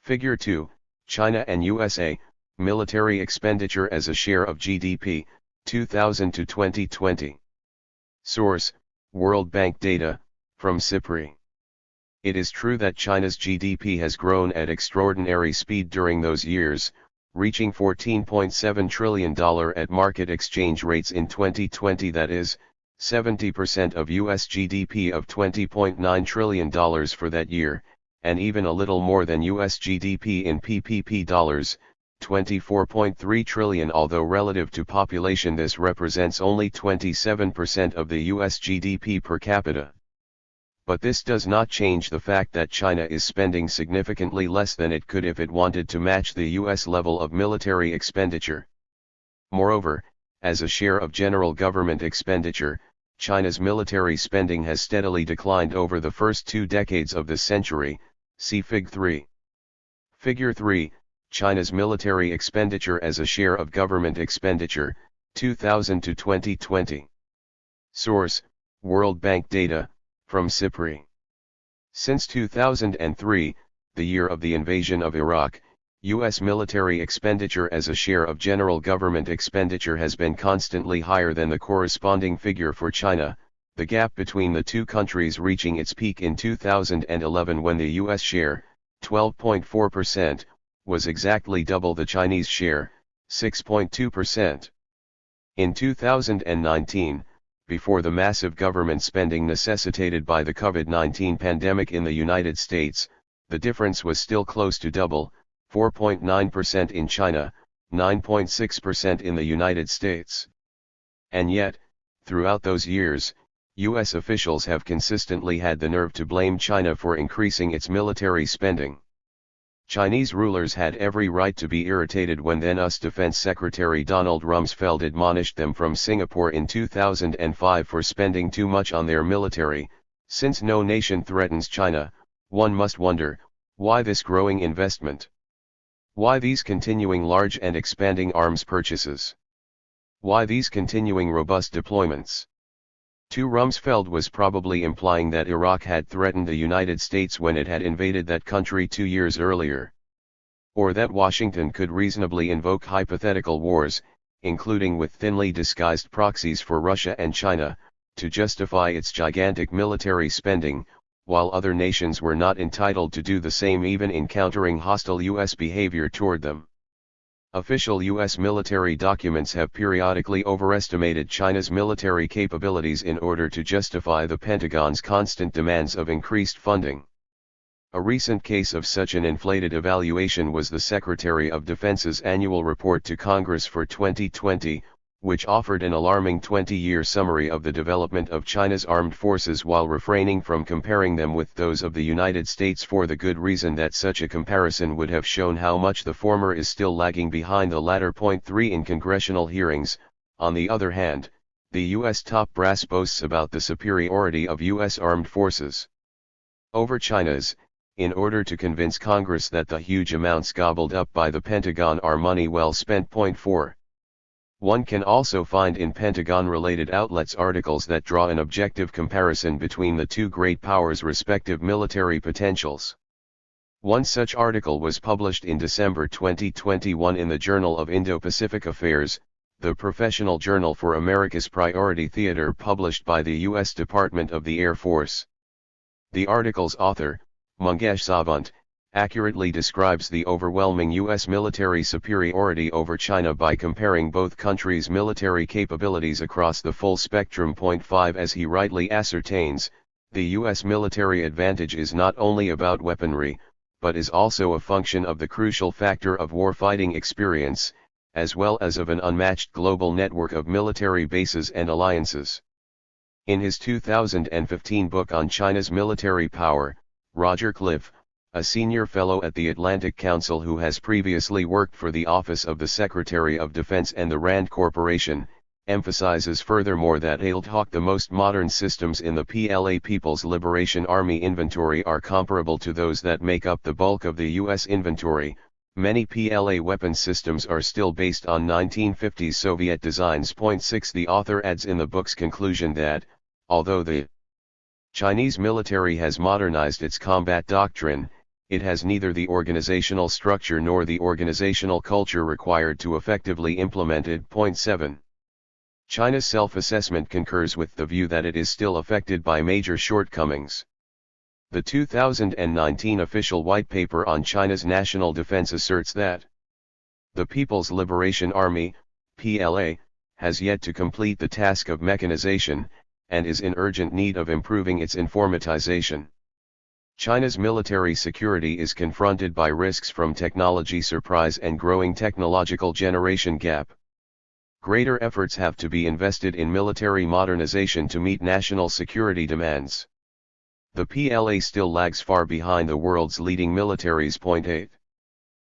Figure 2, China and USA, military expenditure as a share of GDP, 2000 to 2020. Source, World Bank data, from SIPRI. It is true that China's GDP has grown at extraordinary speed during those years, reaching $14.7 trillion at market exchange rates in 2020, that is, 70% of US GDP of $20.9 trillion for that year, and even a little more than US GDP in PPP dollars, 24.3 trillion. Although relative to population this represents only 27% of the US GDP per capita. But this does not change the fact that China is spending significantly less than it could if it wanted to match the US level of military expenditure. Moreover, as a share of general government expenditure, China's military spending has steadily declined over the first 2 decades of this century, see Fig. 3. Figure 3, China's military expenditure as a share of government expenditure, 2000 to 2020. Source, World Bank data, from CIPRI. Since 2003, the year of the invasion of Iraq, U.S. military expenditure as a share of general government expenditure has been constantly higher than the corresponding figure for China, the gap between the two countries reaching its peak in 2011 when the U.S. share, 12.4%, was exactly double the Chinese share, 6.2%. In 2019, before the massive government spending necessitated by the COVID-19 pandemic in the United States, the difference was still close to double, 4.9% in China, 9.6% in the United States. And yet, throughout those years, U.S. officials have consistently had the nerve to blame China for increasing its military spending. Chinese rulers had every right to be irritated when then-US Defense Secretary Donald Rumsfeld admonished them from Singapore in 2005 for spending too much on their military. Since no nation threatens China, one must wonder, why this growing investment? Why these continuing large and expanding arms purchases? Why these continuing robust deployments? To Rumsfeld was probably implying that Iraq had threatened the United States when it had invaded that country 2 years earlier. Or that Washington could reasonably invoke hypothetical wars, including with thinly disguised proxies for Russia and China, to justify its gigantic military spending, while other nations were not entitled to do the same even in countering hostile U.S. behavior toward them. Official U.S. military documents have periodically overestimated China's military capabilities in order to justify the Pentagon's constant demands of increased funding. A recent case of such an inflated evaluation was the Secretary of Defense's annual report to Congress for 2020, which offered an alarming 20-year summary of the development of China's armed forces while refraining from comparing them with those of the United States for the good reason that such a comparison would have shown how much the former is still lagging behind the latter. Point 3 In congressional hearings, on the other hand, the U.S. top brass boasts about the superiority of U.S. armed forces over China's, in order to convince Congress that the huge amounts gobbled up by the Pentagon are money well spent. Point 4. One can also find in Pentagon-related outlets articles that draw an objective comparison between the two great powers' respective military potentials. One such article was published in December 2021 in the Journal of Indo-Pacific Affairs, the professional journal for America's priority theater published by the U.S. Department of the Air Force. The article's author, Mangesh Savant, accurately describes the overwhelming U.S. military superiority over China by comparing both countries' military capabilities across the full spectrum. Point 5 As he rightly ascertains, the U.S. military advantage is not only about weaponry, but is also a function of the crucial factor of warfighting experience, as well as of an unmatched global network of military bases and alliances. In his 2015 book on China's military power, Roger Cliff, a senior fellow at the Atlantic Council who has previously worked for the Office of the Secretary of Defense and the RAND Corporation, emphasizes furthermore that the most modern systems in the PLA People's Liberation Army inventory are comparable to those that make up the bulk of the U.S. inventory. Many PLA weapon systems are still based on 1950s Soviet designs. Point 6 The author adds in the book's conclusion that, although the Chinese military has modernized its combat doctrine, it has neither the organizational structure nor the organizational culture required to effectively implement it. Point 7. China's self-assessment concurs with the view that it is still affected by major shortcomings. The 2019 official white paper on China's national defense asserts that the People's Liberation Army, PLA, has yet to complete the task of mechanization, and is in urgent need of improving its informatization. China's military security is confronted by risks from technology surprise and growing technological generation gap. Greater efforts have to be invested in military modernization to meet national security demands. The PLA still lags far behind the world's leading militaries. 8.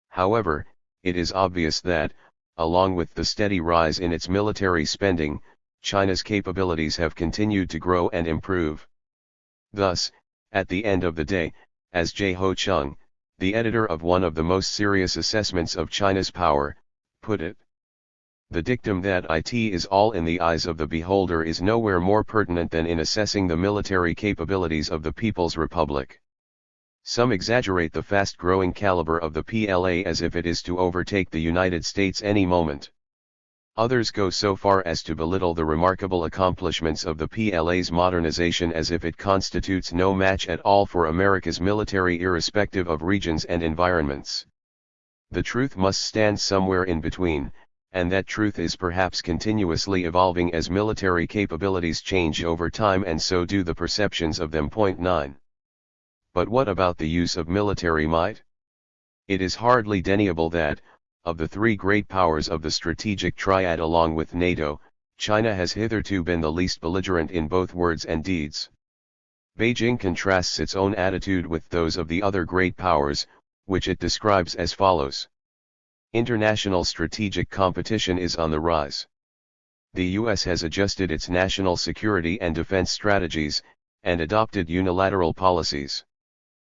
However, it is obvious that, along with the steady rise in its military spending, China's capabilities have continued to grow and improve. Thus, at the end of the day, as Jie Ho-chung, the editor of one of the most serious assessments of China's power, put it, the dictum that it is all in the eyes of the beholder is nowhere more pertinent than in assessing the military capabilities of the People's Republic. Some exaggerate the fast-growing caliber of the PLA as if it is to overtake the United States any moment. Others go so far as to belittle the remarkable accomplishments of the PLA's modernization as if it constitutes no match at all for America's military irrespective of regions and environments. The truth must stand somewhere in between, and that truth is perhaps continuously evolving as military capabilities change over time and so do the perceptions of them. 9. But what about the use of military might? It is hardly deniable that, of the three great powers of the strategic triad along with NATO, China has hitherto been the least belligerent in both words and deeds. Beijing contrasts its own attitude with those of the other great powers, which it describes as follows. International strategic competition is on the rise. The US has adjusted its national security and defense strategies, and adopted unilateral policies.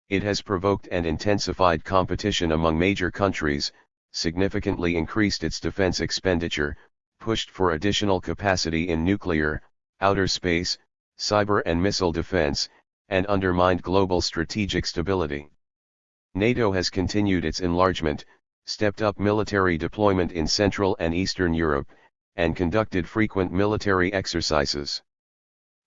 It has provoked and intensified competition among major countries, significantly increased its defense expenditure, pushed for additional capacity in nuclear, outer space, cyber and missile defense, and undermined global strategic stability. NATO has continued its enlargement, stepped up military deployment in Central and Eastern Europe, and conducted frequent military exercises.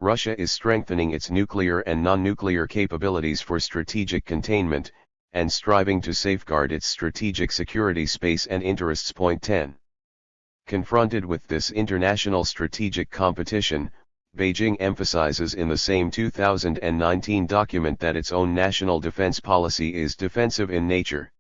Russia is strengthening its nuclear and non-nuclear capabilities for strategic containment, and striving to safeguard its strategic security space and interests. 10. Confronted with this international strategic competition, Beijing emphasizes in the same 2019 document that its own national defense policy is defensive in nature.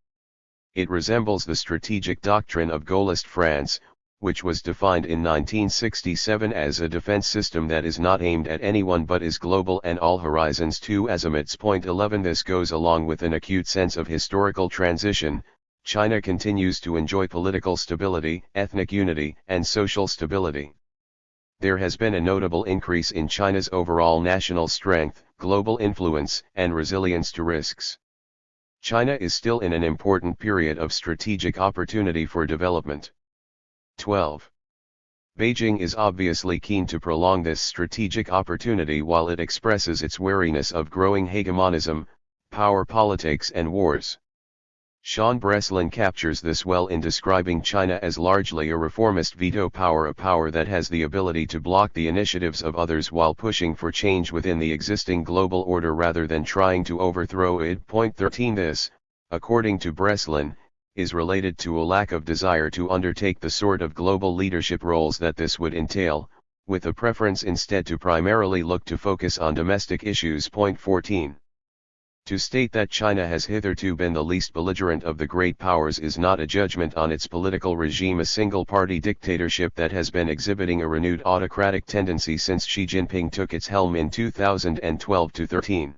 It resembles the strategic doctrine of Gaullist France, which was defined in 1967 as a defense system that is not aimed at anyone but is global and all horizons to azimuths. 11. This goes along with an acute sense of historical transition. China continues to enjoy political stability, ethnic unity, and social stability. There has been a notable increase in China's overall national strength, global influence, and resilience to risks. China is still in an important period of strategic opportunity for development. 12. Beijing is obviously keen to prolong this strategic opportunity while it expresses its wariness of growing hegemonism, power politics and wars. Sean Breslin captures this well in describing China as largely a reformist veto power, a power that has the ability to block the initiatives of others while pushing for change within the existing global order rather than trying to overthrow it. 13. This, according to Breslin, is related to a lack of desire to undertake the sort of global leadership roles that this would entail, with a preference instead to primarily look to focus on domestic issues. 14. To state that China has hitherto been the least belligerent of the great powers is not a judgment on its political regime, a single-party dictatorship that has been exhibiting a renewed autocratic tendency since Xi Jinping took its helm in 2012-13.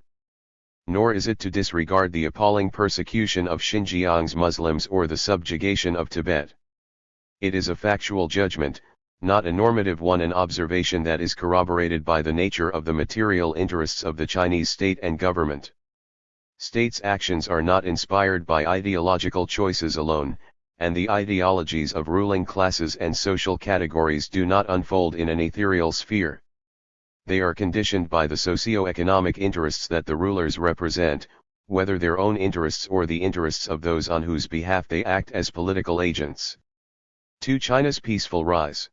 Nor is it to disregard the appalling persecution of Xinjiang's Muslims or the subjugation of Tibet. It is a factual judgment, not a normative one, an observation that is corroborated by the nature of the material interests of the Chinese state and government. States' actions are not inspired by ideological choices alone, and the ideologies of ruling classes and social categories do not unfold in an ethereal sphere. They are conditioned by the socio-economic interests that the rulers represent, whether their own interests or the interests of those on whose behalf they act as political agents. To China's peaceful rise.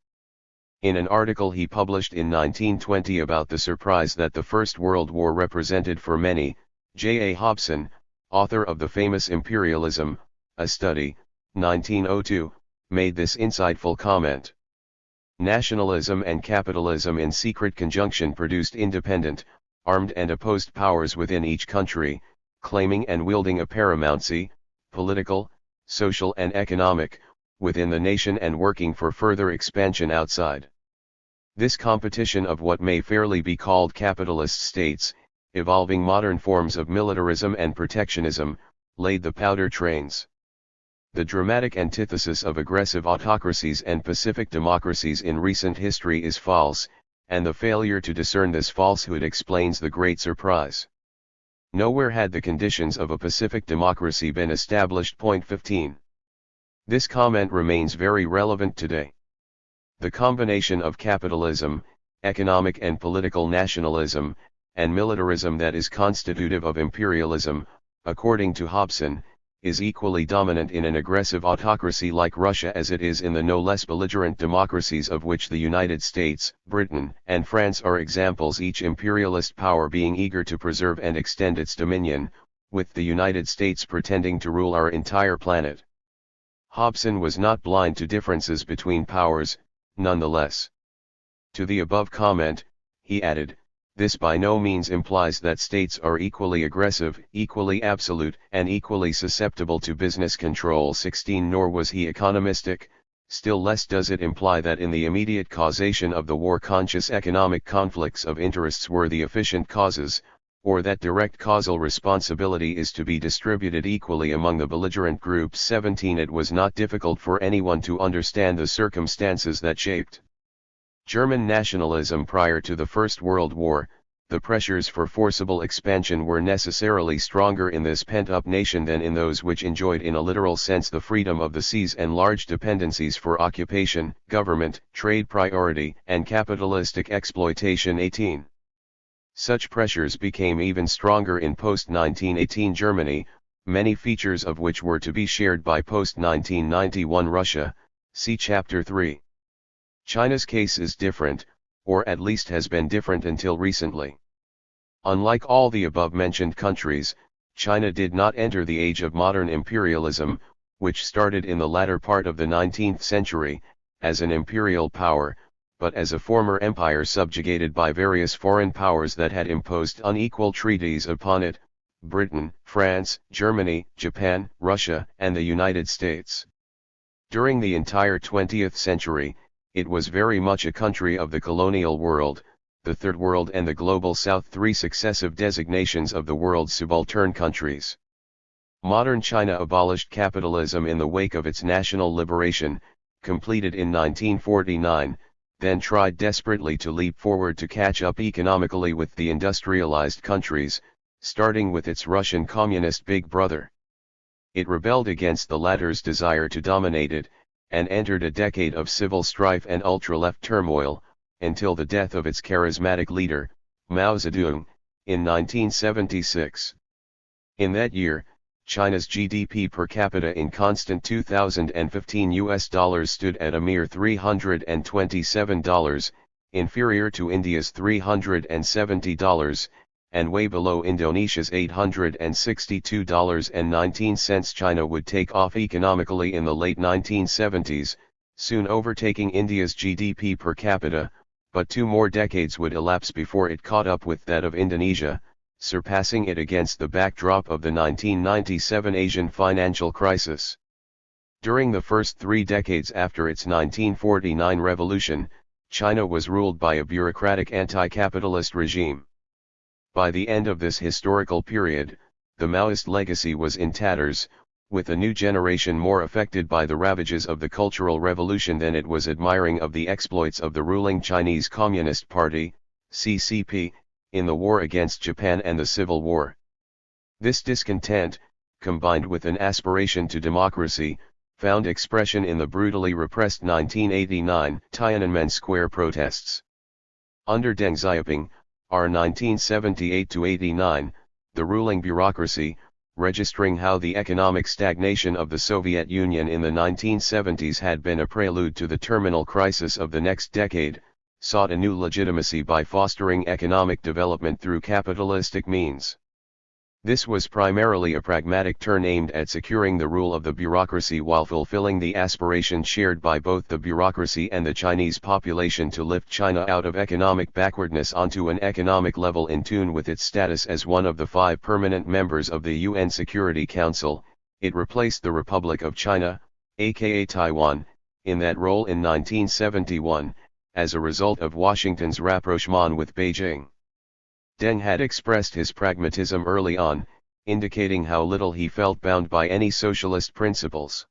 In an article he published in 1920 about the surprise that the First World War represented for many, J. A. Hobson, author of the famous Imperialism, a Study, 1902, made this insightful comment. Nationalism and capitalism in secret conjunction produced independent, armed and opposed powers within each country, claiming and wielding a paramountcy, political, social and economic, within the nation and working for further expansion outside. This competition of what may fairly be called capitalist states, evolving modern forms of militarism and protectionism, laid the powder trains. The dramatic antithesis of aggressive autocracies and pacific democracies in recent history is false, and the failure to discern this falsehood explains the great surprise. Nowhere had the conditions of a pacific democracy been established. 15. This comment remains very relevant today. The combination of capitalism, economic and political nationalism, and militarism that is constitutive of imperialism, according to Hobson, is equally dominant in an aggressive autocracy like Russia as it is in the no less belligerent democracies of which the United States, Britain, and France are examples, each imperialist power being eager to preserve and extend its dominion, with the United States pretending to rule our entire planet. Hobson was not blind to differences between powers, nonetheless. To the above comment, he added, this by no means implies that states are equally aggressive, equally absolute, and equally susceptible to business control. 16. Nor was he economistic, still less does it imply that in the immediate causation of the war-conscious economic conflicts of interests were the efficient causes, or that direct causal responsibility is to be distributed equally among the belligerent groups. 17. It was not difficult for anyone to understand the circumstances that shaped German nationalism prior to the First World War. The pressures for forcible expansion were necessarily stronger in this pent-up nation than in those which enjoyed in a literal sense the freedom of the seas and large dependencies for occupation, government, trade priority, and capitalistic exploitation. 18. Such pressures became even stronger in post-1918 Germany, many features of which were to be shared by post-1991 Russia, see Chapter 3. China's case is different, or at least has been different until recently. Unlike all the above-mentioned countries, China did not enter the age of modern imperialism, which started in the latter part of the 19th century, as an imperial power, but as a former empire subjugated by various foreign powers that had imposed unequal treaties upon it: Britain, France, Germany, Japan, Russia, and the United States. During the entire 20th century, it was very much a country of the colonial world, the Third World and the Global South, three successive designations of the world's subaltern countries. Modern China abolished capitalism in the wake of its national liberation, completed in 1949, then tried desperately to leap forward to catch up economically with the industrialized countries, starting with its Russian communist big brother. It rebelled against the latter's desire to dominate it, and entered a decade of civil strife and ultra-left turmoil, until the death of its charismatic leader, Mao Zedong, in 1976. In that year, China's GDP per capita in constant 2015 US dollars stood at a mere $327, inferior to India's $370, and way below Indonesia's $862.19. China would take off economically in the late 1970s, soon overtaking India's GDP per capita, but 2 more decades would elapse before it caught up with that of Indonesia, surpassing it against the backdrop of the 1997 Asian financial crisis. During the first 3 decades after its 1949 revolution, China was ruled by a bureaucratic anti-capitalist regime. By the end of this historical period, the Maoist legacy was in tatters, with a new generation more affected by the ravages of the Cultural Revolution than it was admiring of the exploits of the ruling Chinese Communist Party, CCP, in the war against Japan and the Civil War. This discontent, combined with an aspiration to democracy, found expression in the brutally repressed 1989 Tiananmen Square protests. Under Deng Xiaoping, R. 1978-89, the ruling bureaucracy, registering how the economic stagnation of the Soviet Union in the 1970s had been a prelude to the terminal crisis of the next decade, sought a new legitimacy by fostering economic development through capitalistic means. This was primarily a pragmatic turn aimed at securing the rule of the bureaucracy while fulfilling the aspiration shared by both the bureaucracy and the Chinese population to lift China out of economic backwardness onto an economic level in tune with its status as one of the 5 permanent members of the UN Security Council. It replaced the Republic of China, aka Taiwan, in that role in 1971, as a result of Washington's rapprochement with Beijing. Deng had expressed his pragmatism early on, indicating how little he felt bound by any socialist principles.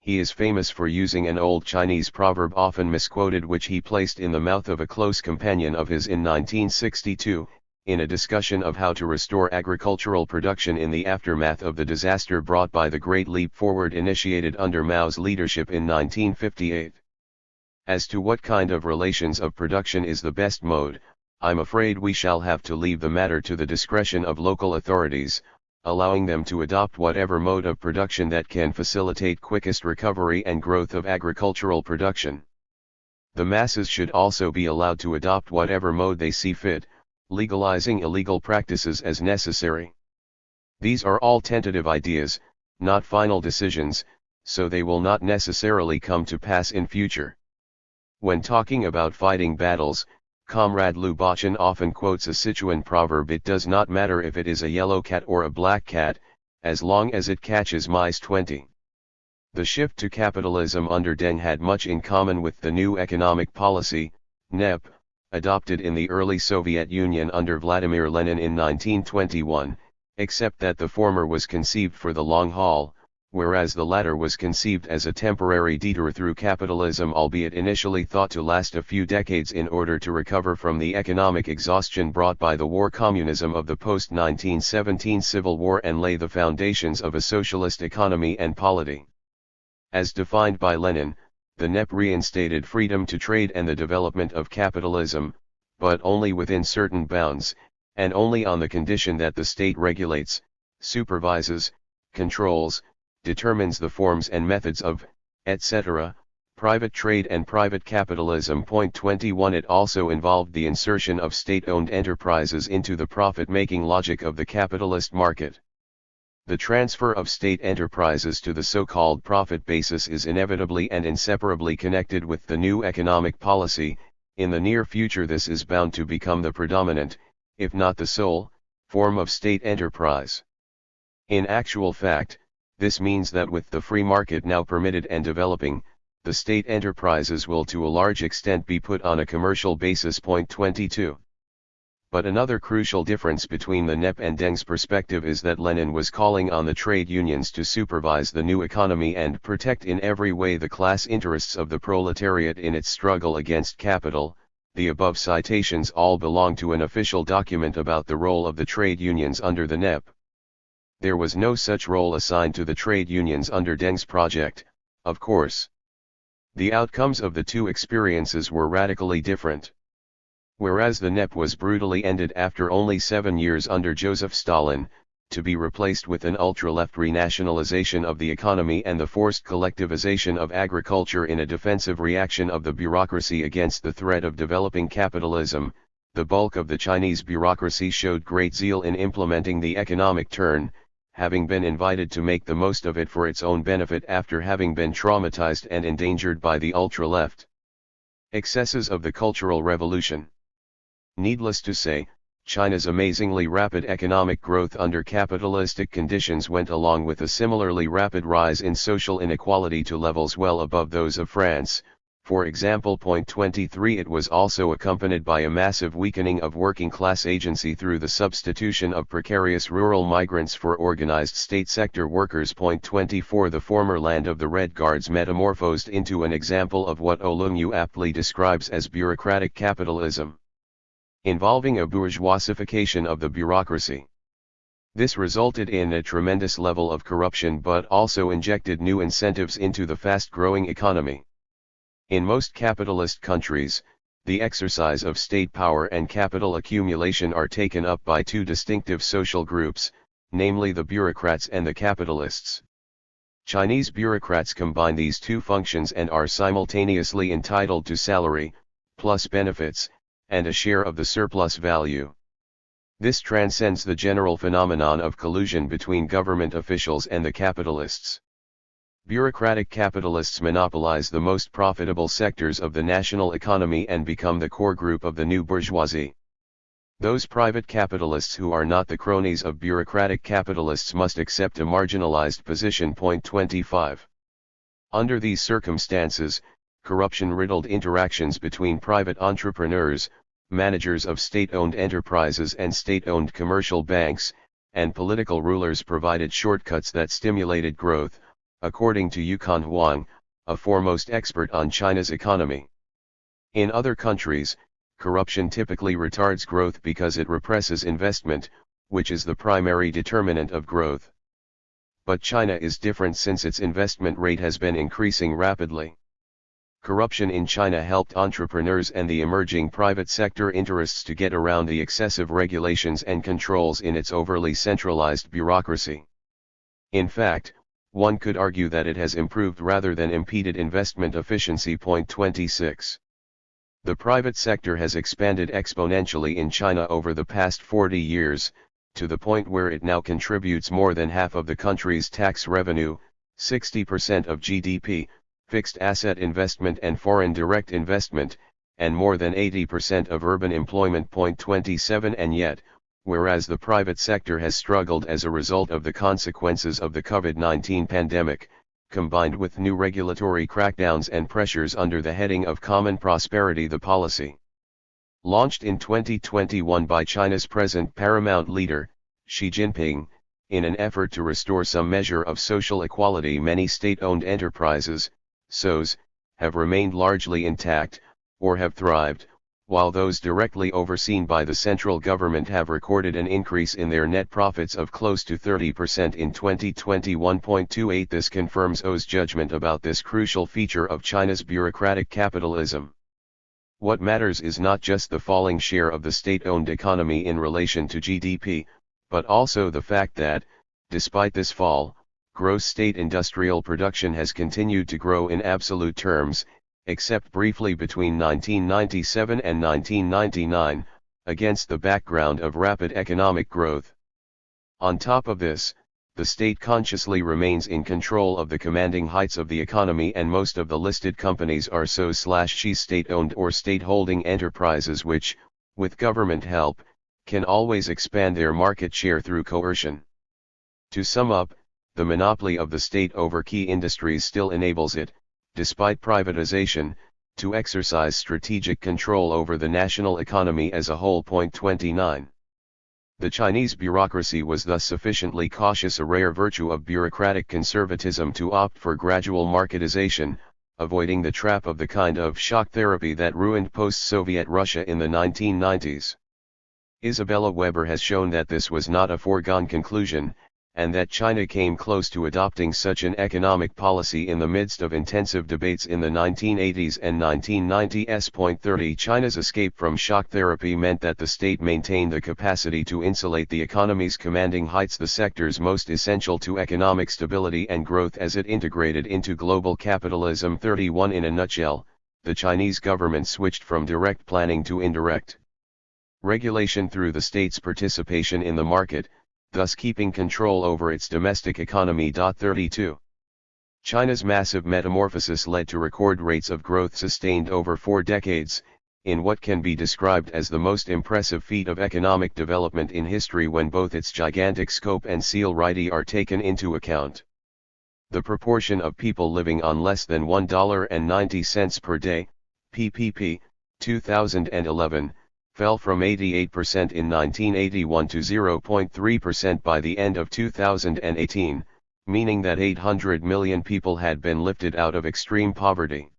He is famous for using an old Chinese proverb often misquoted which he placed in the mouth of a close companion of his in 1962, in a discussion of how to restore agricultural production in the aftermath of the disaster brought by the Great Leap Forward initiated under Mao's leadership in 1958. As to what kind of relations of production is the best mode, I'm afraid we shall have to leave the matter to the discretion of local authorities, allowing them to adopt whatever mode of production that can facilitate quickest recovery and growth of agricultural production. The masses should also be allowed to adopt whatever mode they see fit, legalizing illegal practices as necessary. These are all tentative ideas, not final decisions, so they will not necessarily come to pass in future. When talking about fighting battles, Comrade Lubachin often quotes a Sichuan proverb: "It does not matter if it is a yellow cat or a black cat, as long as it catches mice 20. The shift to capitalism under Deng had much in common with the new economic policy, NEP, adopted in the early Soviet Union under Vladimir Lenin in 1921, except that the former was conceived for the long haul, whereas the latter was conceived as a temporary detour through capitalism, albeit initially thought to last a few decades in order to recover from the economic exhaustion brought by the war communism of the post-1917 Civil War and lay the foundations of a socialist economy and polity. As defined by Lenin, the NEP reinstated freedom to trade and the development of capitalism, but only within certain bounds, and only on the condition that the state regulates, supervises, controls, determines the forms and methods of, etc., private trade and private capitalism. 21 It also involved the insertion of state-owned enterprises into the profit-making logic of the capitalist market. The transfer of state enterprises to the so-called profit basis is inevitably and inseparably connected with the new economic policy. In the near future this is bound to become the predominant, if not the sole, form of state enterprise. In actual fact, this means that with the free market now permitted and developing, the state enterprises will to a large extent be put on a commercial basis. 22. But another crucial difference between the NEP and Deng's perspective is that Lenin was calling on the trade unions to supervise the new economy and protect in every way the class interests of the proletariat in its struggle against capital. The above citations all belong to an official document about the role of the trade unions under the NEP. There was no such role assigned to the trade unions under Deng's project, of course. The outcomes of the two experiences were radically different. Whereas the NEP was brutally ended after only 7 years under Joseph Stalin, to be replaced with an ultra-left renationalization of the economy and the forced collectivization of agriculture in a defensive reaction of the bureaucracy against the threat of developing capitalism, the bulk of the Chinese bureaucracy showed great zeal in implementing the economic turn, having been invited to make the most of it for its own benefit after having been traumatized and endangered by the ultra-left excesses of the Cultural Revolution. Needless to say, China's amazingly rapid economic growth under capitalistic conditions went along with a similarly rapid rise in social inequality to levels well above those of France. For example, 23 It was also accompanied by a massive weakening of working-class agency through the substitution of precarious rural migrants for organized state sector workers. 24 The former land of the Red Guards metamorphosed into an example of what Olungyu aptly describes as bureaucratic capitalism, involving a bourgeoisification of the bureaucracy. This resulted in a tremendous level of corruption but also injected new incentives into the fast-growing economy. In most capitalist countries, the exercise of state power and capital accumulation are taken up by two distinctive social groups, namely the bureaucrats and the capitalists. Chinese bureaucrats combine these two functions and are simultaneously entitled to salary, plus benefits, and a share of the surplus value. This transcends the general phenomenon of collusion between government officials and the capitalists. Bureaucratic capitalists monopolize the most profitable sectors of the national economy and become the core group of the new bourgeoisie. Those private capitalists who are not the cronies of bureaucratic capitalists must accept a marginalized position. 25. Under these circumstances, corruption-riddled interactions between private entrepreneurs, managers of state-owned enterprises and state-owned commercial banks, and political rulers provided shortcuts that stimulated growth, according to Yukon Huang, a foremost expert on China's economy. In other countries, corruption typically retards growth because it represses investment, which is the primary determinant of growth. But China is different since its investment rate has been increasing rapidly. Corruption in China helped entrepreneurs and the emerging private sector interests to get around the excessive regulations and controls in its overly centralized bureaucracy. In fact, one could argue that it has improved rather than impeded investment efficiency. 26. The private sector has expanded exponentially in China over the past 40 years, to the point where it now contributes more than half of the country's tax revenue, 60% of GDP, fixed asset investment and foreign direct investment, and more than 80% of urban employment. 27. And yet, whereas the private sector has struggled as a result of the consequences of the COVID-19 pandemic, combined with new regulatory crackdowns and pressures under the heading of Common Prosperity, the policy launched in 2021 by China's present paramount leader, Xi Jinping, in an effort to restore some measure of social equality, many state-owned enterprises, SOEs, have remained largely intact, or have thrived, while those directly overseen by the central government have recorded an increase in their net profits of close to 30% in 2021. 28. This confirms O's judgment about this crucial feature of China's bureaucratic capitalism. What matters is not just the falling share of the state-owned economy in relation to GDP, but also the fact that, despite this fall, gross state industrial production has continued to grow in absolute terms, except briefly between 1997 and 1999, against the background of rapid economic growth. On top of this, the state consciously remains in control of the commanding heights of the economy, and most of the listed companies are SOE/SHI state-owned or state-holding enterprises which, with government help, can always expand their market share through coercion. To sum up, the monopoly of the state over key industries still enables it, despite privatization, to exercise strategic control over the national economy as a whole. 29. The Chinese bureaucracy was thus sufficiently cautious, a rare virtue of bureaucratic conservatism, to opt for gradual marketization, avoiding the trap of the kind of shock therapy that ruined post-Soviet Russia in the 1990s. Isabella Weber has shown that this was not a foregone conclusion, and that China came close to adopting such an economic policy in the midst of intensive debates in the 1980s and 1990s. 30. China's escape from shock therapy meant that the state maintained the capacity to insulate the economy's commanding heights, the sectors most essential to economic stability and growth, as it integrated into global capitalism. 31. In a nutshell, the Chinese government switched from direct planning to indirect regulation through the state's participation in the market, thus keeping control over its domestic economy. 32. China's massive metamorphosis led to record rates of growth sustained over 4 decades, in what can be described as the most impressive feat of economic development in history when both its gigantic scope and celerity are taken into account. The proportion of people living on less than $1.90 per day, PPP, 2011, fell from 88% in 1981 to 0.3% by the end of 2018, meaning that 800 million people had been lifted out of extreme poverty.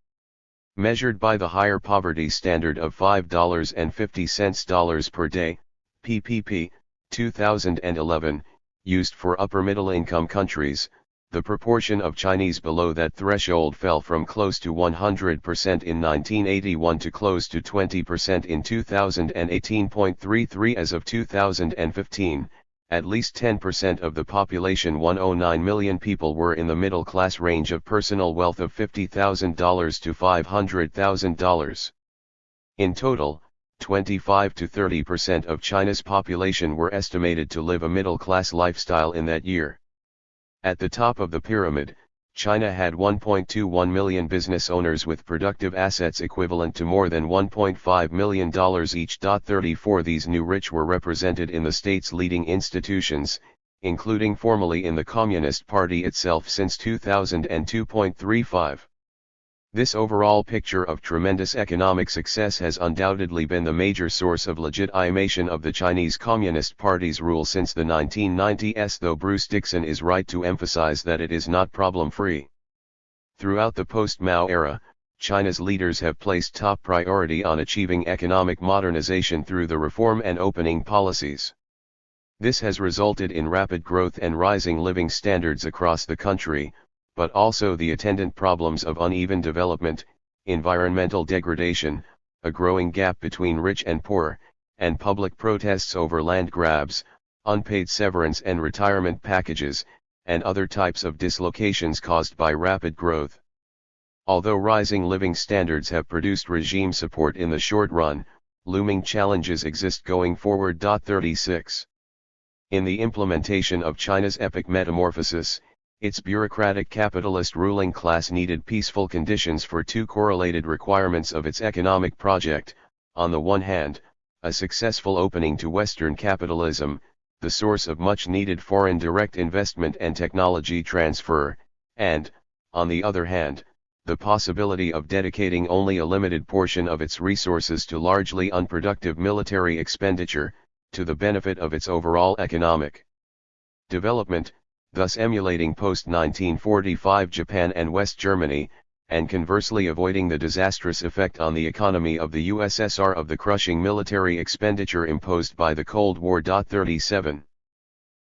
Measured by the higher poverty standard of $5.50 per day, PPP, 2011, used for upper middle income countries, the proportion of Chinese below that threshold fell from close to 100% in 1981 to close to 20% in 2018.33. As of 2015, at least 10% of the population, 109 million people, were in the middle class range of personal wealth of $50,000 to $500,000. In total, 25 to 30% of China's population were estimated to live a middle-class lifestyle in that year. At the top of the pyramid, China had 1.21 million business owners with productive assets equivalent to more than $1.5 million each. 34 These new rich were represented in the state's leading institutions, including formally in the Communist Party itself since 2002.35. This overall picture of tremendous economic success has undoubtedly been the major source of legitimation of the Chinese Communist Party's rule since the 1990s, though Bruce Dixon is right to emphasize that it is not problem-free. Throughout the post-Mao era, China's leaders have placed top priority on achieving economic modernization through the reform and opening policies. This has resulted in rapid growth and rising living standards across the country, but also the attendant problems of uneven development, environmental degradation, a growing gap between rich and poor, and public protests over land grabs, unpaid severance and retirement packages, and other types of dislocations caused by rapid growth. Although rising living standards have produced regime support in the short run, looming challenges exist going forward. 36. In the implementation of China's epic metamorphosis, its bureaucratic capitalist ruling class needed peaceful conditions for two correlated requirements of its economic project: on the one hand, a successful opening to Western capitalism, the source of much-needed foreign direct investment and technology transfer, and, on the other hand, the possibility of dedicating only a limited portion of its resources to largely unproductive military expenditure, to the benefit of its overall economic development, thus emulating post-1945 Japan and West Germany, and conversely avoiding the disastrous effect on the economy of the USSR of the crushing military expenditure imposed by the Cold War. 37.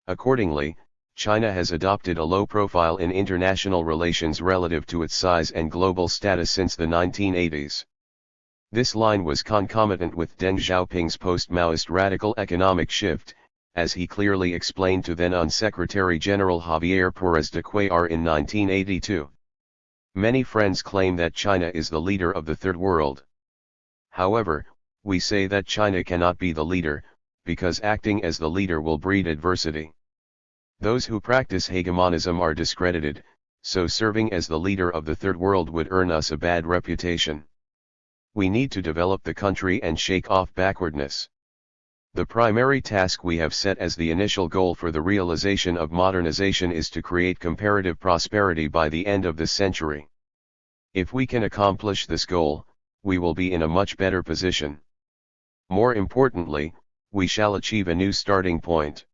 Accordingly, China has adopted a low profile in international relations relative to its size and global status since the 1980s. This line was concomitant with Deng Xiaoping's post-Maoist radical economic shift, as he clearly explained to then-Secretary General Javier Pérez de Cuellar in 1982. Many friends claim that China is the leader of the Third World. However, we say that China cannot be the leader, because acting as the leader will breed adversity. Those who practice hegemonism are discredited, so serving as the leader of the Third World would earn us a bad reputation. We need to develop the country and shake off backwardness. The primary task we have set as the initial goal for the realization of modernization is to create comparative prosperity by the end of this century. If we can accomplish this goal, we will be in a much better position. More importantly, we shall achieve a new starting point.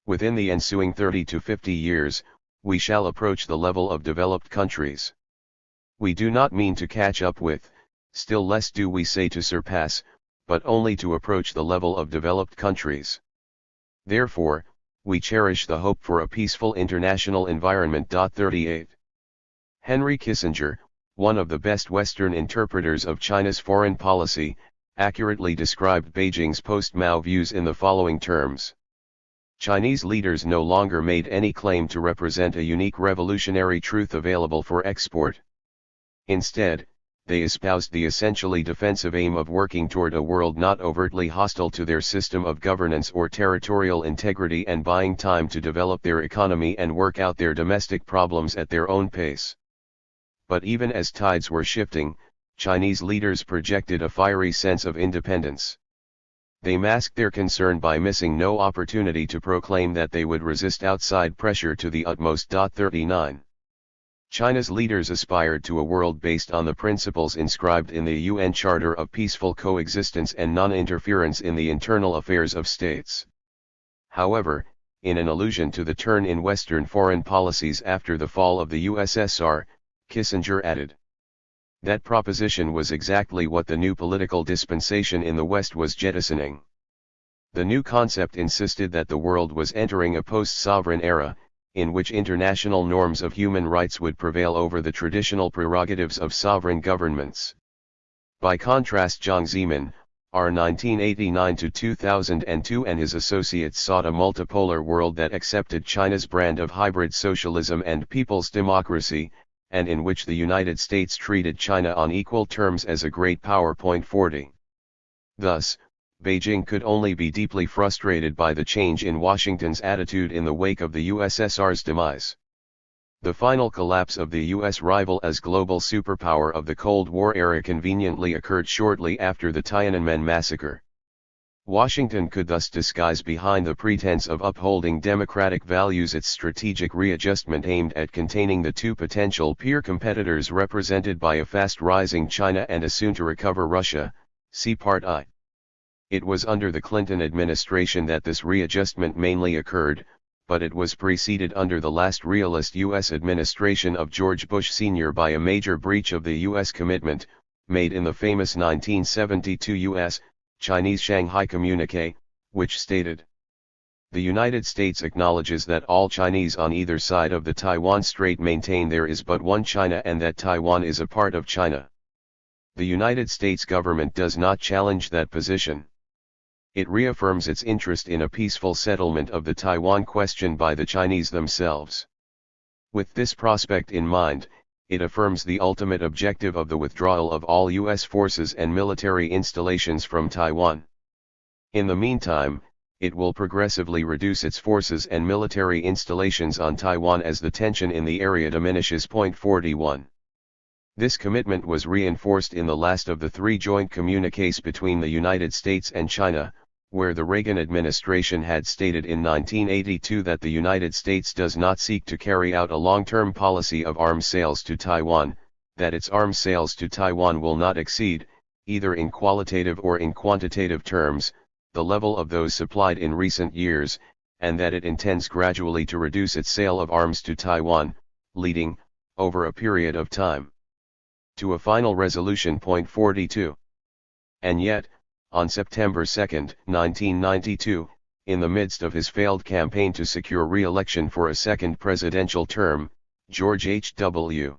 Within the ensuing 30 to 50 years, we shall approach the level of developed countries. We do not mean to catch up with, still less do we say to surpass, but only to approach the level of developed countries. Therefore, we cherish the hope for a peaceful international environment. 38. Henry Kissinger, one of the best Western interpreters of China's foreign policy, accurately described Beijing's post-Mao views in the following terms. Chinese leaders no longer made any claim to represent a unique revolutionary truth available for export. Instead, they espoused the essentially defensive aim of working toward a world not overtly hostile to their system of governance or territorial integrity and buying time to develop their economy and work out their domestic problems at their own pace. But even as tides were shifting, Chinese leaders projected a fiery sense of independence. They masked their concern by missing no opportunity to proclaim that they would resist outside pressure to the utmost. 39. China's leaders aspired to a world based on the principles inscribed in the UN Charter of Peaceful Coexistence and Non-Interference in the Internal Affairs of States. However, in an allusion to the turn in Western foreign policies after the fall of the USSR, Kissinger added, that proposition was exactly what the new political dispensation in the West was jettisoning. The new concept insisted that the world was entering a post-sovereign era, in which international norms of human rights would prevail over the traditional prerogatives of sovereign governments. By contrast, Jiang Zemin, R. 1989-2002, and his associates sought a multipolar world that accepted China's brand of hybrid socialism and people's democracy, and in which the United States treated China on equal terms as a great power. 40. Thus, Beijing could only be deeply frustrated by the change in Washington's attitude in the wake of the USSR's demise. The final collapse of the U.S. rival as global superpower of the Cold War era conveniently occurred shortly after the Tiananmen massacre. Washington could thus disguise behind the pretense of upholding democratic values its strategic readjustment aimed at containing the two potential peer competitors represented by a fast-rising China and a soon-to-recover Russia. See Part I. It was under the Clinton administration that this readjustment mainly occurred, but it was preceded under the last realist U.S. administration of George Bush Sr. by a major breach of the U.S. commitment, made in the famous 1972 U.S.-Chinese Shanghai Communique, which stated, "The United States acknowledges that all Chinese on either side of the Taiwan Strait maintain there is but one China and that Taiwan is a part of China. The United States government does not challenge that position. It reaffirms its interest in a peaceful settlement of the Taiwan question by the Chinese themselves. With this prospect in mind, it affirms the ultimate objective of the withdrawal of all U.S. forces and military installations from Taiwan. In the meantime, it will progressively reduce its forces and military installations on Taiwan as the tension in the area diminishes." 41. This commitment was reinforced in the last of the three joint communiques between the United States and China, where the Reagan administration had stated in 1982 that the United States does not seek to carry out a long-term policy of arms sales to Taiwan, that its arms sales to Taiwan will not exceed, either in qualitative or in quantitative terms, the level of those supplied in recent years, and that it intends gradually to reduce its sale of arms to Taiwan, leading, over a period of time, to a final resolution. 42. And yet, on September 2, 1992, in the midst of his failed campaign to secure re-election for a second presidential term, George H.W.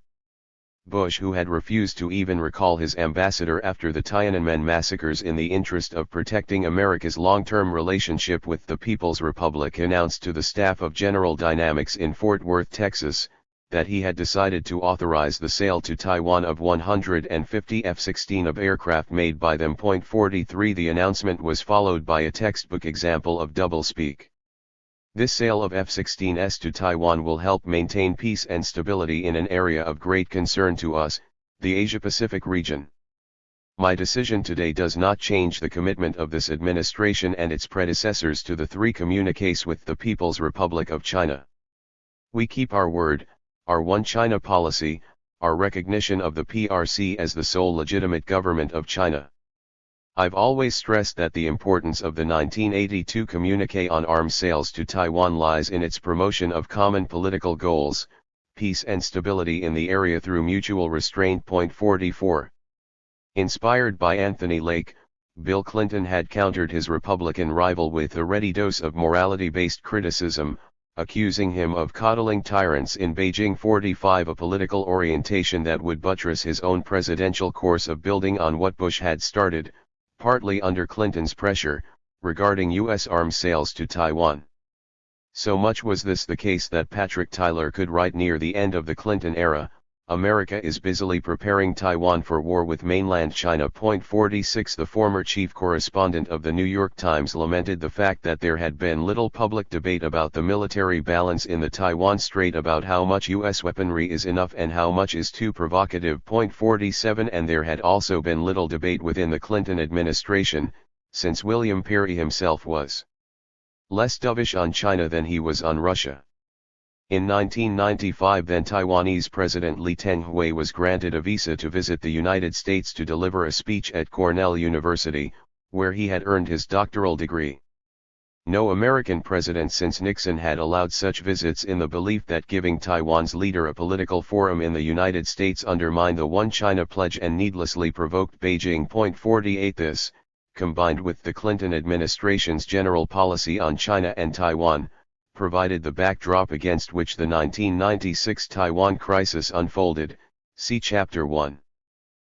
Bush, who had refused to even recall his ambassador after the Tiananmen massacres in the interest of protecting America's long-term relationship with the People's Republic, announced to the staff of General Dynamics in Fort Worth, Texas, that he had decided to authorize the sale to Taiwan of 150 F-16 of aircraft made by them. 43. The announcement was followed by a textbook example of doublespeak. This sale of F-16s to Taiwan will help maintain peace and stability in an area of great concern to us, the Asia-Pacific region. My decision today does not change the commitment of this administration and its predecessors to the three communiques with the People's Republic of China. We keep our word, our One China policy, our recognition of the PRC as the sole legitimate government of China. I've always stressed that the importance of the 1982 communique on arms sales to Taiwan lies in its promotion of common political goals, peace and stability in the area through mutual restraint. 44. Inspired by Anthony Lake, Bill Clinton had countered his Republican rival with a ready dose of morality-based criticism, accusing him of coddling tyrants in Beijing. 45. A political orientation that would buttress his own presidential course of building on what Bush had started, partly under Clinton's pressure, regarding U.S. arms sales to Taiwan. So much was this the case that Patrick Tyler could write near the end of the Clinton era, "America is busily preparing Taiwan for war with mainland China." 46. The former chief correspondent of the New York Times lamented the fact that there had been little public debate about the military balance in the Taiwan Strait, about how much U.S. weaponry is enough and how much is too provocative. 47. And there had also been little debate within the Clinton administration, since William Perry himself was less dovish on China than he was on Russia. In 1995, then Taiwanese President Lee Teng-hui was granted a visa to visit the United States to deliver a speech at Cornell University, where he had earned his doctoral degree. No American president since Nixon had allowed such visits, in the belief that giving Taiwan's leader a political forum in the United States undermined the One China pledge and needlessly provoked Beijing. 48. This, combined with the Clinton administration's general policy on China and Taiwan, provided the backdrop against which the 1996 Taiwan crisis unfolded. See Chapter 1.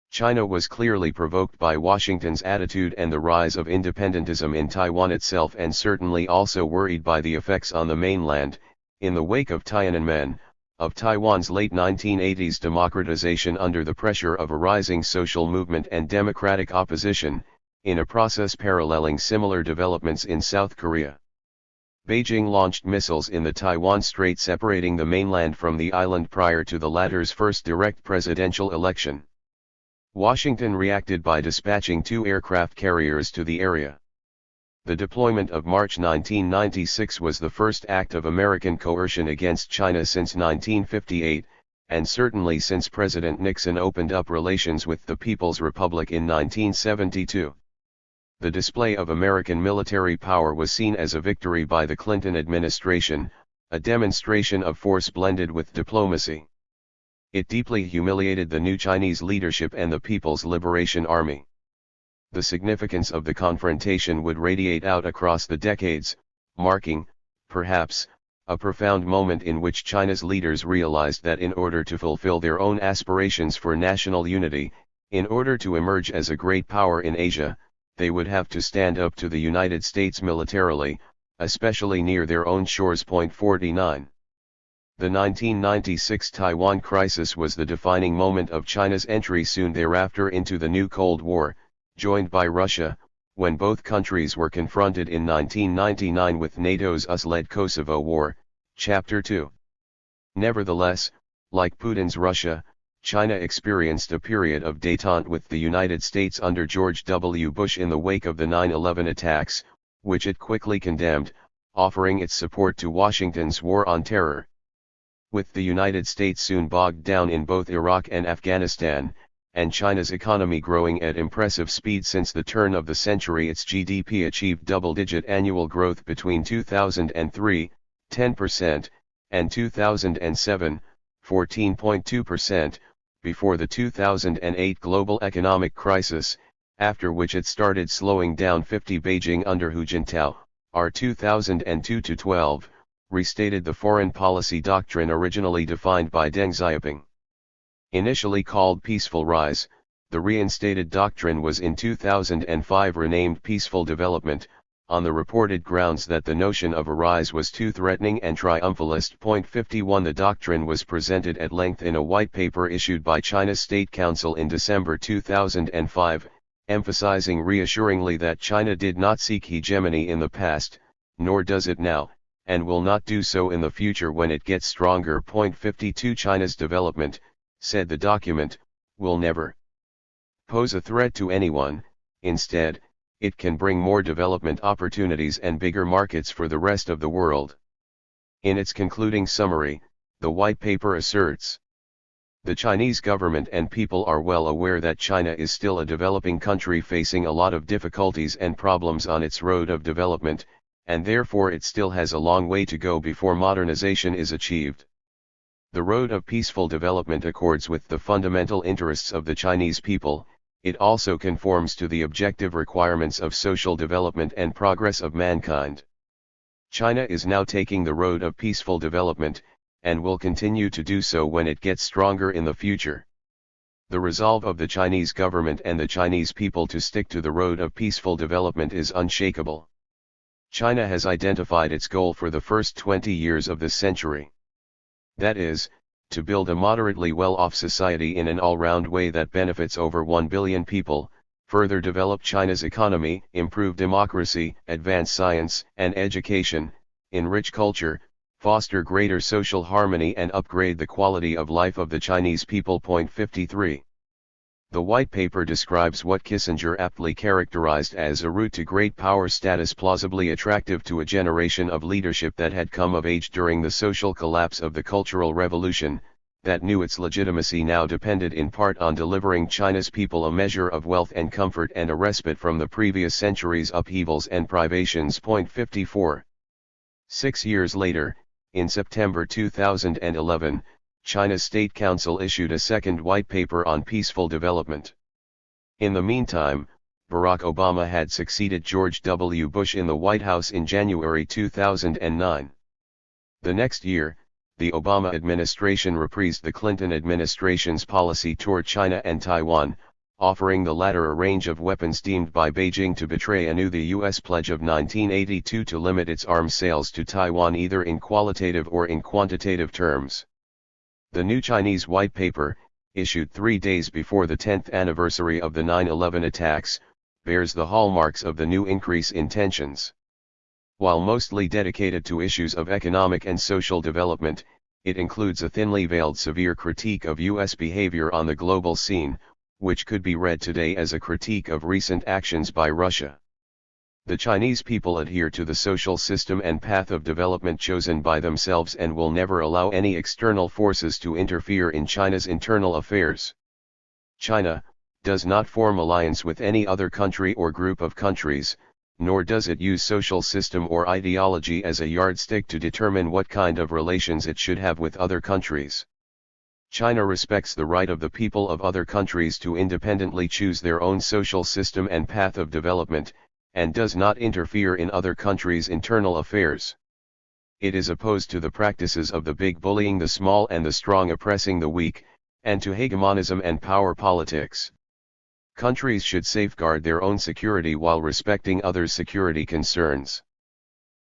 China was clearly provoked by Washington's attitude and the rise of independentism in Taiwan itself, and certainly also worried by the effects on the mainland, in the wake of Tiananmen, of Taiwan's late 1980s democratization under the pressure of a rising social movement and democratic opposition, in a process paralleling similar developments in South Korea. Beijing launched missiles in the Taiwan Strait, separating the mainland from the island prior to the latter's first direct presidential election. Washington reacted by dispatching 2 aircraft carriers to the area. The deployment of March 1996 was the first act of American coercion against China since 1958, and certainly since President Nixon opened up relations with the People's Republic in 1972. The display of American military power was seen as a victory by the Clinton administration, a demonstration of force blended with diplomacy. It deeply humiliated the new Chinese leadership and the People's Liberation Army. The significance of the confrontation would radiate out across the decades, marking, perhaps, a profound moment in which China's leaders realized that in order to fulfill their own aspirations for national unity, in order to emerge as a great power in Asia, they would have to stand up to the United States militarily, especially near their own shores. 49. The 1996 Taiwan crisis was the defining moment of China's entry soon thereafter into the new Cold War, joined by Russia, when both countries were confronted in 1999 with NATO's US-led Kosovo War, Chapter 2. Nevertheless, like Putin's Russia, China experienced a period of détente with the United States under George W. Bush in the wake of the 9/11 attacks, which it quickly condemned, offering its support to Washington's war on terror. With the United States soon bogged down in both Iraq and Afghanistan, and China's economy growing at impressive speed since the turn of the century, its GDP achieved double-digit annual growth between 2003, 10%, and 2007, 14.2%, before the 2008 global economic crisis, after which it started slowing down. 50 Beijing under Hu Jintao, R. 2002-12, restated the foreign policy doctrine originally defined by Deng Xiaoping. Initially called Peaceful Rise, the reinstated doctrine was in 2005 renamed Peaceful Development, on the reported grounds that the notion of a rise was too threatening and triumphalist. 51 The doctrine was presented at length in a white paper issued by China's State Council in December 2005, emphasizing reassuringly that China did not seek hegemony in the past, nor does it now, and will not do so in the future when it gets stronger. 52 China's development, said the document, will never pose a threat to anyone. Instead, it can bring more development opportunities and bigger markets for the rest of the world. In its concluding summary, the white paper asserts, the Chinese government and people are well aware that China is still a developing country facing a lot of difficulties and problems on its road of development, and therefore it still has a long way to go before modernization is achieved. The road of peaceful development accords with the fundamental interests of the Chinese people. It also conforms to the objective requirements of social development and progress of mankind. China is now taking the road of peaceful development, and will continue to do so when it gets stronger in the future. The resolve of the Chinese government and the Chinese people to stick to the road of peaceful development is unshakable. China has identified its goal for the first 20 years of this century. That is, to build a moderately well-off society in an all-round way that benefits over 1 billion people, further develop China's economy, improve democracy, advance science and education, enrich culture, foster greater social harmony and upgrade the quality of life of the Chinese people. 53. The white paper describes what Kissinger aptly characterized as a route to great power status plausibly attractive to a generation of leadership that had come of age during the social collapse of the Cultural Revolution, that knew its legitimacy now depended in part on delivering China's people a measure of wealth and comfort and a respite from the previous century's upheavals and privations. 54. 6 years later, in September 2011, China's State Council issued a second white paper on peaceful development. In the meantime, Barack Obama had succeeded George W. Bush in the White House in January 2009. The next year, the Obama administration reprised the Clinton administration's policy toward China and Taiwan, offering the latter a range of weapons deemed by Beijing to betray anew the U.S. pledge of 1982 to limit its arms sales to Taiwan either in qualitative or in quantitative terms. The new Chinese white paper, issued 3 days before the 10th anniversary of the 9/11 attacks, bears the hallmarks of the new increase in tensions. While mostly dedicated to issues of economic and social development, it includes a thinly veiled severe critique of U.S. behavior on the global scene, which could be read today as a critique of recent actions by Russia. The Chinese people adhere to the social system and path of development chosen by themselves and will never allow any external forces to interfere in China's internal affairs. China does not form alliance with any other country or group of countries, nor does it use social system or ideology as a yardstick to determine what kind of relations it should have with other countries. China respects the right of the people of other countries to independently choose their own social system and path of development, and does not interfere in other countries' internal affairs. It is opposed to the practices of the big bullying the small and the strong oppressing the weak, and to hegemonism and power politics. Countries should safeguard their own security while respecting others' security concerns.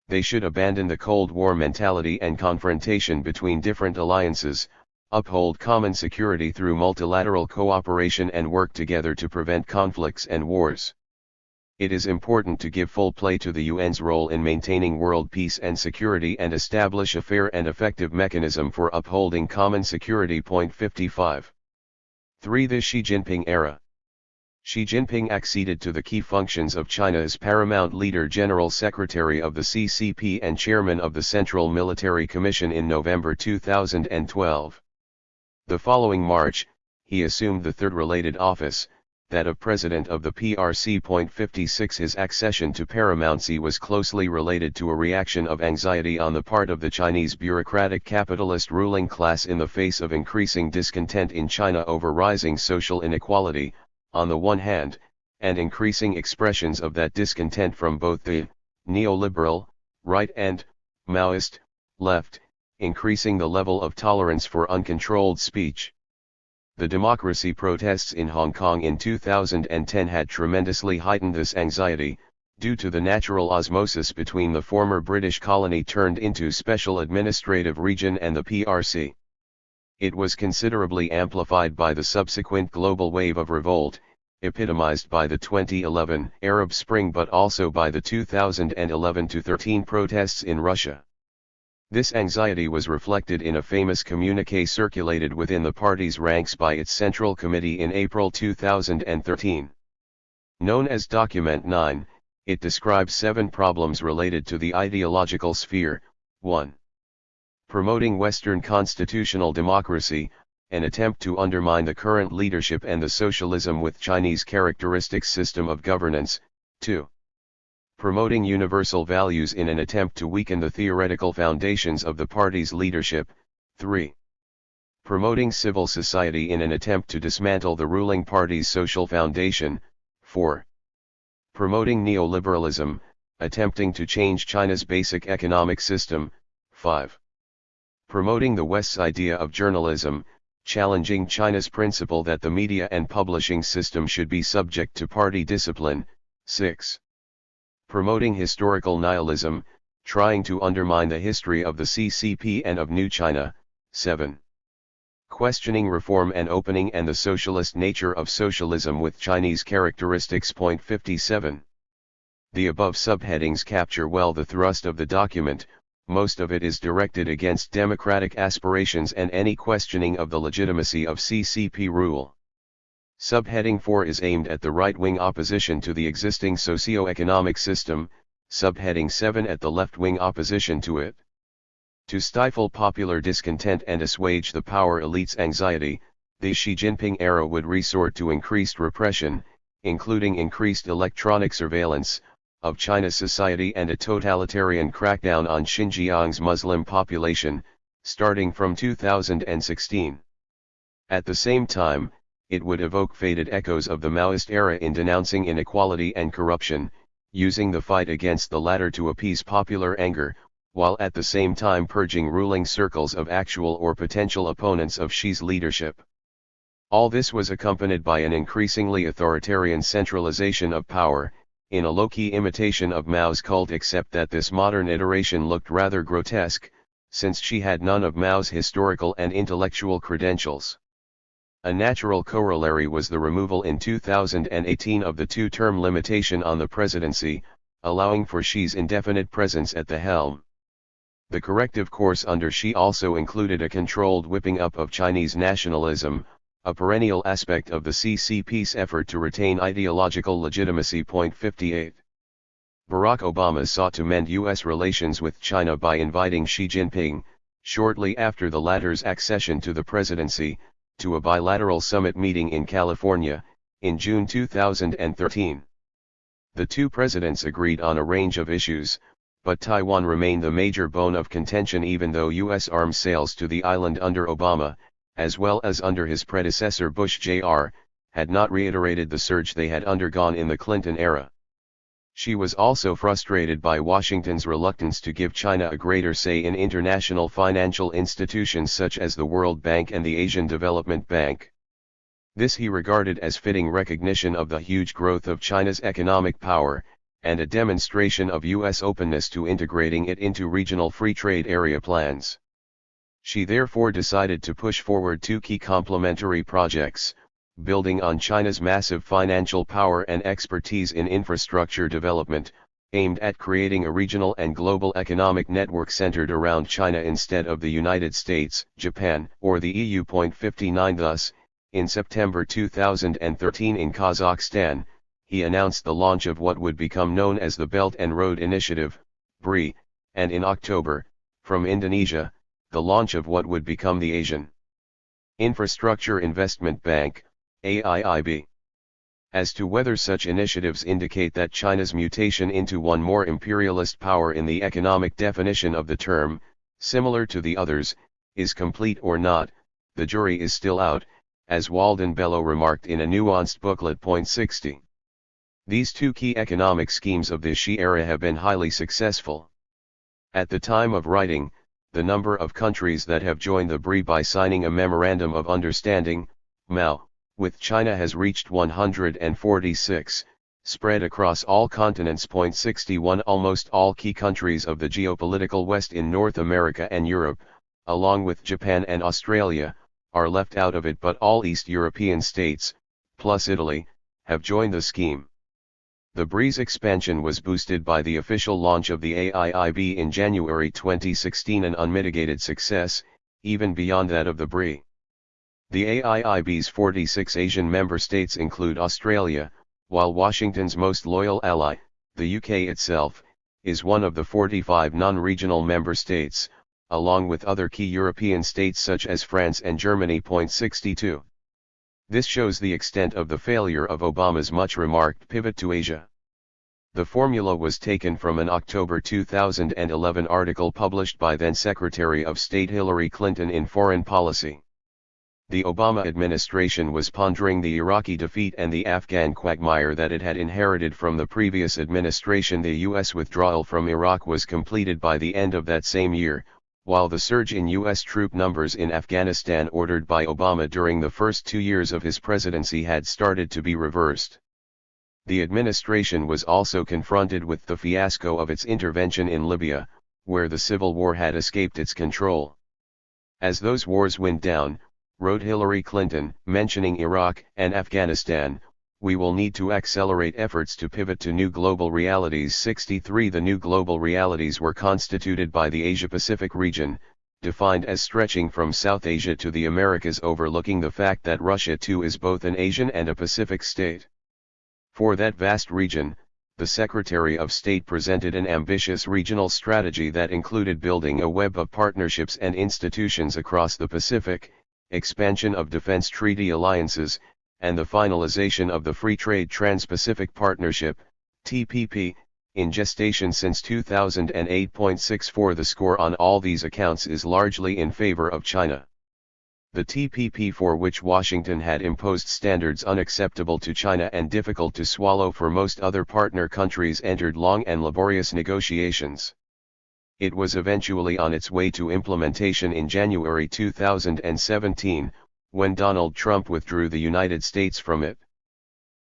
They should abandon the Cold War mentality and confrontation between different alliances, uphold common security through multilateral cooperation and work together to prevent conflicts and wars. It is important to give full play to the UN's role in maintaining world peace and security and establish a fair and effective mechanism for upholding common security. 55. 3. The Xi Jinping era. Xi Jinping acceded to the key functions of China's paramount leader, General Secretary of the CCP and Chairman of the Central Military Commission in November 2012. The following March, he assumed the third related office, that of President of the PRC. 56. His accession to paramountcy was closely related to a reaction of anxiety on the part of the Chinese bureaucratic capitalist ruling class in the face of increasing discontent in China over rising social inequality, on the one hand, and increasing expressions of that discontent from both the neoliberal, right and Maoist, left, increasing the level of tolerance for uncontrolled speech. The democracy protests in Hong Kong in 2010 had tremendously heightened this anxiety, due to the natural osmosis between the former British colony turned into special administrative region and the PRC. It was considerably amplified by the subsequent global wave of revolt, epitomized by the 2011 Arab Spring but also by the 2011-13 protests in Russia. This anxiety was reflected in a famous communiqué circulated within the party's ranks by its Central Committee in April 2013. Known as Document 9, it describes 7 problems related to the ideological sphere. 1. Promoting Western constitutional democracy, an attempt to undermine the current leadership and the socialism with Chinese characteristics system of governance. 2. Promoting universal values in an attempt to weaken the theoretical foundations of the party's leadership. 3. Promoting civil society in an attempt to dismantle the ruling party's social foundation. 4. Promoting neoliberalism, attempting to change China's basic economic system. 5. Promoting the West's idea of journalism, challenging China's principle that the media and publishing system should be subject to party discipline. 6. Promoting historical nihilism, trying to undermine the history of the CCP and of New China. 7. Questioning reform and opening and the socialist nature of socialism with Chinese characteristics. 57. The above subheadings capture well the thrust of the document. Most of it is directed against democratic aspirations and any questioning of the legitimacy of CCP rule. Subheading 4 is aimed at the right-wing opposition to the existing socio-economic system, subheading 7 at the left-wing opposition to it. To stifle popular discontent and assuage the power elite's anxiety, the Xi Jinping era would resort to increased repression, including increased electronic surveillance of China's society and a totalitarian crackdown on Xinjiang's Muslim population, starting from 2016. At the same time, it would evoke faded echoes of the Maoist era in denouncing inequality and corruption, using the fight against the latter to appease popular anger, while at the same time purging ruling circles of actual or potential opponents of Xi's leadership. All this was accompanied by an increasingly authoritarian centralization of power, in a low-key imitation of Mao's cult, except that this modern iteration looked rather grotesque, since she had none of Mao's historical and intellectual credentials. A natural corollary was the removal in 2018 of the two-term limitation on the presidency, allowing for Xi's indefinite presence at the helm. The corrective course under Xi also included a controlled whipping up of Chinese nationalism, a perennial aspect of the CCP's effort to retain ideological legitimacy. 58. Barack Obama sought to mend U.S. relations with China by inviting Xi Jinping, shortly after the latter's accession to the presidency, to a bilateral summit meeting in California, in June 2013. The two presidents agreed on a range of issues, but Taiwan remained the major bone of contention even though U.S. arms sales to the island under Obama, as well as under his predecessor Bush Jr., had not reiterated the surge they had undergone in the Clinton era. She was also frustrated by Washington's reluctance to give China a greater say in international financial institutions such as the World Bank and the Asian Development Bank. This he regarded as fitting recognition of the huge growth of China's economic power, and a demonstration of U.S. openness to integrating it into regional free trade area plans. She therefore decided to push forward two key complementary projects, building on China's massive financial power and expertise in infrastructure development, aimed at creating a regional and global economic network centered around China instead of the United States, Japan, or the EU. 59 Thus, in September 2013 in Kazakhstan, he announced the launch of what would become known as the Belt and Road Initiative, BRI, and in October, from Indonesia, the launch of what would become the Asian Infrastructure Investment Bank, AIIB. As to whether such initiatives indicate that China's mutation into one more imperialist power in the economic definition of the term, similar to the others, is complete or not, the jury is still out, as Walden Bello remarked in a nuanced booklet. 60. These two key economic schemes of the Xi era have been highly successful. At the time of writing, the number of countries that have joined the BRI by signing a Memorandum of Understanding, MOU, with China has reached 146, spread across all continents. 61 Almost all key countries of the geopolitical West in North America and Europe, along with Japan and Australia, are left out of it, but all East European states, plus Italy, have joined the scheme. The BRI's expansion was boosted by the official launch of the AIIB in January 2016, an unmitigated success, even beyond that of the BRI. The AIIB's 46 Asian member states include Australia, while Washington's most loyal ally, the UK itself, is one of the 45 non-regional member states, along with other key European states such as France and Germany. 62. This shows the extent of the failure of Obama's much-remarked pivot to Asia. The formula was taken from an October 2011 article published by then Secretary of State Hillary Clinton in Foreign Policy. The Obama administration was pondering the Iraqi defeat and the Afghan quagmire that it had inherited from the previous administration. The U.S. withdrawal from Iraq was completed by the end of that same year, while the surge in U.S. troop numbers in Afghanistan ordered by Obama during the first 2 years of his presidency had started to be reversed. The administration was also confronted with the fiasco of its intervention in Libya, where the civil war had escaped its control. As those wars went down, wrote Hillary Clinton, mentioning Iraq and Afghanistan, we will need to accelerate efforts to pivot to new global realities. 63 The new global realities were constituted by the Asia-Pacific region, defined as stretching from South Asia to the Americas, overlooking the fact that Russia too is both an Asian and a Pacific state. For that vast region, the Secretary of State presented an ambitious regional strategy that included building a web of partnerships and institutions across the Pacific, expansion of defense treaty alliances, and the finalization of the Free Trade Trans-Pacific Partnership, TPP, in gestation since 2008. 64 The score on all these accounts is largely in favor of China. The TPP, for which Washington had imposed standards unacceptable to China and difficult to swallow for most other partner countries, entered long and laborious negotiations. It was eventually on its way to implementation in January 2017, when Donald Trump withdrew the United States from it.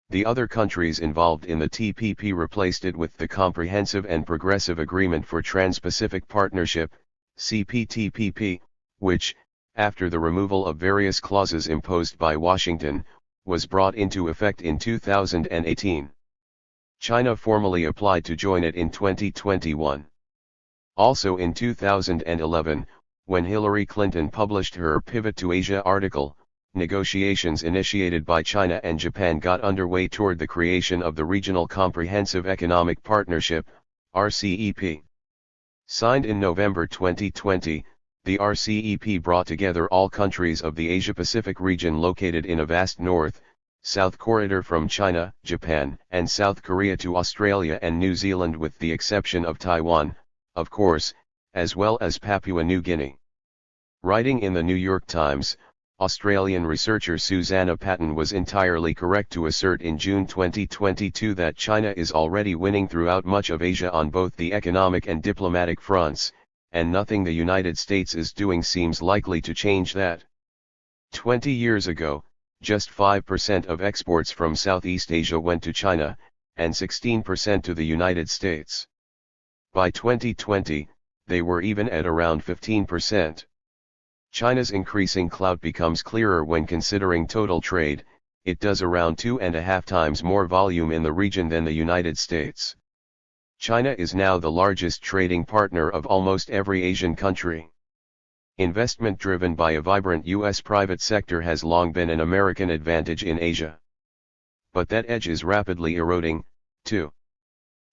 The other countries involved in the TPP replaced it with the Comprehensive and Progressive Agreement for Trans-Pacific Partnership, CPTPP, which, after the removal of various clauses imposed by Washington, was brought into effect in 2018. China formally applied to join it in 2021. Also in 2011, when Hillary Clinton published her Pivot to Asia article, negotiations initiated by China and Japan got underway toward the creation of the Regional Comprehensive Economic Partnership, RCEP. Signed in November 2020, the RCEP brought together all countries of the Asia-Pacific region located in a vast north-south corridor from China, Japan, and South Korea to Australia and New Zealand, with the exception of Taiwan, of course, as well as Papua New Guinea. Writing in the New York Times, Australian researcher Susanna Patton was entirely correct to assert in June 2022 that China is already winning throughout much of Asia on both the economic and diplomatic fronts, and nothing the United States is doing seems likely to change that. 20 years ago, just 5% of exports from Southeast Asia went to China, and 16% to the United States. By 2020, they were even at around 15%. China's increasing clout becomes clearer when considering total trade. It does around 2.5 times more volume in the region than the United States. China is now the largest trading partner of almost every Asian country. Investment driven by a vibrant U.S. private sector has long been an American advantage in Asia. But that edge is rapidly eroding, too.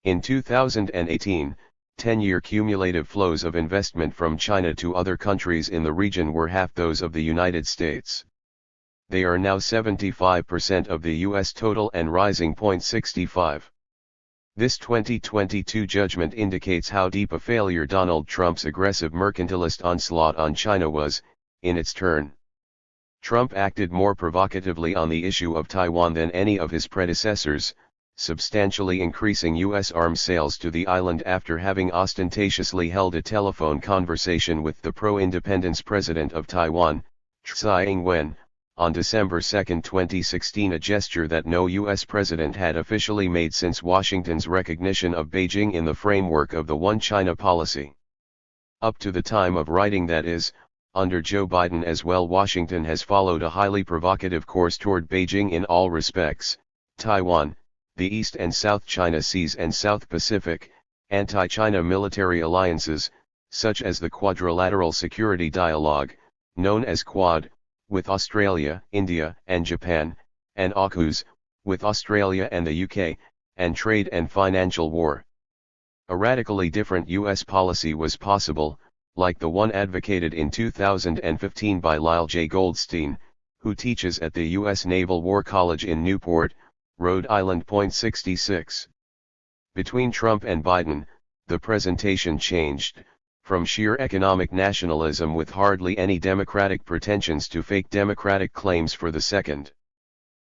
In 2018, 10-year cumulative flows of investment from China to other countries in the region were half those of the United States. They are now 75% of the U.S. total and rising. 65. This 2022 judgment indicates how deep a failure Donald Trump's aggressive mercantilist onslaught on China was, in its turn. Trump acted more provocatively on the issue of Taiwan than any of his predecessors, substantially increasing U.S. arms sales to the island after having ostentatiously held a telephone conversation with the pro-independence president of Taiwan, Tsai Ing-wen, on December 2, 2016, a gesture that no U.S. president had officially made since Washington's recognition of Beijing in the framework of the One China policy. Up to the time of writing, that is, under Joe Biden as well, Washington has followed a highly provocative course toward Beijing in all respects: Taiwan, the East and South China Seas and South Pacific, anti-China military alliances, such as the Quadrilateral Security Dialogue, known as Quad, with Australia, India, and Japan, and AUKUS, with Australia and the UK, and trade and financial war. A radically different U.S. policy was possible, like the one advocated in 2015 by Lyle J. Goldstein, who teaches at the U.S. Naval War College in Newport, Rhode Island. 66. Between Trump and Biden, the presentation changed, from sheer economic nationalism with hardly any democratic pretensions to fake democratic claims for the second.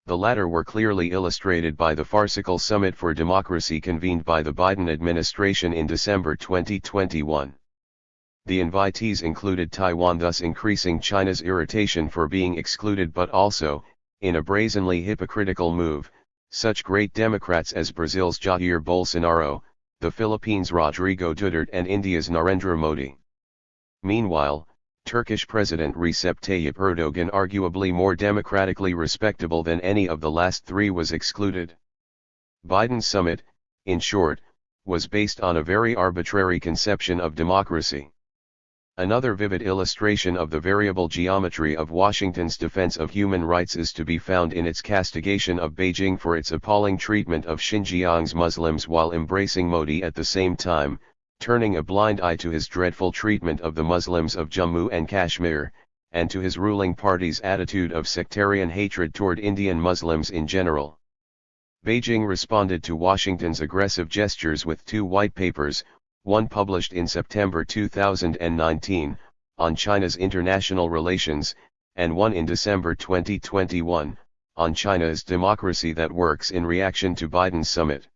The latter were clearly illustrated by the farcical Summit for Democracy convened by the Biden administration in December 2021. The invitees included Taiwan, thus increasing China's irritation for being excluded, but also, in a brazenly hypocritical move, such great Democrats as Brazil's Jair Bolsonaro, the Philippines' Rodrigo Duterte, and India's Narendra Modi. Meanwhile, Turkish President Recep Tayyip Erdogan, arguably more democratically respectable than any of the last three, was excluded. Biden's summit, in short, was based on a very arbitrary conception of democracy. Another vivid illustration of the variable geometry of Washington's defense of human rights is to be found in its castigation of Beijing for its appalling treatment of Xinjiang's Muslims while embracing Modi at the same time, turning a blind eye to his dreadful treatment of the Muslims of Jammu and Kashmir, and to his ruling party's attitude of sectarian hatred toward Indian Muslims in general. Beijing responded to Washington's aggressive gestures with two white papers, one published in September 2019, on China's international relations, and one in December 2021, on China's democracy that works, in reaction to Biden's summit.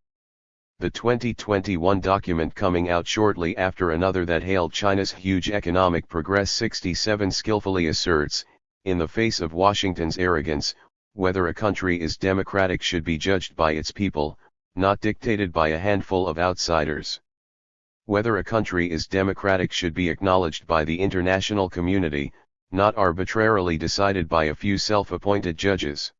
The 2021 document, coming out shortly after another that hailed China's huge economic progress, 67 skillfully asserts, in the face of Washington's arrogance, whether a country is democratic should be judged by its people, not dictated by a handful of outsiders. Whether a country is democratic should be acknowledged by the international community, not arbitrarily decided by a few self-appointed judges.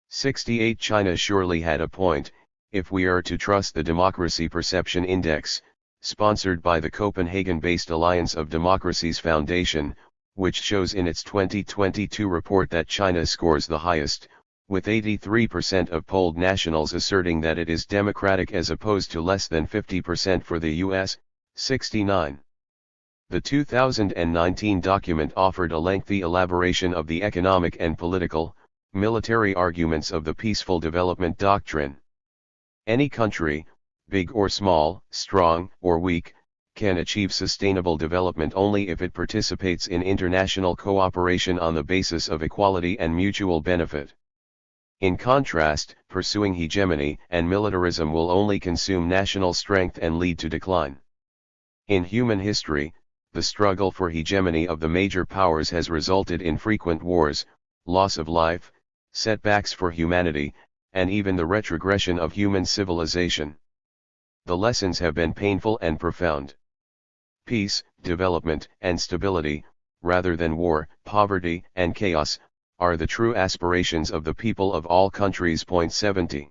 68 China surely had a point, if we are to trust the Democracy Perception Index, sponsored by the Copenhagen-based Alliance of Democracies Foundation, which shows in its 2022 report that China scores the highest, with 83% of polled nationals asserting that it is democratic as opposed to less than 50% for the US, 69. The 2019 document offered a lengthy elaboration of the economic and political, military arguments of the Peaceful Development Doctrine. Any country, big or small, strong or weak, can achieve sustainable development only if it participates in international cooperation on the basis of equality and mutual benefit. In contrast, pursuing hegemony and militarism will only consume national strength and lead to decline. In human history, the struggle for hegemony of the major powers has resulted in frequent wars, loss of life, setbacks for humanity, and even the retrogression of human civilization. The lessons have been painful and profound. Peace, development, and stability, rather than war, poverty, and chaos, are the true aspirations of the people of all countries. 70.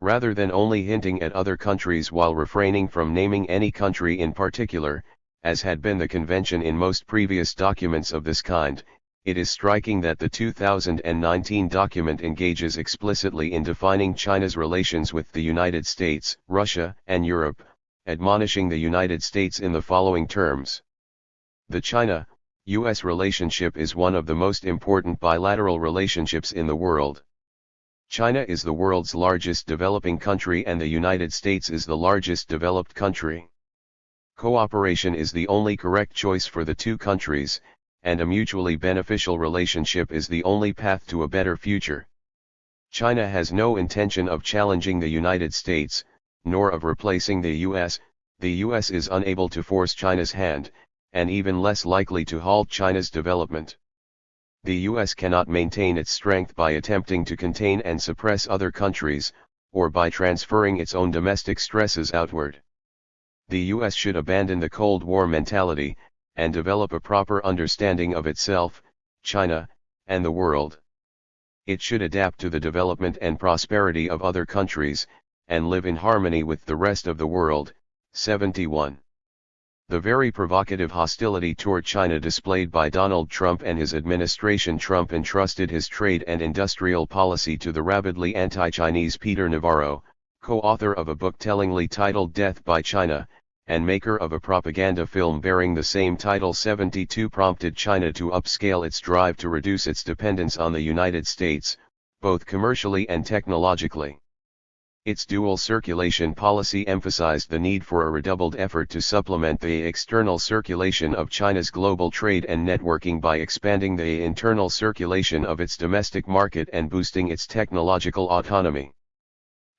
Rather than only hinting at other countries while refraining from naming any country in particular, as had been the convention in most previous documents of this kind, it is striking that the 2019 document engages explicitly in defining China's relations with the United States, Russia, and Europe, admonishing the United States in the following terms. The China-US relationship is one of the most important bilateral relationships in the world. China is the world's largest developing country and the United States is the largest developed country. Cooperation is the only correct choice for the two countries, and a mutually beneficial relationship is the only path to a better future. China has no intention of challenging the United States, nor of replacing the US. The US is unable to force China's hand, and even less likely to halt China's development. The US cannot maintain its strength by attempting to contain and suppress other countries, or by transferring its own domestic stresses outward. The US should abandon the Cold War mentality, and develop a proper understanding of itself, China, and the world. It should adapt to the development and prosperity of other countries, and live in harmony with the rest of the world. 71. The very provocative hostility toward China displayed by Donald Trump and his administration. Trump entrusted his trade and industrial policy to the rabidly anti-Chinese Peter Navarro, co-author of a book tellingly titled Death by China, and maker of a propaganda film bearing the same title. 72 prompted China to upscale its drive to reduce its dependence on the United States, both commercially and technologically. Its dual circulation policy emphasized the need for a redoubled effort to supplement the external circulation of China's global trade and networking by expanding the internal circulation of its domestic market and boosting its technological autonomy.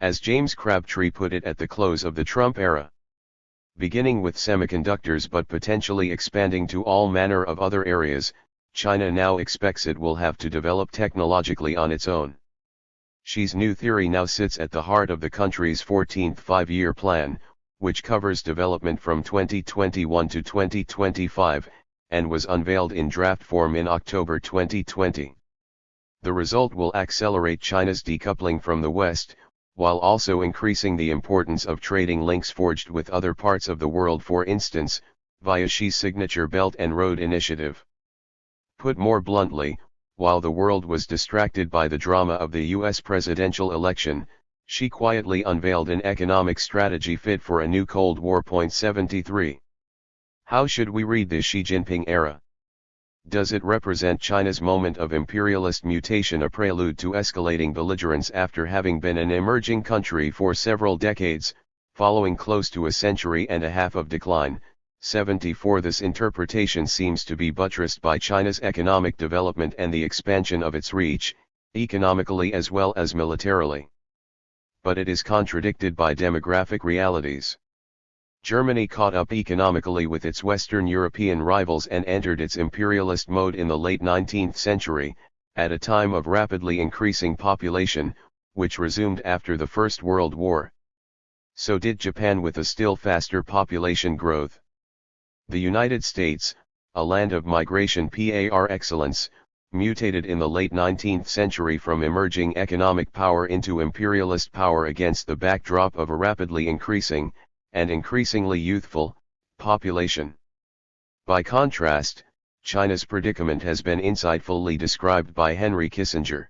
As James Crabtree put it at the close of the Trump era, beginning with semiconductors but potentially expanding to all manner of other areas, China now expects it will have to develop technologically on its own. Xi's new theory now sits at the heart of the country's 14th five-year plan, which covers development from 2021 to 2025, and was unveiled in draft form in October 2020. The result will accelerate China's decoupling from the West, while also increasing the importance of trading links forged with other parts of the world, for instance, via Xi's signature Belt and Road Initiative. Put more bluntly, while the world was distracted by the drama of the US presidential election, Xi quietly unveiled an economic strategy fit for a new Cold War. 73. How should we read the Xi Jinping era? Does it represent China's moment of imperialist mutation, a prelude to escalating belligerence after having been an emerging country for several decades, following close to a century and a half of decline? 74. This interpretation seems to be buttressed by China's economic development and the expansion of its reach, economically as well as militarily. But it is contradicted by demographic realities. Germany caught up economically with its Western European rivals and entered its imperialist mode in the late 19th century, at a time of rapidly increasing population, which resumed after the First World War. So did Japan with a still faster population growth. The United States, a land of migration par excellence, mutated in the late 19th century from emerging economic power into imperialist power against the backdrop of a rapidly increasing, and increasingly youthful, population. By contrast, China's predicament has been insightfully described by Henry Kissinger.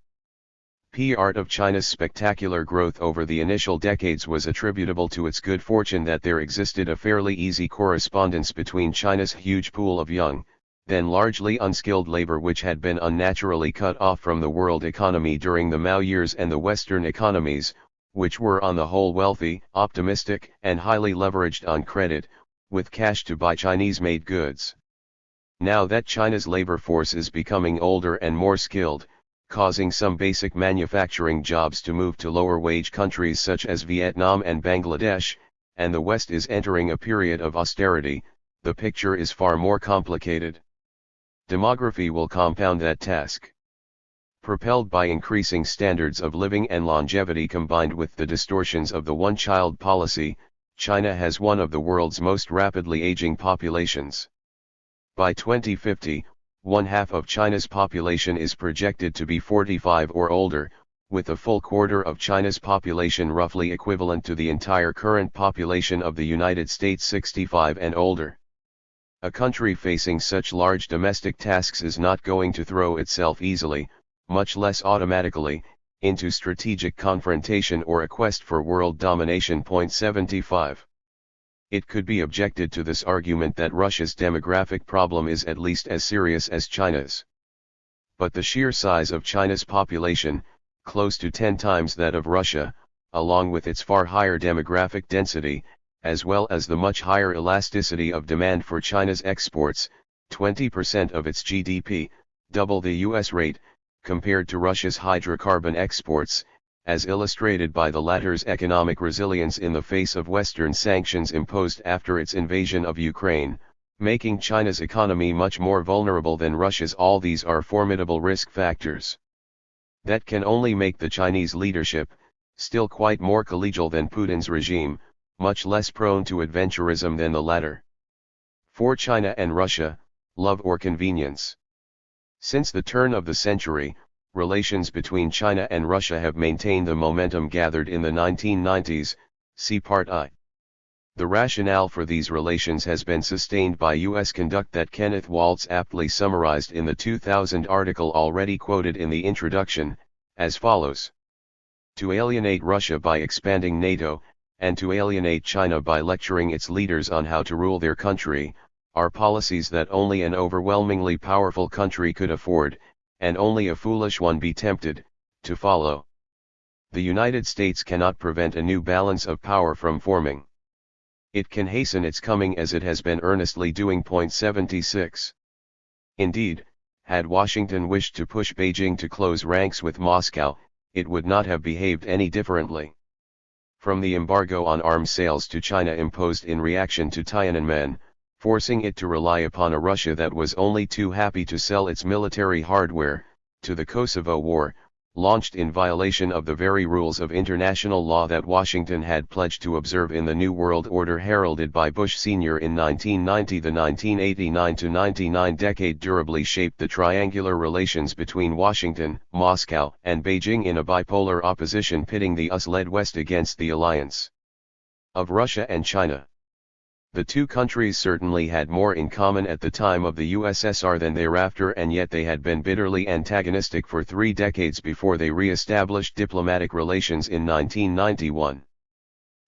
Part of China's spectacular growth over the initial decades was attributable to its good fortune that there existed a fairly easy correspondence between China's huge pool of young, then largely unskilled labor which had been unnaturally cut off from the world economy during the Mao years and the Western economies, which were on the whole wealthy, optimistic, and highly leveraged on credit, with cash to buy Chinese-made goods. Now that China's labor force is becoming older and more skilled, causing some basic manufacturing jobs to move to lower-wage countries such as Vietnam and Bangladesh, and the West is entering a period of austerity, the picture is far more complicated. Demography will compound that task. Propelled by increasing standards of living and longevity combined with the distortions of the one-child policy, China has one of the world's most rapidly aging populations. By 2050, one-half of China's population is projected to be 45 or older, with a full quarter of China's population roughly equivalent to the entire current population of the United States 65 and older. A country facing such large domestic tasks is not going to throw itself easily, much less automatically, into strategic confrontation or a quest for world domination. 75. It could be objected to this argument that Russia's demographic problem is at least as serious as China's. But the sheer size of China's population, close to 10 times that of Russia, along with its far higher demographic density, as well as the much higher elasticity of demand for China's exports, 20% of its GDP, double the US rate, compared to Russia's hydrocarbon exports, as illustrated by the latter's economic resilience in the face of Western sanctions imposed after its invasion of Ukraine, making China's economy much more vulnerable than Russia's. All these are formidable risk factors that can only make the Chinese leadership, still quite more collegial than Putin's regime, much less prone to adventurism than the latter. For China and Russia, love or convenience. Since the turn of the century, relations between China and Russia have maintained the momentum gathered in the 1990s, see Part I. The rationale for these relations has been sustained by U.S. conduct that Kenneth Waltz aptly summarized in the 2000 article already quoted in the introduction, as follows. To alienate Russia by expanding NATO, and to alienate China by lecturing its leaders on how to rule their country, are policies that only an overwhelmingly powerful country could afford, and only a foolish one be tempted, to follow. The United States cannot prevent a new balance of power from forming. It can hasten its coming as it has been earnestly doing. 76. Indeed, had Washington wished to push Beijing to close ranks with Moscow, it would not have behaved any differently. From the embargo on arms sales to China imposed in reaction to Tiananmen, forcing it to rely upon a Russia that was only too happy to sell its military hardware, to the Kosovo War, launched in violation of the very rules of international law that Washington had pledged to observe in the New World Order heralded by Bush Sr. in 1990. The 1989-99 decade durably shaped the triangular relations between Washington, Moscow, and Beijing in a bipolar opposition pitting the US-led West against the alliance of Russia and China. The two countries certainly had more in common at the time of the USSR than thereafter, and yet they had been bitterly antagonistic for 3 decades before they re-established diplomatic relations in 1991.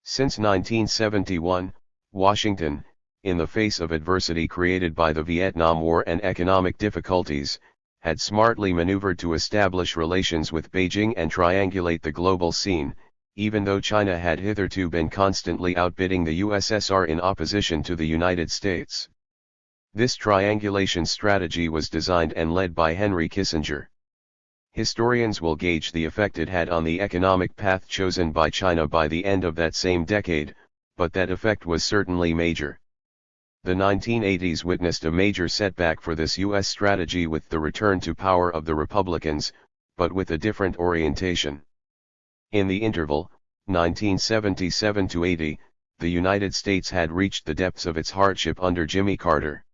Since 1971, Washington, in the face of adversity created by the Vietnam War and economic difficulties, had smartly maneuvered to establish relations with Beijing and triangulate the global scene, even though China had hitherto been constantly outbidding the USSR in opposition to the United States. This triangulation strategy was designed and led by Henry Kissinger. Historians will gauge the effect it had on the economic path chosen by China by the end of that same decade, but that effect was certainly major. The 1980s witnessed a major setback for this U.S. strategy with the return to power of the Republicans, but with a different orientation. In the interval, 1977 to 80, the United States had reached the depths of its hardship under Jimmy Carter.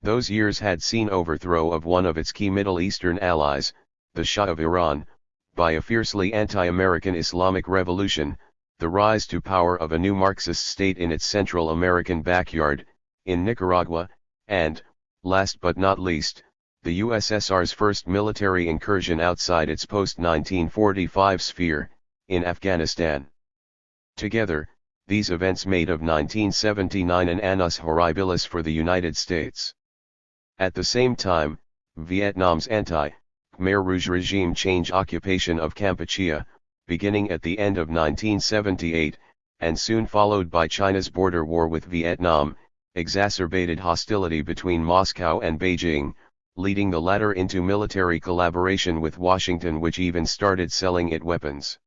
Those years had seen overthrow of one of its key Middle Eastern allies, the Shah of Iran, by a fiercely anti-American Islamic revolution, the rise to power of a new Marxist state in its Central American backyard, in Nicaragua, and, last but not least, the USSR's first military incursion outside its post-1945 sphere, in Afghanistan. Together, these events made of 1979 an annus horribilis for the United States. At the same time, Vietnam's anti-Khmer Rouge regime change occupation of Kampuchea, beginning at the end of 1978, and soon followed by China's border war with Vietnam, exacerbated hostility between Moscow and Beijing, leading the latter into military collaboration with Washington, which even started selling it weapons.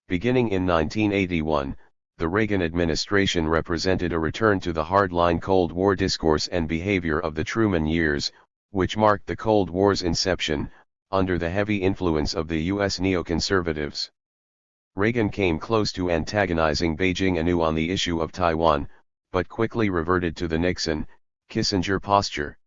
Beginning in 1981, the Reagan administration represented a return to the hardline Cold War discourse and behavior of the Truman years, which marked the Cold War's inception, under the heavy influence of the U.S. neoconservatives. Reagan came close to antagonizing Beijing anew on the issue of Taiwan, but quickly reverted to the Nixon-Kissinger posture.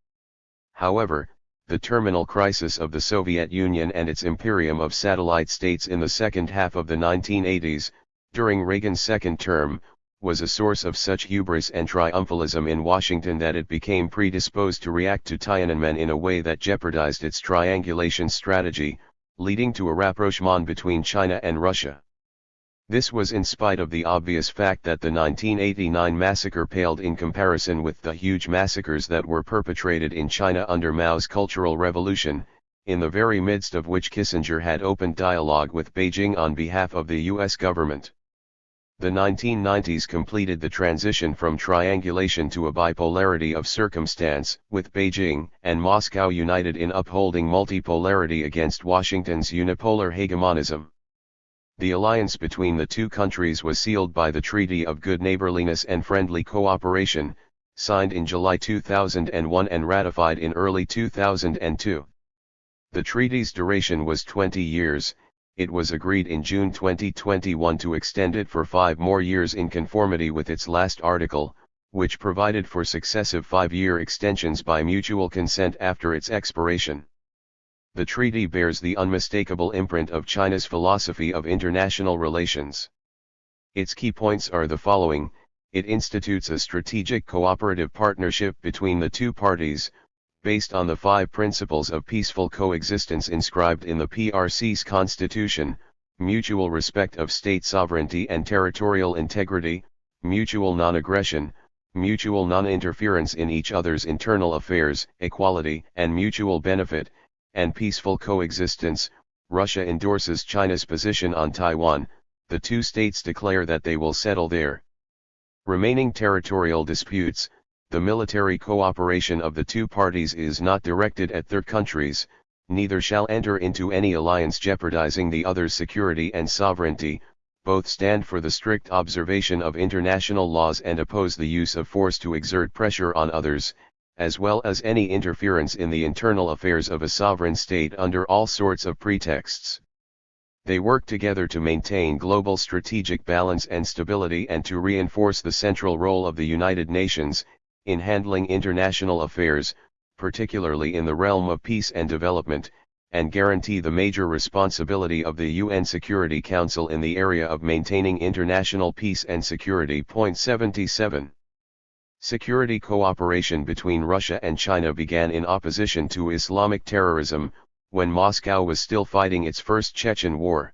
However, the terminal crisis of the Soviet Union and its imperium of satellite states in the second half of the 1980s, during Reagan's second term, was a source of such hubris and triumphalism in Washington that it became predisposed to react to Tiananmen in a way that jeopardized its triangulation strategy, leading to a rapprochement between China and Russia. This was in spite of the obvious fact that the 1989 massacre paled in comparison with the huge massacres that were perpetrated in China under Mao's Cultural Revolution, in the very midst of which Kissinger had opened dialogue with Beijing on behalf of the U.S. government. The 1990s completed the transition from triangulation to a bipolarity of circumstance, with Beijing and Moscow united in upholding multipolarity against Washington's unipolar hegemonism. The alliance between the two countries was sealed by the Treaty of Good Neighborliness and Friendly Cooperation, signed in July 2001 and ratified in early 2002. The treaty's duration was 20 years. It was agreed in June 2021 to extend it for 5 more years in conformity with its last article, which provided for successive 5-year extensions by mutual consent after its expiration. The treaty bears the unmistakable imprint of China's philosophy of international relations. Its key points are the following: it institutes a strategic cooperative partnership between the two parties, based on the 5 principles of peaceful coexistence inscribed in the PRC's constitution: mutual respect of state sovereignty and territorial integrity, mutual non-aggression, mutual non-interference in each other's internal affairs, equality and mutual benefit, and peaceful coexistence. Russia endorses China's position on Taiwan. The two states declare that they will settle their remaining territorial disputes. The military cooperation of the two parties is not directed at third countries, neither shall enter into any alliance jeopardizing the other's security and sovereignty. Both stand for the strict observation of international laws and oppose the use of force to exert pressure on others, as well as any interference in the internal affairs of a sovereign state under all sorts of pretexts. They work together to maintain global strategic balance and stability and to reinforce the central role of the United Nations in handling international affairs, particularly in the realm of peace and development, and guarantee the major responsibility of the UN Security Council in the area of maintaining international peace and security. Point 77. Security cooperation between Russia and China began in opposition to Islamic terrorism, when Moscow was still fighting its first Chechen War.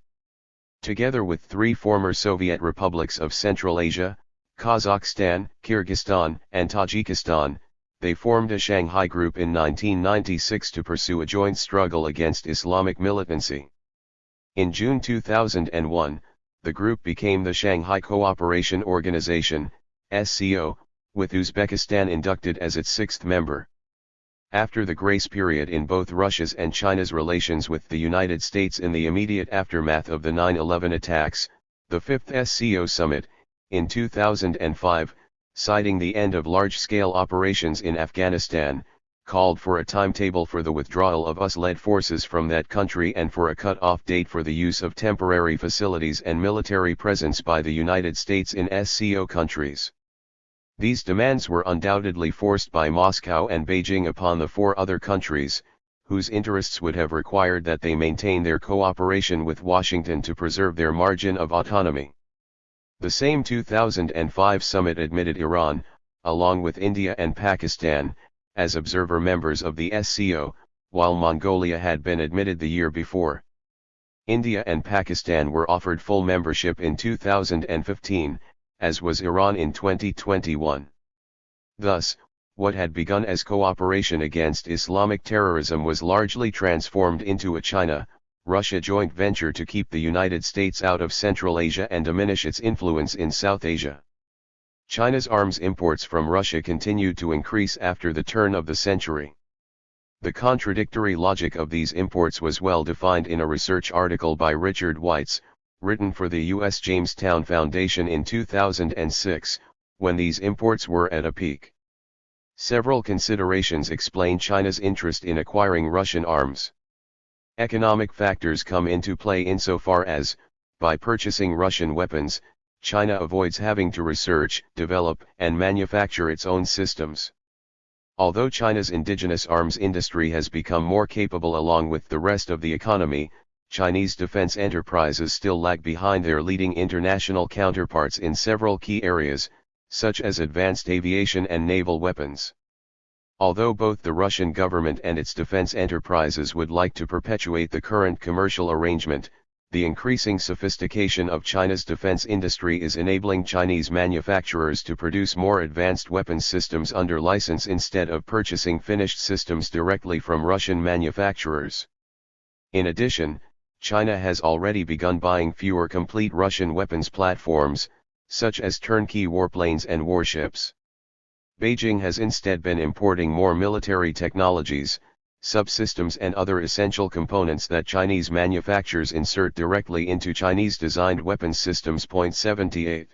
Together with 3 former Soviet republics of Central Asia, Kazakhstan, Kyrgyzstan, and Tajikistan, they formed a Shanghai Group in 1996 to pursue a joint struggle against Islamic militancy. In June 2001, the group became the Shanghai Cooperation Organization, SCO, with Uzbekistan inducted as its 6th member. After the grace period in both Russia's and China's relations with the United States in the immediate aftermath of the 9/11 attacks, the 5th SCO summit, in 2005, citing the end of large-scale operations in Afghanistan, called for a timetable for the withdrawal of US-led forces from that country and for a cut-off date for the use of temporary facilities and military presence by the United States in SCO countries. These demands were undoubtedly forced by Moscow and Beijing upon the four other countries, whose interests would have required that they maintain their cooperation with Washington to preserve their margin of autonomy. The same 2005 summit admitted Iran, along with India and Pakistan, as observer members of the SCO, while Mongolia had been admitted the year before. India and Pakistan were offered full membership in 2015, as was Iran in 2021. Thus, what had begun as cooperation against Islamic terrorism was largely transformed into a China-Russia joint venture to keep the United States out of Central Asia and diminish its influence in South Asia. China's arms imports from Russia continued to increase after the turn of the century. The contradictory logic of these imports was well defined in a research article by Richard Weitz, written for the U.S. Jamestown Foundation in 2006, when these imports were at a peak. Several considerations explain China's interest in acquiring Russian arms. Economic factors come into play insofar as, by purchasing Russian weapons, China avoids having to research, develop, and manufacture its own systems. Although China's indigenous arms industry has become more capable along with the rest of the economy, Chinese defense enterprises still lag behind their leading international counterparts in several key areas, such as advanced aviation and naval weapons. Although both the Russian government and its defense enterprises would like to perpetuate the current commercial arrangement, the increasing sophistication of China's defense industry is enabling Chinese manufacturers to produce more advanced weapons systems under license instead of purchasing finished systems directly from Russian manufacturers. In addition, China has already begun buying fewer complete Russian weapons platforms, such as turnkey warplanes and warships. Beijing has instead been importing more military technologies, subsystems and other essential components that Chinese manufacturers insert directly into Chinese-designed weapons systems. 78.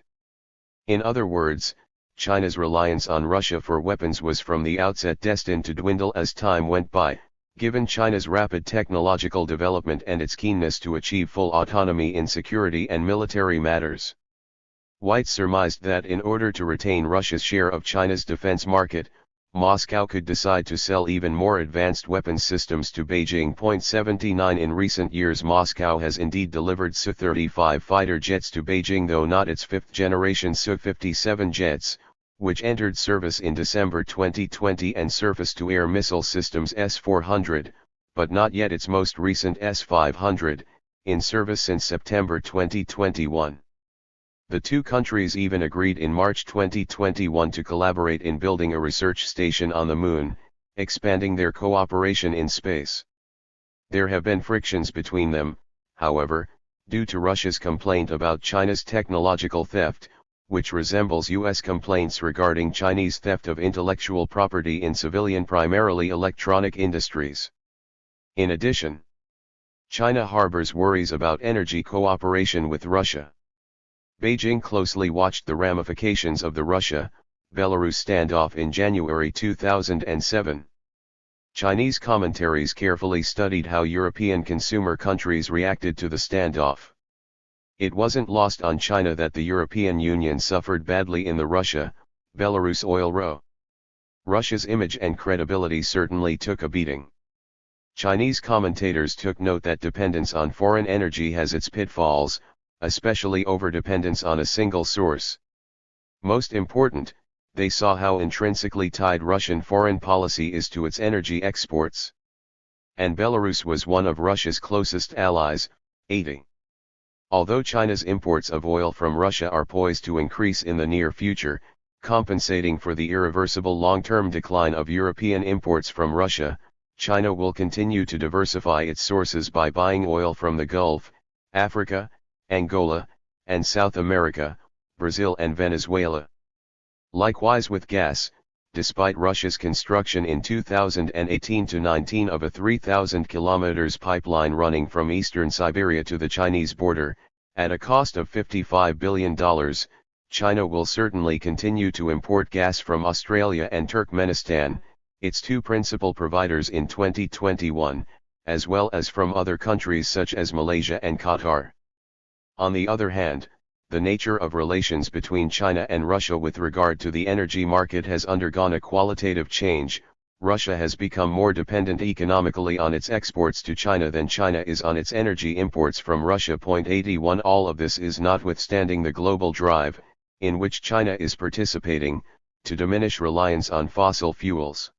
In other words, China's reliance on Russia for weapons was from the outset destined to dwindle as time went by, given China's rapid technological development and its keenness to achieve full autonomy in security and military matters. White surmised that in order to retain Russia's share of China's defense market, Moscow could decide to sell even more advanced weapons systems to Beijing. 79. In recent years Moscow has indeed delivered Su-35 fighter jets to Beijing, though not its fifth-generation Su-57 jets, which entered service in December 2020, and surface-to-air missile systems S-400, but not yet its most recent S-500, in service since September 2021. The two countries even agreed in March 2021 to collaborate in building a research station on the Moon, expanding their cooperation in space. There have been frictions between them, however, due to Russia's complaint about China's technological theft, which resembles U.S. complaints regarding Chinese theft of intellectual property in civilian, primarily electronic industries. In addition, China harbors worries about energy cooperation with Russia. Beijing closely watched the ramifications of the Russia-Belarus standoff in January 2007. Chinese commentaries carefully studied how European consumer countries reacted to the standoff. It wasn't lost on China that the European Union suffered badly in the Russia-Belarus oil row. Russia's image and credibility certainly took a beating. Chinese commentators took note that dependence on foreign energy has its pitfalls, especially overdependence on a single source. Most important, they saw how intrinsically tied Russian foreign policy is to its energy exports. And Belarus was one of Russia's closest allies. 80. Although China's imports of oil from Russia are poised to increase in the near future, compensating for the irreversible long-term decline of European imports from Russia, China will continue to diversify its sources by buying oil from the Gulf, Africa, Angola, and South America, Brazil and Venezuela. Likewise with gas, despite Russia's construction in 2018-19 of a 3,000 km pipeline running from eastern Siberia to the Chinese border, at a cost of $55 billion, China will certainly continue to import gas from Australia and Turkmenistan, its two principal providers in 2021, as well as from other countries such as Malaysia and Qatar. On the other hand, the nature of relations between China and Russia with regard to the energy market has undergone a qualitative change. Russia has become more dependent economically on its exports to China than China is on its energy imports from Russia. 81 All of this is notwithstanding the global drive, in which China is participating, to diminish reliance on fossil fuels.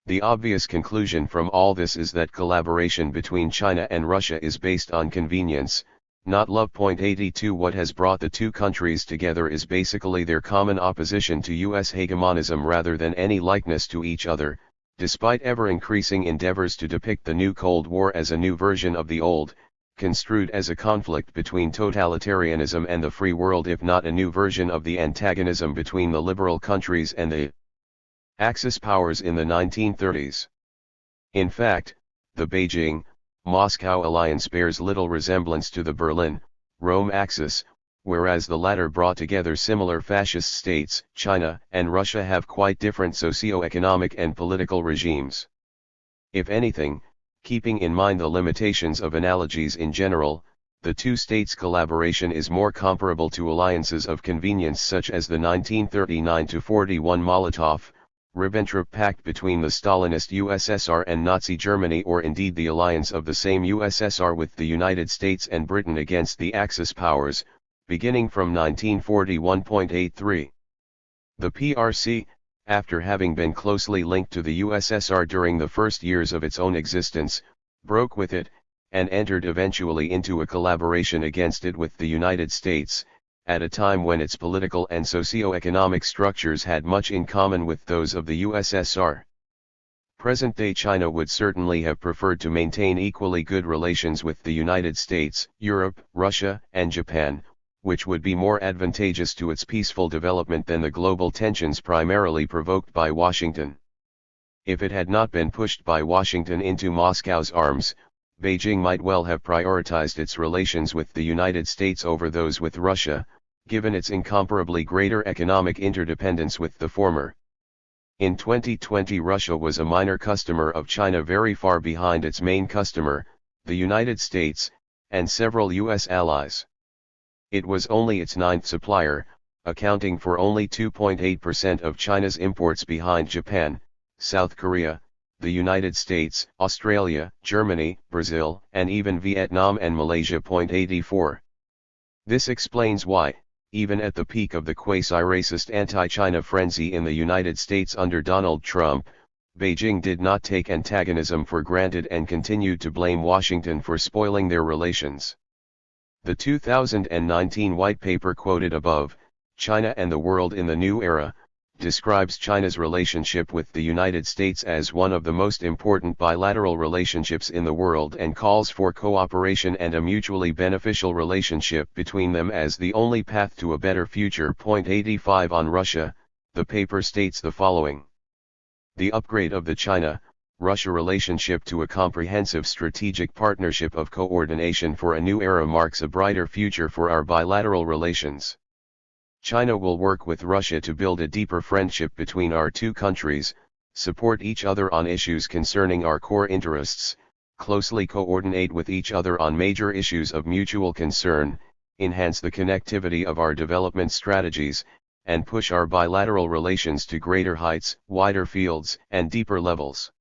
The obvious conclusion from all this is that collaboration between China and Russia is based on convenience, not love. 82 What has brought the two countries together is basically their common opposition to U.S. hegemonism rather than any likeness to each other, despite ever-increasing endeavors to depict the new Cold War as a new version of the old, construed as a conflict between totalitarianism and the free world, if not a new version of the antagonism between the liberal countries and the Axis powers in the 1930s. In fact, the Beijing-Moscow alliance bears little resemblance to the Berlin-Rome axis, whereas the latter brought together similar fascist states. China and Russia have quite different socio-economic and political regimes. If anything, keeping in mind the limitations of analogies in general, the two states' collaboration is more comparable to alliances of convenience such as the 1939-41 Molotov-Ribbentrop Pact between the Stalinist USSR and Nazi Germany, or indeed the alliance of the same USSR with the United States and Britain against the Axis powers, beginning from 1941. The PRC, after having been closely linked to the USSR during the first years of its own existence, broke with it, and entered eventually into a collaboration against it with the United States, at a time when its political and socio-economic structures had much in common with those of the USSR. Present-day China would certainly have preferred to maintain equally good relations with the United States, Europe, Russia, and Japan, which would be more advantageous to its peaceful development than the global tensions primarily provoked by Washington. If it had not been pushed by Washington into Moscow's arms, Beijing might well have prioritized its relations with the United States over those with Russia, given its incomparably greater economic interdependence with the former. In 2020, Russia was a minor customer of China, very far behind its main customer, the United States, and several U.S. allies. It was only its ninth supplier, accounting for only 2.8% of China's imports, behind Japan, South Korea, the United States, Australia, Germany, Brazil, and even Vietnam and Malaysia. 84. This explains why, even at the peak of the quasi-racist anti-China frenzy in the United States under Donald Trump, Beijing did not take antagonism for granted and continued to blame Washington for spoiling their relations. The 2019 white paper quoted above, China and the World in the New Era, describes China's relationship with the United States as one of the most important bilateral relationships in the world and calls for cooperation and a mutually beneficial relationship between them as the only path to a better future. 85 On Russia, the paper states the following. The upgrade of the China-Russia relationship to a comprehensive strategic partnership of coordination for a new era marks a brighter future for our bilateral relations. China will work with Russia to build a deeper friendship between our two countries, support each other on issues concerning our core interests, closely coordinate with each other on major issues of mutual concern, enhance the connectivity of our development strategies, and push our bilateral relations to greater heights, wider fields, and deeper levels.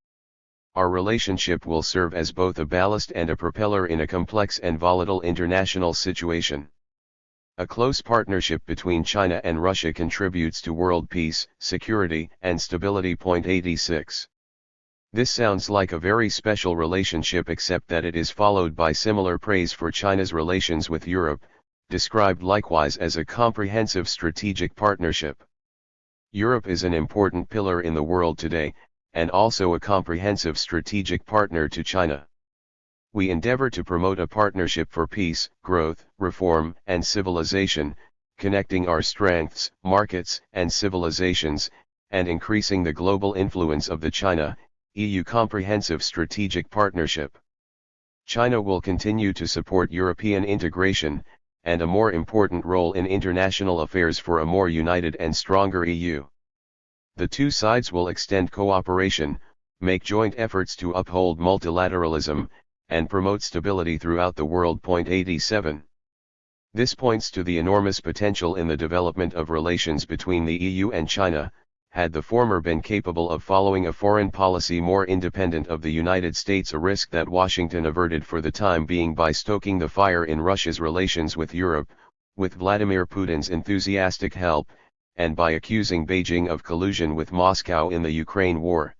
Our relationship will serve as both a ballast and a propeller in a complex and volatile international situation. A close partnership between China and Russia contributes to world peace, security, and stability. 86. This sounds like a very special relationship, except that it is followed by similar praise for China's relations with Europe, described likewise as a comprehensive strategic partnership. Europe is an important pillar in the world today, and also a comprehensive strategic partner to China. We endeavor to promote a partnership for peace, growth, reform, and civilization, connecting our strengths, markets, and civilizations, and increasing the global influence of the China-EU Comprehensive Strategic Partnership. China will continue to support European integration, and a more important role in international affairs for a more united and stronger EU. The two sides will extend cooperation, make joint efforts to uphold multilateralism, and promote stability throughout the world. 87. This points to the enormous potential in the development of relations between the EU and China, had the former been capable of following a foreign policy more independent of the United States, a risk that Washington averted for the time being by stoking the fire in Russia's relations with Europe, with Vladimir Putin's enthusiastic help, and by accusing Beijing of collusion with Moscow in the Ukraine war.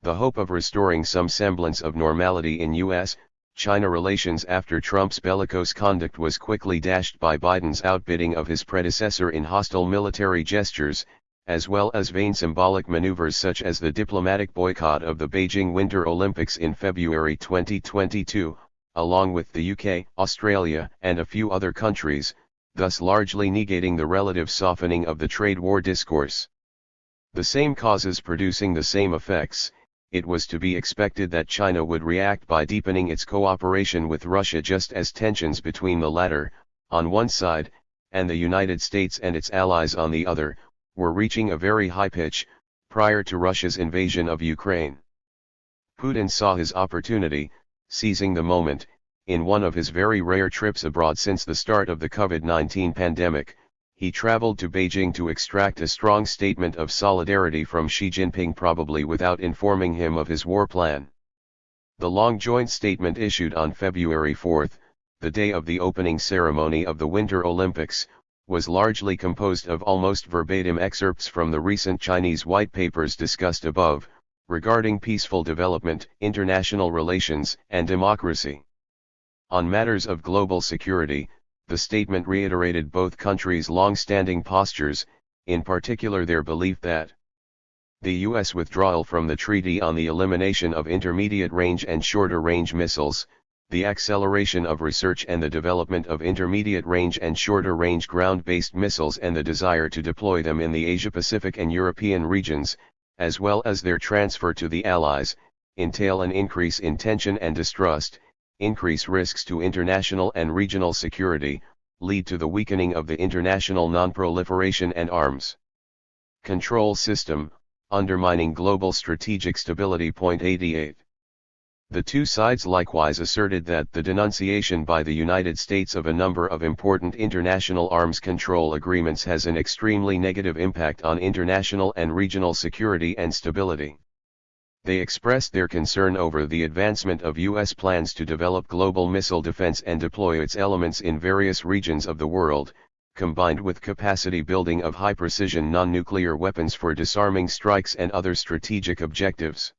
The hope of restoring some semblance of normality in U.S.-China relations after Trump's bellicose conduct was quickly dashed by Biden's outbidding of his predecessor in hostile military gestures, as well as vain symbolic maneuvers such as the diplomatic boycott of the Beijing Winter Olympics in February 2022, along with the UK, Australia, and a few other countries, thus largely negating the relative softening of the trade war discourse. The same causes producing the same effects, it was to be expected that China would react by deepening its cooperation with Russia, just as tensions between the latter, on one side, and the United States and its allies on the other, were reaching a very high pitch, prior to Russia's invasion of Ukraine. Putin saw his opportunity, seizing the moment, in one of his very rare trips abroad since the start of the COVID-19 pandemic. He traveled to Beijing to extract a strong statement of solidarity from Xi Jinping, probably without informing him of his war plan. The long joint statement issued on February 4, the day of the opening ceremony of the Winter Olympics, was largely composed of almost verbatim excerpts from the recent Chinese white papers discussed above, regarding peaceful development, international relations, and democracy. On matters of global security, the statement reiterated both countries' long-standing postures, in particular their belief that the U.S. withdrawal from the Treaty on the Elimination of Intermediate-Range and Shorter-Range Missiles, the acceleration of research and the development of intermediate-range and shorter-range ground-based missiles, and the desire to deploy them in the Asia-Pacific and European regions, as well as their transfer to the Allies, entail an increase in tension and distrust, increase risks to international and regional security, lead to the weakening of the international non-proliferation and arms control system, undermining global strategic stability. 88. The two sides likewise asserted that the denunciation by the United States of a number of important international arms control agreements has an extremely negative impact on international and regional security and stability. They expressed their concern over the advancement of U.S. plans to develop global missile defense and deploy its elements in various regions of the world, combined with capacity building of high-precision non-nuclear weapons for disarming strikes and other strategic objectives.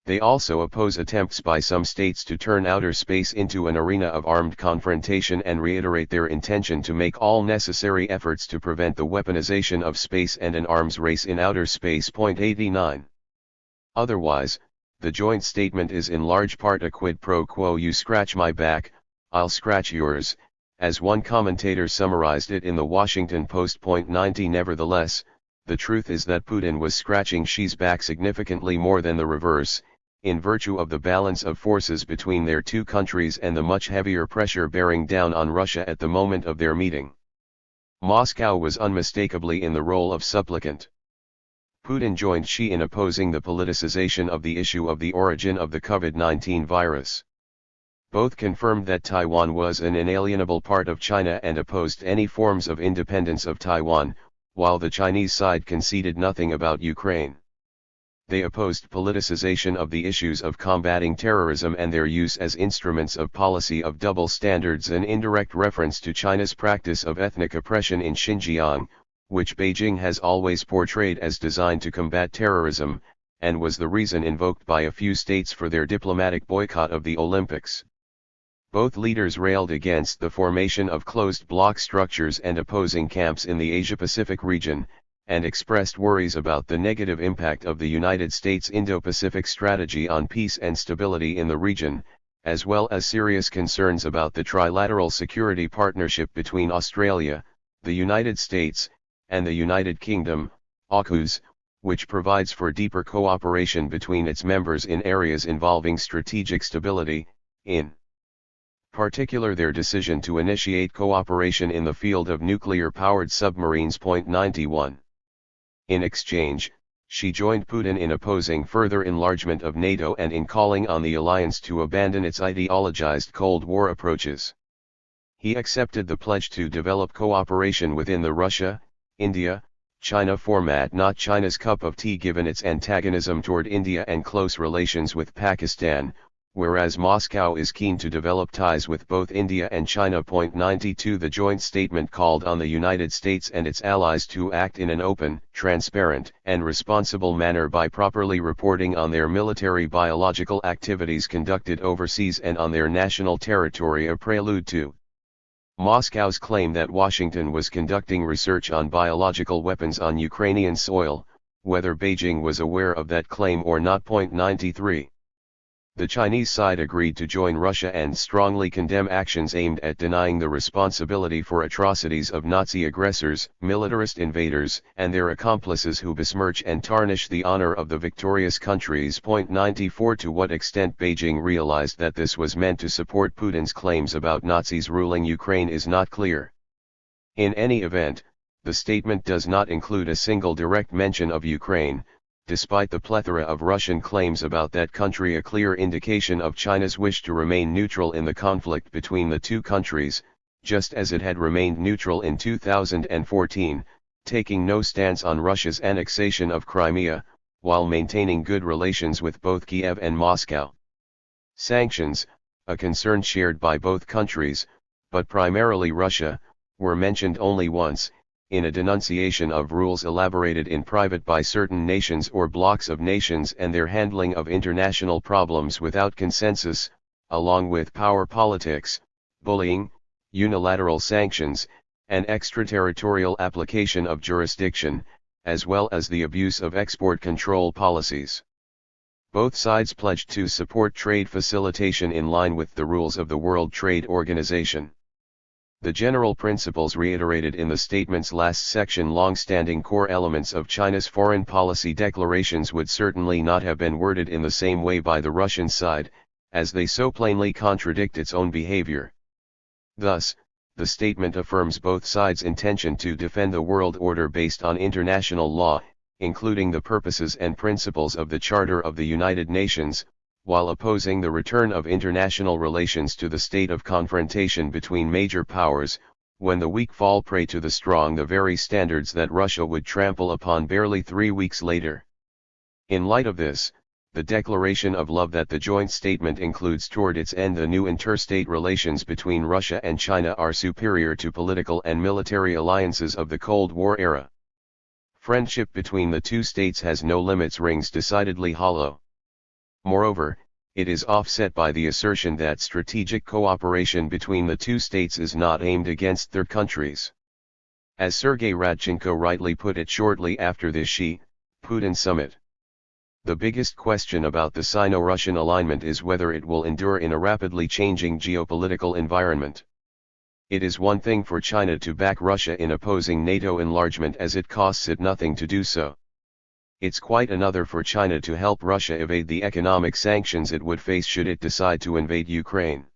They also oppose attempts by some states to turn outer space into an arena of armed confrontation and reiterate their intention to make all necessary efforts to prevent the weaponization of space and an arms race in outer space. 89. Otherwise, the joint statement is in large part a quid pro quo: you scratch my back, I'll scratch yours, as one commentator summarized it in the Washington Post. 90. Nevertheless, the truth is that Putin was scratching Xi's back significantly more than the reverse, in virtue of the balance of forces between their two countries and the much heavier pressure bearing down on Russia at the moment of their meeting. Moscow was unmistakably in the role of supplicant. Putin joined Xi in opposing the politicization of the issue of the origin of the COVID-19 virus. Both confirmed that Taiwan was an inalienable part of China and opposed any forms of independence of Taiwan, while the Chinese side conceded nothing about Ukraine. They opposed politicization of the issues of combating terrorism and their use as instruments of policy of double standards, an indirect reference to China's practice of ethnic oppression in Xinjiang, which Beijing has always portrayed as designed to combat terrorism, and was the reason invoked by a few states for their diplomatic boycott of the Olympics. Both leaders railed against the formation of closed bloc structures and opposing camps in the Asia-Pacific region, and expressed worries about the negative impact of the United States Indo-Pacific strategy on peace and stability in the region, as well as serious concerns about the trilateral security partnership between Australia, the United States, and the United Kingdom, AUKUS, which provides for deeper cooperation between its members in areas involving strategic stability, in particular their decision to initiate cooperation in the field of nuclear-powered submarines. 91. In exchange, Xi joined Putin in opposing further enlargement of NATO and in calling on the alliance to abandon its ideologized Cold War approaches. He accepted the pledge to develop cooperation within the Russia, India, China format, not China's cup of tea given its antagonism toward India and close relations with Pakistan, whereas Moscow is keen to develop ties with both India and China. 92 The joint statement called on the United States and its allies to act in an open, transparent, and responsible manner by properly reporting on their military biological activities conducted overseas and on their national territory, a prelude to Moscow's claim that Washington was conducting research on biological weapons on Ukrainian soil, whether Beijing was aware of that claim or not. 93. The Chinese side agreed to join Russia and strongly condemn actions aimed at denying the responsibility for atrocities of Nazi aggressors, militarist invaders, and their accomplices who besmirch and tarnish the honor of the victorious countries. 94 To what extent Beijing realized that this was meant to support Putin's claims about Nazis ruling Ukraine is not clear. In any event, the statement does not include a single direct mention of Ukraine, despite the plethora of Russian claims about that country, a clear indication of China's wish to remain neutral in the conflict between the two countries, just as it had remained neutral in 2014, taking no stance on Russia's annexation of Crimea, while maintaining good relations with both Kiev and Moscow. Sanctions, a concern shared by both countries, but primarily Russia, were mentioned only once, in a denunciation of rules elaborated in private by certain nations or blocs of nations and their handling of international problems without consensus, along with power politics, bullying, unilateral sanctions, and extraterritorial application of jurisdiction, as well as the abuse of export control policies. Both sides pledged to support trade facilitation in line with the rules of the World Trade Organization. The general principles reiterated in the statement's last section, long-standing core elements of China's foreign policy declarations, would certainly not have been worded in the same way by the Russian side, as they so plainly contradict its own behavior. Thus, the statement affirms both sides' intention to defend the world order based on international law, including the purposes and principles of the Charter of the United Nations, while opposing the return of international relations to the state of confrontation between major powers, when the weak fall prey to the strong, the very standards that Russia would trample upon barely 3 weeks later. In light of this, the declaration of love that the joint statement includes toward its end the new interstate relations between Russia and China are superior to political and military alliances of the Cold War era. Friendship between the two states has no limits rings decidedly hollow. Moreover, it is offset by the assertion that strategic cooperation between the two states is not aimed against third countries. As Sergei Radchenko rightly put it shortly after the Xi-Putin summit, the biggest question about the Sino-Russian alignment is whether it will endure in a rapidly changing geopolitical environment. It is one thing for China to back Russia in opposing NATO enlargement, as it costs it nothing to do so. It's quite another for China to help Russia evade the economic sanctions it would face should it decide to invade Ukraine.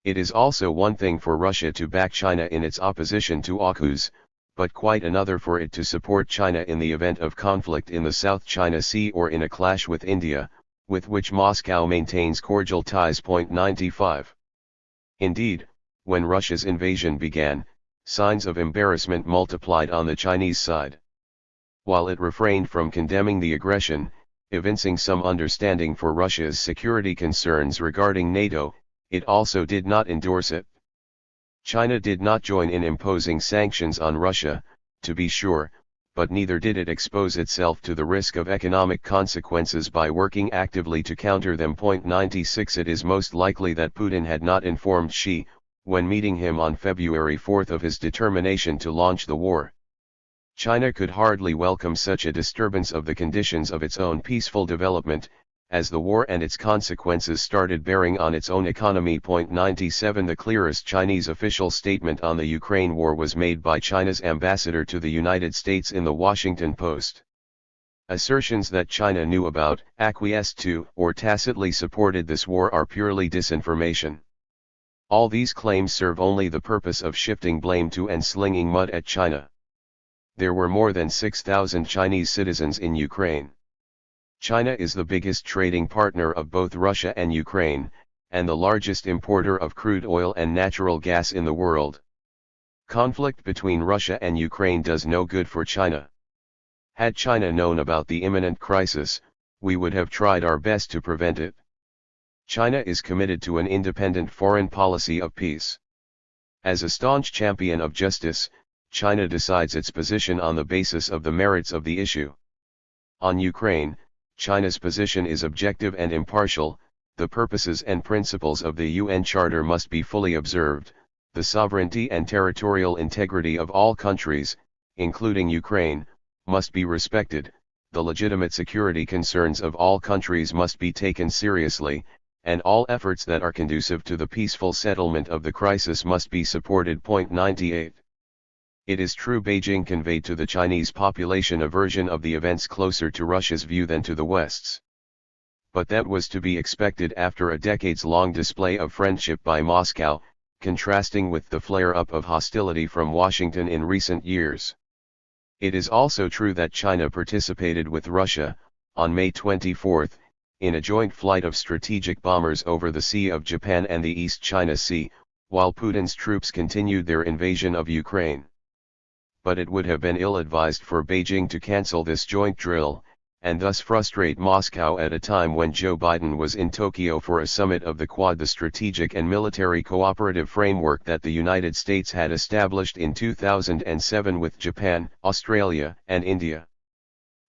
It is also one thing for Russia to back China in its opposition to AUKUS, but quite another for it to support China in the event of conflict in the South China Sea or in a clash with India, with which Moscow maintains cordial ties. 95. Indeed, when Russia's invasion began, signs of embarrassment multiplied on the Chinese side. While it refrained from condemning the aggression, evincing some understanding for Russia's security concerns regarding NATO, it also did not endorse it. China did not join in imposing sanctions on Russia, to be sure, but neither did it expose itself to the risk of economic consequences by working actively to counter them. 96 It is most likely that Putin had not informed Xi, when meeting him on February 4, of his determination to launch the war. China could hardly welcome such a disturbance of the conditions of its own peaceful development, as the war and its consequences started bearing on its own economy. 97 The clearest Chinese official statement on the Ukraine war was made by China's ambassador to the United States in the Washington Post. Assertions that China knew about, acquiesced to, or tacitly supported this war are purely disinformation. All these claims serve only the purpose of shifting blame to and slinging mud at China. There were more than 6,000 Chinese citizens in Ukraine. China is the biggest trading partner of both Russia and Ukraine, and the largest importer of crude oil and natural gas in the world. Conflict between Russia and Ukraine does no good for China. Had China known about the imminent crisis, we would have tried our best to prevent it. China is committed to an independent foreign policy of peace. As a staunch champion of justice, China decides its position on the basis of the merits of the issue. On Ukraine, China's position is objective and impartial. The purposes and principles of the UN Charter must be fully observed. The sovereignty and territorial integrity of all countries, including Ukraine, must be respected. The legitimate security concerns of all countries must be taken seriously, and all efforts that are conducive to the peaceful settlement of the crisis must be supported. 98. It is true Beijing conveyed to the Chinese population a version of the events closer to Russia's view than to the West's. But that was to be expected after a decades-long display of friendship by Moscow, contrasting with the flare-up of hostility from Washington in recent years. It is also true that China participated with Russia, on May 24, in a joint flight of strategic bombers over the Sea of Japan and the East China Sea, while Putin's troops continued their invasion of Ukraine. But it would have been ill-advised for Beijing to cancel this joint drill, and thus frustrate Moscow at a time when Joe Biden was in Tokyo for a summit of the Quad, the strategic and military cooperative framework that the United States had established in 2007 with Japan, Australia, and India.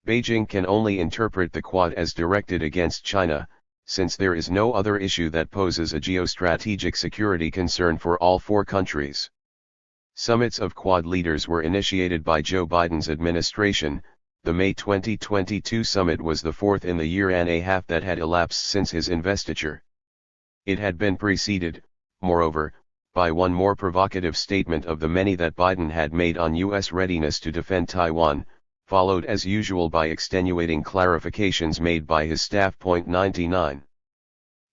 Beijing can only interpret the Quad as directed against China, since there is no other issue that poses a geostrategic security concern for all four countries. Summits of Quad leaders were initiated by Joe Biden's administration. The May 2022 summit was the fourth in the year and a half that had elapsed since his investiture. It had been preceded, moreover, by one more provocative statement of the many that Biden had made on U.S. readiness to defend Taiwan, followed as usual by extenuating clarifications made by his staff. 99.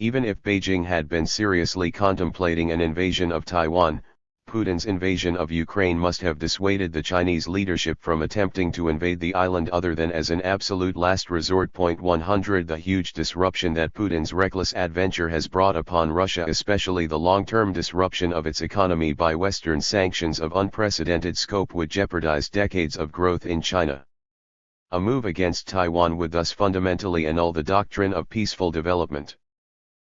Even if Beijing had been seriously contemplating an invasion of Taiwan, Putin's invasion of Ukraine must have dissuaded the Chinese leadership from attempting to invade the island other than as an absolute last resort. 100 The huge disruption that Putin's reckless adventure has brought upon Russia, especially the long-term disruption of its economy by Western sanctions of unprecedented scope, would jeopardize decades of growth in China. A move against Taiwan would thus fundamentally annul the doctrine of peaceful development.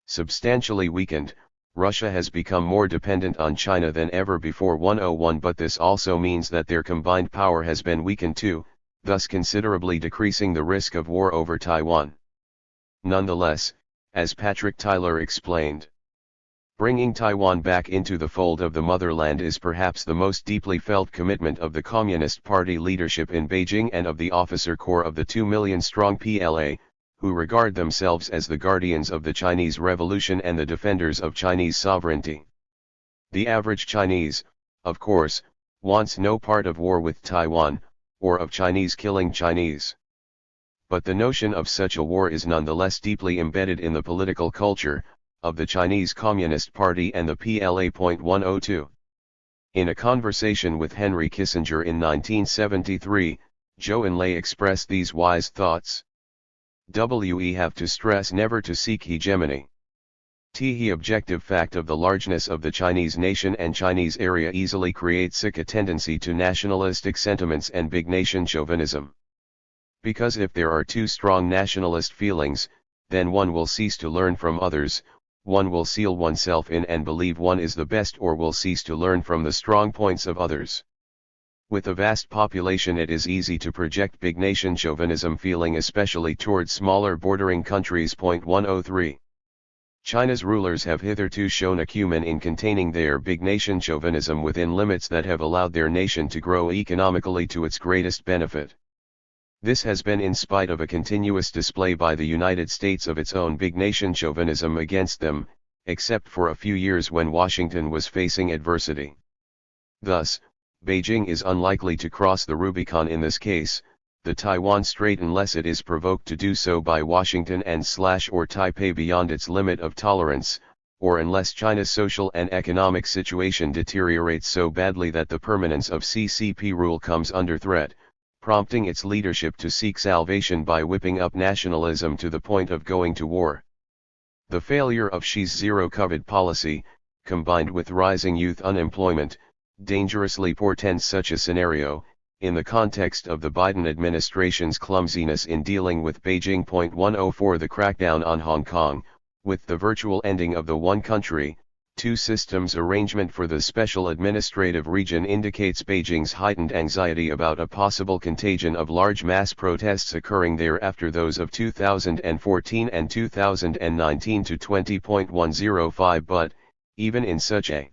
Substantially weakened, Russia has become more dependent on China than ever before. 101 But this also means that their combined power has been weakened too, thus considerably decreasing the risk of war over Taiwan. Nonetheless, as Patrick Tyler explained, bringing Taiwan back into the fold of the motherland is perhaps the most deeply felt commitment of the Communist Party leadership in Beijing and of the officer corps of the 2 million-strong PLA, who regard themselves as the guardians of the Chinese Revolution and the defenders of Chinese sovereignty. The average Chinese, of course, wants no part of war with Taiwan, or of Chinese killing Chinese. But the notion of such a war is nonetheless deeply embedded in the political culture of the Chinese Communist Party and the PLA. 102. In a conversation with Henry Kissinger in 1973, Zhou Enlai expressed these wise thoughts. We have to stress never to seek hegemony. The objective fact of the largeness of the Chinese nation and Chinese area easily creates a tendency to nationalistic sentiments and big nation chauvinism. Because if there are too strong nationalist feelings, then one will cease to learn from others, one will seal oneself in and believe one is the best, or will cease to learn from the strong points of others. With a vast population, it is easy to project big nation chauvinism feeling, especially towards smaller bordering countries. 103. China's rulers have hitherto shown acumen in containing their big nation chauvinism within limits that have allowed their nation to grow economically to its greatest benefit. This has been in spite of a continuous display by the United States of its own big nation chauvinism against them, except for a few years when Washington was facing adversity. Thus, Beijing is unlikely to cross the Rubicon in this case, the Taiwan Strait, unless it is provoked to do so by Washington and or Taipei beyond its limit of tolerance, or unless China's social and economic situation deteriorates so badly that the permanence of CCP rule comes under threat, prompting its leadership to seek salvation by whipping up nationalism to the point of going to war. The failure of Xi's zero-COVID policy, combined with rising youth unemployment, dangerously portends such a scenario, in the context of the Biden administration's clumsiness in dealing with Beijing. 104 The crackdown on Hong Kong, with the virtual ending of the one country, two systems arrangement for the special administrative region indicates Beijing's heightened anxiety about a possible contagion of large mass protests occurring there after those of 2014 and 2019 to 20.105. But, even in such a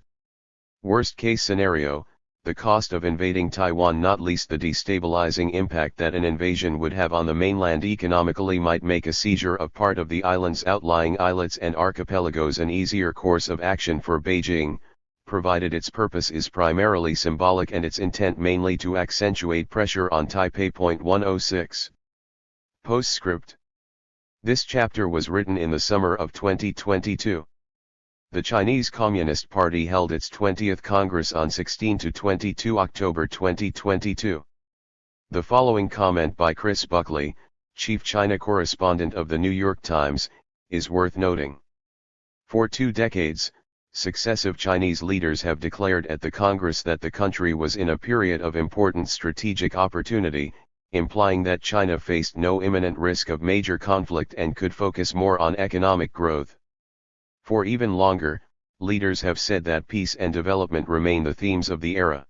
worst-case scenario, the cost of invading Taiwan, not least the destabilizing impact that an invasion would have on the mainland economically, might make a seizure of part of the island's outlying islets and archipelagos an easier course of action for Beijing, provided its purpose is primarily symbolic and its intent mainly to accentuate pressure on Taipei. 106. Postscript. This chapter was written in the summer of 2022. The Chinese Communist Party held its 20th Congress on 16 to 22 October 2022. The following comment by Chris Buckley, chief China correspondent of the New York Times, is worth noting. For 2 decades, successive Chinese leaders have declared at the Congress that the country was in a period of important strategic opportunity, implying that China faced no imminent risk of major conflict and could focus more on economic growth. For even longer, leaders have said that peace and development remain the themes of the era.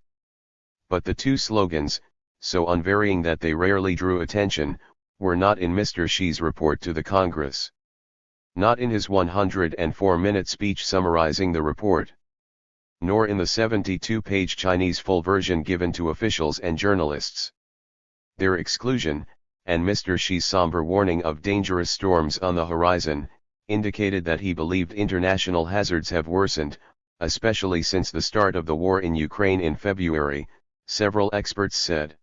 But the two slogans, so unvarying that they rarely drew attention, were not in Mr. Xi's report to the Congress. Not in his 104-minute speech summarizing the report. Nor in the 72-page Chinese full version given to officials and journalists. Their exclusion, and Mr. Xi's somber warning of dangerous storms on the horizon, indicated that he believed international hazards have worsened, especially since the start of the war in Ukraine in February, several experts said.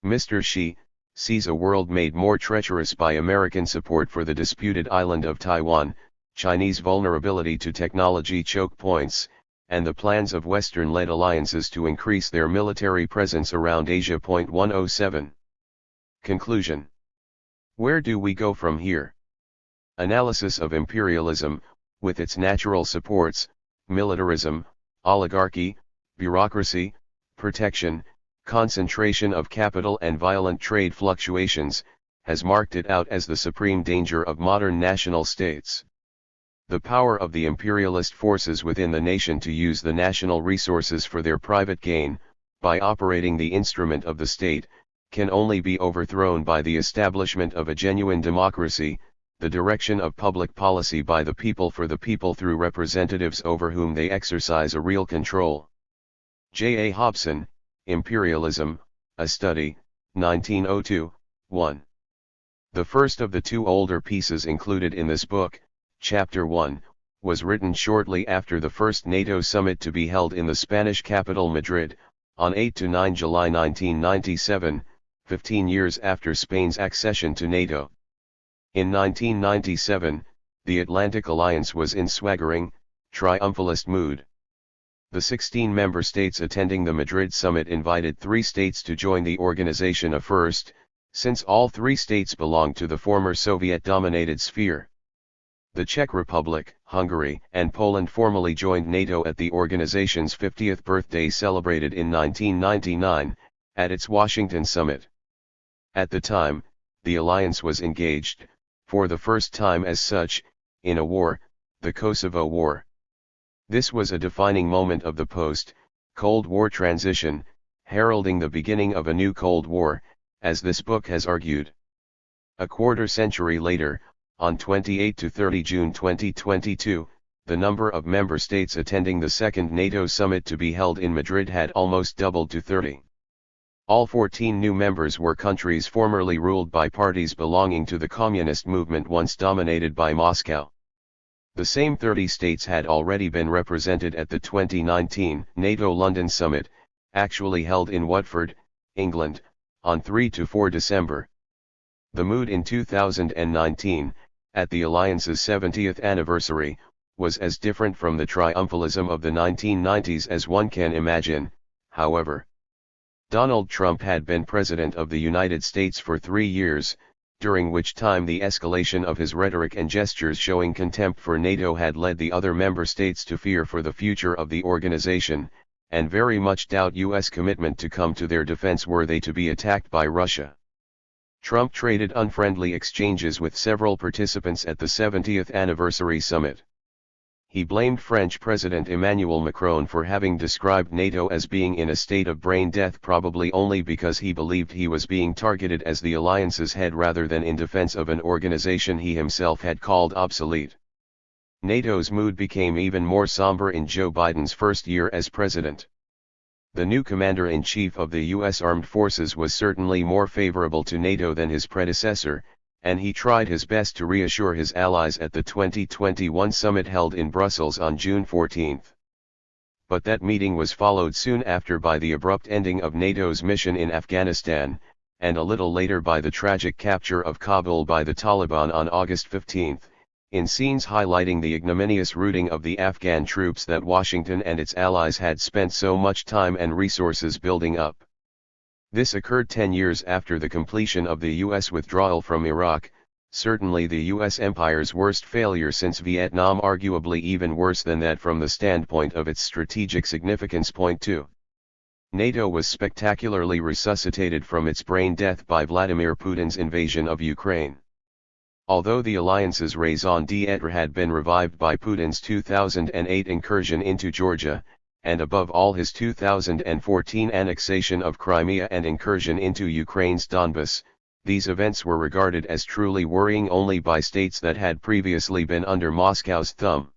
Mr. Xi sees a world made more treacherous by American support for the disputed island of Taiwan, Chinese vulnerability to technology choke points, and the plans of Western-led alliances to increase their military presence around Asia. 107. Conclusion. Where do we go from here? Analysis of imperialism, with its natural supports, militarism, oligarchy, bureaucracy, protection, concentration of capital and violent trade fluctuations, has marked it out as the supreme danger of modern national states. The power of the imperialist forces within the nation to use the national resources for their private gain, by operating the instrument of the state, can only be overthrown by the establishment of a genuine democracy, the direction of public policy by the people for the people through representatives over whom they exercise a real control. J. A. Hobson, Imperialism, A Study, 1902, 1. The first of the two older pieces included in this book, Chapter 1, was written shortly after the first NATO summit to be held in the Spanish capital Madrid, on 8 to 9 July 1997, 15 years after Spain's accession to NATO. In 1997, the Atlantic Alliance was in swaggering, triumphalist mood. The 16 member states attending the Madrid summit invited 3 states to join the organization, a first, since all 3 states belonged to the former Soviet-dominated sphere. The Czech Republic, Hungary, and Poland formally joined NATO at the organization's 50th birthday celebrated in 1999, at its Washington summit. At the time, the alliance was engaged, for the first time as such, in a war, the Kosovo War. This was a defining moment of the post-Cold War transition, heralding the beginning of a new Cold War, as this book has argued. A quarter century later, on 28 to 30 June 2022, the number of member states attending the second NATO summit to be held in Madrid had almost doubled to 30. All 14 new members were countries formerly ruled by parties belonging to the communist movement once dominated by Moscow. The same 30 states had already been represented at the 2019 NATO London Summit, actually held in Watford, England, on 3 to 4 December. The mood in 2019, at the Alliance's 70th anniversary, was as different from the triumphalism of the 1990s as one can imagine, however. Donald Trump had been President of the United States for 3 years, during which time the escalation of his rhetoric and gestures showing contempt for NATO had led the other member states to fear for the future of the organization, and very much doubt U.S. commitment to come to their defense were they to be attacked by Russia. Trump traded unfriendly exchanges with several participants at the 70th anniversary summit. He blamed French President Emmanuel Macron for having described NATO as being in a state of brain death, probably only because he believed he was being targeted as the alliance's head rather than in defense of an organization he himself had called obsolete. NATO's mood became even more somber in Joe Biden's first year as president. The new commander-in-chief of the U.S. Armed Forces was certainly more favorable to NATO than his predecessor, and he tried his best to reassure his allies at the 2021 summit held in Brussels on June 14. But that meeting was followed soon after by the abrupt ending of NATO's mission in Afghanistan, and a little later by the tragic capture of Kabul by the Taliban on August 15, in scenes highlighting the ignominious routing of the Afghan troops that Washington and its allies had spent so much time and resources building up. This occurred 10 years after the completion of the U.S. withdrawal from Iraq, certainly the U.S. empire's worst failure since Vietnam, arguably even worse than that from the standpoint of its strategic significance. Point 2. NATO was spectacularly resuscitated from its brain death by Vladimir Putin's invasion of Ukraine. Although the alliance's raison d'etre had been revived by Putin's 2008 incursion into Georgia, and above all his 2014 annexation of Crimea and incursion into Ukraine's Donbas, these events were regarded as truly worrying only by states that had previously been under Moscow's thumb.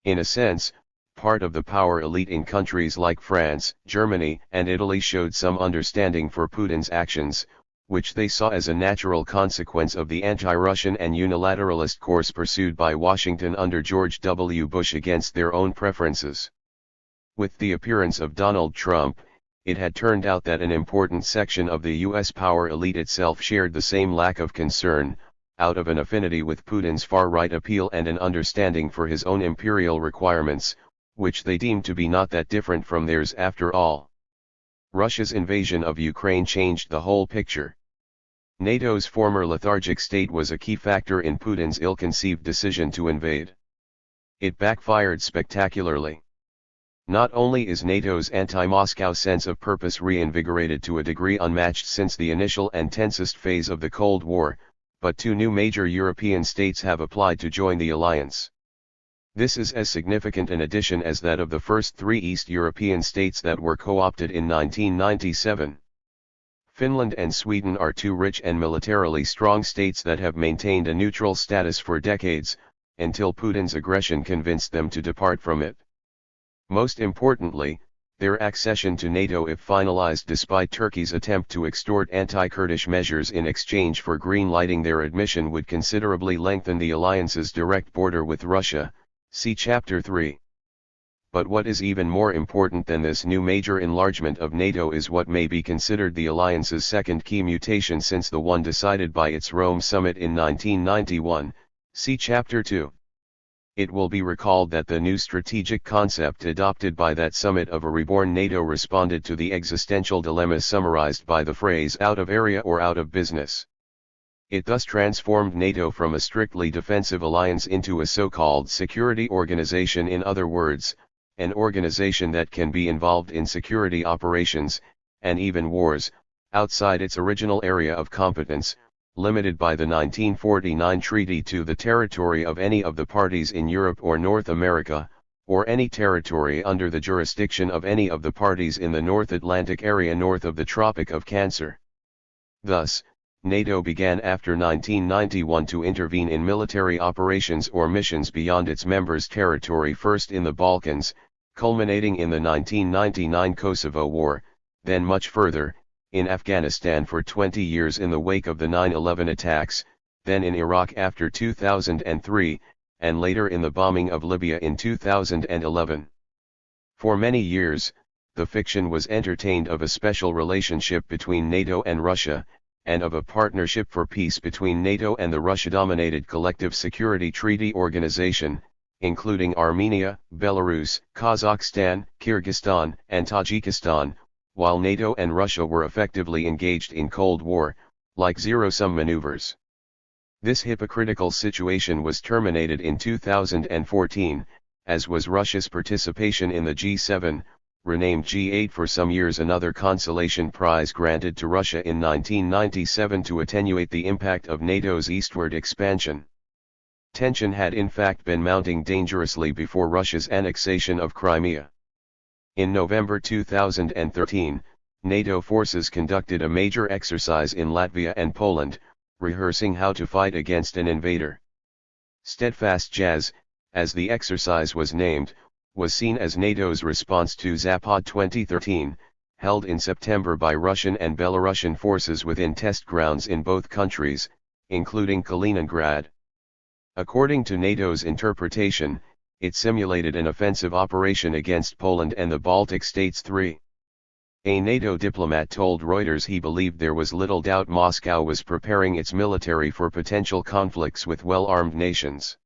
In a sense, part of the power elite in countries like France, Germany, and Italy showed some understanding for Putin's actions, which they saw as a natural consequence of the anti-Russian and unilateralist course pursued by Washington under George W. Bush against their own preferences. With the appearance of Donald Trump, it had turned out that an important section of the U.S. power elite itself shared the same lack of concern, out of an affinity with Putin's far-right appeal and an understanding for his own imperial requirements, which they deemed to be not that different from theirs after all. Russia's invasion of Ukraine changed the whole picture. NATO's former lethargic state was a key factor in Putin's ill-conceived decision to invade. It backfired spectacularly. Not only is NATO's anti-Moscow sense of purpose reinvigorated to a degree unmatched since the initial and tensest phase of the Cold War, but 2 new major European states have applied to join the alliance. This is as significant an addition as that of the first 3 East European states that were co-opted in 1997. Finland and Sweden are 2 rich and militarily strong states that have maintained a neutral status for decades, until Putin's aggression convinced them to depart from it. Most importantly, their accession to NATO, if finalized despite Turkey's attempt to extort anti-Kurdish measures in exchange for green-lighting their admission, would considerably lengthen the alliance's direct border with Russia, see Chapter 3. But what is even more important than this new major enlargement of NATO is what may be considered the alliance's second key mutation since the one decided by its Rome summit in 1991, see Chapter 2. It will be recalled that the new strategic concept adopted by that summit of a reborn NATO responded to the existential dilemma summarized by the phrase "out of area or out of business." It thus transformed NATO from a strictly defensive alliance into a so-called security organization, in other words, an organization that can be involved in security operations, and even wars, outside its original area of competence, limited by the 1949 treaty to the territory of any of the parties in Europe or North America, or any territory under the jurisdiction of any of the parties in the North Atlantic area north of the Tropic of Cancer. Thus, NATO began after 1991 to intervene in military operations or missions beyond its members' territory, first in the Balkans, culminating in the 1999 Kosovo War, then much further, in Afghanistan for 20 years in the wake of the 9/11 attacks, then in Iraq after 2003, and later in the bombing of Libya in 2011. For many years, the fiction was entertained of a special relationship between NATO and Russia, and of a partnership for peace between NATO and the Russia-dominated Collective Security Treaty Organization, including Armenia, Belarus, Kazakhstan, Kyrgyzstan, and Tajikistan. While NATO and Russia were effectively engaged in Cold War, like zero-sum maneuvers. This hypocritical situation was terminated in 2014, as was Russia's participation in the G7, renamed G8 for some years, another consolation prize granted to Russia in 1997 to attenuate the impact of NATO's eastward expansion. Tension had in fact been mounting dangerously before Russia's annexation of Crimea. In November 2013, NATO forces conducted a major exercise in Latvia and Poland, rehearsing how to fight against an invader. Steadfast Jazz, as the exercise was named, was seen as NATO's response to Zapad 2013, held in September by Russian and Belarusian forces within test grounds in both countries, including Kaliningrad. According to NATO's interpretation, it simulated an offensive operation against Poland and the Baltic states. 3. A NATO diplomat told Reuters he believed there was little doubt Moscow was preparing its military for potential conflicts with well-armed nations.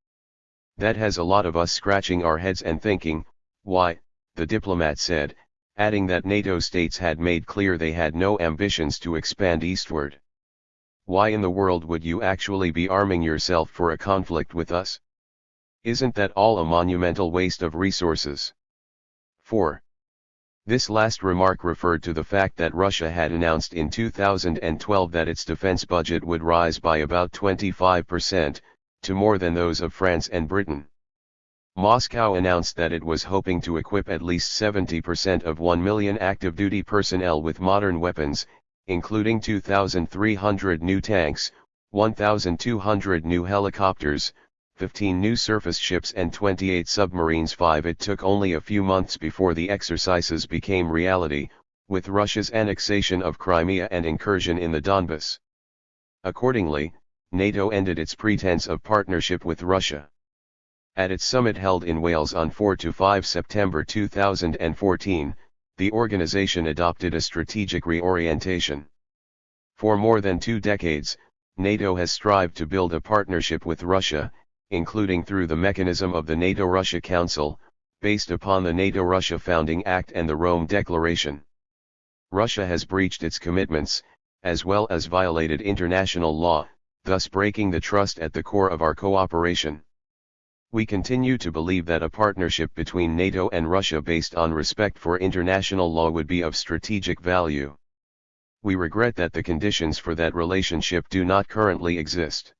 That has a lot of us scratching our heads and thinking, why, the diplomat said, adding that NATO states had made clear they had no ambitions to expand eastward. Why in the world would you actually be arming yourself for a conflict with us? Isn't that all a monumental waste of resources? 4. This last remark referred to the fact that Russia had announced in 2012 that its defense budget would rise by about 25%, to more than those of France and Britain. Moscow announced that it was hoping to equip at least 70% of 1 million active duty personnel with modern weapons, including 2,300 new tanks, 1,200 new helicopters, 15 new surface ships and 28 submarines. 5. It took only a few months before the exercises became reality, with Russia's annexation of Crimea and incursion in the Donbas. Accordingly, NATO ended its pretense of partnership with Russia. At its summit held in Wales on 4–5 September 2014, the organization adopted a strategic reorientation. For more than 2 decades, NATO has strived to build a partnership with Russia, including through the mechanism of the NATO-Russia Council, based upon the NATO-Russia Founding Act and the Rome Declaration. Russia has breached its commitments, as well as violated international law, thus breaking the trust at the core of our cooperation. We continue to believe that a partnership between NATO and Russia based on respect for international law would be of strategic value. We regret that the conditions for that relationship do not currently exist.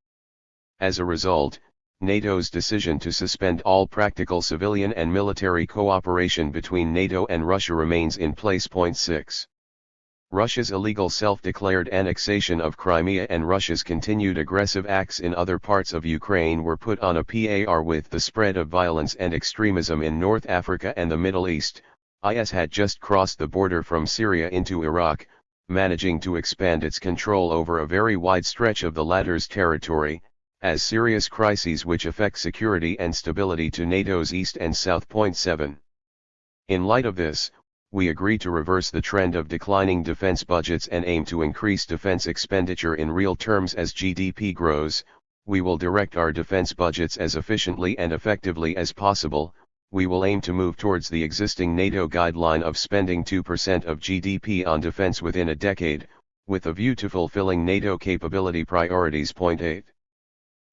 As a result, NATO's decision to suspend all practical civilian and military cooperation between NATO and Russia remains in place. 6. Russia's illegal self-declared annexation of Crimea and Russia's continued aggressive acts in other parts of Ukraine were put on a par with the spread of violence and extremism in North Africa and the Middle East. IS had just crossed the border from Syria into Iraq, managing to expand its control over a very wide stretch of the latter's territory, as serious crises which affect security and stability to NATO's east and south. 7. In light of this, we agree to reverse the trend of declining defense budgets and aim to increase defense expenditure in real terms as GDP grows. We will direct our defense budgets as efficiently and effectively as possible. We will aim to move towards the existing NATO guideline of spending 2% of GDP on defense within a decade, with a view to fulfilling NATO capability priorities. 8.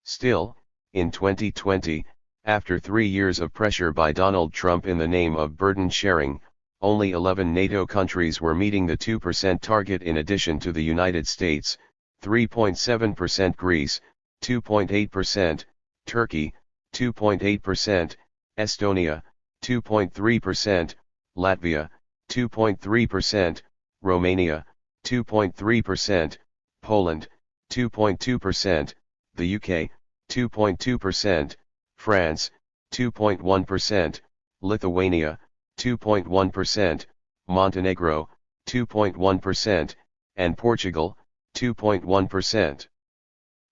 Still, in 2020, after 3 years of pressure by Donald Trump in the name of burden sharing, only 11 NATO countries were meeting the 2% target in addition to the United States, 3.7%, Greece, 2.8%, Turkey, 2.8%, Estonia, 2.3%, Latvia, 2.3%, Romania, 2.3%, Poland, 2.2%, the UK, 2.2%, France, 2.1%, Lithuania, 2.1%, Montenegro, 2.1%, and Portugal, 2.1%.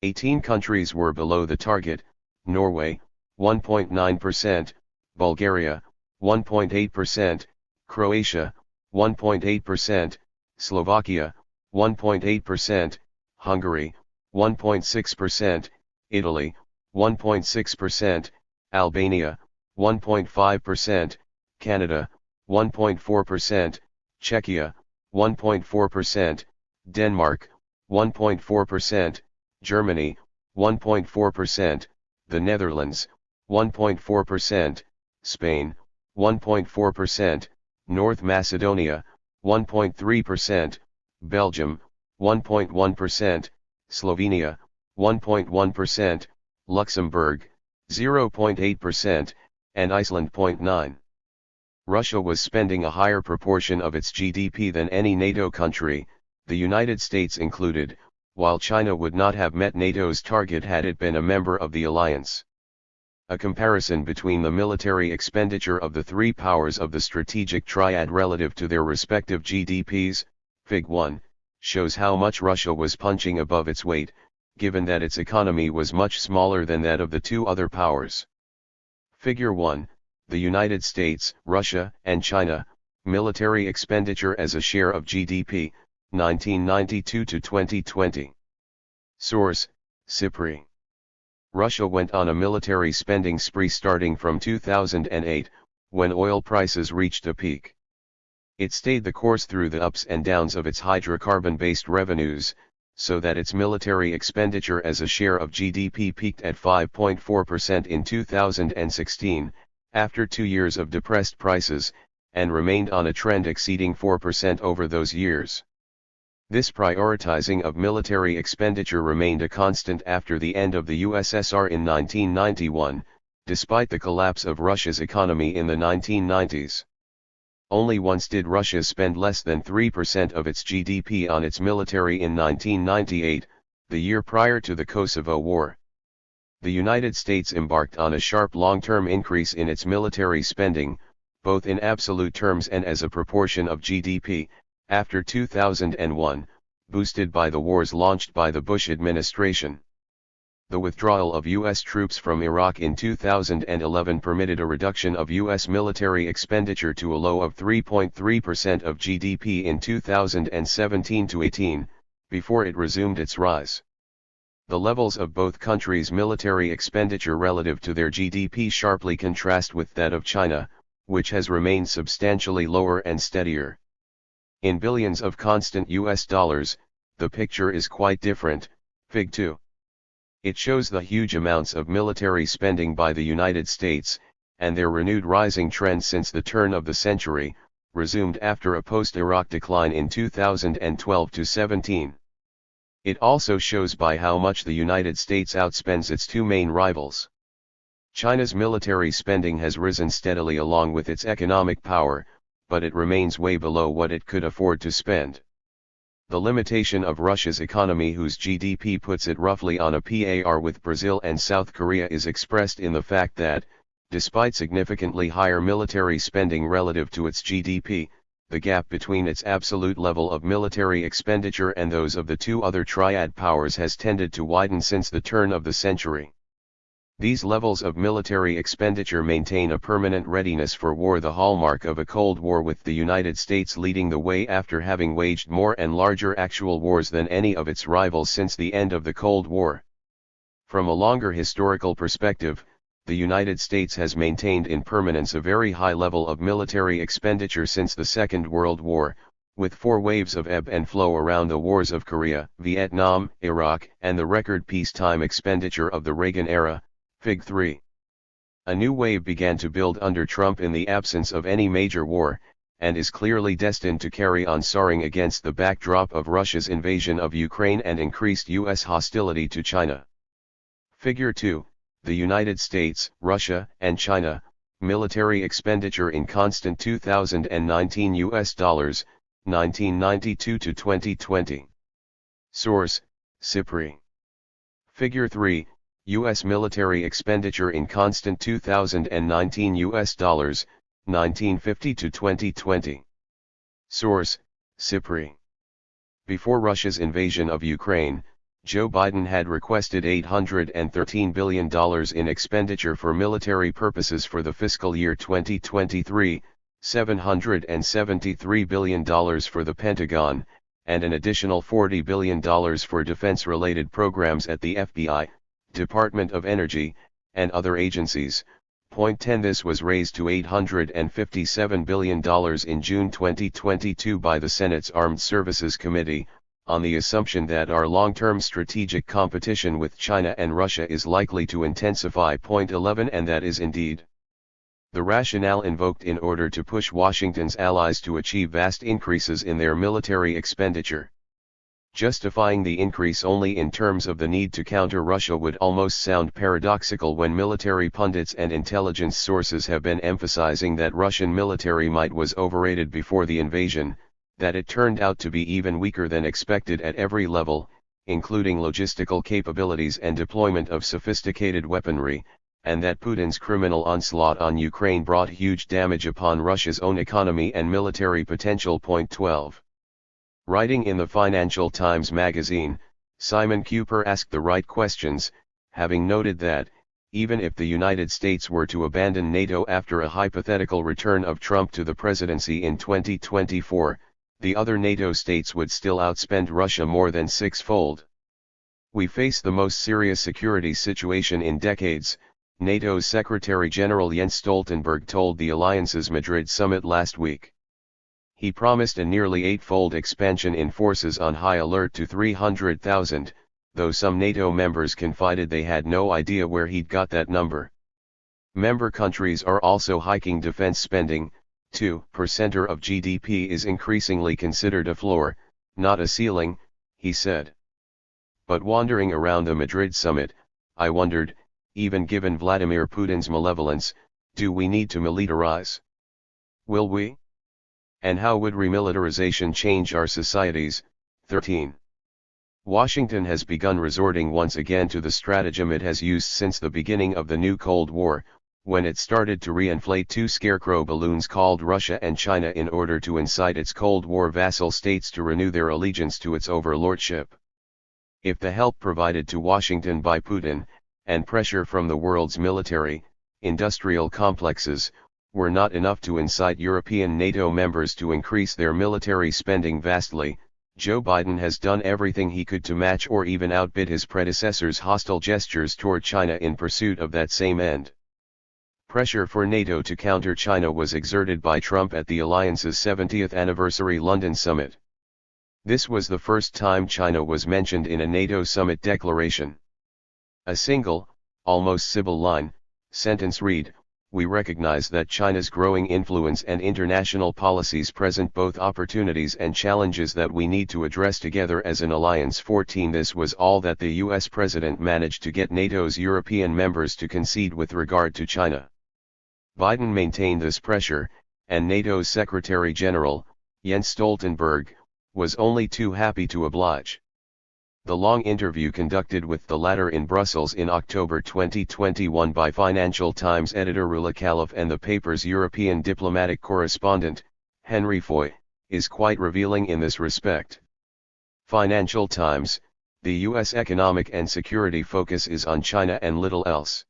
18 countries were below the target: Norway, 1.9%, Bulgaria, 1.8%, Croatia, 1.8%, Slovakia, 1.8%, Hungary, 1.6%, Italy, 1.6%, Albania, 1.5%, Canada, 1.4%, Czechia, 1.4%, Denmark, 1.4%, Germany, 1.4%, the Netherlands, 1.4%, Spain, 1.4%, North Macedonia, 1.3%, Belgium, 1.1%, Slovenia, 1.1%, Luxembourg, 0.8%, and Iceland 0.9%. Russia was spending a higher proportion of its GDP than any NATO country, the United States included, while China would not have met NATO's target had it been a member of the alliance. A comparison between the military expenditure of the three powers of the strategic triad relative to their respective GDPs, Fig. 1, shows how much Russia was punching above its weight, given that its economy was much smaller than that of the two other powers. Figure 1, the United States, Russia, and China, military expenditure as a share of GDP, 1992 to 2020. Source, CIPRI. Russia went on a military spending spree starting from 2008, when oil prices reached a peak. It stayed the course through the ups and downs of its hydrocarbon-based revenues, so that its military expenditure as a share of GDP peaked at 5.4% in 2016, after 2 years of depressed prices, and remained on a trend exceeding 4% over those years. This prioritizing of military expenditure remained a constant after the end of the USSR in 1991, despite the collapse of Russia's economy in the 1990s. Only once did Russia spend less than 3% of its GDP on its military in 1998, the year prior to the Kosovo War. The United States embarked on a sharp long-term increase in its military spending, both in absolute terms and as a proportion of GDP, after 2001, boosted by the wars launched by the Bush administration. The withdrawal of U.S. troops from Iraq in 2011 permitted a reduction of U.S. military expenditure to a low of 3.3% of GDP in 2017-18, before it resumed its rise. The levels of both countries' military expenditure relative to their GDP sharply contrast with that of China, which has remained substantially lower and steadier. In billions of constant US dollars, the picture is quite different, Fig. 2. It shows the huge amounts of military spending by the United States, and their renewed rising trend since the turn of the century, resumed after a post-Iraq decline in 2012-17. It also shows by how much the United States outspends its two main rivals. China's military spending has risen steadily along with its economic power, but it remains way below what it could afford to spend. The limitation of Russia's economy, whose GDP puts it roughly on a par with Brazil and South Korea, is expressed in the fact that, despite significantly higher military spending relative to its GDP, the gap between its absolute level of military expenditure and those of the two other triad powers has tended to widen since the turn of the century. These levels of military expenditure maintain a permanent readiness for war, the hallmark of a Cold War, with the United States leading the way after having waged more and larger actual wars than any of its rivals since the end of the Cold War. From a longer historical perspective, the United States has maintained in permanence a very high level of military expenditure since the Second World War, with 4 waves of ebb and flow around the wars of Korea, Vietnam, Iraq, and the record peacetime expenditure of the Reagan era, Fig. 3. A new wave began to build under Trump in the absence of any major war, and is clearly destined to carry on soaring against the backdrop of Russia's invasion of Ukraine and increased U.S. hostility to China. Figure 2, the United States, Russia, and China, military expenditure in constant 2019 US dollars, 1992 to 2020. Source, CIPRI. Figure 3, U.S. military expenditure in constant 2019 US dollars, 1950 to 2020. Source, CIPRI. Before Russia's invasion of Ukraine, Joe Biden had requested $813 billion in expenditure for military purposes for the fiscal year 2023, $773 billion for the Pentagon, and an additional $40 billion for defense-related programs at the FBI, Department of Energy, and other agencies. Point 10. This was raised to $857 billion in June 2022 by the Senate's Armed Services Committee, on the assumption that our long-term strategic competition with China and Russia is likely to intensify. Point 11 And that is indeed the rationale invoked in order to push Washington's allies to achieve vast increases in their military expenditure. Justifying the increase only in terms of the need to counter Russia would almost sound paradoxical when military pundits and intelligence sources have been emphasizing that Russian military might was overrated before the invasion, that it turned out to be even weaker than expected at every level, including logistical capabilities and deployment of sophisticated weaponry, and that Putin's criminal onslaught on Ukraine brought huge damage upon Russia's own economy and military potential. Point 12. Writing in the Financial Times magazine, Simon Cooper asked the right questions, having noted that, even if the United States were to abandon NATO after a hypothetical return of Trump to the presidency in 2024, the other NATO states would still outspend Russia more than six-fold. We face the most serious security situation in decades, NATO's Secretary General Jens Stoltenberg told the alliance's Madrid summit last week. He promised a nearly eightfold expansion in forces on high alert to 300,000, though some NATO members confided they had no idea where he'd got that number. Member countries are also hiking defense spending. 2% of GDP is increasingly considered a floor, not a ceiling, he said. But wandering around the Madrid summit, I wondered, even given Vladimir Putin's malevolence, do we need to militarize? Will we? And how would remilitarization change our societies? 13. Washington has begun resorting once again to the stratagem it has used since the beginning of the new Cold War, when it started to re-inflate two scarecrow balloons called Russia and China in order to incite its Cold War vassal states to renew their allegiance to its overlordship. If the help provided to Washington by Putin, and pressure from the world's military, industrial complexes, were not enough to incite European NATO members to increase their military spending vastly, Joe Biden has done everything he could to match or even outbid his predecessor's hostile gestures toward China in pursuit of that same end. Pressure for NATO to counter China was exerted by Trump at the alliance's 70th anniversary London summit. This was the first time China was mentioned in a NATO summit declaration. A single, almost Sibylline, sentence read, "We recognize that China's growing influence and international policies present both opportunities and challenges that we need to address together as an alliance." 14 This was all that the US president managed to get NATO's European members to concede with regard to China. Biden maintained this pressure, and NATO's Secretary General, Jens Stoltenberg, was only too happy to oblige. The long interview conducted with the latter in Brussels in October 2021 by Financial Times editor Rula Khalaf and the paper's European diplomatic correspondent, Henry Foy, is quite revealing in this respect. Financial Times, the US economic and security focus is on China and little else.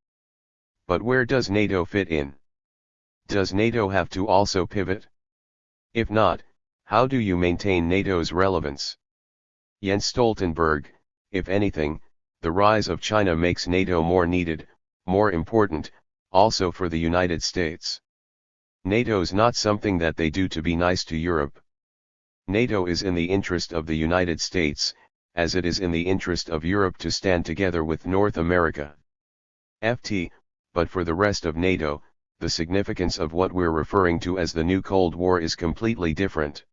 But where does NATO fit in? Does NATO have to also pivot? If not, how do you maintain NATO's relevance? Jens Stoltenberg, if anything, the rise of China makes NATO more needed, more important, also for the United States. NATO's not something that they do to be nice to Europe. NATO is in the interest of the United States, as it is in the interest of Europe to stand together with North America. But for the rest of NATO, the significance of what we're referring to as the new Cold War is completely different.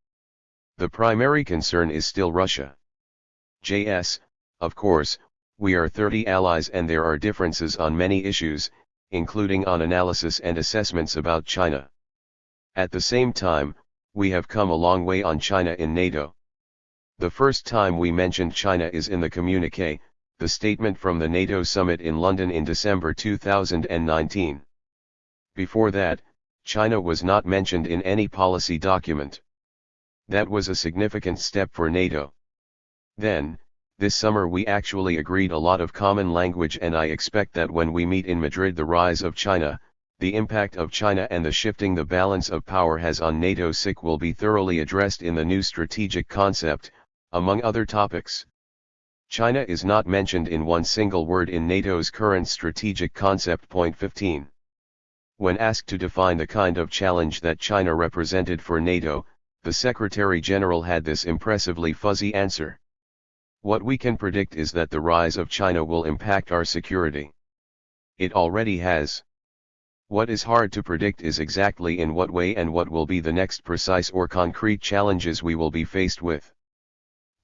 The primary concern is still Russia. Of course, we are 30 allies and there are differences on many issues, including on analysis and assessments about China. At the same time, we have come a long way on China in NATO. The first time we mentioned China is in the communiqué, the statement from the NATO summit in London in December 2019. Before that, China was not mentioned in any policy document. That was a significant step for NATO. Then, this summer we actually agreed a lot of common language, and I expect that when we meet in Madrid the rise of China, the impact of China and the shifting the balance of power has on NATO will be thoroughly addressed in the new strategic concept, among other topics. China is not mentioned in one single word in NATO's current strategic concept. Point 15. When asked to define the kind of challenge that China represented for NATO, the Secretary General had this impressively fuzzy answer. What we can predict is that the rise of China will impact our security. It already has. What is hard to predict is exactly in what way and what will be the next precise or concrete challenges we will be faced with.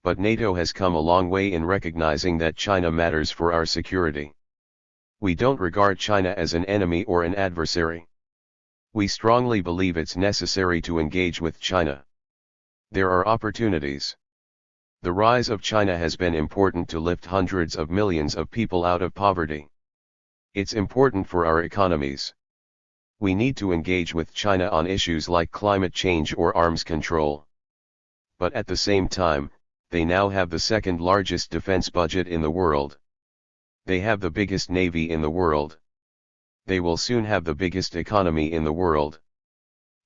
But NATO has come a long way in recognizing that China matters for our security. We don't regard China as an enemy or an adversary. We strongly believe it's necessary to engage with China. There are opportunities. The rise of China has been important to lift hundreds of millions of people out of poverty. It's important for our economies. We need to engage with China on issues like climate change or arms control. But at the same time, they now have the second largest defense budget in the world. They have the biggest navy in the world. They will soon have the biggest economy in the world.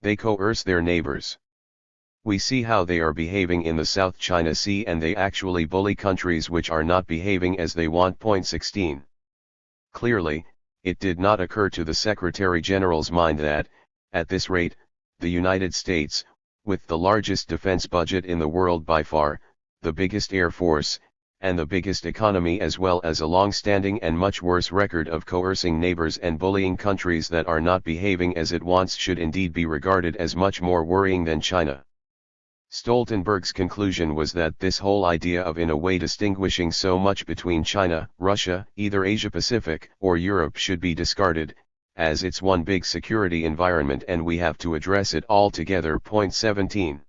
They coerce their neighbors. We see how they are behaving in the South China Sea, and they actually bully countries which are not behaving as they want. 16. Clearly, it did not occur to the Secretary General's mind that, at this rate, the United States, with the largest defense budget in the world by far, the biggest air force, and the biggest economy, as well as a long-standing and much worse record of coercing neighbors and bullying countries that are not behaving as it wants, should indeed be regarded as much more worrying than China. Stoltenberg's conclusion was that this whole idea of in a way distinguishing so much between China, Russia, either Asia-Pacific or Europe should be discarded, as it's one big security environment and we have to address it all together. 17.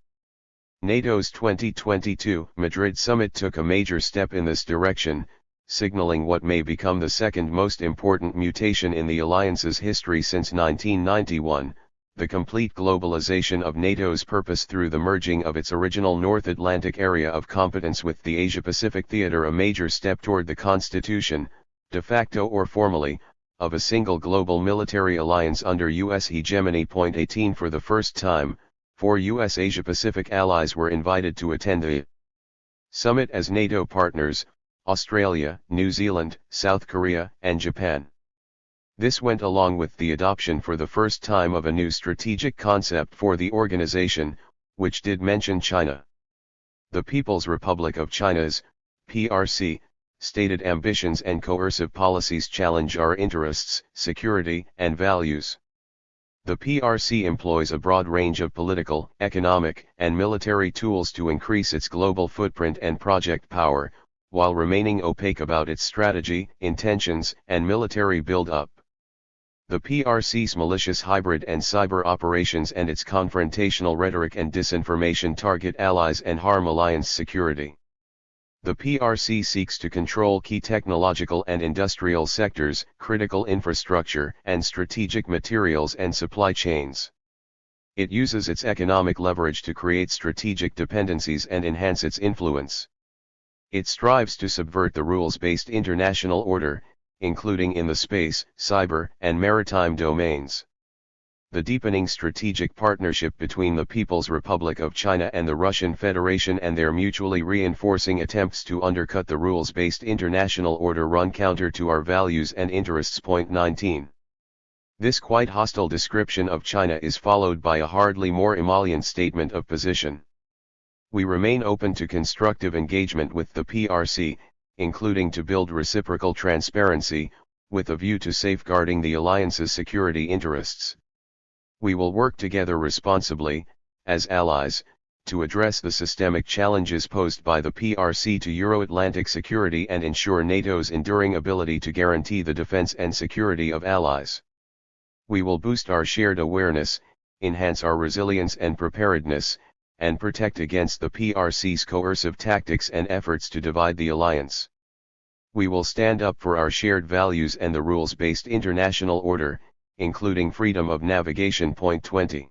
NATO's 2022 Madrid summit took a major step in this direction, signaling what may become the second most important mutation in the alliance's history since 1991, the complete globalization of NATO's purpose through the merging of its original North Atlantic area of competence with the Asia-Pacific theater, a major step toward the constitution, de facto or formally, of a single global military alliance under U.S. hegemony. 18. For the first time, 4 U.S. Asia-Pacific allies were invited to attend the summit as NATO partners: Australia, New Zealand, South Korea, and Japan. This went along with the adoption for the first time of a new strategic concept for the organization, which did mention China. The People's Republic of China's, PRC, stated ambitions and coercive policies challenge our interests, security, and values. The PRC employs a broad range of political, economic, and military tools to increase its global footprint and project power, while remaining opaque about its strategy, intentions, and military build-up. The PRC's malicious hybrid and cyber operations and its confrontational rhetoric and disinformation target allies and harm alliance security. The PRC seeks to control key technological and industrial sectors, critical infrastructure, and strategic materials and supply chains. It uses its economic leverage to create strategic dependencies and enhance its influence. It strives to subvert the rules-based international order, including in the space, cyber, and maritime domains. The deepening strategic partnership between the People's Republic of China and the Russian Federation and their mutually reinforcing attempts to undercut the rules-based international order run counter to our values and interests. 19. This quite hostile description of China is followed by a hardly more emollient statement of position. We remain open to constructive engagement with the PRC, including to build reciprocal transparency, with a view to safeguarding the alliance's security interests. We will work together responsibly, as allies, to address the systemic challenges posed by the PRC to Euro-Atlantic security and ensure NATO's enduring ability to guarantee the defense and security of allies. We will boost our shared awareness, enhance our resilience and preparedness, and protect against the PRC's coercive tactics and efforts to divide the alliance. We will stand up for our shared values and the rules-based international order, including freedom of navigation. 20.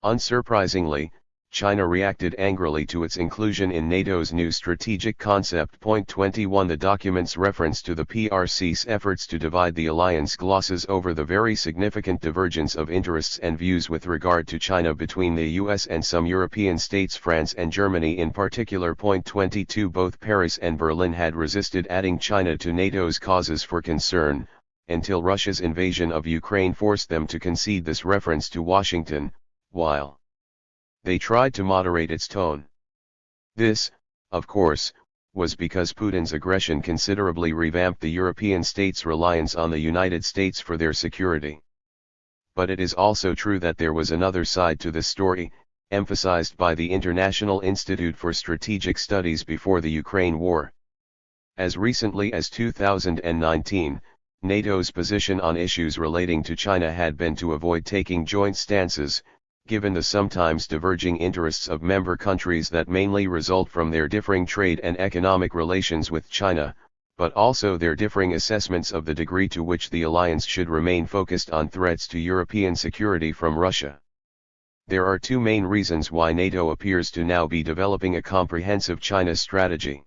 Unsurprisingly, China reacted angrily to its inclusion in NATO's new strategic concept. 21. The document's reference to the PRC's efforts to divide the alliance glosses over the very significant divergence of interests and views with regard to China between the US and some European states, France and Germany in particular. 22. Both Paris and Berlin had resisted adding China to NATO's causes for concern, until Russia's invasion of Ukraine forced them to concede this reference to Washington, while they tried to moderate its tone. This, of course, was because Putin's aggression considerably revamped the European states' reliance on the United States for their security. But it is also true that there was another side to this story, emphasized by the International Institute for Strategic Studies before the Ukraine war. As recently as 2019, NATO's position on issues relating to China had been to avoid taking joint stances, given the sometimes diverging interests of member countries that mainly result from their differing trade and economic relations with China, but also their differing assessments of the degree to which the alliance should remain focused on threats to European security from Russia. There are two main reasons why NATO appears to now be developing a comprehensive China strategy.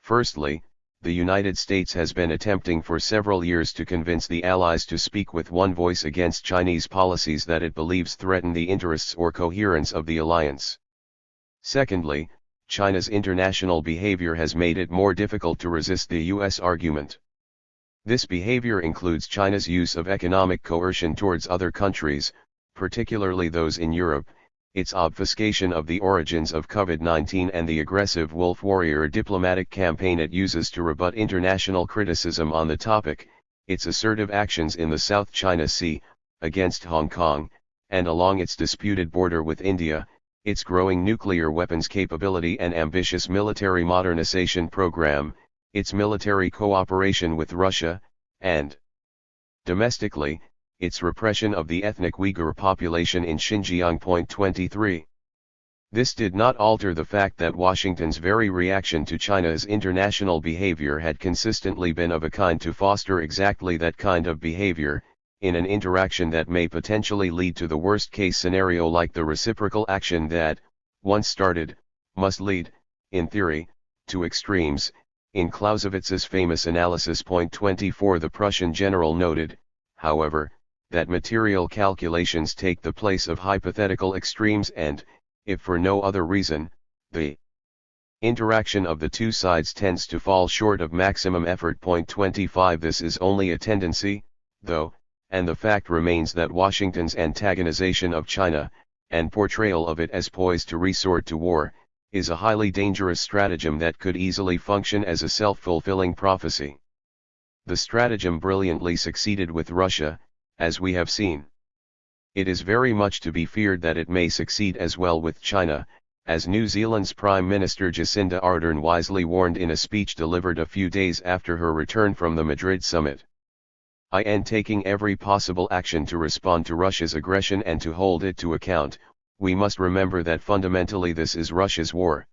Firstly, the United States has been attempting for several years to convince the Allies to speak with one voice against Chinese policies that it believes threaten the interests or coherence of the alliance. Secondly, China's international behavior has made it more difficult to resist the U.S. argument. This behavior includes China's use of economic coercion towards other countries, particularly those in Europe, its obfuscation of the origins of COVID-19 and the aggressive wolf warrior diplomatic campaign it uses to rebut international criticism on the topic, its assertive actions in the South China Sea, against Hong Kong, and along its disputed border with India, its growing nuclear weapons capability and ambitious military modernization program, its military cooperation with Russia, and domestically, its repression of the ethnic Uyghur population in Xinjiang. 23. This did not alter the fact that Washington's very reaction to China's international behavior had consistently been of a kind to foster exactly that kind of behavior, in an interaction that may potentially lead to the worst-case scenario like the reciprocal action that, once started, must lead, in theory, to extremes. In Clausewitz's famous analysis. 24, the Prussian general noted, however, that material calculations take the place of hypothetical extremes and, if for no other reason, the interaction of the two sides tends to fall short of maximum effort. 25 This is only a tendency, though, and the fact remains that Washington's antagonization of China, and portrayal of it as poised to resort to war, is a highly dangerous stratagem that could easily function as a self-fulfilling prophecy. The stratagem brilliantly succeeded with Russia, as we have seen. It is very much to be feared that it may succeed as well with China, as New Zealand's Prime Minister Jacinda Ardern wisely warned in a speech delivered a few days after her return from the Madrid summit. In taking every possible action to respond to Russia's aggression and to hold it to account, we must remember that fundamentally this is Russia's war.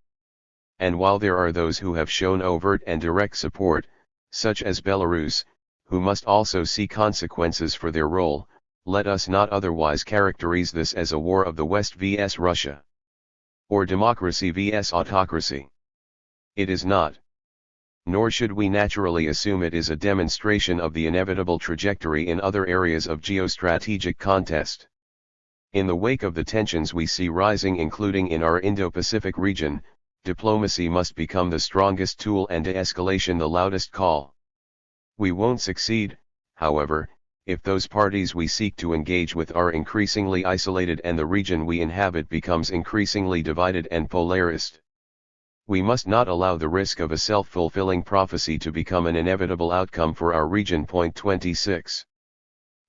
And while there are those who have shown overt and direct support, such as Belarus, who must also see consequences for their role, let us not otherwise characterize this as a war of the West vs Russia, or democracy vs autocracy. It is not. Nor should we naturally assume it is a demonstration of the inevitable trajectory in other areas of geostrategic contest. In the wake of the tensions we see rising including in our Indo-Pacific region, diplomacy must become the strongest tool and de-escalation the loudest call. We won't succeed, however, if those parties we seek to engage with are increasingly isolated and the region we inhabit becomes increasingly divided and polarized. We must not allow the risk of a self-fulfilling prophecy to become an inevitable outcome for our region. 26.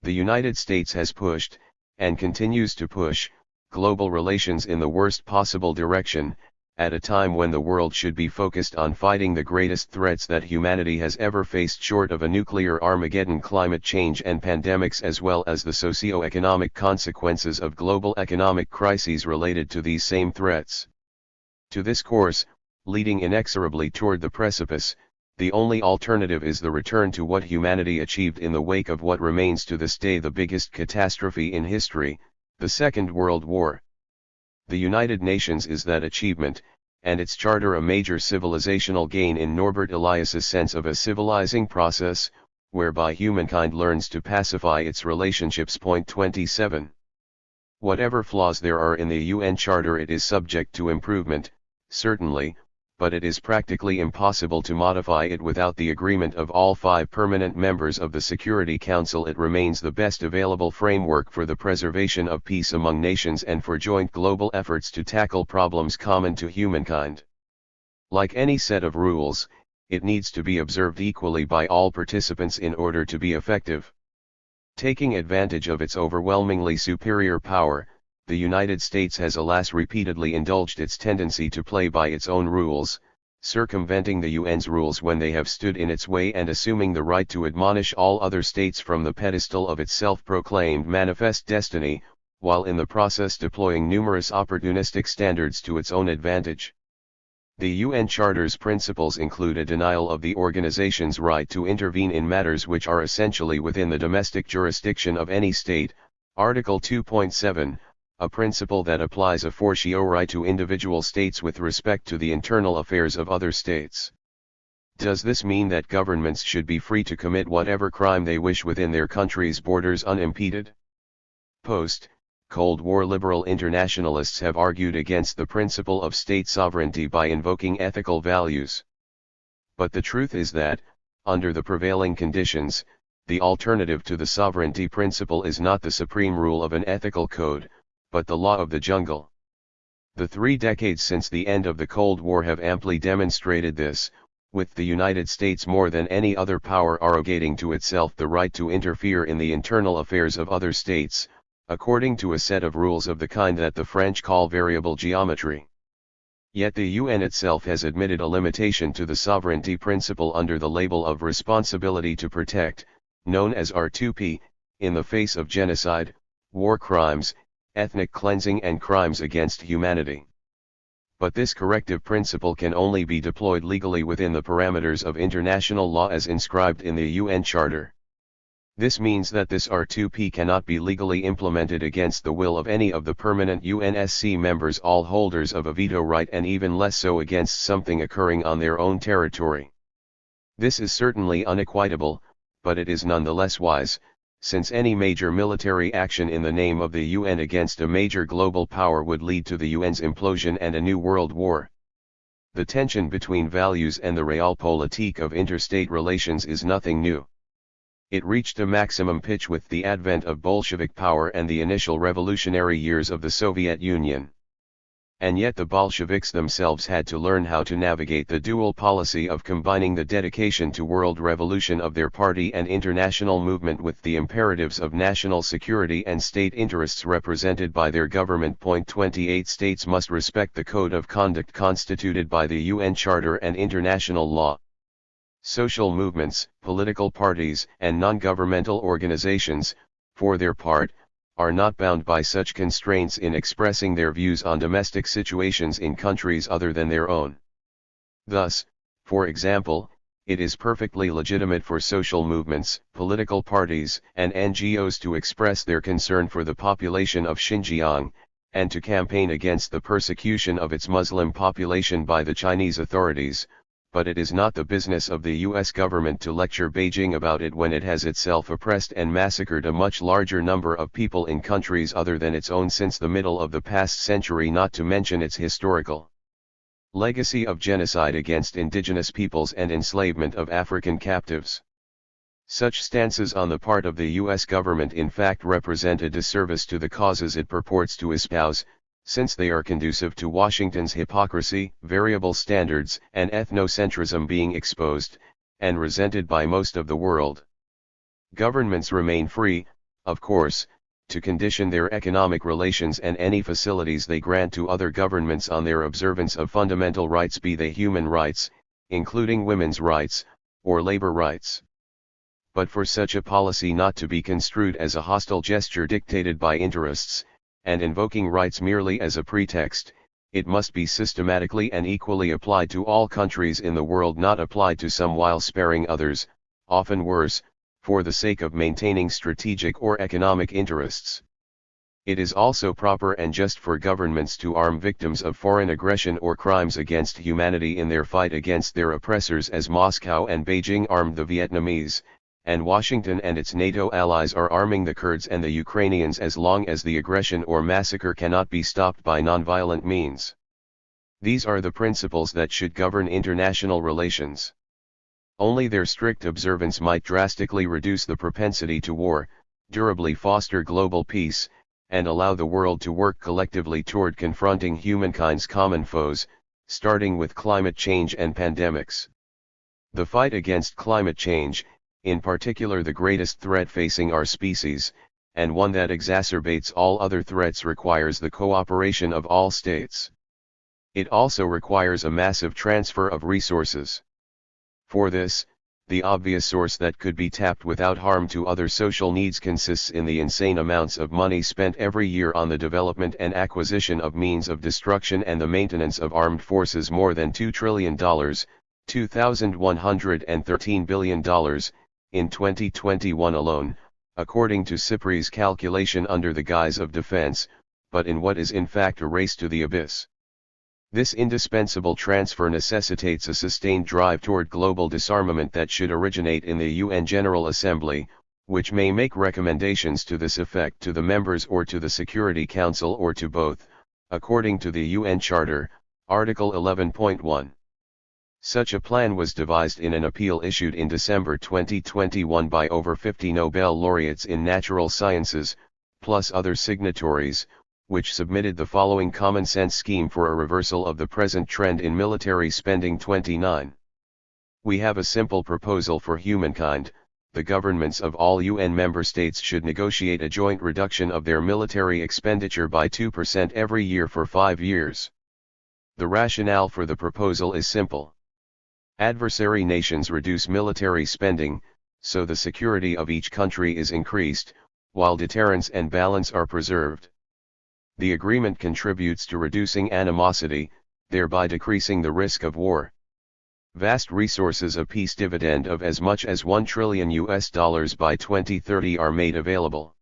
The United States has pushed, and continues to push, global relations in the worst possible direction, at a time when the world should be focused on fighting the greatest threats that humanity has ever faced short of a nuclear Armageddon, climate change and pandemics, as well as the socio-economic consequences of global economic crises related to these same threats. To this course, leading inexorably toward the precipice, the only alternative is the return to what humanity achieved in the wake of what remains to this day the biggest catastrophe in history, the Second World War. The United Nations is that achievement, and its charter a major civilizational gain in Norbert Elias's sense of a civilizing process, whereby humankind learns to pacify its relationships. 27. Whatever flaws there are in the UN Charter, it is subject to improvement, certainly, but it is practically impossible to modify it without the agreement of all 5 permanent members of the Security Council. It remains the best available framework for the preservation of peace among nations and for joint global efforts to tackle problems common to humankind. Like any set of rules, it needs to be observed equally by all participants in order to be effective. Taking advantage of its overwhelmingly superior power, the United States has alas repeatedly indulged its tendency to play by its own rules, circumventing the UN's rules when they have stood in its way and assuming the right to admonish all other states from the pedestal of its self-proclaimed manifest destiny, while in the process deploying numerous opportunistic standards to its own advantage. The UN Charter's principles include a denial of the organization's right to intervene in matters which are essentially within the domestic jurisdiction of any state, Article 2.7, a principle that applies a fortiori to individual states with respect to the internal affairs of other states. Does this mean that governments should be free to commit whatever crime they wish within their country's borders unimpeded? Post-Cold War liberal internationalists have argued against the principle of state sovereignty by invoking ethical values. But the truth is that, under the prevailing conditions, the alternative to the sovereignty principle is not the supreme rule of an ethical code, but the law of the jungle. The 3 decades since the end of the Cold War have amply demonstrated this, with the United States more than any other power arrogating to itself the right to interfere in the internal affairs of other states, according to a set of rules of the kind that the French call variable geometry. Yet the UN itself has admitted a limitation to the sovereignty principle under the label of responsibility to protect, known as R2P, in the face of genocide, war crimes, ethnic cleansing and crimes against humanity. But this corrective principle can only be deployed legally within the parameters of international law as inscribed in the UN Charter. This means that this R2P cannot be legally implemented against the will of any of the permanent UNSC members, all holders of a veto right, and even less so against something occurring on their own territory. This is certainly unequitable, but it is nonetheless wise, since any major military action in the name of the UN against a major global power would lead to the UN's implosion and a new world war. The tension between values and the realpolitik of interstate relations is nothing new. It reached a maximum pitch with the advent of Bolshevik power and the initial revolutionary years of the Soviet Union. And yet the Bolsheviks themselves had to learn how to navigate the dual policy of combining the dedication to world revolution of their party and international movement with the imperatives of national security and state interests represented by their government. 28 states must respect the code of conduct constituted by the UN Charter and international law. Social movements, political parties, and non-governmental organizations, for their part, are not bound by such constraints in expressing their views on domestic situations in countries other than their own. Thus, for example, it is perfectly legitimate for social movements, political parties, and NGOs to express their concern for the population of Xinjiang, and to campaign against the persecution of its Muslim population by the Chinese authorities, but it is not the business of the US government to lecture Beijing about it when it has itself oppressed and massacred a much larger number of people in countries other than its own since the middle of the past century, not to mention its historical legacy of genocide against indigenous peoples and enslavement of African captives. Such stances on the part of the US government in fact represent a disservice to the causes it purports to espouse, since they are conducive to Washington's hypocrisy, variable standards, and ethnocentrism being exposed, and resented by most of the world. Governments remain free, of course, to condition their economic relations and any facilities they grant to other governments on their observance of fundamental rights, be they human rights, including women's rights, or labor rights. But for such a policy not to be construed as a hostile gesture dictated by interests, and invoking rights merely as a pretext, it must be systematically and equally applied to all countries in the world, not applied to some while sparing others, often worse, for the sake of maintaining strategic or economic interests. It is also proper and just for governments to arm victims of foreign aggression or crimes against humanity in their fight against their oppressors, as Moscow and Beijing armed the Vietnamese, and Washington and its NATO allies are arming the Kurds and the Ukrainians as long as the aggression or massacre cannot be stopped by nonviolent means. These are the principles that should govern international relations. Only their strict observance might drastically reduce the propensity to war, durably foster global peace, and allow the world to work collectively toward confronting humankind's common foes, Starting with climate change and pandemics. The fight against climate change, in particular the greatest threat facing our species, and one that exacerbates all other threats, requires the cooperation of all states. It also requires a massive transfer of resources. For this, the obvious source that could be tapped without harm to other social needs consists in the insane amounts of money spent every year on the development and acquisition of means of destruction and the maintenance of armed forces. More than $2 trillion, $2,113 billion, in 2021 alone, according to CIPRI's calculation, under the guise of defense, but in what is in fact a race to the abyss. This indispensable transfer necessitates a sustained drive toward global disarmament that should originate in the UN General Assembly, which may make recommendations to this effect to the members or to the Security Council or to both, according to the UN Charter, Article 11.1. Such a plan was devised in an appeal issued in December 2021 by over 50 Nobel laureates in natural sciences, plus other signatories, which submitted the following common-sense scheme for a reversal of the present trend in military spending. 29. We have a simple proposal for humankind. The governments of all UN member states should negotiate a joint reduction of their military expenditure by 2% every year for 5 years. The rationale for the proposal is simple. Adversary nations reduce military spending, so the security of each country is increased, while deterrence and balance are preserved. The agreement contributes to reducing animosity, thereby decreasing the risk of war. Vast resources, a peace dividend of as much as $1 trillion by 2030, are made available.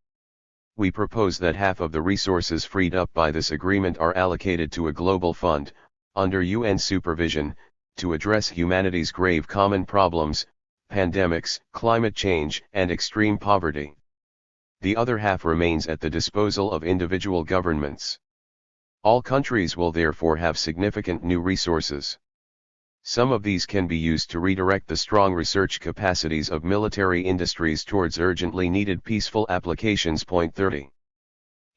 We propose that half of the resources freed up by this agreement are allocated to a global fund, under UN supervision, to address humanity's grave common problems, pandemics, climate change, and extreme poverty. The other half remains at the disposal of individual governments. All countries will therefore have significant new resources. Some of these can be used to redirect the strong research capacities of military industries towards urgently needed peaceful applications. 30.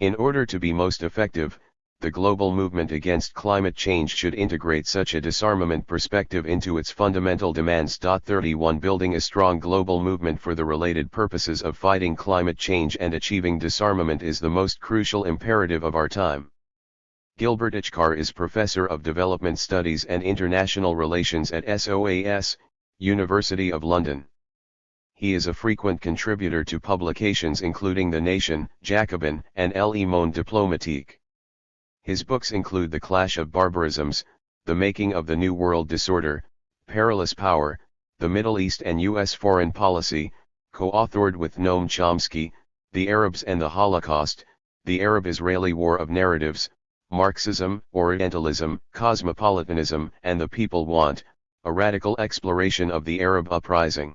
In order to be most effective, the global movement against climate change should integrate such a disarmament perspective into its fundamental demands. 31. Building a strong global movement for the related purposes of fighting climate change and achieving disarmament is the most crucial imperative of our time. Gilbert Achcar is Professor of Development Studies and International Relations at SOAS, University of London. He is a frequent contributor to publications including The Nation, Jacobin, and Le Monde Diplomatique. His books include The Clash of Barbarisms, The Making of the New World Disorder, Perilous Power, The Middle East and U.S. Foreign Policy, co-authored with Noam Chomsky, The Arabs and the Holocaust, The Arab-Israeli War of Narratives, Marxism, Orientalism, Cosmopolitanism, and the People Want, a radical exploration of the Arab uprising.